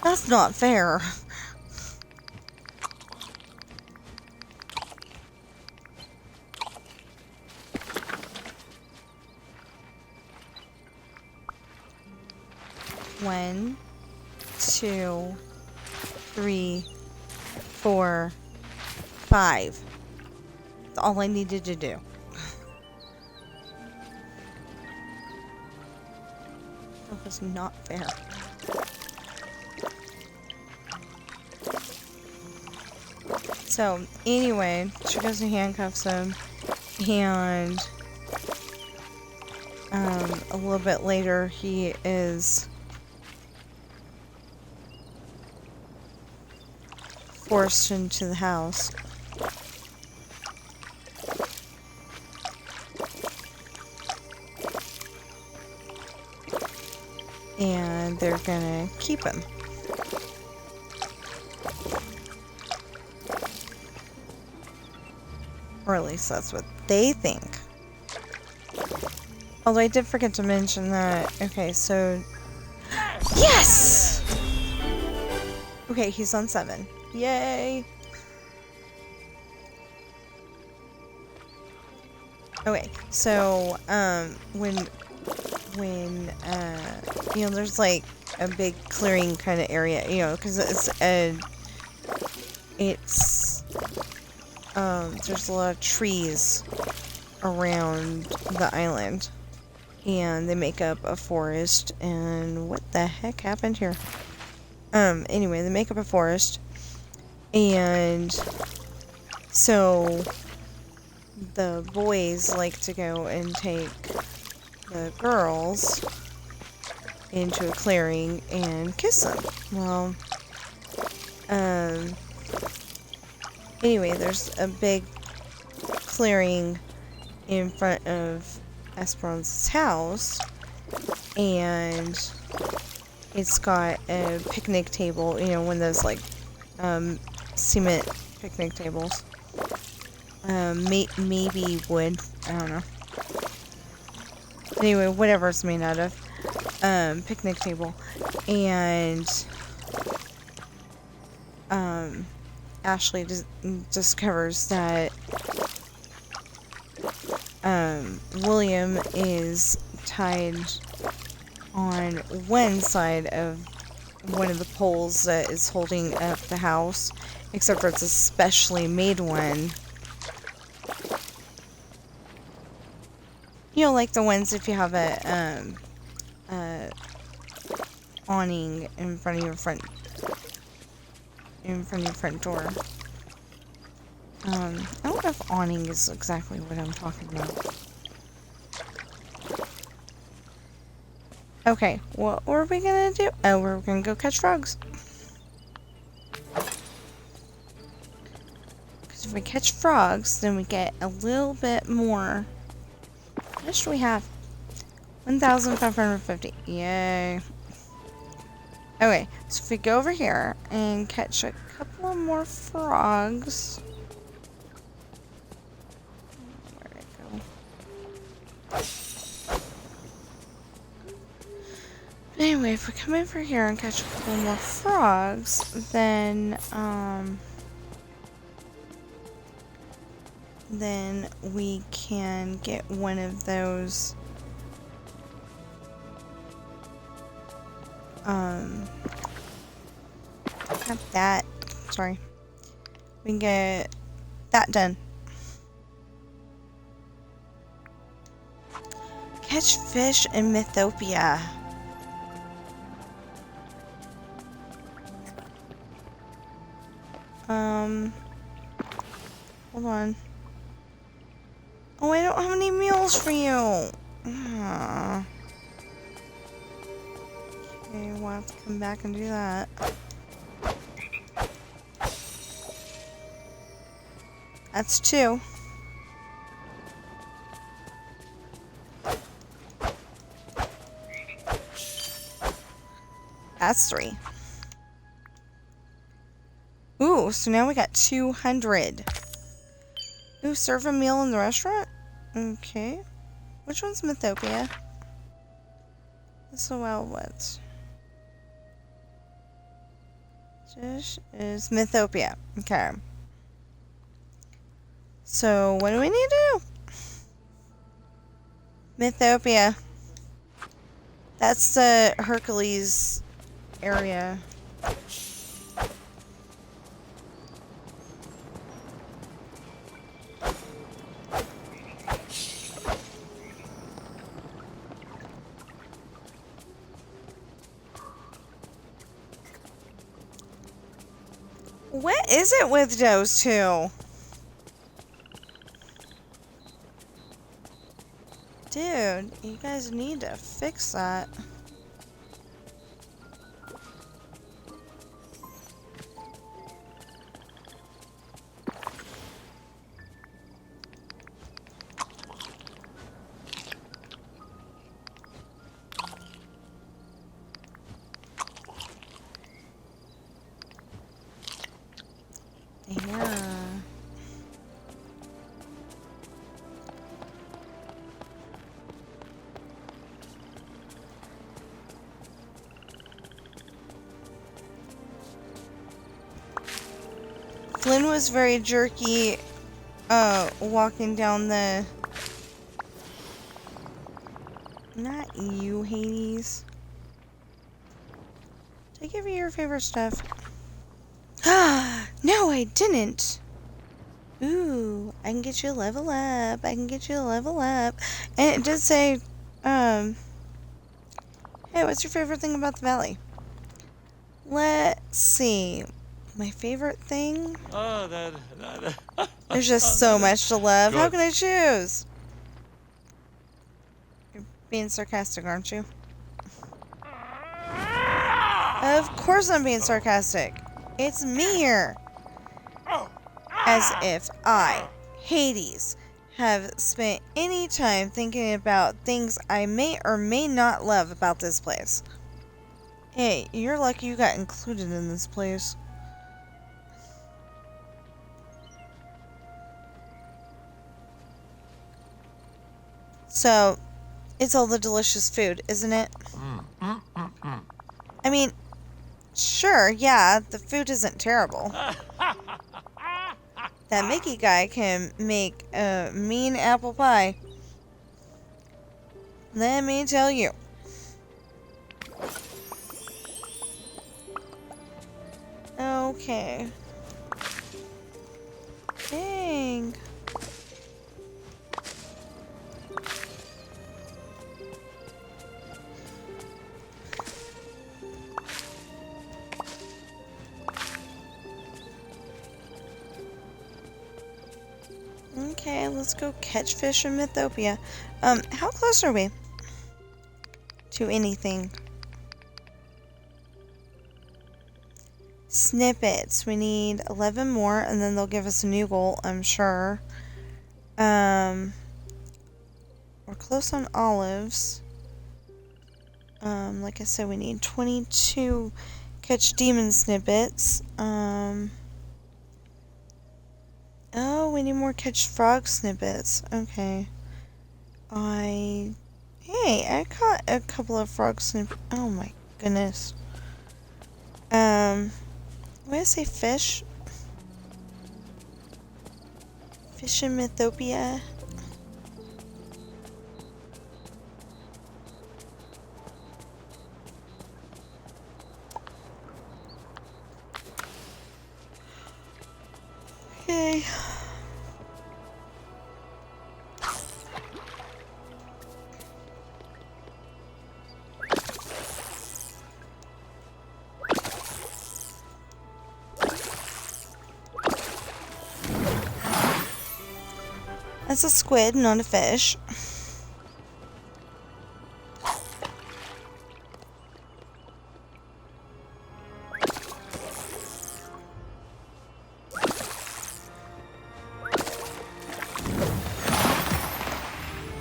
That's not fair. One, 2, 3, 4, 5. That's all I needed to do. That was not fair. So, anyway, she goes and handcuffs him, and a little bit later, he is forced into the house. And they're gonna keep him. Or at least that's what they think. Although I did forget to mention that. Okay, so... Yes! Okay, he's on 7. Yay! Okay, so, when, you know, there's like a big clearing kind of area, you know, because there's a lot of trees around the island, and they make up a forest, and what the heck happened here? Anyway, they make up a forest, and so the boys like to go and take the girls into a clearing and kiss them. Well, anyway, there's a big clearing in front of Esperanza's house, and It's got a picnic table, you know, one of those like cement picnic tables. Maybe wood. I don't know. Anyway, whatever it's made out of. Picnic table. And Ashley discovers that William is tied on one side of one of the poles that is holding up the house, except for it's a specially made one. You know, like the ones if you have a awning in front of your front door. I don't know if awning is exactly what I'm talking about. Okay, what were we gonna do? Oh, we're gonna go catch frogs. Because if we catch frogs, then we get a little bit more. How much do we have? 1,550. Yay. Okay, so if we go over here and catch a couple more frogs. Where'd it go? Anyway, if we come over here and catch a couple more frogs, then we can get one of those not that, sorry. We can get that done. Catch fish in Mythopia. Hold on. Oh, I don't have any meals for you. Aww. Okay, we'll have to come back and do that. That's 2. That's 3. Ooh, so now we got 200. Ooh, serve a meal in the restaurant? Okay. Which one's Mythopia? This Wild Woods. This is Mythopia. Okay. So, what do we need to do? Mythopia. That's the Hercules area. What is it with those two? Dude, you guys need to fix that. Yeah. Flynn was very jerky, walking down the... Not you, Hades. Did I give you your favorite stuff? No, I didn't! Ooh, I can get you a level up. I can get you a level up. And it did say, hey, what's your favorite thing about the valley? Let's see. My favorite thing? There's just so much to love. How can I choose? You're being sarcastic, aren't you? Of course I'm being sarcastic. It's me here. As if I, Hades, have spent any time thinking about things I may or may not love about this place. Hey, you're lucky you got included in this place. So, it's all the delicious food, isn't it? I mean, sure, yeah, the food isn't terrible. That Mickey guy can make a mean apple pie. Let me tell you. Okay. Dang. Okay, let's go catch fish in Mythopia. How close are we to anything? Snippets. We need 11 more, and then they'll give us a new goal, I'm sure. We're close on olives. Like I said, we need 22 catch demon snippets. Oh, we need more catch frog snippets. Okay. Hey, I caught a couple of frog snippets. Oh my goodness. What did I say? Fish? Fish in Mythopia? Okay. That's a squid, not a fish.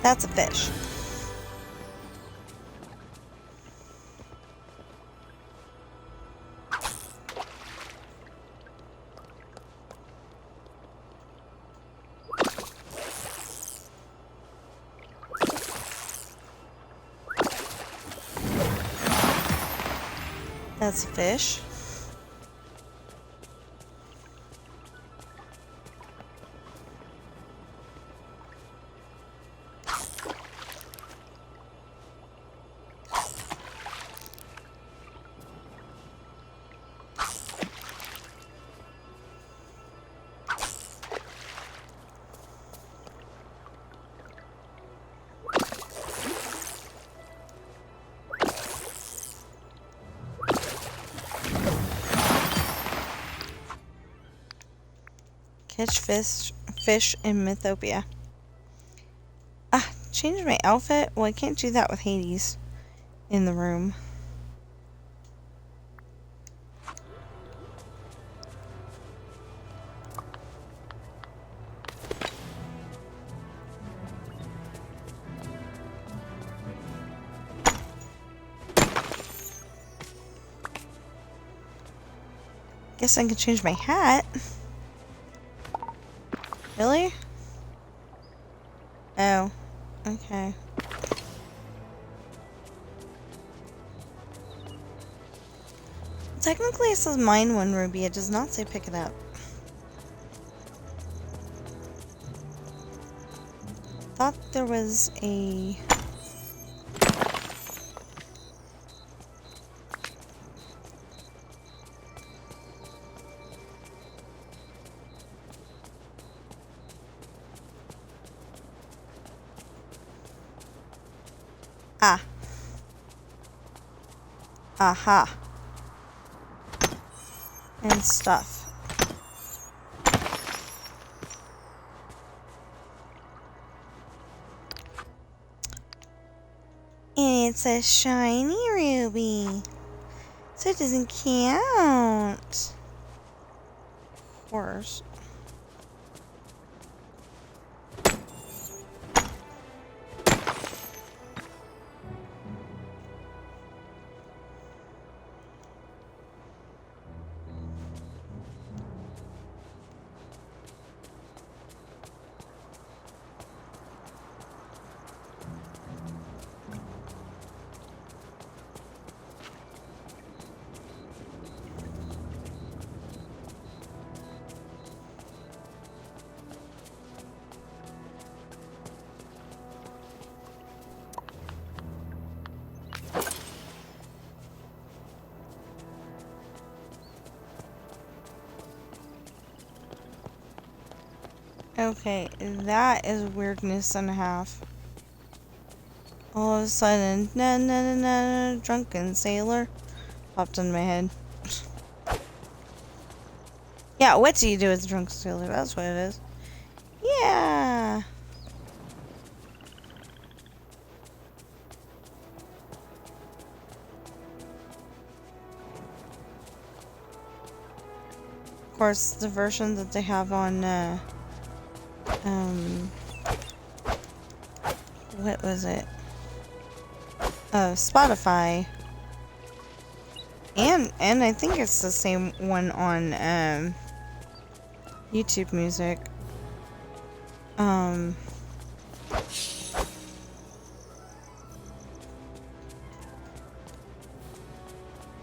That's a fish. That's a fish. Catch fish in Mythopia. Ah, change my outfit? Well, I can't do that with Hades in the room. Guess I can change my hat. Really? Oh, okay. Technically it says mine 1 ruby, it does not say pick it up. Thought there was a... Ah. Aha. And stuff. And it's a shiny ruby. So it doesn't count. Of course. Okay, that is weirdness and a half. All of a sudden, na na na na, drunken sailor popped in my head. Yeah, what do you do with a drunken sailor? That's what it is. Yeah. Of course, the version that they have on, what was it? Spotify. And I think it's the same one on, YouTube Music.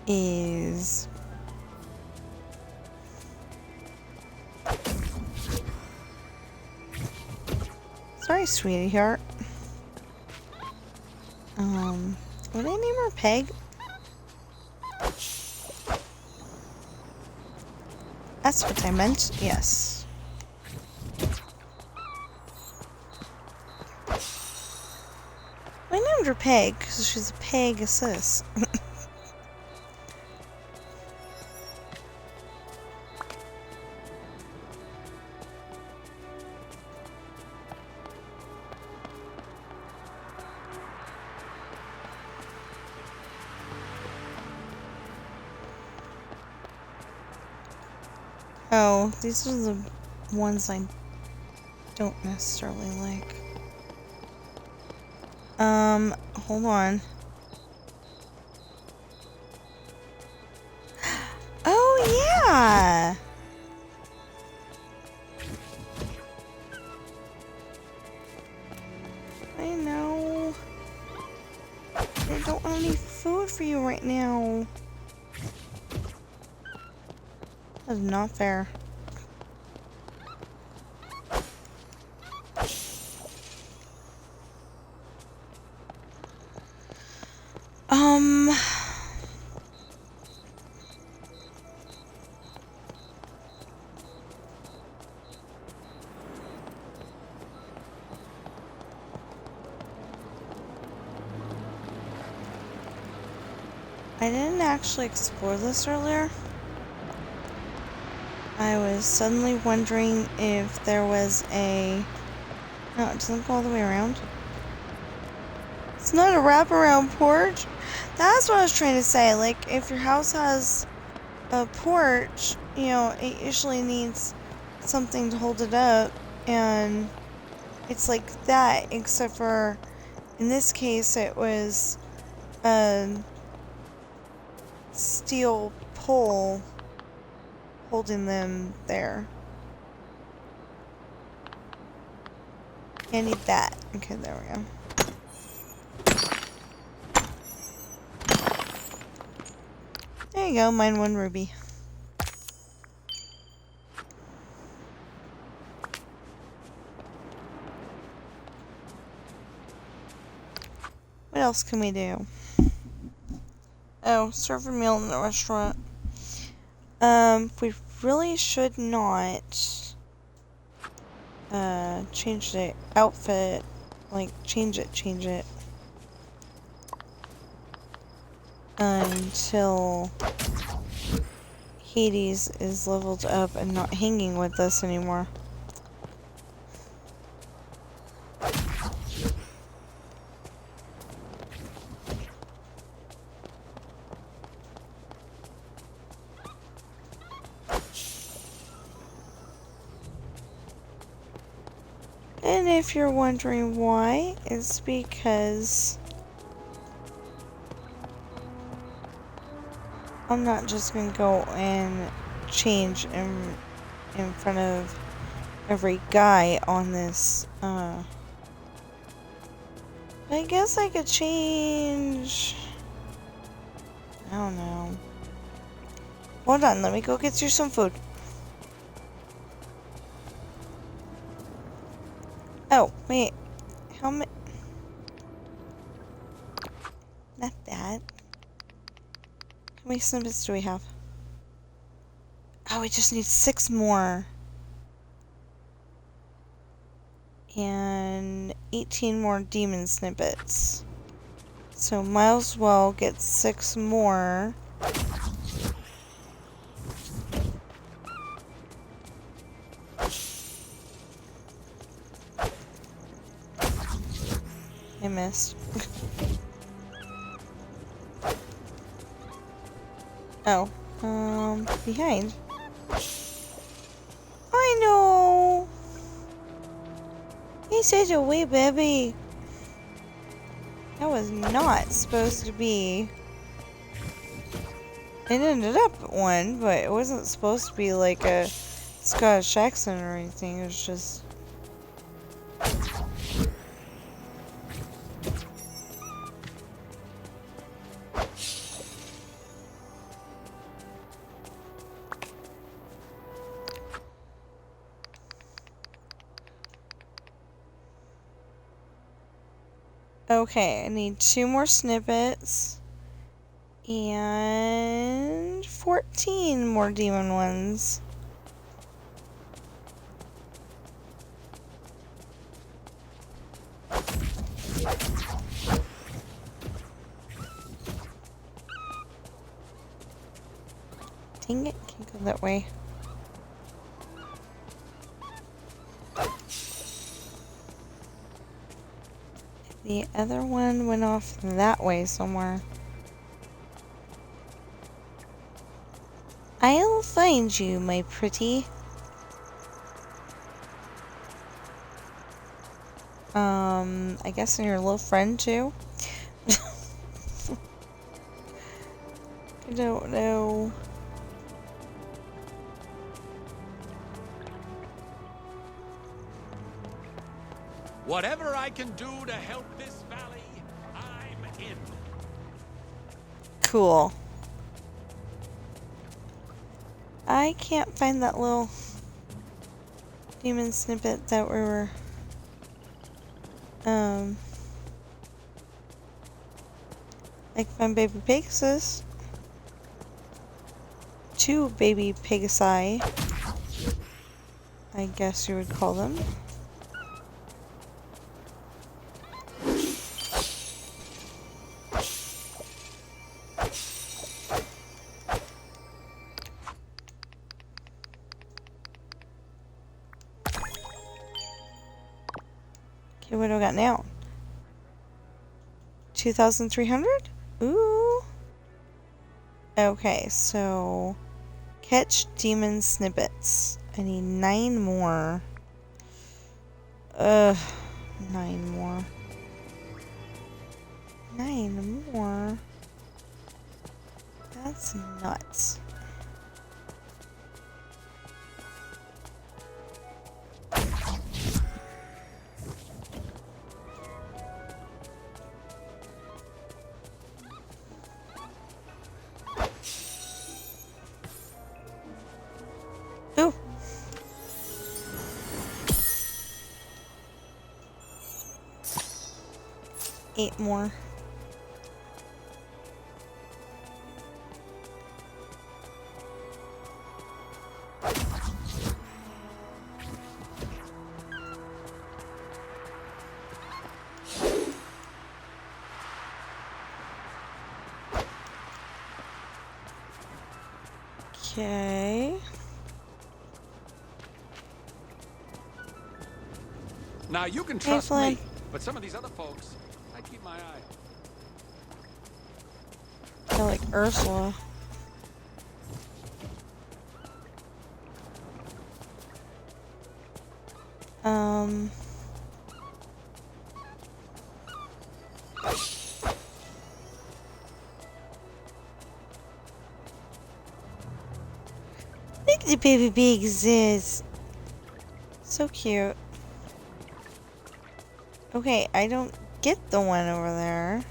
Is... Sorry, sweetheart. Would I name her Peg? That's what I meant, yes. I named her Peg because she's a Pegasus. Oh, these are the ones I don't necessarily like. Hold on. Oh, yeah! I know. I don't have any food for you right now. That's not fair. I didn't actually explore this earlier. I was suddenly wondering if there was a... No, it doesn't go all the way around. It's not a wraparound porch. That's what I was trying to say. Like, if your house has a porch, you know, it usually needs something to hold it up. And it's like that, except for in this case, it was a steel pole holding them there. I need that. Okay, there we go. There you go, mine 1 ruby. What else can we do? Oh, serve a meal in the restaurant. We really should not change the outfit. Like, change it. Until Hades is leveled up and not hanging with us anymore. And if you're wondering why, it's because I'm not just gonna go and change in front of every guy on this, I guess I could change... I don't know. Hold on, let me go get you some food. Oh, wait. How many... Not that. How many snippets do we have? Oh, we just need 6 more. And 18 more demon snippets. So might as well get 6 more. I missed. Oh, behind. I know. He's such a wee baby. That was not supposed to be. It ended up at one, but it wasn't supposed to be like a Scottish accent or anything. It was just. Okay, I need 2 more snippets. And 14 more demon ones. Dang it, can't go that way. The other one went off that way somewhere. I'll find you, my pretty. I guess I'm your little friend too. I don't know. Whatever I can do to help this valley, I'm in. Cool. I can't find that little demon snippet that we were I can find baby Pegasus. 2 baby Pegasi, I guess you would call them. Okay, what do I got now? 2,300? Ooh. Okay, so catch demon snippets. I need 9 more. 9 more. 9 more? That's nuts. Ooh. Eight more. Okay. Now you can trust Flynn. me, but some of these other folks, I keep my eye. I like Ursula. Look at the baby pigs. So cute. Okay, I don't get the one over there.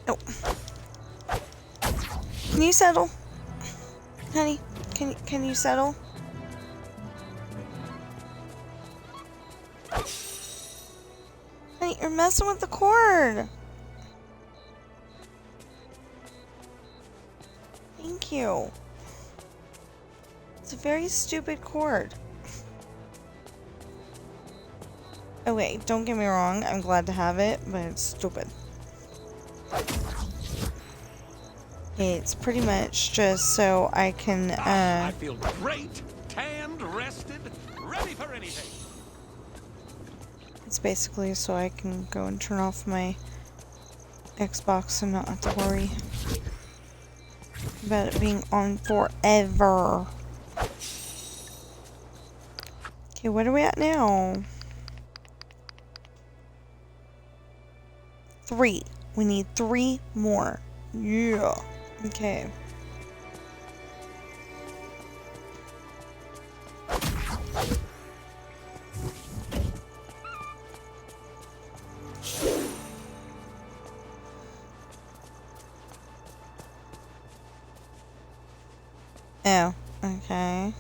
Oh. Can you settle? Honey, can you settle? Honey, you're messing with the cord. Thank you. It's a very stupid cord. Okay, don't get me wrong, I'm glad to have it, but it's stupid. It's pretty much just so I can, I feel great, tanned, rested, ready for anything. it's basically so I can go and turn off my Xbox and not have to worry about it being on forever. Okay, what are we at now? 3. We need 3 more. Yeah. Okay. Oh, okay.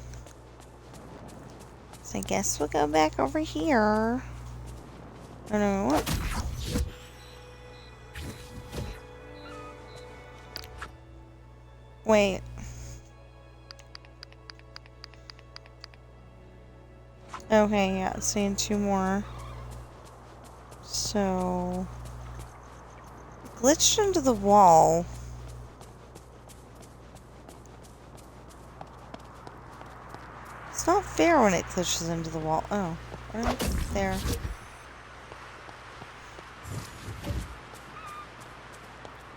So I guess we'll go back over here. I don't know what. Wait. Okay, yeah, it's saying 2 more. So... glitched into the wall. It's not fair when it glitches into the wall. Oh, right there.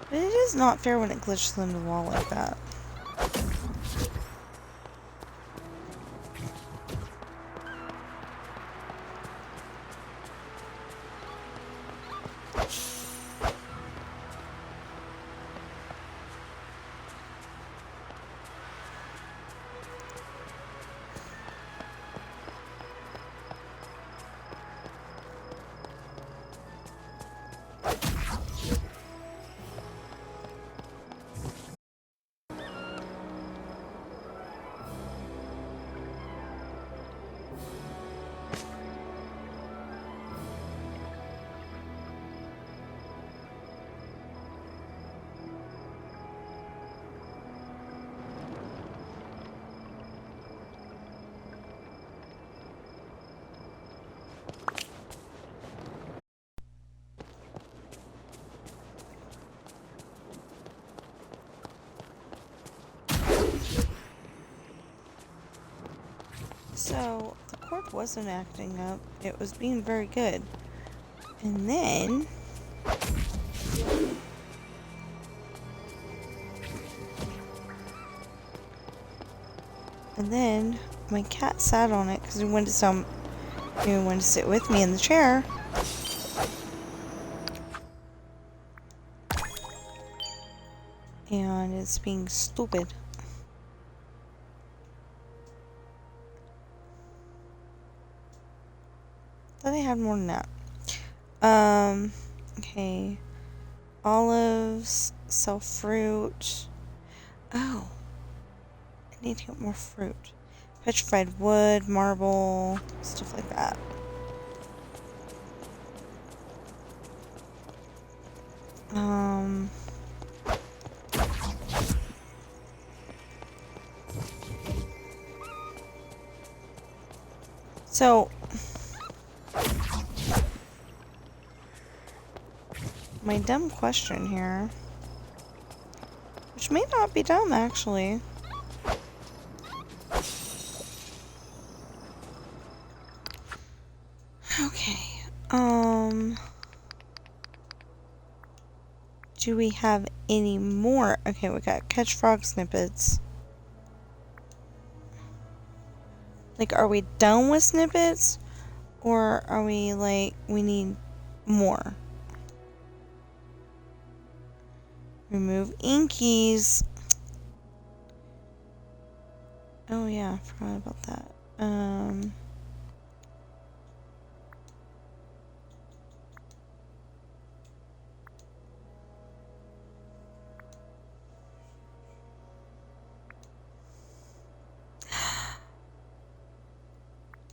But it is not fair when it glitches into the wall like that. So, the cord wasn't acting up. It was being very good. And then... my cat sat on it because he wanted to sit with me in the chair. And it's being stupid. Thought I had more than that. Okay. Olives, sell fruit. Oh. I need to get more fruit. Petrified wood, marble, stuff like that. So, my dumb question here, which may not be dumb actually. Okay, do we have any more? Okay, we got catch frog snippets. Like, are we done with snippets? Or are we, like, we need more? Remove inkies. Oh, yeah, I forgot about that.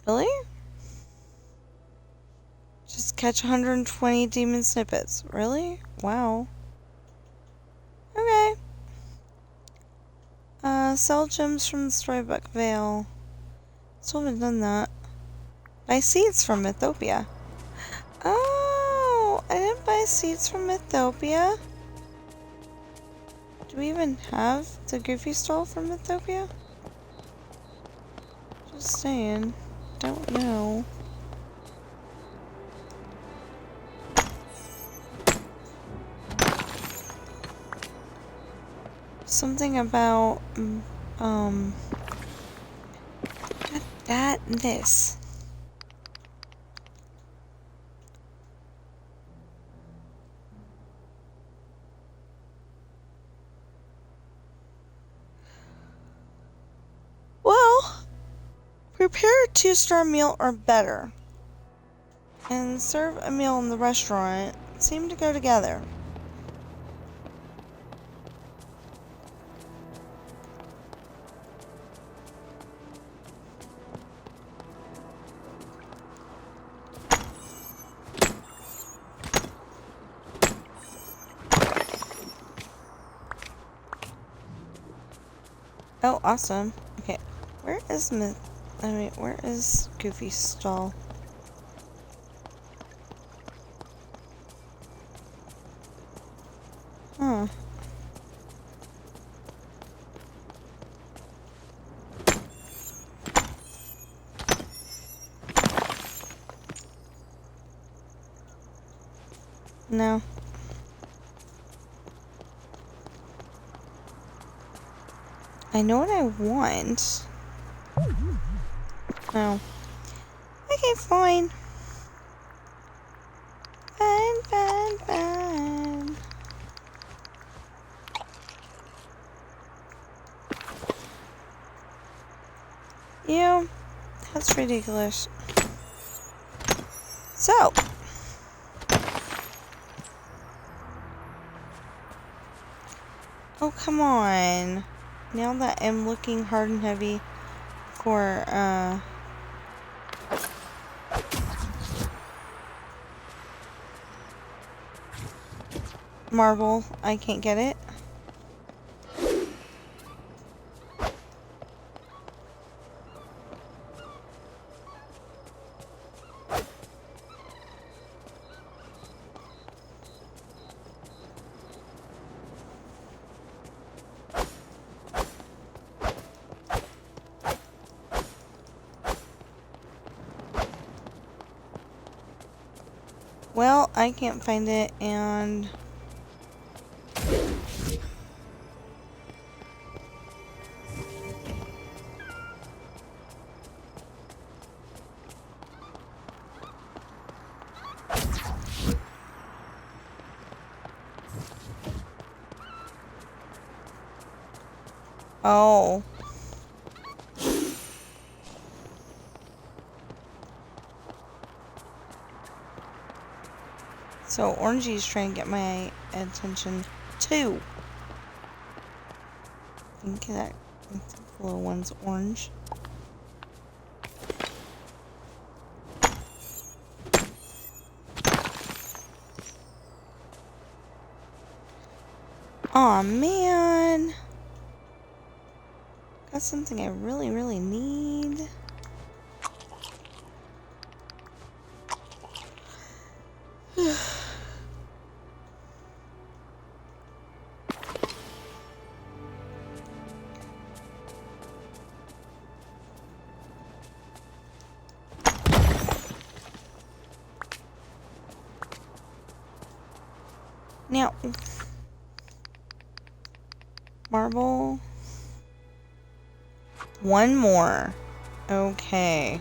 Really? Just catch 120 demon snippets. Really? Wow. Okay. Sell gems from the Storybook Vale. Still haven't done that. Buy seeds from Mythopia. Oh, I didn't buy seeds from Mythopia. Do we even have the Goofy stall from Mythopia? Just saying. Don't know. Something about, this. Well, prepare a 2-star meal or better, and serve a meal in the restaurant seem to go together. Oh, awesome. Okay, where is where is Goofy's stall? Huh. No. I know what I want. No. Okay, fine. Fine. Yeah, that's ridiculous. So. Oh, come on. Now that I'm looking hard and heavy for, marble, I can't get it. Well, I can't find it, and oh. So Orangey's trying to get my attention too. I think that the little one's orange. Aw, man. That's something I really need. Now, marble. One more. Okay.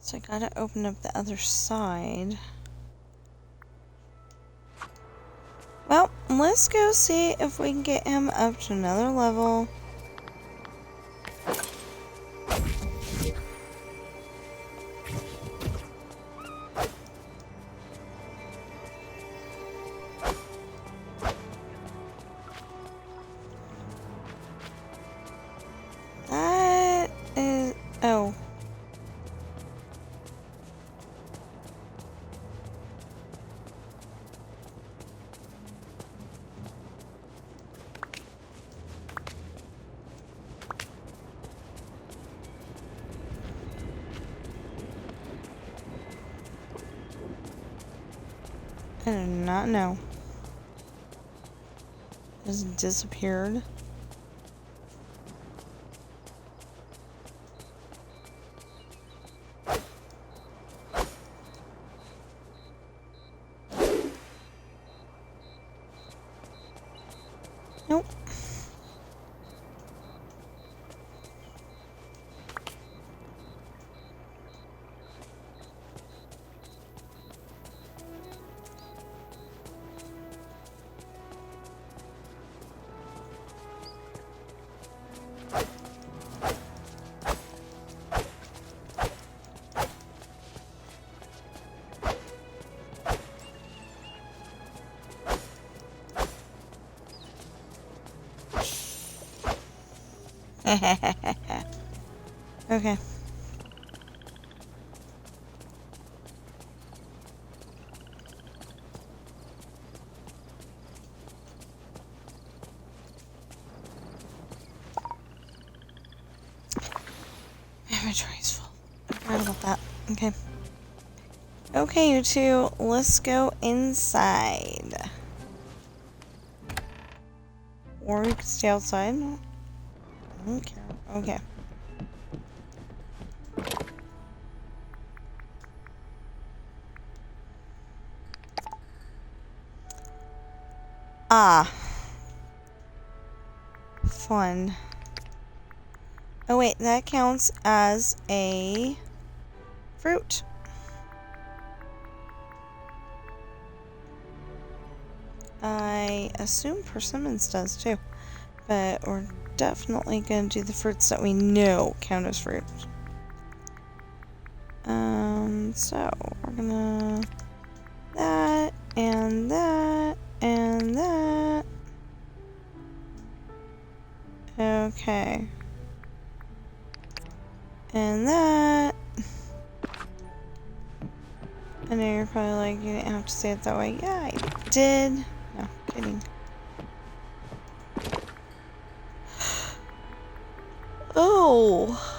So I gotta open up the other side. Well, let's go see if we can get him up to another level. I do not know. Just disappeared. Nope. Okay. My inventory's full. I forgot about that. Okay. Okay, you two, let's go inside. Or we can stay outside. I don't care. Okay. Ah. Fun. Oh wait, that counts as a fruit. I assume persimmons does too. But we're definitely gonna do the fruits that we know count as fruit. So we're gonna that and that and that. Okay. And that. I know you're probably like, you didn't have to say it that way. Yeah, I did. No, kidding. Oh.